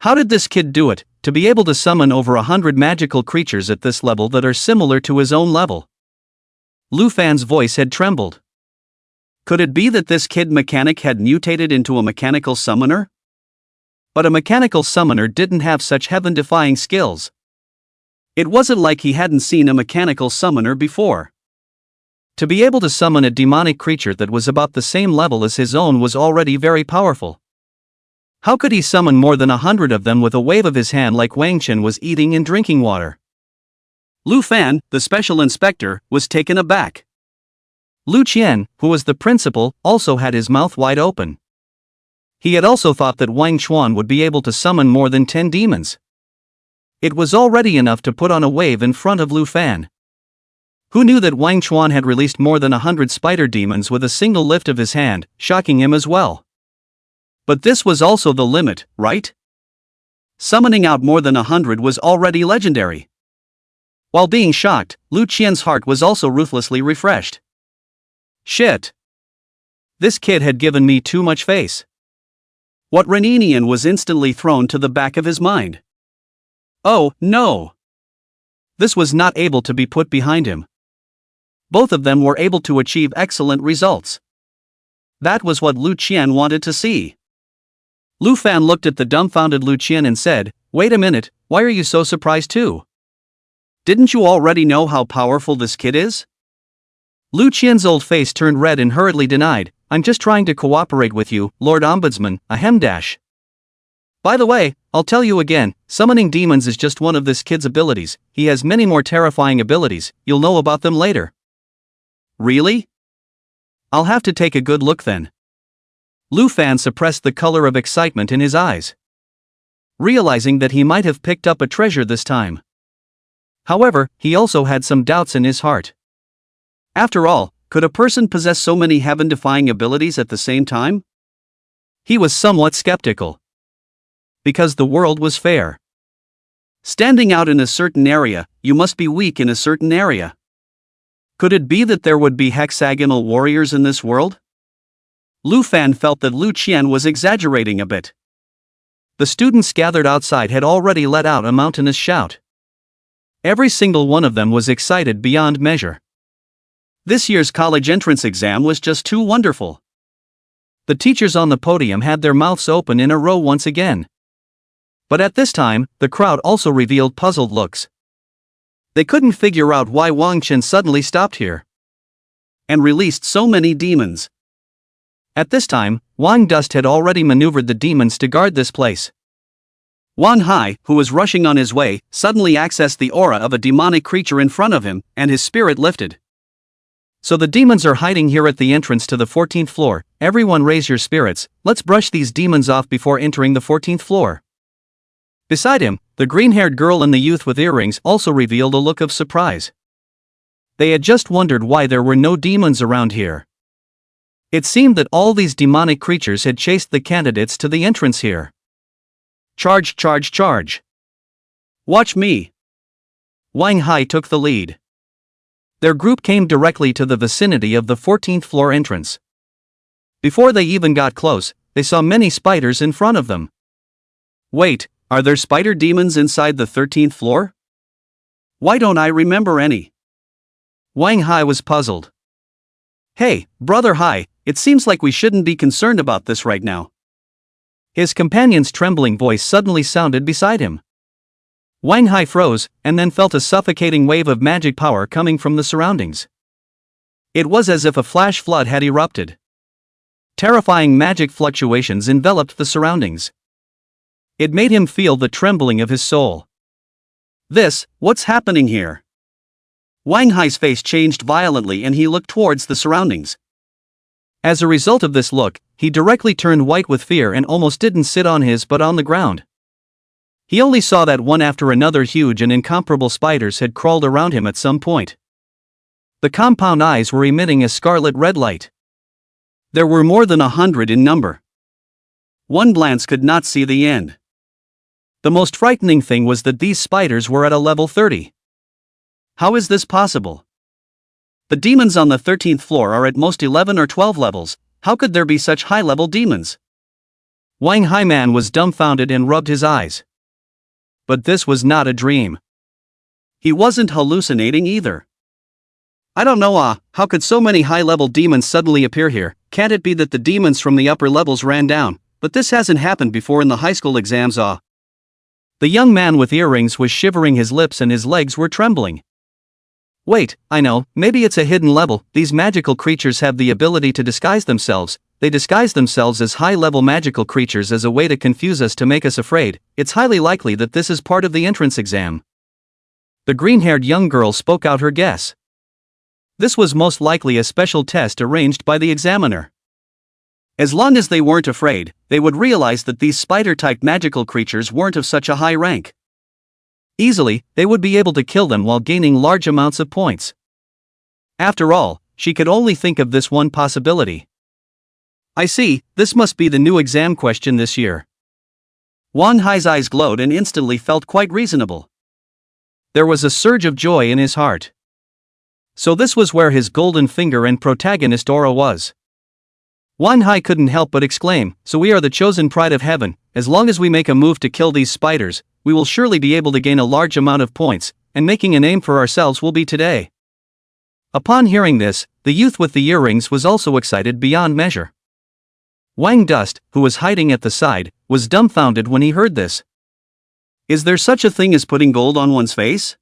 How did this kid do it, to be able to summon over 100 magical creatures at this level that are similar to his own level? Lu Fan's voice had trembled. Could it be that this kid mechanic had mutated into a mechanical summoner? But a mechanical summoner didn't have such heaven-defying skills. It wasn't like he hadn't seen a mechanical summoner before. To be able to summon a demonic creature that was about the same level as his own was already very powerful. How could he summon more than 100 of them with a wave of his hand like Wang Chen was eating and drinking water? Lu Fan, the special inspector, was taken aback. Lu Qian, who was the principal, also had his mouth wide open. He had also thought that Wang Chuan would be able to summon more than 10 demons. It was already enough to put on a wave in front of Lu Fan. Who knew that Wang Chuan had released more than 100 spider demons with a single lift of his hand, shocking him as well? But this was also the limit, right? Summoning out more than 100 was already legendary. While being shocked, Lu Qian's heart was also ruthlessly refreshed. Shit! This kid had given me too much face. What Reninian was instantly thrown to the back of his mind. Oh, no! This was not able to be put behind him. Both of them were able to achieve excellent results. That was what Lu Qian wanted to see. Lu Fan looked at the dumbfounded Lu Qian and said, "Wait a minute, why are you so surprised too? Didn't you already know how powerful this kid is?" Lu Qian's old face turned red and hurriedly denied, "I'm just trying to cooperate with you, Lord Ombudsman, ahem dash. By the way, I'll tell you again, summoning demons is just one of this kid's abilities. He has many more terrifying abilities, you'll know about them later." Really? I'll have to take a good look then. Lu Fan suppressed the color of excitement in his eyes, realizing that he might have picked up a treasure this time. However, he also had some doubts in his heart. After all, could a person possess so many heaven-defying abilities at the same time? He was somewhat skeptical. Because the world was fair. Standing out in a certain area, you must be weak in a certain area. Could it be that there would be hexagonal warriors in this world? Lu Fan felt that Lu Qian was exaggerating a bit. The students gathered outside had already let out a mountainous shout. Every single one of them was excited beyond measure. This year's college entrance exam was just too wonderful. The teachers on the podium had their mouths open in a row once again. But at this time, the crowd also revealed puzzled looks. They couldn't figure out why Wang Chen suddenly stopped here and released so many demons. At this time, Wang Dust had already maneuvered the demons to guard this place. Wan Hai, who was rushing on his way, suddenly accessed the aura of a demonic creature in front of him, and his spirit lifted. "So the demons are hiding here at the entrance to the 14th floor, everyone raise your spirits, let's brush these demons off before entering the 14th floor." Beside him, the green-haired girl and the youth with earrings also revealed a look of surprise. They had just wondered why there were no demons around here. It seemed that all these demonic creatures had chased the candidates to the entrance here. Charge, charge, charge. Watch me. Wang Hai took the lead. Their group came directly to the vicinity of the 14th floor entrance. Before they even got close, they saw many spiders in front of them. Wait, are there spider demons inside the 13th floor? Why don't I remember any? Wang Hai was puzzled. Hey, Brother Hai, it seems like we shouldn't be concerned about this right now. His companion's trembling voice suddenly sounded beside him. Wang Hai froze, and then felt a suffocating wave of magic power coming from the surroundings. It was as if a flash flood had erupted. Terrifying magic fluctuations enveloped the surroundings. It made him feel the trembling of his soul. What's happening here? Wang Hai's face changed violently and he looked towards the surroundings. As a result of this look, he directly turned white with fear and almost didn't sit on his but on the ground. He only saw that one after another huge and incomparable spiders had crawled around him at some point. The compound eyes were emitting a scarlet red light. There were more than 100 in number. One glance could not see the end. The most frightening thing was that these spiders were at a level 30. How is this possible? The demons on the 13th floor are at most 11 or 12 levels. How could there be such high-level demons? Wang Hai Man was dumbfounded and rubbed his eyes. But this was not a dream. He wasn't hallucinating either. I don't know, how could so many high-level demons suddenly appear here? Can't it be that the demons from the upper levels ran down? But this hasn't happened before in the high school exams, The young man with earrings was shivering his lips and his legs were trembling. Wait, I know, maybe it's a hidden level. These magical creatures have the ability to disguise themselves. They disguise themselves as high-level magical creatures as a way to confuse us, to make us afraid. It's highly likely that this is part of the entrance exam. The green-haired young girl spoke out her guess. This was most likely a special test arranged by the examiner. As long as they weren't afraid, they would realize that these spider-type magical creatures weren't of such a high rank. Easily, they would be able to kill them while gaining large amounts of points. After all, she could only think of this one possibility. I see, this must be the new exam question this year. Wang Hai's eyes glowed and instantly felt quite reasonable. There was a surge of joy in his heart. So this was where his golden finger and protagonist aura was. Wang Hai couldn't help but exclaim, so we are the chosen pride of heaven. As long as we make a move to kill these spiders, we will surely be able to gain a large amount of points, and making a name for ourselves will be today. Upon hearing this, the youth with the earrings was also excited beyond measure. Wang Dust, who was hiding at the side, was dumbfounded when he heard this. Is there such a thing as putting gold on one's face?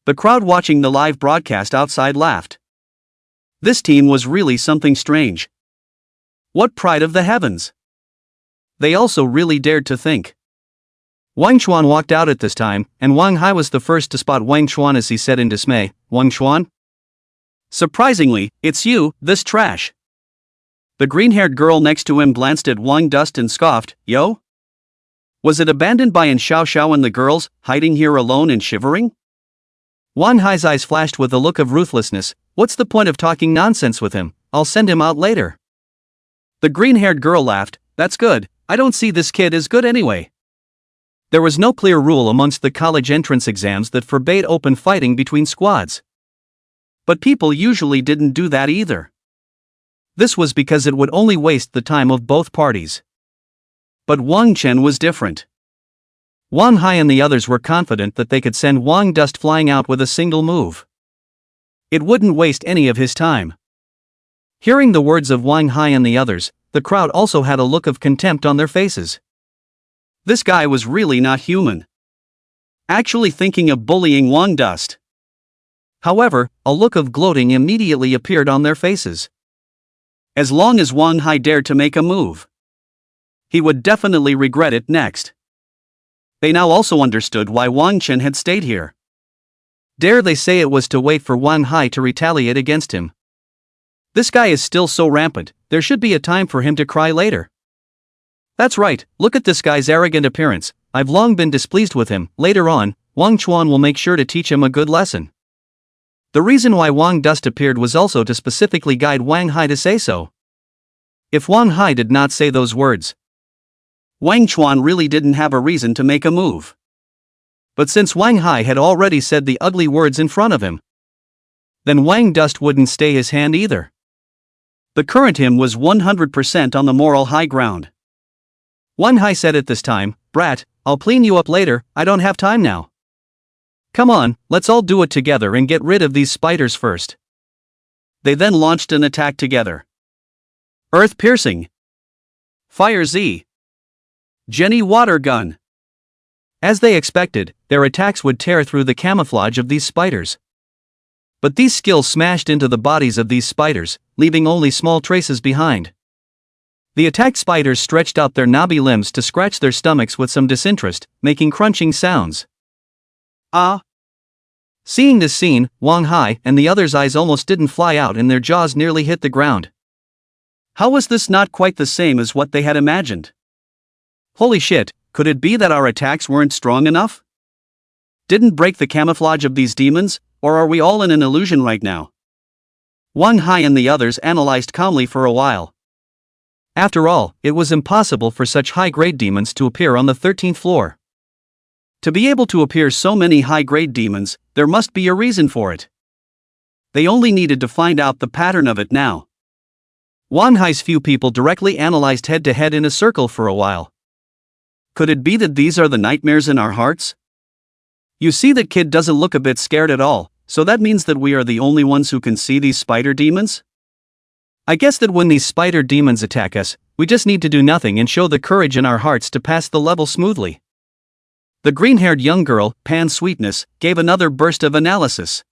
The crowd watching the live broadcast outside laughed. This team was really something strange. What pride of the heavens! They also really dared to think. Wang Chuan walked out at this time, and Wang Hai was the first to spot Wang Chuan as he said in dismay, "Wang Chuan? Surprisingly, it's you, this trash." The green-haired girl next to him glanced at Wang Dust and scoffed, "Yo? Was it abandoned by An Xiao Xiao and the girls, hiding here alone and shivering?" Wang Hai's eyes flashed with a look of ruthlessness. What's the point of talking nonsense with him? I'll send him out later. The green-haired girl laughed, "That's good, I don't see this kid as good anyway." There was no clear rule amongst the college entrance exams that forbade open fighting between squads. But people usually didn't do that either. This was because it would only waste the time of both parties. But Wang Chen was different. Wang Hai and the others were confident that they could send Wang Dust flying out with a single move. It wouldn't waste any of his time. Hearing the words of Wang Hai and the others, the crowd also had a look of contempt on their faces. This guy was really not human. Actually thinking of bullying Wang Dust. However, a look of gloating immediately appeared on their faces. As long as Wang Hai dared to make a move, he would definitely regret it next. They now also understood why Wang Chen had stayed here. Dare they say it was to wait for Wang Hai to retaliate against him? This guy is still so rampant, there should be a time for him to cry later. That's right, look at this guy's arrogant appearance. I've long been displeased with him. Later on, Wang Chuan will make sure to teach him a good lesson. The reason why Wang Dust appeared was also to specifically guide Wang Hai to say so. If Wang Hai did not say those words, Wang Chuan really didn't have a reason to make a move. But since Wang Hai had already said the ugly words in front of him, then Wang Dust wouldn't stay his hand either. The current him was 100% on the moral high ground. Wang Hai said at this time, "Brat, I'll clean you up later, I don't have time now. Come on, let's all do it together and get rid of these spiders first." They then launched an attack together. Earth Piercing, Fire Z, Jenny Water Gun. As they expected, their attacks would tear through the camouflage of these spiders. But these skills smashed into the bodies of these spiders, leaving only small traces behind. The attacked spiders stretched out their knobby limbs to scratch their stomachs with some disinterest, making crunching sounds. Ah! Seeing this scene, Wang Hai and the others' eyes almost didn't fly out and their jaws nearly hit the ground. How was this not quite the same as what they had imagined? Holy shit, could it be that our attacks weren't strong enough? Didn't break the camouflage of these demons, or are we all in an illusion right now? Wang Hai and the others analyzed calmly for a while. After all, it was impossible for such high-grade demons to appear on the 13th floor. To be able to appear so many high-grade demons, there must be a reason for it. They only needed to find out the pattern of it now. Wang Hai's few people directly analyzed head-to-head in a circle for a while. Could it be that these are the nightmares in our hearts? You see, that kid doesn't look a bit scared at all, so that means that we are the only ones who can see these spider demons? I guess that when these spider demons attack us, we just need to do nothing and show the courage in our hearts to pass the level smoothly. The green-haired young girl, Pan Sweetness, gave another burst of analysis.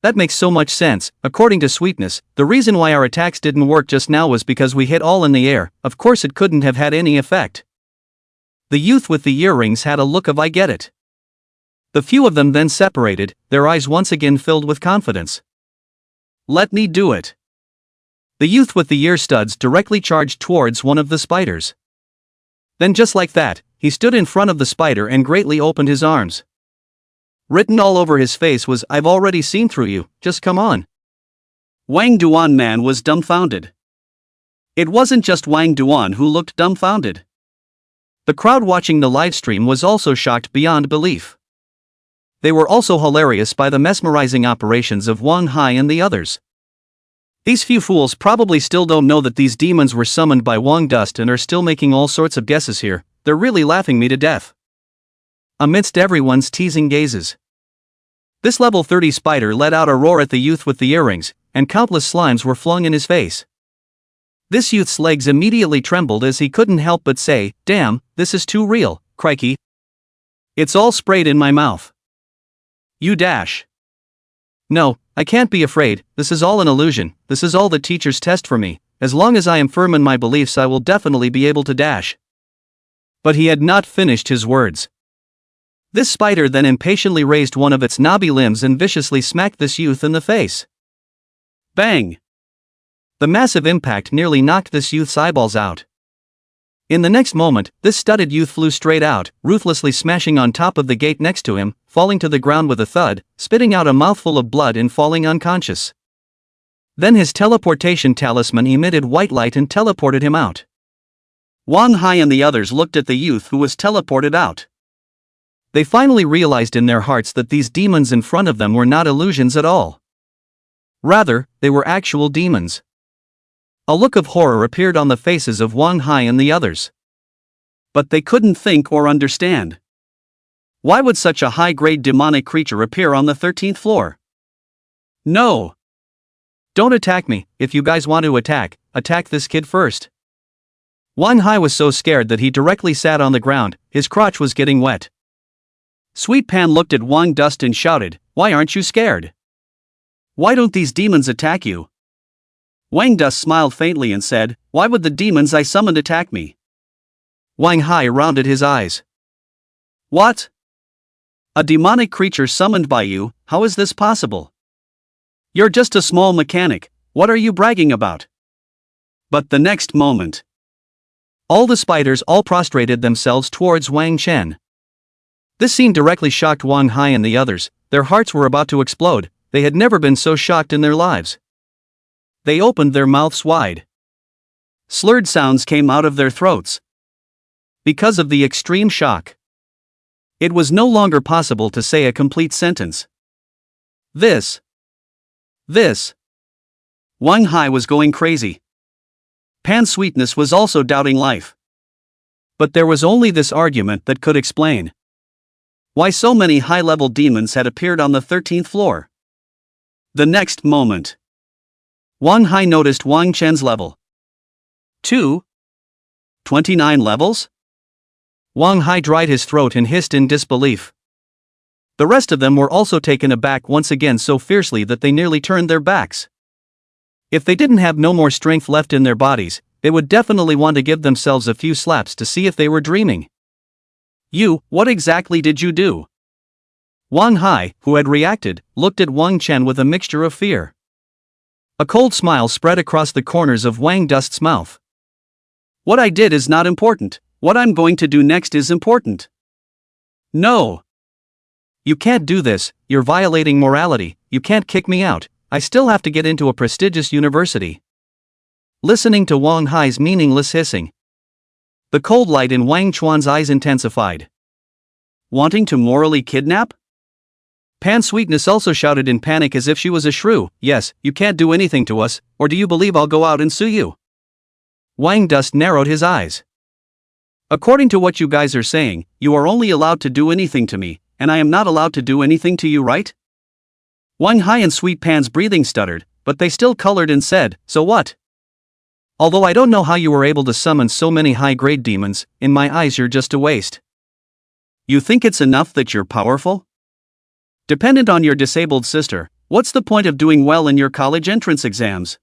That makes so much sense. According to Sweetness, the reason why our attacks didn't work just now was because we hit all in the air. Of course it couldn't have had any effect. The youth with the earrings had a look of "I get it." The few of them then separated, their eyes once again filled with confidence. "Let me do it." The youth with the ear studs directly charged towards one of the spiders. Then just like that, he stood in front of the spider and greatly opened his arms. Written all over his face was, "I've already seen through you, just come on." Wang Duan man was dumbfounded. It wasn't just Wang Duan who looked dumbfounded. The crowd watching the livestream was also shocked beyond belief. They were also hilarious by the mesmerizing operations of Wang Hai and the others. These few fools probably still don't know that these demons were summoned by Wang Dust and are still making all sorts of guesses here. They're really laughing me to death. Amidst everyone's teasing gazes, this level 30 spider let out a roar at the youth with the earrings, and countless slimes were flung in his face. This youth's legs immediately trembled as he couldn't help but say, "Damn, this is too real, crikey. It's all sprayed in my mouth." You dash. "No, I can't be afraid, this is all an illusion, this is all the teacher's test for me. As long as I am firm in my beliefs I will definitely be able to dash." But he had not finished his words. This spider then impatiently raised one of its knobby limbs and viciously smacked this youth in the face. Bang! The massive impact nearly knocked this youth's eyeballs out. In the next moment, this studded youth flew straight out, ruthlessly smashing on top of the gate next to him, falling to the ground with a thud, spitting out a mouthful of blood and falling unconscious. Then his teleportation talisman emitted white light and teleported him out. Wang Hai and the others looked at the youth who was teleported out. They finally realized in their hearts that these demons in front of them were not illusions at all. Rather, they were actual demons. A look of horror appeared on the faces of Wang Hai and the others. But they couldn't think or understand. Why would such a high-grade demonic creature appear on the 13th floor? No! Don't attack me. If you guys want to attack this kid first. Wang Hai was so scared that he directly sat on the ground, his crotch was getting wet. Sweet Pan looked at Wang Dust and shouted, "Why aren't you scared? Why don't these demons attack you?" Wang Dust smiled faintly and said, "Why would the demons I summoned attack me?" Wang Hai rounded his eyes. "What? A demonic creature summoned by you, how is this possible? You're just a small mechanic, what are you bragging about?" But the next moment, all the spiders all prostrated themselves towards Wang Chen. This scene directly shocked Wang Hai and the others. Their hearts were about to explode, they had never been so shocked in their lives. They opened their mouths wide. Slurred sounds came out of their throats. Because of the extreme shock, it was no longer possible to say a complete sentence. This. Wang Hai was going crazy. Pan Sweetness was also doubting life. But there was only this argument that could explain why so many high-level demons had appeared on the 13th floor. The next moment, Wang Hai noticed Wang Chen's level. 29 levels? Wang Hai dried his throat and hissed in disbelief. The rest of them were also taken aback once again so fiercely that they nearly turned their backs. If they didn't have no more strength left in their bodies, they would definitely want to give themselves a few slaps to see if they were dreaming. What exactly did you do? Wang Hai, who had reacted, looked at Wang Chen with a mixture of fear. A cold smile spread across the corners of Wang Dust's mouth. What I did is not important, what I'm going to do next is important. No! You can't do this, you're violating morality, you can't kick me out, I still have to get into a prestigious university. Listening to Wang Hai's meaningless hissing, the cold light in Wang Chuan's eyes intensified. Wanting to morally kidnap? Pan Sweetness also shouted in panic as if she was a shrew. Yes, you can't do anything to us, or do you believe I'll go out and sue you? Wang Dust narrowed his eyes. According to what you guys are saying, you are only allowed to do anything to me, and I am not allowed to do anything to you, right? Wang Hai and Sweet Pan's breathing stuttered, but they still colored and said, so what? Although I don't know how you were able to summon so many high-grade demons, in my eyes you're just a waste. You think it's enough that you're powerful? Dependent on your disabled sister, what's the point of doing well in your college entrance exams?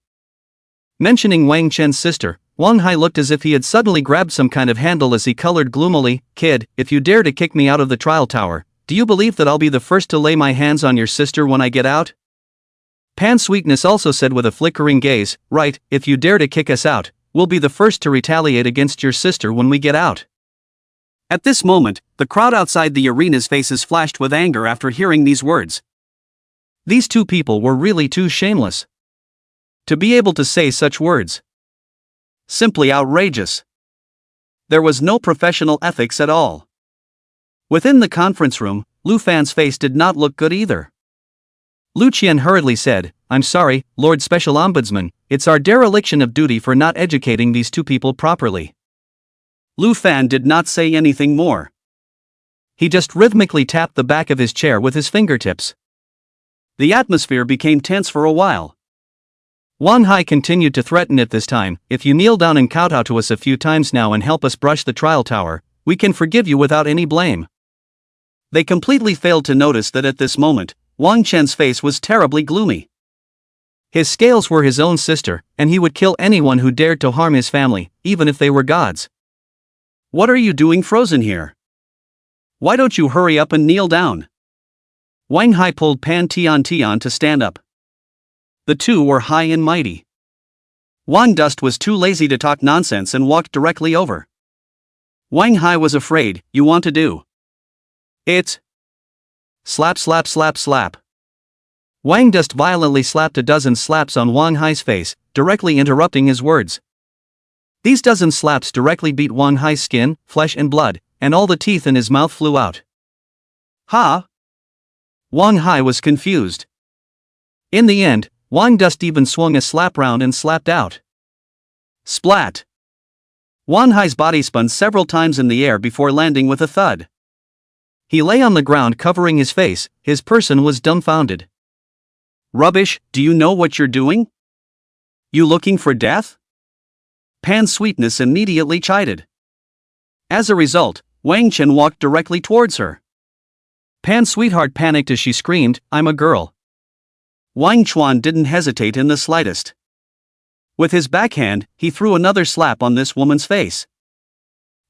Mentioning Wang Chen's sister, Wang Hai looked as if he had suddenly grabbed some kind of handle as he colored gloomily. Kid, if you dare to kick me out of the trial tower, do you believe that I'll be the first to lay my hands on your sister when I get out? Pan Sweetness also said with a flickering gaze, right, if you dare to kick us out, we'll be the first to retaliate against your sister when we get out. At this moment, the crowd outside the arena's faces flashed with anger after hearing these words. These two people were really too shameless to be able to say such words. Simply outrageous. There was no professional ethics at all. Within the conference room, Lu Fan's face did not look good either. Lu Qian hurriedly said, I'm sorry, Lord Special Ombudsman, it's our dereliction of duty for not educating these two people properly. Lu Fan did not say anything more. He just rhythmically tapped the back of his chair with his fingertips. The atmosphere became tense for a while. Wang Hai continued to threaten at this time, if you kneel down and kowtow to us a few times now and help us brush the trial tower, we can forgive you without any blame. They completely failed to notice that at this moment, Wang Chen's face was terribly gloomy. His scales were his own sister, and he would kill anyone who dared to harm his family, even if they were gods. What are you doing frozen here? Why don't you hurry up and kneel down? Wang Hai pulled Pan Tian Tian to stand up. The two were high and mighty. Wang Dust was too lazy to talk nonsense and walked directly over. Wang Hai was afraid. You want to do it? Slap slap slap slap. Wang Dust violently slapped a dozen slaps on Wang Hai's face, directly interrupting his words. These dozen slaps directly beat Wang Hai's skin, flesh and blood, and all the teeth in his mouth flew out. Ha! Wang Hai was confused. In the end, Wang Dust even swung a slap round and slapped out. Splat! Wang Hai's body spun several times in the air before landing with a thud. He lay on the ground covering his face, his person was dumbfounded. Rubbish, do you know what you're doing? You looking for death? Pan Sweetness immediately chided. As a result, Wang Chen walked directly towards her. Pan Sweetheart panicked as she screamed, I'm a girl. Wang Chuan didn't hesitate in the slightest. With his backhand, he threw another slap on this woman's face.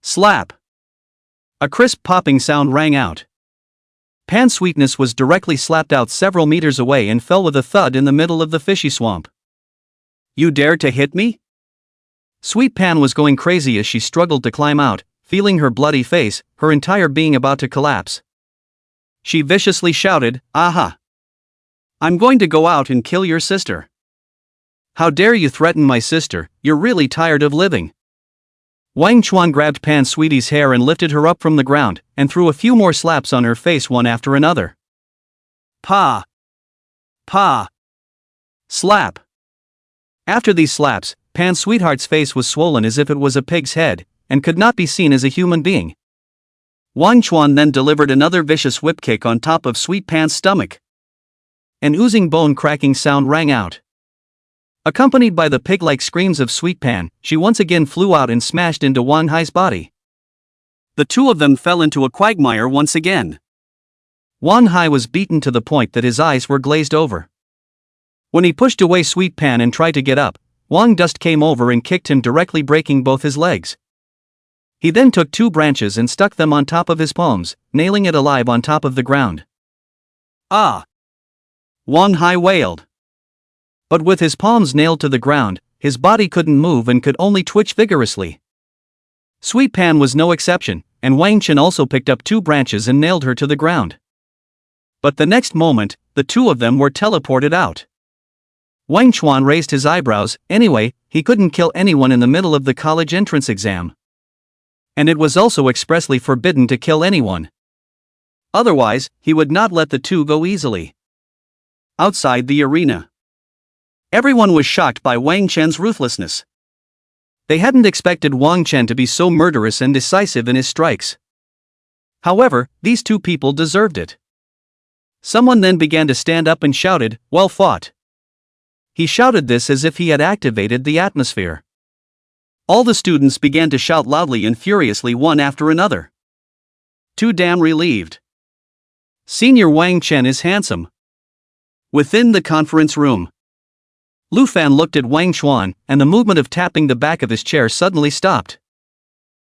Slap! A crisp popping sound rang out. Pan Sweetness was directly slapped out several meters away and fell with a thud in the middle of the fishy swamp. You dare to hit me? Sweet Pan was going crazy as she struggled to climb out, feeling her bloody face, her entire being about to collapse. She viciously shouted, Aha! I'm going to go out and kill your sister. How dare you threaten my sister, you're really tired of living. Wang Chuan grabbed Pan Sweetie's hair and lifted her up from the ground, and threw a few more slaps on her face one after another. Pa! Pa! Slap! After these slaps, Pan Sweetheart's face was swollen as if it was a pig's head, and could not be seen as a human being. Wang Chuan then delivered another vicious whip kick on top of Sweet Pan's stomach. An oozing bone-cracking sound rang out. Accompanied by the pig-like screams of Sweet Pan, she once again flew out and smashed into Wang Hai's body. The two of them fell into a quagmire once again. Wang Hai was beaten to the point that his eyes were glazed over. When he pushed away Sweet Pan and tried to get up, Wang Dust came over and kicked him, directly breaking both his legs. He then took two branches and stuck them on top of his palms, nailing it alive on top of the ground. Ah! Wang Hai wailed. But with his palms nailed to the ground, his body couldn't move and could only twitch vigorously. Sweet Pan was no exception, and Wang Chen also picked up two branches and nailed her to the ground. But the next moment, the two of them were teleported out. Wang Chuan raised his eyebrows. Anyway, he couldn't kill anyone in the middle of the college entrance exam. And it was also expressly forbidden to kill anyone. Otherwise, he would not let the two go easily. Outside the arena, everyone was shocked by Wang Chen's ruthlessness. They hadn't expected Wang Chen to be so murderous and decisive in his strikes. However, these two people deserved it. Someone then began to stand up and shouted, "Well fought." He shouted this as if he had activated the atmosphere. All the students began to shout loudly and furiously one after another. Too damn relieved. Senior Wang Chen is handsome. Within the conference room, Lu Fan looked at Wang Chuan, and the movement of tapping the back of his chair suddenly stopped.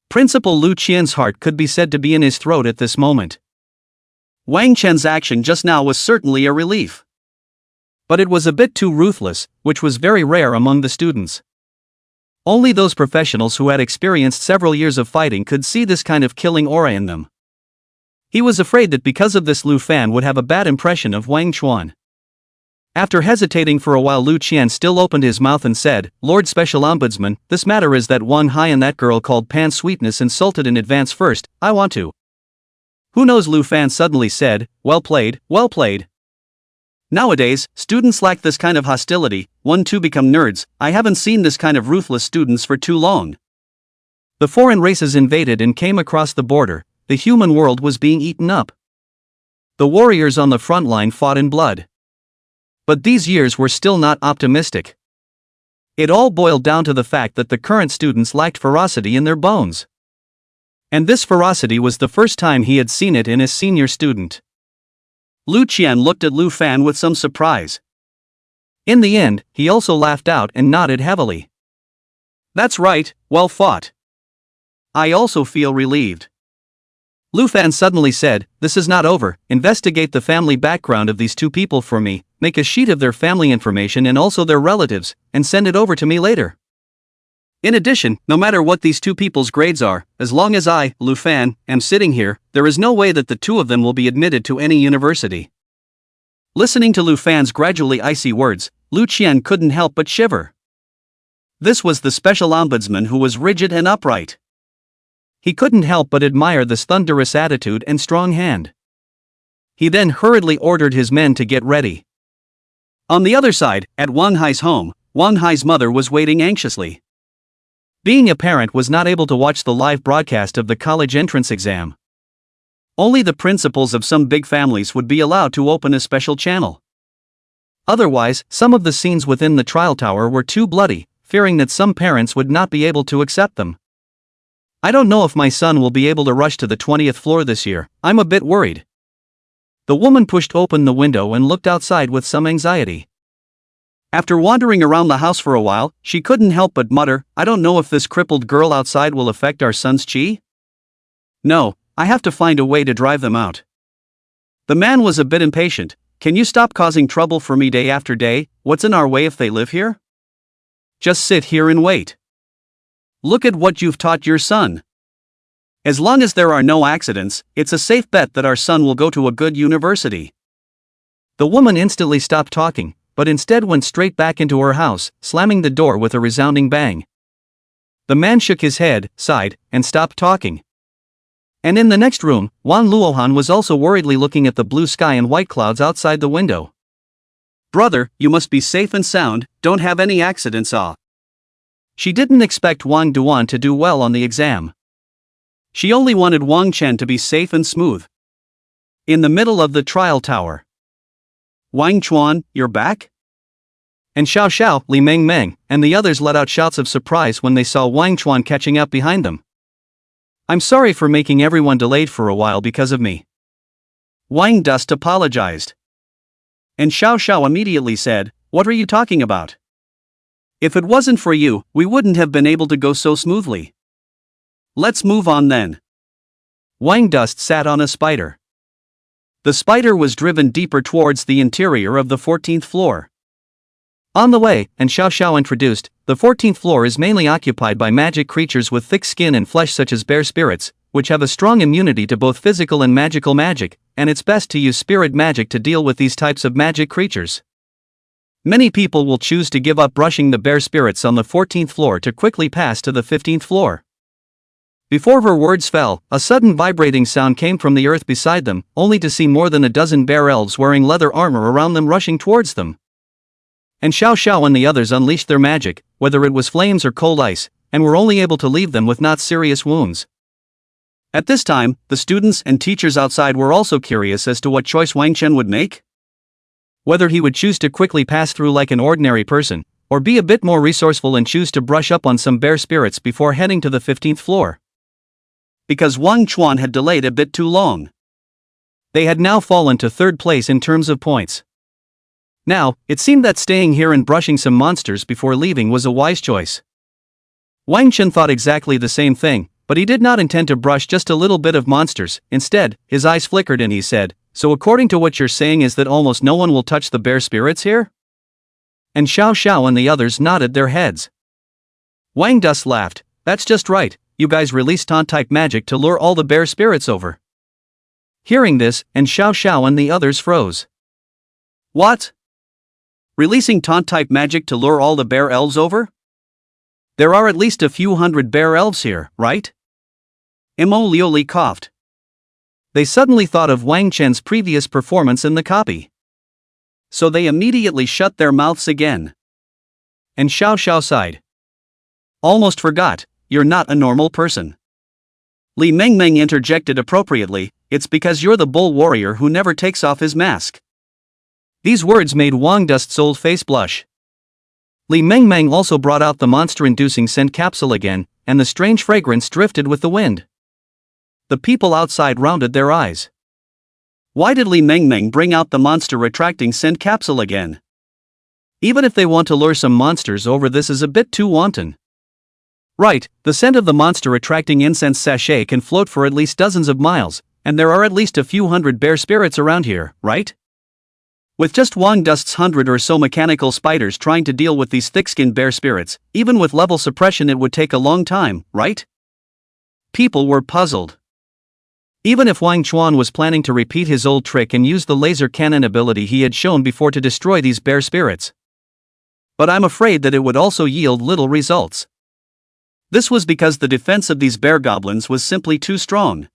Principal Lu Qian's heart could be said to be in his throat at this moment. Wang Chen's action just now was certainly a relief. But it was a bit too ruthless, which was very rare among the students. Only those professionals who had experienced several years of fighting could see this kind of killing aura in them. He was afraid that because of this Lu Fan would have a bad impression of Wang Chuan. After hesitating for a while, Lu Qian still opened his mouth and said, "Lord Special Ombudsman, this matter is that Wang Hai and that girl called Pan Sweetness insulted in advance first, I want to." "Who knows?" Lu Fan suddenly said, "Well played, well played." Nowadays, students lack this kind of hostility, one to become nerds. I haven't seen this kind of ruthless students for too long. The foreign races invaded and came across the border, the human world was being eaten up. The warriors on the front line fought in blood. But these years were still not optimistic. It all boiled down to the fact that the current students lacked ferocity in their bones. And this ferocity was the first time he had seen it in his senior student. Lu Qian looked at Lu Fan with some surprise. In the end, he also laughed out and nodded heavily. "That's right, well fought. I also feel relieved." Lu Fan suddenly said, "This is not over, investigate the family background of these two people for me, make a sheet of their family information and also their relatives, and send it over to me later. In addition, no matter what these two people's grades are, as long as I, Lu Fan, am sitting here, there is no way that the two of them will be admitted to any university." Listening to Lu Fan's gradually icy words, Lu Qian couldn't help but shiver. This was the special ombudsman who was rigid and upright. He couldn't help but admire this thunderous attitude and strong hand. He then hurriedly ordered his men to get ready. On the other side, at Wang Hai's home, Wang Hai's mother was waiting anxiously. Being a parent was not able to watch the live broadcast of the college entrance exam. Only the principals of some big families would be allowed to open a special channel. Otherwise, some of the scenes within the trial tower were too bloody, fearing that some parents would not be able to accept them. "I don't know if my son will be able to rush to the 20th floor this year, I'm a bit worried." The woman pushed open the window and looked outside with some anxiety. After wandering around the house for a while, she couldn't help but mutter, "I don't know if this crippled girl outside will affect our son's chi? No, I have to find a way to drive them out." The man was a bit impatient. "Can you stop causing trouble for me day after day? What's in our way if they live here? Just sit here and wait. Look at what you've taught your son. As long as there are no accidents, it's a safe bet that our son will go to a good university." The woman instantly stopped talking, but instead went straight back into her house, slamming the door with a resounding bang. The man shook his head, sighed, and stopped talking. And in the next room, Wan Luohan was also worriedly looking at the blue sky and white clouds outside the window. "Brother, you must be safe and sound, don't have any accidents. She didn't expect Wang Duan to do well on the exam. She only wanted Wang Chen to be safe and smooth. In the middle of the trial tower, "Wang Chuan, you're back?" And Xiao Xiao, Li Meng Meng, and the others let out shouts of surprise when they saw Wang Chuan catching up behind them. "I'm sorry for making everyone delayed for a while because of me." Wang Dust apologized. And Xiao Xiao immediately said, "What are you talking about? If it wasn't for you, we wouldn't have been able to go so smoothly. Let's move on then." Wang Dust sat on a spider. The spider was driven deeper towards the interior of the 14th floor. On the way, and Xiao Xiao introduced, the 14th floor is mainly occupied by magic creatures with thick skin and flesh such as bear spirits, which have a strong immunity to both physical and magical magic, and it's best to use spirit magic to deal with these types of magic creatures. Many people will choose to give up brushing the bear spirits on the 14th floor to quickly pass to the 15th floor. Before her words fell, a sudden vibrating sound came from the earth beside them, only to see more than a dozen bear elves wearing leather armor around them rushing towards them. And Xiao Xiao and the others unleashed their magic, whether it was flames or cold ice, and were only able to leave them with not serious wounds. At this time, the students and teachers outside were also curious as to what choice Wang Chen would make. Whether he would choose to quickly pass through like an ordinary person, or be a bit more resourceful and choose to brush up on some bear spirits before heading to the 15th floor. Because Wang Chuan had delayed a bit too long. They had now fallen to third place in terms of points. Now, it seemed that staying here and brushing some monsters before leaving was a wise choice. Wang Chen thought exactly the same thing, but he did not intend to brush just a little bit of monsters. Instead, his eyes flickered and he said, "So according to what you're saying is that almost no one will touch the bear spirits here?" And Xiao Xiao and the others nodded their heads. Wang Dust laughed, "That's just right, you guys released taunt-type magic to lure all the bear spirits over." Hearing this, and Xiao Xiao and the others froze. What? Releasing taunt-type magic to lure all the bear elves over? There are at least a few hundred bear elves here, right? Mo Liuli coughed. They suddenly thought of Wang Chen's previous performance in the copy. So they immediately shut their mouths again. And Xiao Xiao sighed. Almost forgot, you're not a normal person. Li Mengmeng interjected appropriately, it's because you're the bull warrior who never takes off his mask. These words made Wang Dust's old face blush. Li Mengmeng also brought out the monster-inducing scent capsule again, and the strange fragrance drifted with the wind. The people outside rounded their eyes. Why did Li Mengmeng bring out the monster-attracting scent capsule again? Even if they want to lure some monsters over, this is a bit too wanton. Right, the scent of the monster-attracting incense sachet can float for at least dozens of miles, and there are at least a few hundred bear spirits around here, right? With just Wang Dust's 100 or so mechanical spiders trying to deal with these thick-skinned bear spirits, even with level suppression it would take a long time, right? People were puzzled. Even if Wang Chuan was planning to repeat his old trick and use the laser cannon ability he had shown before to destroy these bear spirits. But I'm afraid that it would also yield little results. This was because the defense of these bear goblins was simply too strong.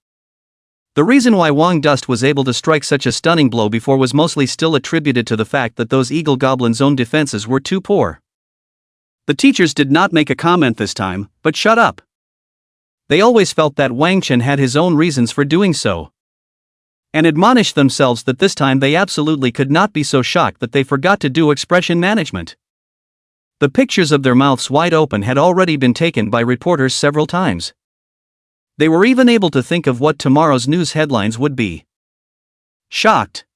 The reason why Wang Dust was able to strike such a stunning blow before was mostly still attributed to the fact that those eagle goblins' own defenses were too poor. The teachers did not make a comment this time, but shut up. They always felt that Wang Chen had his own reasons for doing so. And admonished themselves that this time they absolutely could not be so shocked that they forgot to do expression management. The pictures of their mouths wide open had already been taken by reporters several times. They were even able to think of what tomorrow's news headlines would be. Shocked.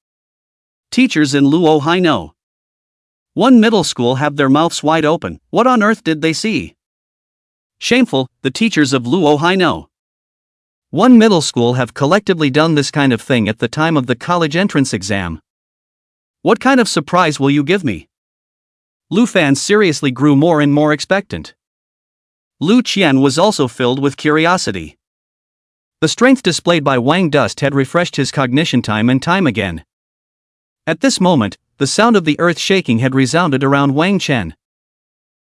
Teachers in Luo Haino. One middle school have their mouths wide open, what on earth did they see? Shameful, the teachers of Luo Haino. One middle school have collectively done this kind of thing at the time of the college entrance exam. What kind of surprise will you give me? Lu Fan seriously grew more and more expectant. Lu Qian was also filled with curiosity. The strength displayed by Wang Dust had refreshed his cognition time and time again. At this moment, the sound of the earth shaking had resounded around Wang Chen.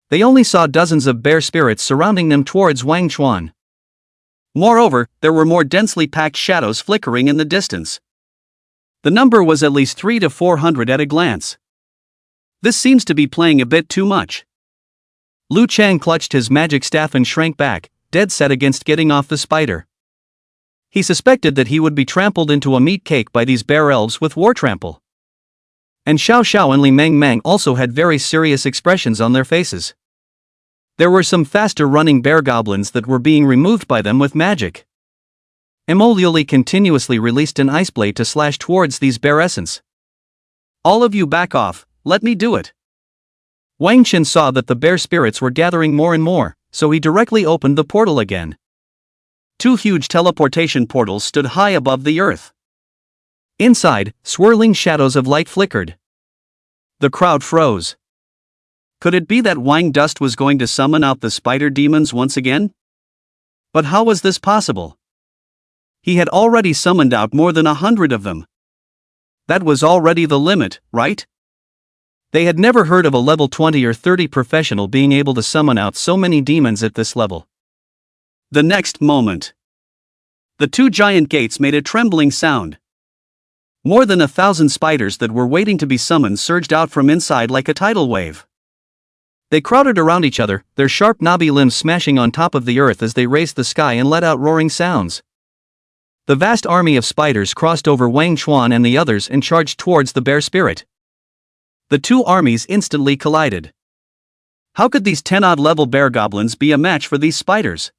They only saw dozens of bear spirits surrounding them towards Wang Chuan. Moreover, there were more densely packed shadows flickering in the distance. The number was at least 300 to 400 at a glance. This seems to be playing a bit too much. Lu Chang clutched his magic staff and shrank back, dead set against getting off the spider. He suspected that he would be trampled into a meat cake by these bear elves with war trample. And Xiao Xiao and Li Mengmeng also had very serious expressions on their faces. There were some faster-running bear goblins that were being removed by them with magic. Mo Liuli continuously released an ice blade to slash towards these bear essence. All of you back off, let me do it. Wang Chen saw that the bear spirits were gathering more and more, so he directly opened the portal again. Two huge teleportation portals stood high above the earth. Inside, swirling shadows of light flickered. The crowd froze. Could it be that Wang Dust was going to summon out the spider demons once again? But how was this possible? He had already summoned out more than 100 of them. That was already the limit, right? They had never heard of a level 20 or 30 professional being able to summon out so many demons at this level. The next moment, the two giant gates made a trembling sound. More than 1,000 spiders that were waiting to be summoned surged out from inside like a tidal wave. They crowded around each other, their sharp knobby limbs smashing on top of the earth as they raced the sky and let out roaring sounds. The vast army of spiders crossed over Wang Chuan and the others and charged towards the bear spirit. The two armies instantly collided. How could these 10-odd level bear goblins be a match for these spiders?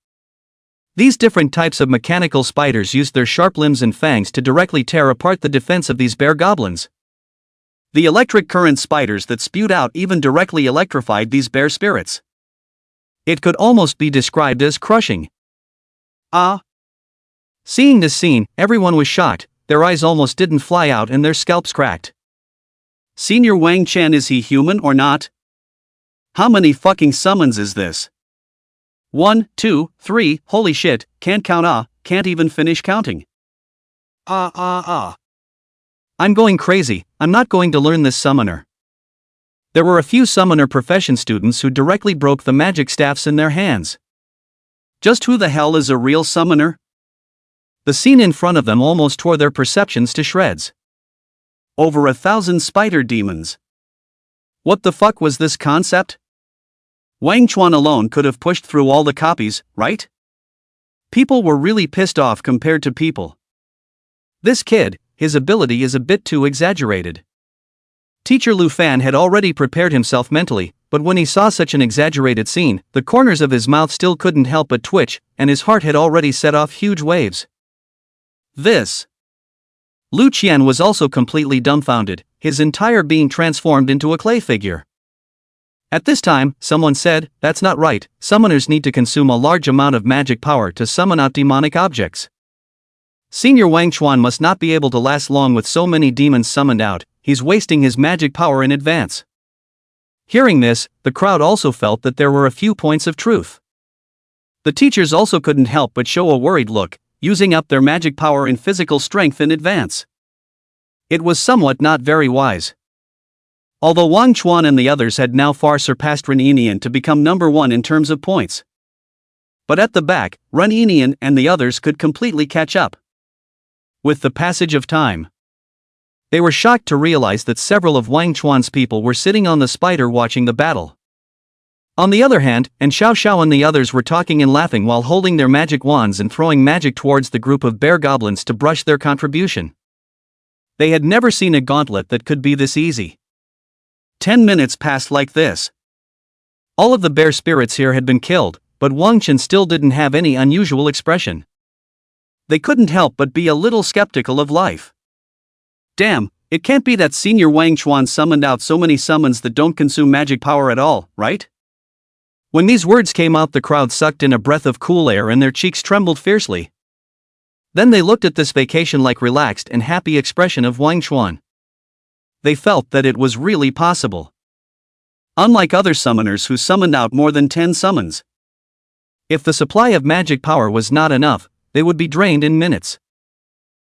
These different types of mechanical spiders used their sharp limbs and fangs to directly tear apart the defense of these bear goblins. The electric current spiders that spewed out even directly electrified these bear spirits. It could almost be described as crushing. Seeing this scene, everyone was shocked, their eyes almost didn't fly out and their scalps cracked. Senior Wang Chan, is he human or not? How many fucking summons is this? 1, 2, 3, holy shit, can't count, can't even finish counting. I'm going crazy, I'm not going to learn this summoner. There were a few summoner profession students who directly broke the magic staffs in their hands. Just who the hell is a real summoner? The scene in front of them almost tore their perceptions to shreds. Over 1,000 spider demons. What the fuck was this concept? Wang Chuan alone could have pushed through all the copies, right? People were really pissed off compared to people. This kid, his ability is a bit too exaggerated. Teacher Lu Fan had already prepared himself mentally, but when he saw such an exaggerated scene, the corners of his mouth still couldn't help but twitch, and his heart had already set off huge waves. Lu Qian was also completely dumbfounded, his entire being transformed into a clay figure. At this time, someone said, "That's not right, summoners need to consume a large amount of magic power to summon out demonic objects. Senior Wang Chuan must not be able to last long with so many demons summoned out, he's wasting his magic power in advance." Hearing this, the crowd also felt that there were a few points of truth. The teachers also couldn't help but show a worried look, using up their magic power and physical strength in advance. It was somewhat not very wise. Although Wang Chuan and the others had now far surpassed Ren Yinian to become number 1 in terms of points. But at the back, Ren Yinian and the others could completely catch up. With the passage of time, they were shocked to realize that several of Wang Chuan's people were sitting on the spider watching the battle. On the other hand, Xiao Xiao and the others were talking and laughing while holding their magic wands and throwing magic towards the group of bear goblins to brush their contribution. They had never seen a gauntlet that could be this easy. 10 minutes passed like this. All of the bear spirits here had been killed, but Wang Chen still didn't have any unusual expression. They couldn't help but be a little skeptical of life. Damn, it can't be that Senior Wang Chuan summoned out so many summons that don't consume magic power at all, right? When these words came out, the crowd sucked in a breath of cool air and their cheeks trembled fiercely. Then they looked at this vacation-like relaxed and happy expression of Wang Chuan. They felt that it was really possible. Unlike other summoners who summoned out more than 10 summons. If the supply of magic power was not enough, they would be drained in minutes.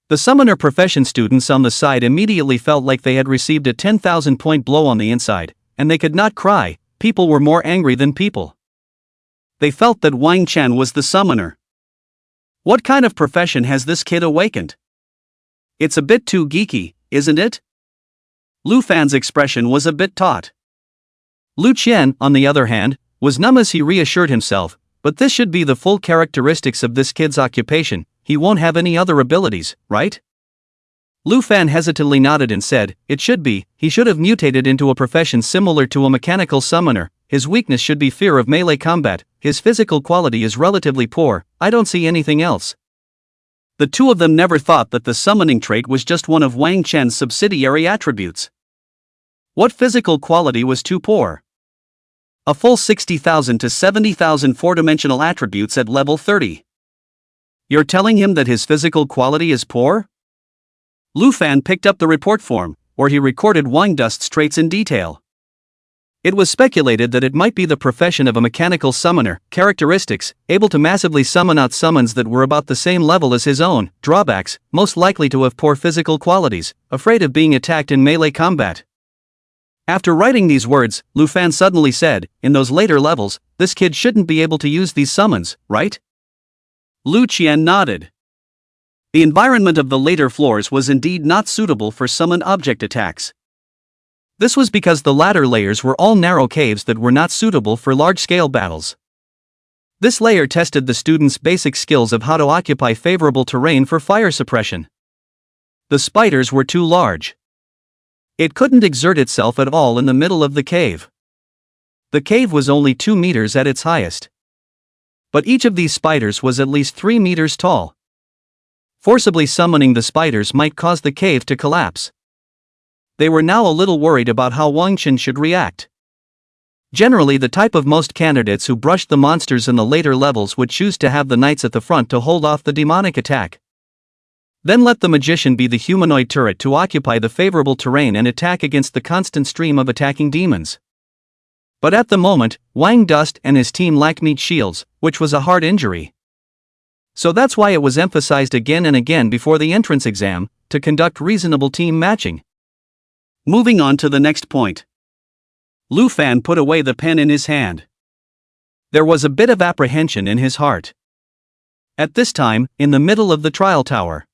The summoner profession students on the side immediately felt like they had received a 10,000-point blow on the inside, and they could not cry. People were more angry than people. They felt that Wang Chan was the summoner. What kind of profession has this kid awakened? It's a bit too geeky, isn't it? Lu Fan's expression was a bit taut. Lu Qian, on the other hand, was numb as he reassured himself, but this should be the full characteristics of this kid's occupation, he won't have any other abilities, right? Lu Fan hesitantly nodded and said, "It should be, he should have mutated into a profession similar to a mechanical summoner, his weakness should be fear of melee combat, his physical quality is relatively poor, I don't see anything else." The two of them never thought that the summoning trait was just one of Wang Chen's subsidiary attributes. What physical quality was too poor? A full 60,000 to 70,000 four-dimensional attributes at level 30. You're telling him that his physical quality is poor? Lu Fan picked up the report form, where he recorded Wang Dust's traits in detail. It was speculated that it might be the profession of a mechanical summoner, characteristics, able to massively summon out summons that were about the same level as his own, drawbacks, most likely to have poor physical qualities, afraid of being attacked in melee combat. After writing these words, Lu Fan suddenly said, in those later levels, this kid shouldn't be able to use these summons, right? Lu Qian nodded. The environment of the later floors was indeed not suitable for summoned object attacks. This was because the latter layers were all narrow caves that were not suitable for large-scale battles. This layer tested the students' basic skills of how to occupy favorable terrain for fire suppression. The spiders were too large. It couldn't exert itself at all in the middle of the cave. The cave was only 2 meters at its highest. But each of these spiders was at least 3 meters tall. Forcibly summoning the spiders might cause the cave to collapse. They were now a little worried about how Wang Chen should react. Generally, the type of most candidates who brushed the monsters in the later levels would choose to have the knights at the front to hold off the demonic attack. Then let the magician be the humanoid turret to occupy the favorable terrain and attack against the constant stream of attacking demons. But at the moment, Wang Dust and his team lacked meat shields, which was a hard injury. So that's why it was emphasized again and again before the entrance exam, to conduct reasonable team matching. Moving on to the next point. Lu Fan put away the pen in his hand. There was a bit of apprehension in his heart. At this time, in the middle of the trial tower,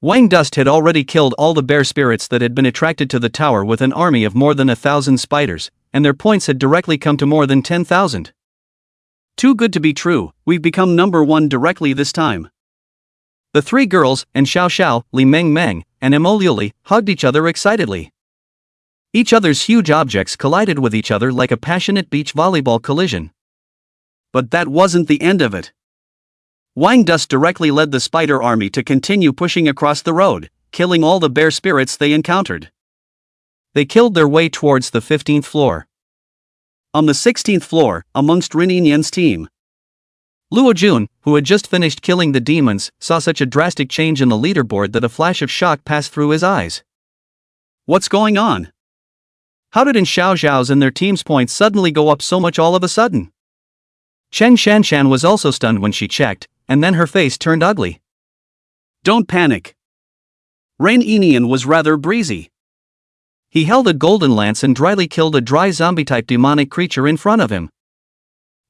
Wang Dust had already killed all the bear spirits that had been attracted to the tower with an army of more than 1,000 spiders, and their points had directly come to more than 10,000. Too good to be true, we've become number 1 directly this time. The 3 girls, and Xiao Xiao, Li Meng Meng, and Emoliuli, hugged each other excitedly. Each other's huge objects collided with each other like a passionate beach volleyball collision. But that wasn't the end of it. Wang Dust directly led the spider army to continue pushing across the road, killing all the bear spirits they encountered. They killed their way towards the 15th floor. On the 16th floor, amongst Rin Yinyan's team, Luo Jun, who had just finished killing the demons, saw such a drastic change in the leaderboard that a flash of shock passed through his eyes. What's going on? How did Xiao Xiao's and their team's points suddenly go up so much all of a sudden? Chen Shanshan was also stunned when she checked, and then her face turned ugly. Don't panic. Rin Yinyan was rather breezy. He held a golden lance and dryly killed a dry zombie-type demonic creature in front of him.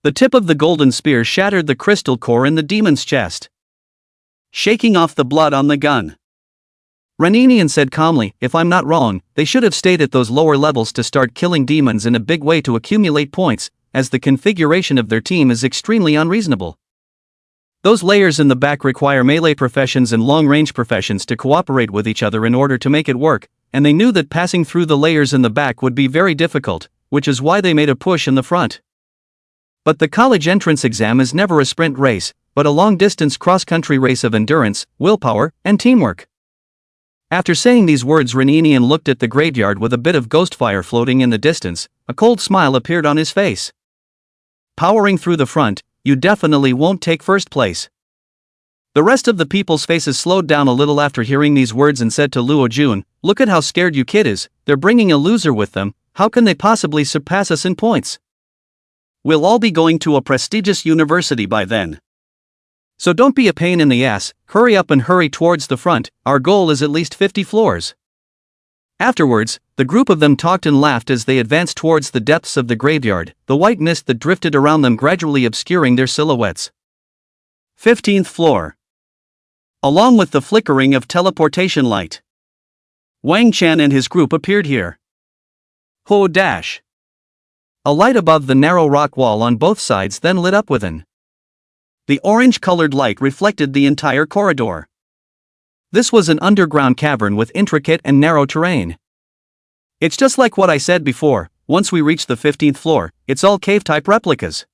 The tip of the golden spear shattered the crystal core in the demon's chest, shaking off the blood on the gun. Rin Yinyan said calmly, "If I'm not wrong, they should have stayed at those lower levels to start killing demons in a big way to accumulate points, as the configuration of their team is extremely unreasonable. Those layers in the back require melee professions and long-range professions to cooperate with each other in order to make it work, and they knew that passing through the layers in the back would be very difficult, which is why they made a push in the front. But the college entrance exam is never a sprint race, but a long-distance cross-country race of endurance, willpower, and teamwork." After saying these words, Rin Yinyan looked at the graveyard with a bit of ghost fire floating in the distance. A cold smile appeared on his face. "Powering through the front, you definitely won't take first place." The rest of the people's faces slowed down a little after hearing these words and said to Luo Jun, "Look at how scared you kid is, they're bringing a loser with them, how can they possibly surpass us in points? We'll all be going to a prestigious university by then. So don't be a pain in the ass, hurry up and hurry towards the front, our goal is at least 50 floors." Afterwards, the group of them talked and laughed as they advanced towards the depths of the graveyard, the white mist that drifted around them gradually obscuring their silhouettes. 15th floor. Along with the flickering of teleportation light, Wang Chen and his group appeared here. Ho dash! A light above the narrow rock wall on both sides then lit up within. The orange-colored light reflected the entire corridor. This was an underground cavern with intricate and narrow terrain. It's just like what I said before, once we reach the 15th floor, it's all cave-type replicas.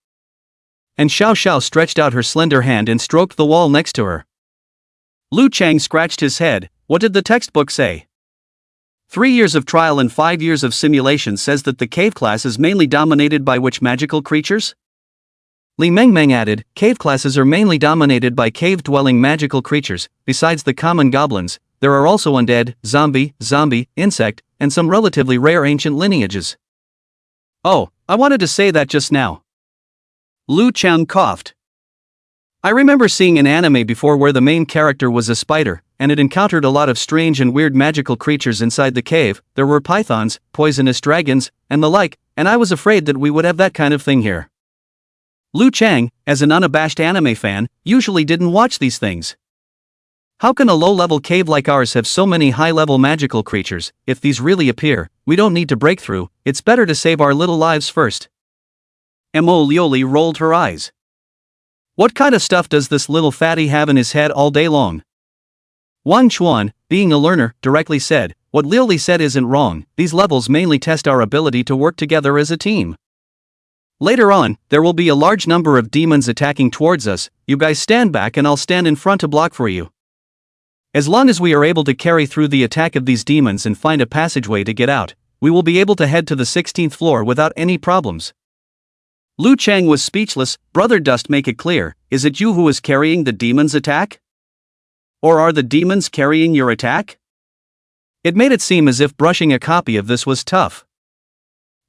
And Xiao Xiao stretched out her slender hand and stroked the wall next to her. Lu Chang scratched his head. What did the textbook say? 3 years of trial and 5 years of simulation says that the cave class is mainly dominated by which magical creatures? Li Meng Meng added, cave classes are mainly dominated by cave-dwelling magical creatures. Besides the common goblins, there are also undead, zombie, insect, and some relatively rare ancient lineages. Oh, I wanted to say that just now. Lu Chang coughed. I remember seeing an anime before where the main character was a spider, and it encountered a lot of strange and weird magical creatures inside the cave. There were pythons, poisonous dragons, and the like, and I was afraid that we would have that kind of thing here. Lu Chang, as an unabashed anime fan, usually didn't watch these things. How can a low-level cave like ours have so many high-level magical creatures? If these really appear, we don't need to break through, it's better to save our little lives first. Mo Lioli rolled her eyes. What kind of stuff does this little fatty have in his head all day long? Wang Chuan, being a learner, directly said, what Lioli said isn't wrong, these levels mainly test our ability to work together as a team. Later on, there will be a large number of demons attacking towards us, you guys stand back and I'll stand in front to block for you. As long as we are able to carry through the attack of these demons and find a passageway to get out, we will be able to head to the 16th floor without any problems. Lu Chang was speechless. Brother Dust, make it clear, is it you who is carrying the demons' attack? Or are the demons carrying your attack? It made it seem as if brushing a copy of this was tough.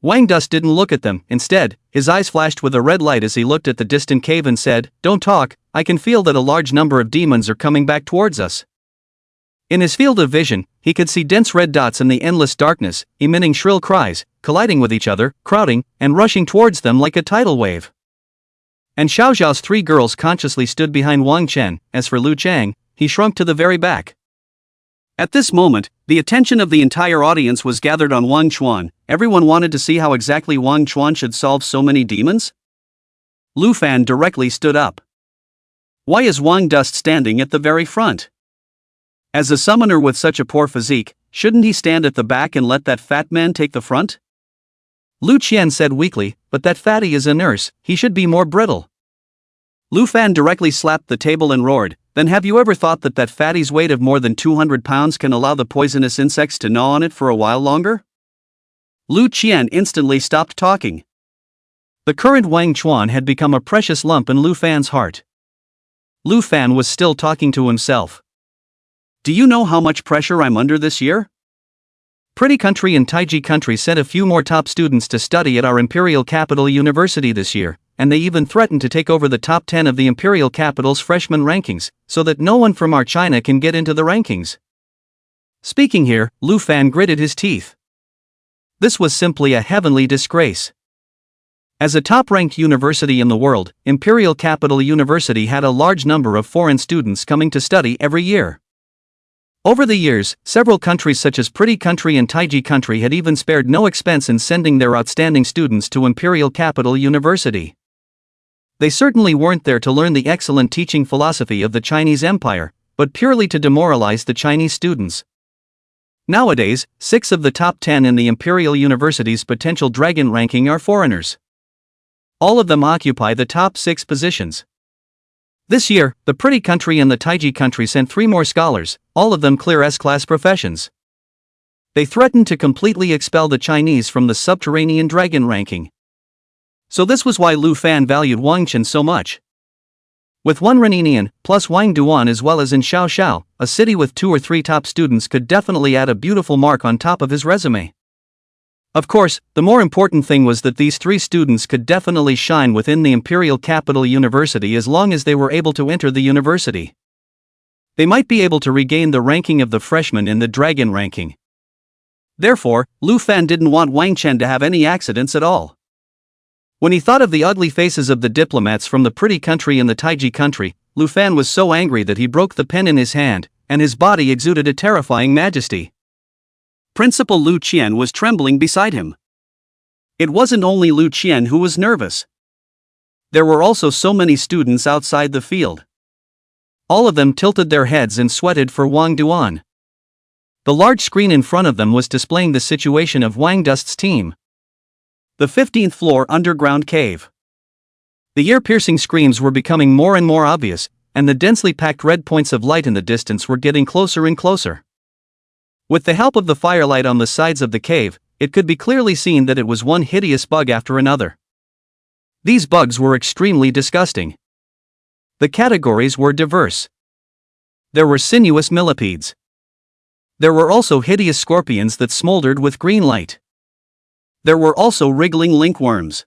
Wang Dust didn't look at them, instead, his eyes flashed with a red light as he looked at the distant cave and said, don't talk, I can feel that a large number of demons are coming back towards us. In his field of vision, he could see dense red dots in the endless darkness, emitting shrill cries, colliding with each other, crowding, and rushing towards them like a tidal wave. And Xiao Zhao's three girls consciously stood behind Wang Chen. As for Lu Chang, he shrunk to the very back. At this moment, the attention of the entire audience was gathered on Wang Chuan. Everyone wanted to see how exactly Wang Chuan should solve so many demons. Lu Fan directly stood up. Why is Wang Dust standing at the very front? As a summoner with such a poor physique, shouldn't he stand at the back and let that fat man take the front? Lu Qian said weakly, but that fatty is a nurse, he should be more brittle. Lu Fan directly slapped the table and roared, then have you ever thought that fatty's weight of more than 200 pounds can allow the poisonous insects to gnaw on it for a while longer? Lu Qian instantly stopped talking. The current Wang Chuan had become a precious lump in Lu Fan's heart. Lu Fan was still talking to himself. Do you know how much pressure I'm under this year? Pretty Country and Taiji Country sent a few more top students to study at our Imperial Capital University this year, and they even threatened to take over the top 10 of the Imperial Capital's freshman rankings, so that no one from our China can get into the rankings. Speaking here, Lu Fan gritted his teeth. This was simply a heavenly disgrace. As a top-ranked university in the world, Imperial Capital University had a large number of foreign students coming to study every year. Over the years, several countries such as Pretty Country and Taiji Country had even spared no expense in sending their outstanding students to Imperial Capital University. They certainly weren't there to learn the excellent teaching philosophy of the Chinese Empire, but purely to demoralize the Chinese students. Nowadays, 6 of the top 10 in the Imperial University's potential dragon ranking are foreigners. All of them occupy the top 6 positions. This year, the Pretty Country and the Taiji Country sent 3 more scholars, all of them clear S-class professions. They threatened to completely expel the Chinese from the subterranean dragon ranking. So this was why Lu Fan valued Wang Chen so much. With 1 Reninian, plus Wang Duan as well as in Xiao, a city with 2 or 3 top students could definitely add a beautiful mark on top of his resume. Of course, the more important thing was that these 3 students could definitely shine within the Imperial Capital University as long as they were able to enter the university. They might be able to regain the ranking of the freshmen in the dragon ranking. Therefore, Lu Fan didn't want Wang Chen to have any accidents at all. When he thought of the ugly faces of the diplomats from the Pretty Country and the Taiji Country, Lu Fan was so angry that he broke the pen in his hand, and his body exuded a terrifying majesty. Principal Lu Qian was trembling beside him. It wasn't only Lu Qian who was nervous. There were also so many students outside the field. All of them tilted their heads and sweated for Wang Duan. The large screen in front of them was displaying the situation of Wang Dust's team. The 15th floor underground cave. The ear-piercing screams were becoming more and more obvious, and the densely packed red points of light in the distance were getting closer and closer. With the help of the firelight on the sides of the cave, it could be clearly seen that it was one hideous bug after another. These bugs were extremely disgusting. The categories were diverse. There were sinuous millipedes. There were also hideous scorpions that smoldered with green light. There were also wriggling linkworms.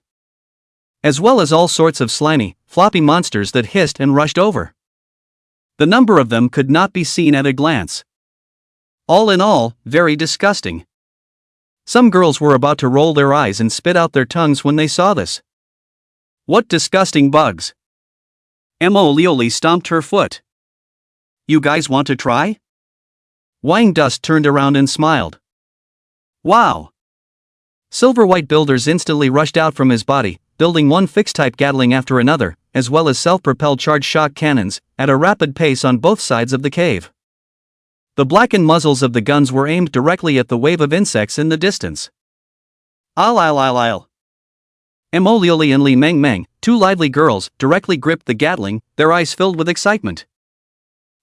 As well as all sorts of slimy, floppy monsters that hissed and rushed over. The number of them could not be seen at a glance. All in all, very disgusting. Some girls were about to roll their eyes and spit out their tongues when they saw this. What disgusting bugs. Mo Lioli stomped her foot. You guys want to try? Wang Dust turned around and smiled. Wow. Silver White Builders instantly rushed out from his body, building one fixed-type Gatling after another, as well as self-propelled charged shock cannons, at a rapid pace on both sides of the cave. The blackened muzzles of the guns were aimed directly at the wave of insects in the distance. Mo Lioli and Li Meng Meng, two lively girls, directly gripped the Gatling, their eyes filled with excitement.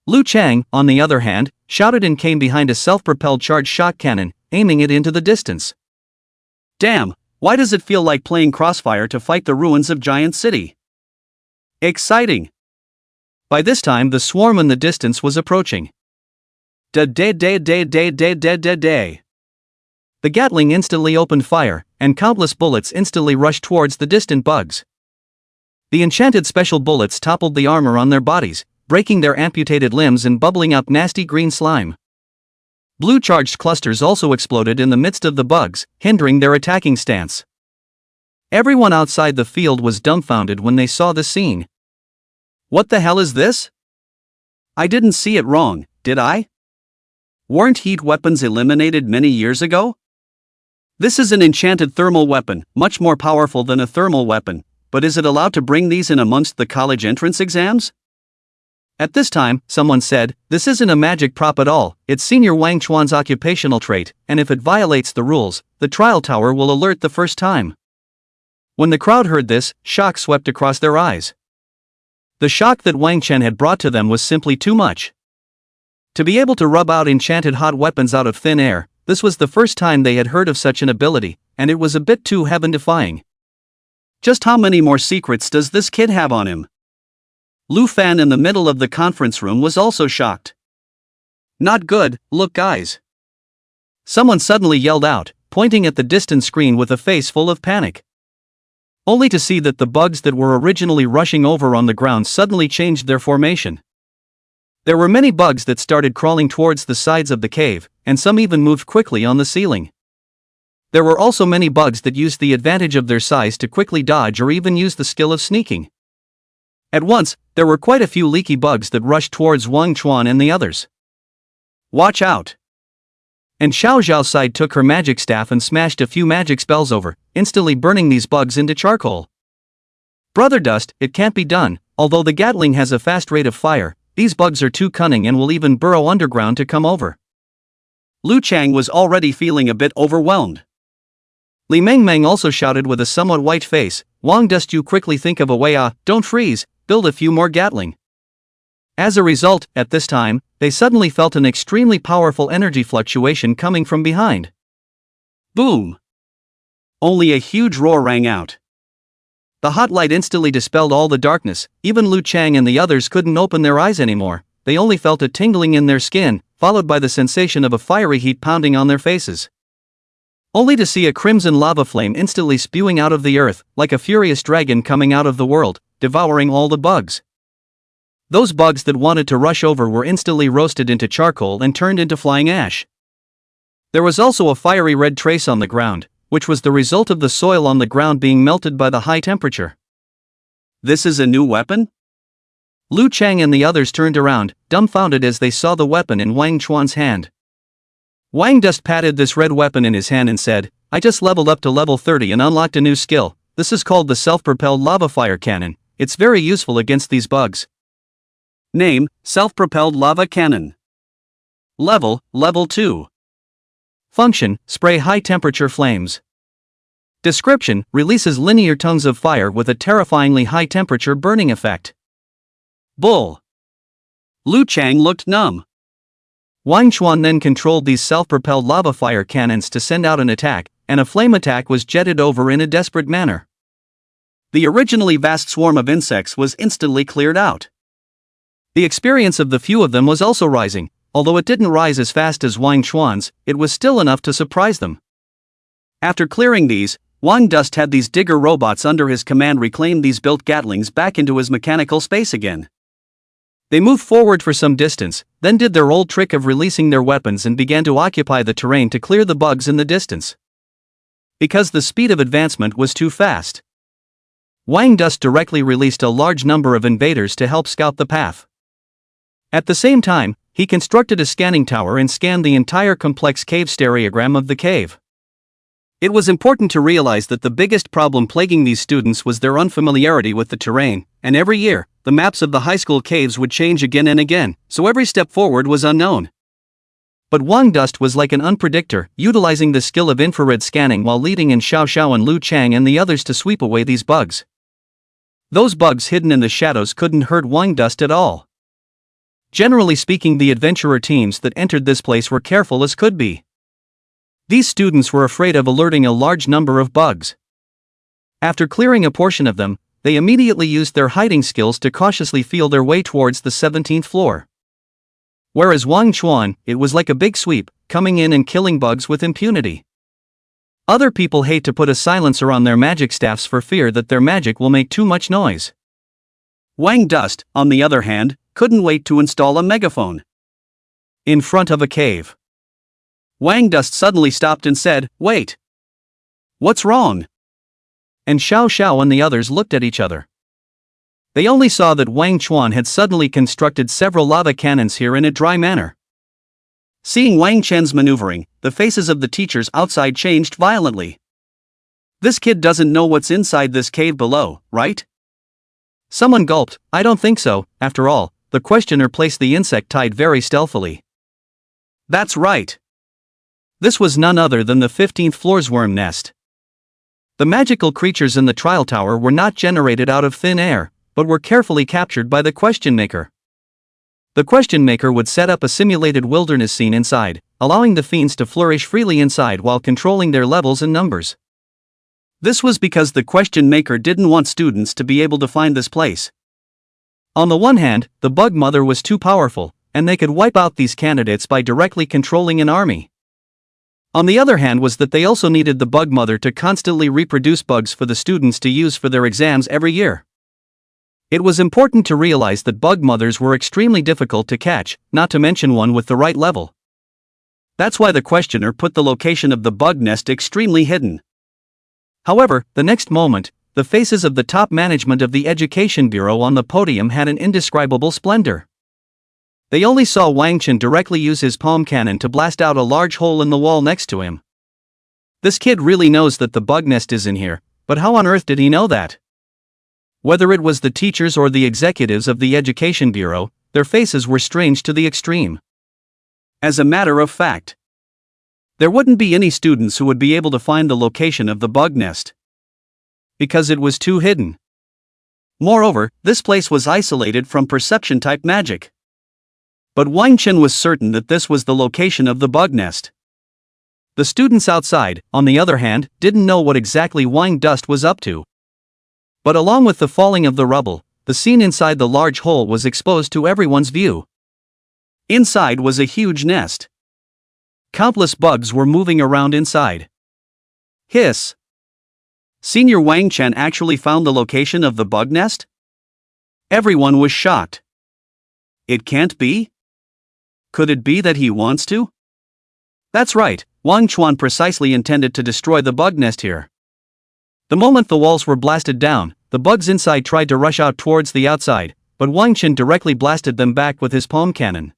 Lu Chang, on the other hand, shouted and came behind a self-propelled charged shock cannon, aiming it into the distance. Damn, why does it feel like playing Crossfire to fight the ruins of Giant City? Exciting! By this time the swarm in the distance was approaching. The Gatling instantly opened fire, and countless bullets instantly rushed towards the distant bugs. The enchanted special bullets toppled the armor on their bodies, breaking their amputated limbs and bubbling up nasty green slime. Blue charged clusters also exploded in the midst of the bugs, hindering their attacking stance. Everyone outside the field was dumbfounded when they saw the scene. What the hell is this? I didn't see it wrong, did I? Weren't heat weapons eliminated many years ago? This is an enchanted thermal weapon, much more powerful than a thermal weapon, but is it allowed to bring these in amongst the college entrance exams? At this time, someone said, this isn't a magic prop at all, it's Senior Wang Chuan's occupational trait, and if it violates the rules, the trial tower will alert the first time. When the crowd heard this, shock swept across their eyes. The shock that Wang Chen had brought to them was simply too much. To be able to rub out enchanted hot weapons out of thin air, this was the first time they had heard of such an ability, and it was a bit too heaven-defying. Just how many more secrets does this kid have on him? Lu Fan in the middle of the conference room was also shocked. Not good, look guys. Someone suddenly yelled out, pointing at the distant screen with a face full of panic. Only to see that the bugs that were originally rushing over on the ground suddenly changed their formation. There were many bugs that started crawling towards the sides of the cave, and some even moved quickly on the ceiling. There were also many bugs that used the advantage of their size to quickly dodge or even use the skill of sneaking. At once, there were quite a few leaky bugs that rushed towards Wang Chuan and the others. Watch out! And Xiao Zhaosai took her magic staff and smashed a few magic spells over, instantly burning these bugs into charcoal. Brother Dust, it can't be done, although the Gatling has a fast rate of fire. These bugs are too cunning and will even burrow underground to come over. Lu Chang was already feeling a bit overwhelmed. Li Meng Meng also shouted with a somewhat white face, Wang Dust, you quickly think of a way, don't freeze, build a few more Gatling. As a result, at this time, they suddenly felt an extremely powerful energy fluctuation coming from behind. Boom! Only a huge roar rang out. The hot light instantly dispelled all the darkness. Even Lu Chang and the others couldn't open their eyes anymore, they only felt a tingling in their skin, followed by the sensation of a fiery heat pounding on their faces. Only to see a crimson lava flame instantly spewing out of the earth, like a furious dragon coming out of the world, devouring all the bugs. Those bugs that wanted to rush over were instantly roasted into charcoal and turned into flying ash. There was also a fiery red trace on the ground, which was the result of the soil on the ground being melted by the high temperature. This is a new weapon? Lu Chang and the others turned around, dumbfounded as they saw the weapon in Wang Chuan's hand. Wang Dust patted this red weapon in his hand and said, I just leveled up to level 30 and unlocked a new skill. This is called the self-propelled lava fire cannon. It's very useful against these bugs. Name, self-propelled lava cannon. Level 2. Function, spray high-temperature flames. Description, releases linear tongues of fire with a terrifyingly high-temperature burning effect. Bull. Lu Chang looked numb. Wang Chuan then controlled these self-propelled lava fire cannons to send out an attack, and a flame attack was jetted over in a desperate manner. The originally vast swarm of insects was instantly cleared out. The experience of the few of them was also rising. Although it didn't rise as fast as Wang Chuan's, it was still enough to surprise them. After clearing these, Wang Dust had these digger robots under his command reclaim these built Gatlings back into his mechanical space again. They moved forward for some distance, then did their old trick of releasing their weapons and began to occupy the terrain to clear the bugs in the distance. Because the speed of advancement was too fast. Wang Dust directly released a large number of invaders to help scout the path. At the same time, he constructed a scanning tower and scanned the entire complex cave stereogram of the cave. It was important to realize that the biggest problem plaguing these students was their unfamiliarity with the terrain, and every year, the maps of the high school caves would change again and again, so every step forward was unknown. But Wang Dust was like an unpredictor, utilizing the skill of infrared scanning while leading in Xiao Xiao and Lu Chang and the others to sweep away these bugs. Those bugs hidden in the shadows couldn't hurt Wang Dust at all. Generally speaking, the adventurer teams that entered this place were careful as could be. These students were afraid of alerting a large number of bugs. After clearing a portion of them, they immediately used their hiding skills to cautiously feel their way towards the 17th floor. Whereas Wang Chuan, it was like a big sweep, coming in and killing bugs with impunity. Other people hate to put a silencer on their magic staffs for fear that their magic will make too much noise. Wang Dust, on the other hand, couldn't wait to install a megaphone. In front of a cave. Wang Dust suddenly stopped and said, "Wait. What's wrong?" And Xiao Xiao and the others looked at each other. They only saw that Wang Chuan had suddenly constructed several lava cannons here in a dry manner. Seeing Wang Chen's maneuvering, the faces of the teachers outside changed violently. This kid doesn't know what's inside this cave below, right? Someone gulped, "I don't think so." After all, the questioner placed the insectide very stealthily. That's right. This was none other than the 15th floor's worm nest. The magical creatures in the trial tower were not generated out of thin air, but were carefully captured by the question maker. The question maker would set up a simulated wilderness scene inside, allowing the fiends to flourish freely inside while controlling their levels and numbers. This was because the question maker didn't want students to be able to find this place. On the one hand, the bug mother was too powerful, and they could wipe out these candidates by directly controlling an army. On the other hand was that they also needed the bug mother to constantly reproduce bugs for the students to use for their exams every year. It was important to realize that bug mothers were extremely difficult to catch, not to mention one with the right level. That's why the questioner put the location of the bug nest extremely hidden. However, the next moment, the faces of the top management of the Education Bureau on the podium had an indescribable splendor. They only saw Wang Chen directly use his palm cannon to blast out a large hole in the wall next to him. This kid really knows that the bug nest is in here, but how on earth did he know that? Whether it was the teachers or the executives of the Education Bureau, their faces were strange to the extreme. As a matter of fact, there wouldn't be any students who would be able to find the location of the bug nest, because it was too hidden. Moreover, this place was isolated from perception-type magic. But Wang Chen was certain that this was the location of the bug nest. The students outside, on the other hand, didn't know what exactly Wang Dust was up to. But along with the falling of the rubble, the scene inside the large hole was exposed to everyone's view. Inside was a huge nest. Countless bugs were moving around inside. Hiss! Senior Wang Chen actually found the location of the bug nest? Everyone was shocked. It can't be? Could it be that he wants to? That's right, Wang Chuan precisely intended to destroy the bug nest here. The moment the walls were blasted down, the bugs inside tried to rush out towards the outside, but Wang Chen directly blasted them back with his palm cannon.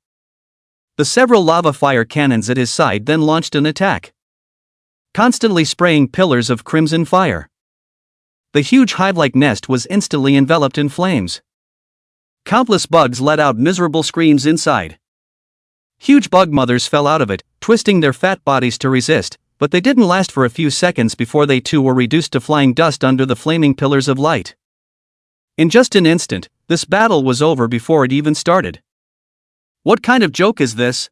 The several lava fire cannons at his side then launched an attack, constantly spraying pillars of crimson fire. The huge hive-like nest was instantly enveloped in flames. Countless bugs let out miserable screams inside. Huge bug mothers fell out of it, twisting their fat bodies to resist, but they didn't last for a few seconds before they too were reduced to flying dust under the flaming pillars of light. In just an instant, this battle was over before it even started. What kind of joke is this?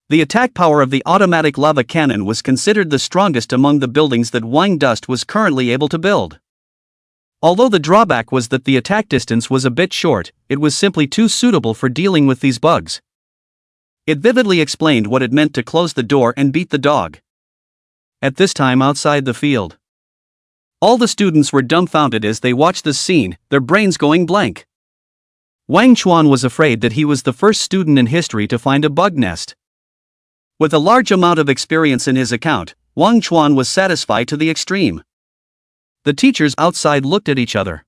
The attack power of the automatic lava cannon was considered the strongest among the buildings that Wang Dust was currently able to build. Although the drawback was that the attack distance was a bit short, it was simply too suitable for dealing with these bugs. It vividly explained what it meant to close the door and beat the dog. At this time outside the field, all the students were dumbfounded as they watched this scene, their brains going blank. Wang Chuan was afraid that he was the first student in history to find a bug nest. With a large amount of experience in his account, Wang Chuan was satisfied to the extreme. The teachers outside looked at each other.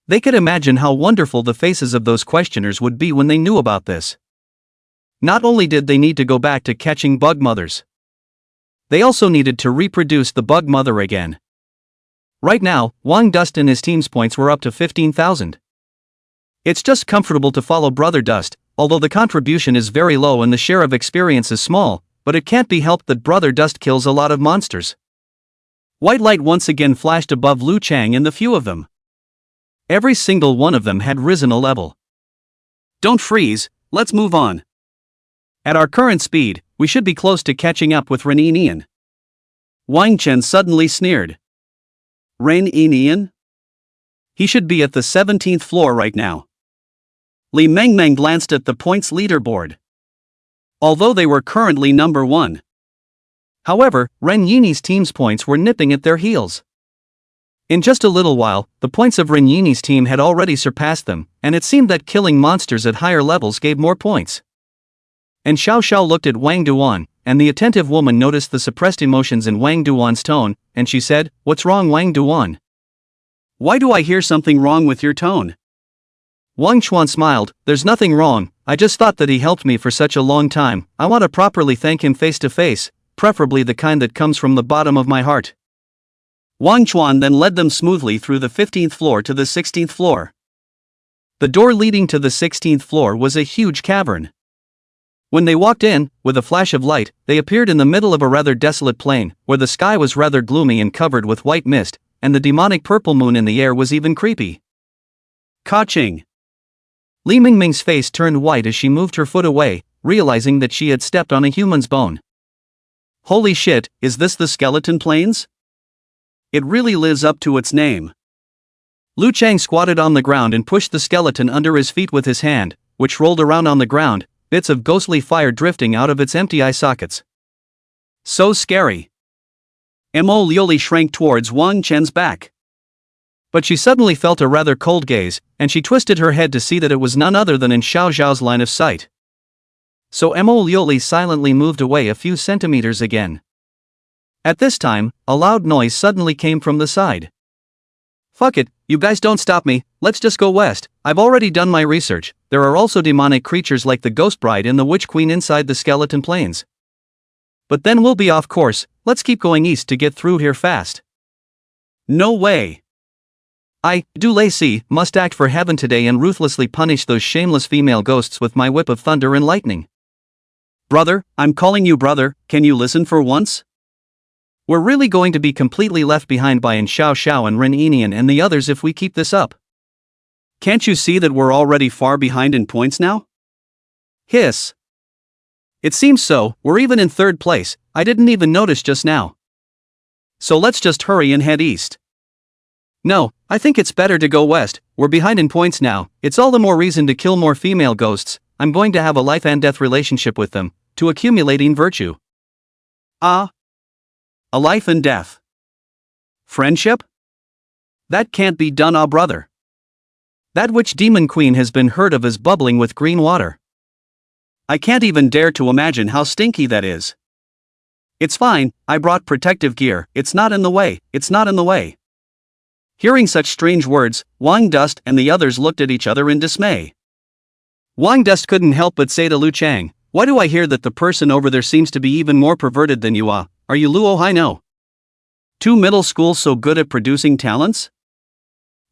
They could imagine how wonderful the faces of those questioners would be when they knew about this. Not only did they need to go back to catching bug mothers, they also needed to reproduce the bug mother again. Right now, Wang Dust and his team's points were up to 15,000. It's just comfortable to follow Brother Dust, although the contribution is very low and the share of experience is small, but it can't be helped that Brother Dust kills a lot of monsters. White light once again flashed above Liu Chang and the few of them. Every single one of them had risen a level. Don't freeze, let's move on. At our current speed, we should be close to catching up with Ren Yinian. Wang Chen suddenly sneered. Ren Yinian? He should be at the 17th floor right now. Li Mengmeng glanced at the points leaderboard. Although they were currently number 1. However, Ren Yini's team's points were nipping at their heels. In just a little while, the points of Ren Yini's team had already surpassed them, and it seemed that killing monsters at higher levels gave more points. And Xiao Xiao looked at Wang Duan, and the attentive woman noticed the suppressed emotions in Wang Duan's tone, and she said, "What's wrong, Wang Duan? Why do I hear something wrong with your tone?" Wang Chuan smiled, "There's nothing wrong, I just thought that he helped me for such a long time, I want to properly thank him face to face, preferably the kind that comes from the bottom of my heart." Wang Chuan then led them smoothly through the 15th floor to the 16th floor. The door leading to the 16th floor was a huge cavern. When they walked in, with a flash of light, they appeared in the middle of a rather desolate plain, where the sky was rather gloomy and covered with white mist, and the demonic purple moon in the air was even creepy. Ka-ching! Li Mingming's face turned white as she moved her foot away, realizing that she had stepped on a human's bone. Holy shit, is this the Skeleton Plains? It really lives up to its name. Liu Chang squatted on the ground and pushed the skeleton under his feet with his hand, which rolled around on the ground, bits of ghostly fire drifting out of its empty eye sockets. So scary. Mo Liuli shrank towards Wang Chen's back. But she suddenly felt a rather cold gaze, and she twisted her head to see that it was none other than in Xiao Zhao's line of sight. So Mo Liuli silently moved away a few centimeters again. At this time, a loud noise suddenly came from the side. Fuck it, you guys don't stop me, let's just go west, I've already done my research, there are also demonic creatures like the Ghost Bride and the Witch Queen inside the Skeleton Plains. But then we'll be off course, let's keep going east to get through here fast. No way. I, Du Lei, must act for heaven today and ruthlessly punish those shameless female ghosts with my whip of thunder and lightning. Brother, I'm calling you brother, can you listen for once? We're really going to be completely left behind by Xiao Xiao and Ren Yinian and the others if we keep this up. Can't you see that we're already far behind in points now? Hiss. It seems so, we're even in 3rd place, I didn't even notice just now. So let's just hurry and head east. No, I think it's better to go west, we're behind in points now, it's all the more reason to kill more female ghosts, I'm going to have a life and death relationship with them, to accumulating virtue. Ah. A life and death. Friendship? That can't be done, brother. That witch demon queen has been heard of as bubbling with green water. I can't even dare to imagine how stinky that is. It's fine, I brought protective gear, it's not in the way, it's not in the way. Hearing such strange words, Wang Dust and the others looked at each other in dismay. Wang Dust couldn't help but say to Liu Chang, "Why do I hear that the person over there seems to be even more perverted than you are? Are you Luo Haino? 2 middle schools so good at producing talents?"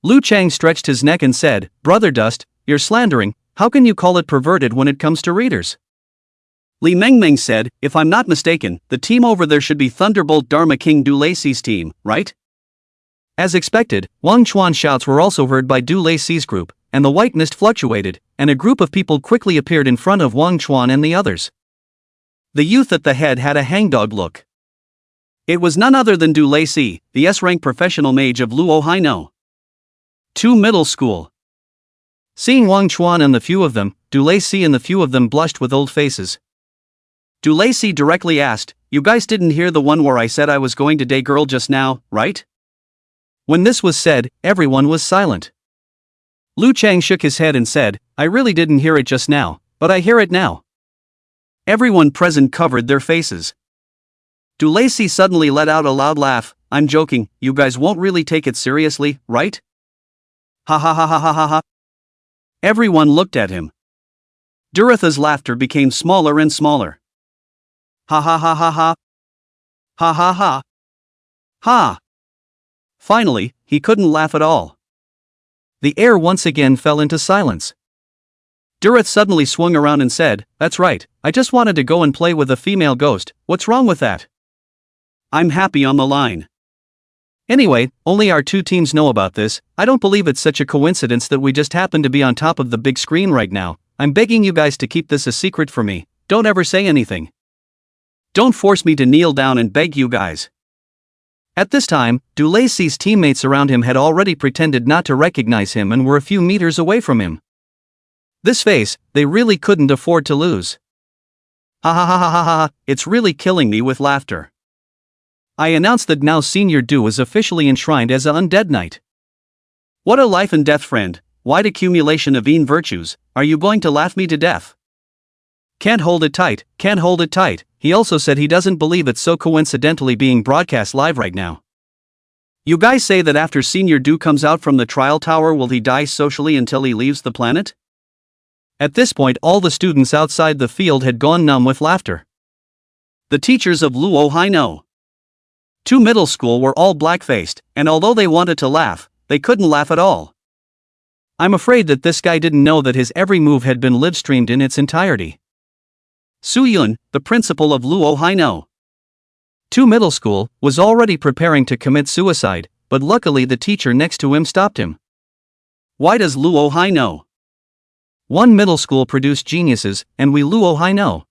Liu Chang stretched his neck and said, "Brother Dust, you're slandering, how can you call it perverted when it comes to readers?" Li Mengmeng said, "If I'm not mistaken, the team over there should be Thunderbolt Dharma King Du Lei-Si's team, right?" As expected, Wang Chuan's shouts were also heard by Du Lei-Si's group, and the white mist fluctuated, and a group of people quickly appeared in front of Wang Chuan and the others. The youth at the head had a hangdog look. It was none other than Du Lei-Si, the S-rank professional mage of Luo Haino. 2 middle school. Seeing Wang Chuan and the few of them, Du Lei-Si and the few of them blushed with old faces. Du Lei-Si directly asked, "You guys didn't hear the one where I said I was going to date girl just now, right?" When this was said, everyone was silent. Liu Chang shook his head and said, "I really didn't hear it just now, but I hear it now." Everyone present covered their faces. Dulacey suddenly let out a loud laugh. I'm joking, you guys won't really take it seriously, right? Ha ha ha ha ha ha ha. Everyone looked at him. Dorothy's laughter became smaller and smaller. Ha ha ha ha ha. Ha ha ha. Ha. Finally, he couldn't laugh at all. The air once again fell into silence. Dorothy suddenly swung around and said, "That's right, I just wanted to go and play with a female ghost, what's wrong with that? I'm happy on the line. Anyway, only our two teams know about this. I don't believe it's such a coincidence that we just happen to be on top of the big screen right now. I'm begging you guys to keep this a secret for me, don't ever say anything. Don't force me to kneel down and beg you guys." At this time, Dulacey's teammates around him had already pretended not to recognize him and were a few meters away from him. This face, they really couldn't afford to lose. Ha ha ha ha ha ha, it's really killing me with laughter. I announce that now Senior Du is officially enshrined as a undead knight. What a life and death friend, wide accumulation of ean virtues, are you going to laugh me to death? Can't hold it tight, can't hold it tight. He also said he doesn't believe it's so coincidentally being broadcast live right now. You guys say that after Senior Du comes out from the trial tower will he die socially until he leaves the planet? At this point all the students outside the field had gone numb with laughter. The teachers of Luo Haino 2 middle school were all black-faced, and although they wanted to laugh, they couldn't laugh at all. I'm afraid that this guy didn't know that his every move had been live-streamed in its entirety. Su Yun, the principal of Luo Haino 2 middle school, was already preparing to commit suicide, but luckily the teacher next to him stopped him. Why does Luo Haino 1 middle school produce geniuses, and we Luo Haino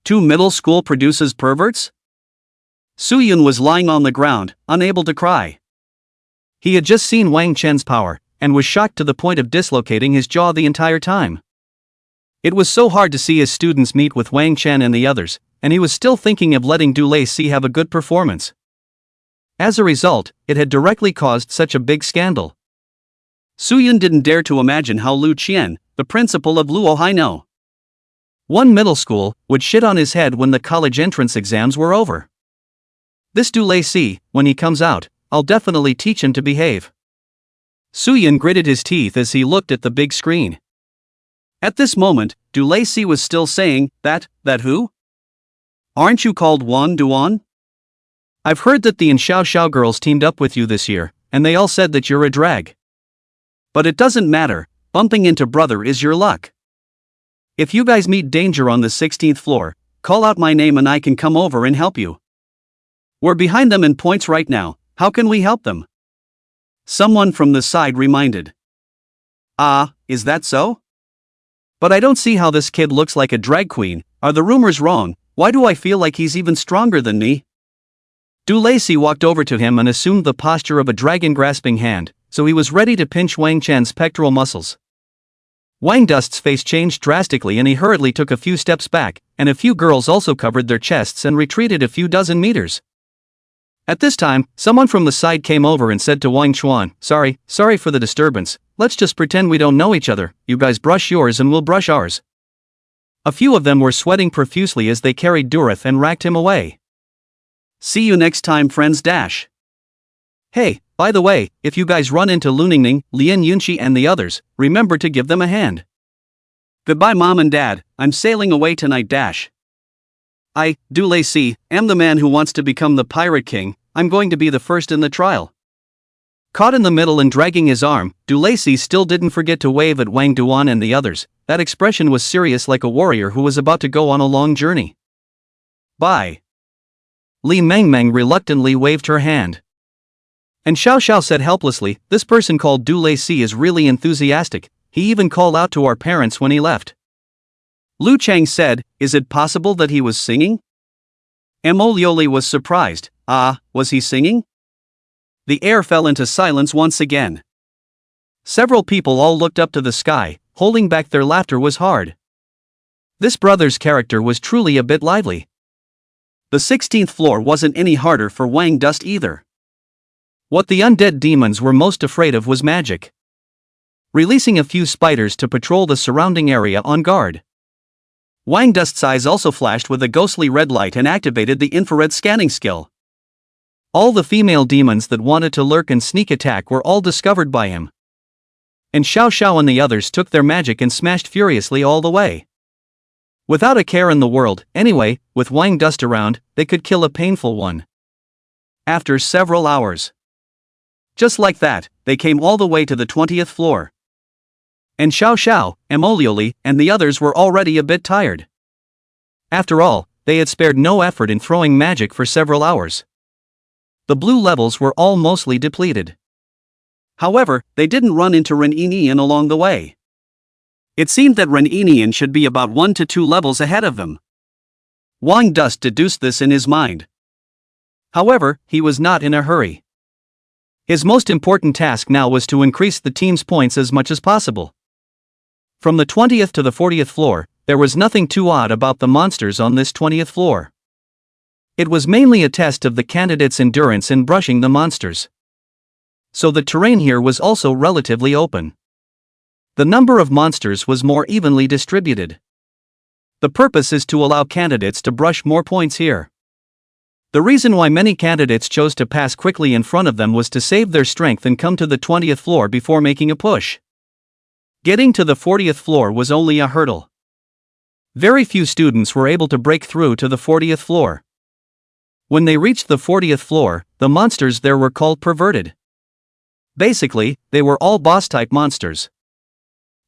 2 middle school produces perverts? Su Yun was lying on the ground, unable to cry. He had just seen Wang Chen's power, and was shocked to the point of dislocating his jaw the entire time. It was so hard to see his students meet with Wang Chen and the others, and he was still thinking of letting Dulacey have a good performance. As a result, it had directly caused such a big scandal. Su Yun didn't dare to imagine how Lu Qian, the principal of Luo Haino 1 middle school, would shit on his head when the college entrance exams were over. This Dulacey, when he comes out, I'll definitely teach him to behave. Su Yun gritted his teeth as he looked at the big screen. At this moment, Dulacey was still saying, that who? Aren't you called Wan Duan? I've heard that the Xiao Xiao girls teamed up with you this year, and they all said that you're a drag. But it doesn't matter, bumping into brother is your luck. If you guys meet danger on the 16th floor, call out my name and I can come over and help you. We're behind them in points right now, how can we help them? Someone from the side reminded. Ah, is that so? But I don't see how this kid looks like a drag queen, are the rumors wrong, why do I feel like he's even stronger than me? Dulacey walked over to him and assumed the posture of a dragon grasping hand, so he was ready to pinch Wang Chen's pectoral muscles. Wang Dust's face changed drastically and he hurriedly took a few steps back, and a few girls also covered their chests and retreated a few dozen meters. At this time, someone from the side came over and said to Wang Chuan, sorry for the disturbance, let's just pretend we don't know each other, you guys brush yours and we'll brush ours. A few of them were sweating profusely as they carried Durith and racked him away. See you next time friends dash. Hey, by the way, if you guys run into Luningning, Lien Yunqi and the others, remember to give them a hand. Goodbye mom and dad, I'm sailing away tonight dash. I, Dulacey, am the man who wants to become the Pirate King, I'm going to be the first in the trial. Caught in the middle and dragging his arm, Dulacey still didn't forget to wave at Wang Duan and the others, that expression was serious like a warrior who was about to go on a long journey. Bye. Li Mengmeng reluctantly waved her hand. And Xiao Xiao said helplessly, this person called Dulacey is really enthusiastic, he even called out to our parents when he left. Lu Chang said, is it possible that he was singing? Mo Lioli was surprised, was he singing? The air fell into silence once again. Several people all looked up to the sky, holding back their laughter was hard. This brother's character was truly a bit lively. The 16th floor wasn't any harder for Wang Dust either. What the undead demons were most afraid of was magic. Releasing a few spiders to patrol the surrounding area on guard. Wang Dust's eyes also flashed with a ghostly red light and activated the infrared scanning skill. All the female demons that wanted to lurk and sneak attack were all discovered by him. And Xiao Xiao and the others took their magic and smashed furiously all the way. Without a care in the world, anyway, with Wang Dust around, they could kill a painful one. After several hours. Just like that, they came all the way to the 20th floor. And Xiao Xiao, Emolioli, and the others were already a bit tired. After all, they had spared no effort in throwing magic for several hours. The blue levels were all mostly depleted. However, they didn't run into Ren Yinian along the way. It seemed that Ren Yinian should be about 1 to 2 levels ahead of them. Wang Dust deduced this in his mind. However, he was not in a hurry. His most important task now was to increase the team's points as much as possible. From the 20th to the 40th floor, there was nothing too odd about the monsters on this 20th floor. It was mainly a test of the candidates' endurance in brushing the monsters. So the terrain here was also relatively open. The number of monsters was more evenly distributed. The purpose is to allow candidates to brush more points here. The reason why many candidates chose to pass quickly in front of them was to save their strength and come to the 20th floor before making a push. Getting to the 40th floor was only a hurdle. Very few students were able to break through to the 40th floor. When they reached the 40th floor, the monsters there were called perverted. Basically, they were all boss-type monsters.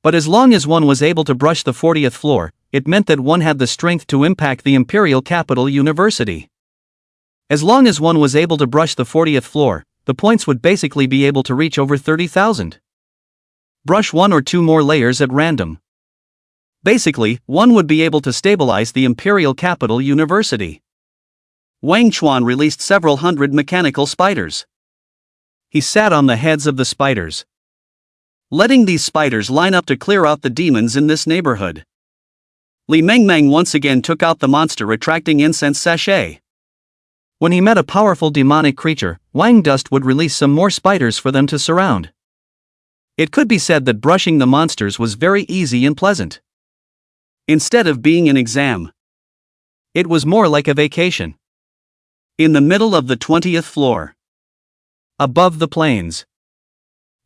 But as long as one was able to brush the 40th floor, it meant that one had the strength to impact the Imperial Capital University. As long as one was able to brush the 40th floor, the points would basically be able to reach over 30,000. Brush 1 or 2 more layers at random. Basically, one would be able to stabilize the Imperial Capital University. Wang Chuan released several hundred mechanical spiders. He sat on the heads of the spiders, letting these spiders line up to clear out the demons in this neighborhood. Li Mengmeng once again took out the monster-attracting incense sachet. When he met a powerful demonic creature, Wang Dust would release some more spiders for them to surround. It could be said that brushing the monsters was very easy and pleasant. Instead of being an exam, it was more like a vacation. In the middle of the 20th floor, above the plains,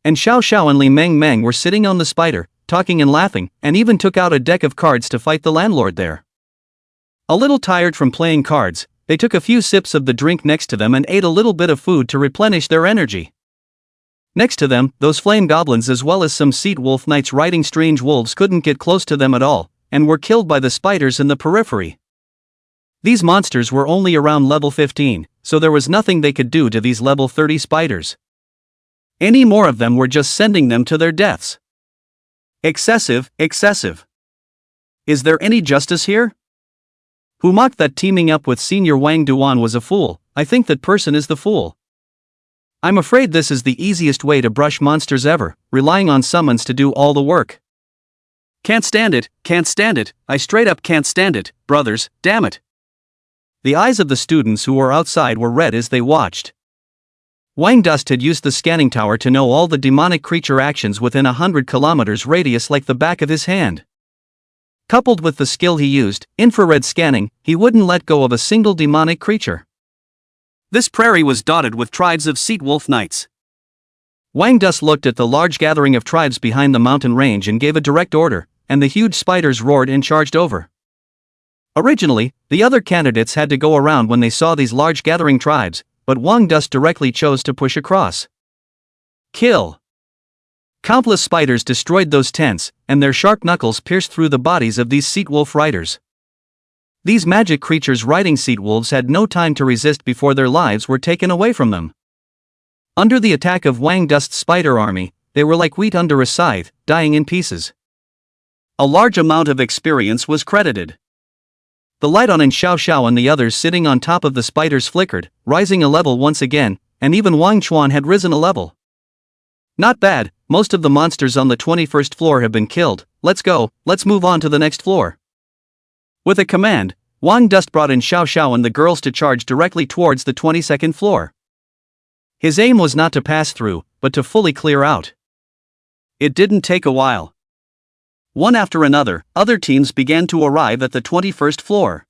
and Xiao Xiao and Li Mengmeng were sitting on the spider, talking and laughing, and even took out a deck of cards to fight the landlord there. A little tired from playing cards, they took a few sips of the drink next to them and ate a little bit of food to replenish their energy. Next to them, those flame goblins as well as some seat wolf knights riding strange wolves couldn't get close to them at all, and were killed by the spiders in the periphery. These monsters were only around level 15, so there was nothing they could do to these level 30 spiders. Any more of them were just sending them to their deaths. Excessive, excessive. Is there any justice here? Who mocked that teaming up with Senior Wang Duan was a fool? I think that person is the fool. I'm afraid this is the easiest way to brush monsters ever, relying on summons to do all the work. Can't stand it, I straight up can't stand it, brothers, damn it. The eyes of the students who were outside were red as they watched. Wang Dust had used the scanning tower to know all the demonic creature actions within 100 kilometers radius like the back of his hand. Coupled with the skill he used, infrared scanning, he wouldn't let go of a single demonic creature. This prairie was dotted with tribes of seat wolf knights. Wang Dust looked at the large gathering of tribes behind the mountain range and gave a direct order, and the huge spiders roared and charged over. Originally, the other candidates had to go around when they saw these large gathering tribes, but Wang Dust directly chose to push across. Kill! Countless spiders destroyed those tents, and their sharp knuckles pierced through the bodies of these seat wolf riders. These magic creatures riding seat wolves had no time to resist before their lives were taken away from them. Under the attack of Wang Dust's spider army, they were like wheat under a scythe, dying in pieces. A large amount of experience was credited. The light on in Xiao Xiao and the others sitting on top of the spiders flickered, rising a level once again, and even Wang Chuan had risen a level. Not bad, most of the monsters on the 21st floor have been killed, let's go, let's move on to the next floor. With a command, Wang Dust brought in Xiao Xiao and the girls to charge directly towards the 22nd floor. His aim was not to pass through, but to fully clear out. It didn't take a while. One after another, other teams began to arrive at the 21st floor.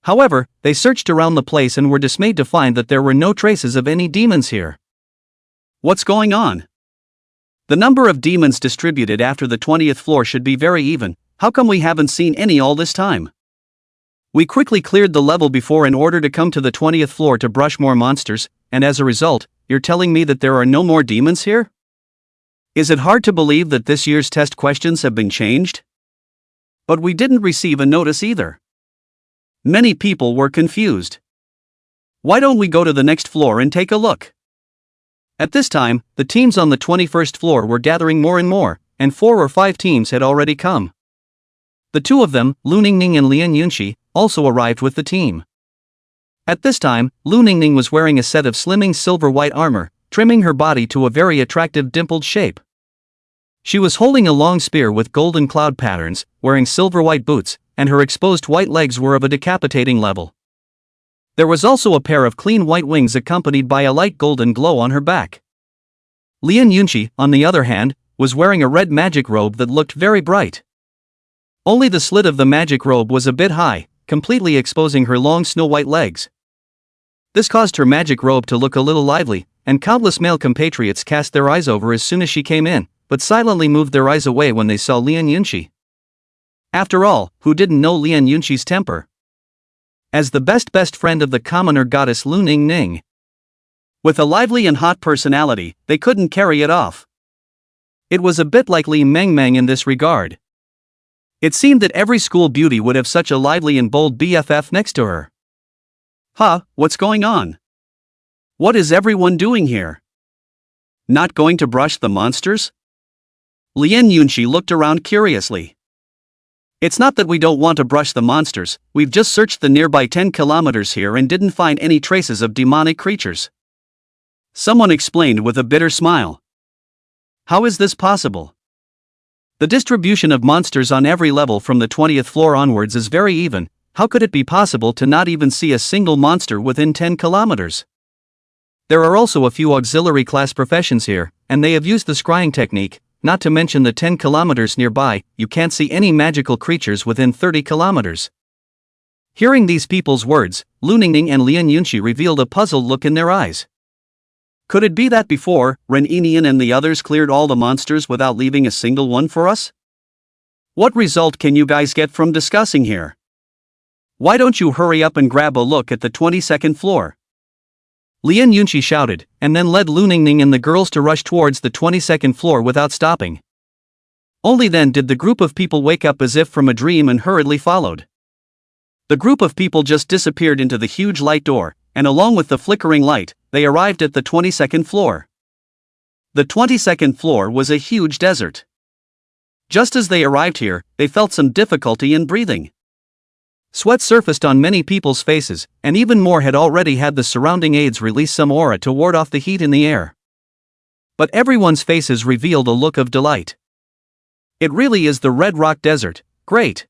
However, they searched around the place and were dismayed to find that there were no traces of any demons here. What's going on? The number of demons distributed after the 20th floor should be very even. How come we haven't seen any all this time? We quickly cleared the level before in order to come to the 20th floor to brush more monsters, and as a result, you're telling me that there are no more demons here? Is it hard to believe that this year's test questions have been changed? But we didn't receive a notice either. Many people were confused. Why don't we go to the next floor and take a look? At this time, the teams on the 21st floor were gathering more and more, and 4 or 5 teams had already come. The two of them, Lu Ningning and Lian Yunqi, also arrived with the team. At this time, Lu Ningning was wearing a set of slimming silver-white armor, trimming her body to a very attractive dimpled shape. She was holding a long spear with golden cloud patterns, wearing silver-white boots, and her exposed white legs were of a decapitating level. There was also a pair of clean white wings accompanied by a light golden glow on her back. Lian Yunqi, on the other hand, was wearing a red magic robe that looked very bright. Only the slit of the magic robe was a bit high, completely exposing her long snow-white legs. This caused her magic robe to look a little lively, and countless male compatriots cast their eyes over as soon as she came in, but silently moved their eyes away when they saw Lian Yunqi. After all, who didn't know Lian Yunqi's temper? As the best friend of the commoner goddess Lu Ningning. With a lively and hot personality, they couldn't carry it off. It was a bit like Li Mengmeng in this regard. It seemed that every school beauty would have such a lively and bold BFF next to her. What's going on? What is everyone doing here? Not going to brush the monsters? Lian Yunqi looked around curiously. It's not that we don't want to brush the monsters, we've just searched the nearby 10 kilometers here and didn't find any traces of demonic creatures. Someone explained with a bitter smile. How is this possible? The distribution of monsters on every level from the 20th floor onwards is very even. How could it be possible to not even see a single monster within 10 kilometers? There are also a few auxiliary class professions here, and they have used the scrying technique. Not to mention the 10 kilometers nearby, you can't see any magical creatures within 30 kilometers. Hearing these people's words, Lu Ningning and Lian Yunqi revealed a puzzled look in their eyes. Could it be that before, Ren Yinian and the others cleared all the monsters without leaving a single one for us? What result can you guys get from discussing here? Why don't you hurry up and grab a look at the 22nd floor? Lian Yunqi shouted, and then led Lu Ningning and the girls to rush towards the 22nd floor without stopping. Only then did the group of people wake up as if from a dream and hurriedly followed. The group of people just disappeared into the huge light door, and along with the flickering light, they arrived at the 22nd floor. The 22nd floor was a huge desert. Just as they arrived here, they felt some difficulty in breathing. Sweat surfaced on many people's faces, and even more had already had the surrounding aids release some aura to ward off the heat in the air. But everyone's faces revealed a look of delight. It really is the Red Rock Desert, great!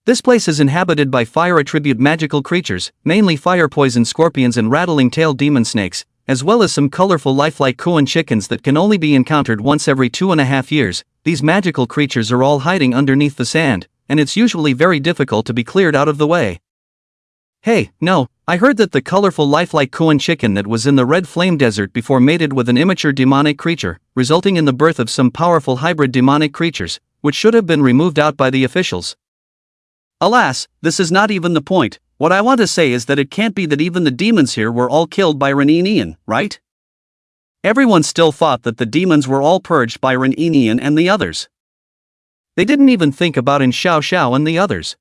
This place is inhabited by fire attribute magical creatures, mainly fire poison scorpions and rattling-tailed demon snakes, as well as some colorful lifelike Kuan chickens that can only be encountered once every 2.5 years. These magical creatures are all hiding underneath the sand, and it's usually very difficult to be cleared out of the way. Hey, no, I heard that the colorful lifelike Kuan chicken that was in the Red Flame Desert before mated with an immature demonic creature, resulting in the birth of some powerful hybrid demonic creatures, which should have been removed out by the officials. Alas, this is not even the point. What I want to say is that it can't be that even the demons here were all killed by Ren Yinian, right? Everyone still thought that the demons were all purged by Ren Yinian and the others. They didn't even think about In Xiao Xiao and the others.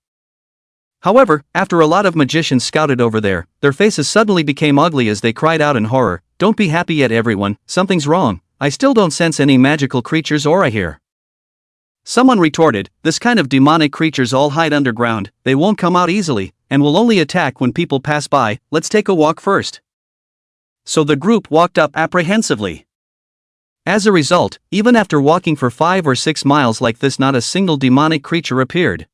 However, after a lot of magicians scouted over there, their faces suddenly became ugly as they cried out in horror, "Don't be happy yet everyone, something's wrong, I still don't sense any magical creatures aura here." Someone retorted, "This kind of demonic creatures all hide underground, they won't come out easily, and will only attack when people pass by, let's take a walk first." So the group walked up apprehensively. As a result, even after walking for 5 or 6 miles like this, not a single demonic creature appeared.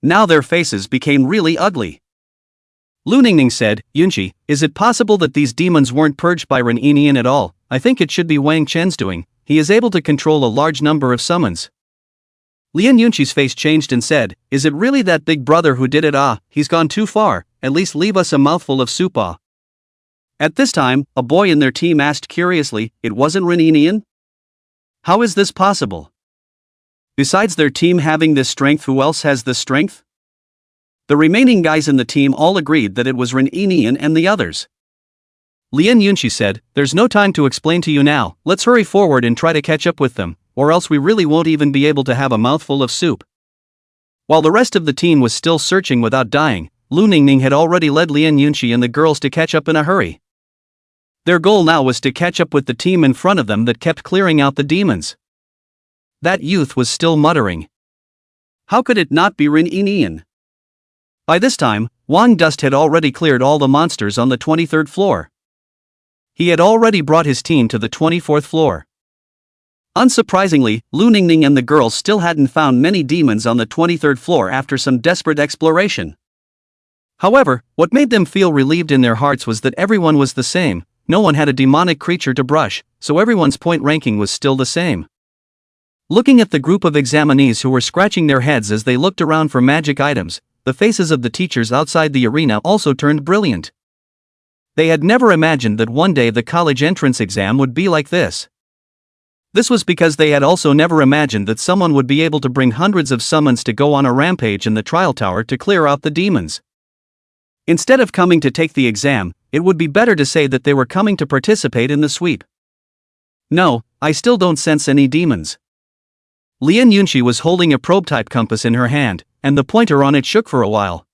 Now their faces became really ugly. Lu Ningning said, "Yunqi, is it possible that these demons weren't purged by Ren Yinian at all? I think it should be Wang Chen's doing, he is able to control a large number of summons." Lian Yunqi's face changed and said, "Is it really that big brother who did it? Ah, he's gone too far, at least leave us a mouthful of soup ah." At this time, a boy in their team asked curiously, "It wasn't Ren Enian? How is this possible? Besides their team having this strength, who else has this strength?" The remaining guys in the team all agreed that it was Ren Enian and the others. Lian Yunqi said, "There's no time to explain to you now, let's hurry forward and try to catch up with them, or else we really won't even be able to have a mouthful of soup." While the rest of the team was still searching without dying, Lu Ningning had already led Lian Yunqi and the girls to catch up in a hurry. Their goal now was to catch up with the team in front of them that kept clearing out the demons. That youth was still muttering. How could it not be Ren Enian? By this time, Wang Dust had already cleared all the monsters on the 23rd floor. He had already brought his team to the 24th floor. Unsurprisingly, Lu Ningning and the girls still hadn't found many demons on the 23rd floor after some desperate exploration. However, what made them feel relieved in their hearts was that everyone was the same. No one had a demonic creature to brush, so everyone's point ranking was still the same. Looking at the group of examinees who were scratching their heads as they looked around for magic items, the faces of the teachers outside the arena also turned brilliant. They had never imagined that one day the college entrance exam would be like this. This was because they had also never imagined that someone would be able to bring hundreds of summons to go on a rampage in the trial tower to clear out the demons. Instead of coming to take the exam, it would be better to say that they were coming to participate in the sweep. No, I still don't sense any demons. Lian Yunqi was holding a probe-type compass in her hand, and the pointer on it shook for a while.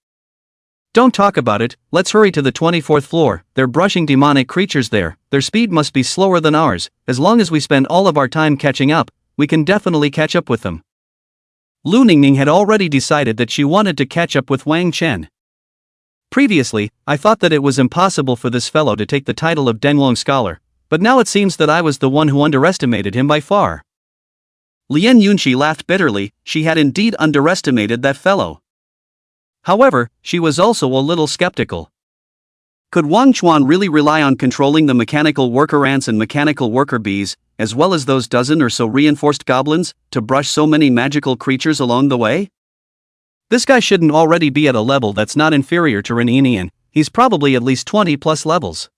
"Don't talk about it, let's hurry to the 24th floor, they're brushing demonic creatures there, their speed must be slower than ours, as long as we spend all of our time catching up, we can definitely catch up with them." Lu Ningning had already decided that she wanted to catch up with Wang Chen. Previously, I thought that it was impossible for this fellow to take the title of Denglong Scholar, but now it seems that I was the one who underestimated him by far. Lian Yunqi laughed bitterly, she had indeed underestimated that fellow. However, she was also a little skeptical. Could Wang Chuan really rely on controlling the mechanical worker ants and mechanical worker bees, as well as those dozen or so reinforced goblins, to brush so many magical creatures along the way? This guy shouldn't already be at a level that's not inferior to Ren Enian, he's probably at least 20 plus levels.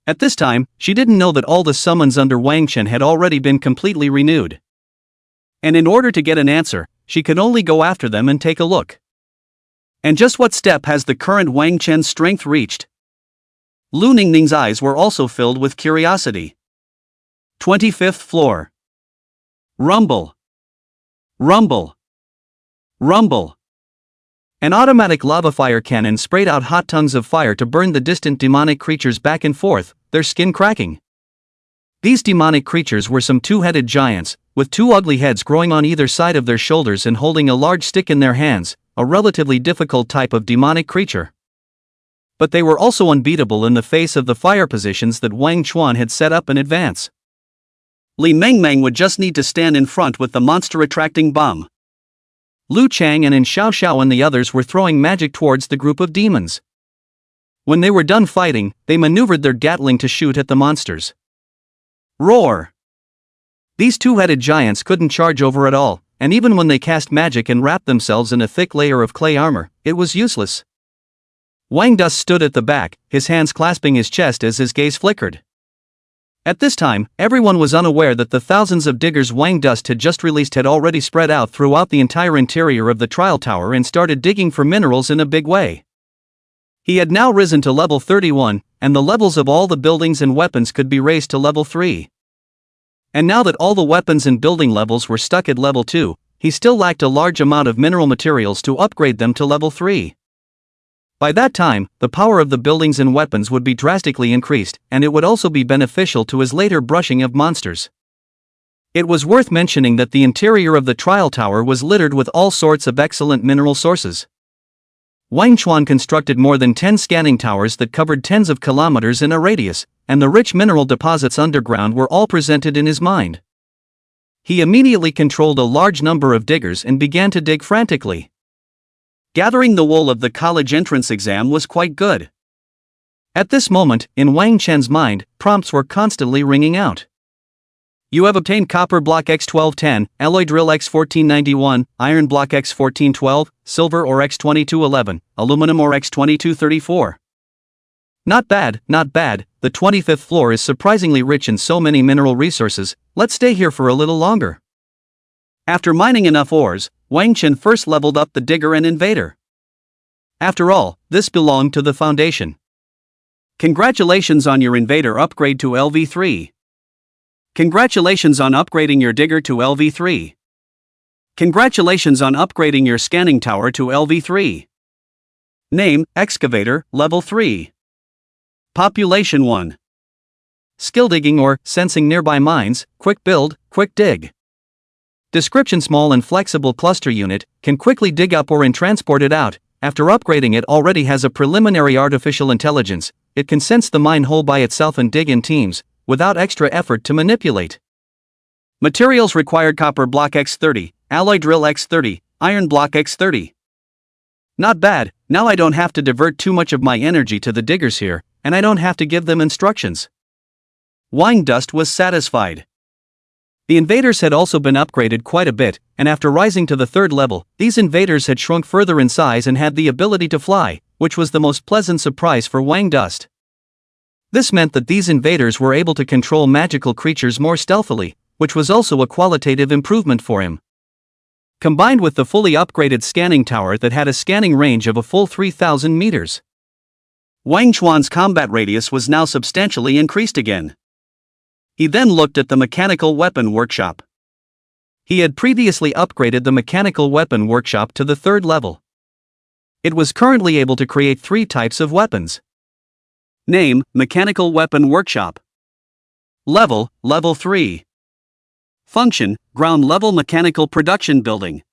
At this time, she didn't know that all the summons under Wang Chen had already been completely renewed. And in order to get an answer, she could only go after them and take a look. And just what step has the current Wang Chen's strength reached? Lu Ningning's eyes were also filled with curiosity. 25th floor. Rumble. Rumble. Rumble. An automatic lava fire cannon sprayed out hot tongues of fire to burn the distant demonic creatures back and forth, their skin cracking. These demonic creatures were some two-headed giants, with two ugly heads growing on either side of their shoulders and holding a large stick in their hands, a relatively difficult type of demonic creature. But they were also unbeatable in the face of the fire positions that Wang Chuan had set up in advance. Li Mengmeng would just need to stand in front with the monster-attracting bomb. Lu Chang and Xiao Xiao and the others were throwing magic towards the group of demons. When they were done fighting, they maneuvered their Gatling to shoot at the monsters. Roar! These two-headed giants couldn't charge over at all, and even when they cast magic and wrapped themselves in a thick layer of clay armor, it was useless. Wang Dust stood at the back, his hands clasping his chest as his gaze flickered. At this time, everyone was unaware that the thousands of diggers Wang Dust had just released had already spread out throughout the entire interior of the trial tower and started digging for minerals in a big way. He had now risen to level 31, and the levels of all the buildings and weapons could be raised to level 3. And now that all the weapons and building levels were stuck at level 2, he still lacked a large amount of mineral materials to upgrade them to level 3. By that time, the power of the buildings and weapons would be drastically increased, and it would also be beneficial to his later brushing of monsters. It was worth mentioning that the interior of the trial tower was littered with all sorts of excellent mineral sources. Wang Chuan constructed more than 10 scanning towers that covered tens of kilometers in a radius, and the rich mineral deposits underground were all presented in his mind. He immediately controlled a large number of diggers and began to dig frantically. Gathering the wool of the college entrance exam was quite good. At this moment, in Wang Chen's mind, prompts were constantly ringing out. You have obtained Copper Block X1210, Alloy Drill X1491, Iron Block X1412, Silver or X2211, Aluminum or X2234. Not bad, not bad. The 25th floor is surprisingly rich in so many mineral resources. Let's stay here for a little longer. After mining enough ores, Wang Chen first leveled up the Digger and Invader. After all, this belonged to the Foundation. Congratulations on your Invader upgrade to LV3. Congratulations on upgrading your Digger to LV3. Congratulations on upgrading your Scanning Tower to LV3. Name, Excavator, Level 3. Population 1. Skill digging or sensing nearby mines, quick build, quick dig. Description: small and flexible cluster unit, can quickly dig up ore and transport it out. After upgrading it already has a preliminary artificial intelligence, it can sense the mine hole by itself and dig in teams, without extra effort to manipulate. Materials required: Copper Block X30, Alloy Drill X30, Iron Block X30. Not bad. Now I don't have to divert too much of my energy to the diggers here, and I don't have to give them instructions. Wang Dust was satisfied. The invaders had also been upgraded quite a bit, and after rising to the 3rd level, these invaders had shrunk further in size and had the ability to fly, which was the most pleasant surprise for Wang Dust. This meant that these invaders were able to control magical creatures more stealthily, which was also a qualitative improvement for him. Combined with the fully upgraded scanning tower that had a scanning range of a full 3,000 meters. Wang Chuan's combat radius was now substantially increased again. He then looked at the mechanical weapon workshop. He had previously upgraded the mechanical weapon workshop to the 3rd level. It was currently able to create 3 types of weapons. Name, Mechanical Weapon Workshop. Level, Level 3. Function, ground-level mechanical production building.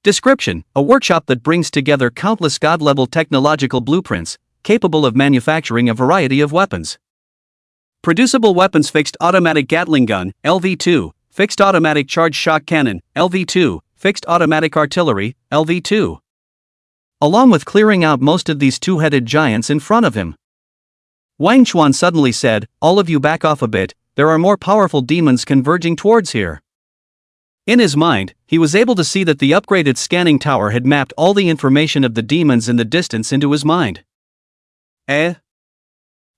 Description: a workshop that brings together countless god-level technological blueprints, capable of manufacturing a variety of weapons. Producible weapons: fixed automatic Gatling gun, LV2, fixed automatic charge shock cannon, LV2, fixed automatic artillery, LV2. Along with clearing out most of these two-headed giants in front of him. Wang Chuan suddenly said, "All of you back off a bit, there are more powerful demons converging towards here." In his mind, he was able to see that the upgraded scanning tower had mapped all the information of the demons in the distance into his mind.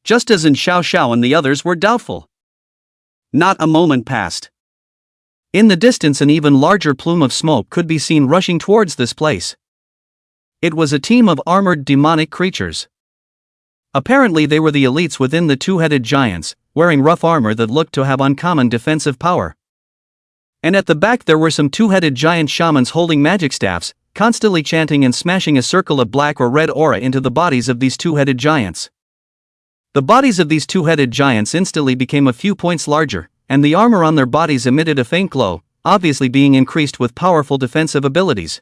Just as in Xiao Xiao and the others were doubtful. Not a moment passed. In the distance an even larger plume of smoke could be seen rushing towards this place. It was a team of armored demonic creatures. Apparently they were the elites within the two-headed giants, wearing rough armor that looked to have uncommon defensive power. And at the back there were some two-headed giant shamans holding magic staffs, constantly chanting and smashing a circle of black or red aura into the bodies of these two-headed giants. The bodies of these two-headed giants instantly became a few points larger, and the armor on their bodies emitted a faint glow, obviously being increased with powerful defensive abilities.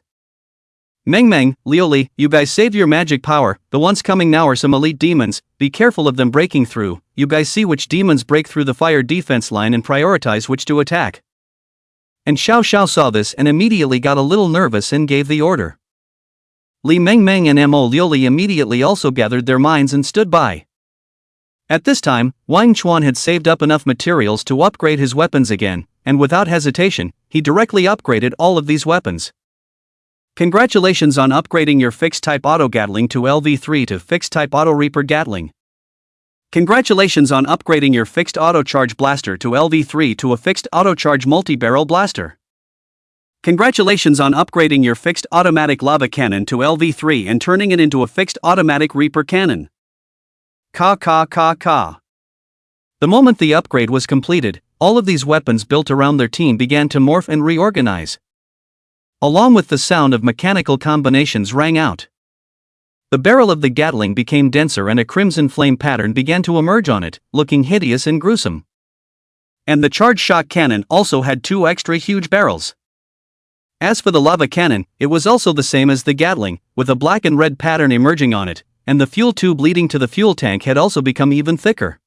Meng Meng, Liuli, you guys saved your magic power. The ones coming now are some elite demons, be careful of them breaking through. You guys see which demons break through the fire defense line and prioritize which to attack. And Xiao Xiao saw this and immediately got a little nervous and gave the order. Li Meng Meng and Mo Liuli immediately also gathered their minds and stood by. At this time, Wang Chuan had saved up enough materials to upgrade his weapons again, and without hesitation, he directly upgraded all of these weapons. Congratulations on upgrading your fixed-type auto Gatling to LV3 to fixed-type auto Reaper Gatling. Congratulations on upgrading your fixed auto charge blaster to LV3 to a fixed auto charge multi-barrel blaster. Congratulations on upgrading your fixed automatic lava cannon to LV3 and turning it into a fixed automatic Reaper cannon. The moment the upgrade was completed, all of these weapons built around their team began to morph and reorganize. Along with the sound of mechanical combinations rang out. The barrel of the Gatling became denser and a crimson flame pattern began to emerge on it, looking hideous and gruesome. And the charge shock cannon also had 2 extra huge barrels. As for the lava cannon, it was also the same as the Gatling, with a black and red pattern emerging on it, and the fuel tube leading to the fuel tank had also become even thicker.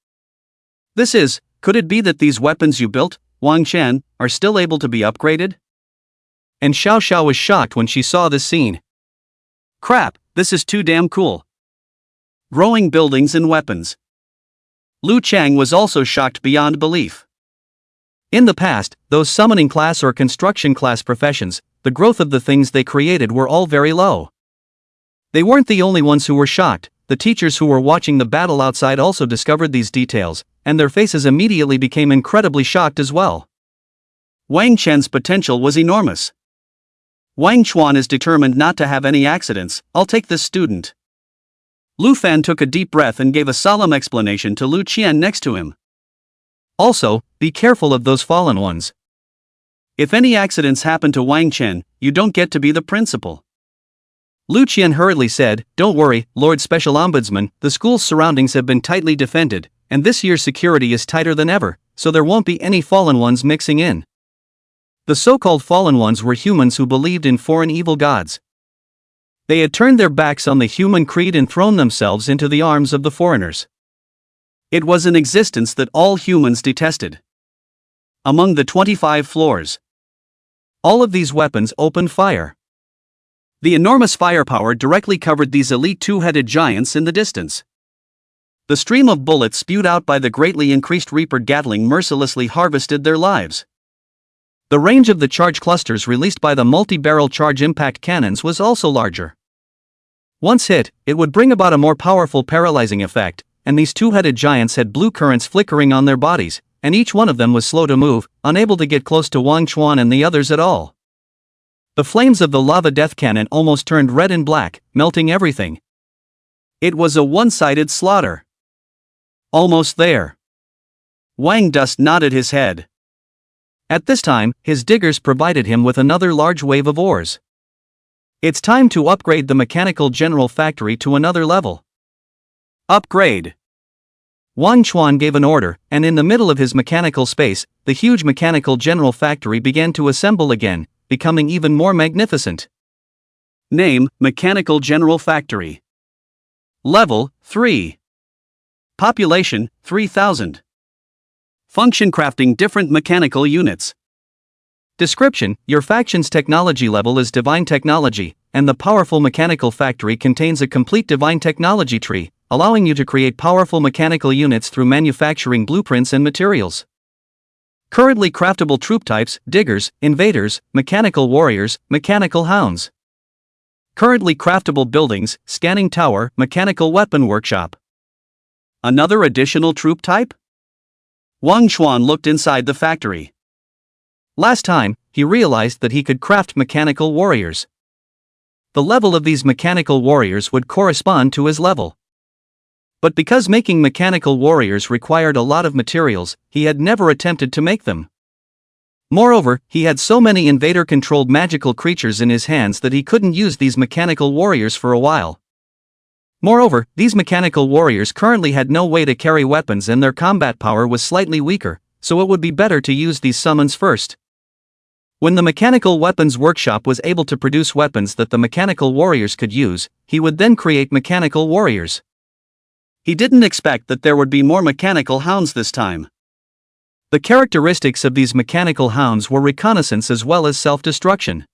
Could it be that these weapons you built, Wang Chen, are still able to be upgraded? And Xiao Xiao was shocked when she saw this scene. Crap, this is too damn cool. Growing buildings and weapons. Lu Chang was also shocked beyond belief. In the past, those summoning class or construction class professions, the growth of the things they created were all very low. They weren't the only ones who were shocked. The teachers who were watching the battle outside also discovered these details, and their faces immediately became incredibly shocked as well. Wang Chen's potential was enormous. Wang Chuan is determined not to have any accidents. I'll take this student. Lu Fan took a deep breath and gave a solemn explanation to Lu Qian next to him. Also, be careful of those fallen ones. If any accidents happen to Wang Chen, you don't get to be the principal. Lu Qian hurriedly said, "Don't worry, Lord Special Ombudsman, the school's surroundings have been tightly defended, and this year's security is tighter than ever, so there won't be any fallen ones mixing in." The so-called fallen ones were humans who believed in foreign evil gods. They had turned their backs on the human creed and thrown themselves into the arms of the foreigners. It was an existence that all humans detested. Among the 25 floors, all of these weapons opened fire. The enormous firepower directly covered these elite two-headed giants in the distance. The stream of bullets spewed out by the greatly increased Reaper Gatling mercilessly harvested their lives. The range of the charge clusters released by the multi-barrel charge impact cannons was also larger. Once hit, it would bring about a more powerful paralyzing effect, and these two-headed giants had blue currents flickering on their bodies, and each one of them was slow to move, unable to get close to Wang Chuan and the others at all. The flames of the lava death cannon almost turned red and black, melting everything. It was a one-sided slaughter. Almost there. Wang Dust nodded his head. At this time, his diggers provided him with another large wave of ores. It's time to upgrade the Mechanical General Factory to another level. Upgrade. Wang Chuan gave an order, and in the middle of his mechanical space, the huge Mechanical General Factory began to assemble again, becoming even more magnificent. Name: Mechanical General Factory. Level 3. Population: 3,000. Function: crafting different mechanical units. Description: your faction's technology level is divine technology, and the powerful mechanical factory contains a complete divine technology tree, allowing you to create powerful mechanical units through manufacturing blueprints and materials. Currently craftable troop types: diggers, invaders, mechanical warriors, mechanical hounds. Currently craftable buildings: scanning tower, mechanical weapon workshop. Another additional troop type? Wang Chuan looked inside the factory. Last time, he realized that he could craft mechanical warriors. The level of these mechanical warriors would correspond to his level. But because making mechanical warriors required a lot of materials, he had never attempted to make them. Moreover, he had so many invader-controlled magical creatures in his hands that he couldn't use these mechanical warriors for a while. Moreover, these mechanical warriors currently had no way to carry weapons and their combat power was slightly weaker, so it would be better to use these summons first. When the Mechanical Weapons Workshop was able to produce weapons that the mechanical warriors could use, he would then create mechanical warriors. He didn't expect that there would be more mechanical hounds this time. The characteristics of these mechanical hounds were reconnaissance as well as self-destruction.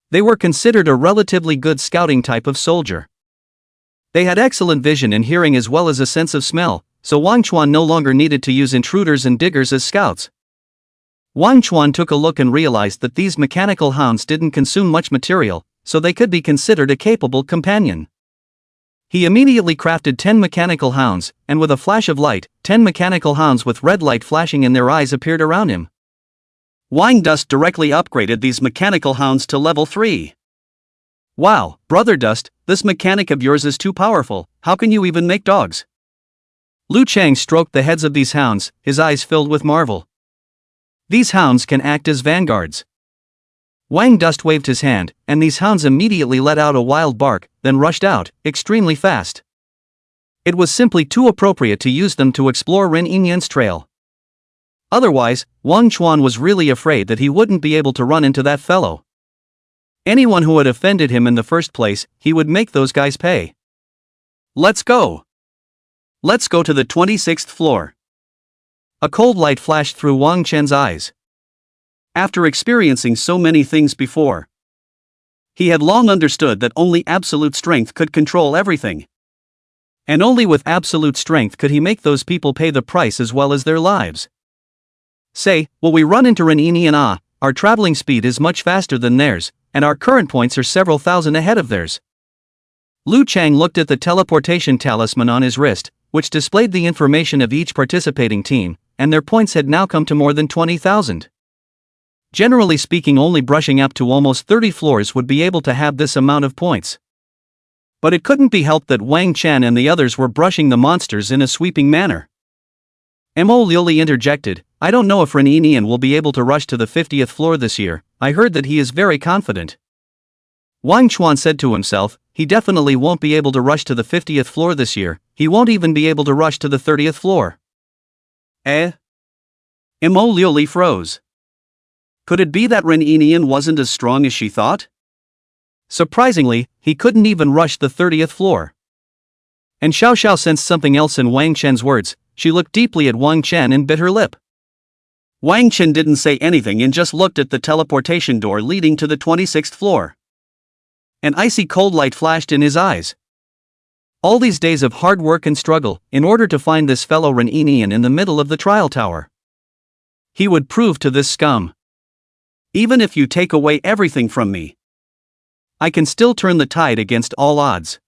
They were considered a relatively good scouting type of soldier. They had excellent vision and hearing as well as a sense of smell, so Wang Chuan no longer needed to use intruders and diggers as scouts. Wang Chuan took a look and realized that these mechanical hounds didn't consume much material, so they could be considered a capable companion. He immediately crafted 10 mechanical hounds, and with a flash of light, 10 mechanical hounds with red light flashing in their eyes appeared around him. Wang Dust directly upgraded these mechanical hounds to level 3. Wow, Brother Dust, this mechanic of yours is too powerful, how can you even make dogs? Lu Chang stroked the heads of these hounds, his eyes filled with marvel. These hounds can act as vanguards. Wang Dust waved his hand, and these hounds immediately let out a wild bark, then rushed out, extremely fast. It was simply too appropriate to use them to explore Ren Yinyan's trail. Otherwise, Wang Chuan was really afraid that he wouldn't be able to run into that fellow. Anyone who had offended him in the first place, he would make those guys pay. Let's go. Let's go to the 26th floor. A cold light flashed through Wang Chen's eyes. After experiencing so many things before, he had long understood that only absolute strength could control everything. And only with absolute strength could he make those people pay the price as well as their lives. Say, will we run into Renini and our traveling speed is much faster than theirs, and our current points are several thousand ahead of theirs. Lu Chang looked at the teleportation talisman on his wrist, which displayed the information of each participating team, and their points had now come to more than 20,000. Generally speaking, only brushing up to almost 30 floors would be able to have this amount of points. But it couldn't be helped that Wang Chan and the others were brushing the monsters in a sweeping manner. Mo Liuli interjected, I don't know if Ren Yinian will be able to rush to the 50th floor this year. I heard that he is very confident. Wang Chuan said to himself, he definitely won't be able to rush to the 50th floor this year, he won't even be able to rush to the 30th floor. Mo Liuli froze. Could it be that Ren Yinian wasn't as strong as she thought? Surprisingly, he couldn't even rush the 30th floor. And Xiao Xiao sensed something else in Wang Chen's words. She looked deeply at Wang Chen and bit her lip. Wang Chen didn't say anything and just looked at the teleportation door leading to the 26th floor. An icy cold light flashed in his eyes. All these days of hard work and struggle, in order to find this fellow Ren Yinian in the middle of the trial tower. He would prove to this scum. Even if you take away everything from me, I can still turn the tide against all odds.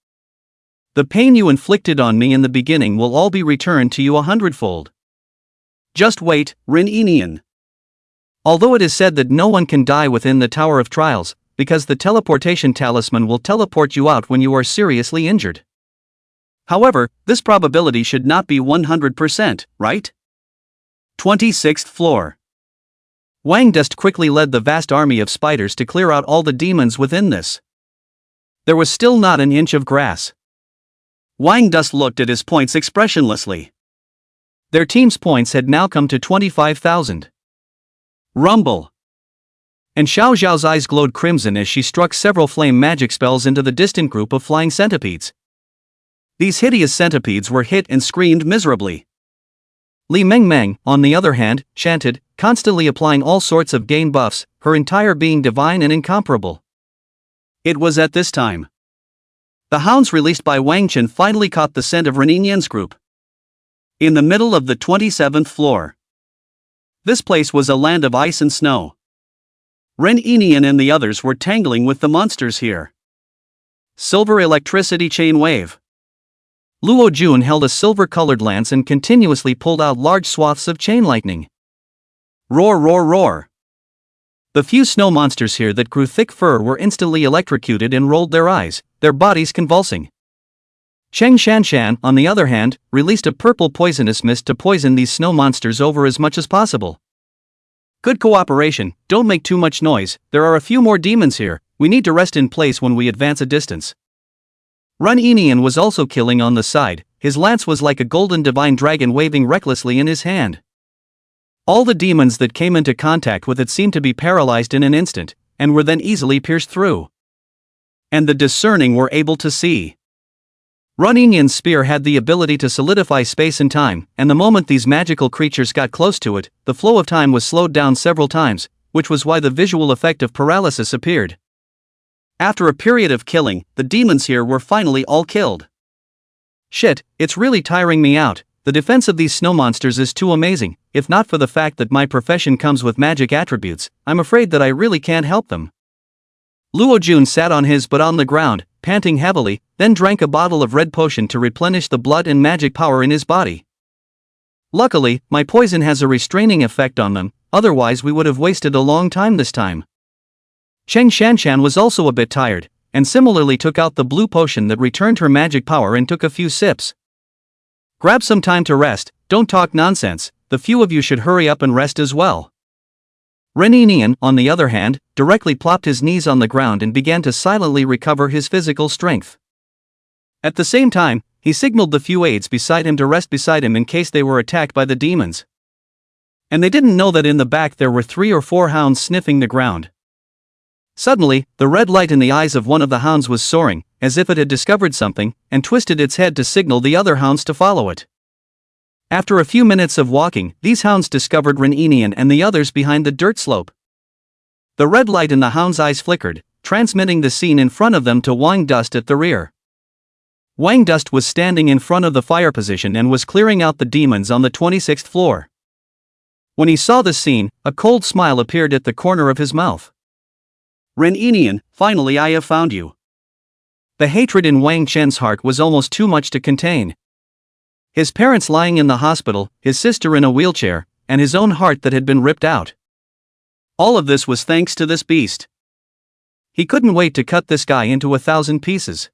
The pain you inflicted on me in the beginning will all be returned to you 100-fold. Just wait, Ren Yinian. Although it is said that no one can die within the Tower of Trials, because the teleportation talisman will teleport you out when you are seriously injured. However, this probability should not be 100%, right? 26th floor. Wang Dust quickly led the vast army of spiders to clear out all the demons within this. There was still not an inch of grass. Wang Dust looked at his points expressionlessly. Their team's points had now come to 25,000. Rumble. And Xiao Zhao's eyes glowed crimson as she struck several flame magic spells into the distant group of flying centipedes. These hideous centipedes were hit and screamed miserably. Li Mengmeng, on the other hand, chanted, constantly applying all sorts of gain buffs, her entire being divine and incomparable. It was at this time the hounds released by Wang Chen finally caught the scent of Ren Yinian's group. In the middle of the 27th floor. This place was a land of ice and snow. Ren Yinian and the others were tangling with the monsters here. Silver electricity chain wave. Luo Jun held a silver-colored lance and continuously pulled out large swaths of chain lightning. Roar, roar, roar. The few snow monsters here that grew thick fur were instantly electrocuted and rolled their eyes, their bodies convulsing. Cheng Shanshan, on the other hand, released a purple poisonous mist to poison these snow monsters over as much as possible. Good cooperation, don't make too much noise, there are a few more demons here, we need to rest in place when we advance a distance. Ren Yinian was also killing on the side, his lance was like a golden divine dragon waving recklessly in his hand. All the demons that came into contact with it seemed to be paralyzed in an instant, and were then easily pierced through. And the discerning were able to see. Ren Yinian's spear had the ability to solidify space and time, and the moment these magical creatures got close to it, the flow of time was slowed down several times, which was why the visual effect of paralysis appeared. After a period of killing, the demons here were finally all killed. Shit, it's really tiring me out. The defense of these snow monsters is too amazing. If not for the fact that my profession comes with magic attributes, I'm afraid that I really can't help them. Luo Jun sat on his butt on the ground, panting heavily, then drank a bottle of red potion to replenish the blood and magic power in his body. Luckily, my poison has a restraining effect on them, otherwise we would have wasted a long time this time. Cheng Shanshan was also a bit tired, and similarly took out the blue potion that returned her magic power and took a few sips. Grab some time to rest, don't talk nonsense, the few of you should hurry up and rest as well. Ren Yinian, on the other hand, directly plopped his knees on the ground and began to silently recover his physical strength. At the same time, he signaled the few aides beside him to rest beside him in case they were attacked by the demons. And they didn't know that in the back there were 3 or 4 hounds sniffing the ground. Suddenly, the red light in the eyes of one of the hounds was soaring, as if it had discovered something, and twisted its head to signal the other hounds to follow it. After a few minutes of walking, these hounds discovered Ren Yinian and the others behind the dirt slope. The red light in the hound's eyes flickered, transmitting the scene in front of them to Wang Dust at the rear. Wang Dust was standing in front of the fire position and was clearing out the demons on the 26th floor. When he saw the scene, a cold smile appeared at the corner of his mouth. Ren Enian, finally I have found you. The hatred in Wang Chen's heart was almost too much to contain. His parents lying in the hospital, his sister in a wheelchair, and his own heart that had been ripped out. All of this was thanks to this beast. He couldn't wait to cut this guy into 1,000 pieces.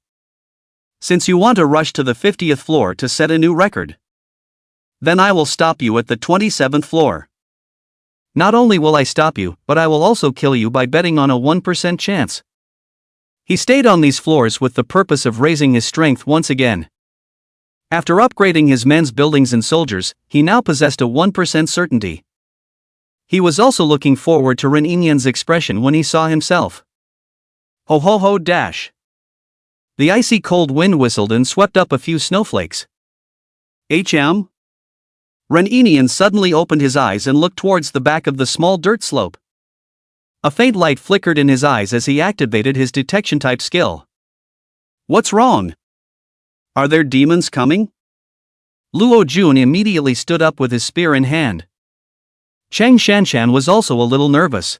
Since you want to rush to the 50th floor to set a new record, then I will stop you at the 27th floor. Not only will I stop you, but I will also kill you by betting on a 1% chance. He stayed on these floors with the purpose of raising his strength once again. After upgrading his men's buildings and soldiers, he now possessed a 1% certainty. He was also looking forward to Ren Enian's expression when he saw himself. Ho ho ho dash. The icy cold wind whistled and swept up a few snowflakes. HM? Ren Enian suddenly opened his eyes and looked towards the back of the small dirt slope. A faint light flickered in his eyes as he activated his detection-type skill. What's wrong? Are there demons coming? Luo Jun immediately stood up with his spear in hand. Cheng Shanshan was also a little nervous.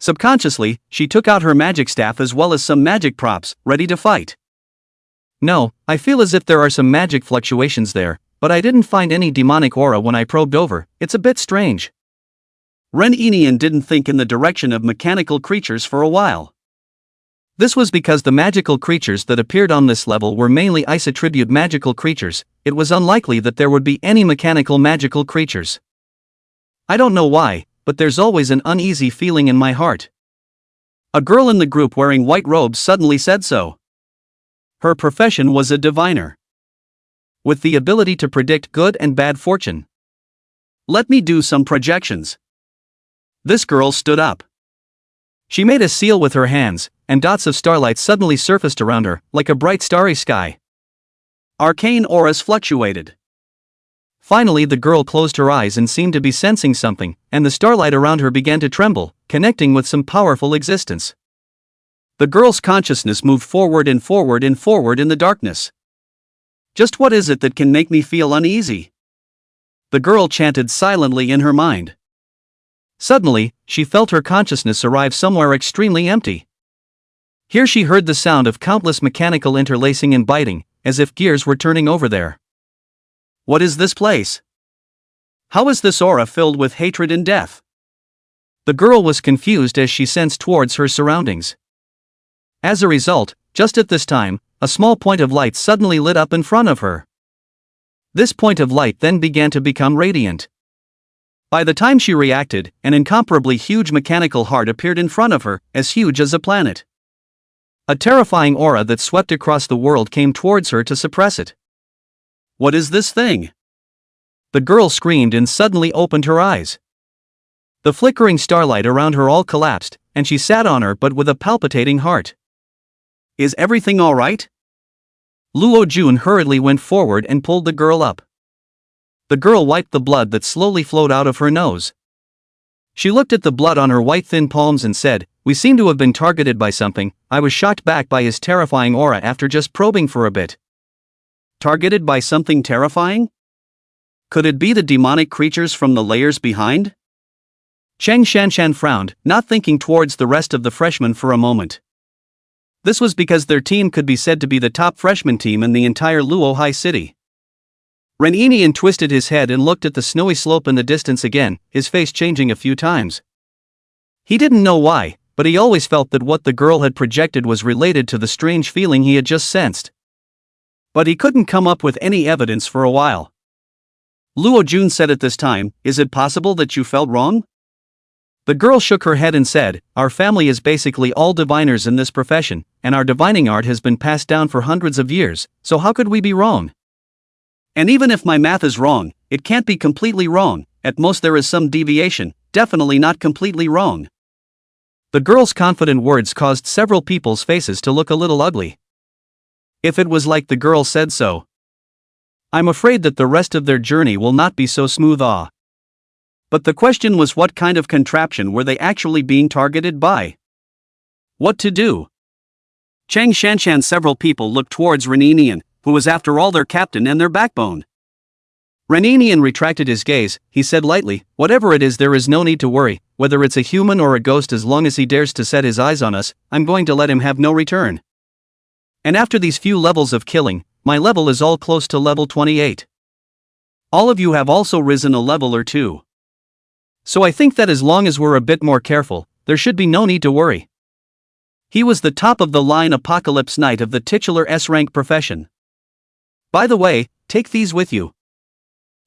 Subconsciously, she took out her magic staff as well as some magic props, ready to fight. No, I feel as if there are some magic fluctuations there, but I didn't find any demonic aura when I probed over. It's a bit strange. Ren Enian didn't think in the direction of mechanical creatures for a while. This was because the magical creatures that appeared on this level were mainly ice attribute magical creatures. It was unlikely that there would be any mechanical magical creatures. I don't know why, but there's always an uneasy feeling in my heart. A girl in the group wearing white robes suddenly said so. Her profession was a diviner, with the ability to predict good and bad fortune. Let me do some projections. This girl stood up. She made a seal with her hands, and dots of starlight suddenly surfaced around her, like a bright starry sky. Arcane auras fluctuated. Finally the girl closed her eyes and seemed to be sensing something, and the starlight around her began to tremble, connecting with some powerful existence. The girl's consciousness moved forward and forward and forward in the darkness. Just what is it that can make me feel uneasy? The girl chanted silently in her mind. Suddenly, she felt her consciousness arrive somewhere extremely empty. Here she heard the sound of countless mechanical interlacing and biting, as if gears were turning over there. What is this place? How is this aura filled with hatred and death? The girl was confused as she sensed towards her surroundings. As a result, just at this time, a small point of light suddenly lit up in front of her. This point of light then began to become radiant. By the time she reacted, an incomparably huge mechanical heart appeared in front of her, as huge as a planet. A terrifying aura that swept across the world came towards her to suppress it. What is this thing? The girl screamed and suddenly opened her eyes. The flickering starlight around her all collapsed, and she sat on her but with a palpitating heart. Is everything all right? Luo Jun hurriedly went forward and pulled the girl up. The girl wiped the blood that slowly flowed out of her nose. She looked at the blood on her white thin palms and said, "We seem to have been targeted by something." I was shocked back by his terrifying aura after just probing for a bit. Targeted by something terrifying? Could it be the demonic creatures from the layers behind? Cheng Shanshan frowned, not thinking towards the rest of the freshmen for a moment. This was because their team could be said to be the top freshman team in the entire Luo High City. Ren Enian twisted his head and looked at the snowy slope in the distance again, his face changing a few times. He didn't know why, but he always felt that what the girl had projected was related to the strange feeling he had just sensed. But he couldn't come up with any evidence for a while. Luo Jun said at this time, "Is it possible that you felt wrong?" The girl shook her head and said, "Our family is basically all diviners in this profession, and our divining art has been passed down for hundreds of years, so how could we be wrong? And even if my math is wrong, it can't be completely wrong. At most there is some deviation, definitely not completely wrong." The girl's confident words caused several people's faces to look a little ugly. If it was like the girl said so, I'm afraid that the rest of their journey will not be so smooth. But the question was, what kind of contraption were they actually being targeted by? What to do? Cheng Shanshan. Several people looked towards Ren Enian, who was after all their captain and their backbone. Reninian retracted his gaze. He said lightly, "Whatever it is, there is no need to worry, whether it's a human or a ghost, as long as he dares to set his eyes on us, I'm going to let him have no return. And after these few levels of killing, my level is all close to level 28. All of you have also risen a level or two. So I think that as long as we're a bit more careful, there should be no need to worry." He was the top of the line Apocalypse Knight of the titular S-rank profession. "By the way, take these with you."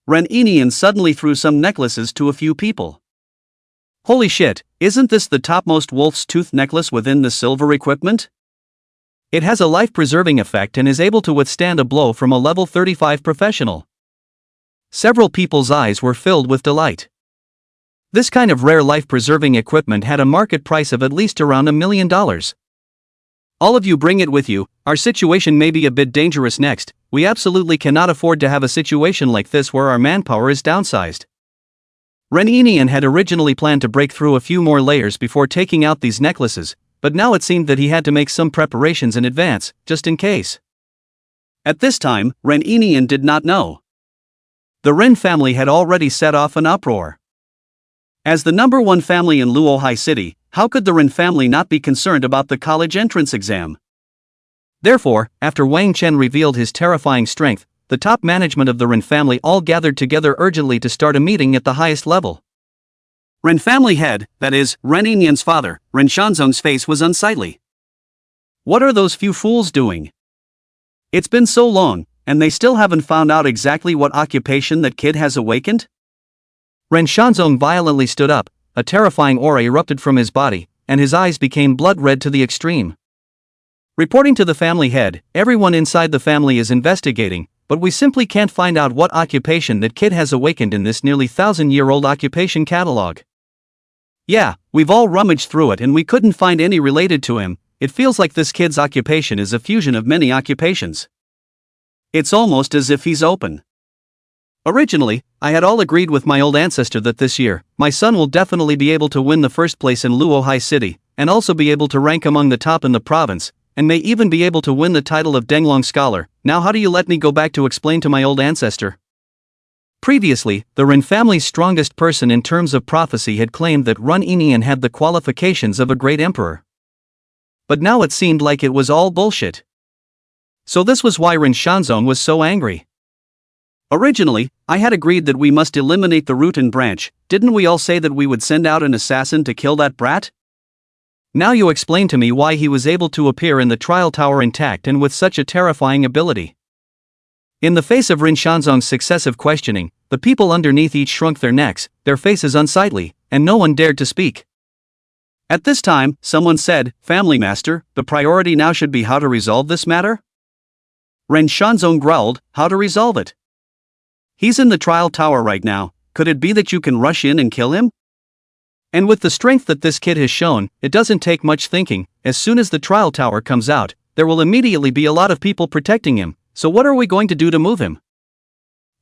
Reninian suddenly threw some necklaces to a few people. "Holy shit, isn't this the topmost wolf's tooth necklace within the silver equipment? It has a life-preserving effect and is able to withstand a blow from a level 35 professional." Several people's eyes were filled with delight. This kind of rare life-preserving equipment had a market price of at least around $1 million. "All of you bring it with you, our situation may be a bit dangerous next, we absolutely cannot afford to have a situation like this where our manpower is downsized." Reninian had originally planned to break through a few more layers before taking out these necklaces, but now it seemed that he had to make some preparations in advance, just in case. At this time, Reninian did not know. The Ren family had already set off an uproar. As the number one family in Luohai City, how could the Ren family not be concerned about the college entrance exam? Therefore, after Wang Chen revealed his terrifying strength, the top management of the Ren family all gathered together urgently to start a meeting at the highest level. Ren family head, that is, Reninian's father, Ren Shanzong's face was unsightly. What are those few fools doing? It's been so long, and they still haven't found out exactly what occupation that kid has awakened? Ren Shanzong violently stood up, a terrifying aura erupted from his body, and his eyes became blood red to the extreme. Reporting to the family head, everyone inside the family is investigating, but we simply can't find out what occupation that kid has awakened in this nearly 1,000-year-old occupation catalog. Yeah, we've all rummaged through it and we couldn't find any related to him. It feels like this kid's occupation is a fusion of many occupations. It's almost as if he's open. Originally, I had all agreed with my old ancestor that this year, my son will definitely be able to win the first place in Luohai City, and also be able to rank among the top in the province, and may even be able to win the title of Denglong Scholar. Now how do you let me go back to explain to my old ancestor? Previously, the Ren family's strongest person in terms of prophecy had claimed that Reninian had the qualifications of a great emperor. But now it seemed like it was all bullshit. So this was why Ren Shanzong was so angry. Originally, I had agreed that we must eliminate the root and branch. Didn't we all say that we would send out an assassin to kill that brat? Now you explain to me why he was able to appear in the trial tower intact and with such a terrifying ability. In the face of Ren Shanzong's successive questioning, the people underneath each shrunk their necks, their faces unsightly, and no one dared to speak. At this time, someone said, "Family Master, the priority now should be how to resolve this matter?" Ren Shanzong growled, "How to resolve it? He's in the trial tower right now, could it be that you can rush in and kill him? And with the strength that this kid has shown, it doesn't take much thinking. As soon as the trial tower comes out, there will immediately be a lot of people protecting him, so what are we going to do to move him?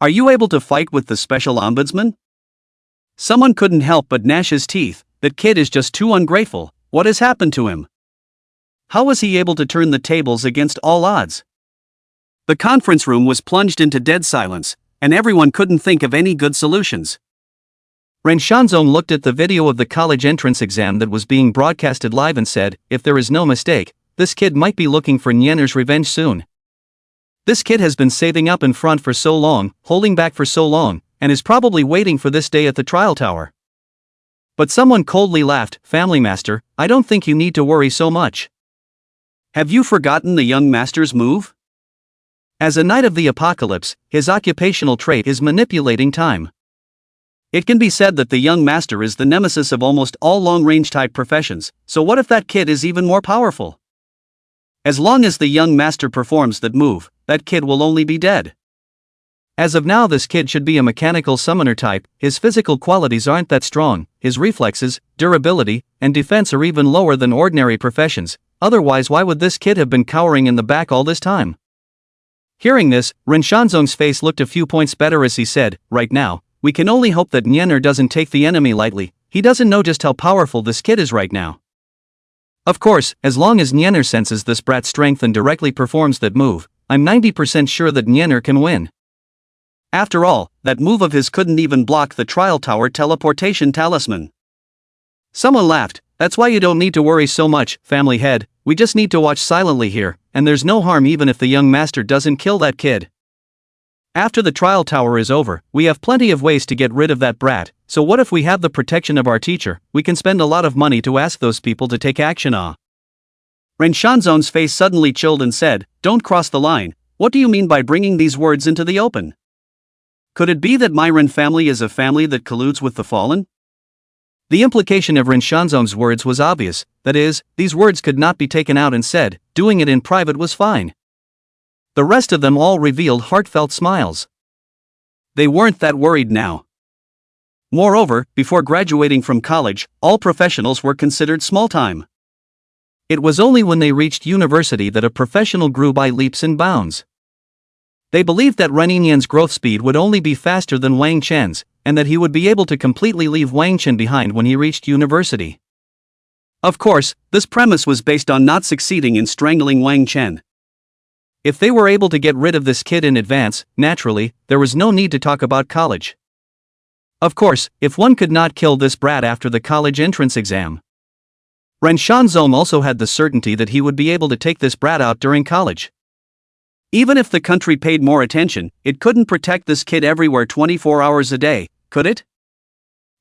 Are you able to fight with the special ombudsman?" Someone couldn't help but gnash his teeth. That kid is just too ungrateful. What has happened to him? How was he able to turn the tables against all odds? The conference room was plunged into dead silence, and everyone couldn't think of any good solutions. Ren Shanzong looked at the video of the college entrance exam that was being broadcasted live and said, "If there is no mistake, this kid might be looking for Nyener's revenge soon. This kid has been saving up in front for so long, holding back for so long, and is probably waiting for this day at the trial tower." But someone coldly laughed, "Family Master, I don't think you need to worry so much. Have you forgotten the young master's move? As a knight of the apocalypse, his occupational trait is manipulating time. It can be said that the young master is the nemesis of almost all long-range type professions, so what if that kid is even more powerful? As long as the young master performs that move, that kid will only be dead. As of now, this kid should be a mechanical summoner type. His physical qualities aren't that strong, his reflexes, durability, and defense are even lower than ordinary professions, otherwise why would this kid have been cowering in the back all this time?" Hearing this, Ren Shanzong's face looked a few points better as he said, "Right now, we can only hope that Nyener doesn't take the enemy lightly. He doesn't know just how powerful this kid is right now. Of course, as long as Nyener senses this brat's strength and directly performs that move, I'm 90% sure that Nyener can win." After all, that move of his couldn't even block the trial tower teleportation talisman. Someone laughed. That's why you don't need to worry so much, family head, we just need to watch silently here, and there's no harm even if the young master doesn't kill that kid. After the trial tower is over, we have plenty of ways to get rid of that brat, so what if we have the protection of our teacher, we can spend a lot of money to ask those people to take action. Ren Shanzong's face suddenly chilled and said, don't cross the line, what do you mean by bringing these words into the open? Could it be that my Ren family is a family that colludes with the fallen? The implication of Ren Shanzong's words was obvious, that is, these words could not be taken out and said, doing it in private was fine. The rest of them all revealed heartfelt smiles. They weren't that worried now. Moreover, before graduating from college, all professionals were considered small-time. It was only when they reached university that a professional grew by leaps and bounds. They believed that Ren Yinyan's growth speed would only be faster than Wang Chen's, and that he would be able to completely leave Wang Chen behind when he reached university. Of course, this premise was based on not succeeding in strangling Wang Chen. If they were able to get rid of this kid in advance, naturally, there was no need to talk about college. Of course, if one could not kill this brat after the college entrance exam. Ren Shanzong also had the certainty that he would be able to take this brat out during college. Even if the country paid more attention, it couldn't protect this kid everywhere 24 hours a day, could it?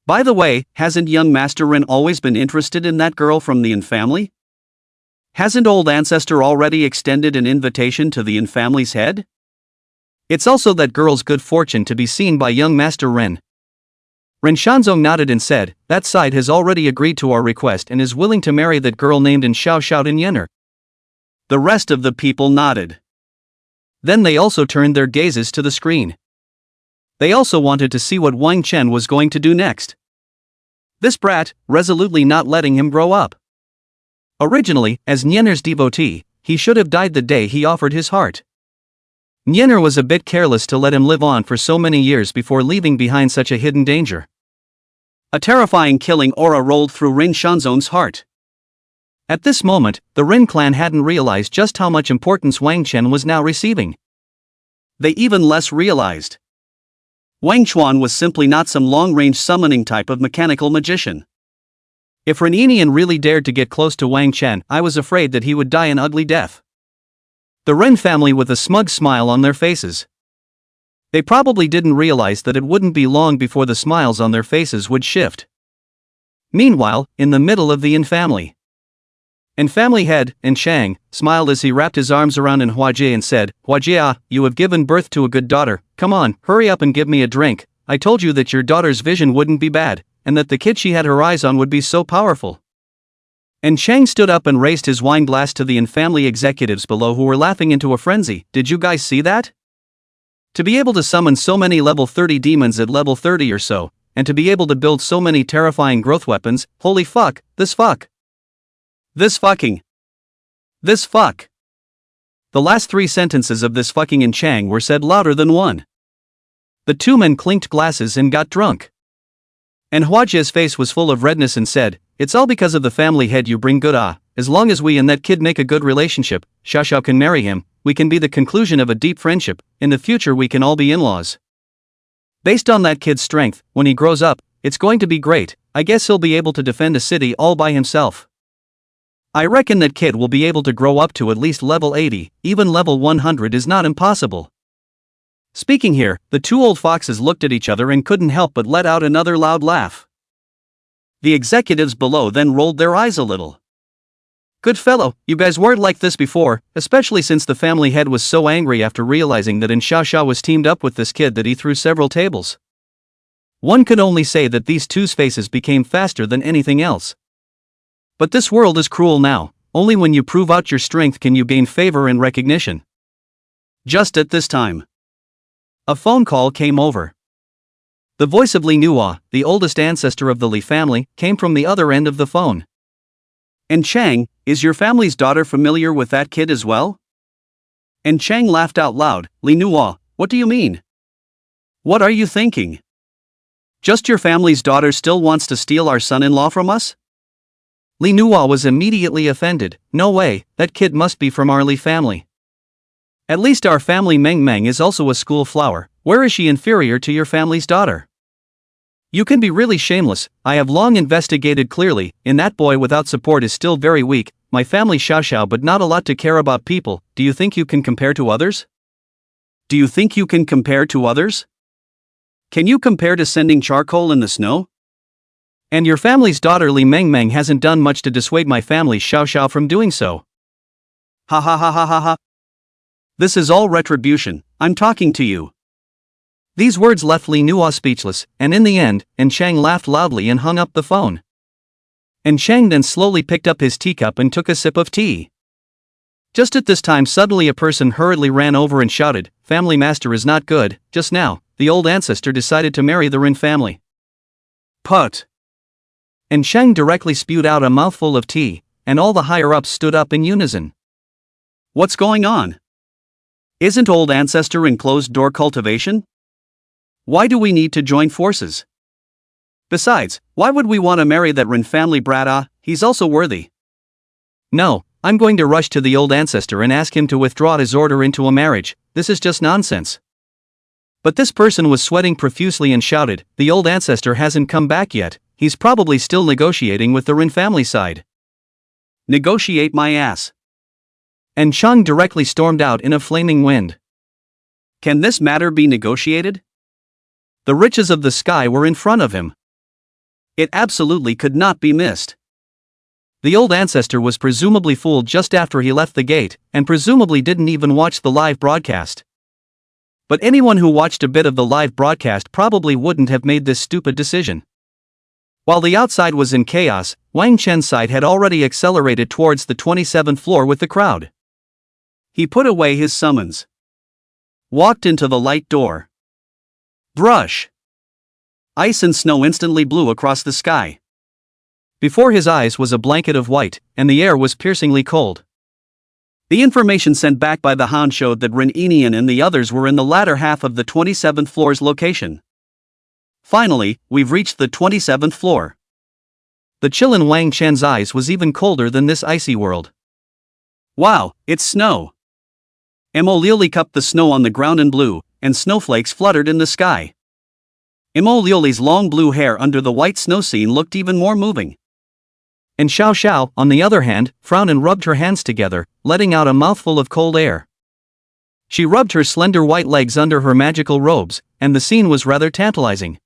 By the way, hasn't young Master Ren always been interested in that girl from the Yin family? Hasn't old ancestor already extended an invitation to the Yin family's head? It's also that girl's good fortune to be seen by young Master Ren. Ren Shanzong nodded and said, that side has already agreed to our request and is willing to marry that girl named in Xiao Xiao in Yenner. The rest of the people nodded. Then they also turned their gazes to the screen. They also wanted to see what Wang Chen was going to do next. This brat, resolutely not letting him grow up. Originally, as Nyenner's devotee, he should have died the day he offered his heart. Nyenner was a bit careless to let him live on for so many years before leaving behind such a hidden danger. A terrifying killing aura rolled through Ren Shanzong's heart. At this moment, the Ren clan hadn't realized just how much importance Wang Chen was now receiving. They even less realized. Wang Chuan was simply not some long-range summoning type of mechanical magician. If Ren Yinyan really dared to get close to Wang Chen, I was afraid that he would die an ugly death. The Ren family with a smug smile on their faces. They probably didn't realize that it wouldn't be long before the smiles on their faces would shift. Meanwhile, in the middle of the Yin family. And family head, Yin Shang, smiled as he wrapped his arms around Yin Huajie and said, Huajie, you have given birth to a good daughter, come on, hurry up and give me a drink, I told you that your daughter's vision wouldn't be bad, and that the kid she had her eyes on would be so powerful. And Shang stood up and raised his wine glass to the Yin family executives below who were laughing into a frenzy. Did you guys see that? To be able to summon so many level 30 demons at level 30 or so, and to be able to build so many terrifying growth weapons, holy fuck, this fuck. This fucking. This fuck. The last 3 sentences of this fucking in Chang were said louder than one. The two men clinked glasses and got drunk. And Huajie's face was full of redness and said, it's all because of the family head you bring good as long as we and that kid make a good relationship, Xiaoxiao can marry him, we can be the conclusion of a deep friendship, in the future we can all be in-laws. Based on that kid's strength, when he grows up, it's going to be great, I guess he'll be able to defend a city all by himself. I reckon that kid will be able to grow up to at least level 80, even level 100 is not impossible. Speaking here, the two old foxes looked at each other and couldn't help but let out another loud laugh. The executives below then rolled their eyes a little. Good fellow, you guys weren't like this before, especially since the family head was so angry after realizing that Yin Xiaoxiao was teamed up with this kid that he threw several tables. One could only say that these two's faces became faster than anything else. But this world is cruel now, only when you prove out your strength can you gain favor and recognition. Just at this time, a phone call came over. The voice of Li Nuo, the oldest ancestor of the Li family, came from the other end of the phone. And Chang, is your family's daughter familiar with that kid as well? And Chang laughed out loud. Li Nuo, what do you mean? What are you thinking? Just your family's daughter still wants to steal our son-in-law from us? Li Nuo was immediately offended. No way, that kid must be from our Li family. At least our family Meng Meng is also a school flower, Where is she inferior to your family's daughter? You can be really shameless. I have long investigated clearly, in that boy without support is still very weak, my family Xiao Xiao but not a lot to care about people. Do you think you can compare to others? Do you think you can compare to others? Can you compare to sending charcoal in the snow? And your family's daughter Li Mengmeng hasn't done much to dissuade my family Xiao Xiao from doing so. Ha ha ha ha ha ha. This is all retribution, I'm talking to you. These words left Li Nuo speechless, and in the end, Enchang laughed loudly and hung up the phone. Enchang then slowly picked up his teacup and took a sip of tea. Just at this time suddenly a person hurriedly ran over and shouted, "Family master is not good." Just now, the old ancestor decided to marry the Rin family. Put. Enchang directly spewed out a mouthful of tea, and all the higher-ups stood up in unison. What's going on? Isn't old ancestor in closed-door cultivation? Why do we need to join forces? Besides, why would we want to marry that Rin family brat? He's also worthy. No, I'm going to rush to the old ancestor and ask him to withdraw his order into a marriage. This is just nonsense. But this person was sweating profusely and shouted, "The old ancestor hasn't come back yet, he's probably still negotiating with the Rin family side." Negotiate my ass. And Chang directly stormed out in a flaming wind. Can this matter be negotiated? The riches of the sky were in front of him. It absolutely could not be missed. The old ancestor was presumably fooled just after he left the gate, and presumably didn't even watch the live broadcast. But anyone who watched a bit of the live broadcast probably wouldn't have made this stupid decision. While the outside was in chaos, Wang Chen's side had already accelerated towards the 27th floor with the crowd. He put away his summons. Walked into the light door. Brush. Ice and snow instantly blew across the sky. Before his eyes was a blanket of white, and the air was piercingly cold. The information sent back by the hound showed that Rin Enian and the others were in the latter half of the 27th floor's location. Finally, we've reached the 27th floor. The chill in Wang Chen's eyes was even colder than this icy world. Wow, it's snow. Mo Liuli cupped the snow on the ground and blew, and snowflakes fluttered in the sky. Mo Liuli's long blue hair under the white snow scene looked even more moving. And Xiao Xiao, on the other hand, frowned and rubbed her hands together, letting out a mouthful of cold air. She rubbed her slender white legs under her magical robes, and the scene was rather tantalizing.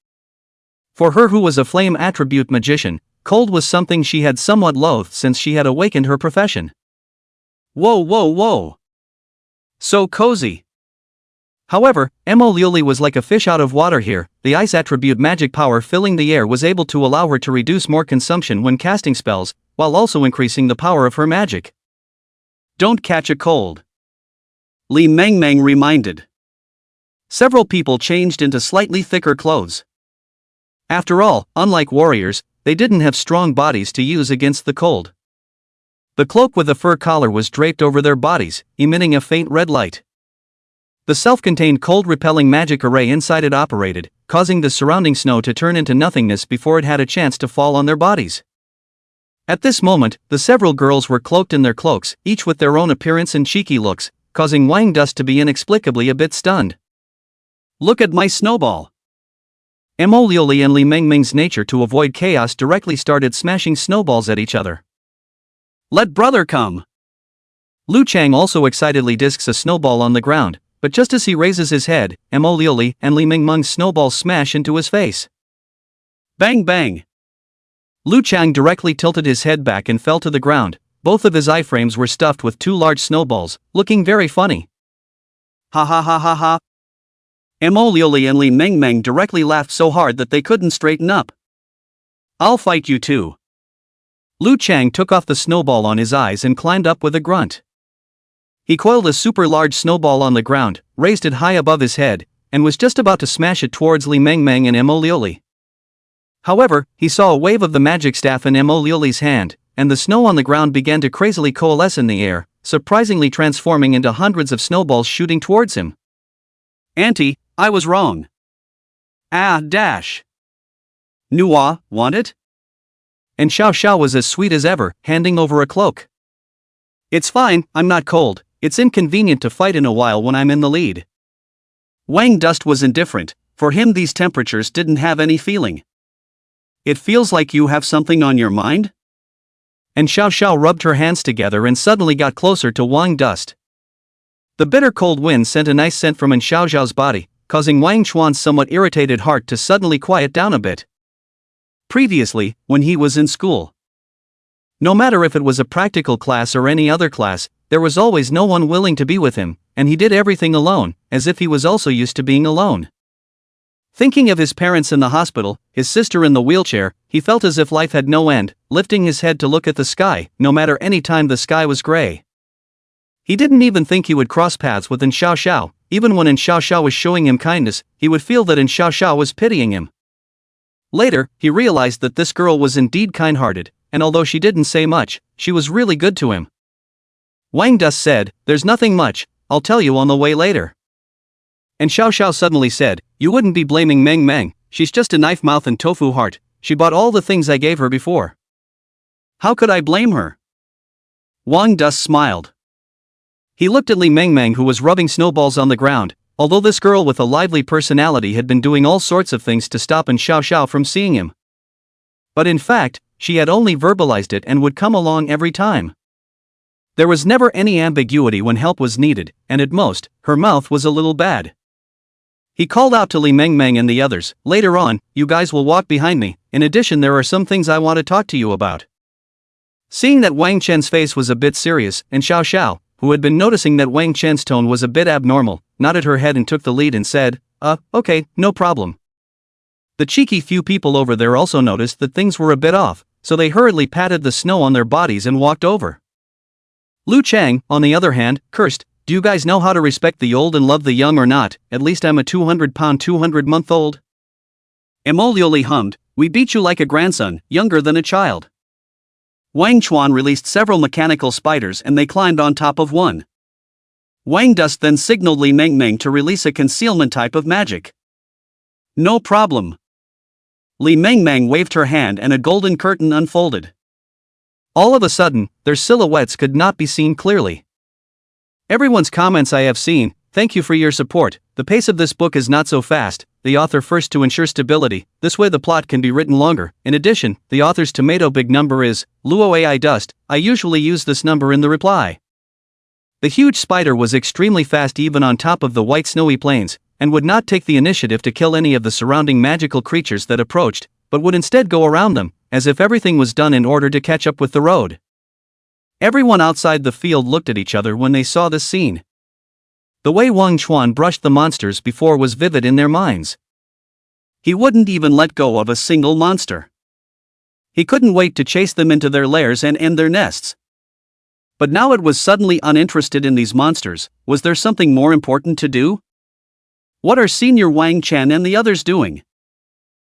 For her who was a flame attribute magician, cold was something she had somewhat loathed since she had awakened her profession. Whoa whoa whoa! So cozy! However, Mo Liuli was like a fish out of water here. The ice attribute magic power filling the air was able to allow her to reduce more consumption when casting spells, while also increasing the power of her magic. Don't catch a cold. Li Mengmeng reminded. Several people changed into slightly thicker clothes. After all, unlike warriors, they didn't have strong bodies to use against the cold. The cloak with a fur collar was draped over their bodies, emitting a faint red light. The self-contained cold-repelling magic array inside it operated, causing the surrounding snow to turn into nothingness before it had a chance to fall on their bodies. At this moment, the several girls were cloaked in their cloaks, each with their own appearance and cheeky looks, causing Wang Dust to be inexplicably a bit stunned. Look at my snowball! Mo Liuli and Li Mengmeng's nature to avoid chaos directly started smashing snowballs at each other. Let brother come! Lu Chang also excitedly discs a snowball on the ground, but just as he raises his head, Mo Liuli and Li Mengmeng's snowballs smash into his face. Bang bang! Lu Chang directly tilted his head back and fell to the ground. Both of his eye frames were stuffed with two large snowballs, looking very funny. Ha ha ha ha ha! Mo Liuli and Li Mengmeng directly laughed so hard that they couldn't straighten up. I'll fight you too. Lu Chang took off the snowball on his eyes and climbed up with a grunt. He coiled a super large snowball on the ground, raised it high above his head, and was just about to smash it towards Li Mengmeng and Mo Liuli. However, he saw a wave of the magic staff in Mo Liuli's hand, and the snow on the ground began to crazily coalesce in the air, surprisingly transforming into hundreds of snowballs shooting towards him. Auntie, I was wrong. Dash. Nuo, want it? And Xiao Xiao was as sweet as ever, handing over a cloak. It's fine, I'm not cold. It's inconvenient to fight in a while when I'm in the lead. Wang Dust was indifferent. For him these temperatures didn't have any feeling. It feels like you have something on your mind? And Xiao Xiao rubbed her hands together and suddenly got closer to Wang Dust. The bitter cold wind sent a nice scent from Xiao Xiao's body, causing Wang Chuan's somewhat irritated heart to suddenly quiet down a bit. Previously, when he was in school, no matter if it was a practical class or any other class, there was always no one willing to be with him, and he did everything alone, as if he was also used to being alone. Thinking of his parents in the hospital, his sister in the wheelchair, he felt as if life had no end, lifting his head to look at the sky, no matter any time the sky was gray. He didn't even think he would cross paths with Xiao Xiao. Even when Xiao Xiao was showing him kindness, he would feel that Xiao Xiao was pitying him. Later, he realized that this girl was indeed kind-hearted, and although she didn't say much, she was really good to him. Wang Dust said, "There's nothing much, I'll tell you on the way later." And Xiao Xiao suddenly said, "You wouldn't be blaming Meng Meng, she's just a knife mouth and tofu heart, she bought all the things I gave her before. How could I blame her?" Wang Dust smiled. He looked at Li Meng Meng, who was rubbing snowballs on the ground. Although this girl with a lively personality had been doing all sorts of things to stop Xiao Xiao from seeing him. But in fact, she had only verbalized it and would come along every time. There was never any ambiguity when help was needed, and at most, her mouth was a little bad. He called out to Li Meng Meng and the others, "Later on, you guys will walk behind me, in addition there are some things I want to talk to you about." Seeing that Wang Chen's face was a bit serious, and Xiao Xiao, who had been noticing that Wang Chen's tone was a bit abnormal, nodded her head and took the lead and said, Okay, no problem." The cheeky few people over there also noticed that things were a bit off, so they hurriedly patted the snow on their bodies and walked over. Lu Chang, on the other hand, cursed, "Do you guys know how to respect the old and love the young or not? At least I'm a 200-pound 200-month-old. Emo Lioli hummed, "We beat you like a grandson, younger than a child." Wang Chuan released several mechanical spiders and they climbed on top of one. Wang Dust then signaled Li Meng Meng to release a concealment type of magic. "No problem." Li Meng Meng waved her hand and a golden curtain unfolded. All of a sudden, their silhouettes could not be seen clearly. Everyone's comments I have seen, thank you for your support. The pace of this book is not so fast, the author first to ensure stability, this way the plot can be written longer. In addition, the author's tomato big number is Luo AI Dust, I usually use this number in the reply. The huge spider was extremely fast even on top of the white snowy plains, and would not take the initiative to kill any of the surrounding magical creatures that approached, but would instead go around them, as if everything was done in order to catch up with the road. Everyone outside the field looked at each other when they saw this scene. The way Wang Chuan brushed the monsters before was vivid in their minds. He wouldn't even let go of a single monster. He couldn't wait to chase them into their lairs and end their nests. But now it was suddenly uninterested in these monsters. Was there something more important to do? What are Senior Wang Chen and the others doing?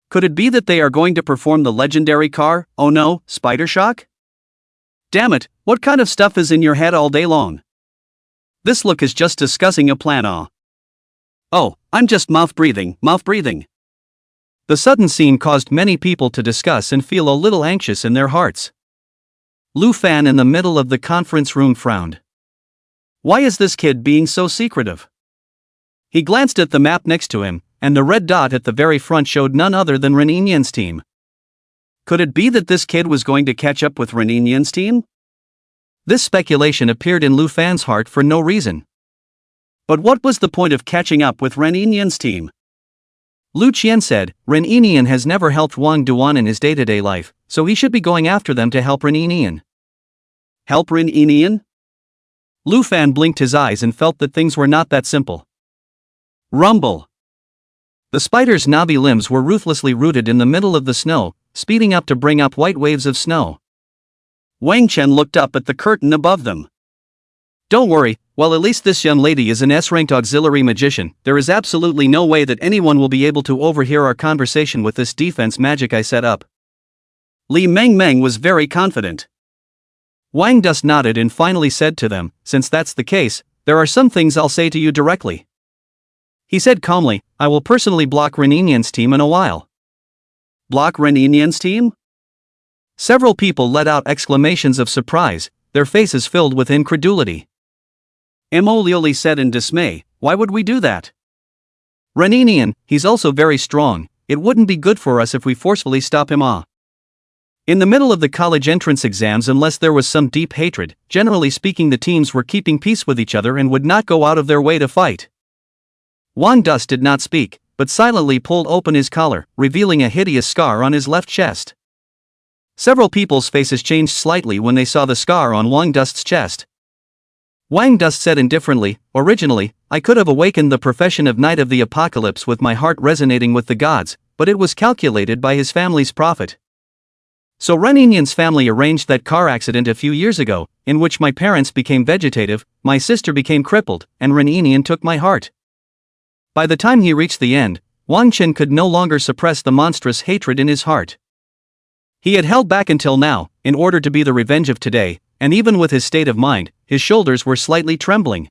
Could it be that they are going to perform the legendary car, oh no, Spider Shock? Damn it, what kind of stuff is in your head all day long? This look is just discussing a plan. Oh, I'm just mouth breathing. The sudden scene caused many people to discuss and feel a little anxious in their hearts. Lu Fan in the middle of the conference room frowned. Why is this kid being so secretive? He glanced at the map next to him, and the red dot at the very front showed none other than Ren Yinyan's team. Could it be that this kid was going to catch up with Ren Yinyan's team? This speculation appeared in Lu Fan's heart for no reason. But what was the point of catching up with Ren Yinyan's team? Lu Qian said, Ren Yinyan has never helped Wang Duan in his day-to-day life, so he should be going after them to help Ren Yinyan. Help Ren Yinyan? Lu Fan blinked his eyes and felt that things were not that simple. Rumble. The spider's knobby limbs were ruthlessly rooted in the middle of the snow, speeding up to bring up white waves of snow. Wang Chen looked up at the curtain above them. Don't worry, while at least this young lady is an S-ranked auxiliary magician, there is absolutely no way that anyone will be able to overhear our conversation with this defense magic I set up. Li Meng Meng was very confident. Wang Dust nodded and finally said to them, since that's the case, there are some things I'll say to you directly. He said calmly, I will personally block Ren Yinyan's team in a while. Block Ren Yinyan's team? Several people let out exclamations of surprise, their faces filled with incredulity. Mo Lioli said in dismay, why would we do that? Reninian, he's also very strong, it wouldn't be good for us if we forcefully stop him. In the middle of the college entrance exams, unless there was some deep hatred, generally speaking the teams were keeping peace with each other and would not go out of their way to fight. Wang Dust did not speak, but silently pulled open his collar, revealing a hideous scar on his left chest. Several people's faces changed slightly when they saw the scar on Wang Dust's chest. Wang Dust said indifferently, "Originally, I could have awakened the profession of Knight of the Apocalypse with my heart resonating with the gods, but it was calculated by his family's profit. So Reninian's family arranged that car accident a few years ago, in which my parents became vegetative, my sister became crippled, and Reninian took my heart." By the time he reached the end, Wang Chen could no longer suppress the monstrous hatred in his heart. He had held back until now, in order to be the revenge of today, and even with his state of mind, his shoulders were slightly trembling.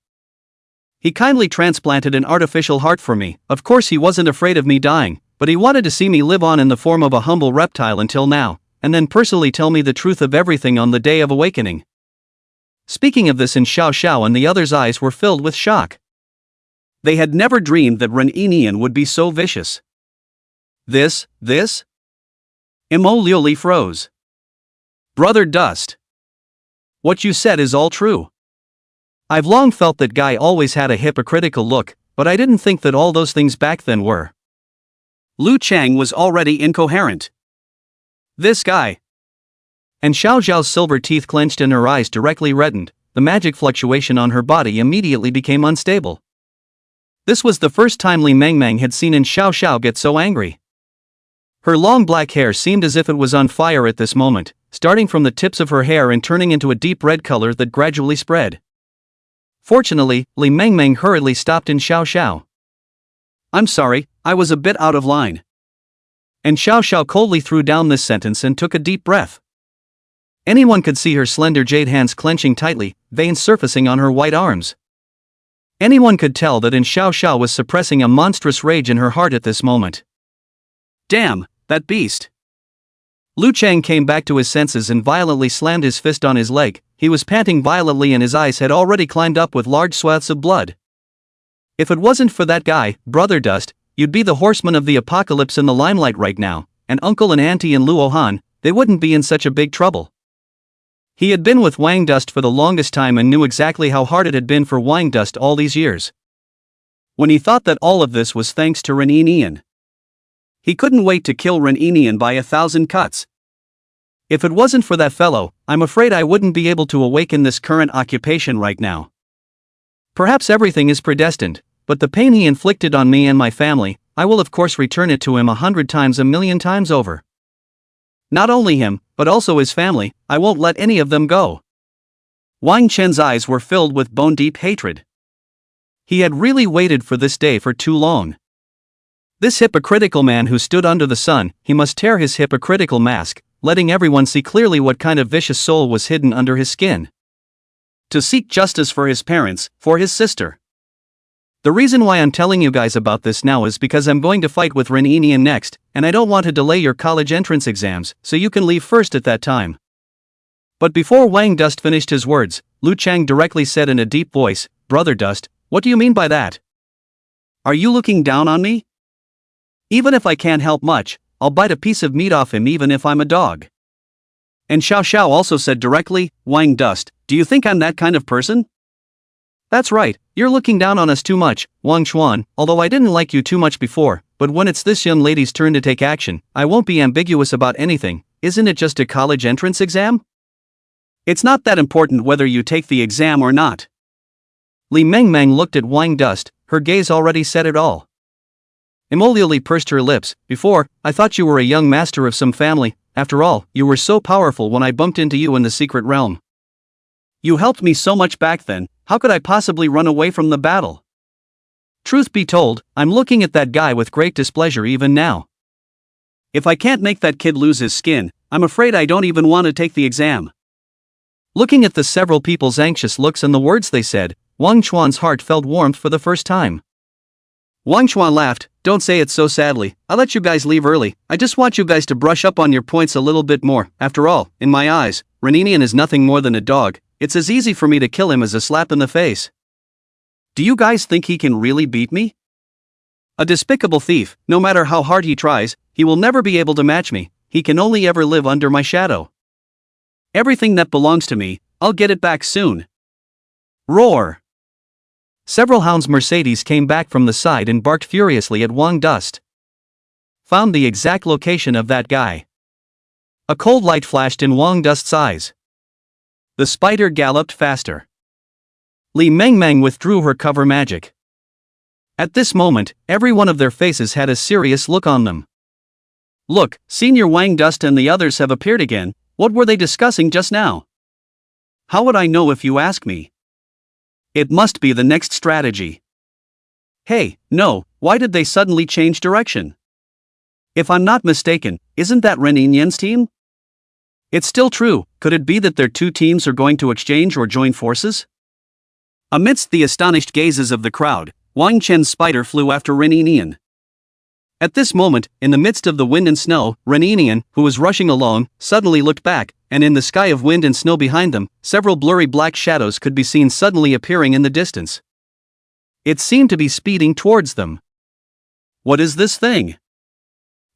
He kindly transplanted an artificial heart for me. Of course he wasn't afraid of me dying, but he wanted to see me live on in the form of a humble reptile until now, and then personally tell me the truth of everything on the day of awakening. Speaking of this, in Xiao Xiao and the others' eyes were filled with shock. They had never dreamed that Reninian would be so vicious. This? Imo Liuli froze. "Brother Dust. What you said is all true. I've long felt that guy always had a hypocritical look, but I didn't think that all those things back then were." Lu Chang was already incoherent. "This guy." And Xiao Zhao's silver teeth clenched and her eyes directly reddened. The magic fluctuation on her body immediately became unstable. This was the first time Li Mengmeng had seen Xiao Xiao get so angry. Her long black hair seemed as if it was on fire at this moment, starting from the tips of her hair and turning into a deep red color that gradually spread. Fortunately, Li Mengmeng hurriedly stopped Xiao Xiao. "I'm sorry, I was a bit out of line." And Xiao Xiao coldly threw down this sentence and took a deep breath. Anyone could see her slender jade hands clenching tightly, veins surfacing on her white arms. Anyone could tell that Xiao Xiao was suppressing a monstrous rage in her heart at this moment. "Damn, that beast!" Lu Chang came back to his senses and violently slammed his fist on his leg. He was panting violently and his eyes had already climbed up with large swaths of blood. "If it wasn't for that guy, Brother Dust, you'd be the horseman of the apocalypse in the limelight right now, and Uncle and Auntie and Luo Han, they wouldn't be in such a big trouble." He had been with Wang Dust for the longest time and knew exactly how hard it had been for Wang Dust all these years. When he thought that all of this was thanks to Reninian, he couldn't wait to kill Reninian by 1,000 cuts. "If it wasn't for that fellow, I'm afraid I wouldn't be able to awaken this current occupation right now. Perhaps everything is predestined, but the pain he inflicted on me and my family, I will of course return it to him 100 times, 1,000,000 times over. Not only him, but also his family, I won't let any of them go." Wang Chen's eyes were filled with bone-deep hatred. He had really waited for this day for too long. This hypocritical man who stood under the sun, he must tear his hypocritical mask, letting everyone see clearly what kind of vicious soul was hidden under his skin. To seek justice for his parents, for his sister. The reason why I'm telling you guys about this now is because I'm going to fight with Reninian next, and I don't want to delay your college entrance exams, so you can leave first at that time. But before Wang Dust finished his words, Lu Chang directly said in a deep voice, "Brother Dust, what do you mean by that? Are you looking down on me? Even if I can't help much, I'll bite a piece of meat off him even if I'm a dog." And Xiao Xiao also said directly, "Wang Dust, do you think I'm that kind of person?" "That's right, you're looking down on us too much, Wang Xuan, although I didn't like you too much before, but when it's this young lady's turn to take action, I won't be ambiguous about anything. Isn't it just a college entrance exam? It's not that important whether you take the exam or not." Li Mengmeng looked at Wang Dust, her gaze already said it all. Emolioli pursed her lips. "Before, I thought you were a young master of some family. After all, you were so powerful when I bumped into you in the secret realm. You helped me so much back then, how could I possibly run away from the battle? Truth be told, I'm looking at that guy with great displeasure even now. If I can't make that kid lose his skin, I'm afraid I don't even want to take the exam." Looking at the several people's anxious looks and the words they said, Wang Chuan's heart felt warmth for the first time. Wang Chuan laughed. "Don't say it so sadly, I let you guys leave early, I just want you guys to brush up on your points a little bit more. After all, in my eyes, Reninian is nothing more than a dog, it's as easy for me to kill him as a slap in the face. Do you guys think he can really beat me? A despicable thief, no matter how hard he tries, he will never be able to match me, he can only ever live under my shadow. Everything that belongs to me, I'll get it back soon. Roar! Several hounds Mercedes came back from the side and barked furiously at Wang Dust. Found the exact location of that guy. A cold light flashed in Wang Dust's eyes. The spider galloped faster. Li Mengmeng withdrew her cover magic. At this moment, every one of their faces had a serious look on them. Look, Senior Wang Dust and the others have appeared again. What were they discussing just now? How would I know if you ask me? It must be the next strategy. Hey, no, why did they suddenly change direction? If I'm not mistaken, isn't that Ren Yinyan's team? It's still true, could it be that their two teams are going to exchange or join forces? Amidst the astonished gazes of the crowd, Wang Chen's spider flew after Ren Yinyan. At this moment, in the midst of the wind and snow, Ren Yinyan, who was rushing along, suddenly looked back, and in the sky of wind and snow behind them, several blurry black shadows could be seen suddenly appearing in the distance. It seemed to be speeding towards them. What is this thing?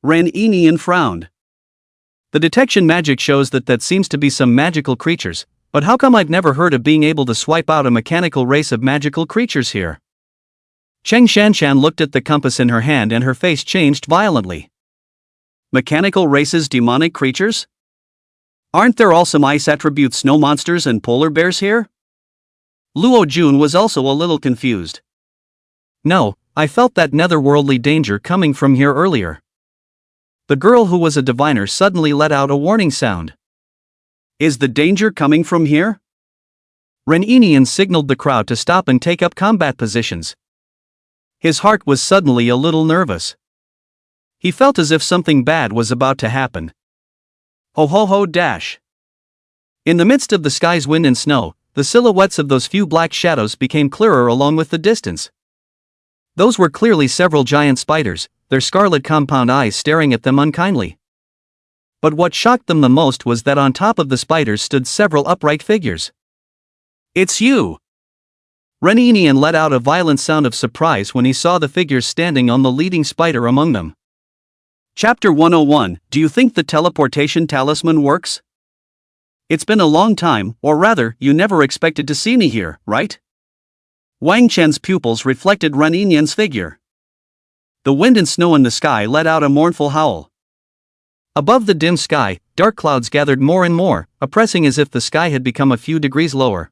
Ren Yinyan frowned. The detection magic shows that seems to be some magical creatures, but how come I've never heard of being able to swipe out a mechanical race of magical creatures here? Cheng Shanshan looked at the compass in her hand and her face changed violently. Mechanical races, demonic creatures? Aren't there all some ice attribute snow monsters and polar bears here? Luo Jun was also a little confused. No, I felt that netherworldly danger coming from here earlier. The girl who was a diviner suddenly let out a warning sound. Is the danger coming from here? Ren Yinyan signaled the crowd to stop and take up combat positions. His heart was suddenly a little nervous. He felt as if something bad was about to happen. Ho ho ho dash! In the midst of the sky's wind and snow, the silhouettes of those few black shadows became clearer along with the distance. Those were clearly several giant spiders, their scarlet compound eyes staring at them unkindly. But what shocked them the most was that on top of the spiders stood several upright figures. It's you! Ren Yinyan let out a violent sound of surprise when he saw the figures standing on the leading spider among them. Chapter 101, Do you think the teleportation talisman works? It's been a long time, or rather, you never expected to see me here, right? Wang Chen's pupils reflected Ren Yinyan's figure. The wind and snow in the sky let out a mournful howl. Above the dim sky, dark clouds gathered more and more, oppressing as if the sky had become a few degrees lower.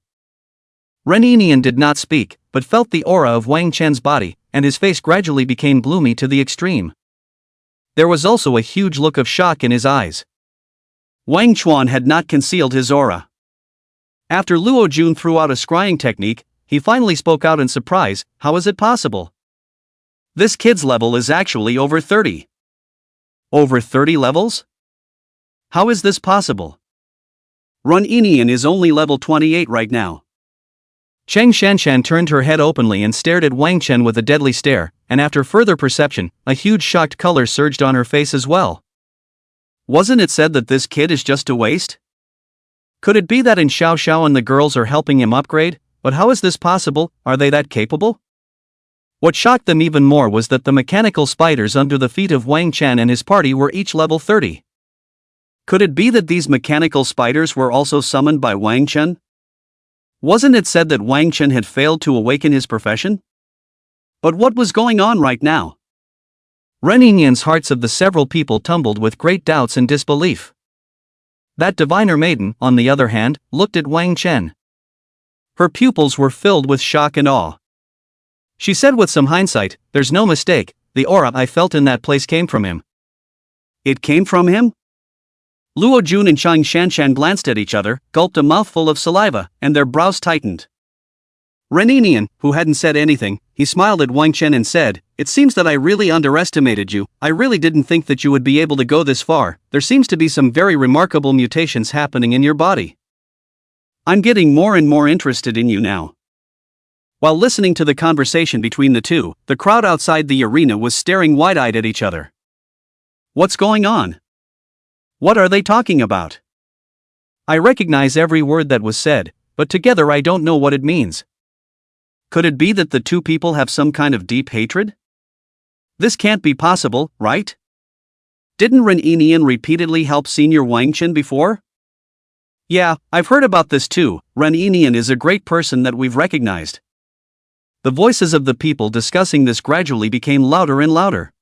Ren Yinyan did not speak, but felt the aura of Wang Chen's body, and his face gradually became gloomy to the extreme. There was also a huge look of shock in his eyes. Wang Chuan had not concealed his aura. After Luo Jun threw out a scrying technique, he finally spoke out in surprise, how is it possible? This kid's level is actually over 30. Over 30 levels? How is this possible? Ren Yinyan is only level 28 right now. Cheng Shanshan turned her head openly and stared at Wang Chen with a deadly stare, and after further perception, a huge shocked color surged on her face as well. Wasn't it said that this kid is just a waste? Could it be that in Xiao Xiao and the girls are helping him upgrade? But how is this possible? Are they that capable? What shocked them even more was that the mechanical spiders under the feet of Wang Chen and his party were each level 30. Could it be that these mechanical spiders were also summoned by Wang Chen? Wasn't it said that Wang Chen had failed to awaken his profession? But what was going on right now? Ren Yinyan's hearts of the several people tumbled with great doubts and disbelief. That diviner maiden, on the other hand, looked at Wang Chen. Her pupils were filled with shock and awe. She said with some hindsight, there's no mistake, the aura I felt in that place came from him. It came from him? Luo Jun and Cheng Shanshan glanced at each other, gulped a mouthful of saliva, and their brows tightened. Ren Yinyan, who hadn't said anything, he smiled at Wang Chen and said, it seems that I really underestimated you, I really didn't think that you would be able to go this far, there seems to be some very remarkable mutations happening in your body. I'm getting more and more interested in you now. While listening to the conversation between the two, the crowd outside the arena was staring wide-eyed at each other. What's going on? What are they talking about? I recognize every word that was said, but together I don't know what it means. Could it be that the two people have some kind of deep hatred? This can't be possible, right? Didn't Ren Yinian repeatedly help Senior Wang Chen before? Yeah, I've heard about this too. Ren Yinian is a great person that we've recognized. The voices of the people discussing this gradually became louder and louder.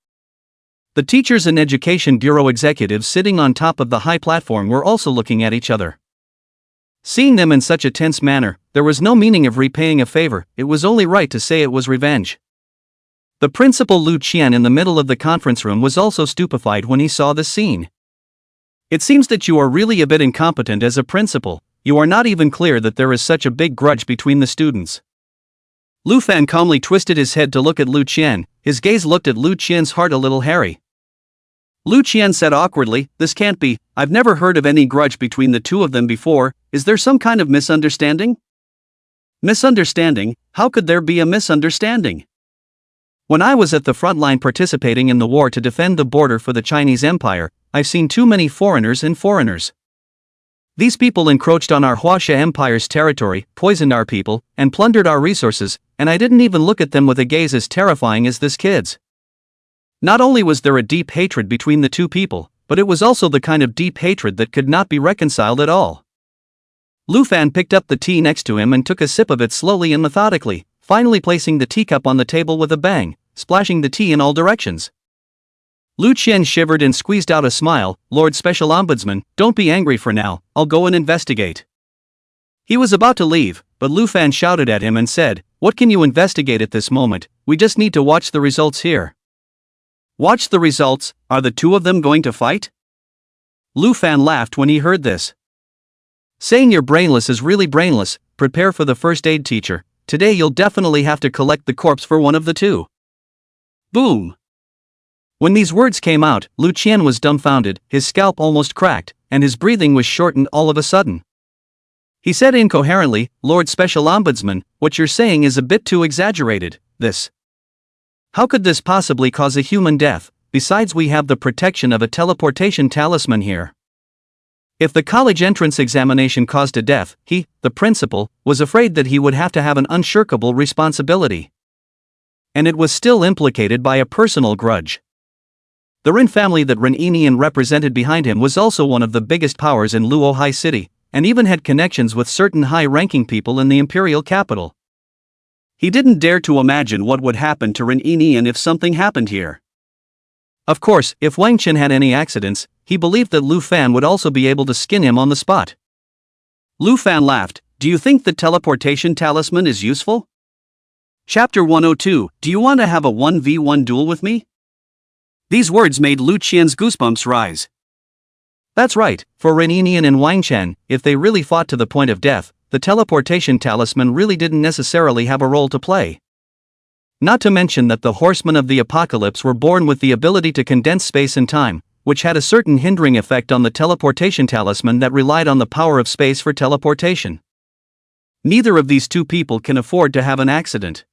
The teachers and education bureau executives sitting on top of the high platform were also looking at each other. Seeing them in such a tense manner, there was no meaning of repaying a favor, it was only right to say it was revenge. The principal Lu Qian in the middle of the conference room was also stupefied when he saw the scene. It seems that you are really a bit incompetent as a principal, you are not even clear that there is such a big grudge between the students. Lu Fan calmly twisted his head to look at Lu Qian, his gaze looked at Lu Qian's heart a little hairy. Lu Qian said awkwardly, "This can't be, I've never heard of any grudge between the two of them before, is there some kind of misunderstanding?" Misunderstanding? How could there be a misunderstanding? When I was at the front line participating in the war to defend the border for the Chinese Empire, I've seen too many foreigners and foreigners. These people encroached on our Huaxia Empire's territory, poisoned our people, and plundered our resources, and I didn't even look at them with a gaze as terrifying as this kid's. Not only was there a deep hatred between the two people, but it was also the kind of deep hatred that could not be reconciled at all. Lu Fan picked up the tea next to him and took a sip of it slowly and methodically, finally placing the teacup on the table with a bang, splashing the tea in all directions. Lu Qian shivered and squeezed out a smile. "Lord Special Ombudsman, don't be angry for now, I'll go and investigate." He was about to leave, but Lu Fan shouted at him and said, "What can you investigate at this moment? We just need to watch the results here." Watch the results? Are the two of them going to fight? Lu Fan laughed when he heard this. Saying you're brainless is really brainless. Prepare for the first aid, teacher. Today you'll definitely have to collect the corpse for one of the two. Boom! When these words came out, Lu Qian was dumbfounded, his scalp almost cracked, and his breathing was shortened all of a sudden. He said incoherently, "Lord Special Ombudsman, what you're saying is a bit too exaggerated, this. How could this possibly cause a human death? Besides, we have the protection of a teleportation talisman here." If the college entrance examination caused a death, he, the principal, was afraid that he would have to have an unshirkable responsibility. And it was still implicated by a personal grudge. The Ren family that Ren Yinian represented behind him was also one of the biggest powers in Luo Hai City, and even had connections with certain high-ranking people in the imperial capital. He didn't dare to imagine what would happen to Ren Yinian if something happened here. Of course, if Wang Chen had any accidents, he believed that Lu Fan would also be able to skin him on the spot. Lu Fan laughed. "Do you think the teleportation talisman is useful?" Chapter 102, Do you want to have a 1v1 duel with me? These words made Lu Qian's goosebumps rise. That's right, for Ren Yinian and Wang Chen, if they really fought to the point of death, the teleportation talisman really didn't necessarily have a role to play. Not to mention that the horsemen of the apocalypse were born with the ability to condense space and time, which had a certain hindering effect on the teleportation talisman that relied on the power of space for teleportation. Neither of these two people can afford to have an accident.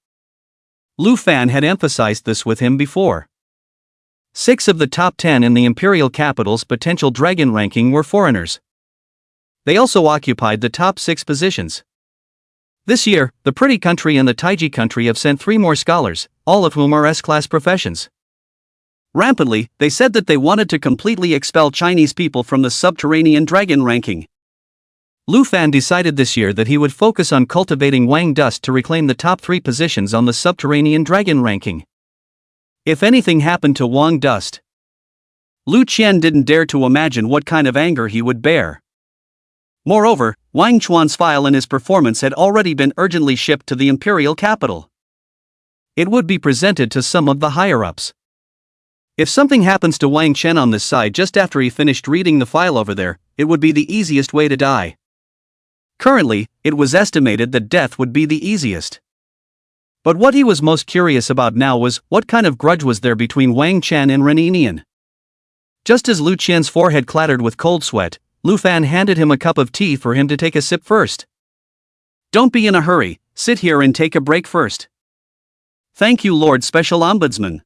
Lu Fan had emphasized this with him before. 6 of the top 10 in the imperial capital's potential dragon ranking were foreigners. They also occupied the top 6 positions. This year, the Pretty Country and the Taiji Country have sent 3 more scholars, all of whom are S-class professions. Rampantly, they said that they wanted to completely expel Chinese people from the subterranean dragon ranking. Lu Fan decided this year that he would focus on cultivating Wang Dust to reclaim the top 3 positions on the subterranean dragon ranking. If anything happened to Wang Dust, Lu Qian didn't dare to imagine what kind of anger he would bear. Moreover, Wang Chuan's file and his performance had already been urgently shipped to the imperial capital. It would be presented to some of the higher-ups. If something happens to Wang Chen on this side just after he finished reading the file over there, it would be the easiest way to die. Currently, it was estimated that death would be the easiest. But what he was most curious about now was, what kind of grudge was there between Wang Chen and Ren Yinian? Just as Lu Qian's forehead clattered with cold sweat, Lu Fan handed him a cup of tea for him to take a sip first. "Don't be in a hurry, sit here and take a break first." "Thank you, Lord Special Ombudsman."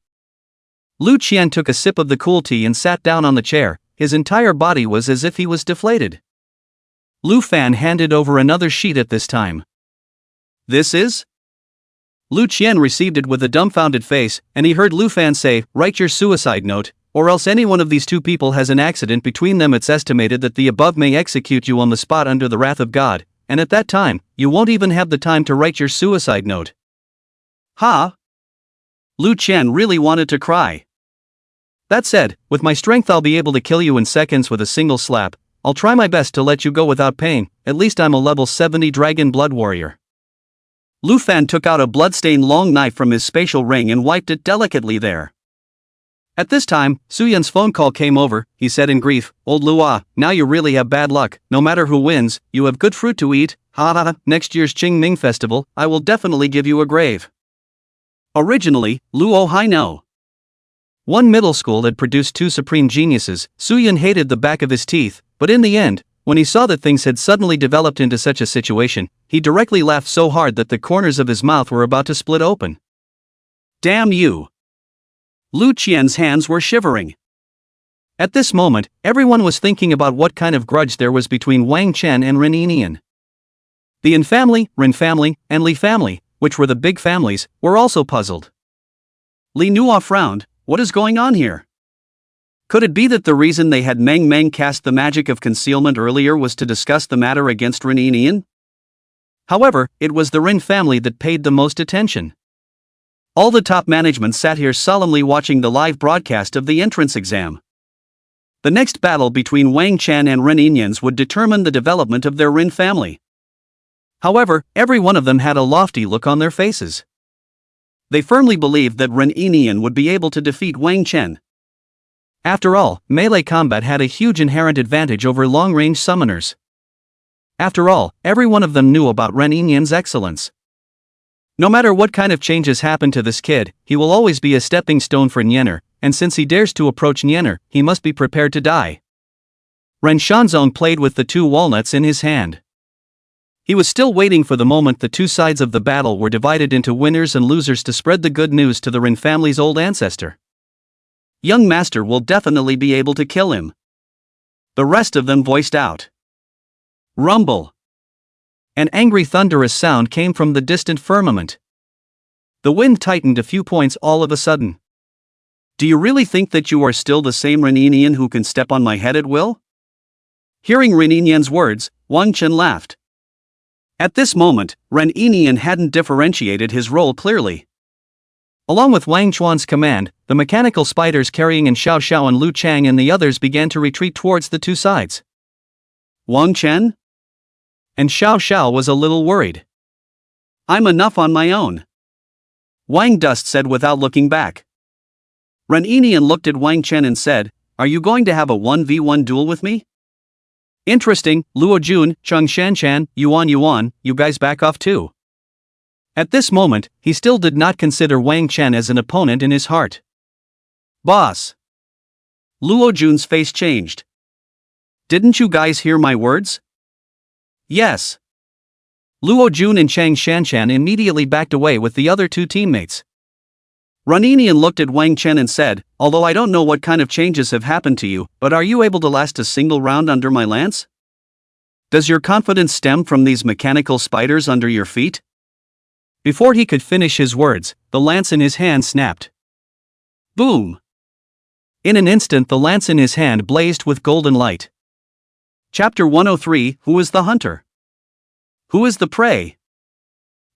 Lu Qian took a sip of the cool tea and sat down on the chair, his entire body was as if he was deflated. Lu Fan handed over another sheet at this time. "This is?" Lu Qian received it with a dumbfounded face, and he heard Lu Fan say, "Write your suicide note, or else any one of these two people has an accident between them. It's estimated that the above may execute you on the spot under the wrath of God, and at that time, you won't even have the time to write your suicide note." Ha! Lu Qian really wanted to cry. That said, with my strength I'll be able to kill you in seconds with a single slap. I'll try my best to let you go without pain, at least I'm a level 70 dragon blood warrior. Lu Fan took out a blood-stained long knife from his spatial ring and wiped it delicately there. At this time, Su Yan's phone call came over. He said in grief, "Old Lua, now you really have bad luck. No matter who wins, you have good fruit to eat. Ha ha ha, next year's Qingming festival, I will definitely give you a grave." Originally, Luo Hai No. One middle school had produced two supreme geniuses. Su Yan hated the back of his teeth, but in the end, when he saw that things had suddenly developed into such a situation, he directly laughed so hard that the corners of his mouth were about to split open. Damn you! Lu Qian's hands were shivering. At this moment, everyone was thinking about what kind of grudge there was between Wang Chen and Ren Yinian. The Yin family, Ren family, and Li family, which were the big families, were also puzzled. Li Nuo frowned. What is going on here? Could it be that the reason they had Meng Meng cast the magic of concealment earlier was to discuss the matter against Ren Yinian? However, it was the Ren family that paid the most attention. All the top management sat here solemnly watching the live broadcast of the entrance exam. The next battle between Wang Chen and Ren Yinian would determine the development of their Ren family. However, every one of them had a lofty look on their faces. They firmly believed that Ren Yinian would be able to defeat Wang Chen. After all, melee combat had a huge inherent advantage over long-range summoners. After all, every one of them knew about Ren Yinian's excellence. No matter what kind of changes happen to this kid, he will always be a stepping stone for Nianer, and since he dares to approach Nianer, he must be prepared to die. Ren Shanzong played with the two walnuts in his hand. He was still waiting for the moment the two sides of the battle were divided into winners and losers to spread the good news to the Ren family's old ancestor. Young master will definitely be able to kill him. The rest of them voiced out. Rumble. An angry thunderous sound came from the distant firmament. The wind tightened a few points all of a sudden. Do you really think that you are still the same Ren Yinian who can step on my head at will? Hearing Ren Yinian's words, Wang Chen laughed. At this moment, Ren Yinian hadn't differentiated his role clearly. Along with Wang Chuan's command, the mechanical spiders carrying in Xiao Xiao and Lu Chang and the others began to retreat towards the two sides. Wang Chen? And Xiao Xiao was a little worried. I'm enough on my own. Wang Dust said without looking back. Ren Yinian looked at Wang Chen and said, "Are you going to have a 1v1 duel with me?" Interesting, Luo Jun, Cheng Shanchan, Yuan, you guys back off too. At this moment, he still did not consider Wang Chen as an opponent in his heart. Boss. Luo Jun's face changed. Didn't you guys hear my words? Yes. Luo Jun and Cheng Shanchan immediately backed away with the other two teammates. Ren Yinian looked at Wang Chen and said, "Although I don't know what kind of changes have happened to you, but are you able to last a single round under my lance? Does your confidence stem from these mechanical spiders under your feet?" Before he could finish his words, the lance in his hand snapped. Boom! In an instant the lance in his hand blazed with golden light. Chapter 103, Who is the Hunter? Who is the prey?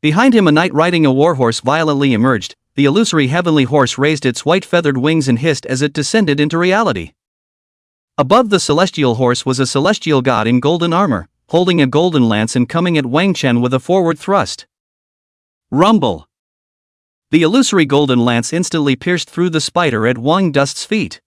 Behind him a knight riding a warhorse violently emerged. The illusory heavenly horse raised its white feathered wings and hissed as it descended into reality. Above the celestial horse was a celestial god in golden armor, holding a golden lance and coming at Wang Chen with a forward thrust. Rumble! The illusory golden lance instantly pierced through the spider at Wang Dust's feet.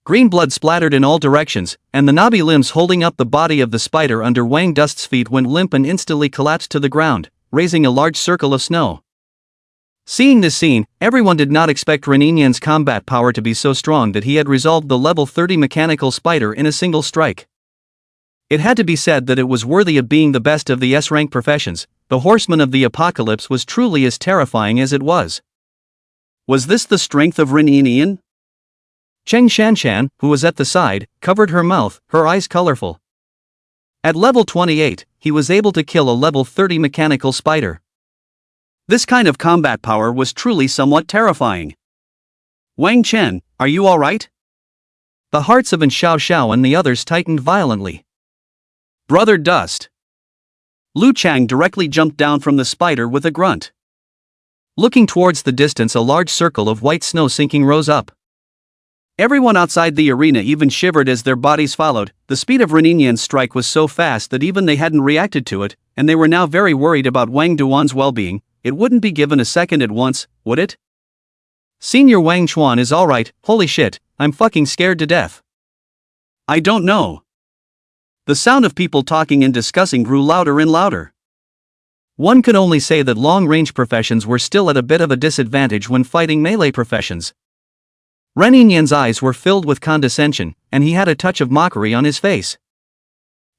Green blood splattered in all directions, and the knobby limbs holding up the body of the spider under Wang Dust's feet went limp and instantly collapsed to the ground, raising a large circle of snow. Seeing this scene, everyone did not expect Ren Yinian's combat power to be so strong that he had resolved the level 30 mechanical spider in a single strike. It had to be said that it was worthy of being the best of the S-rank professions. The horseman of the apocalypse was truly as terrifying as it was. Was this the strength of Ren Yinian? Cheng Shanchan, who was at the side, covered her mouth, her eyes colorful. At level 28, he was able to kill a level 30 mechanical spider. This kind of combat power was truly somewhat terrifying. Wang Chen, are you alright? The hearts of An Xiao Xiao and the others tightened violently. Brother Dust. Lu Chang directly jumped down from the spider with a grunt. Looking towards the distance, a large circle of white snow sinking rose up. Everyone outside the arena even shivered as their bodies followed. The speed of Ren Yinyan's strike was so fast that even they hadn't reacted to it, and they were now very worried about Wang Duan's well-being. It wouldn't be given a second at once, would it? Senior Wang Chuan is alright. Holy shit, I'm fucking scared to death. I don't know. The sound of people talking and discussing grew louder and louder. One could only say that long-range professions were still at a bit of a disadvantage when fighting melee professions. Ren Yinyan's eyes were filled with condescension, and he had a touch of mockery on his face.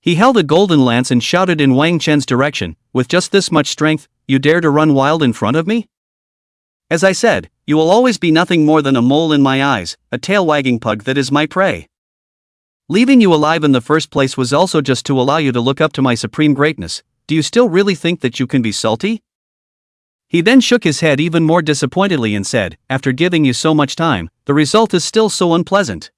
He held a golden lance and shouted in Wang Chen's direction, "With just this much strength, you dare to run wild in front of me? As I said, you will always be nothing more than a mole in my eyes, a tail-wagging pug that is my prey. Leaving you alive in the first place was also just to allow you to look up to my supreme greatness. Do you still really think that you can be salty?" He then shook his head even more disappointedly and said, "After giving you so much time, the result is still so unpleasant.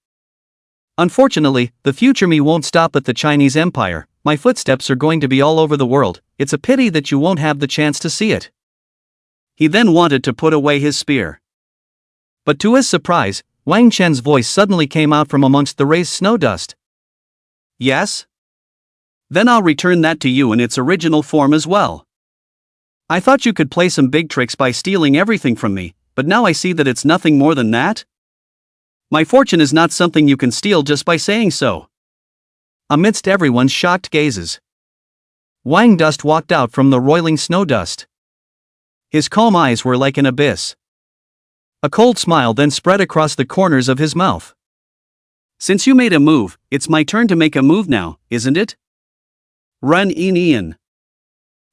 Unfortunately, the future me won't stop at the Chinese Empire. My footsteps are going to be all over the world. It's a pity that you won't have the chance to see it." He then wanted to put away his spear. But to his surprise, Wang Chen's voice suddenly came out from amongst the raised snow dust. "Yes? Then I'll return that to you in its original form as well. I thought you could play some big tricks by stealing everything from me, but now I see that it's nothing more than that. My fortune is not something you can steal just by saying so." Amidst everyone's shocked gazes, Wang Dust walked out from the roiling snow dust. His calm eyes were like an abyss. A cold smile then spread across the corners of his mouth. "Since you made a move, it's my turn to make a move now, isn't it? Ren Yinyan."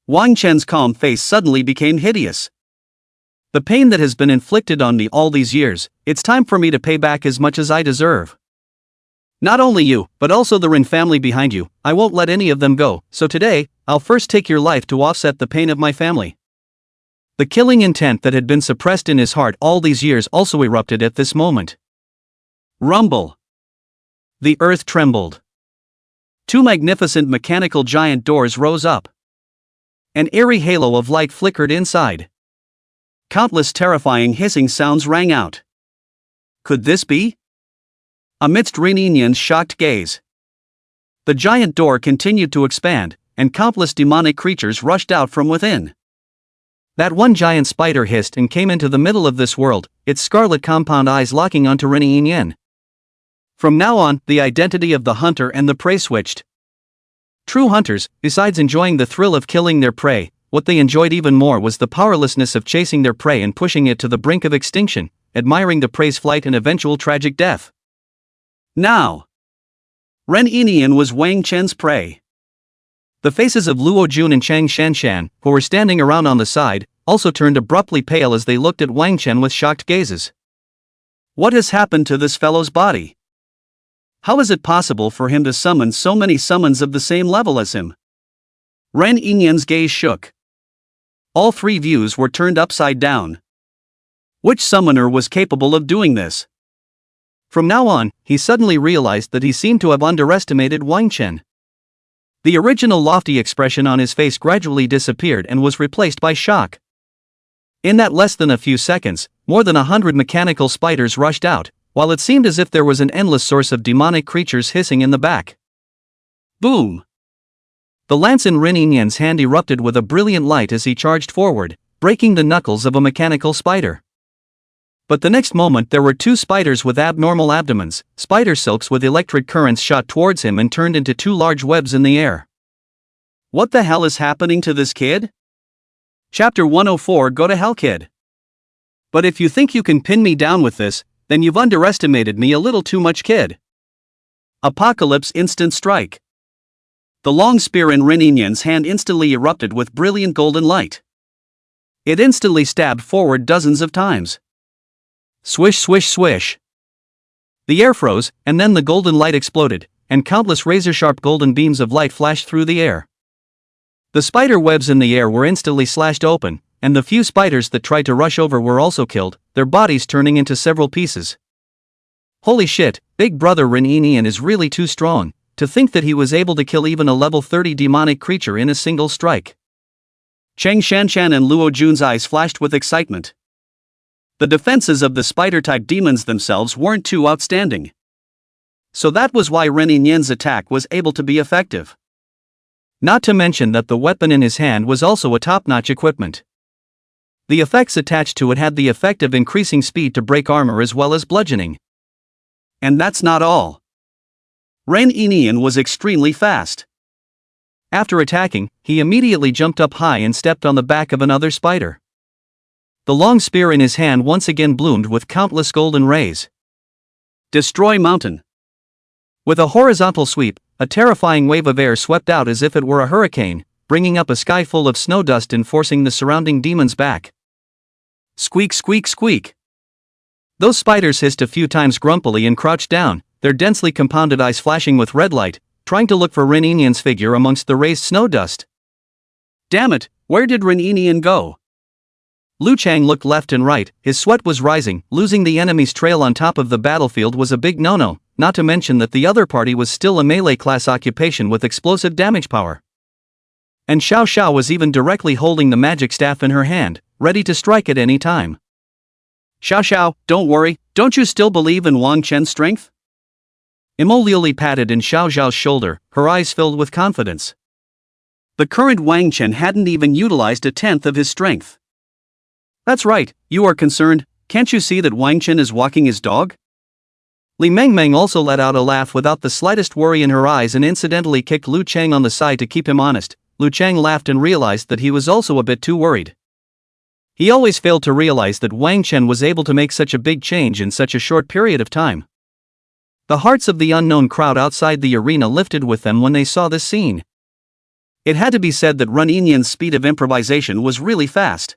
Wang Chen's calm face suddenly became hideous. "The pain that has been inflicted on me all these years, it's time for me to pay back as much as I deserve. Not only you, but also the Ren family behind you. I won't let any of them go, so today, I'll first take your life to offset the pain of my family." The killing intent that had been suppressed in his heart all these years also erupted at this moment. Rumble. The earth trembled. Two magnificent mechanical giant doors rose up. An eerie halo of light flickered inside. Countless terrifying hissing sounds rang out. Could this be? Amidst Ren Yinyan's shocked gaze, the giant door continued to expand, and countless demonic creatures rushed out from within. That one giant spider hissed and came into the middle of this world, its scarlet compound eyes locking onto Ren Yinyan. From now on, the identity of the hunter and the prey switched. True hunters, besides enjoying the thrill of killing their prey, what they enjoyed even more was the powerlessness of chasing their prey and pushing it to the brink of extinction, admiring the prey's flight and eventual tragic death. Now, Ren Yinyan was Wang Chen's prey. The faces of Luo Jun and Chang Shanshan, who were standing around on the side, also turned abruptly pale as they looked at Wang Chen with shocked gazes. What has happened to this fellow's body? How is it possible for him to summon so many summons of the same level as him? Ren Yinyan's gaze shook. All three views were turned upside down. Which summoner was capable of doing this? From now on, he suddenly realized that he seemed to have underestimated Wang Chen. The original lofty expression on his face gradually disappeared and was replaced by shock. In that less than a few seconds, more than 100 mechanical spiders rushed out, while it seemed as if there was an endless source of demonic creatures hissing in the back. Boom! The lance in Ren Yinyan's hand erupted with a brilliant light as he charged forward, breaking the knuckles of a mechanical spider. But the next moment there were two spiders with abnormal abdomens. Spider silks with electric currents shot towards him and turned into two large webs in the air. What the hell is happening to this kid? Chapter 104. Go to hell, kid. But if you think you can pin me down with this, then you've underestimated me a little too much, kid. Apocalypse instant strike. The long spear in Ren Yinyan's hand instantly erupted with brilliant golden light. It instantly stabbed forward dozens of times. Swish, swish, swish. The air froze, and then the golden light exploded, and countless razor-sharp golden beams of light flashed through the air. The spider webs in the air were instantly slashed open, and the few spiders that tried to rush over were also killed, their bodies turning into several pieces. Holy shit, Big Brother Ren Inian is really too strong. To think that he was able to kill even a level 30 demonic creature in a single strike. Cheng Shanshan and Luo Jun's eyes flashed with excitement. The defenses of the spider-type demons themselves weren't too outstanding. So that was why Ren Inian's attack was able to be effective. Not to mention that the weapon in his hand was also a top-notch equipment. The effects attached to it had the effect of increasing speed to break armor as well as bludgeoning. And that's not all. Ren Inian was extremely fast. After attacking, he immediately jumped up high and stepped on the back of another spider. The long spear in his hand once again bloomed with countless golden rays. Destroy Mountain. With a horizontal sweep, a terrifying wave of air swept out as if it were a hurricane, bringing up a sky full of snow dust and forcing the surrounding demons back. Squeak, squeak, squeak. Those spiders hissed a few times grumpily and crouched down, their densely compounded eyes flashing with red light, trying to look for Ren Inian's figure amongst the raised snow dust. Damn it, where did Ren Inian go? Lu Chang looked left and right, his sweat was rising. Losing the enemy's trail on top of the battlefield was a big no-no, not to mention that the other party was still a melee-class occupation with explosive damage power. And Xiao Xiao was even directly holding the magic staff in her hand, ready to strike at any time. Xiao Xiao, don't worry, don't you still believe in Wang Chen's strength? Imo Liuli patted in Xiao Xiao's shoulder, her eyes filled with confidence. The current Wang Chen hadn't even utilized a tenth of his strength. That's right, you are concerned, can't you see that Wang Chen is walking his dog? Li Mengmeng also let out a laugh without the slightest worry in her eyes and incidentally kicked Lu Chang on the side to keep him honest. Lu Chang laughed and realized that he was also a bit too worried. He always failed to realize that Wang Chen was able to make such a big change in such a short period of time. The hearts of the unknown crowd outside the arena lifted with them when they saw this scene. It had to be said that Ren Inian's speed of improvisation was really fast.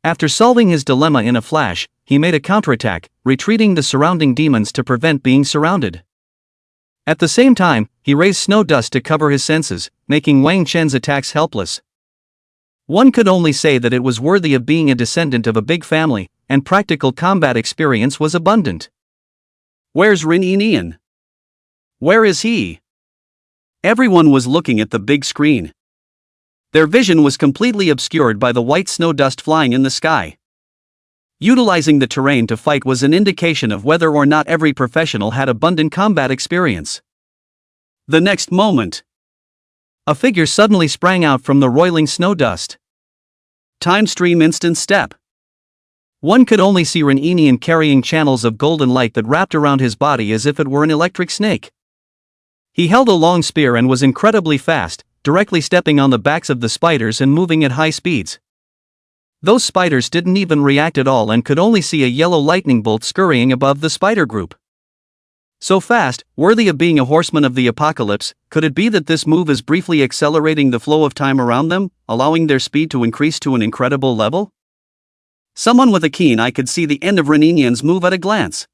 After solving his dilemma in a flash, he made a counterattack, retreating the surrounding demons to prevent being surrounded. At the same time, he raised snow dust to cover his senses, making Wang Chen's attacks helpless. One could only say that it was worthy of being a descendant of a big family, and practical combat experience was abundant. Where's Ren Inian? Where is he? Everyone was looking at the big screen. Their vision was completely obscured by the white snow dust flying in the sky. Utilizing the terrain to fight was an indication of whether or not every professional had abundant combat experience. The next moment, a figure suddenly sprang out from the roiling snow dust. Time stream instant step. One could only see Ren Inian carrying channels of golden light that wrapped around his body as if it were an electric snake. He held a long spear and was incredibly fast, directly stepping on the backs of the spiders and moving at high speeds. Those spiders didn't even react at all and could only see a yellow lightning bolt scurrying above the spider group. So fast, worthy of being a horseman of the apocalypse, could it be that this move is briefly accelerating the flow of time around them, allowing their speed to increase to an incredible level? Someone with a keen eye could see the end of Ren Inian's move at a glance.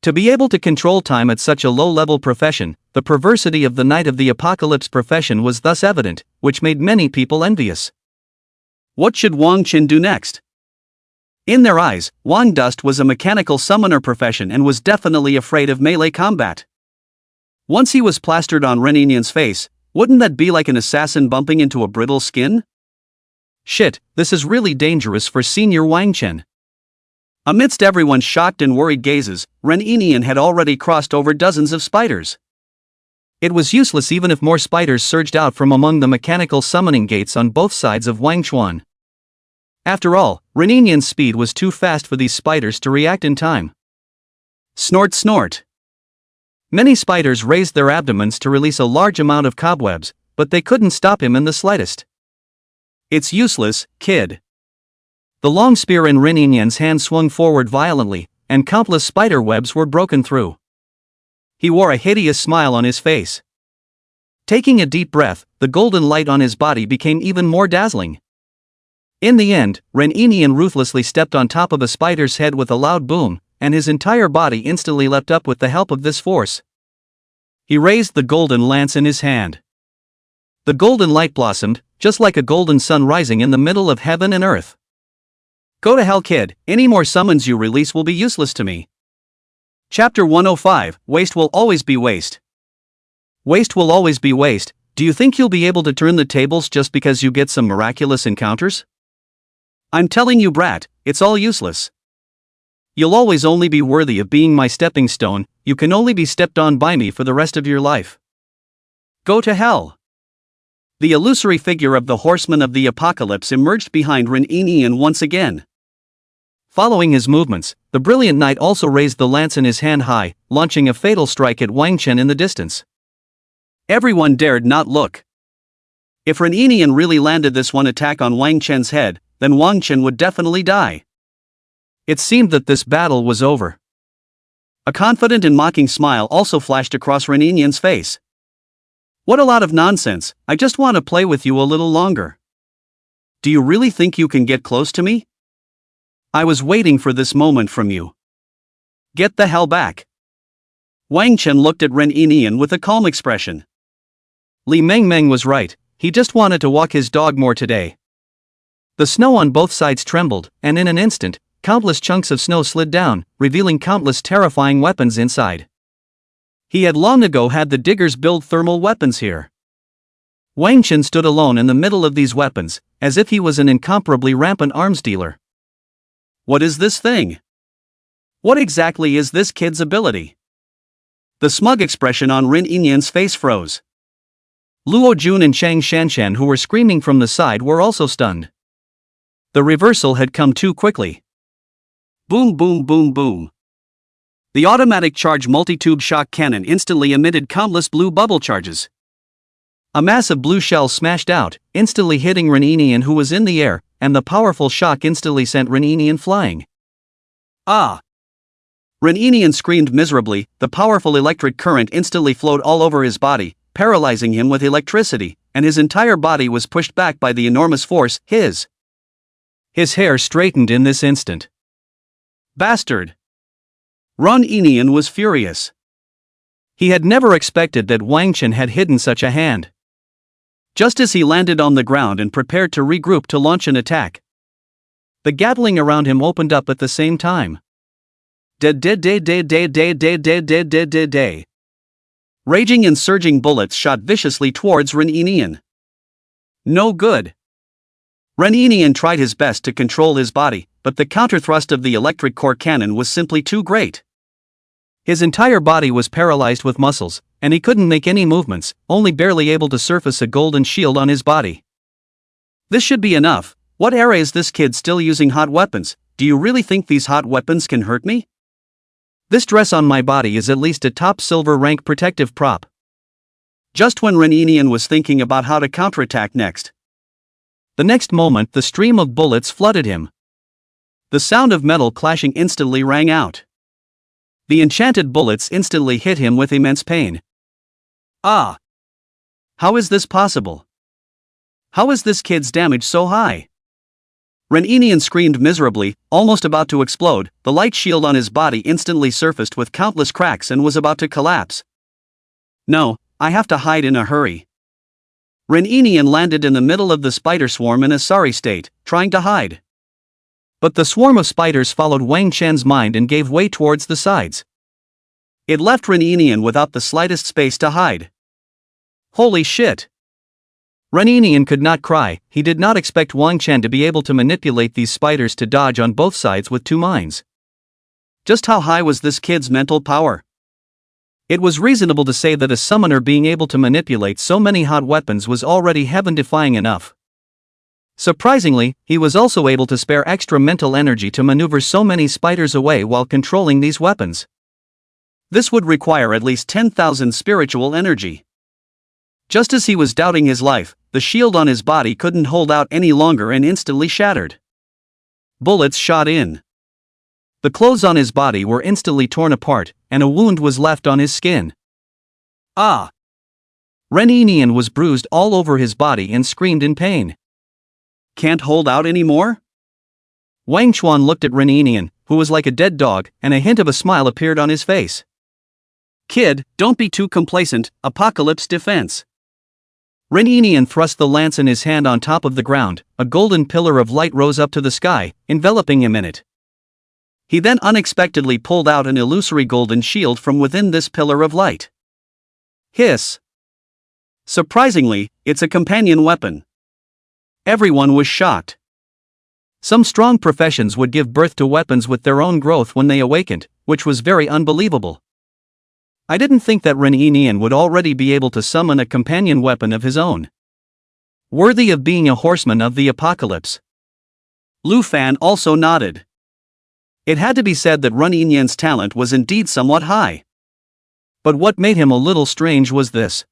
To be able to control time at such a low-level profession, the perversity of the Knight of the Apocalypse profession was thus evident, which made many people envious. What should Wang Chen do next? In their eyes, Wang Dust was a mechanical summoner profession and was definitely afraid of melee combat. Once he was plastered on Ren Inian's face, wouldn't that be like an assassin bumping into a brittle skin? Shit, this is really dangerous for Senior Wang Chen. Amidst everyone's shocked and worried gazes, Ren Inian had already crossed over dozens of spiders. It was useless even if more spiders surged out from among the mechanical summoning gates on both sides of Wangchuan. After all, Ren Inian's speed was too fast for these spiders to react in time. Snort snort. Many spiders raised their abdomens to release a large amount of cobwebs, but they couldn't stop him in the slightest. It's useless, kid. The long spear in Ren Inian's hand swung forward violently, and countless spider webs were broken through. He wore a hideous smile on his face. Taking a deep breath, the golden light on his body became even more dazzling. In the end, Ren Inian ruthlessly stepped on top of a spider's head with a loud boom, and his entire body instantly leapt up with the help of this force. He raised the golden lance in his hand. The golden light blossomed, just like a golden sun rising in the middle of heaven and earth. Go to hell, kid, any more summons you release will be useless to me. Chapter 105, Waste will always be waste. Waste will always be waste. Do you think you'll be able to turn the tables just because you get some miraculous encounters? I'm telling you, brat, it's all useless. You'll always only be worthy of being my stepping stone, you can only be stepped on by me for the rest of your life. Go to hell. The illusory figure of the horseman of the apocalypse emerged behind Ren Inian once again. Following his movements, the brilliant knight also raised the lance in his hand high, launching a fatal strike at Wang Chen in the distance. Everyone dared not look. If Ren Inian really landed this one attack on Wang Chen's head, then Wang Chen would definitely die. It seemed that this battle was over. A confident and mocking smile also flashed across Ren Inian's face. What a lot of nonsense, I just want to play with you a little longer. Do you really think you can get close to me? I was waiting for this moment from you. Get the hell back. Wang Chen looked at Ren Inian with a calm expression. Li Mengmeng was right, he just wanted to walk his dog more today. The snow on both sides trembled, and in an instant, countless chunks of snow slid down, revealing countless terrifying weapons inside. He had long ago had the diggers build thermal weapons here. Wang Chen stood alone in the middle of these weapons, as if he was an incomparably rampant arms dealer. What is this thing? What exactly is this kid's ability? The smug expression on Ren Inian's face froze. Luo Jun and Chang Shanshan, who were screaming from the side, were also stunned. The reversal had come too quickly. Boom, boom, boom, boom. The automatic charge multi-tube shock cannon instantly emitted countless blue bubble charges. A massive blue shell smashed out, instantly hitting Ren Inian, who was in the air, and the powerful shock instantly sent Ren Inian flying. Ah! Ren Inian screamed miserably. The powerful electric current instantly flowed all over his body, paralyzing him with electricity, and his entire body was pushed back by the enormous force. His hair straightened in this instant. Bastard! Ren Inian was furious. He had never expected that Wang Chen had hidden such a hand. Just as he landed on the ground and prepared to regroup to launch an attack, the Gatling around him opened up at the same time. Raging and surging bullets shot viciously towards Ren Inian. No good. Ren Inian tried his best to control his body, but the counterthrust of the electric core cannon was simply too great. His entire body was paralyzed with muscles, and he couldn't make any movements, only barely able to surface a golden shield on his body. This should be enough. What era is this kid still using hot weapons? Do you really think these hot weapons can hurt me? This dress on my body is at least a top silver rank protective prop. Just when Ren Inian was thinking about how to counterattack next, the next moment the stream of bullets flooded him. The sound of metal clashing instantly rang out. The enchanted bullets instantly hit him with immense pain. Ah! How is this possible? How is this kid's damage so high? Ren Inian screamed miserably, almost about to explode. The light shield on his body instantly surfaced with countless cracks and was about to collapse. No, I have to hide in a hurry. Ren Inian landed in the middle of the spider swarm in a sorry state, trying to hide. But the swarm of spiders followed Wang Chen's mind and gave way towards the sides. It left Ren Inian without the slightest space to hide. Holy shit! Ren Inian could not cry. He did not expect Wang Chen to be able to manipulate these spiders to dodge on both sides with two minds. Just how high was this kid's mental power? It was reasonable to say that a summoner being able to manipulate so many hot weapons was already heaven-defying enough. Surprisingly, he was also able to spare extra mental energy to maneuver so many spiders away while controlling these weapons. This would require at least 10,000 spiritual energy. Just as he was doubting his life, the shield on his body couldn't hold out any longer and instantly shattered. Bullets shot in. The clothes on his body were instantly torn apart, and a wound was left on his skin. Ah! Ren Inian was bruised all over his body and screamed in pain. Can't hold out anymore? Wang Chuan looked at Ren Inian, who was like a dead dog, and a hint of a smile appeared on his face. Kid, don't be too complacent, Apocalypse Defense. Reninian thrust the lance in his hand on top of the ground. A golden pillar of light rose up to the sky, enveloping him in it. He then unexpectedly pulled out an illusory golden shield from within this pillar of light. Hiss! Surprisingly, it's a companion weapon. Everyone was shocked. Some strong professions would give birth to weapons with their own growth when they awakened, which was very unbelievable. I didn't think that Reninian would already be able to summon a companion weapon of his own, worthy of being a horseman of the apocalypse. Lu Fan also nodded. It had to be said that Reninian's talent was indeed somewhat high. But what made him a little strange was this.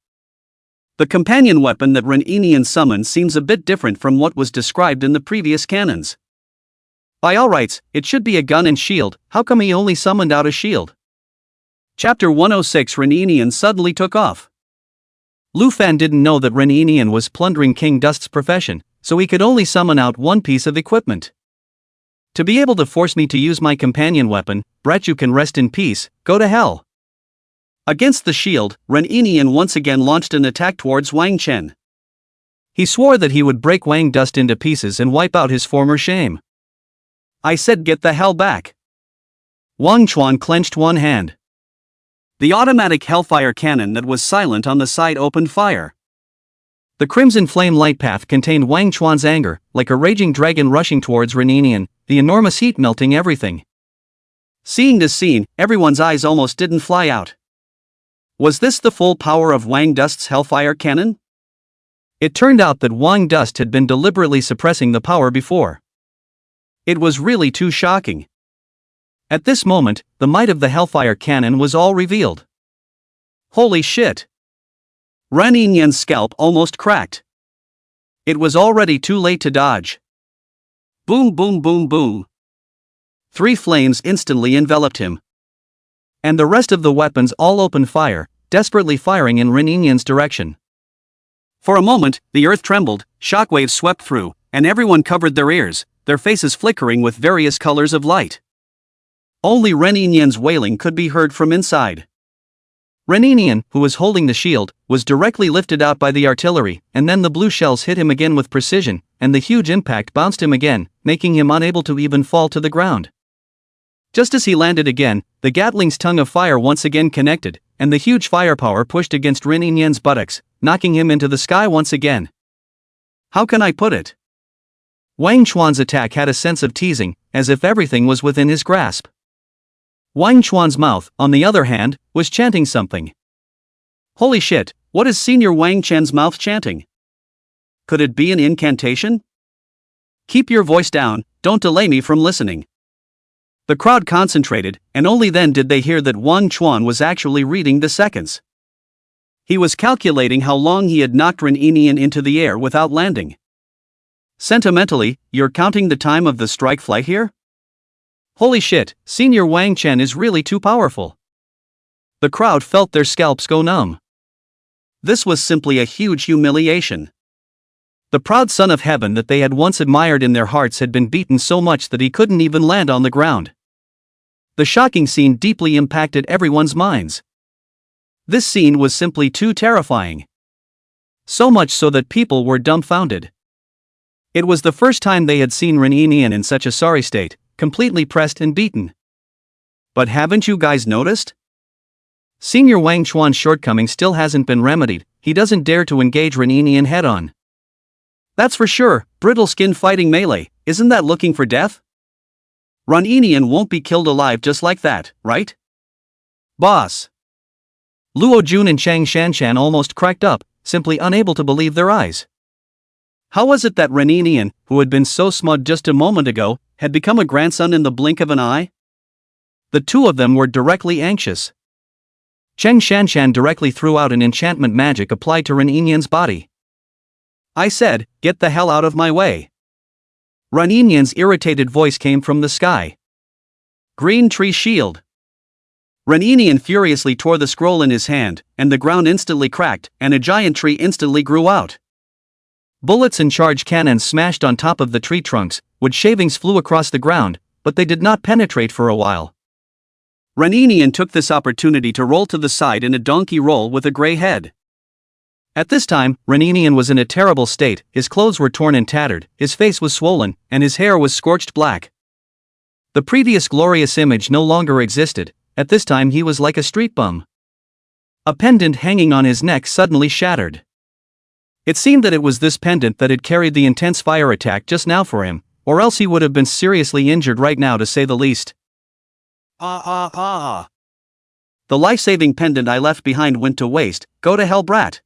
The companion weapon that Reninian summoned seems a bit different from what was described in the previous canons. By all rights, it should be a gun and shield. How come he only summoned out a shield? Chapter 106. Reninian suddenly took off. Lu Fan didn't know that Reninian was plundering King Dust's profession, so he could only summon out one piece of equipment. To be able to force me to use my companion weapon, brat, you can rest in peace, go to hell. Against the shield, Reninian once again launched an attack towards Wang Chen. He swore that he would break Wang Dust into pieces and wipe out his former shame. I said, get the hell back. Wang Chuan clenched one hand. The automatic Hellfire cannon that was silent on the side opened fire. The crimson flame light path contained Wang Chuan's anger, like a raging dragon rushing towards Reninian, the enormous heat melting everything. Seeing this scene, everyone's eyes almost didn't fly out. Was this the full power of Wang Dust's Hellfire cannon? It turned out that Wang Dust had been deliberately suppressing the power before. It was really too shocking. At this moment, the might of the Hellfire cannon was all revealed. Holy shit! Reninian's scalp almost cracked. It was already too late to dodge. Boom, boom, boom, boom. 3 flames instantly enveloped him. And the rest of the weapons all opened fire, desperately firing in Reninian's direction. For a moment, the earth trembled, shockwaves swept through, and everyone covered their ears, their faces flickering with various colors of light. Only Reninian's wailing could be heard from inside. Reninian, who was holding the shield, was directly lifted out by the artillery, and then the blue shells hit him again with precision, and the huge impact bounced him again, making him unable to even fall to the ground. Just as he landed again, the Gatling's tongue of fire once again connected, and the huge firepower pushed against Reninian's buttocks, knocking him into the sky once again. How can I put it? Wang Chuan's attack had a sense of teasing, as if everything was within his grasp. Wang Chuan's mouth, on the other hand, was chanting something. Holy shit, what is Senior Wang Chen's mouth chanting? Could it be an incantation? Keep your voice down, don't delay me from listening. The crowd concentrated, and only then did they hear that Wang Chuan was actually reading the seconds. He was calculating how long he had knocked Reninian into the air without landing. Sentimentally, you're counting the time of the strike flight here? Holy shit, Senior Wang Chen is really too powerful. The crowd felt their scalps go numb. This was simply a huge humiliation. The proud son of heaven that they had once admired in their hearts had been beaten so much that he couldn't even land on the ground. The shocking scene deeply impacted everyone's minds. This scene was simply too terrifying. So much so that people were dumbfounded. It was the first time they had seen Reninian in such a sorry state, completely pressed and beaten. But haven't you guys noticed? Senior Wang Chuan's shortcoming still hasn't been remedied. He doesn't dare to engage Reninian head-on. That's for sure, brittle skin fighting melee, isn't that looking for death? Reninian won't be killed alive just like that, right? Boss. Luo Jun and Chang Shanshan almost cracked up, simply unable to believe their eyes. How was it that Reninian, who had been so smug just a moment ago, had become a grandson in the blink of an eye? The two of them were directly anxious. Cheng Shanshan directly threw out an enchantment magic applied to Reninian's body. I said, get the hell out of my way. Reninian's irritated voice came from the sky. Green tree shield. Reninian furiously tore the scroll in his hand, and the ground instantly cracked, and a giant tree instantly grew out. Bullets and charge cannons smashed on top of the tree trunks, wood shavings flew across the ground, but they did not penetrate for a while. Reninian took this opportunity to roll to the side in a donkey roll with a gray head. At this time, Reninian was in a terrible state, his clothes were torn and tattered, his face was swollen, and his hair was scorched black. The previous glorious image no longer existed. At this time he was like a street bum. A pendant hanging on his neck suddenly shattered. It seemed that it was this pendant that had carried the intense fire attack just now for him, or else he would have been seriously injured right now, to say the least. The life-saving pendant I left behind went to waste. Go to hell, brat.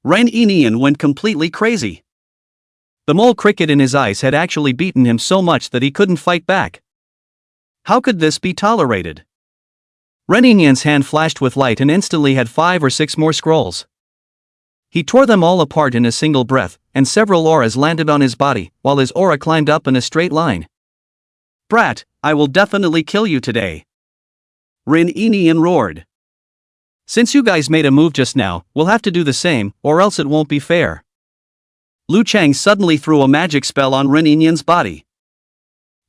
Reninian went completely crazy. The mole cricket in his eyes had actually beaten him so much that he couldn't fight back. How could this be tolerated? Reninian's hand flashed with light and instantly had 5 or 6 more scrolls. He tore them all apart in a single breath, and several auras landed on his body, while his aura climbed up in a straight line. Brat, I will definitely kill you today. Reninian roared. Since you guys made a move just now, we'll have to do the same, or else it won't be fair. Lu Chang suddenly threw a magic spell on Reninian's body.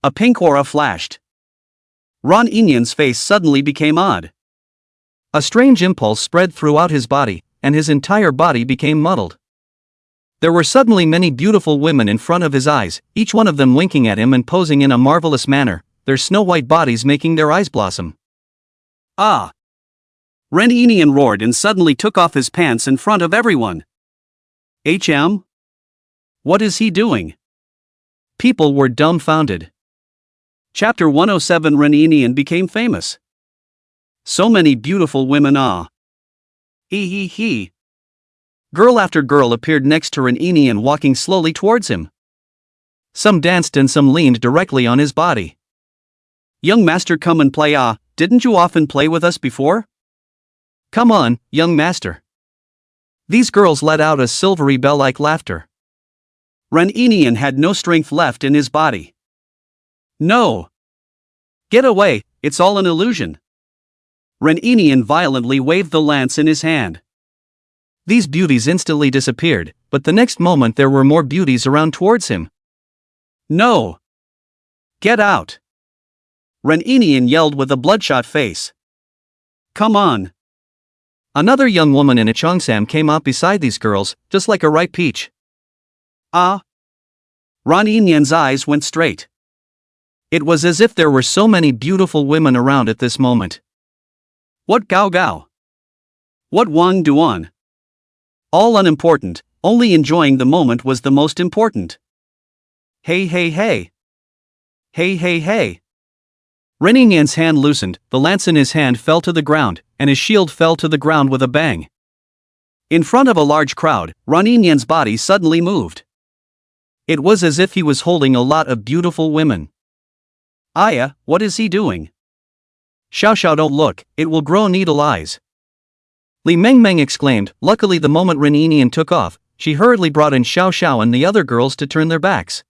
A pink aura flashed. Reninian's face suddenly became odd. A strange impulse spread throughout his body, and his entire body became muddled. There were suddenly many beautiful women in front of his eyes, each one of them winking at him and posing in a marvelous manner, their snow-white bodies making their eyes blossom. Ah! Reninian roared and suddenly took off his pants in front of everyone. What is he doing? People were dumbfounded. Chapter 107. Reninian became famous. So many beautiful women. Girl after girl appeared next to Reninian, walking slowly towards him. Some danced and some leaned directly on his body. Young master, come and play. Didn't you often play with us before? Come on, young master. These girls let out a silvery bell-like laughter. Reninian had no strength left in his body. No! Get away, it's all an illusion. Reninian violently waved the lance in his hand. These beauties instantly disappeared, but the next moment there were more beauties around towards him. No! Get out! Reninian yelled with a bloodshot face. Come on! Another young woman in a cheongsam came up beside these girls, just like a ripe peach. Reninian's eyes went straight. It was as if there were so many beautiful women around at this moment. What Gao Gao? What Wang Duan? All unimportant, only enjoying the moment was the most important. Hey hey hey! Hey hey hey! Reninian's hand loosened, the lance in his hand fell to the ground, and his shield fell to the ground with a bang. In front of a large crowd, Reninian's body suddenly moved. It was as if he was holding a lot of beautiful women. Aya, what is he doing? Xiao Xiao, don't look, it will grow needle eyes. Li Mengmeng exclaimed. Luckily, the moment Reninian took off, she hurriedly brought in Xiao Xiao and the other girls to turn their backs.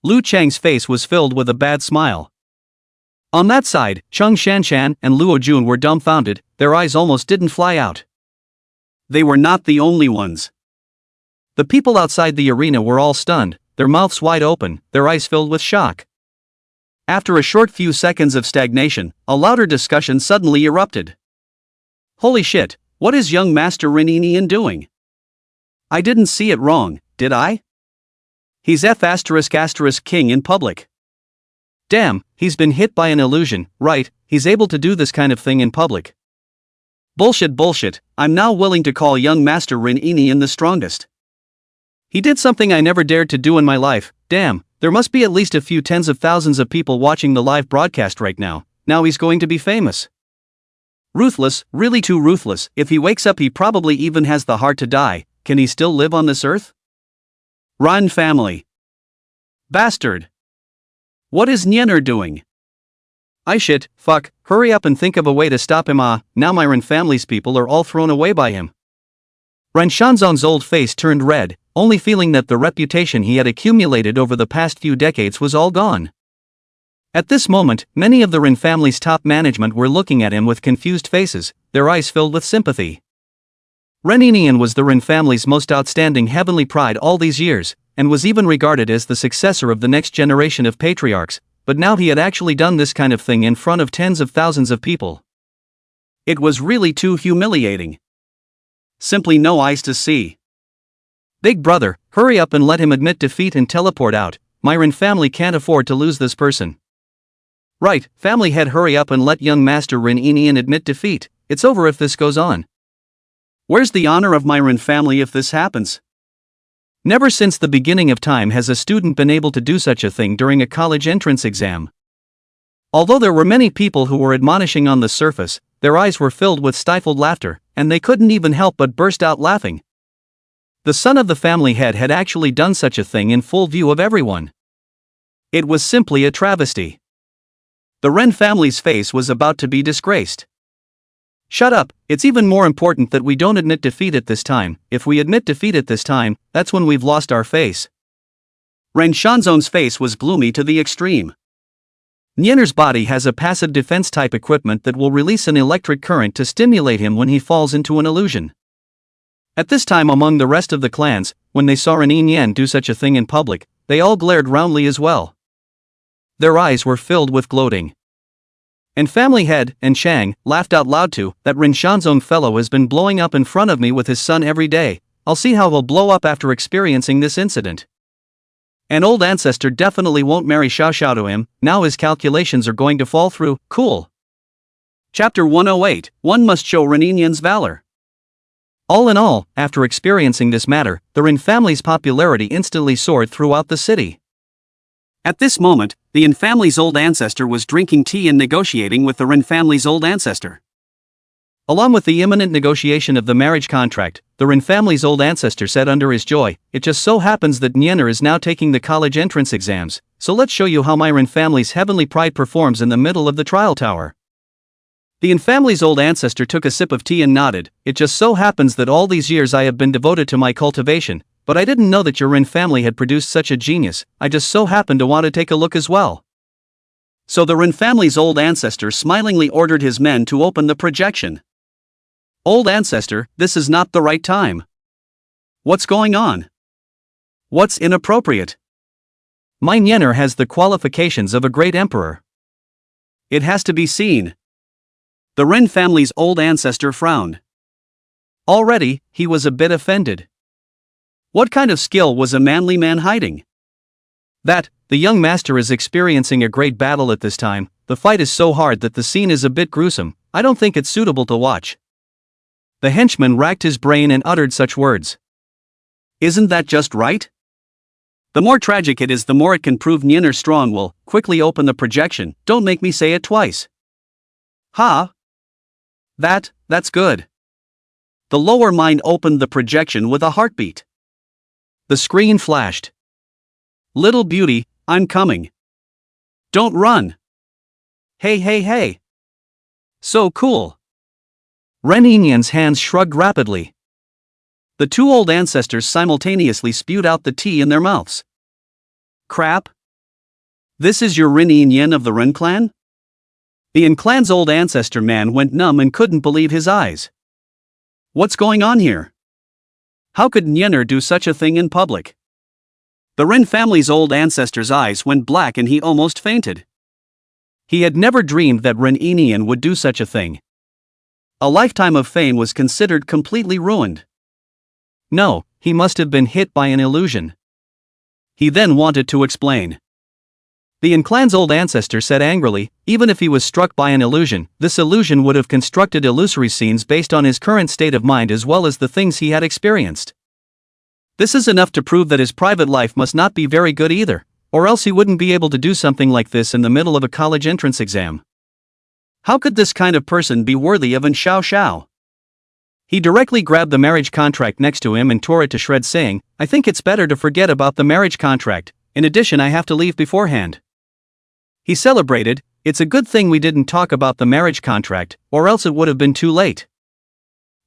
Lu Chang's face was filled with a bad smile. On that side, Cheng Shanshan and Luo Jun were dumbfounded, their eyes almost didn't fly out. They were not the only ones. The people outside the arena were all stunned, their mouths wide open, their eyes filled with shock. After a short few seconds of stagnation, a louder discussion suddenly erupted. Holy shit, what is young Master Reninian doing? I didn't see it wrong, did I? He's F*** king in public. Damn, he's been hit by an illusion, right? He's able to do this kind of thing in public. Bullshit, I'm now willing to call young Master Reninian the strongest. He did something I never dared to do in my life. Damn, there must be at least a few tens of thousands of people watching the live broadcast right now. Now he's going to be famous. Ruthless, really too ruthless. If he wakes up, he probably even has the heart to die. Can he still live on this earth? Ren family. Bastard. What is Nyener doing? Fuck, hurry up and think of a way to stop him. Now my Ren family's people are all thrown away by him. Ren Shanzong's old face turned red, only feeling that the reputation he had accumulated over the past few decades was all gone. At this moment, many of the Ren family's top management were looking at him with confused faces, their eyes filled with sympathy. Reninian was the Ren family's most outstanding heavenly pride all these years, and was even regarded as the successor of the next generation of patriarchs, but now he had actually done this kind of thing in front of tens of thousands of people. It was really too humiliating. Simply no eyes to see. Big brother, hurry up and let him admit defeat and teleport out. My Rin family can't afford to lose this person. Right, family head, hurry up and let young Master Rin Enian admit defeat. It's over if this goes on. Where's the honor of my Rin family if this happens? Never since the beginning of time has a student been able to do such a thing during a college entrance exam. Although there were many people who were admonishing on the surface, their eyes were filled with stifled laughter, and they couldn't even help but burst out laughing. The son of the family head had actually done such a thing in full view of everyone. It was simply a travesty. The Ren family's face was about to be disgraced. Shut up, it's even more important that we don't admit defeat at this time. If we admit defeat at this time, that's when we've lost our face. Ren Shanzong's face was gloomy to the extreme. Nianer's body has a passive defense type equipment that will release an electric current to stimulate him when he falls into an illusion. At this time, among the rest of the clans, when they saw Ren Enian do such a thing in public, they all glared roundly as well. Their eyes were filled with gloating. And family head and Shang laughed out loud too. That Rin Shanzong fellow has been blowing up in front of me with his son every day. I'll see how he'll blow up after experiencing this incident. An old ancestor definitely won't marry Xiao Xiao to him. Now his calculations are going to fall through. Cool. Chapter 108. One must show Rin Enian's valor. All in all, after experiencing this matter, the Rin family's popularity instantly soared throughout the city. At this moment, the Yin family's old ancestor was drinking tea and negotiating with the Ren family's old ancestor. Along with the imminent negotiation of the marriage contract, the Ren family's old ancestor said under his joy, "It just so happens that Nianer is now taking the college entrance exams, so let's show you how my Ren family's heavenly pride performs in the middle of the trial tower." The Yin family's old ancestor took a sip of tea and nodded. "It just so happens that all these years I have been devoted to my cultivation, but I didn't know that your Rin family had produced such a genius. I just so happened to want to take a look as well." So the Rin family's old ancestor smilingly ordered his men to open the projection. "Old ancestor, this is not the right time. What's going on? What's inappropriate? My Nianer has the qualifications of a great emperor. It has to be seen." The Ren family's old ancestor frowned. Already, he was a bit offended. What kind of skill was a manly man hiding? That, the young master is experiencing a great battle at this time. The fight is so hard that the scene is a bit gruesome. I don't think it's suitable to watch. The henchman racked his brain and uttered such words. Isn't that just right? The more tragic it is, the more it can prove Nianer strong. Will quickly open the projection. Don't make me say it twice. Ha! That's good. The lower mind opened the projection with a heartbeat. The screen flashed. "Little beauty, I'm coming. Don't run. Hey. So cool." Ren Enian's hands shrugged rapidly. The two old ancestors simultaneously spewed out the tea in their mouths. Crap. This is your Rin Enian of the Ren clan? The Yin clan's old ancestor man went numb and couldn't believe his eyes. What's going on here? How could Nianer do such a thing in public? The Ren family's old ancestor's eyes went black and he almost fainted. He had never dreamed that Ren Enian would do such a thing. A lifetime of fame was considered completely ruined. No, he must have been hit by an illusion. He then wanted to explain. The Yin clan's old ancestor said angrily, even if he was struck by an illusion, this illusion would have constructed illusory scenes based on his current state of mind as well as the things he had experienced. This is enough to prove that his private life must not be very good either, or else he wouldn't be able to do something like this in the middle of a college entrance exam. How could this kind of person be worthy of an Xiao Xiao? He directly grabbed the marriage contract next to him and tore it to shreds, saying, "I think it's better to forget about the marriage contract. In addition, I have to leave beforehand." He celebrated, "It's a good thing we didn't talk about the marriage contract, or else it would have been too late."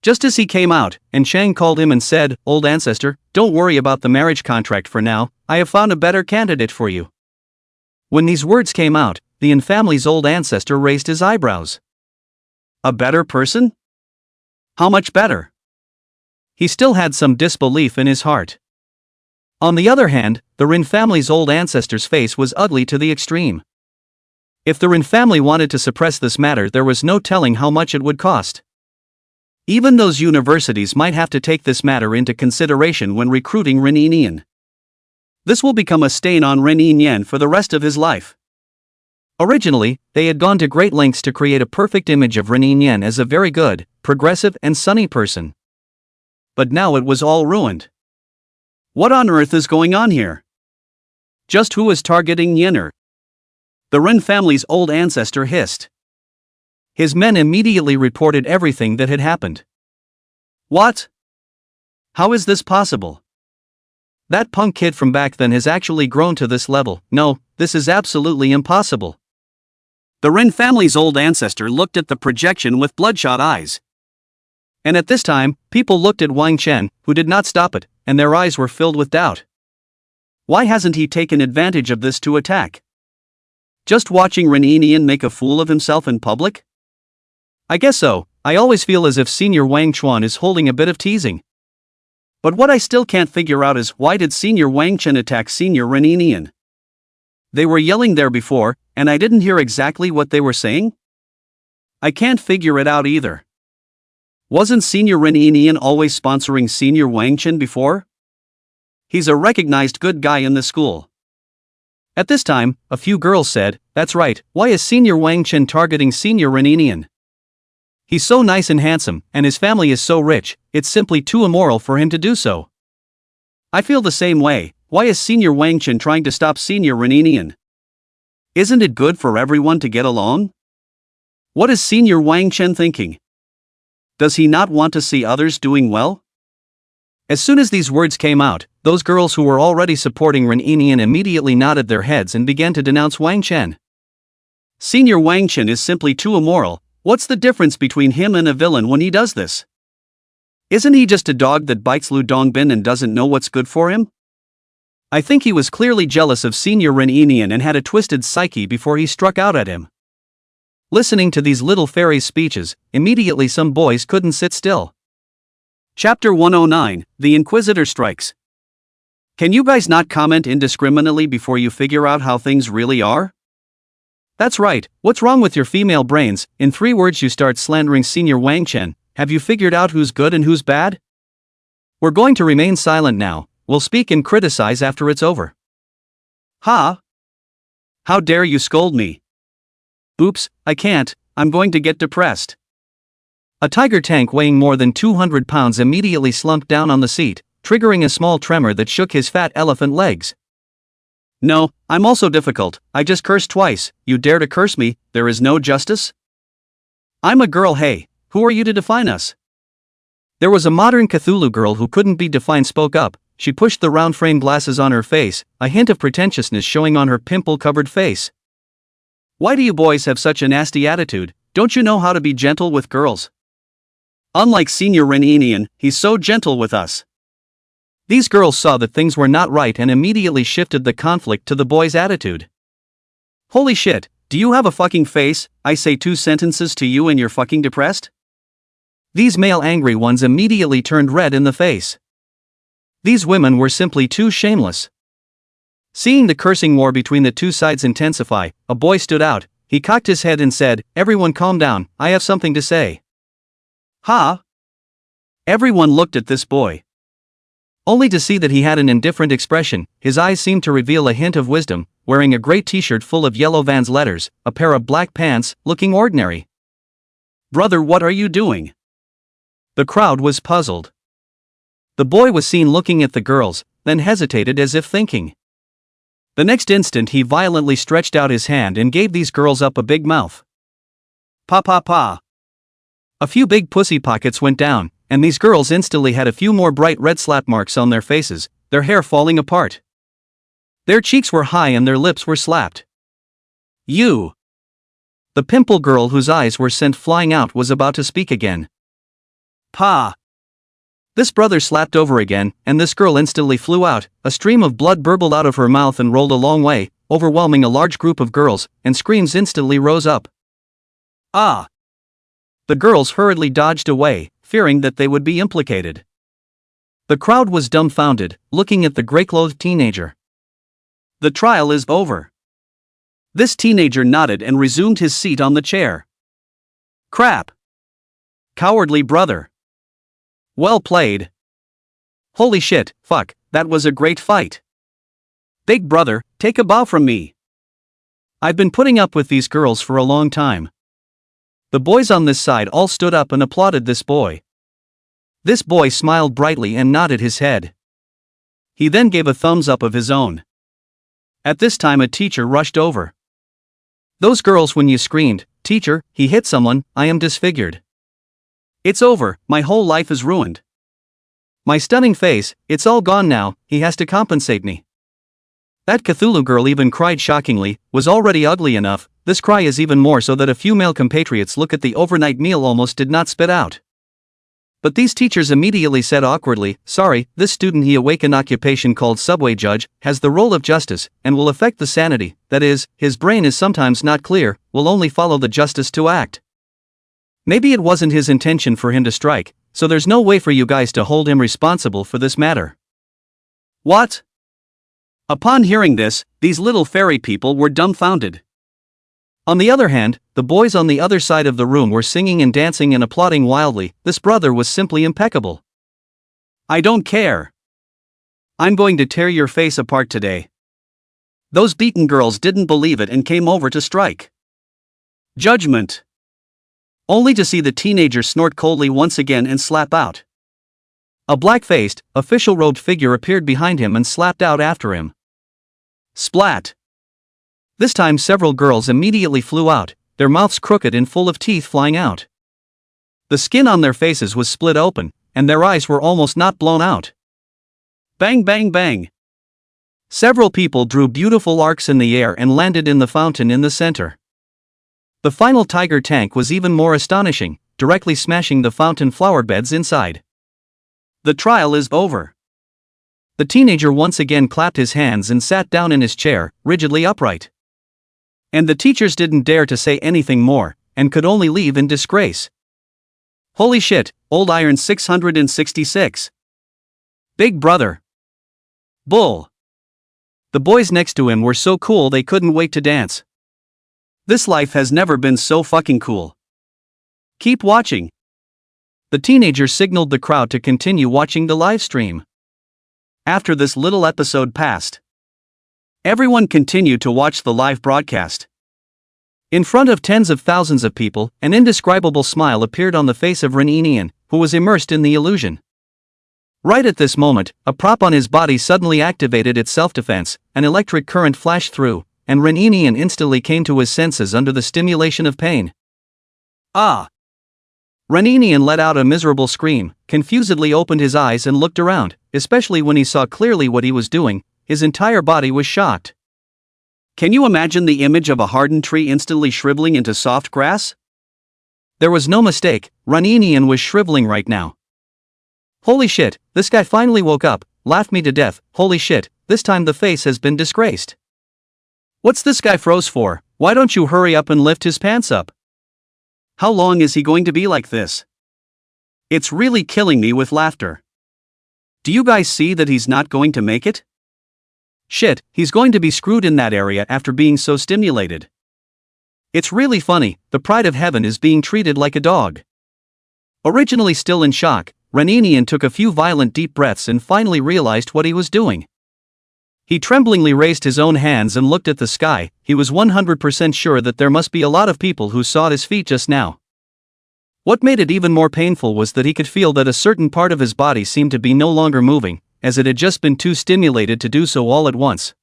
Just as he came out, and Shang called him and said, "Old ancestor, don't worry about the marriage contract for now, I have found a better candidate for you." When these words came out, the Yin family's old ancestor raised his eyebrows. A better person? How much better? He still had some disbelief in his heart. On the other hand, the Rin family's old ancestor's face was ugly to the extreme. If the Rin family wanted to suppress this matter, there was no telling how much it would cost. Even those universities might have to take this matter into consideration when recruiting Ren Yinian. This will become a stain on Ren Yinian for the rest of his life. Originally, they had gone to great lengths to create a perfect image of Ren Yinian as a very good, progressive and sunny person. But now it was all ruined. What on earth is going on here? Just who is targeting Yenner? The Ren family's old ancestor hissed. His men immediately reported everything that had happened. What? How is this possible? That punk kid from back then has actually grown to this level. No, this is absolutely impossible. The Ren family's old ancestor looked at the projection with bloodshot eyes. And at this time, people looked at Wang Chen, who did not stop it, and their eyes were filled with doubt. Why hasn't he taken advantage of this to attack? Just watching Ren Yinian make a fool of himself in public? I guess so. I always feel as if Senior Wang Chuan is holding a bit of teasing. But what I still can't figure out is why did Senior Wang Chen attack Senior Ren Yinian? They were yelling there before, and I didn't hear exactly what they were saying? I can't figure it out either. Wasn't Senior Ren Yinian always sponsoring Senior Wang Chen before? He's a recognized good guy in the school. At this time, a few girls said, "That's right, why is Senior Wang Chen targeting Senior Ren Yinian? He's so nice and handsome, and his family is so rich, it's simply too immoral for him to do so." I feel the same way. Why is Senior Wang Chen trying to stop Senior Ren Yinian? Isn't it good for everyone to get along? What is Senior Wang Chen thinking? Does he not want to see others doing well? As soon as these words came out, those girls who were already supporting Ren Yinian immediately nodded their heads and began to denounce Wang Chen. Senior Wang Chen is simply too immoral. What's the difference between him and a villain when he does this? Isn't he just a dog that bites Lu Dongbin and doesn't know what's good for him? I think he was clearly jealous of Senior Ren Yinian and had a twisted psyche before he struck out at him. Listening to these little fairies' speeches, immediately some boys couldn't sit still. Chapter 109, The Inquisitor Strikes. Can you guys not comment indiscriminately before you figure out how things really are? That's right, what's wrong with your female brains? In 3 words you start slandering Senior Wang Chen. Have you figured out who's good and who's bad? We're going to remain silent now. We'll speak and criticize after it's over. Ha! How dare you scold me? Oops, I can't, I'm going to get depressed. A tiger tank weighing more than 200 pounds immediately slumped down on the seat, triggering a small tremor that shook his fat elephant legs. No, I'm also difficult. I just cursed twice. You dare to curse me? There is no justice? I'm a girl. Hey, who are you to define us? There was a modern Cthulhu girl who couldn't be defined spoke up. She pushed the round frame glasses on her face, a hint of pretentiousness showing on her pimple-covered face. Why do you boys have such a nasty attitude? Don't you know how to be gentle with girls? Unlike Senior Ren Yinian, he's so gentle with us. These girls saw that things were not right and immediately shifted the conflict to the boys' attitude. Holy shit, do you have a fucking face? I say 2 sentences to you and you're fucking depressed? These male angry ones immediately turned red in the face. These women were simply too shameless. Seeing the cursing war between the two sides intensify, a boy stood out. He cocked his head and said, "Everyone calm down, I have something to say." Ha! Everyone looked at this boy. Only to see that he had an indifferent expression. His eyes seemed to reveal a hint of wisdom, wearing a gray t-shirt full of yellow Vans letters, a pair of black pants, looking ordinary. Brother, what are you doing? The crowd was puzzled. The boy was seen looking at the girls, then hesitated as if thinking. The next instant he violently stretched out his hand and gave these girls up a big mouth. Pa pa pa. A few big pussy pockets went down, and these girls instantly had a few more bright red slap marks on their faces, their hair falling apart. Their cheeks were high and their lips were slapped. You! The pimple girl whose eyes were sent flying out was about to speak again. Pa! This brother slapped over again, and this girl instantly flew out. A stream of blood burbled out of her mouth and rolled a long way, overwhelming a large group of girls, and screams instantly rose up. Ah! The girls hurriedly dodged away, fearing that they would be implicated. The crowd was dumbfounded, looking at the gray-clothed teenager. The trial is over. This teenager nodded and resumed his seat on the chair. Crap! Cowardly brother! Well played. Holy shit, fuck, that was a great fight. Big brother, take a bow from me. I've been putting up with these girls for a long time. The boys on this side all stood up and applauded this boy. This boy smiled brightly and nodded his head. He then gave a thumbs up of his own. At this time a teacher rushed over. Those girls, when you screamed, "Teacher, he hit someone, I am disfigured. It's over, my whole life is ruined. My stunning face, it's all gone now, he has to compensate me." That Cthulhu girl even cried shockingly, was already ugly enough, this cry is even more so that a few male compatriots look at the overnight meal almost did not spit out. But these teachers immediately said awkwardly, "Sorry, this student he awakened occupation called subway judge, has the role of justice, and will affect the sanity, that is, his brain is sometimes not clear, will only follow the justice to act. Maybe it wasn't his intention for him to strike, so there's no way for you guys to hold him responsible for this matter." What? Upon hearing this, these little fairy people were dumbfounded. On the other hand, the boys on the other side of the room were singing and dancing and applauding wildly. This brother was simply impeccable. "I don't care. I'm going to tear your face apart today." Those beaten girls didn't believe it and came over to strike. Judgment. Only to see the teenager snort coldly once again and slap out. A black-faced, official-robed figure appeared behind him and slapped out after him. Splat. This time several girls immediately flew out, their mouths crooked and full of teeth flying out. The skin on their faces was split open, and their eyes were almost not blown out. Bang bang bang. Several people drew beautiful arcs in the air and landed in the fountain in the center. The final tiger tank was even more astonishing, directly smashing the fountain flower beds inside. The trial is over. The teenager once again clapped his hands and sat down in his chair, rigidly upright. And the teachers didn't dare to say anything more, and could only leave in disgrace. Holy shit, Old Iron 666. Big brother. Bull. The boys next to him were so cool they couldn't wait to dance. This life has never been so fucking cool. Keep watching. The teenager signaled the crowd to continue watching the live stream. After this little episode passed, everyone continued to watch the live broadcast. In front of tens of thousands of people, an indescribable smile appeared on the face of Reninian, who was immersed in the illusion. Right at this moment, a prop on his body suddenly activated its self-defense, an electric current flashed through, and Reninian instantly came to his senses under the stimulation of pain. Ah! Reninian let out a miserable scream, confusedly opened his eyes and looked around, especially when he saw clearly what he was doing. His entire body was shocked. Can you imagine the image of a hardened tree instantly shriveling into soft grass? There was no mistake, Reninian was shriveling right now. Holy shit, this guy finally woke up, laughed me to death. Holy shit, this time the face has been disgraced. What's this guy froze for? Why don't you hurry up and lift his pants up? How long is he going to be like this? It's really killing me with laughter. Do you guys see that he's not going to make it? Shit, he's going to be screwed in that area after being so stimulated. It's really funny, the pride of heaven is being treated like a dog. Originally still in shock, Reninian took a few violent deep breaths and finally realized what he was doing. He tremblingly raised his own hands and looked at the sky. He was 100% sure that there must be a lot of people who saw his feet just now. What made it even more painful was that he could feel that a certain part of his body seemed to be no longer moving, as it had just been too stimulated to do so all at once.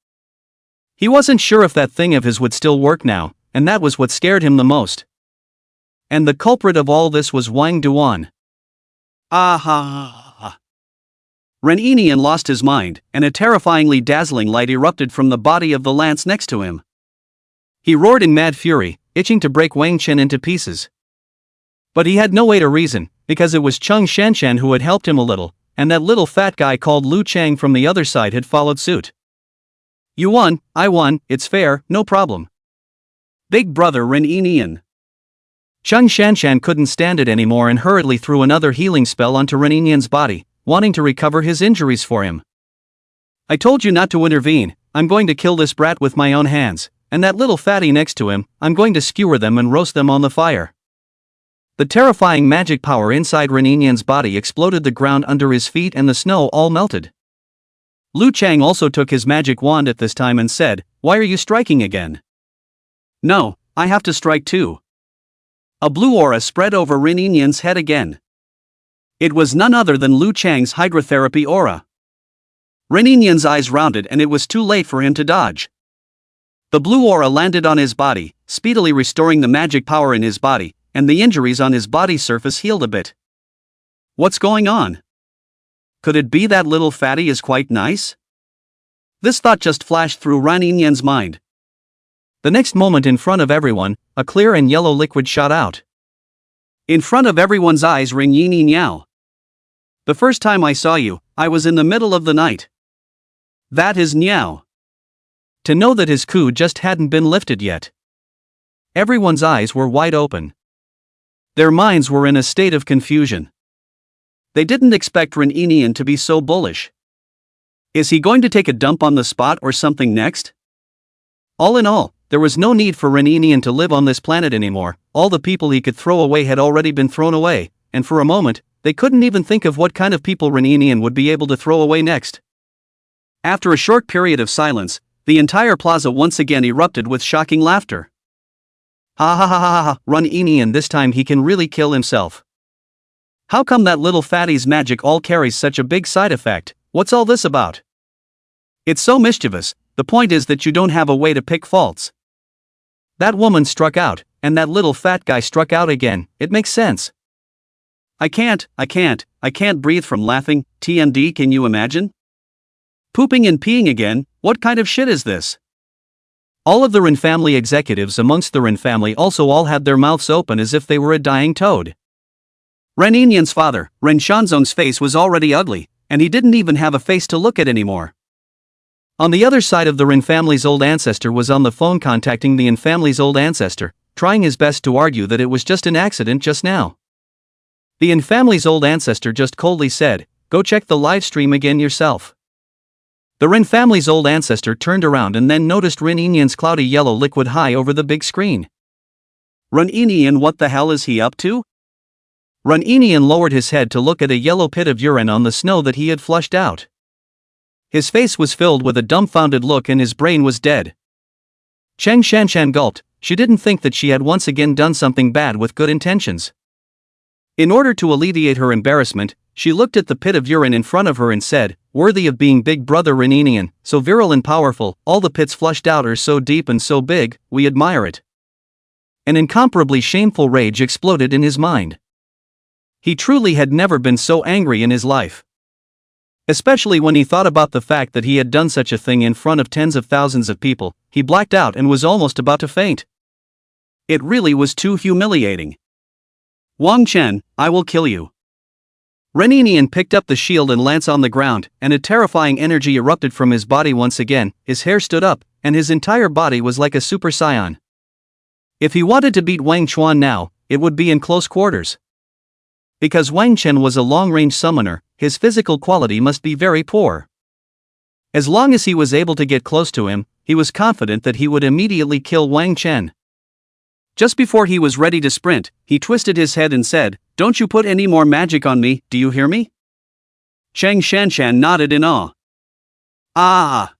He wasn't sure if that thing of his would still work now, and that was what scared him the most. And the culprit of all this was Wang Duan. Ah ha ha ha. Reninian lost his mind, and a terrifyingly dazzling light erupted from the body of the lance next to him. He roared in mad fury, itching to break Wang Chen into pieces. But he had no way to reason, because it was Chung Shanshan who had helped him a little, and that little fat guy called Lu Chang from the other side had followed suit. You won, I won, it's fair, no problem. Big brother Reninian. Chung Shanshan couldn't stand it anymore and hurriedly threw another healing spell onto Reninian's body, wanting to recover his injuries for him. I told you not to intervene. I'm going to kill this brat with my own hands, and that little fatty next to him, I'm going to skewer them and roast them on the fire. The terrifying magic power inside Reninian's body exploded the ground under his feet and the snow all melted. Lu Chang also took his magic wand at this time and said, "Why are you striking again?" "No, I have to strike too." A blue aura spread over Reninian's head again. It was none other than Lu Chang's hydrotherapy aura. Reninian's eyes rounded and it was too late for him to dodge. The blue aura landed on his body, speedily restoring the magic power in his body, and the injuries on his body surface healed a bit. What's going on? Could it be that little fatty is quite nice? This thought just flashed through Reninian's mind. The next moment, in front of everyone, a clear and yellow liquid shot out. In front of everyone's eyes, Ring Yini Niao. The first time I saw you, I was in the middle of the night. That is Niao. To know that his coup just hadn't been lifted yet. Everyone's eyes were wide open. Their minds were in a state of confusion. They didn't expect Ren Inian to be so bullish. Is he going to take a dump on the spot or something next? All in all, there was no need for Ren Inian to live on this planet anymore. All the people he could throw away had already been thrown away, and for a moment, they couldn't even think of what kind of people Ren Inian would be able to throw away next. After a short period of silence, the entire plaza once again erupted with shocking laughter. Ha ha ha ha ha, Ren Inian, this time he can really kill himself. How come that little fatty's magic all carries such a big side effect? What's all this about? It's so mischievous. The point is that you don't have a way to pick faults. That woman struck out, and that little fat guy struck out again. It makes sense. I can't breathe from laughing. TMD, can you imagine? Pooping and peeing again, what kind of shit is this? All of the Ren family executives amongst the Ren family also all had their mouths open as if they were a dying toad. Ren Inian's father, Ren Shanzong's face was already ugly, and he didn't even have a face to look at anymore. On the other side of the Ren family's old ancestor was on the phone contacting the Yin family's old ancestor, trying his best to argue that it was just an accident just now. The Yin family's old ancestor just coldly said, "Go check the live stream again yourself." The Ren family's old ancestor turned around and then noticed Ren Inian's cloudy yellow liquid high over the big screen. Ren Inian, what the hell is he up to? Ren Inian lowered his head to look at a yellow pit of urine on the snow that he had flushed out. His face was filled with a dumbfounded look and his brain was dead. Cheng Shanshan gulped. She didn't think that she had once again done something bad with good intentions. In order to alleviate her embarrassment, she looked at the pit of urine in front of her and said, "Worthy of being Big Brother Ren Inian, so virile and powerful, all the pits flushed out are so deep and so big, we admire it." An incomparably shameful rage exploded in his mind. He truly had never been so angry in his life. Especially when he thought about the fact that he had done such a thing in front of tens of thousands of people, he blacked out and was almost about to faint. It really was too humiliating. "Wang Chen, I will kill you." Ren Inian picked up the shield and lance on the ground, and a terrifying energy erupted from his body once again. His hair stood up, and his entire body was like a super saiyan. If he wanted to beat Wang Chuan now, it would be in close quarters. Because Wang Chen was a long-range summoner, his physical quality must be very poor. As long as he was able to get close to him, he was confident that he would immediately kill Wang Chen. Just before he was ready to sprint, he twisted his head and said, "Don't you put any more magic on me, do you hear me?" Cheng Shanshan nodded in awe. "Ah!"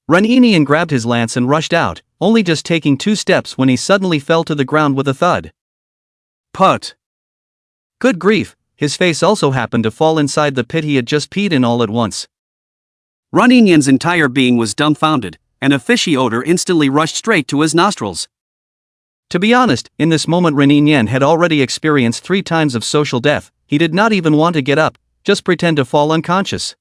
Ren Inian grabbed his lance and rushed out, only just taking 2 steps when he suddenly fell to the ground with a thud. Put! Good grief, his face also happened to fall inside the pit he had just peed in all at once. Ren Inian's entire being was dumbfounded, and a fishy odor instantly rushed straight to his nostrils. To be honest, in this moment Ren Inian had already experienced 3 times of social death. He did not even want to get up, just pretend to fall unconscious.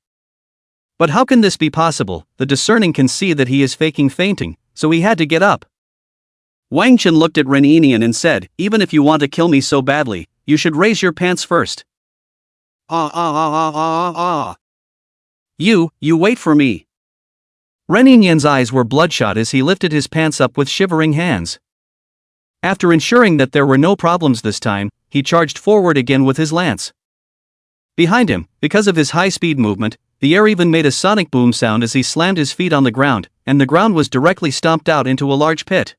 But how can this be possible? The discerning can see that he is faking fainting, so he had to get up. Wang Chen looked at Ren Inian and said, "Even if you want to kill me so badly, you should raise your pants first." You wait for me." Ren Inian's eyes were bloodshot as he lifted his pants up with shivering hands. After ensuring that there were no problems this time, he charged forward again with his lance. Behind him, because of his high-speed movement, the air even made a sonic boom sound as he slammed his feet on the ground, and the ground was directly stomped out into a large pit.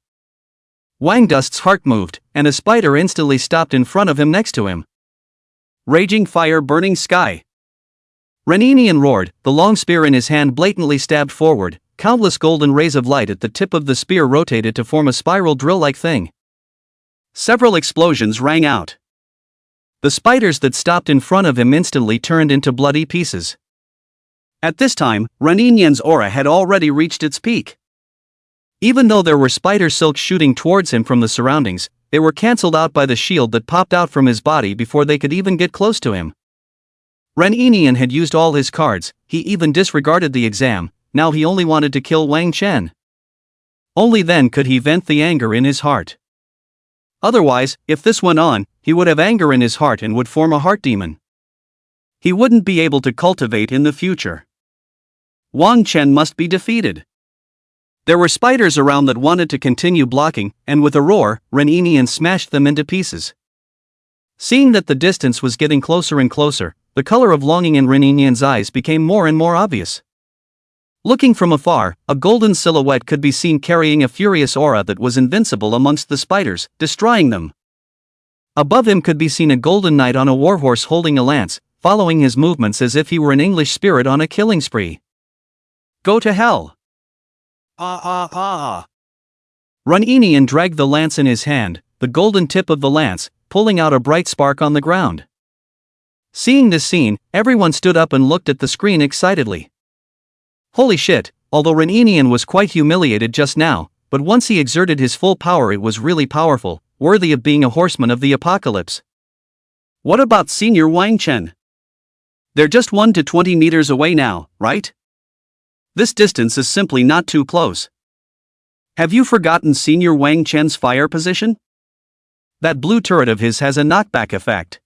Wang Dust's heart moved, and a spider instantly stopped in front of him next to him. Raging fire, burning sky. Reninian roared, the long spear in his hand blatantly stabbed forward. Countless golden rays of light at the tip of the spear rotated to form a spiral drill-like thing. Several explosions rang out. The spiders that stopped in front of him instantly turned into bloody pieces. At this time, Reninian's aura had already reached its peak. Even though there were spider silks shooting towards him from the surroundings, they were cancelled out by the shield that popped out from his body before they could even get close to him. Reninian had used all his cards, he even disregarded the exam. Now he only wanted to kill Wang Chen. Only then could he vent the anger in his heart. Otherwise, if this went on, he would have anger in his heart and would form a heart demon. He wouldn't be able to cultivate in the future. Wang Chen must be defeated. There were spiders around that wanted to continue blocking, and with a roar, Reninian smashed them into pieces. Seeing that the distance was getting closer and closer, the color of longing in Reninian's eyes became more and more obvious. Looking from afar, a golden silhouette could be seen carrying a furious aura that was invincible amongst the spiders, destroying them. Above him could be seen a golden knight on a warhorse holding a lance, following his movements as if he were an English spirit on a killing spree. Go to hell! Reninian dragged the lance in his hand, the golden tip of the lance, pulling out a bright spark on the ground. Seeing this scene, everyone stood up and looked at the screen excitedly. Holy shit, although Reninian was quite humiliated just now, but once he exerted his full power it was really powerful, worthy of being a horseman of the apocalypse. What about Senior Wang Chen? They're just 1 to 20 meters away now, right? This distance is simply not too close. Have you forgotten Senior Wang Chen's fire position? That blue turret of his has a knockback effect.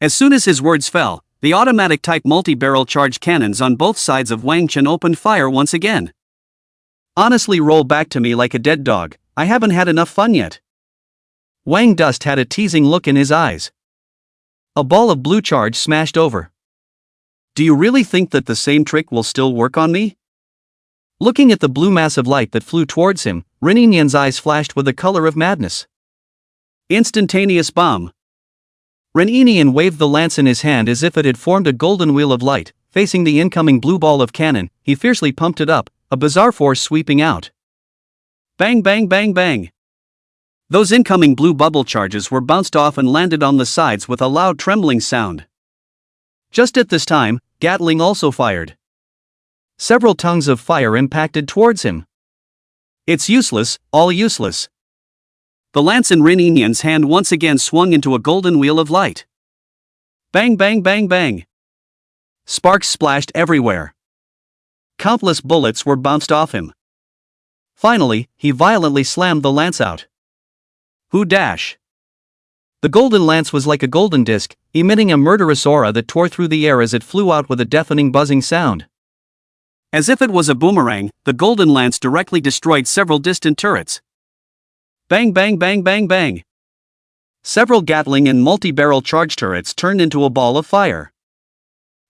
As soon as his words fell, the automatic type multi-barrel charge cannons on both sides of Wang Chen opened fire once again. Honestly, roll back to me like a dead dog, I haven't had enough fun yet. Wang Dust had a teasing look in his eyes. A ball of blue charge smashed over. Do you really think that the same trick will still work on me? Looking at the blue mass of light that flew towards him, Reninian's eyes flashed with the color of madness. Instantaneous bomb. Reninian waved the lance in his hand as if it had formed a golden wheel of light. Facing the incoming blue ball of cannon, he fiercely pumped it up, a bizarre force sweeping out. Bang bang bang bang. Those incoming blue bubble charges were bounced off and landed on the sides with a loud trembling sound. Just at this time, Gatling also fired. Several tongues of fire impacted towards him. It's useless, all useless. The lance in Reninian's hand once again swung into a golden wheel of light. Bang bang bang bang. Sparks splashed everywhere. Countless bullets were bounced off him. Finally, he violently slammed the lance out. Who dash? The golden lance was like a golden disc, emitting a murderous aura that tore through the air as it flew out with a deafening buzzing sound. As if it was a boomerang, the golden lance directly destroyed several distant turrets. Bang bang bang bang bang. Several Gatling and multi-barrel charge turrets turned into a ball of fire.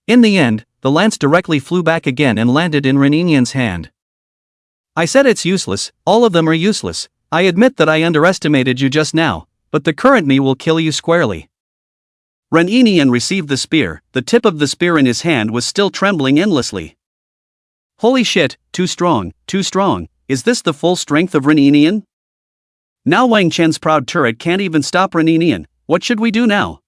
In the end, the lance directly flew back again and landed in Reninian's hand. I said it's useless, all of them are useless. I admit that I underestimated you just now, but the current me will kill you squarely. Reninian received the spear, the tip of the spear in his hand was still trembling endlessly. Holy shit, too strong, is this the full strength of Reninian? Now Wang Chen's proud turret can't even stop Reninian, what should we do now?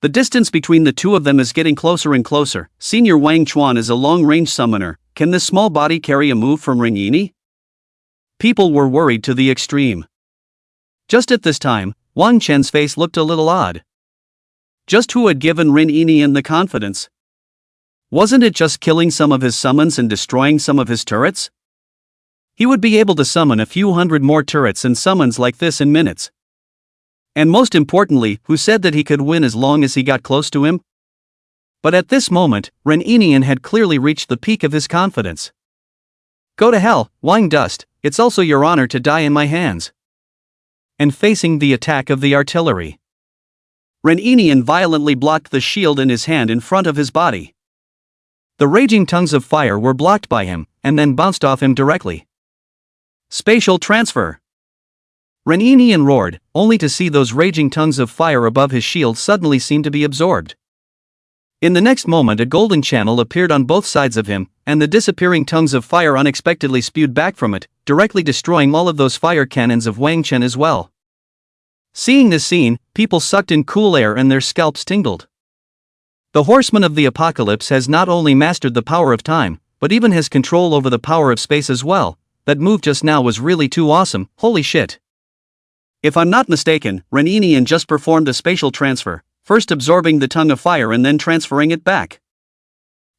The distance between the two of them is getting closer and closer. Senior Wang Chuan is a long-range summoner, can this small body carry a move from Renini? People were worried to the extreme. Just at this time, Wang Chen's face looked a little odd. Just who had given Reninian the confidence? Wasn't it just killing some of his summons and destroying some of his turrets? He would be able to summon a few hundred more turrets and summons like this in minutes. And most importantly, who said that he could win as long as he got close to him? But at this moment, Reninian had clearly reached the peak of his confidence. Go to hell, Wang Dust, it's also your honor to die in my hands. And facing the attack of the artillery, Reninian violently blocked the shield in his hand in front of his body. The raging tongues of fire were blocked by him, and then bounced off him directly. Spatial transfer. Ren Yinian roared, only to see those raging tongues of fire above his shield suddenly seem to be absorbed. In the next moment a golden channel appeared on both sides of him, and the disappearing tongues of fire unexpectedly spewed back from it, directly destroying all of those fire cannons of Wang Chen as well. Seeing this scene, people sucked in cool air and their scalps tingled. The Horseman of the Apocalypse has not only mastered the power of time, but even has control over the power of space as well. That move just now was really too awesome, holy shit. If I'm not mistaken, Ren Yinian just performed a spatial transfer, first absorbing the tongue of fire and then transferring it back.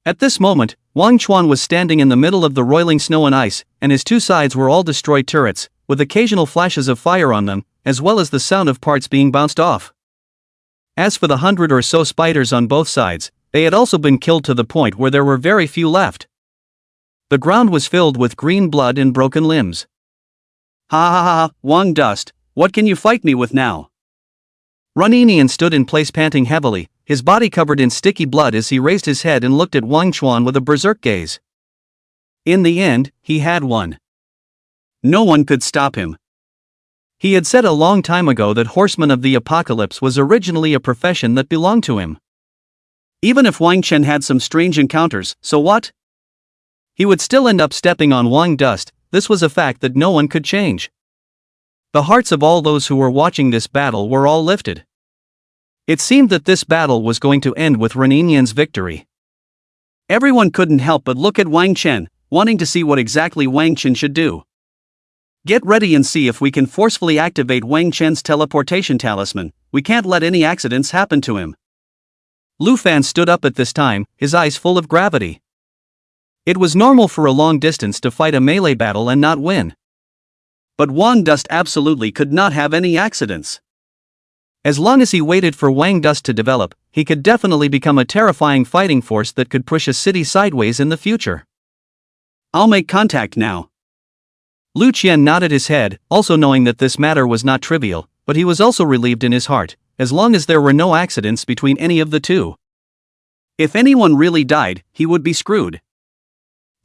At this moment, Wang Chuan was standing in the middle of the roiling snow and ice, and his two sides were all destroyed turrets, with occasional flashes of fire on them, as well as the sound of parts being bounced off. As for the 100 or so spiders on both sides, they had also been killed to the point where there were very few left. The ground was filled with green blood and broken limbs. Ha ha ha, Wang Dust, what can you fight me with now? Ren Yinian stood in place panting heavily, his body covered in sticky blood as he raised his head and looked at Wang Chuan with a berserk gaze. In the end, he had won. No one could stop him. He had said a long time ago that Horseman of the Apocalypse was originally a profession that belonged to him. Even if Wang Chen had some strange encounters, so what? He would still end up stepping on Wang Dust. This was a fact that no one could change. The hearts of all those who were watching this battle were all lifted. It seemed that this battle was going to end with Ren Yinian's victory. Everyone couldn't help but look at Wang Chen, wanting to see what exactly Wang Chen should do. Get ready and see if we can forcefully activate Wang Chen's teleportation talisman. We can't let any accidents happen to him. Lu Fan stood up at this time, his eyes full of gravity. It was normal for a long distance to fight a melee battle and not win. But Wang Dust absolutely could not have any accidents. As long as he waited for Wang Dust to develop, he could definitely become a terrifying fighting force that could push a city sideways in the future. I'll make contact now. Lu Qian nodded his head, also knowing that this matter was not trivial, but he was also relieved in his heart, as long as there were no accidents between any of the two. If anyone really died, he would be screwed.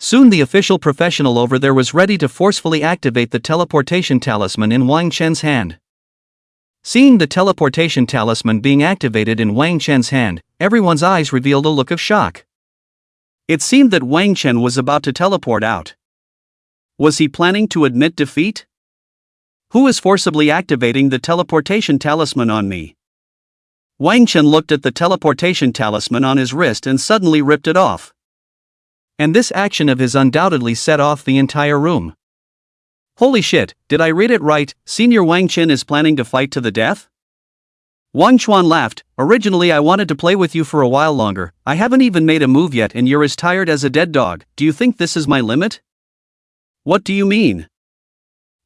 Soon the official professional over there was ready to forcefully activate the teleportation talisman in Wang Chen's hand. Seeing the teleportation talisman being activated in Wang Chen's hand, everyone's eyes revealed a look of shock. It seemed that Wang Chen was about to teleport out. Was he planning to admit defeat? Who is forcibly activating the teleportation talisman on me? Wang Chen looked at the teleportation talisman on his wrist and suddenly ripped it off. And this action of his undoubtedly set off the entire room. Holy shit, did I read it right? Senior Wang Chen is planning to fight to the death? Wang Chuan laughed. Originally I wanted to play with you for a while longer. I haven't even made a move yet and you're as tired as a dead dog. Do you think this is my limit? What do you mean?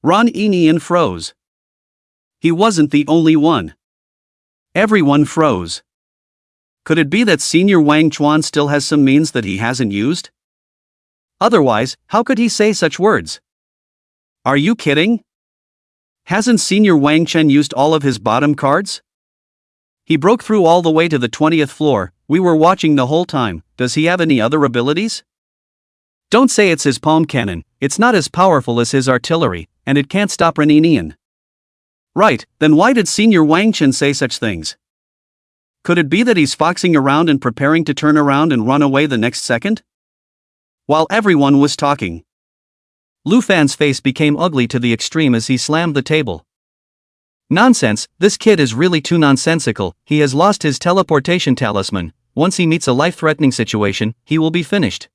Ren Yinian froze. He wasn't the only one. Everyone froze. Could it be that Senior Wang Chuan still has some means that he hasn't used? Otherwise, how could he say such words? Are you kidding? Hasn't Senior Wang Chen used all of his bottom cards? He broke through all the way to the 20th floor, we were watching the whole time. Does he have any other abilities? Don't say it's his palm cannon, it's not as powerful as his artillery, and it can't stop Ren Yinian. Right, then why did Senior Wang Chen say such things? Could it be that he's foxing around and preparing to turn around and run away the next second? While everyone was talking, Lu Fan's face became ugly to the extreme as he slammed the table. Nonsense, this kid is really too nonsensical. He has lost his teleportation talisman. Once he meets a life-threatening situation, he will be finished.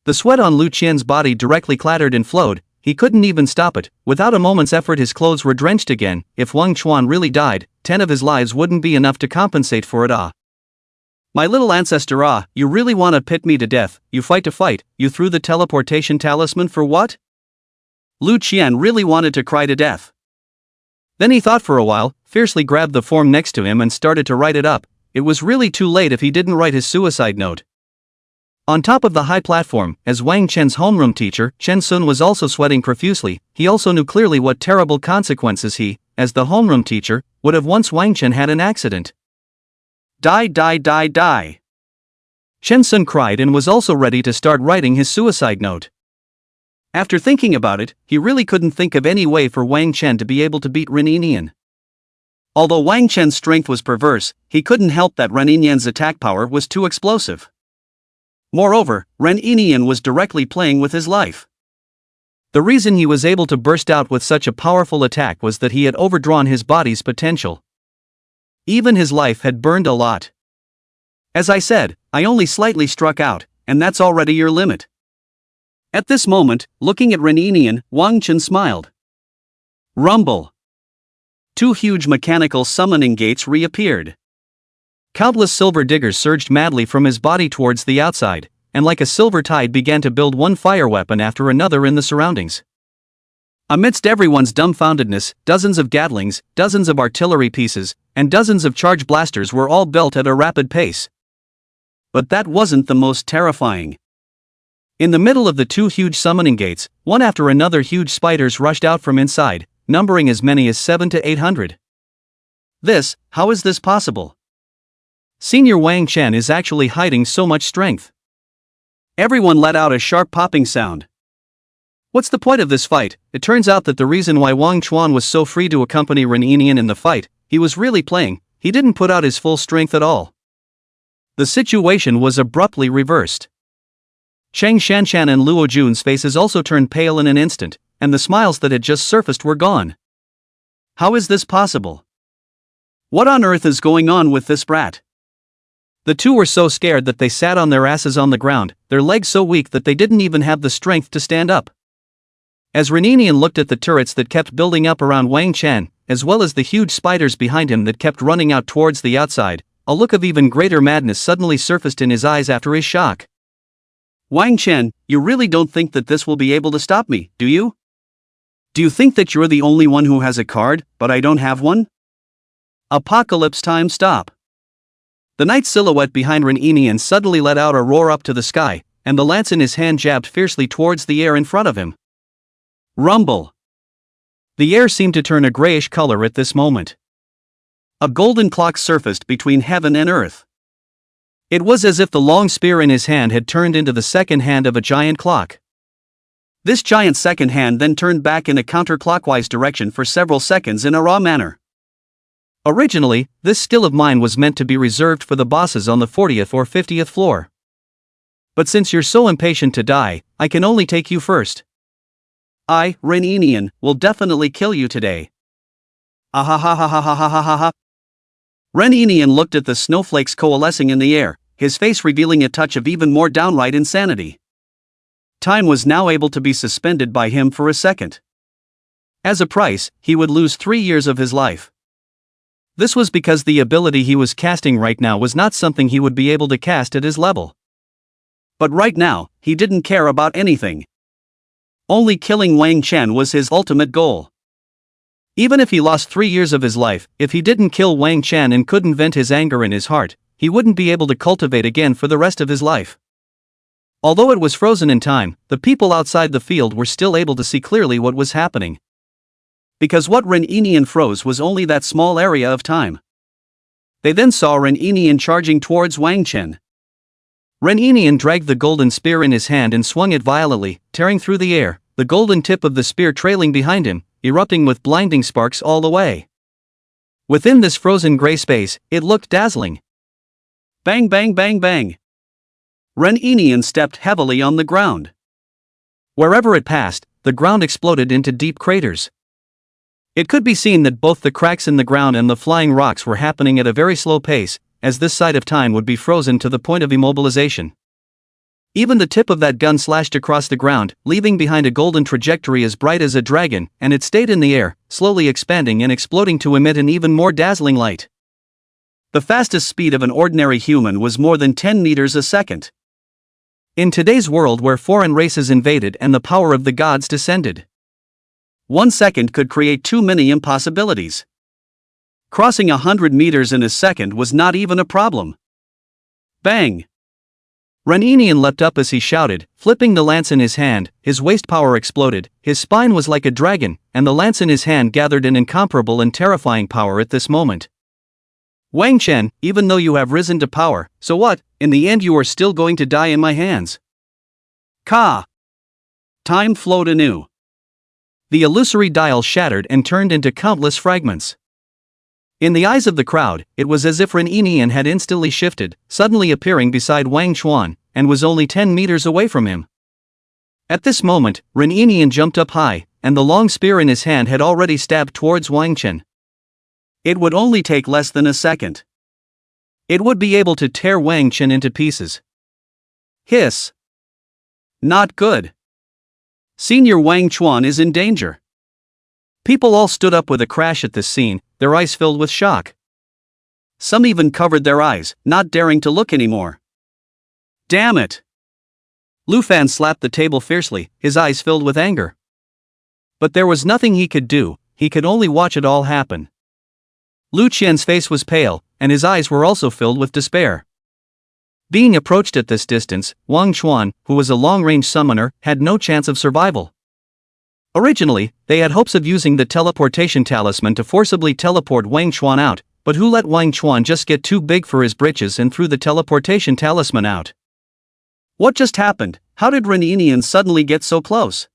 The sweat on Lu Qian's body directly clattered and flowed. He couldn't even stop it. Without a moment's effort his clothes were drenched again. If Wang Chuan really died, 10 of his lives wouldn't be enough to compensate for it. My little ancestor, you really want to pit me to death? You fight to fight, you threw the teleportation talisman for what? Lu Qian really wanted to cry to death. Then he thought for a while, fiercely grabbed the form next to him and started to write it up. It was really too late if he didn't write his suicide note. On top of the high platform, as Wang Chen's homeroom teacher, Chen Sun was also sweating profusely. He also knew clearly what terrible consequences he, as the homeroom teacher, would have once Wang Chen had an accident. Die, die, die, die. Chen Sun cried and was also ready to start writing his suicide note. After thinking about it, he really couldn't think of any way for Wang Chen to be able to beat Ren Yinian. Although Wang Chen's strength was perverse, he couldn't help that Ren Yinian's attack power was too explosive. Moreover, Ren Yinian was directly playing with his life. The reason he was able to burst out with such a powerful attack was that he had overdrawn his body's potential. Even his life had burned a lot. As I said, I only slightly struck out, and that's already your limit. At this moment, looking at Ren Yinian, Wang Chen smiled. Rumble. Two huge mechanical summoning gates reappeared. Countless silver diggers surged madly from his body towards the outside, and like a silver tide began to build one fire weapon after another in the surroundings. Amidst everyone's dumbfoundedness, dozens of Gatlings, dozens of artillery pieces, and dozens of charge blasters were all built at a rapid pace. But that wasn't the most terrifying. In the middle of the two huge summoning gates, one after another huge spiders rushed out from inside, numbering as many as 700 to 800. How is this possible? Senior Wang Chen is actually hiding so much strength. Everyone let out a sharp popping sound. What's the point of this fight? It turns out that the reason why Wang Chuan was so free to accompany Ren Yinian in the fight, he was really playing, he didn't put out his full strength at all. The situation was abruptly reversed. Cheng Shanshan and Luo Jun's faces also turned pale in an instant, and the smiles that had just surfaced were gone. How is this possible? What on earth is going on with this brat? The two were so scared that they sat on their asses on the ground, their legs so weak that they didn't even have the strength to stand up. As Ren Yinian looked at the turrets that kept building up around Wang Chen, as well as the huge spiders behind him that kept running out towards the outside, a look of even greater madness suddenly surfaced in his eyes after his shock. Wang Chen, you really don't think that this will be able to stop me, do you? Do you think that you're the only one who has a card, but I don't have one? Apocalypse time stop. The night silhouette behind Ren Yinian suddenly let out a roar up to the sky, and the lance in his hand jabbed fiercely towards the air in front of him. Rumble. The air seemed to turn a grayish color at this moment. A golden clock surfaced between heaven and earth. It was as if the long spear in his hand had turned into the second hand of a giant clock. This giant second hand then turned back in a counterclockwise direction for several seconds in a raw manner. Originally, this skill of mine was meant to be reserved for the bosses on the 40th or 50th floor. But since you're so impatient to die, I can only take you first. I, Ren Yinian, will definitely kill you today. Ahahahahahahaha. Ren Yinian looked at the snowflakes coalescing in the air, his face revealing a touch of even more downright insanity. Time was now able to be suspended by him for a second. As a price, he would lose 3 years of his life. This was because the ability he was casting right now was not something he would be able to cast at his level. But right now, he didn't care about anything. Only killing Wang Chen was his ultimate goal. Even if he lost 3 years of his life, if he didn't kill Wang Chen and couldn't vent his anger in his heart, he wouldn't be able to cultivate again for the rest of his life. Although it was frozen in time, the people outside the field were still able to see clearly what was happening. Because what Ren Yinian froze was only that small area of time. They then saw Ren Yinian charging towards Wang Chen. Ren Yinian dragged the golden spear in his hand and swung it violently, tearing through the air, the golden tip of the spear trailing behind him, erupting with blinding sparks all the way. Within this frozen gray space, it looked dazzling. Bang bang bang bang. Ren Yinian stepped heavily on the ground. Wherever it passed, the ground exploded into deep craters. It could be seen that both the cracks in the ground and the flying rocks were happening at a very slow pace, as this side of time would be frozen to the point of immobilization. Even the tip of that gun slashed across the ground, leaving behind a golden trajectory as bright as a dragon, and it stayed in the air, slowly expanding and exploding to emit an even more dazzling light. The fastest speed of an ordinary human was more than 10 meters a second. In today's world where foreign races invaded and the power of the gods descended, 1 second could create too many impossibilities. Crossing 100 meters in a second was not even a problem. Bang! Ren Yinian leapt up as he shouted, flipping the lance in his hand, his waist power exploded, his spine was like a dragon, and the lance in his hand gathered an incomparable and terrifying power at this moment. Wang Chen, even though you have risen to power, so what, in the end you are still going to die in my hands. Ka! Time flowed anew. The illusory dial shattered and turned into countless fragments. In the eyes of the crowd, it was as if Ren Yinian had instantly shifted, suddenly appearing beside Wang Chuan, and was only 10 meters away from him. At this moment, Ren Yinian jumped up high, and the long spear in his hand had already stabbed towards Wang Chen. It would only take less than a second. It would be able to tear Wang Chen into pieces. Hiss. Not good. Senior Wang Chuan is in danger. People all stood up with a crash at this scene, their eyes filled with shock. Some even covered their eyes, not daring to look anymore. Damn it! Lu Fan slapped the table fiercely, his eyes filled with anger. But there was nothing he could do, he could only watch it all happen. Lu Qian's face was pale, and his eyes were also filled with despair. Being approached at this distance, Wang Chuan, who was a long-range summoner, had no chance of survival. Originally, they had hopes of using the teleportation talisman to forcibly teleport Wang Chuan out, but who let Wang Chuan just get too big for his britches and threw the teleportation talisman out? What just happened? How did Ren Yinian suddenly get so close?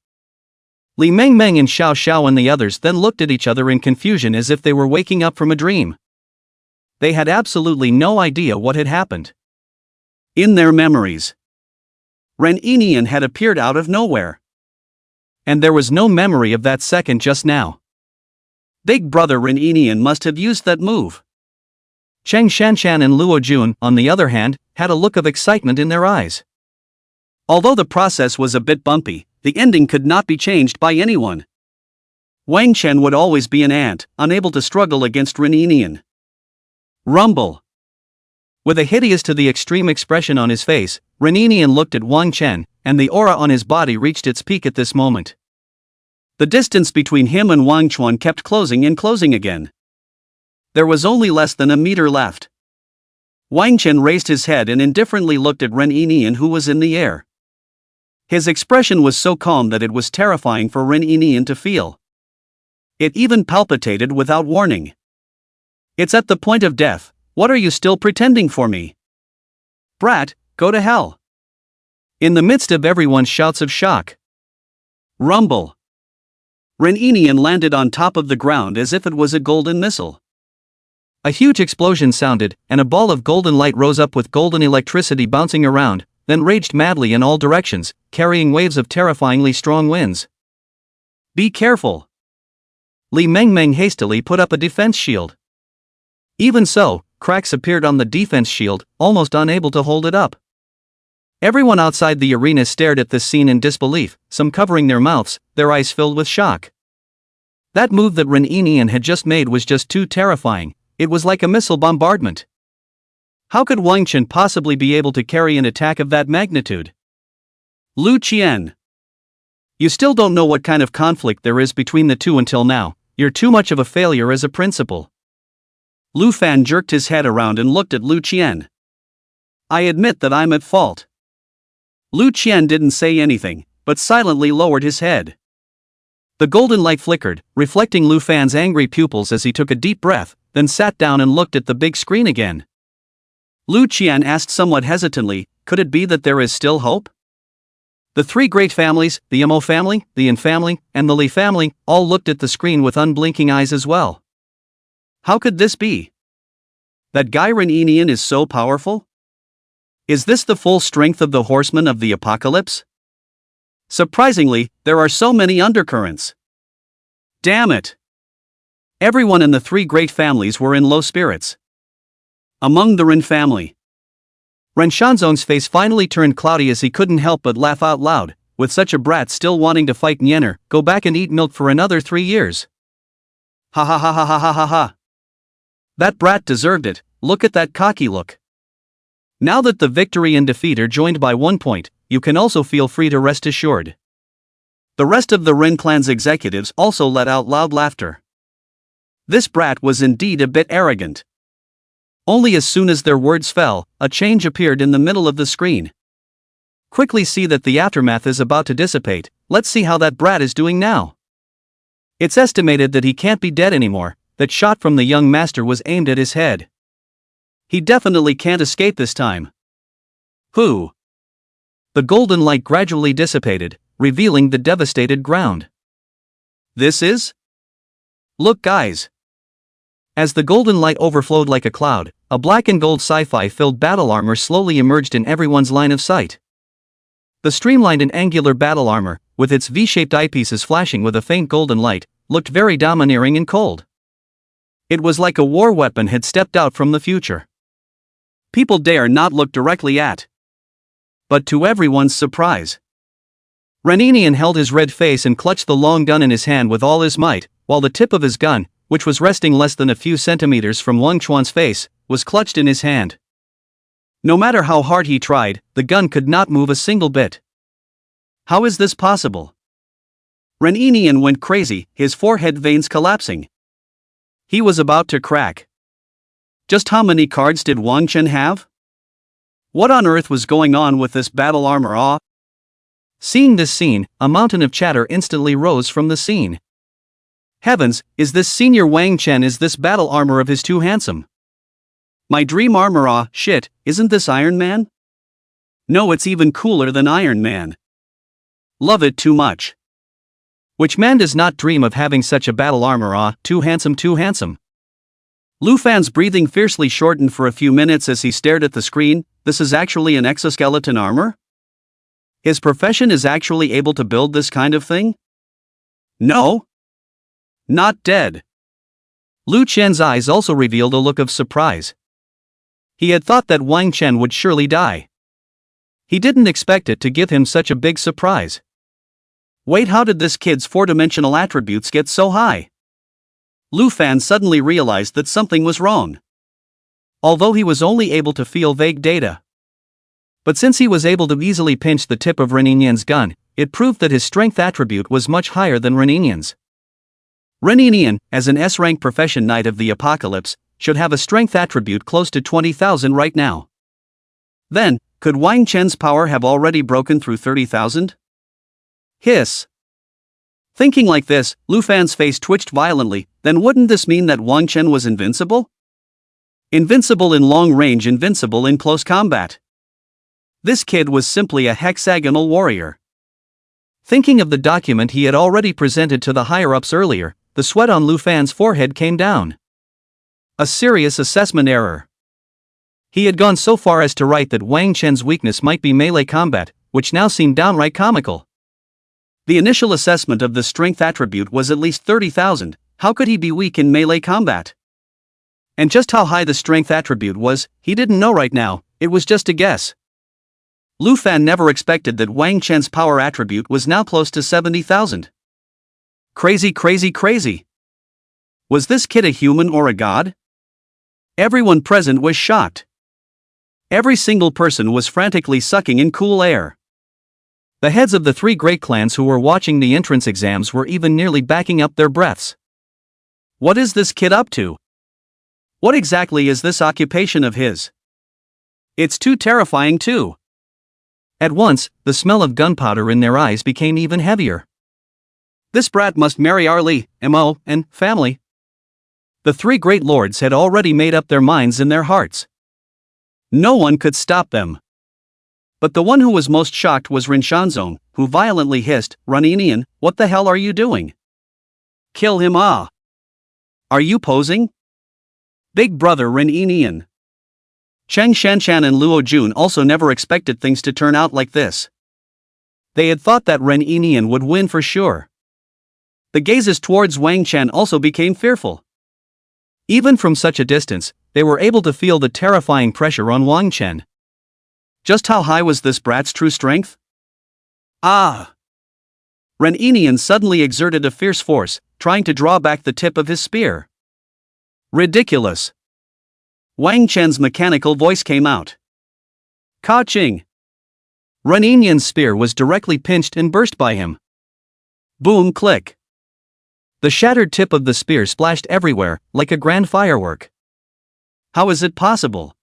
Li Mengmeng and Xiao Xiao and the others then looked at each other in confusion as if they were waking up from a dream. They had absolutely no idea what had happened. In their memories, Ren Yinian had appeared out of nowhere. And there was no memory of that second just now. Big brother Ren Yinian must have used that move. Cheng Shanshan and Luo Jun, on the other hand, had a look of excitement in their eyes. Although the process was a bit bumpy, the ending could not be changed by anyone. Wang Chen would always be an ant, unable to struggle against Ren Yinian. Rumble. With a hideous to the extreme expression on his face, Ren Yinian looked at Wang Chen, and the aura on his body reached its peak at this moment. The distance between him and Wang Chuan kept closing and closing again. There was only less than a meter left. Wang Chen raised his head and indifferently looked at Ren Yinian, who was in the air. His expression was so calm that it was terrifying for Ren Yinian to feel. It even palpitated without warning. It's at the point of death. What are you still pretending for me? Brat, go to hell. In the midst of everyone's shouts of shock. Rumble. Ren Yinian landed on top of the ground as if it was a golden missile. A huge explosion sounded, and a ball of golden light rose up with golden electricity bouncing around, then raged madly in all directions, carrying waves of terrifyingly strong winds. Be careful. Li Mengmeng hastily put up a defense shield. Even so, cracks appeared on the defense shield, almost unable to hold it up. Everyone outside the arena stared at this scene in disbelief, some covering their mouths, their eyes filled with shock. That move that Ren Yinian had just made was just too terrifying, it was like a missile bombardment. How could Wang Chen possibly be able to carry an attack of that magnitude? Lu Qian. You still don't know what kind of conflict there is between the two until now, you're too much of a failure as a principal. Lu Fan jerked his head around and looked at Lu Qian. I admit that I'm at fault. Lu Qian didn't say anything, but silently lowered his head. The golden light flickered, reflecting Lu Fan's angry pupils as he took a deep breath, then sat down and looked at the big screen again. Lu Qian asked somewhat hesitantly, could it be that there is still hope? The three great families, the Mo family, the Yin family, and the Li family, all looked at the screen with unblinking eyes as well. How could this be? That guy Ren Yinian is so powerful? Is this the full strength of the horsemen of the apocalypse? Surprisingly, there are so many undercurrents. Damn it! Everyone in the three great families were in low spirits. Among the Ren family, Ren Shanzong's face finally turned cloudy as he couldn't help but laugh out loud. With such a brat still wanting to fight Nyener, go back and eat milk for another 3 years. Ha ha ha ha ha ha ha ha. That brat deserved it, look at that cocky look. Now that the victory and defeat are joined by 1 point, you can also feel free to rest assured. The rest of the Ren clan's executives also let out loud laughter. This brat was indeed a bit arrogant. Only as soon as their words fell, a change appeared in the middle of the screen. Quickly see that the aftermath is about to dissipate, let's see how that brat is doing now. It's estimated that he can't be dead anymore, that shot from the young master was aimed at his head. He definitely can't escape this time. Who? The golden light gradually dissipated, revealing the devastated ground. This is? Look, guys. As the golden light overflowed like a cloud, a black and gold sci-fi filled battle armor slowly emerged in everyone's line of sight. The streamlined and angular battle armor, with its V-shaped eyepieces flashing with a faint golden light, looked very domineering and cold. It was like a war weapon had stepped out from the future. People dare not look directly at. But to everyone's surprise, Reninian held his red face and clutched the long gun in his hand with all his might, while the tip of his gun, which was resting less than a few centimeters from Wang Chuan's face, was clutched in his hand. No matter how hard he tried, the gun could not move a single bit. How is this possible? Reninian went crazy, his forehead veins collapsing. He was about to crack. Just how many cards did Wang Chen have? What on earth was going on with this battle armor? Seeing this scene, a mountain of chatter instantly rose from the scene. Heavens, is this Senior Wang Chen? Is this battle armor of his too handsome? My dream armor, shit, isn't this Iron Man? No, it's even cooler than Iron Man. Love it too much. Which man does not dream of having such a battle armor? Too handsome, too handsome. Lu Fan's breathing fiercely shortened for a few minutes as he stared at the screen. This is actually an exoskeleton armor? His profession is actually able to build this kind of thing? No. Not dead. Lu Chen's eyes also revealed a look of surprise. He had thought that Wang Chen would surely die. He didn't expect it to give him such a big surprise. Wait, how did this kid's four-dimensional attributes get so high? Lu Fan suddenly realized that something was wrong. Although he was only able to feel vague data. But since he was able to easily pinch the tip of Reninian's gun, it proved that his strength attribute was much higher than Reninian's. Reninian, as an S-rank profession Knight of the Apocalypse, should have a strength attribute close to 20,000 right now. Then, could Wang Chen's power have already broken through 30,000? Hiss. Thinking like this, Lu Fan's face twitched violently. Then wouldn't this mean that Wang Chen was invincible? Invincible in long range, invincible in close combat. This kid was simply a hexagonal warrior. Thinking of the document he had already presented to the higher-ups earlier, the sweat on Lu Fan's forehead came down. A serious assessment error. He had gone so far as to write that Wang Chen's weakness might be melee combat, which now seemed downright comical. The initial assessment of the strength attribute was at least 30,000, how could he be weak in melee combat? And just how high the strength attribute was, he didn't know right now, it was just a guess. Lu Fan never expected that Wang Chen's power attribute was now close to 70,000. Crazy, crazy, crazy. Was this kid a human or a god? Everyone present was shocked. Every single person was frantically sucking in cool air. The heads of the three great clans who were watching the entrance exams were even nearly backing up their breaths. What is this kid up to? What exactly is this occupation of his? It's too terrifying too. At once, the smell of gunpowder in their eyes became even heavier. This brat must marry our Li, Mo, and family. The three great lords had already made up their minds in their hearts. No one could stop them. But the one who was most shocked was Rin Shanzong, who violently hissed, "Reninian, what the hell are you doing? Kill him, ah! Are you posing? Big brother Reninian." Cheng Shanshan and Luo Jun also never expected things to turn out like this. They had thought that Reninian would win for sure. The gazes towards Wang Chen also became fearful. Even from such a distance, they were able to feel the terrifying pressure on Wang Chen. Just how high was this brat's true strength? Ah! Reninian suddenly exerted a fierce force, trying to draw back the tip of his spear. Ridiculous! Wang Chen's mechanical voice came out. Ka-ching! Reninian's spear was directly pinched and burst by him. Boom, click! The shattered tip of the spear splashed everywhere, like a grand firework. How is it possible?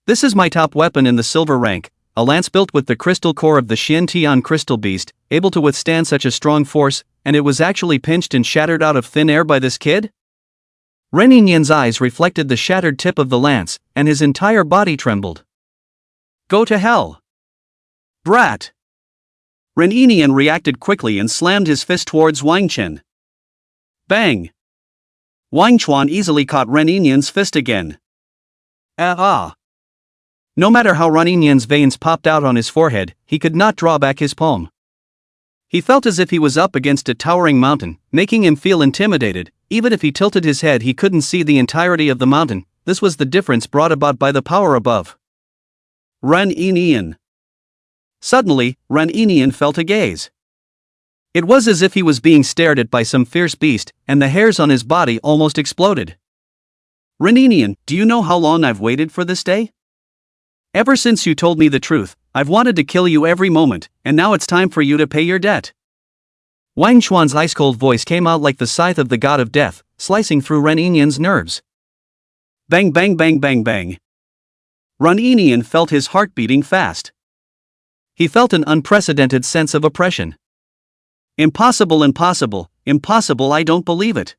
This is my top weapon in the silver rank, a lance built with the crystal core of the Xian Tian crystal beast, able to withstand such a strong force, and it was actually pinched and shattered out of thin air by this kid? Reninian's eyes reflected the shattered tip of the lance, and his entire body trembled. Go to hell! Brat! Ren Yinian reacted quickly and slammed his fist towards Wang Chen. Bang! Wang Chuan easily caught Ren Yinian's fist again. No matter how Ren Yinian's veins popped out on his forehead, he could not draw back his palm. He felt as if he was up against a towering mountain, making him feel intimidated. Even if he tilted his head, he couldn't see the entirety of the mountain. This was the difference brought about by the power above. Ren Yinian. Suddenly, Ren Yinian felt a gaze. It was as if he was being stared at by some fierce beast, and the hairs on his body almost exploded. Ren Yinian, do you know how long I've waited for this day? Ever since you told me the truth, I've wanted to kill you every moment, and now it's time for you to pay your debt. Wang Chuan's ice-cold voice came out like the scythe of the god of death, slicing through Ren Yinian's nerves. Bang bang bang bang bang. Ren Yinian felt his heart beating fast. He felt an unprecedented sense of oppression. Impossible, impossible, impossible, I don't believe it.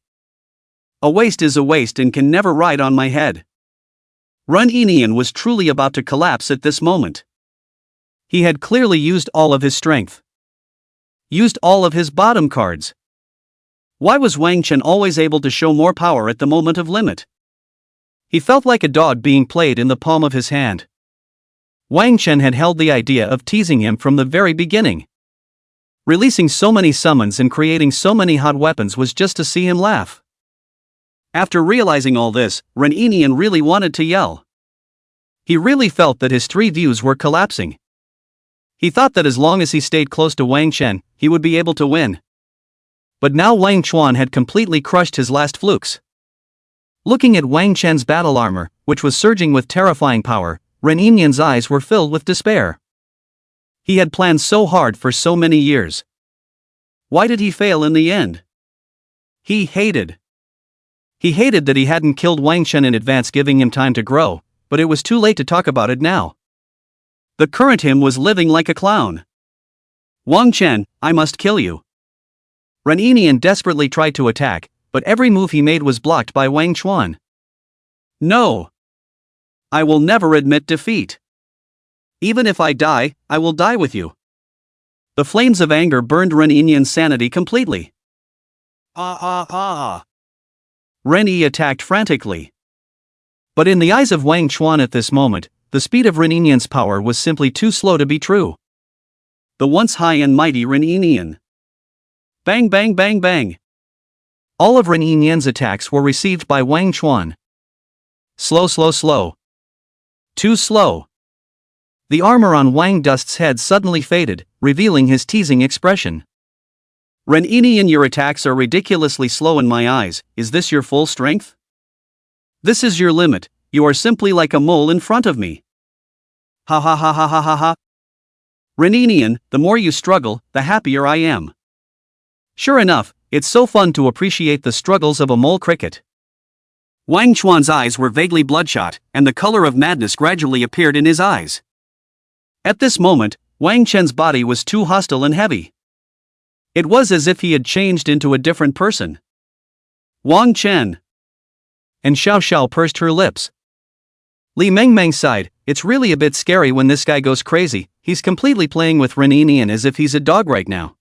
A waist is a waist and can never ride on my head. Ren Yinian was truly about to collapse at this moment. He had clearly used all of his strength. Used all of his bottom cards. Why was Wang Chen always able to show more power at the moment of limit? He felt like a dog being played in the palm of his hand. Wang Chen had held the idea of teasing him from the very beginning. Releasing so many summons and creating so many hot weapons was just to see him laugh. After realizing all this, Ren Yinian really wanted to yell. He really felt that his three views were collapsing. He thought that as long as he stayed close to Wang Chen, he would be able to win. But now Wang Chuan had completely crushed his last flukes. Looking at Wang Chen's battle armor, which was surging with terrifying power, Ren Yinian's eyes were filled with despair. He had planned so hard for so many years. Why did he fail in the end? He hated that he hadn't killed Wang Chen in advance, giving him time to grow, but it was too late to talk about it now. The current him was living like a clown. Wang Chen, I must kill you. Ren Yinian desperately tried to attack, but every move he made was blocked by Wang Chuan. No! I will never admit defeat. Even if I die, I will die with you. The flames of anger burned Ren Yinian's sanity completely. Ren Yi attacked frantically. But in the eyes of Wang Chuan at this moment, the speed of Ren Yinian's power was simply too slow to be true. The once high and mighty Ren Yinian. Bang bang bang bang. All of Ren Yinian's attacks were received by Wang Chuan. Slow slow slow. Too slow. The armor on Wang Dust's head suddenly faded, revealing his teasing expression. Ren Yinian, your attacks are ridiculously slow in my eyes. Is this your full strength? This is your limit. You are simply like a mole in front of me. Ha ha ha ha ha ha ha. Ren Yinian, the more you struggle, the happier I am. Sure enough, it's so fun to appreciate the struggles of a mole cricket. Wang Chuan's eyes were vaguely bloodshot, and the color of madness gradually appeared in his eyes. At this moment, Wang Chen's body was too hostile and heavy. It was as if he had changed into a different person. Wang Chen. And Xiao Xiao pursed her lips. Li Mengmeng sighed, it's really a bit scary when this guy goes crazy. He's completely playing with Ren Yinian as if he's a dog right now.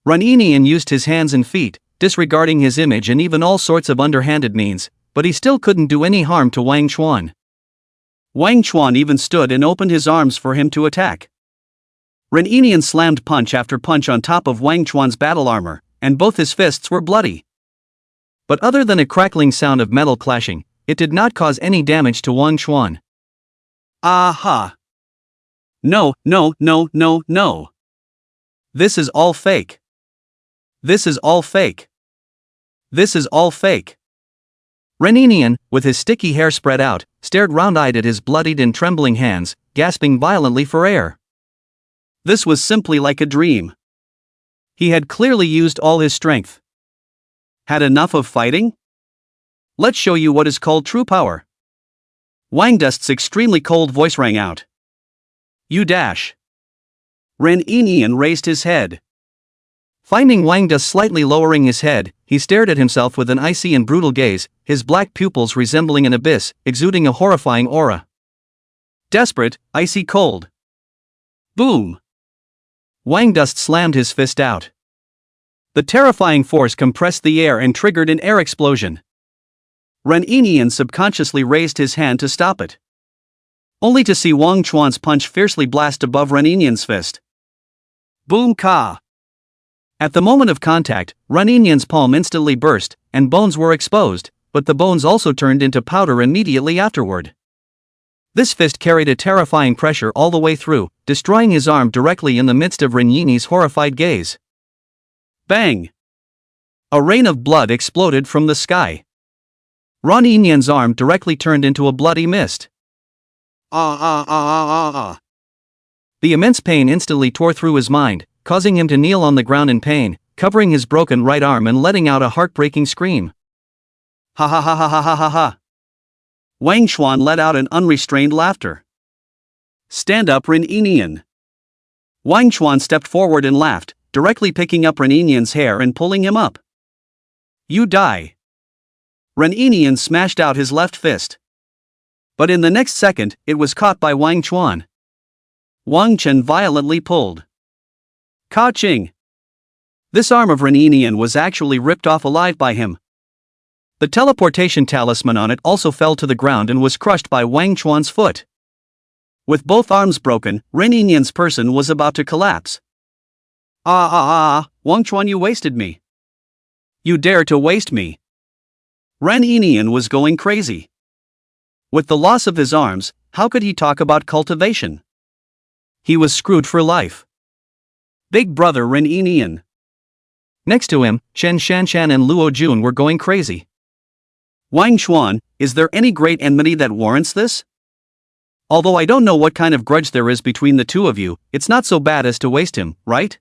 Ren Yinian used his hands and feet, disregarding his image and even all sorts of underhanded means, but he still couldn't do any harm to Wang Chuan. Wang Chuan even stood and opened his arms for him to attack. Ren Yinian slammed punch after punch on top of Wang Chuan's battle armor, and both his fists were bloody. But other than a crackling sound of metal clashing, it did not cause any damage to Wang Chuan. Aha! No, no, no, no, no. This is all fake. This is all fake. This is all fake. Ren Yinian, with his sticky hair spread out, stared round-eyed at his bloodied and trembling hands, gasping violently for air. This was simply like a dream. He had clearly used all his strength. Had enough of fighting? Let's show you what is called true power. Wang Dust's extremely cold voice rang out. You dash. Ren Yinian raised his head. Finding Wang Dust slightly lowering his head, he stared at himself with an icy and brutal gaze, his black pupils resembling an abyss, exuding a horrifying aura. Desperate, icy cold. Boom! Wang Dust slammed his fist out. The terrifying force compressed the air and triggered an air explosion. Ren Yinian subconsciously raised his hand to stop it, only to see Wang Chuan's punch fiercely blast above Ren Yinian's fist. Boom ka! At the moment of contact, Ren Yinian's palm instantly burst, and bones were exposed, but the bones also turned into powder immediately afterward. This fist carried a terrifying pressure all the way through, destroying his arm directly in the midst of Ren Yini's horrified gaze. Bang! A rain of blood exploded from the sky. Ren Yinian's arm directly turned into a bloody mist. The immense pain instantly tore through his mind, causing him to kneel on the ground in pain, covering his broken right arm and letting out a heartbreaking scream. Ha ha ha ha ha ha ha ha. Wang Chuan let out an unrestrained laughter. Stand up, Ren Yinian. Wang Chuan stepped forward and laughed, directly picking up Ren Yinian's hair and pulling him up. You die. Ren Yinian smashed out his left fist. But in the next second, it was caught by Wang Chuan. Wang Chen violently pulled. Ka-ching! This arm of Ren Yinian was actually ripped off alive by him. The teleportation talisman on it also fell to the ground and was crushed by Wang Chuan's foot. With both arms broken, Ren Yinian's person was about to collapse. Wang Chuan, you wasted me. You dare to waste me. Ren Yinian was going crazy. With the loss of his arms, how could he talk about cultivation? He was screwed for life. Big brother Ren Yinian. Next to him, Chen Shanshan and Luo Jun were going crazy. Wang Chuan, is there any great enmity that warrants this? Although I don't know what kind of grudge there is between the two of you, it's not so bad as to waste him, right?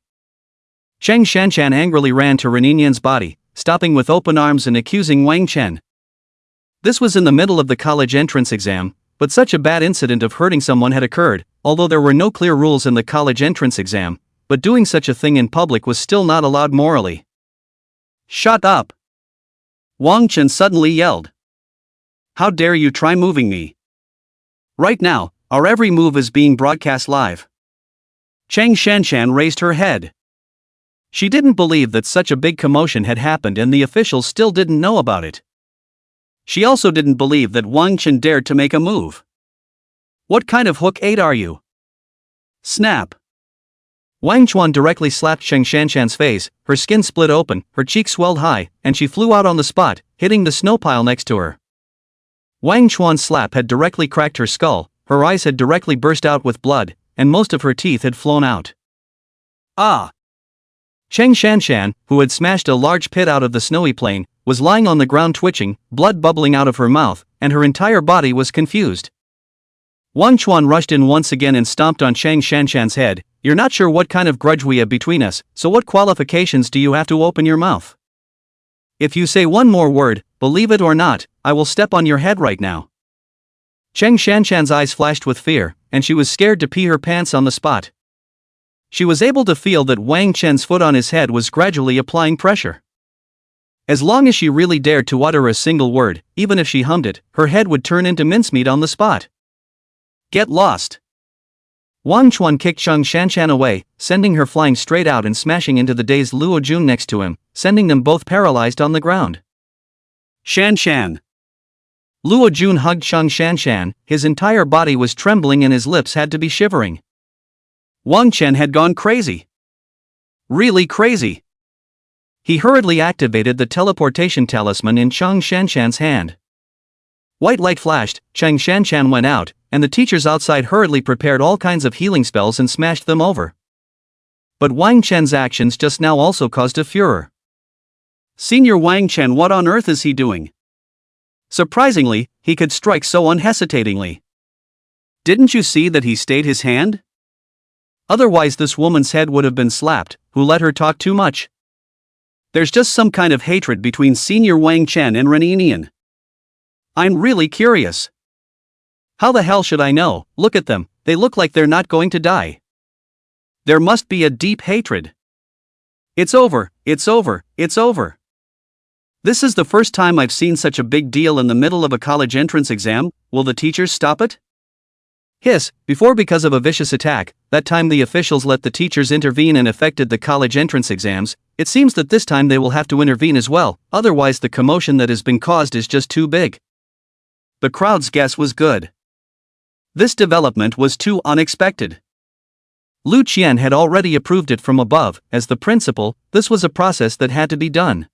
Chen Shanshan angrily ran to Ren Yinian's body, stopping with open arms and accusing Wang Chen. This was in the middle of the college entrance exam, but such a bad incident of hurting someone had occurred, although there were no clear rules in the college entrance exam, but doing such a thing in public was still not allowed morally. Shut up! Wang Chen suddenly yelled. How dare you try moving me? Right now, our every move is being broadcast live. Chen Shanshan raised her head. She didn't believe that such a big commotion had happened and the officials still didn't know about it. She also didn't believe that Wang Chen dared to make a move. What kind of hook 8 are you? Snap! Wang Chuan directly slapped Chen Shanshan's face, her skin split open, her cheeks swelled high, and she flew out on the spot, hitting the snow pile next to her. Wang Chuan's slap had directly cracked her skull, her eyes had directly burst out with blood, and most of her teeth had flown out. Ah! Chen Shanshan, who had smashed a large pit out of the snowy plain, was lying on the ground twitching, blood bubbling out of her mouth, and her entire body was confused. Wang Chuan rushed in once again and stomped on Chen Shanshan's head. You're not sure what kind of grudge we have between us, so what qualifications do you have to open your mouth? If you say one more word, believe it or not, I will step on your head right now. Chen Shanshan's eyes flashed with fear, and she was scared to pee her pants on the spot. She was able to feel that Wang Chen's foot on his head was gradually applying pressure. As long as she really dared to utter a single word, even if she hummed it, her head would turn into mincemeat on the spot. Get lost! Wang Chuan kicked Chen Shanshan away, sending her flying straight out and smashing into the dazed Luo Jun next to him, sending them both paralyzed on the ground. Shanshan! Luo Jun hugged Chen Shanshan, his entire body was trembling and his lips had to be shivering. Wang Chen had gone crazy. Really crazy. He hurriedly activated the teleportation talisman in Chen Shanshan's hand. White light flashed, Chen Shanshan went out, and the teachers outside hurriedly prepared all kinds of healing spells and smashed them over. But Wang Chen's actions just now also caused a furor. Senior Wang Chen, what on earth is he doing? Surprisingly, he could strike so unhesitatingly. Didn't you see that he stayed his hand? Otherwise this woman's head would have been slapped, who let her talk too much. There's just some kind of hatred between Senior Wang Chen and Ren Yinian. I'm really curious. How the hell should I know? Look at them, they look like they're not going to die. There must be a deep hatred. It's over, it's over, it's over. This is the first time I've seen such a big deal in the middle of a college entrance exam. Will the teachers stop it? Hiss, before because of a vicious attack, that time the officials let the teachers intervene and affected the college entrance exams, it seems that this time they will have to intervene as well, otherwise the commotion that has been caused is just too big. The crowd's guess was good. This development was too unexpected. Lu Qian had already approved it from above, as the principal, this was a process that had to be done.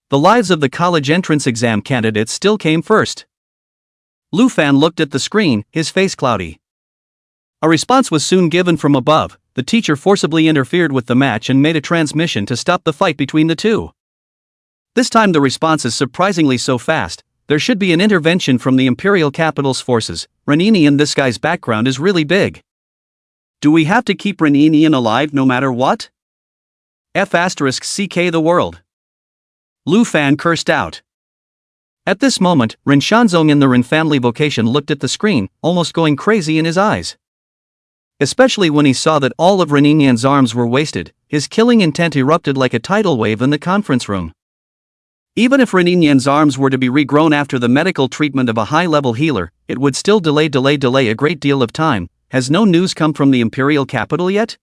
The lives of the college entrance exam candidates still came first. Lu Fan looked at the screen, his face cloudy. A response was soon given from above. The teacher forcibly interfered with the match and made a transmission to stop the fight between the two. This time the response is surprisingly so fast. There should be an intervention from the Imperial Capital's forces. Reninian, this guy's background is really big. Do we have to keep Reninian alive no matter what? F***ck the world. Lu Fan cursed out. At this moment, Ren Shanzong in the Ren family vocation looked at the screen, almost going crazy in his eyes. Especially when he saw that all of Reninian's arms were wasted, his killing intent erupted like a tidal wave in the conference room. Even if Reninian's arms were to be regrown after the medical treatment of a high-level healer, it would still delay a great deal of time. Has no news come from the Imperial Capital yet?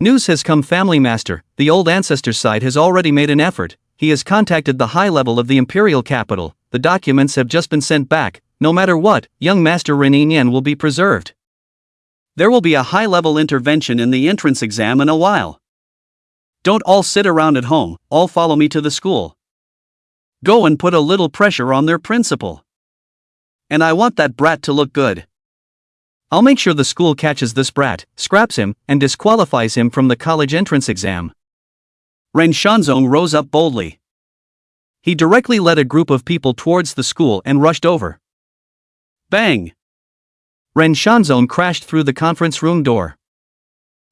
News has come, Family Master. The old ancestor's side has already made an effort. He has contacted the high level of the Imperial Capital. The documents have just been sent back. No matter what, young Master Reninian will be preserved. There will be a high-level intervention in the entrance exam in a while. Don't all sit around at home, all follow me to the school. Go and put a little pressure on their principal. And I want that brat to look good. I'll make sure the school catches this brat, scraps him, and disqualifies him from the college entrance exam. Ren Shanzong rose up boldly. He directly led a group of people towards the school and rushed over. Bang! Ren Shanzong crashed through the conference room door.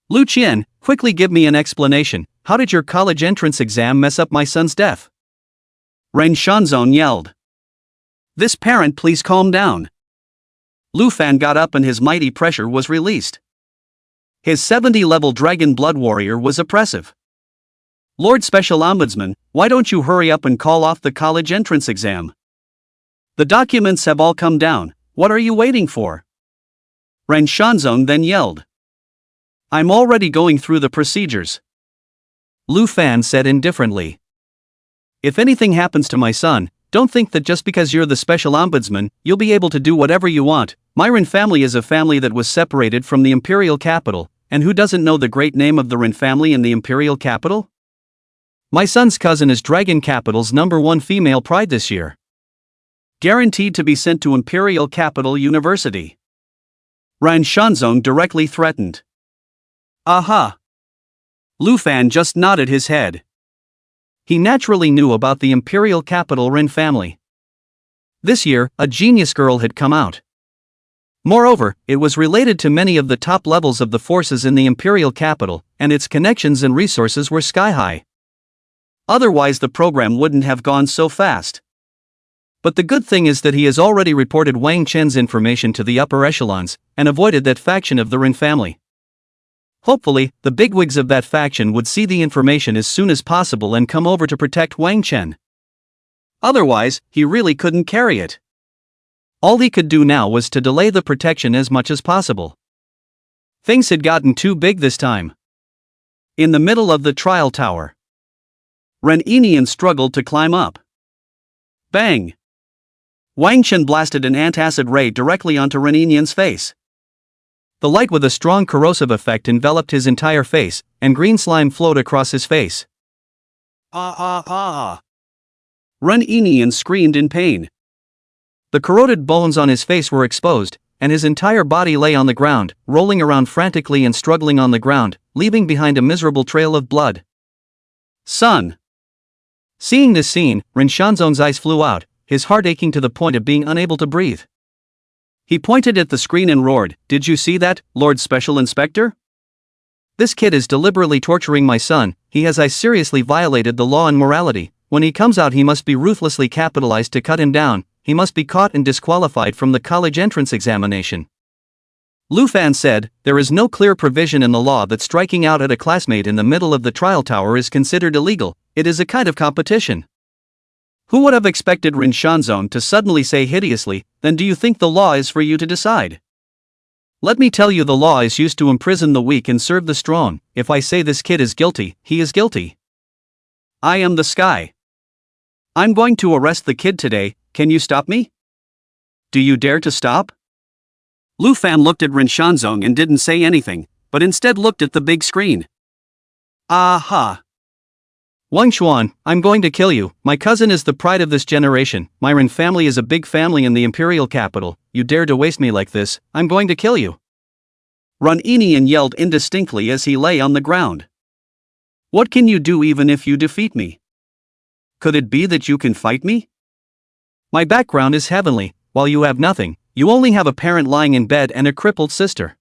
Lu Qian, quickly give me an explanation. How did your college entrance exam mess up my son's death? Ren Shanzong yelled. This parent, please calm down. Lu Fan got up and his mighty pressure was released. His 70-level dragon blood warrior was oppressive. Lord Special Ombudsman, why don't you hurry up and call off the college entrance exam? The documents have all come down, what are you waiting for? Ren Shanzong then yelled. I'm already going through the procedures. Lu Fan said indifferently. If anything happens to my son, don't think that just because you're the Special Ombudsman, you'll be able to do whatever you want. My Ren family is a family that was separated from the Imperial Capital, and who doesn't know the great name of the Ren family in the Imperial Capital? My son's cousin is Dragon Capital's #1 female pride this year. Guaranteed to be sent to Imperial Capital University. Ren Shanzong directly threatened. Aha! Lu Fan just nodded his head. He naturally knew about the Imperial Capital Ren family. This year, a genius girl had come out. Moreover, it was related to many of the top levels of the forces in the Imperial Capital, and its connections and resources were sky-high. Otherwise the program wouldn't have gone so fast. But the good thing is that he has already reported Wang Chen's information to the upper echelons, and avoided that faction of the Ren family. Hopefully, the bigwigs of that faction would see the information as soon as possible and come over to protect Wang Chen. Otherwise, he really couldn't carry it. All he could do now was to delay the protection as much as possible. Things had gotten too big this time. In the middle of the trial tower, Reninian struggled to climb up. Bang! Wang Chen blasted an antacid ray directly onto Reninian's face. The light with a strong corrosive effect enveloped his entire face, and green slime flowed across his face. Reninian screamed in pain. The corroded bones on his face were exposed, and his entire body lay on the ground, rolling around frantically and struggling on the ground, leaving behind a miserable trail of blood. Son! Seeing this scene, Ren Shanzong's eyes flew out, his heart aching to the point of being unable to breathe. He pointed at the screen and roared, "Did you see that, Lord Special Inspector? This kid is deliberately torturing my son. He has seriously violated the law and morality. When he comes out he must be ruthlessly capitalized to cut him down. He must be caught and disqualified from the college entrance examination." Lu Fan said, "There is no clear provision in the law that striking out at a classmate in the middle of the trial tower is considered illegal. It is a kind of competition." Who would have expected Ren Shanzong to suddenly say hideously, "Then do you think the law is for you to decide?" Let me tell you, the law is used to imprison the weak and serve the strong. If I say this kid is guilty, he is guilty. I am the sky. I'm going to arrest the kid today, can you stop me? Do you dare to stop? Lu Fan looked at Ren Shanzong and didn't say anything, but instead looked at the big screen. Aha! Wang Chuan, I'm going to kill you. My cousin is the pride of this generation. My Ren family is a big family in the imperial capital. You dare to waste me like this, I'm going to kill you. Ren Enian yelled indistinctly as he lay on the ground. What can you do even if you defeat me? Could it be that you can fight me? My background is heavenly, while you have nothing. You only have a parent lying in bed and a crippled sister.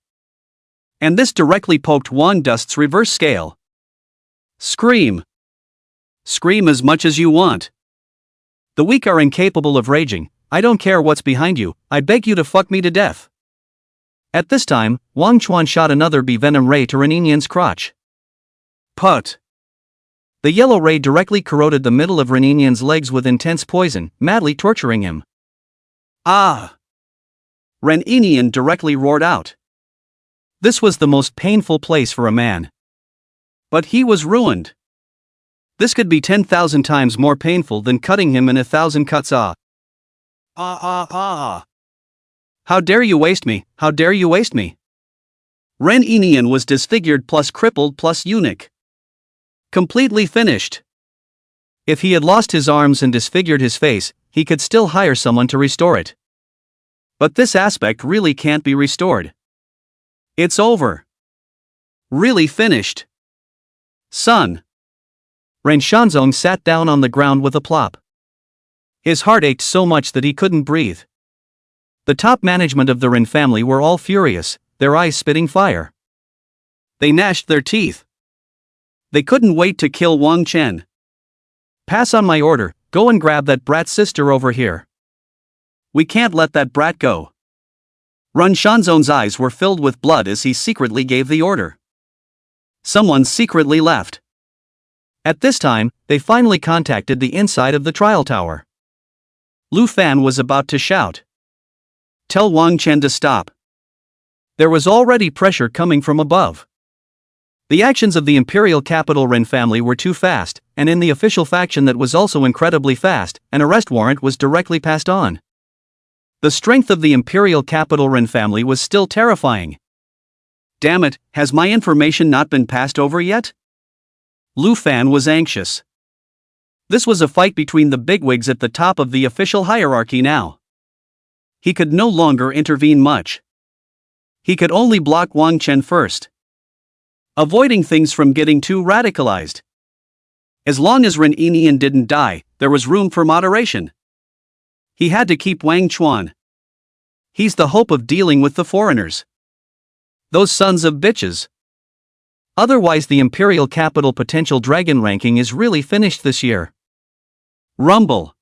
And this directly poked Wang Dust's reverse scale. Scream. Scream as much as you want. The weak are incapable of raging. I don't care what's behind you, I beg you to fuck me to death. At this time, Wang Chuan shot another bee venom ray to Ren Enian's crotch. Put. The yellow ray directly corroded the middle of Ren Enian's legs with intense poison, madly torturing him. Ah! Ren Enian directly roared out. This was the most painful place for a man. But he was ruined. This could be 10,000 times more painful than cutting him in 1,000 cuts. How dare you waste me, how dare you waste me? Ren Enian was disfigured plus crippled plus eunuch. Completely finished. If he had lost his arms and disfigured his face, he could still hire someone to restore it. But this aspect really can't be restored. It's over. Really finished. Son. Ren Shanzong sat down on the ground with a plop. His heart ached so much that he couldn't breathe. The top management of the Ren family were all furious, their eyes spitting fire. They gnashed their teeth. They couldn't wait to kill Wang Chen. Pass on my order, go and grab that brat's sister over here. We can't let that brat go. Ren Shanzong's eyes were filled with blood as he secretly gave the order. Someone secretly left. At this time, they finally contacted the inside of the trial tower. Lu Fan was about to shout. Tell Wang Chen to stop. There was already pressure coming from above. The actions of the imperial capital Ren family were too fast, and in the official faction that was also incredibly fast, an arrest warrant was directly passed on. The strength of the imperial capital Ren family was still terrifying. Damn it, has my information not been passed over yet? Lu Fan was anxious. This was a fight between the bigwigs at the top of the official hierarchy now. He could no longer intervene much. He could only block Wang Chen first, avoiding things from getting too radicalized. As long as Ren Enian didn't die, there was room for moderation. He had to keep Wang Chuan. He's the hope of dealing with the foreigners. Those sons of bitches. Otherwise the imperial capital potential dragon ranking is really finished this year. Rumble.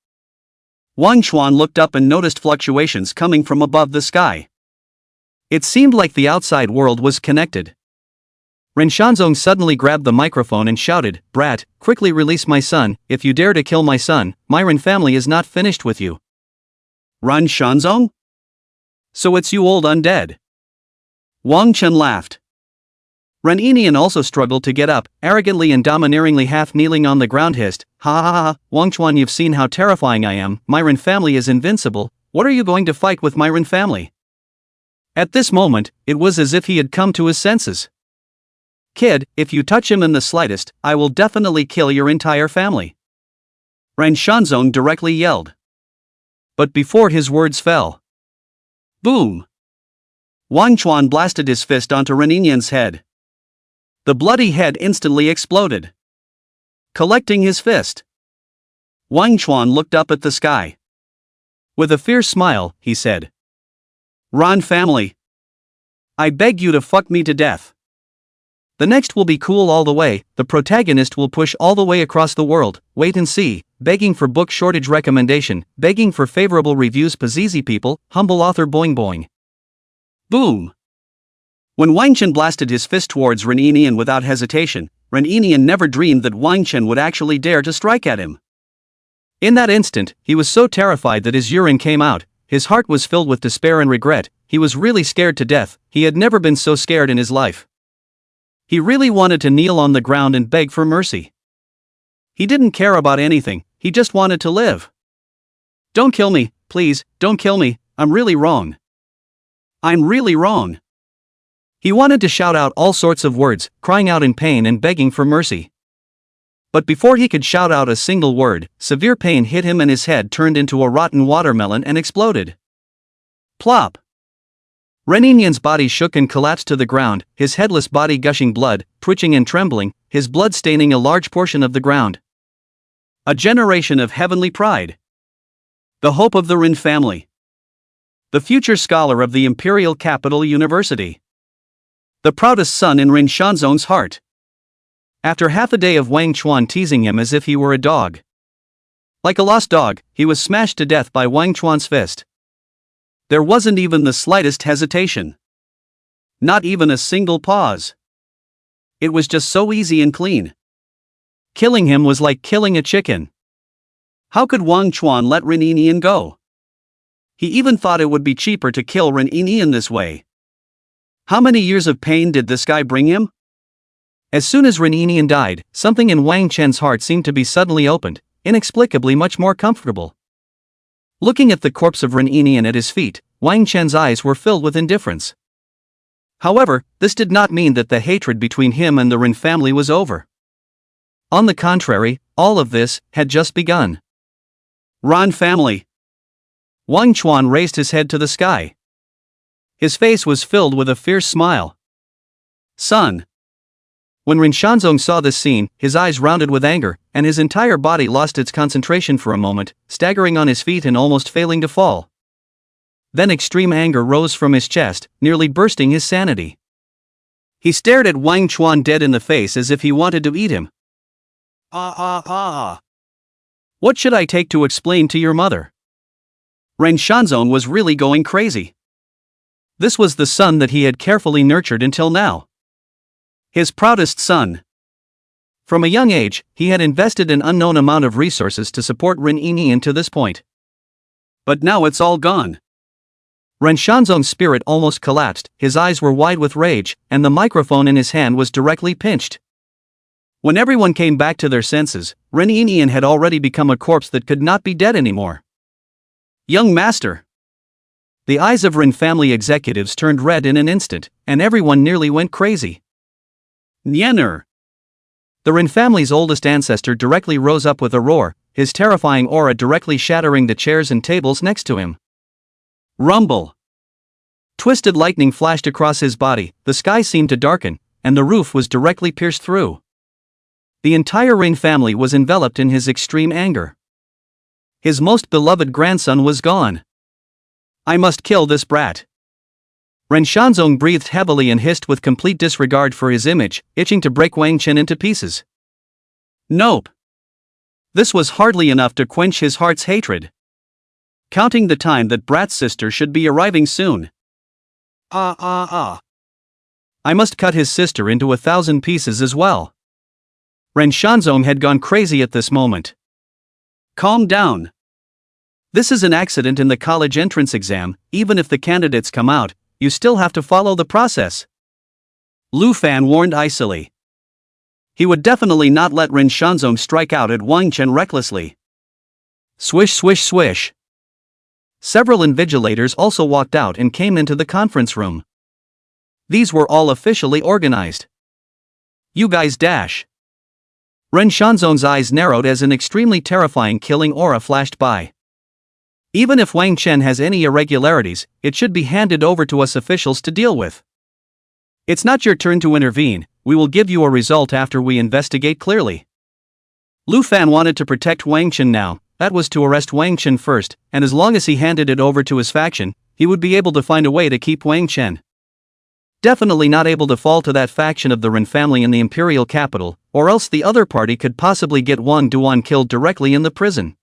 Wang Chuan looked up and noticed fluctuations coming from above the sky. It seemed like the outside world was connected. Ren Shanzong suddenly grabbed the microphone and shouted, Brat, quickly release my son, if you dare to kill my son, my Ren family is not finished with you. Ren Shanzong? So it's you old undead. Wang Chen laughed. Ren Enian also struggled to get up, arrogantly and domineeringly half-kneeling on the ground hissed, Ha ha ha, Wang Chuan, you've seen how terrifying I am, my Ren family is invincible, what are you going to fight with my Ren family? At this moment, it was as if he had come to his senses. Kid, if you touch him in the slightest, I will definitely kill your entire family. Ren Shanzong directly yelled. But before his words fell. Boom! Wang Chuan blasted his fist onto Ren Enian's head. The bloody head instantly exploded. Collecting his fist, Wang Chuan looked up at the sky. With a fierce smile, he said, Ren family, I beg you to fuck me to death. The next will be cool all the way, the protagonist will push all the way across the world, wait and see, begging for book shortage recommendation, begging for favorable reviews Pazizi people, humble author boing boing. Boom! When Wang Chen blasted his fist towards Ren Enian without hesitation, Ren Enian never dreamed that Wang Chen would actually dare to strike at him. In that instant, he was so terrified that his urine came out, his heart was filled with despair and regret, he was really scared to death. He had never been so scared in his life. He really wanted to kneel on the ground and beg for mercy. He didn't care about anything, he just wanted to live. "Don't kill me, please, don't kill me, I'm really wrong. I'm really wrong." He wanted to shout out all sorts of words, crying out in pain and begging for mercy. But before he could shout out a single word, severe pain hit him and his head turned into a rotten watermelon and exploded. Plop! Reninian's body shook and collapsed to the ground, his headless body gushing blood, twitching and trembling, his blood staining a large portion of the ground. A generation of heavenly pride. The hope of the Rin family. The future scholar of the Imperial Capital University. The proudest son in Rin Shanzong's heart. After half a day of Wang Chuan teasing him as if he were a dog. Like a lost dog, he was smashed to death by Wang Chuan's fist. There wasn't even the slightest hesitation. Not even a single pause. It was just so easy and clean. Killing him was like killing a chicken. How could Wang Chuan let Ren Yinian go? He even thought it would be cheaper to kill Ren Yinian this way. How many years of pain did this guy bring him? As soon as Ren Yinian died, something in Wang Chen's heart seemed to be suddenly opened, inexplicably much more comfortable. Looking at the corpse of Ren Yinian at his feet, Wang Chen's eyes were filled with indifference. However, this did not mean that the hatred between him and the Ren family was over. On the contrary, all of this had just begun. Ran family. Wang Chuan raised his head to the sky. His face was filled with a fierce smile. Son. When Rin Shanzong saw this scene, his eyes rounded with anger, and his entire body lost its concentration for a moment, staggering on his feet and almost failing to fall. Then extreme anger rose from his chest, nearly bursting his sanity. He stared at Wang Chuan dead in the face as if he wanted to eat him. What should I take to explain to your mother? Ren Shanzong was really going crazy. This was the son that he had carefully nurtured until now. His proudest son. From a young age, he had invested an unknown amount of resources to support Ren Yinian to this point. But now it's all gone. Ren Shanzong's spirit almost collapsed, his eyes were wide with rage, and the microphone in his hand was directly pinched. When everyone came back to their senses, Ren Yinian had already become a corpse that could not be dead anymore. Young master. The eyes of Ren family executives turned red in an instant, and everyone nearly went crazy. Nyener. The Ren family's oldest ancestor directly rose up with a roar, his terrifying aura directly shattering the chairs and tables next to him. Rumble. Twisted lightning flashed across his body, the sky seemed to darken, and the roof was directly pierced through. The entire Ren family was enveloped in his extreme anger. His most beloved grandson was gone. I must kill this brat. Ren Shanzong breathed heavily and hissed with complete disregard for his image, itching to break Wang Chen into pieces. Nope. This was hardly enough to quench his heart's hatred. Counting the time that brat's sister should be arriving soon. I must cut his sister into 1,000 pieces as well. Ren Shanzong had gone crazy at this moment. Calm down. This is an accident in the college entrance exam, even if the candidates come out, you still have to follow the process. Lu Fan warned icily. He would definitely not let Ren Shanzong strike out at Wang Chen recklessly. Swish swish swish. Several invigilators also walked out and came into the conference room. These were all officially organized. You guys dash. Ren Shanzong's eyes narrowed as an extremely terrifying killing aura flashed by. Even if Wang Chen has any irregularities, it should be handed over to us officials to deal with. It's not your turn to intervene, we will give you a result after we investigate clearly. Lu Fan wanted to protect Wang Chen now, that was to arrest Wang Chen first, and as long as he handed it over to his faction, he would be able to find a way to keep Wang Chen. Definitely not able to fall to that faction of the Ren family in the imperial capital, or else the other party could possibly get Wang Duan killed directly in the prison.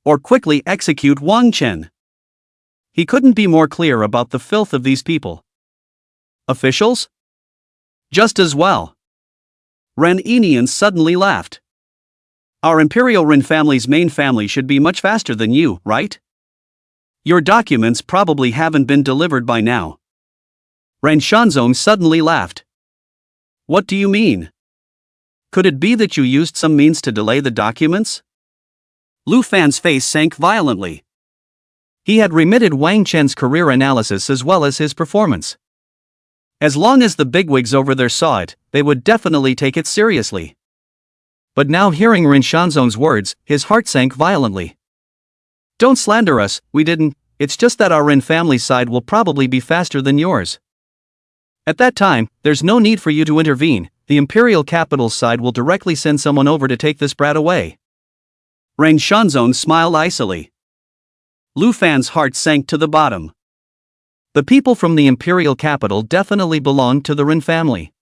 Or quickly execute Wang Chen. He couldn't be more clear about the filth of these people. Officials? Just as well. Ren Yinian suddenly laughed. Our Imperial Ren family's main family should be much faster than you, right? Your documents probably haven't been delivered by now. Ren Shanzong suddenly laughed. What do you mean? Could it be that you used some means to delay the documents? Lu Fan's face sank violently. He had remitted Wang Chen's career analysis as well as his performance. As long as the bigwigs over there saw it, they would definitely take it seriously. But now hearing Ren Shanzong's words, his heart sank violently. Don't slander us, we didn't, it's just that our Ren family side will probably be faster than yours. At that time, there's no need for you to intervene, the Imperial Capital's side will directly send someone over to take this brat away. Ren Shanzong smiled icily. Lu Fan's heart sank to the bottom. The people from the Imperial Capital definitely belonged to the Ren family.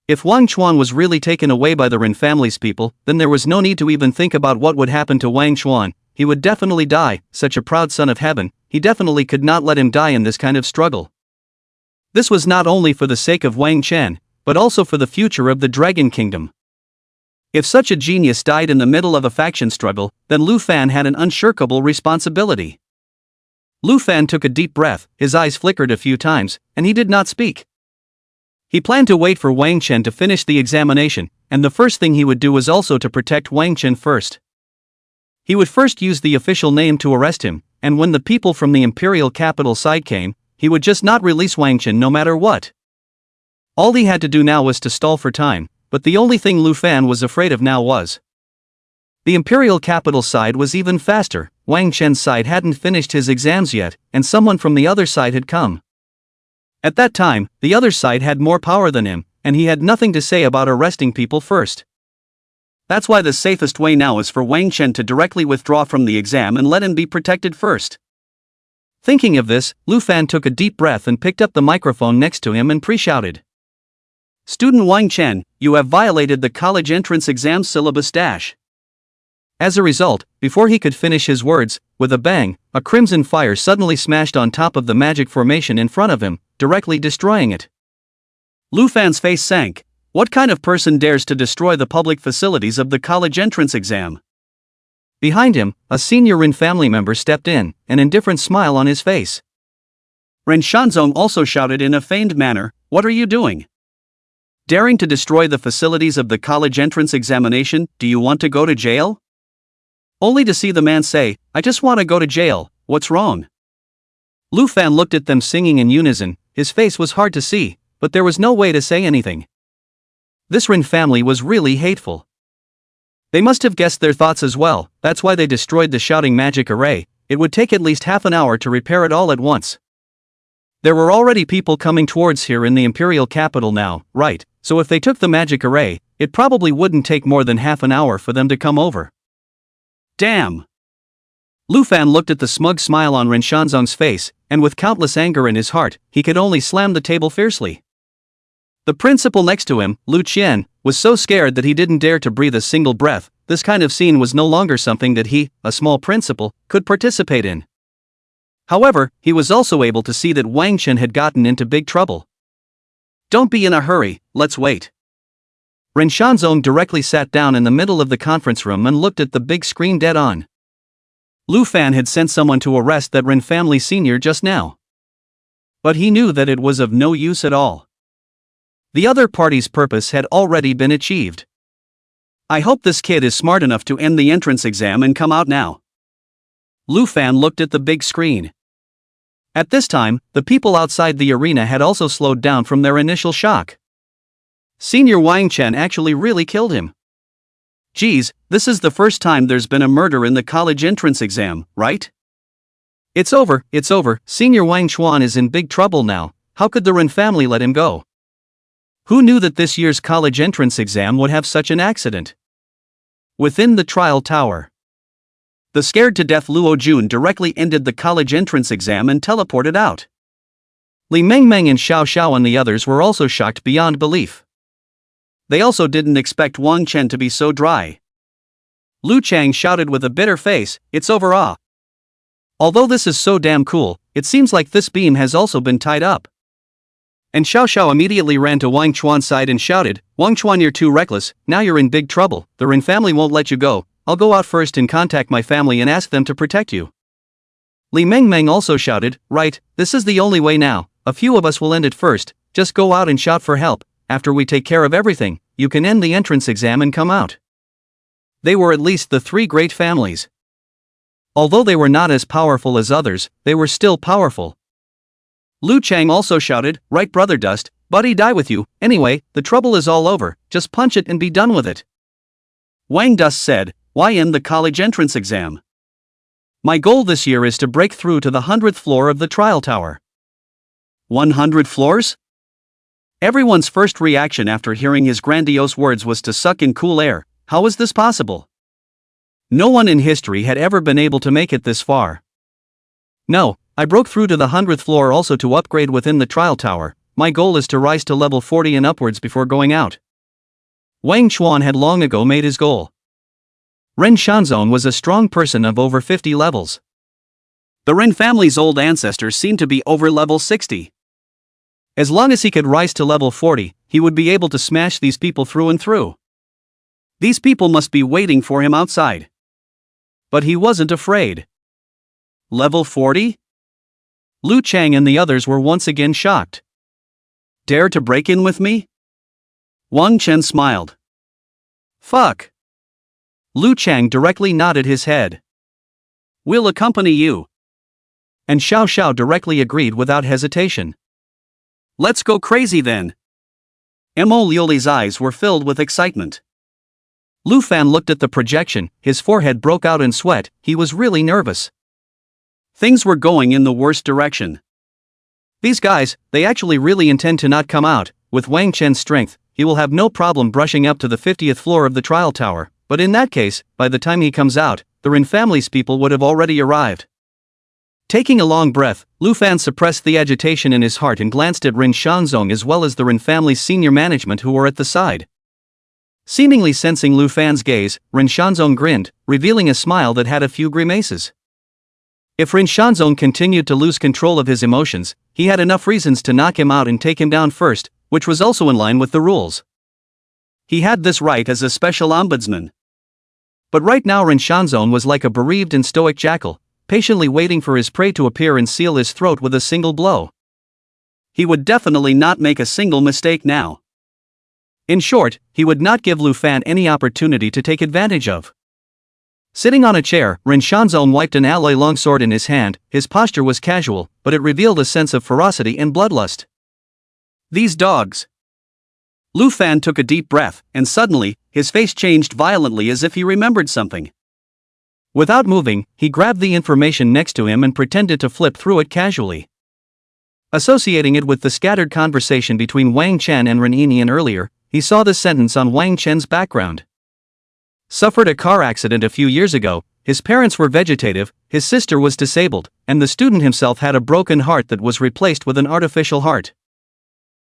If Wang Chuan was really taken away by the Ren family's people, then there was no need to even think about what would happen to Wang Chuan. He would definitely die, such a proud son of heaven, he definitely could not let him die in this kind of struggle. This was not only for the sake of Wang Chen, but also for the future of the Dragon Kingdom. If such a genius died in the middle of a faction struggle, then Lu Fan had an unshirkable responsibility. Lu Fan took a deep breath, his eyes flickered a few times, and he did not speak. He planned to wait for Wang Chen to finish the examination, and the first thing he would do was also to protect Wang Chen first. He would first use the official name to arrest him, and when the people from the Imperial Capital side came, he would just not release Wang Chen no matter what. All he had to do now was to stall for time, but the only thing Lu Fan was afraid of now was the Imperial Capital side was even faster. Wang Chen's side hadn't finished his exams yet, and someone from the other side had come. At that time, the other side had more power than him, and he had nothing to say about arresting people first. That's why the safest way now is for Wang Chen to directly withdraw from the exam and let him be protected first. Thinking of this, Lu Fan took a deep breath and picked up the microphone next to him and pre-shouted. Student Wang Chen, you have violated the college entrance exam syllabus dash. As a result, before he could finish his words, with a bang, a crimson fire suddenly smashed on top of the magic formation in front of him, directly destroying it. Lu Fan's face sank. What kind of person dares to destroy the public facilities of the college entrance exam? Behind him, a senior Ren family member stepped in, an indifferent smile on his face. Ren Shanzong also shouted in a feigned manner, What are you doing? Daring to destroy the facilities of the college entrance examination, do you want to go to jail? Only to see the man say, I just want to go to jail, what's wrong? Lu Fan looked at them singing in unison, his face was hard to see, but there was no way to say anything. This Ren family was really hateful. They must have guessed their thoughts as well, that's why they destroyed the shouting magic array. It would take at least half an hour to repair it all at once. There were already people coming towards here in the Imperial Capital now, right? So if they took the magic array, it probably wouldn't take more than half an hour for them to come over. Damn! Lu Fan looked at the smug smile on Ren Shanzong's face, and with countless anger in his heart, he could only slam the table fiercely. The principal next to him, Lu Qian, was so scared that he didn't dare to breathe a single breath. This kind of scene was no longer something that he, a small principal, could participate in. However, he was also able to see that Wang Chen had gotten into big trouble. Don't be in a hurry, let's wait. Ren Shanzong directly sat down in the middle of the conference room and looked at the big screen dead on. Lu Fan had sent someone to arrest that Ren family senior just now. But he knew that it was of no use at all. The other party's purpose had already been achieved. I hope this kid is smart enough to end the entrance exam and come out now. Lu Fan looked at the big screen. At this time, the people outside the arena had also slowed down from their initial shock. Senior Wang Chen actually really killed him. Geez, this is the first time there's been a murder in the college entrance exam, right? It's over, Senior Wang Chuan is in big trouble now. How could the Ren family let him go? Who knew that this year's college entrance exam would have such an accident? Within the trial tower, the scared-to-death Luo Jun directly ended the college entrance exam and teleported out. Li Mengmeng and Xiao Xiao and the others were also shocked beyond belief. They also didn't expect Wang Chen to be so dry. Lu Chang shouted with a bitter face, It's over ah! Although this is so damn cool, it seems like this beam has also been tied up. And Xiao Xiao immediately ran to Wang Chuan's side and shouted, Wang Chuan, you're too reckless, now you're in big trouble, the Ren family won't let you go. I'll go out first and contact my family and ask them to protect you. Li Mengmeng also shouted, "Right, this is the only way now, a few of us will end it first, just go out and shout for help, after we take care of everything, you can end the entrance exam and come out." They were at least the three great families. Although they were not as powerful as others, they were still powerful. Lu Chang also shouted, "Right brother Dust, buddy die with you, anyway, the trouble is all over, just punch it and be done with it." Wang Dust said, "Why end the college entrance exam? My goal this year is to break through to the 100th floor of the trial tower." 100 floors? Everyone's first reaction after hearing his grandiose words was to suck in cool air. How is this possible? No one in history had ever been able to make it this far. "No, I broke through to the 100th floor also to upgrade within the trial tower. My goal is to rise to level 40 and upwards before going out." Wang Chuan had long ago made his goal. Ren Shanzong was a strong person of over 50 levels. The Ren family's old ancestors seemed to be over level 60. As long as he could rise to level 40, he would be able to smash these people through and through. These people must be waiting for him outside. But he wasn't afraid. Level 40? Lu Chang and the others were once again shocked. "Dare to break in with me?" Wang Chen smiled. "Fuck." Lu Chang directly nodded his head. "We'll accompany you." And Xiao Xiao directly agreed without hesitation. "Let's go crazy then." Mo Liuli's eyes were filled with excitement. Lu Fan looked at the projection, his forehead broke out in sweat, he was really nervous. Things were going in the worst direction. These guys, they actually really intend to not come out. With Wang Chen's strength, he will have no problem brushing up to the 50th floor of the trial tower, but in that case, by the time he comes out, the Ren family's people would have already arrived. Taking a long breath, Lu Fan suppressed the agitation in his heart and glanced at Ren Shanzong as well as the Ren family's senior management who were at the side. Seemingly sensing Lu Fan's gaze, Ren Shanzong grinned, revealing a smile that had a few grimaces. If Ren Shanzong continued to lose control of his emotions, he had enough reasons to knock him out and take him down first, which was also in line with the rules. He had this right as a special ombudsman. But right now Ren Shanzong was like a bereaved and stoic jackal, patiently waiting for his prey to appear and seal his throat with a single blow. He would definitely not make a single mistake now. In short, he would not give Lu Fan any opportunity to take advantage of. Sitting on a chair, Ren Shanzong wiped an alloy longsword in his hand. His posture was casual, but it revealed a sense of ferocity and bloodlust. "These dogs." Lu Fan took a deep breath, and suddenly, his face changed violently as if he remembered something. Without moving, he grabbed the information next to him and pretended to flip through it casually. Associating it with the scattered conversation between Wang Chen and Ren Yinian earlier, he saw this sentence on Wang Chen's background. Suffered a car accident a few years ago, his parents were vegetative, his sister was disabled, and the student himself had a broken heart that was replaced with an artificial heart.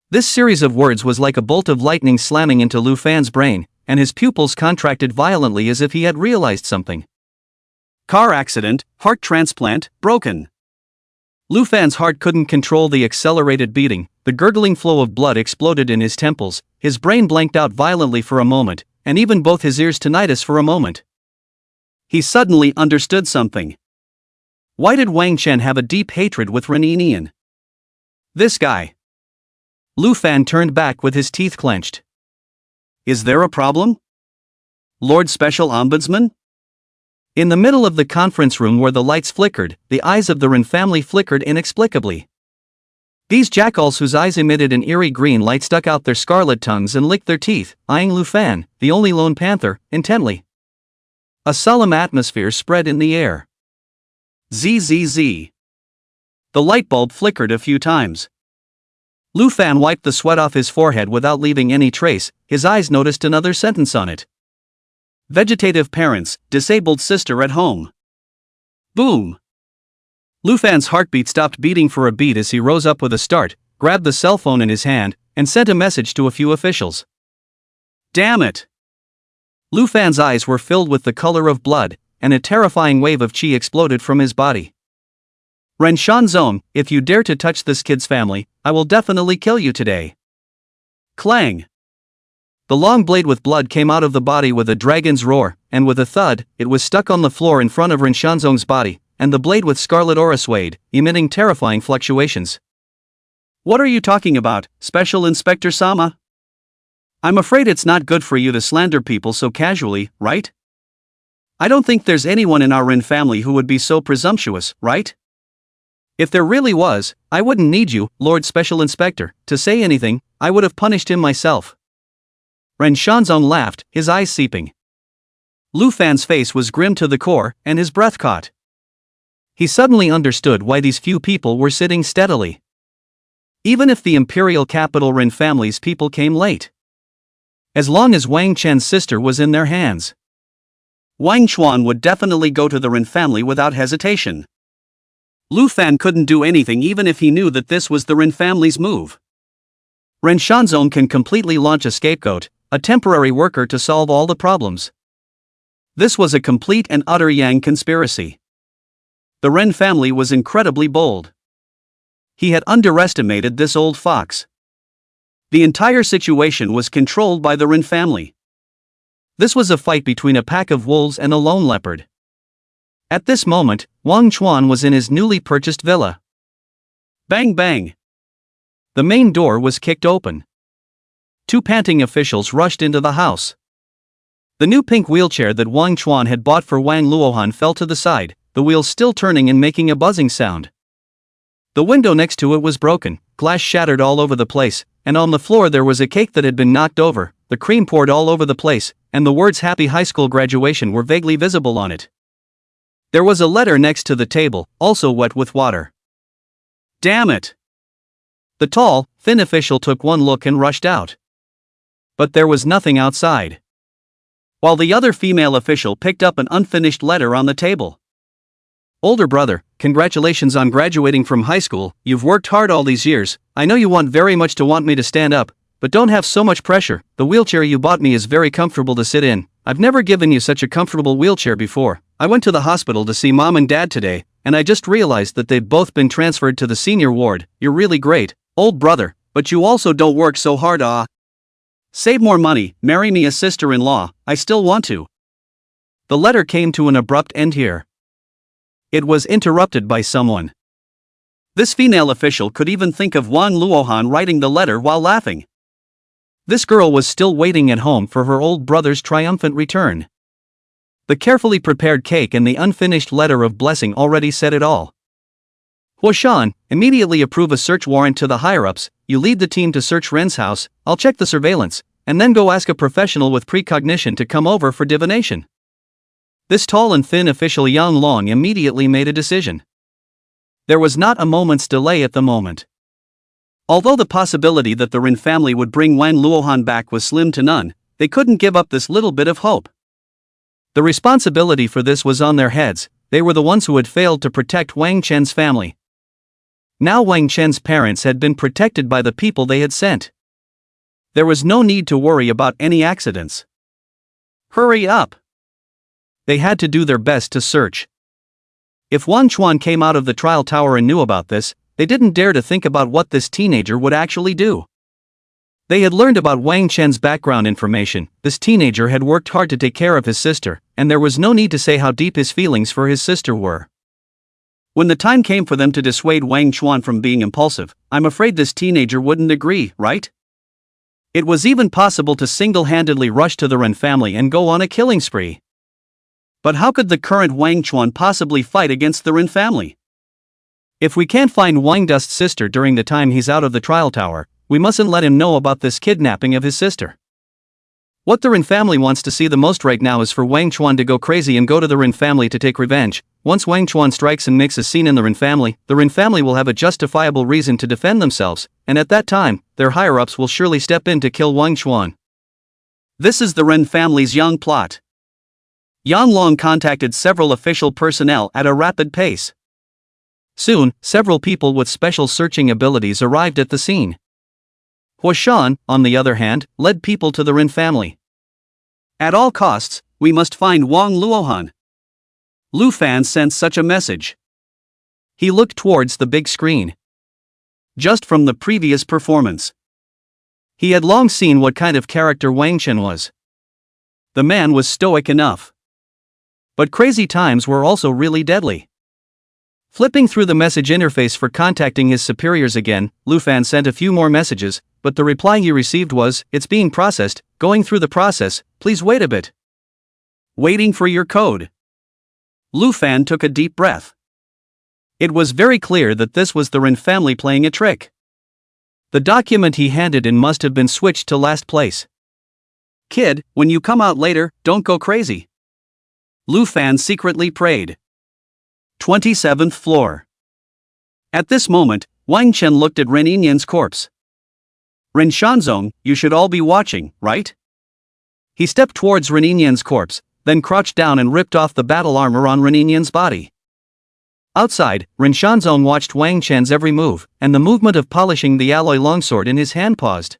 This series of words was like a bolt of lightning slamming into Lu Fan's brain, and his pupils contracted violently as if he had realized something. Car accident, heart transplant, broken. Lu Fan's heart couldn't control the accelerated beating, the gurgling flow of blood exploded in his temples, his brain blanked out violently for a moment, and even both his ears tinnitus for a moment. He suddenly understood something. Why did Wang Chen have a deep hatred with Ren Yinian? This guy. Lu Fan turned back with his teeth clenched. Is there a problem? Lord Special Ombudsman? In the middle of the conference room where the lights flickered, the eyes of the Ren family flickered inexplicably. These jackals whose eyes emitted an eerie green light stuck out their scarlet tongues and licked their teeth, eyeing Lu Fan, the only lone panther, intently. A solemn atmosphere spread in the air. Zzz. The light bulb flickered a few times. Lu Fan wiped the sweat off his forehead without leaving any trace, his eyes noticed another sentence on it. Vegetative parents, disabled sister at home. Boom. Lu Fan's heartbeat stopped beating for a beat as he rose up with a start, grabbed the cell phone in his hand, and sent a message to a few officials. Damn it! Lu Fan's eyes were filled with the color of blood, and a terrifying wave of qi exploded from his body. Ren Shanzong, if you dare to touch this kid's family, I will definitely kill you today. Clang! The long blade with blood came out of the body with a dragon's roar, and with a thud, it was stuck on the floor in front of Ren Shanzong's body. and the blade with scarlet aura swayed, emitting terrifying fluctuations. What are you talking about, Special Inspector Sama? I'm afraid it's not good for you to slander people so casually, right? I don't think there's anyone in our Rin family who would be so presumptuous, right? If there really was, I wouldn't need you, Lord Special Inspector, to say anything. I would have punished him myself. Ren Shanzong laughed, his eyes seeping. Lu Fan's face was grim to the core, and his breath caught. He suddenly understood why these few people were sitting steadily. Even if the imperial capital Rin family's people came late. As long as Wang Chen's sister was in their hands. Wang Chuan would definitely go to the Rin family without hesitation. Lu Fan couldn't do anything even if he knew that this was the Rin family's move. Ren Shanzong can completely launch a scapegoat, a temporary worker to solve all the problems. This was a complete and utter Yang conspiracy. The Ren family was incredibly bold. He had underestimated this old fox. The entire situation was controlled by the Ren family. This was a fight between a pack of wolves and a lone leopard. At this moment, Wang Chuan was in his newly purchased villa. Bang bang! The main door was kicked open. Two panting officials rushed into the house. The new pink wheelchair that Wang Chuan had bought for Wang Luohan fell to the side, the wheels still turning and making a buzzing sound. The window next to it was broken, glass shattered all over the place, and on the floor there was a cake that had been knocked over, the cream poured all over the place, and the words Happy High School Graduation were vaguely visible on it. There was a letter next to the table, also wet with water. Damn it! The tall, thin official took one look and rushed out. But there was nothing outside. While the other female official picked up an unfinished letter on the table. Older brother, congratulations on graduating from high school. You've worked hard all these years. I know you want very much to want me to stand up, but don't have so much pressure. The wheelchair you bought me is very comfortable to sit in. I've never given you such a comfortable wheelchair before. I went to the hospital to see mom and dad today, and I just realized that they've both been transferred to the senior ward. You're really great, old brother, but you also don't work so hard. Save more money, marry me a sister-in-law, I still want to. The letter came to an abrupt end here. It was interrupted by someone. This female official could even think of Wang Luohan writing the letter while laughing. This girl was still waiting at home for her old brother's triumphant return. The carefully prepared cake and the unfinished letter of blessing already said it all. Huoshan, immediately approve a search warrant to the higher-ups. You lead the team to search Ren's house, I'll check the surveillance, and then go ask a professional with precognition to come over for divination. This tall and thin official Yang Long immediately made a decision. There was not a moment's delay at the moment. Although the possibility that the Rin family would bring Wang Luohan back was slim to none, they couldn't give up this little bit of hope. The responsibility for this was on their heads. They were the ones who had failed to protect Wang Chen's family. Now Wang Chen's parents had been protected by the people they had sent. There was no need to worry about any accidents. Hurry up! They had to do their best to search. If Wang Chuan came out of the trial tower and knew about this, they didn't dare to think about what this teenager would actually do. They had learned about Wang Chen's background information. This teenager had worked hard to take care of his sister, and there was no need to say how deep his feelings for his sister were. When the time came for them to dissuade Wang Chuan from being impulsive, I'm afraid this teenager wouldn't agree, right? It was even possible to single-handedly rush to the Ren family and go on a killing spree. But how could the current Wang Chuan possibly fight against the Ren family? If we can't find Wang Dust's sister during the time he's out of the trial tower, we mustn't let him know about this kidnapping of his sister. What the Rin family wants to see the most right now is for Wang Chuan to go crazy and go to the Rin family to take revenge. Once Wang Chuan strikes and makes a scene in the Rin family will have a justifiable reason to defend themselves, and at that time, their higher-ups will surely step in to kill Wang Chuan. This is the Ren family's young plot. Yang Long contacted several official personnel at a rapid pace. Soon, several people with special searching abilities arrived at the scene. Huoshan, on the other hand, led people to the Rin family. At all costs, we must find Wang Luohan. Lu Fan sent such a message. He looked towards the big screen. Just from the previous performance, he had long seen what kind of character Wang Chen was. The man was stoic enough. But crazy times were also really deadly. Flipping through the message interface for contacting his superiors again, Lu Fan sent a few more messages, but the reply he received was, "It's being processed, going through the process, please wait a bit." Waiting for your code. Lu Fan took a deep breath. It was very clear that this was the Ren family playing a trick. The document he handed in must have been switched to last place. "Kid, when you come out later, don't go crazy," Lu Fan secretly prayed. 27th floor. At this moment, Wang Chen looked at Ren Yinyan's corpse. "Ren Shanzong, you should all be watching, right?" He stepped towards Ren Yinyan's corpse, then crouched down and ripped off the battle armor on Ren Yinyan's body. Outside, Ren Shanzong watched Wang Chen's every move, and the movement of polishing the alloy longsword in his hand paused.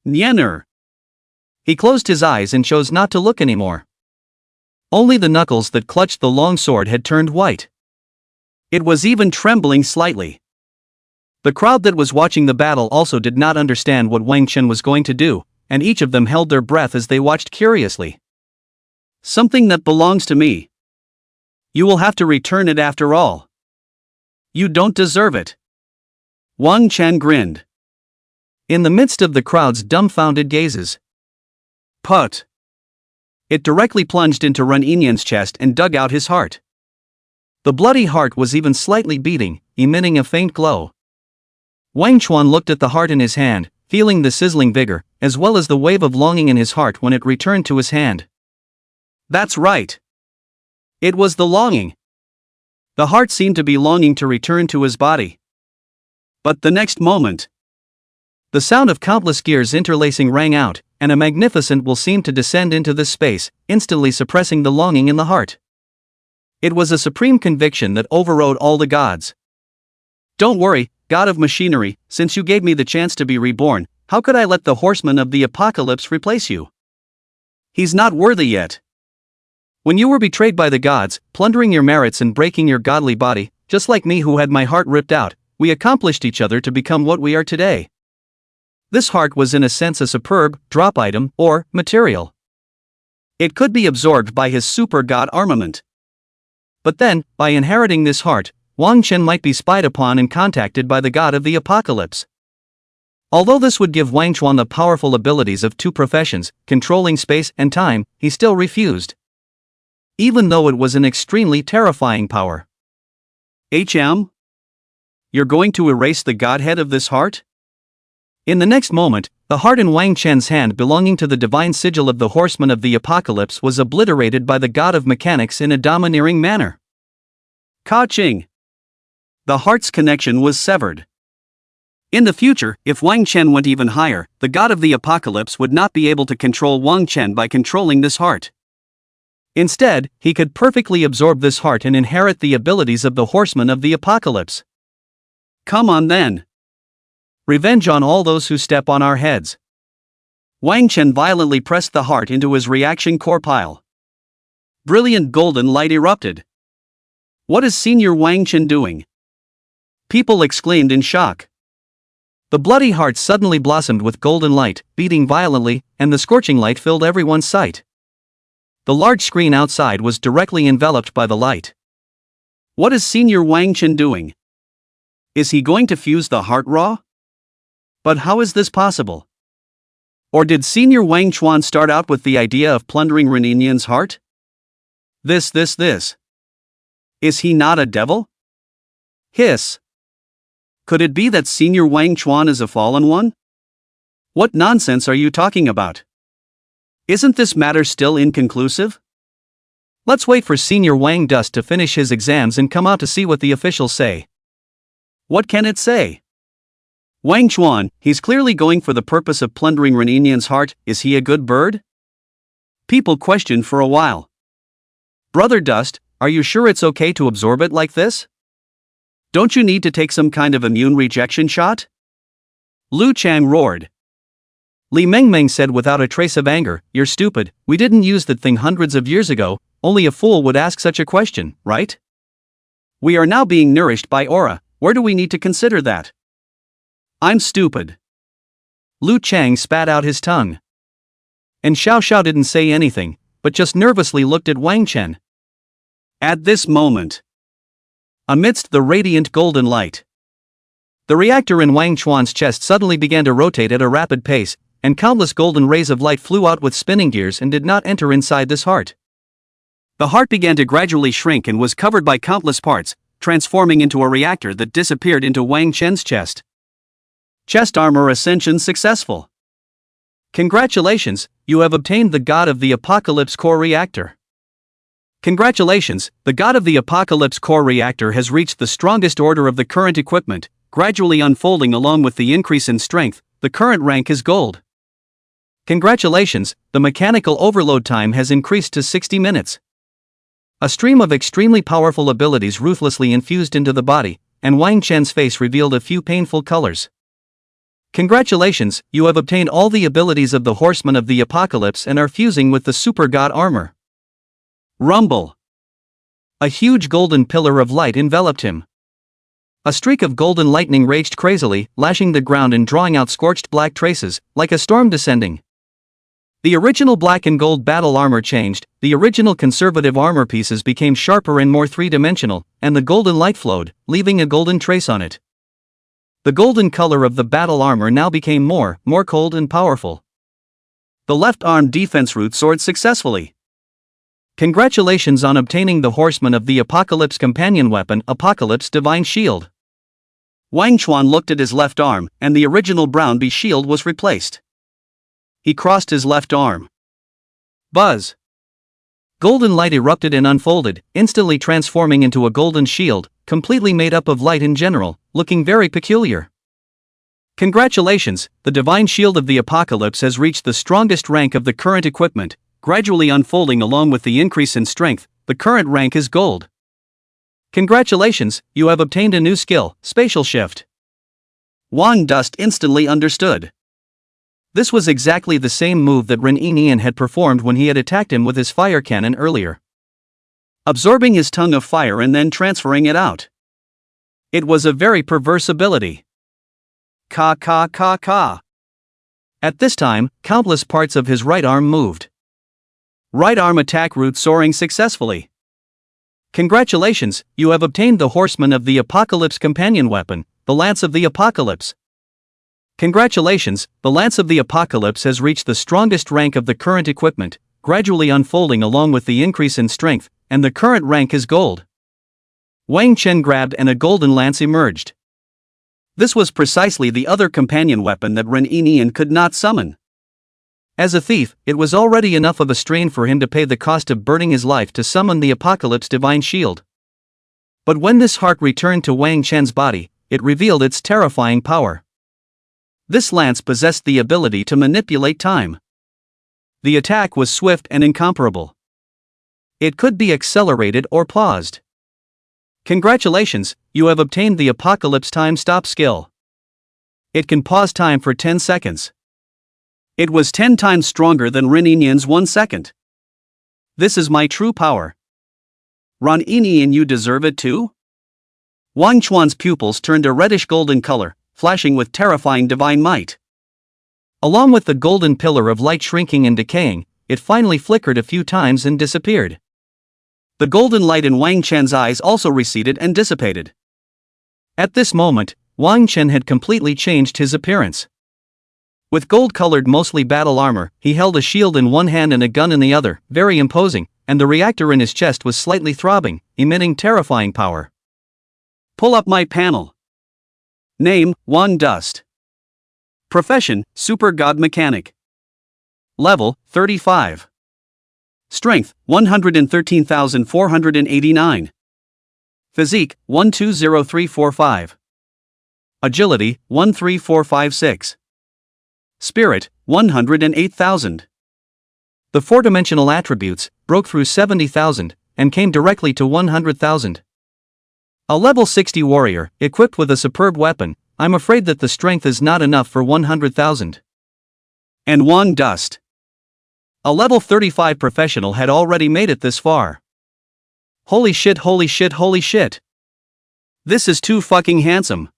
Nianer. He closed his eyes and chose not to look anymore. Only the knuckles that clutched the long sword had turned white. It was even trembling slightly. The crowd that was watching the battle also did not understand what Wang Chen was going to do, and each of them held their breath as they watched curiously. "Something that belongs to me. You will have to return it after all. You don't deserve it." Wang Chen grinned. In the midst of the crowd's dumbfounded gazes. Put. It directly plunged into Ren Yinyan's chest and dug out his heart. The bloody heart was even slightly beating, emitting a faint glow. Wang Chuan looked at the heart in his hand, feeling the sizzling vigor, as well as the wave of longing in his heart when it returned to his hand. That's right. It was the longing. The heart seemed to be longing to return to his body. But the next moment, the sound of countless gears interlacing rang out, and a magnificent will seemed to descend into this space, instantly suppressing the longing in the heart. It was a supreme conviction that overrode all the gods. "Don't worry, God of Machinery, since you gave me the chance to be reborn, how could I let the horseman of the apocalypse replace you? He's not worthy yet. When you were betrayed by the gods, plundering your merits and breaking your godly body, just like me who had my heart ripped out, we accomplished each other to become what we are today. This heart was in a sense a superb, drop item, or material. It could be absorbed by his super god armament. But then, by inheriting this heart, Wang Chen might be spied upon and contacted by the god of the apocalypse. Although this would give Wang Chuan the powerful abilities of two professions, controlling space and time, he still refused. Even though it was an extremely terrifying power. HM? You're going to erase the godhead of this heart? In the next moment, the heart in Wang Chen's hand belonging to the divine sigil of the horseman of the apocalypse was obliterated by the god of mechanics in a domineering manner. Ka-ching! The heart's connection was severed. In the future, if Wang Chen went even higher, the god of the apocalypse would not be able to control Wang Chen by controlling this heart. Instead, he could perfectly absorb this heart and inherit the abilities of the horseman of the apocalypse. Come on then. Revenge on all those who step on our heads. Wang Chen violently pressed the heart into his reaction core pile. Brilliant golden light erupted. What is Senior Wang Chen doing? People exclaimed in shock. The bloody heart suddenly blossomed with golden light, beating violently, and the scorching light filled everyone's sight. The large screen outside was directly enveloped by the light. What is Senior Wang Chen doing? Is he going to fuse the heart raw? But how is this possible? Or did Senior Wang Chuan start out with the idea of plundering Ren Yinyan's heart? This. Is he not a devil? Hiss. Could it be that Senior Wang Chuan is a fallen one? What nonsense are you talking about? Isn't this matter still inconclusive? Let's wait for Senior Wang Dust to finish his exams and come out to see what the officials say. What can it say? Wang Chuan, he's clearly going for the purpose of plundering Ren Yinyan's heart. Is he a good bird? People questioned for a while. Brother Dust, are you sure it's okay to absorb it like this? Don't you need to take some kind of immune rejection shot? Lu Chang roared. Li Mengmeng said without a trace of anger, "You're stupid, we didn't use that thing hundreds of years ago, only a fool would ask such a question, right? We are now being nourished by aura, where do we need to consider that? I'm stupid." Lu Chang spat out his tongue. And Xiao Xiao didn't say anything, but just nervously looked at Wang Chen. At this moment, amidst the radiant golden light. The reactor in Wang Chuan's chest suddenly began to rotate at a rapid pace, and countless golden rays of light flew out with spinning gears and did not enter inside this heart. The heart began to gradually shrink and was covered by countless parts, transforming into a reactor that disappeared into Wang Chen's chest. Chest armor ascension successful. Congratulations, you have obtained the God of the Apocalypse Core Reactor. Congratulations, the God of the Apocalypse Core Reactor has reached the strongest order of the current equipment, gradually unfolding along with the increase in strength. The current rank is Gold. Congratulations, the mechanical overload time has increased to 60 minutes. A stream of extremely powerful abilities ruthlessly infused into the body, and Wang Chen's face revealed a few painful colors. Congratulations, you have obtained all the abilities of the Horseman of the Apocalypse and are fusing with the Super God armor. Rumble. A huge golden pillar of light enveloped him. A streak of golden lightning raged crazily, lashing the ground and drawing out scorched black traces, like a storm descending. The original black and gold battle armor changed, the original conservative armor pieces became sharper and more three-dimensional, and the golden light flowed, leaving a golden trace on it. The golden color of the battle armor now became more cold and powerful. The left arm defense root soared successfully. Congratulations on obtaining the Horseman of the Apocalypse companion weapon, Apocalypse Divine Shield. Wang Chuan looked at his left arm, and the original brown bee shield was replaced. He crossed his left arm. Buzz! Golden light erupted and unfolded, instantly transforming into a golden shield, completely made up of light in general, looking very peculiar. Congratulations, the Divine Shield of the Apocalypse has reached the strongest rank of the current equipment, gradually unfolding along with the increase in strength. The current rank is Gold. Congratulations, you have obtained a new skill, Spatial Shift. Wang Dust instantly understood. This was exactly the same move that Ren Yinian had performed when he had attacked him with his fire cannon earlier. Absorbing his tongue of fire and then transferring it out. It was a very perverse ability. Ka ka ka ka. At this time, countless parts of his right arm moved. Right arm attack root soaring successfully. Congratulations, you have obtained the Horseman of the Apocalypse companion weapon, the Lance of the Apocalypse. Congratulations, the Lance of the Apocalypse has reached the strongest rank of the current equipment, gradually unfolding along with the increase in strength, and the current rank is Gold. Wang Chen grabbed and a golden lance emerged. This was precisely the other companion weapon that Ren Yinian could not summon. As a thief, it was already enough of a strain for him to pay the cost of burning his life to summon the Apocalypse Divine Shield. But when this heart returned to Wang Chen's body, it revealed its terrifying power. This lance possessed the ability to manipulate time. The attack was swift and incomparable. It could be accelerated or paused. Congratulations, you have obtained the Apocalypse Time Stop skill. It can pause time for 10 seconds. It was 10 times stronger than Ren Yinian's 1 second. This is my true power. Ren Yinian, you deserve it too? Wang Chuan's pupils turned a reddish golden color, flashing with terrifying divine might. Along with the golden pillar of light shrinking and decaying, it finally flickered a few times and disappeared. The golden light in Wang Chen's eyes also receded and dissipated. At this moment, Wang Chen had completely changed his appearance. With gold-colored mostly battle armor, he held a shield in one hand and a gun in the other, very imposing, and the reactor in his chest was slightly throbbing, emitting terrifying power. Pull up my panel. Name, Wang Dust. Profession, Super God Mechanic. Level, 35. Strength, 113,489. Physique, 120345. Agility, 13456. Spirit, 108,000. The four-dimensional attributes broke through 70,000 and came directly to 100,000. A level 60 warrior, equipped with a superb weapon, I'm afraid that the strength is not enough for 100,000. And Wang Dust. A level 35 professional had already made it this far. Holy shit, holy shit, holy shit. This is too fucking handsome.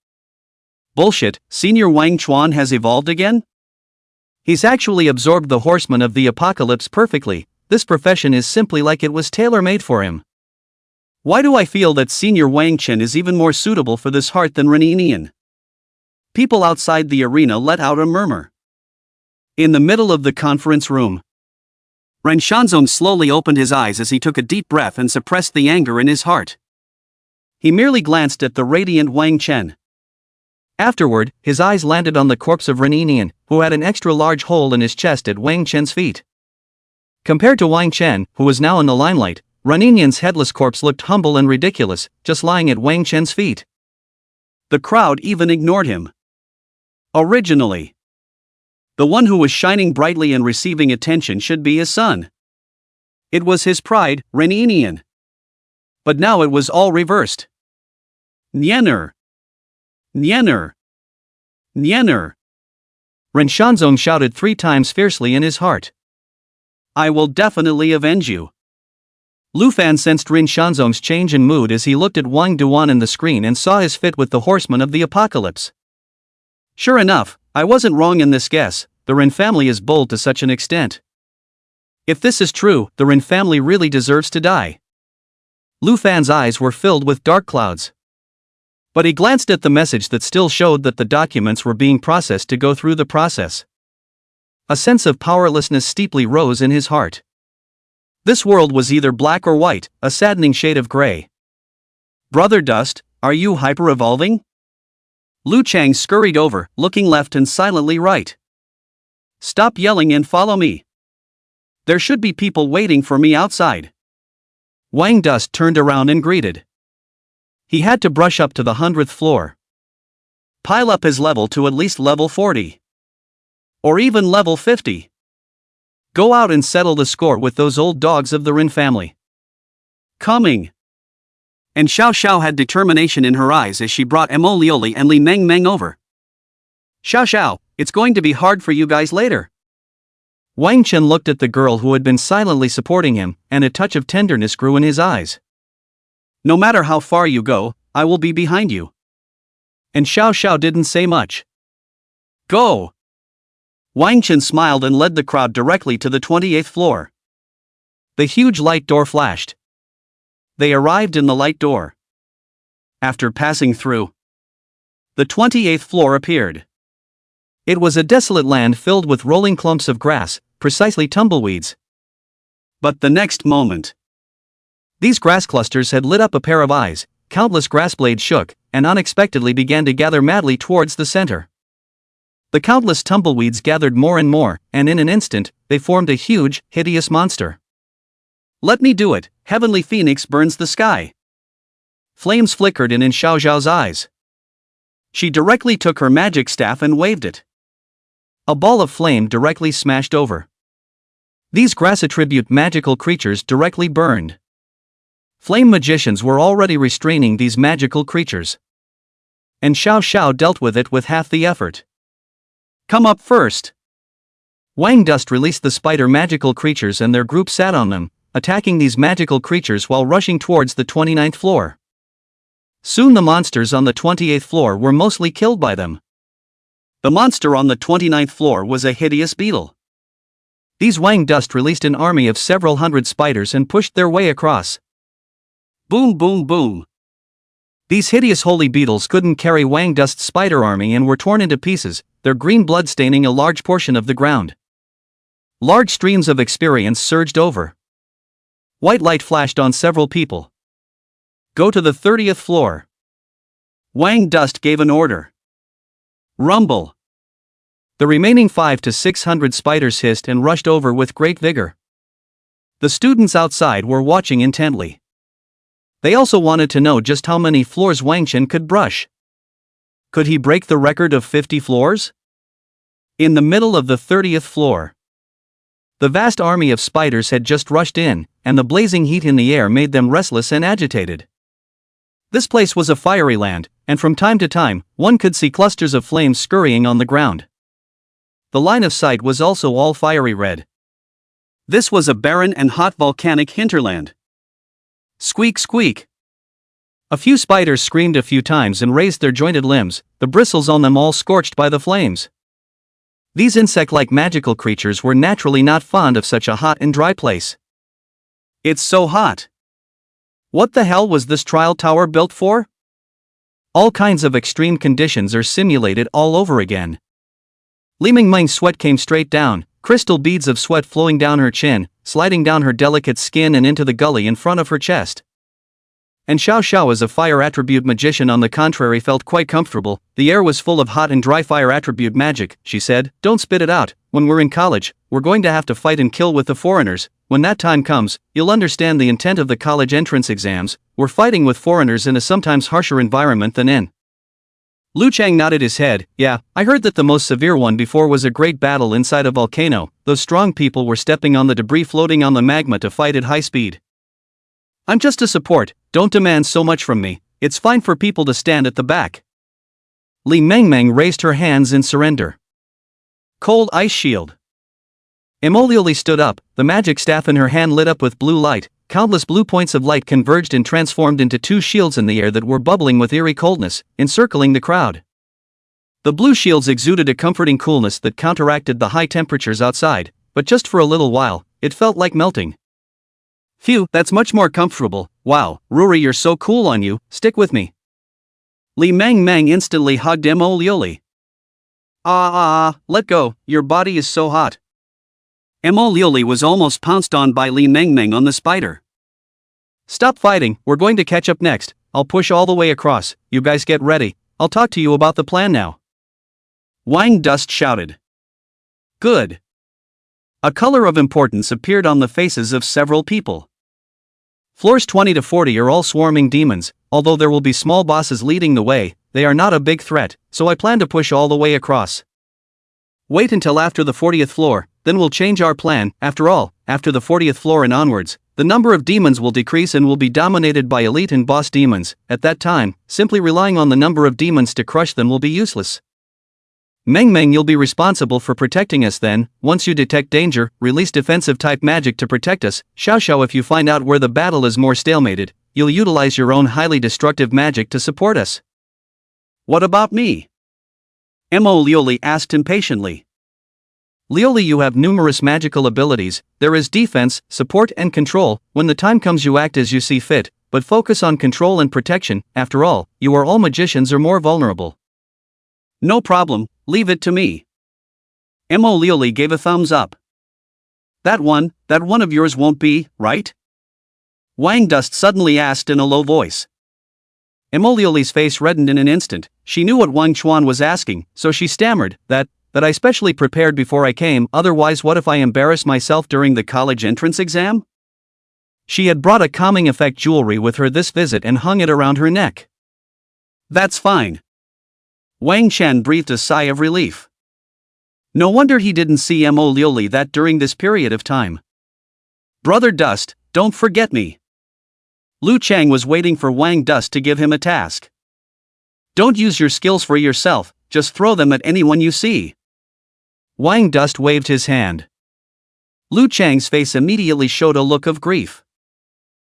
Bullshit, Senior Wang Chuan has evolved again? He's actually absorbed the Horseman of the Apocalypse perfectly. This profession is simply like it was tailor-made for him. Why do I feel that Senior Wang Chen is even more suitable for this heart than Reninian? People outside the arena let out a murmur. In the middle of the conference room, Ren Shanzong slowly opened his eyes as he took a deep breath and suppressed the anger in his heart. He merely glanced at the radiant Wang Chen. Afterward, his eyes landed on the corpse of Reninian, who had an extra large hole in his chest at Wang Chen's feet. Compared to Wang Chen, who was now in the limelight, Reninian's headless corpse looked humble and ridiculous, just lying at Wang Chen's feet. The crowd even ignored him. Originally, the one who was shining brightly and receiving attention should be his son. It was his pride, Reninian. But now it was all reversed. Nyener! Nyener! Nyener! Ren Shanzong shouted 3 times fiercely in his heart. I will definitely avenge you. Lu Fan sensed Ren Shanzong's change in mood as he looked at Wang Duan in the screen and saw his fit with the horsemen of the apocalypse. Sure enough, I wasn't wrong in this guess. The Ren family is bold to such an extent. If this is true, the Ren family really deserves to die. Lu Fan's eyes were filled with dark clouds. But he glanced at the message that still showed that the documents were being processed to go through the process. A sense of powerlessness steeply rose in his heart. This world was either black or white, a saddening shade of gray. Brother Dust, are you hyper-evolving? Lu Chang scurried over, looking left and silently right. Stop yelling and follow me. There should be people waiting for me outside. Wang Dust turned around and greeted. He had to brush up to the 100th floor. Pile up his level to at least level 40. Or even level 50. Go out and settle the score with those old dogs of the Ren family. Coming. And Xiao Xiao had determination in her eyes as she brought Mo Lioli and Li Meng Meng over. Xiao Xiao, it's going to be hard for you guys later. Wang Chen looked at the girl who had been silently supporting him, and a touch of tenderness grew in his eyes. No matter how far you go, I will be behind you. And Xiao Xiao didn't say much. Go! Wang Chen smiled and led the crowd directly to the 28th floor. The huge light door flashed. They arrived in the light door. After passing through, the 28th floor appeared. It was a desolate land filled with rolling clumps of grass, precisely tumbleweeds. But the next moment, these grass clusters had lit up a pair of eyes, countless grass blades shook, and unexpectedly began to gather madly towards the center. The countless tumbleweeds gathered more and more, and in an instant, they formed a huge, hideous monster. Let me do it, Heavenly Phoenix burns the sky. Flames flickered in Xiao Xiao's eyes. She directly took her magic staff and waved it. A ball of flame directly smashed over. These grass attribute magical creatures directly burned. Flame magicians were already restraining these magical creatures. And Xiao Xiao dealt with it with half the effort. Come up first. Wang Dust released the spider magical creatures and their group sat on them, attacking these magical creatures while rushing towards the 29th floor. Soon the monsters on the 28th floor were mostly killed by them. The monster on the 29th floor was a hideous beetle. These Wang Dust released an army of several hundred spiders and pushed their way across. Boom boom boom. These hideous holy beetles couldn't carry Wang Dust's spider army and were torn into pieces, their green blood staining a large portion of the ground. Large streams of experience surged over. White light flashed on several people. Go to the 30th floor. Wang Dust gave an order. Rumble. The remaining 500 to 600 spiders hissed and rushed over with great vigor. The students outside were watching intently. They also wanted to know just how many floors Wang Chen could brush. Could he break the record of 50 floors? In the middle of the 30th floor, the vast army of spiders had just rushed in, and the blazing heat in the air made them restless and agitated. This place was a fiery land, and from time to time, one could see clusters of flames scurrying on the ground. The line of sight was also all fiery red. This was a barren and hot volcanic hinterland. Squeak squeak. A few spiders screamed a few times and raised their jointed limbs, the bristles on them all scorched by the flames. These insect-like magical creatures were naturally not fond of such a hot and dry place. It's so hot. What the hell was this trial tower built for? All kinds of extreme conditions are simulated all over again. Li Mingmeng's sweat came straight down, crystal beads of sweat flowing down her chin, sliding down her delicate skin and into the gully in front of her chest. And Xiao Xiao, as a fire attribute magician, on the contrary, felt quite comfortable. The air was full of hot and dry fire attribute magic. She said, "Don't spit it out. When we're in college, we're going to have to fight and kill with the foreigners. When that time comes, you'll understand the intent of the college entrance exams. We're fighting with foreigners in a sometimes harsher environment than in." Lu Chang nodded his head. "Yeah, I heard that the most severe one before was a great battle inside a volcano. Those strong people were stepping on the debris floating on the magma to fight at high speed. I'm just a support, don't demand so much from me, it's fine for people to stand at the back." Li Mingmeng raised her hands in surrender. Cold ice shield. Emolioli stood up, the magic staff in her hand lit up with blue light. Countless blue points of light converged and transformed into two shields in the air that were bubbling with eerie coldness, encircling the crowd. The blue shields exuded a comforting coolness that counteracted the high temperatures outside, but just for a little while, it felt like melting. "Phew, that's much more comfortable. Wow, Ruri, you're so cool on you, stick with me." Li Mingmeng instantly hugged Emolioli. Let go, your body is so hot." Emolioli was almost pounced on by Li Mingmeng on the spider. "Stop fighting, we're going to catch up next. I'll push all the way across, you guys get ready, I'll talk to you about the plan now." Wang Dust shouted. "Good." A color of importance appeared on the faces of several people. Floors 20 to 40 are all swarming demons. Although there will be small bosses leading the way, they are not a big threat, so I plan to push all the way across. Wait until after the 40th floor, then we'll change our plan. After all, after the 40th floor and onwards, the number of demons will decrease and will be dominated by elite and boss demons. At that time, simply relying on the number of demons to crush them will be useless. Mengmeng, you'll be responsible for protecting us then. Once you detect danger, release defensive type magic to protect us. Xiao Xiao, if you find out where the battle is more stalemated, you'll utilize your own highly destructive magic to support us." "What about me?" Emolioli asked impatiently. "Lioli, you have numerous magical abilities. There is defense, support and control. When the time comes you act as you see fit, but focus on control and protection. After all, you are all magicians or more vulnerable." "No problem, leave it to me." Emolioli gave a thumbs up. That one of yours won't be, right?" Wang Dust suddenly asked in a low voice. Emolioli's face reddened in an instant. She knew what Wang Chuan was asking, so she stammered, that I specially prepared before I came. Otherwise, what if I embarrass myself during the college entrance exam? She had brought a calming effect jewelry with her this visit and hung it around her neck. "That's fine." Wang Chen breathed a sigh of relief. No wonder he didn't see Emolioli that during this period of time. "Brother Dust, don't forget me." Lu Chang was waiting for Wang Dust to give him a task. "Don't use your skills for yourself, just throw them at anyone you see." Wang Dust waved his hand. Lu Chang's face immediately showed a look of grief.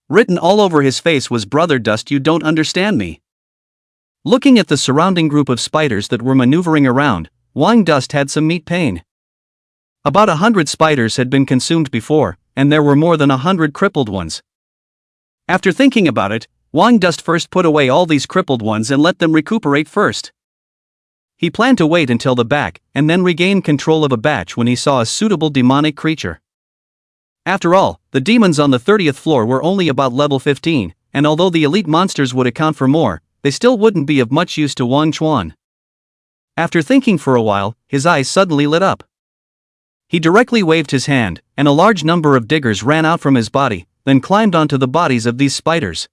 Written all over his face was, "Brother Dust, you don't understand me." Looking at the surrounding group of spiders that were maneuvering around, Wang Dust had some meat pain. About 100 spiders had been consumed before, and there were more than 100 crippled ones. After thinking about it, Wang Dust first put away all these crippled ones and let them recuperate first. He planned to wait until the back, and then regain control of a batch when he saw a suitable demonic creature. After all, the demons on the 30th floor were only about level 15, and although the elite monsters would account for more, they still wouldn't be of much use to Wang Chuan. After thinking for a while, his eyes suddenly lit up. He directly waved his hand, and a large number of diggers ran out from his body, then climbed onto the bodies of these spiders.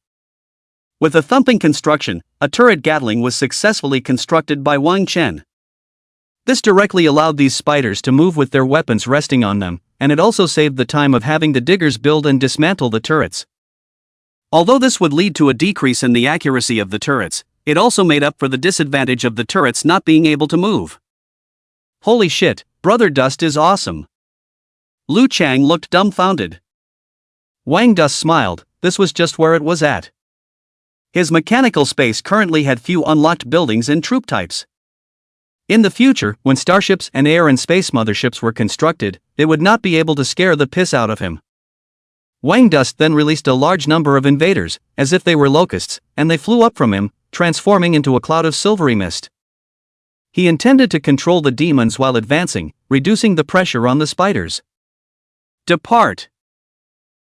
With a thumping construction, a turret Gatling was successfully constructed by Wang Chen. This directly allowed these spiders to move with their weapons resting on them, and it also saved the time of having the diggers build and dismantle the turrets. Although this would lead to a decrease in the accuracy of the turrets, it also made up for the disadvantage of the turrets not being able to move. Holy shit, Brother Dust is awesome. Lu Chang looked dumbfounded. Wang Dust smiled, this was just where it was at. His mechanical space currently had few unlocked buildings and troop types. In the future, when starships and air and space motherships were constructed, they would not be able to scare the piss out of him. Wang Dust then released a large number of invaders, as if they were locusts, and they flew up from him, transforming into a cloud of silvery mist. He intended to control the demons while advancing, reducing the pressure on the spiders. Depart!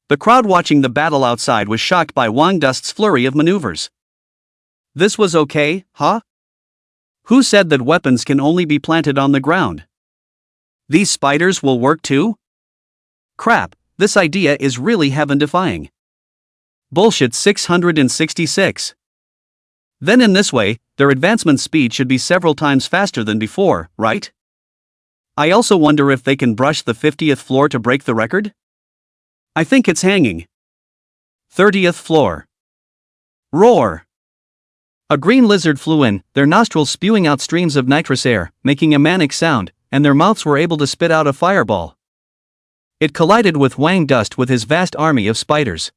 The crowd watching the battle outside was shocked by Wang Dust's flurry of maneuvers. This was okay, huh? Who said that weapons can only be planted on the ground? These spiders will work too? Crap, this idea is really heaven-defying. Bullshit 666. Then in this way, their advancement speed should be several times faster than before, right? I also wonder if they can brush the 50th floor to break the record? I think it's hanging. 30th floor. Roar! A green lizard flew in, their nostrils spewing out streams of nitrous air, making a manic sound, and their mouths were able to spit out a fireball. It collided with Wang Dust with his vast army of spiders.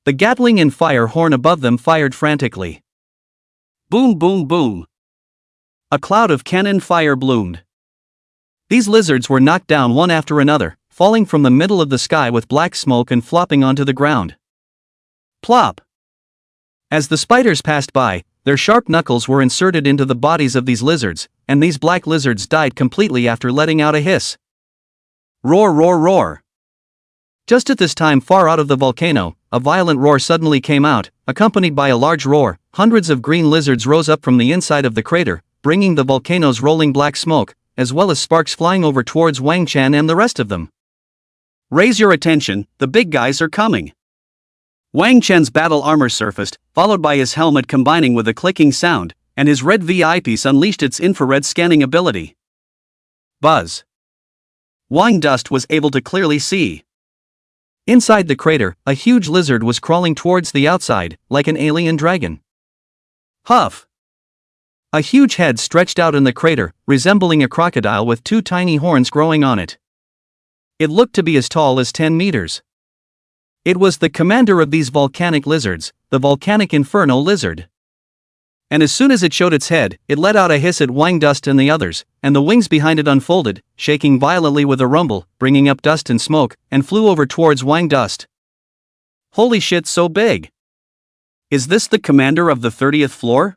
The Gatling and fire horn above them fired frantically. Boom boom boom. A cloud of cannon fire bloomed. These lizards were knocked down one after another, falling from the middle of the sky with black smoke and flopping onto the ground. Plop! As the spiders passed by, their sharp knuckles were inserted into the bodies of these lizards, and these black lizards died completely after letting out a hiss. Roar roar roar! Just at this time, far out of the volcano, a violent roar suddenly came out, accompanied by a large roar. Hundreds of green lizards rose up from the inside of the crater, bringing the volcano's rolling black smoke, as well as sparks flying over towards Wang Chen and the rest of them. Raise your attention, the big guys are coming. Wang Chen's battle armor surfaced, followed by his helmet combining with a clicking sound, and his red VI piece unleashed its infrared scanning ability. Buzz. Wang Dust was able to clearly see. Inside the crater, a huge lizard was crawling towards the outside, like an alien dragon. Huff! A huge head stretched out in the crater, resembling a crocodile with two tiny horns growing on it. It looked to be as tall as 10 meters. It was the commander of these volcanic lizards, the volcanic inferno lizard. And as soon as it showed its head, it let out a hiss at Wang Dust and the others, and the wings behind it unfolded, shaking violently with a rumble, bringing up dust and smoke, and flew over towards Wang Dust. Holy shit, so big! Is this the commander of the 30th floor?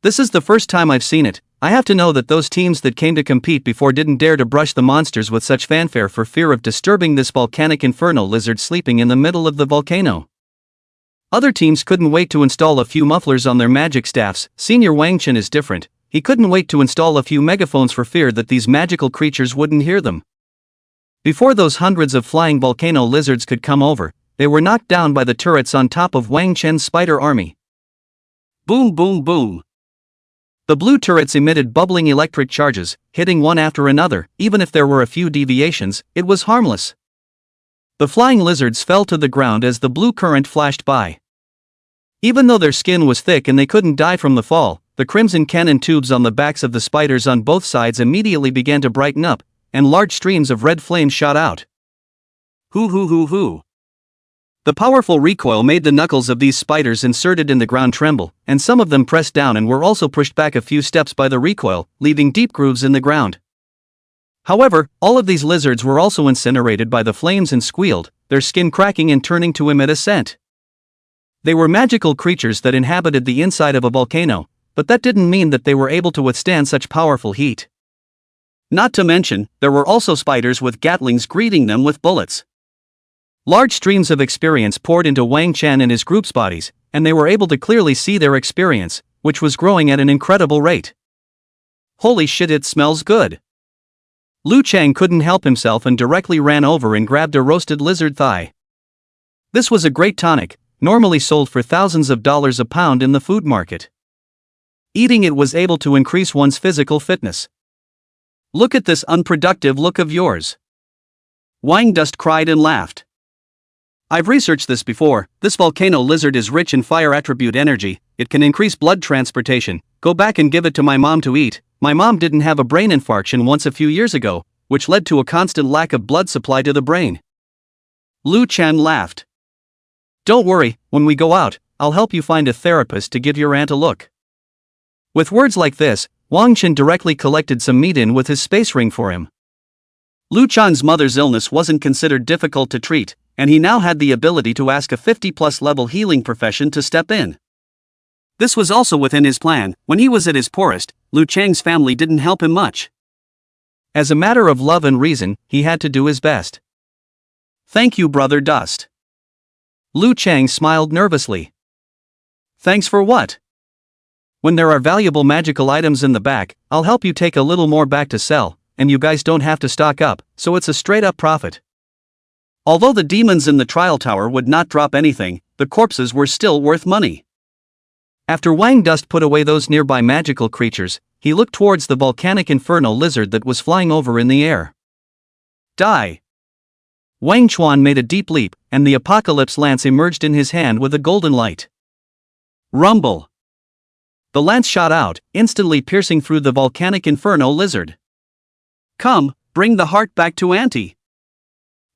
This is the first time I've seen it. I have to know that those teams that came to compete before didn't dare to brush the monsters with such fanfare for fear of disturbing this volcanic inferno lizard sleeping in the middle of the volcano. Other teams couldn't wait to install a few mufflers on their magic staffs. Senior Wang Chen is different. He couldn't wait to install a few megaphones for fear that these magical creatures wouldn't hear them. Before those hundreds of flying volcano lizards could come over, they were knocked down by the turrets on top of Wang Chen's spider army. Boom boom boom. The blue turrets emitted bubbling electric charges, hitting one after another. Even if there were a few deviations, it was harmless. The flying lizards fell to the ground as the blue current flashed by. Even though their skin was thick and they couldn't die from the fall, the crimson cannon tubes on the backs of the spiders on both sides immediately began to brighten up, and large streams of red flame shot out. Hoo hoo hoo hoo. The powerful recoil made the knuckles of these spiders inserted in the ground tremble, and some of them pressed down and were also pushed back a few steps by the recoil, leaving deep grooves in the ground. However, all of these lizards were also incinerated by the flames and squealed, their skin cracking and turning to emit a scent. They were magical creatures that inhabited the inside of a volcano, but that didn't mean that they were able to withstand such powerful heat. Not to mention, there were also spiders with gatlings greeting them with bullets. Large streams of experience poured into Wang Chen and his group's bodies, and they were able to clearly see their experience, which was growing at an incredible rate. Holy shit, it smells good! Lu Chang couldn't help himself and directly ran over and grabbed a roasted lizard thigh. This was a great tonic, normally sold for thousands of dollars a pound in the food market. Eating it was able to increase one's physical fitness. Look at this unproductive look of yours. Wang Dust cried and laughed. I've researched this before. This volcano lizard is rich in fire attribute energy. It can increase blood transportation. Go back and give it to my mom to eat. My mom didn't have a brain infarction once a few years ago, which led to a constant lack of blood supply to the brain. Lu Chen laughed. Don't worry, when we go out, I'll help you find a therapist to give your aunt a look. With words like this, Wang Chen directly collected some meat in with his space ring for him. Lu Chan's mother's illness wasn't considered difficult to treat, and he now had the ability to ask a 50-plus level healing profession to step in. This was also within his plan. When he was at his poorest, Lu Chang's family didn't help him much. As a matter of love and reason, he had to do his best. "Thank you, Brother Dust." Lu Chang smiled nervously. "Thanks for what?" "When there are valuable magical items in the back, I'll help you take a little more back to sell, and you guys don't have to stock up, so it's a straight-up profit." Although the demons in the trial tower would not drop anything, the corpses were still worth money. After Wang Dust put away those nearby magical creatures, he looked towards the volcanic inferno lizard that was flying over in the air. "Die!" Wang Chuan made a deep leap, and the apocalypse lance emerged in his hand with a golden light. Rumble! The lance shot out, instantly piercing through the volcanic inferno lizard. "Come, bring the heart back to Auntie.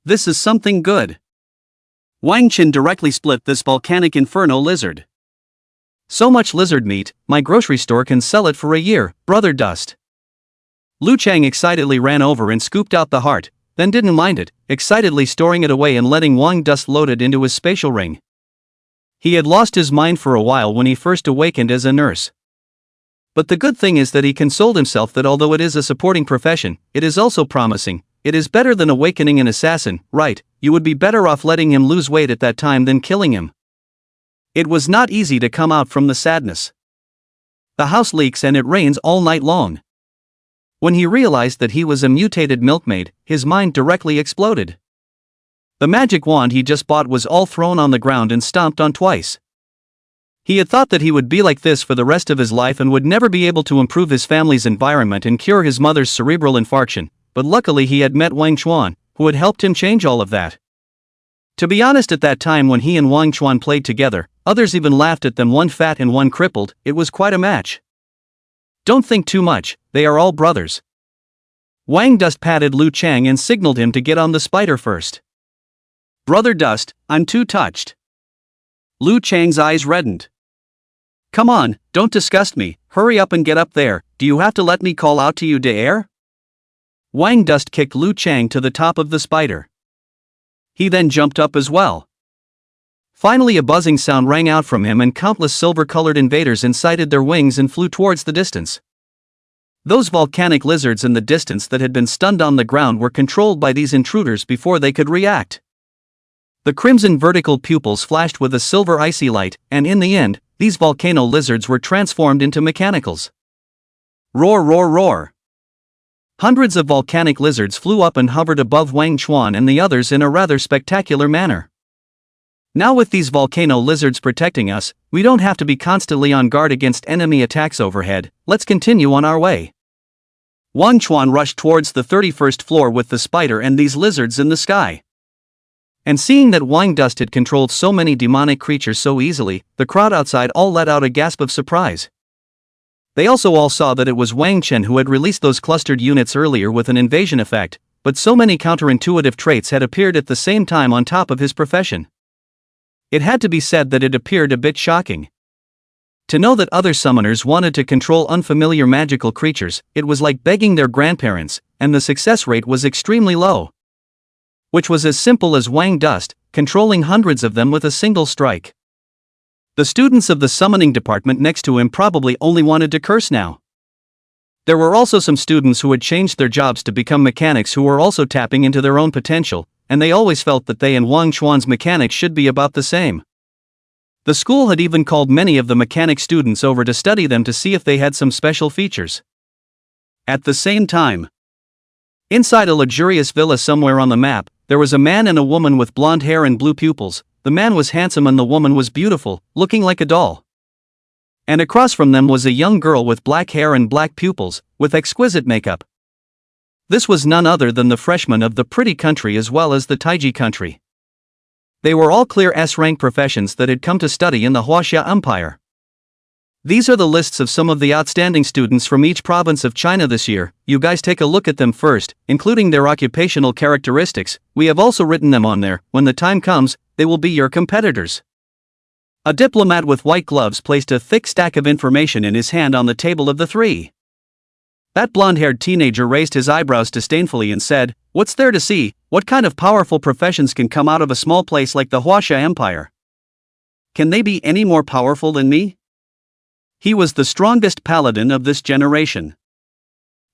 This is something good." Wang Qin directly split this volcanic inferno lizard. "So much lizard meat, my grocery store can sell it for a year, Brother Dust." Lu Chang excitedly ran over and scooped out the heart, then didn't mind it, excitedly storing it away and letting Wang Dust load it into his spatial ring. He had lost his mind for a while when he first awakened as a nurse. But the good thing is that he consoled himself that although it is a supporting profession, it is also promising. It is better than awakening an assassin, right? You would be better off letting him lose weight at that time than killing him. It was not easy to come out from the sadness. The house leaks and it rains all night long. When he realized that he was a mutated milkmaid, his mind directly exploded. The magic wand he just bought was all thrown on the ground and stomped on twice. He had thought that he would be like this for the rest of his life and would never be able to improve his family's environment and cure his mother's cerebral infarction, but luckily he had met Wang Chuan, who had helped him change all of that. To be honest, at that time when he and Wang Chuan played together, others even laughed at them, one fat and one crippled. It was quite a match. "Don't think too much, they are all brothers." Wang Dust patted Lu Chang and signaled him to get on the spider first. "Brother Dust, I'm too touched." Lu Chang's eyes reddened. "Come on, don't disgust me, hurry up and get up there. Do you have to let me call out to you de air?" Wang Dust kicked Lu Chang to the top of the spider. He then jumped up as well. Finally a buzzing sound rang out from him and countless silver-colored invaders incited their wings and flew towards the distance. Those volcanic lizards in the distance that had been stunned on the ground were controlled by these intruders before they could react. The crimson vertical pupils flashed with a silver icy light, and in the end, these volcano lizards were transformed into mechanicals. Roar, roar, roar! Hundreds of volcanic lizards flew up and hovered above Wang Chuan and the others in a rather spectacular manner. Now with these volcano lizards protecting us, we don't have to be constantly on guard against enemy attacks overhead. Let's continue on our way. Wang Chuan rushed towards the 31st floor with the spider and these lizards in the sky. And seeing that Wang Dust had controlled so many demonic creatures so easily, the crowd outside all let out a gasp of surprise. They also all saw that it was Wang Chen who had released those clustered units earlier with an invasion effect, but so many counterintuitive traits had appeared at the same time on top of his profession. It had to be said that it appeared a bit shocking. To know that other summoners wanted to control unfamiliar magical creatures, it was like begging their grandparents, and the success rate was extremely low. Which was as simple as Wang Dust, controlling hundreds of them with a single strike. The students of the summoning department next to him probably only wanted to curse now. There were also some students who had changed their jobs to become mechanics who were also tapping into their own potential, and they always felt that they and Wang Chuan's mechanics should be about the same. The school had even called many of the mechanic students over to study them to see if they had some special features. At the same time, inside a luxurious villa somewhere on the map, there was a man and a woman with blonde hair and blue pupils. The man was handsome and the woman was beautiful, looking like a doll. And across from them was a young girl with black hair and black pupils, with exquisite makeup. This was none other than the freshmen of the pretty country as well as the Taiji country. They were all clear S-rank professions that had come to study in the Huaxia Empire. These are the lists of some of the outstanding students from each province of China this year. You guys take a look at them first, including their occupational characteristics. We have also written them on there. When the time comes, they will be your competitors. A diplomat with white gloves placed a thick stack of information in his hand on the table of the three. That blonde-haired teenager raised his eyebrows disdainfully and said, "What's there to see? What kind of powerful professions can come out of a small place like the Huaxia Empire? Can they be any more powerful than me? He was the strongest paladin of this generation.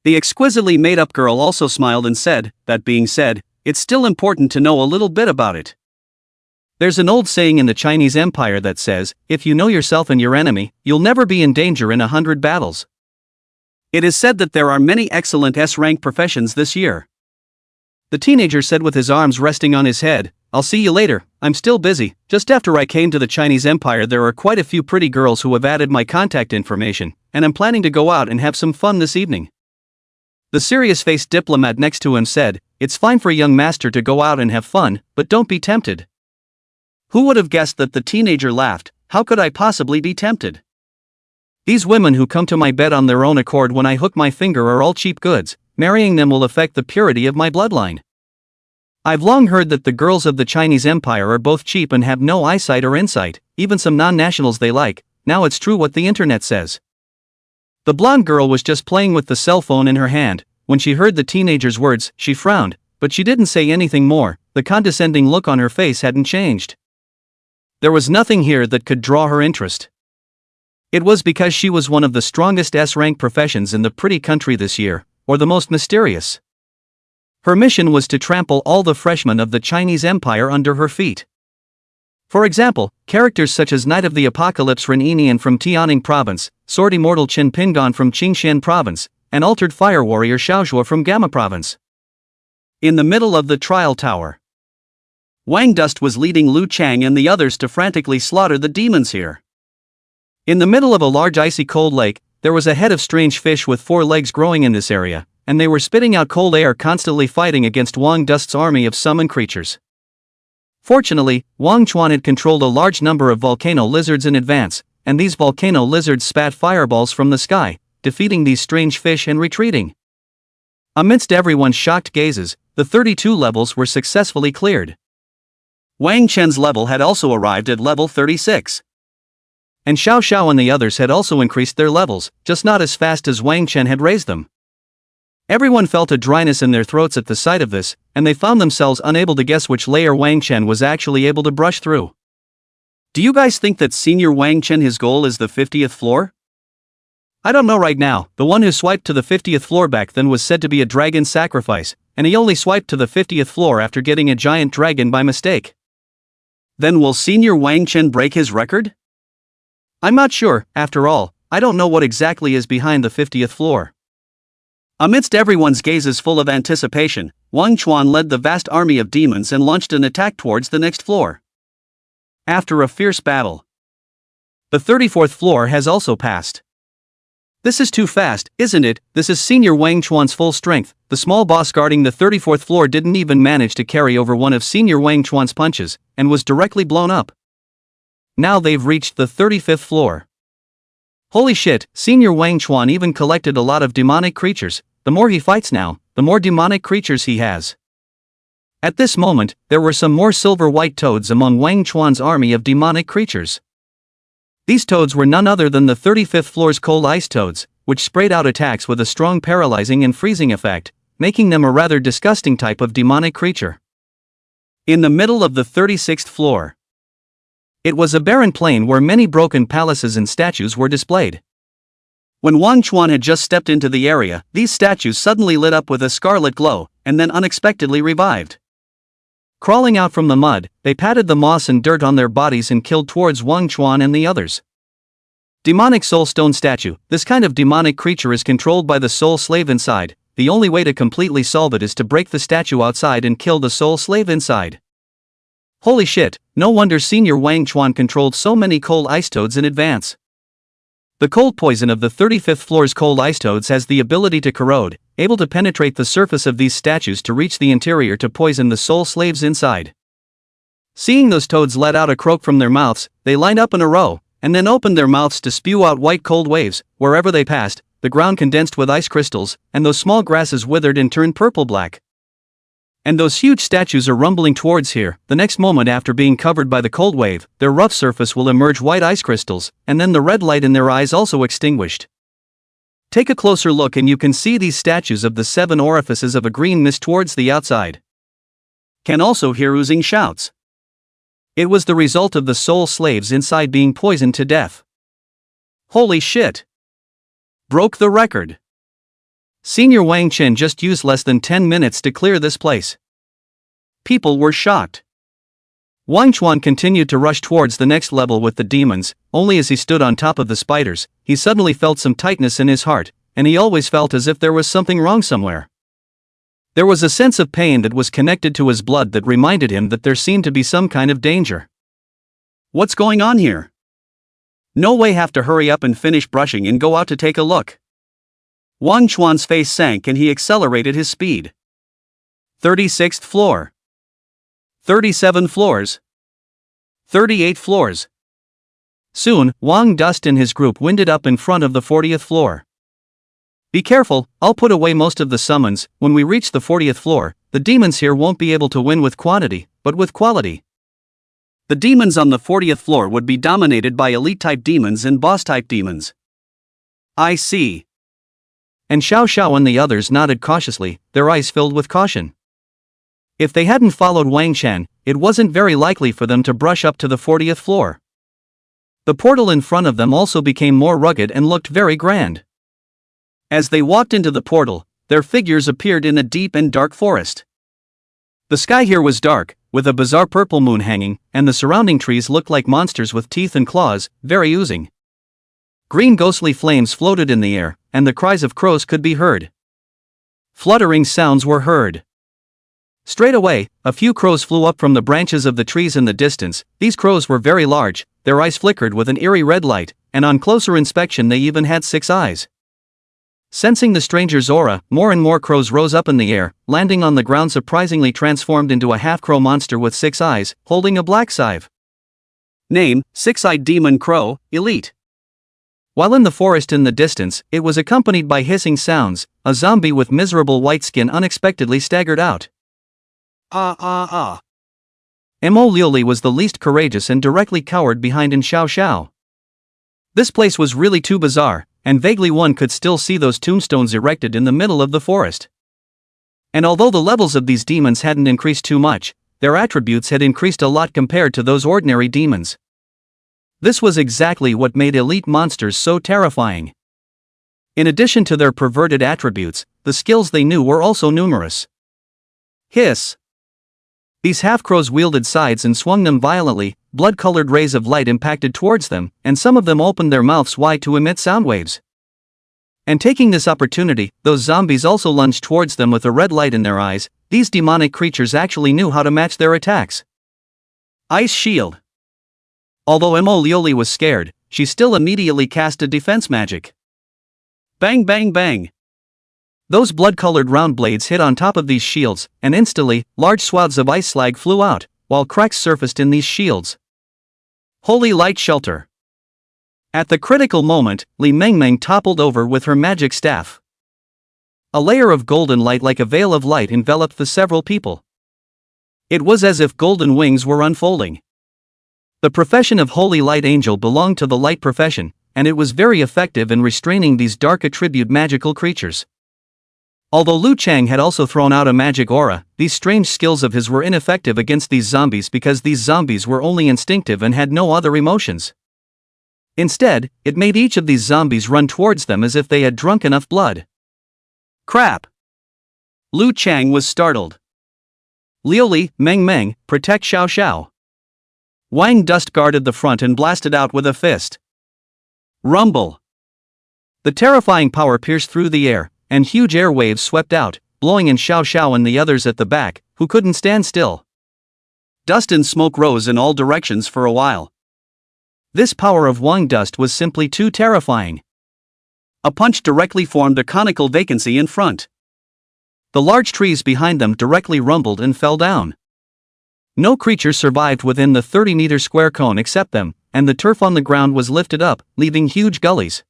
The exquisitely made-up girl also smiled and said, that being said, it's still important to know a little bit about it. There's an old saying in the Chinese Empire that says, if you know yourself and your enemy, you'll never be in danger in 100 battles. It is said that there are many excellent S-rank professions this year. The teenager said with his arms resting on his head, I'll see you later, I'm still busy. Just after I came to the Chinese Empire there are quite a few pretty girls who have added my contact information, and I'm planning to go out and have some fun this evening. The serious-faced diplomat next to him said, it's fine for a young master to go out and have fun, but don't be tempted. Who would have guessed that the teenager laughed? How could I possibly be tempted? These women who come to my bed on their own accord when I hook my finger are all cheap goods. Marrying them will affect the purity of my bloodline. I've long heard that the girls of the Chinese Empire are both cheap and have no eyesight or insight, even some non-nationals they like. Now it's true what the internet says. The blonde girl was just playing with the cell phone in her hand. When she heard the teenager's words, she frowned, but she didn't say anything more. The condescending look on her face hadn't changed. There was nothing here that could draw her interest. It was because she was one of the strongest S-rank professions in the pretty country this year, or the most mysterious. Her mission was to trample all the freshmen of the Chinese Empire under her feet. For example, characters such as Knight of the Apocalypse Ren Enian from Tianing Province, Sword Immortal Qin Pingon from Qingshan Province, and Altered Fire Warrior Xiaozhuo from Gamma Province. In the middle of the trial tower, Wang Dust was leading Lu Chang and the others to frantically slaughter the demons here. In the middle of a large icy cold lake, there was a head of strange fish with 4 legs growing in this area, and they were spitting out cold air, constantly fighting against Wang Dust's army of summoned creatures. Fortunately, Wang Chuan had controlled a large number of volcano lizards in advance, and these volcano lizards spat fireballs from the sky, defeating these strange fish and retreating. Amidst everyone's shocked gazes, the 32 levels were successfully cleared. Wang Chen's level had also arrived at level 36. And Xiao Xiao and the others had also increased their levels, just not as fast as Wang Chen had raised them. Everyone felt a dryness in their throats at the sight of this, and they found themselves unable to guess which layer Wang Chen was actually able to brush through. Do you guys think that Senior Wang Chen his goal is the 50th floor? I don't know right now. The one who swiped to the 50th floor back then was said to be a dragon sacrifice, and he only swiped to the 50th floor after getting a giant dragon by mistake. Then will Senior Wang Chen break his record? I'm not sure. After all, I don't know what exactly is behind the 50th floor. Amidst everyone's gazes full of anticipation, Wang Chuan led the vast army of demons and launched an attack towards the next floor. After a fierce battle, the 34th floor has also passed. This is too fast, isn't it? This is Senior Wang Chuan's full strength. The small boss guarding the 34th floor didn't even manage to carry over one of Senior Wang Chuan's punches, and was directly blown up. Now they've reached the 35th floor. Holy shit, Senior Wang Chuan even collected a lot of demonic creatures. The more he fights now, the more demonic creatures he has. At this moment, there were some more silver-white toads among Wang Chuan's army of demonic creatures. These toads were none other than the 35th floor's cold ice toads, which sprayed out attacks with a strong paralyzing and freezing effect, making them a rather disgusting type of demonic creature. In the middle of the 36th floor, it was a barren plain where many broken palaces and statues were displayed. When Wang Chuan had just stepped into the area, these statues suddenly lit up with a scarlet glow, and then unexpectedly revived. Crawling out from the mud, they patted the moss and dirt on their bodies and killed towards Wang Chuan and the others. Demonic Soul Stone Statue. This kind of demonic creature is controlled by the soul slave inside. The only way to completely solve it is to break the statue outside and kill the soul slave inside. Holy shit, no wonder Senior Wang Chuan controlled so many cold ice toads in advance. The cold poison of the 35th floor's cold ice toads has the ability to corrode, able to penetrate the surface of these statues to reach the interior to poison the soul slaves inside. Seeing those toads let out a croak from their mouths, they lined up in a row, and then opened their mouths to spew out white cold waves. Wherever they passed, the ground condensed with ice crystals, and those small grasses withered and turned purple-black. And those huge statues are rumbling towards here. The next moment after being covered by the cold wave, their rough surface will emerge white ice crystals, and then the red light in their eyes also extinguished. Take a closer look and you can see these statues of the 7 orifices of a green mist towards the outside. can also hear oozing shouts. It was the result of the soul slaves inside being poisoned to death. Holy shit! Broke the record. Senior Wang Chen just used less than 10 minutes to clear this place. People were shocked. Wang Chuan continued to rush towards the next level with the demons, only as he stood on top of the spiders, he suddenly felt some tightness in his heart, and he always felt as if there was something wrong somewhere. There was a sense of pain that was connected to his blood that reminded him that there seemed to be some kind of danger. What's going on here? No way, have to hurry up and finish brushing and go out to take a look. Wang Chuan's face sank and he accelerated his speed. 36th floor. 37 floors. 38 floors. Soon, Wang Dust and his group winded up in front of the 40th floor. Be careful, I'll put away most of the summons. When we reach the 40th floor, the demons here won't be able to win with quantity, but with quality. The demons on the 40th floor would be dominated by elite-type demons and boss-type demons. I see. And Xiao Xiao and the others nodded cautiously, their eyes filled with caution. If they hadn't followed Wang Chen, it wasn't very likely for them to brush up to the 40th floor. The portal in front of them also became more rugged and looked very grand. As they walked into the portal, their figures appeared in a deep and dark forest. The sky here was dark, with a bizarre purple moon hanging, and the surrounding trees looked like monsters with teeth and claws, very oozing. Green ghostly flames floated in the air, and the cries of crows could be heard. Fluttering sounds were heard. Straight away, a few crows flew up from the branches of the trees in the distance. These crows were very large, their eyes flickered with an eerie red light, and on closer inspection they even had 6 eyes. Sensing the stranger's aura, more and more crows rose up in the air, landing on the ground surprisingly transformed into a half-crow monster with 6 eyes, holding a black scythe. Name, Six-Eyed Demon Crow, Elite. While in the forest in the distance, it was accompanied by hissing sounds. A zombie with miserable white skin unexpectedly staggered out. Mo Liuli was the least courageous and directly cowered behind in Xiao Xiao. This place was really too bizarre, and vaguely one could still see those tombstones erected in the middle of the forest. And although the levels of these demons hadn't increased too much, their attributes had increased a lot compared to those ordinary demons. This was exactly what made elite monsters so terrifying. In addition to their perverted attributes, the skills they knew were also numerous. Hiss. These half-crows wielded scythes and swung them violently. Blood-colored rays of light impacted towards them, and some of them opened their mouths wide to emit sound waves. And taking this opportunity, those zombies also lunged towards them with a red light in their eyes. These demonic creatures actually knew how to match their attacks. Ice Shield. Although Mo Liuli was scared, she still immediately cast a defense magic. Bang bang bang. Those blood-colored round blades hit on top of these shields, and instantly, large swaths of ice slag flew out, while cracks surfaced in these shields. Holy Light Shelter. At the critical moment, Li Mengmeng toppled over with her magic staff. A layer of golden light like a veil of light enveloped the several people. It was as if golden wings were unfolding. The profession of Holy Light Angel belonged to the light profession, and it was very effective in restraining these dark attribute magical creatures. Although Lu Chang had also thrown out a magic aura, these strange skills of his were ineffective against these zombies because these zombies were only instinctive and had no other emotions. Instead, it made each of these zombies run towards them as if they had drunk enough blood. Crap! Lu Chang was startled. Liuli, Meng Meng, protect Xiao Xiao. Wang Dust guarded the front and blasted out with a fist. Rumble! The terrifying power pierced through the air, and huge air waves swept out, blowing in Xiao Xiao and the others at the back, who couldn't stand still. Dust and smoke rose in all directions for a while. This power of Wang Dust was simply too terrifying. A punch directly formed a conical vacancy in front. The large trees behind them directly rumbled and fell down. No creature survived within the 30-meter square cone except them, and the turf on the ground was lifted up, leaving huge gullies.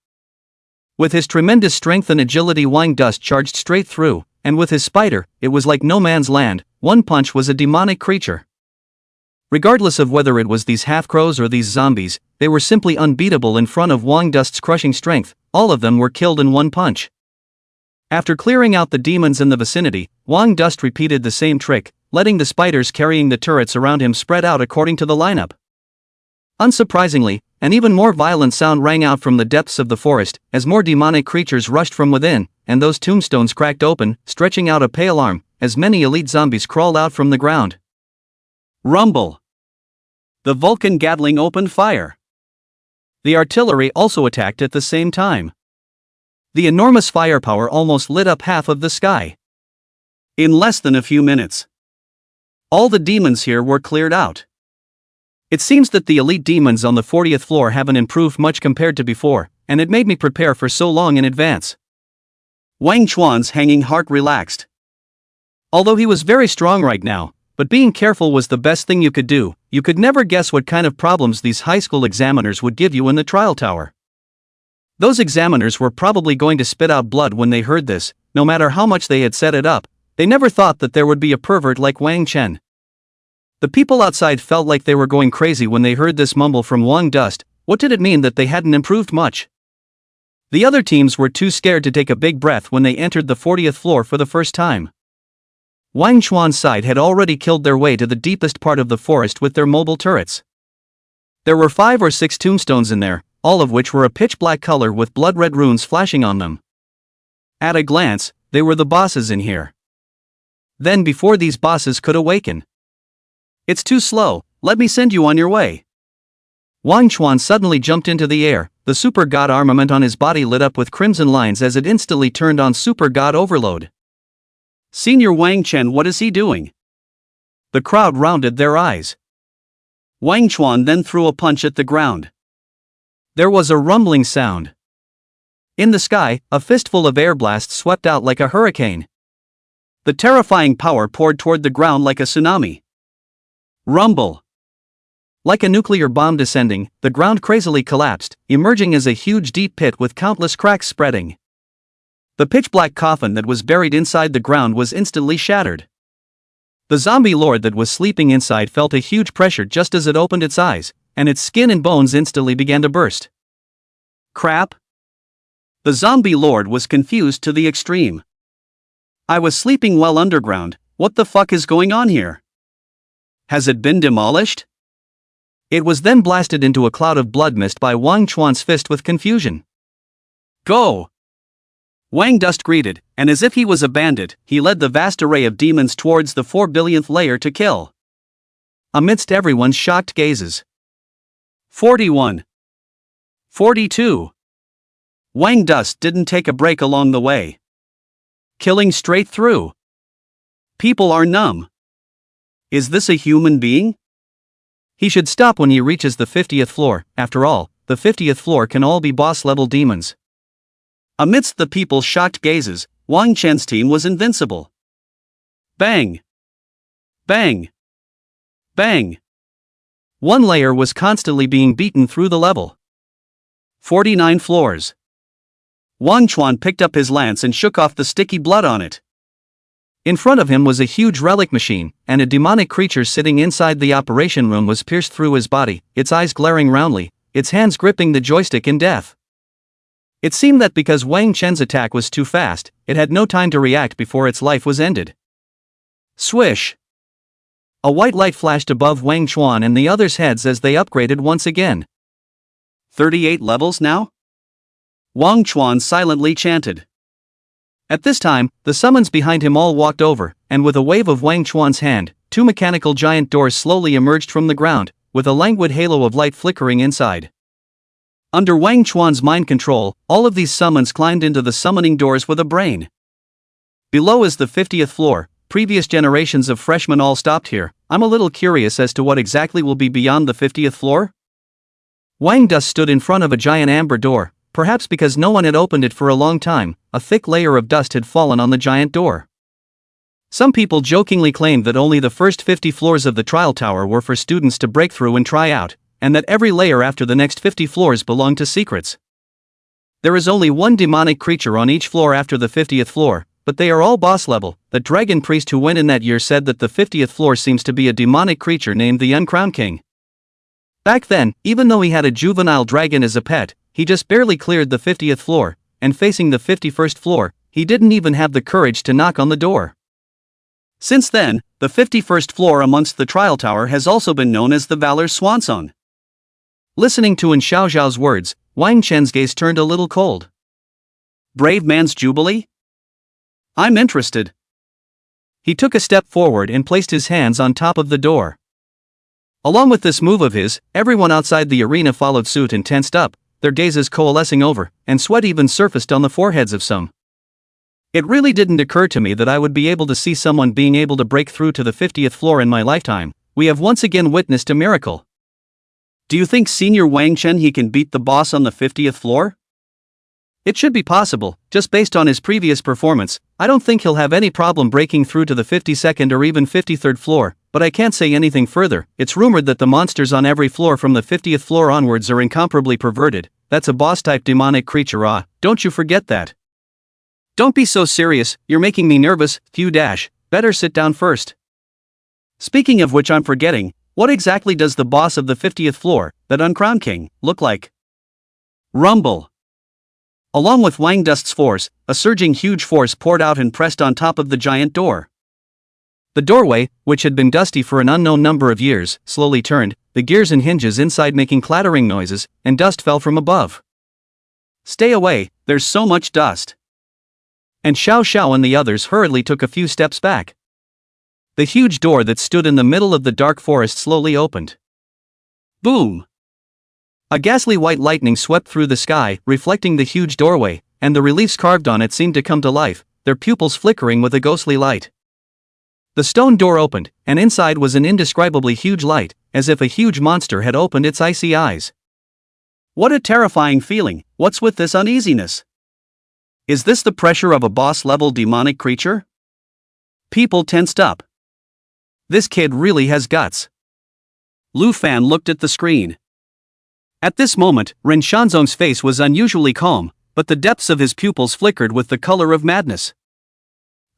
With his tremendous strength and agility, Wang Dust charged straight through, and with his spider, it was like no man's land. One punch was a demonic creature. Regardless of whether it was these half-crows or these zombies, they were simply unbeatable in front of Wang Dust's crushing strength. All of them were killed in one punch. After clearing out the demons in the vicinity, Wang Dust repeated the same trick, letting the spiders carrying the turrets around him spread out according to the lineup. Unsurprisingly, an even more violent sound rang out from the depths of the forest, as more demonic creatures rushed from within, and those tombstones cracked open, stretching out a pale arm, as many elite zombies crawled out from the ground. Rumble. The Vulcan Gatling opened fire. The artillery also attacked at the same time. The enormous firepower almost lit up half of the sky. In less than a few minutes, all the demons here were cleared out. It seems that the elite demons on the 40th floor haven't improved much compared to before, and it made me prepare for so long in advance. Wang Chuan's hanging heart relaxed. Although he was very strong right now, but being careful was the best thing you could do. You could never guess what kind of problems these high school examiners would give you in the trial tower. Those examiners were probably going to spit out blood when they heard this, no matter how much they had set it up. They never thought that there would be a pervert like Wang Chen. The people outside felt like they were going crazy when they heard this mumble from Wang Dust. What did it mean that they hadn't improved much? The other teams were too scared to take a big breath when they entered the 40th floor for the first time. Wang Chuan's side had already killed their way to the deepest part of the forest with their mobile turrets. There were 5 or 6 tombstones in there, all of which were a pitch-black color with blood-red runes flashing on them. At a glance, they were the bosses in here. Then before these bosses could awaken. It's too slow, let me send you on your way. Wang Chuan suddenly jumped into the air, the Super God armament on his body lit up with crimson lines as it instantly turned on Super God overload. Senior Wang Chen, what is he doing? The crowd rounded their eyes. Wang Chuan then threw a punch at the ground. There was a rumbling sound. In the sky, a fistful of air blasts swept out like a hurricane. The terrifying power poured toward the ground like a tsunami. Rumble. Like a nuclear bomb descending, the ground crazily collapsed, emerging as a huge deep pit with countless cracks spreading. The pitch-black coffin that was buried inside the ground was instantly shattered. The zombie lord that was sleeping inside felt a huge pressure just as it opened its eyes, and its skin and bones instantly began to burst. Crap. The zombie lord was confused to the extreme. I was sleeping well underground, what the fuck is going on here? Has it been demolished? It was then blasted into a cloud of blood mist by Wang Chuan's fist with confusion. Go! Wang Dust greeted, and as if he was a bandit, he led the vast array of demons towards the 4 billionth layer to kill. Amidst everyone's shocked gazes. 41. 42. Wang Dust didn't take a break along the way. Killing straight through. People are numb. Is this a human being? He should stop when he reaches the 50th floor. After all, the 50th floor can all be boss-level demons. Amidst the people's shocked gazes, Wang Chen's team was invincible. Bang! Bang! Bang! One layer was constantly being beaten through the level. 49 floors. Wang Chuan picked up his lance and shook off the sticky blood on it. In front of him was a huge relic machine, and a demonic creature sitting inside the operation room was pierced through his body, its eyes glaring roundly, its hands gripping the joystick in death. It seemed that because Wang Chen's attack was too fast, it had no time to react before its life was ended. Swish! A white light flashed above Wang Chuan and the others' heads as they upgraded once again. 38 levels now? Wang Chuan silently chanted. At this time, the summons behind him all walked over, and with a wave of Wang Chuan's hand, 2 mechanical giant doors slowly emerged from the ground, with a languid halo of light flickering inside. Under Wang Chuan's mind control, all of these summons climbed into the summoning doors with a brain. Below is the 50th floor. Previous generations of freshmen all stopped here. I'm a little curious as to what exactly will be beyond the 50th floor. Wang Dust stood in front of a giant amber door, perhaps because no one had opened it for a long time. A thick layer of dust had fallen on the giant door. Some people jokingly claimed that only the first 50 floors of the trial tower were for students to break through and try out, and that every layer after the next 50 floors belonged to secrets. There is only one demonic creature on each floor after the 50th floor, but they are all boss level. The dragon priest who went in that year said that the 50th floor seems to be a demonic creature named the Uncrowned King. Back then, even though he had a juvenile dragon as a pet, he just barely cleared the 50th floor, and facing the 51st floor, he didn't even have the courage to knock on the door. Since then, the 51st floor amongst the trial tower has also been known as the Valor's Swansong. Listening to Wen Xiaoxiao's words, Wang Chen's gaze turned a little cold. Brave man's jubilee? I'm interested. He took a step forward and placed his hands on top of the door. Along with this move of his, everyone outside the arena followed suit and tensed up, their gazes coalescing over, and sweat even surfaced on the foreheads of some. It really didn't occur to me that I would be able to see someone being able to break through to the 50th floor in my lifetime. We have once again witnessed a miracle. Do you think Senior Wang Chen he can beat the boss on the 50th floor? It should be possible, just based on his previous performance. I don't think he'll have any problem breaking through to the 52nd or even 53rd floor, but I can't say anything further. It's rumored that the monsters on every floor from the 50th floor onwards are incomparably perverted. That's a boss-type demonic creature, don't you forget that. Don't be so serious, you're making me nervous, Fu Dash. Better sit down first. Speaking of which, I'm forgetting, what exactly does the boss of the 50th floor, that uncrowned king, look like? Rumble. Along with Wang Dust's force, a surging huge force poured out and pressed on top of the giant door. The doorway, which had been dusty for an unknown number of years, slowly turned, the gears and hinges inside making clattering noises, and dust fell from above. Stay away, there's so much dust. And Xiao Xiao and the others hurriedly took a few steps back. The huge door that stood in the middle of the dark forest slowly opened. Boom! A ghastly white lightning swept through the sky, reflecting the huge doorway, and the reliefs carved on it seemed to come to life, their pupils flickering with a ghostly light. The stone door opened, and inside was an indescribably huge light, as if a huge monster had opened its icy eyes. What a terrifying feeling, what's with this uneasiness? Is this the pressure of a boss-level demonic creature? People tensed up. This kid really has guts. Lu Fan looked at the screen. At this moment, Ren Shanzong's face was unusually calm, but the depths of his pupils flickered with the color of madness.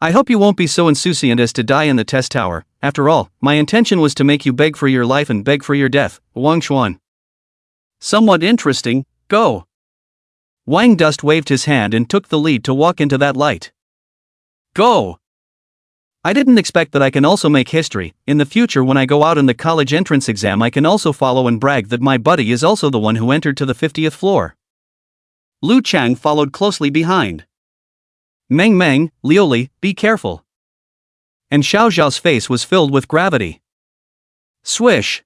I hope you won't be so insouciant as to die in the test tower. After all, my intention was to make you beg for your life and beg for your death, Wang Xuan. Somewhat interesting, go. Wang Dust waved his hand and took the lead to walk into that light. Go! I didn't expect that I can also make history. In the future, when I go out in the college entrance exam, I can also follow and brag that my buddy is also the one who entered to the 50th floor. Lu Chang followed closely behind. Meng Meng, Liuli, be careful. And Xiao Xiao's face was filled with gravity. Swish!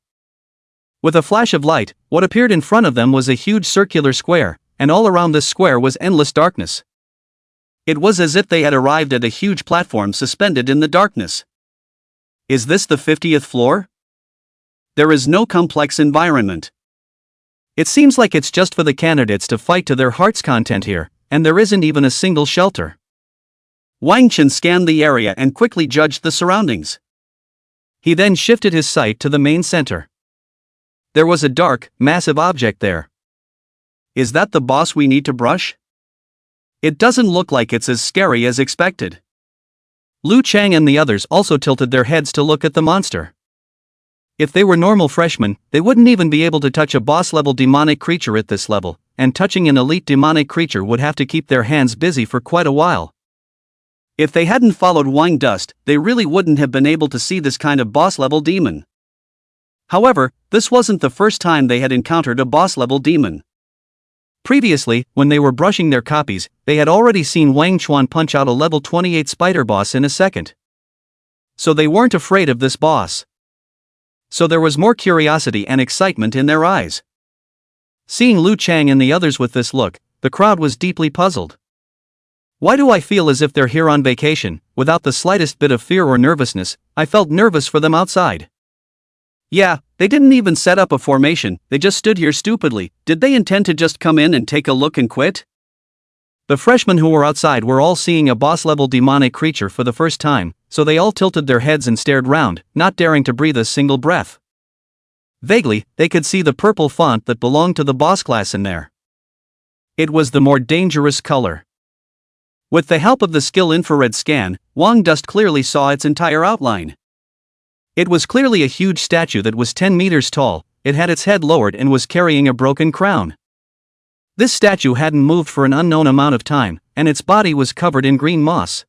With a flash of light, what appeared in front of them was a huge circular square, and all around this square was endless darkness. It was as if they had arrived at a huge platform suspended in the darkness. Is this the 50th floor? There is no complex environment. It seems like it's just for the candidates to fight to their heart's content here, and there isn't even a single shelter. Wang Chen scanned the area and quickly judged the surroundings. He then shifted his sight to the main center. There was a dark, massive object there. Is that the boss we need to brush? It doesn't look like it's as scary as expected. Lu Chang and the others also tilted their heads to look at the monster. If they were normal freshmen, they wouldn't even be able to touch a boss-level demonic creature at this level, and touching an elite demonic creature would have to keep their hands busy for quite a while. If they hadn't followed Wang Dust, they really wouldn't have been able to see this kind of boss-level demon. However, this wasn't the first time they had encountered a boss-level demon. Previously, when they were brushing their copies, they had already seen Wang Chuan punch out a level 28 spider boss in a second. So they weren't afraid of this boss. So there was more curiosity and excitement in their eyes. Seeing Lu Chang and the others with this look, the crowd was deeply puzzled. Why do I feel as if they're here on vacation, without the slightest bit of fear or nervousness? I felt nervous for them outside. Yeah, they didn't even set up a formation, they just stood here stupidly. Did they intend to just come in and take a look and quit? The freshmen who were outside were all seeing a boss-level demonic creature for the first time, so they all tilted their heads and stared round, not daring to breathe a single breath. Vaguely, they could see the purple font that belonged to the boss class in there. It was the more dangerous color. With the help of the skill infrared scan, Wang Dust clearly saw its entire outline. It was clearly a huge statue that was 10 meters tall. It had its head lowered and was carrying a broken crown. This statue hadn't moved for an unknown amount of time, and its body was covered in green moss.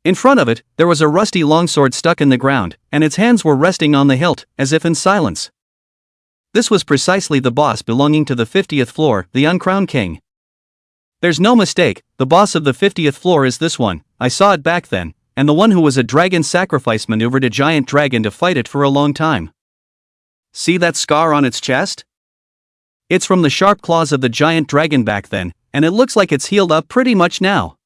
In front of it, there was a rusty longsword stuck in the ground, and its hands were resting on the hilt, as if in silence. This was precisely the boss belonging to the 50th floor, the Uncrowned King. There's no mistake, the boss of the 50th floor is this one. I saw it back then, and the one who was a dragon sacrifice maneuvered a giant dragon to fight it for a long time. See that scar on its chest? It's from the sharp claws of the giant dragon back then, and it looks like it's healed up pretty much now.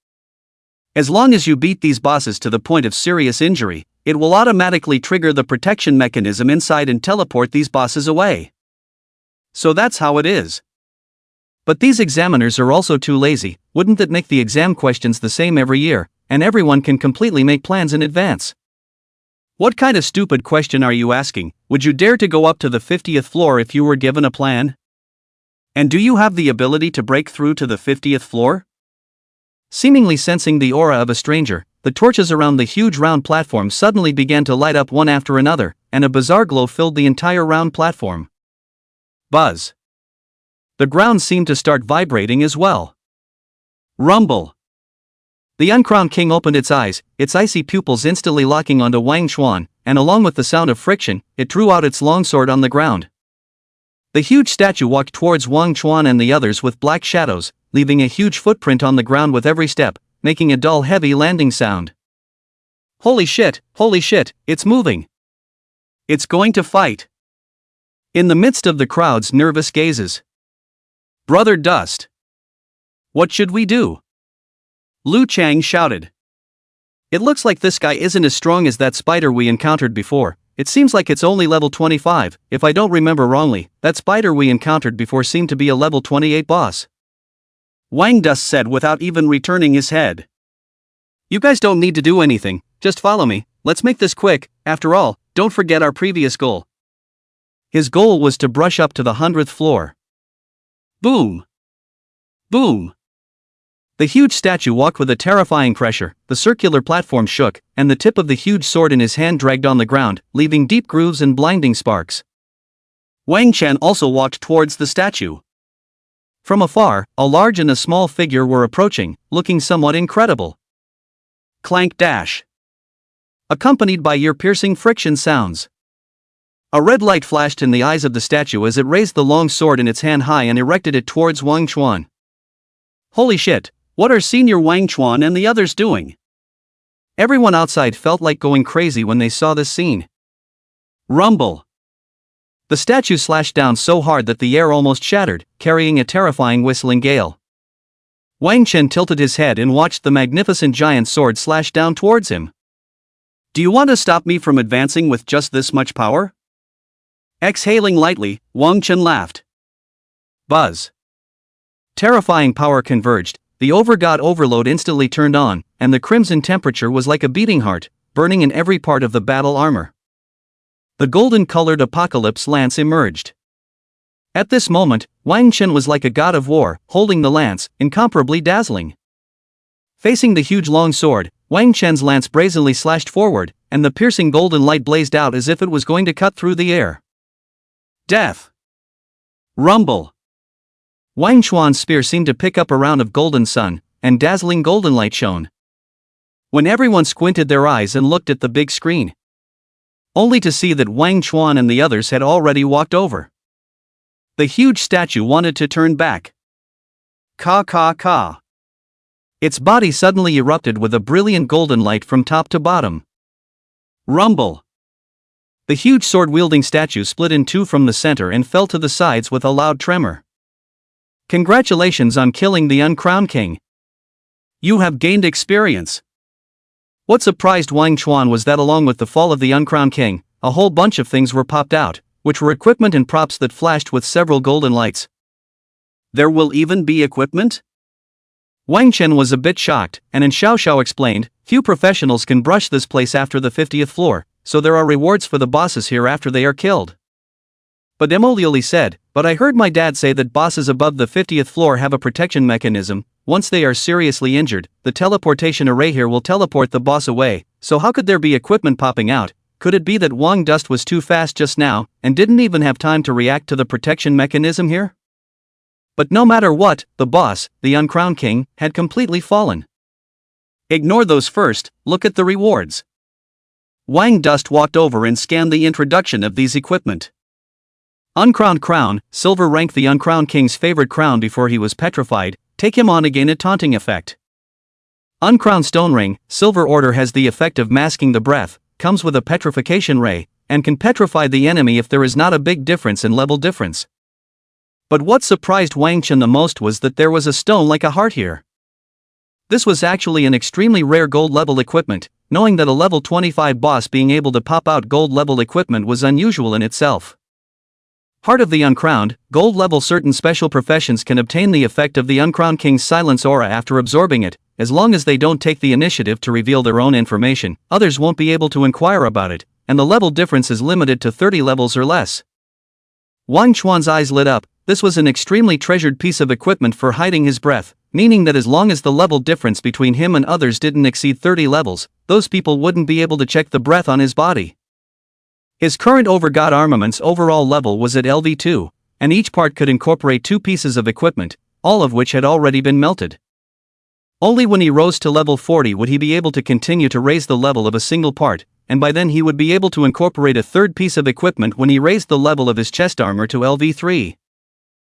As long as you beat these bosses to the point of serious injury, it will automatically trigger the protection mechanism inside and teleport these bosses away. So that's how it is. But these examiners are also too lazy. Wouldn't that make the exam questions the same every year, and everyone can completely make plans in advance? What kind of stupid question are you asking? Would you dare to go up to the 50th floor if you were given a plan? And do you have the ability to break through to the 50th floor? Seemingly sensing the aura of a stranger, the torches around the huge round platform suddenly began to light up one after another, and a bizarre glow filled the entire round platform. Buzz. The ground seemed to start vibrating as well. Rumble. The Uncrowned King opened its eyes, its icy pupils instantly locking onto Wang Chuan, and along with the sound of friction, it drew out its longsword on the ground. The huge statue walked towards Wang Chuan and the others with black shadows, leaving a huge footprint on the ground with every step, making a dull heavy landing sound. Holy shit, it's moving. It's going to fight. In the midst of the crowd's nervous gazes. Brother Dust. What should we do? Lu Chang shouted. It looks like this guy isn't as strong as that spider we encountered before. It seems like it's only level 25, if I don't remember wrongly, that spider we encountered before seemed to be a level 28 boss. Wang Dust said without even returning his head. You guys don't need to do anything, just follow me, let's make this quick, after all, don't forget our previous goal. His goal was to brush up to the 100th floor. Boom! Boom! The huge statue walked with a terrifying pressure, the circular platform shook, and the tip of the huge sword in his hand dragged on the ground, leaving deep grooves and blinding sparks. Wang Chen also walked towards the statue. From afar, a large and a small figure were approaching, looking somewhat incredible. Clank dash. Accompanied by ear-piercing friction sounds. A red light flashed in the eyes of the statue as it raised the long sword in its hand high and erected it towards Wang Chuan. Holy shit, what are Senior Wang Chuan and the others doing? Everyone outside felt like going crazy when they saw this scene. Rumble. The statue slashed down so hard that the air almost shattered, carrying a terrifying whistling gale. Wang Chen tilted his head and watched the magnificent giant sword slash down towards him. Do you want to stop me from advancing with just this much power? Exhaling lightly, Wang Chen laughed. Buzz. Terrifying power converged, the Overgod overload instantly turned on, and the crimson temperature was like a beating heart, burning in every part of the battle armor. The golden-colored Apocalypse Lance emerged. At this moment, Wang Chen was like a god of war, holding the lance, incomparably dazzling. Facing the huge long sword, Wang Chen's lance brazenly slashed forward, and the piercing golden light blazed out as if it was going to cut through the air. Death. Rumble. Wang Chuan's spear seemed to pick up a round of golden sun, and dazzling golden light shone. When everyone squinted their eyes and looked at the big screen, only to see that Wang Chuan and the others had already walked over. The huge statue wanted to turn back. Ka. Its body suddenly erupted with a brilliant golden light from top to bottom. Rumble. The huge sword-wielding statue split in two from the center and fell to the sides with a loud tremor. Congratulations on killing the Uncrowned King. You have gained experience. What surprised Wang Chuan was that along with the fall of the Uncrowned King, a whole bunch of things were popped out, which were equipment and props that flashed with several golden lights. There will even be equipment? Wang Chen was a bit shocked, and in Xiao explained, few professionals can brush this place after the 50th floor, so there are rewards for the bosses here after they are killed. But Emolioli said, but I heard my dad say that bosses above the 50th floor have a protection mechanism. Once they are seriously injured, the teleportation array here will teleport the boss away, so how could there be equipment popping out? Could it be that Wang Dust was too fast just now, and didn't even have time to react to the protection mechanism here? But no matter what, the boss, the Uncrowned King, had completely fallen. Ignore those first, look at the rewards. Wang Dust walked over and scanned the introduction of these equipment. Uncrowned Crown, Silver rank. The uncrowned king's favorite crown before he was petrified. Take him on again. A taunting effect. Uncrowned Stone Ring, Silver Order has the effect of masking the breath, comes with a petrification ray, and can petrify the enemy if there is not a big difference in level difference. But what surprised Wang Chen the most was that there was a stone like a heart here. This was actually an extremely rare gold level equipment. Knowing that a level 25 boss being able to pop out gold level equipment was unusual in itself. Heart of the Uncrowned, gold level. Certain special professions can obtain the effect of the Uncrowned King's silence aura after absorbing it. As long as they don't take the initiative to reveal their own information, others won't be able to inquire about it, and the level difference is limited to 30 levels or less. Wang Chuan's eyes lit up. This was an extremely treasured piece of equipment for hiding his breath, meaning that as long as the level difference between him and others didn't exceed 30 levels, those people wouldn't be able to check the breath on his body. His current Overgod armament's overall level was at LV2, and each part could incorporate 2 pieces of equipment, all of which had already been melted. Only when he rose to level 40 would he be able to continue to raise the level of a single part, and by then he would be able to incorporate a 3rd piece of equipment when he raised the level of his chest armor to LV3.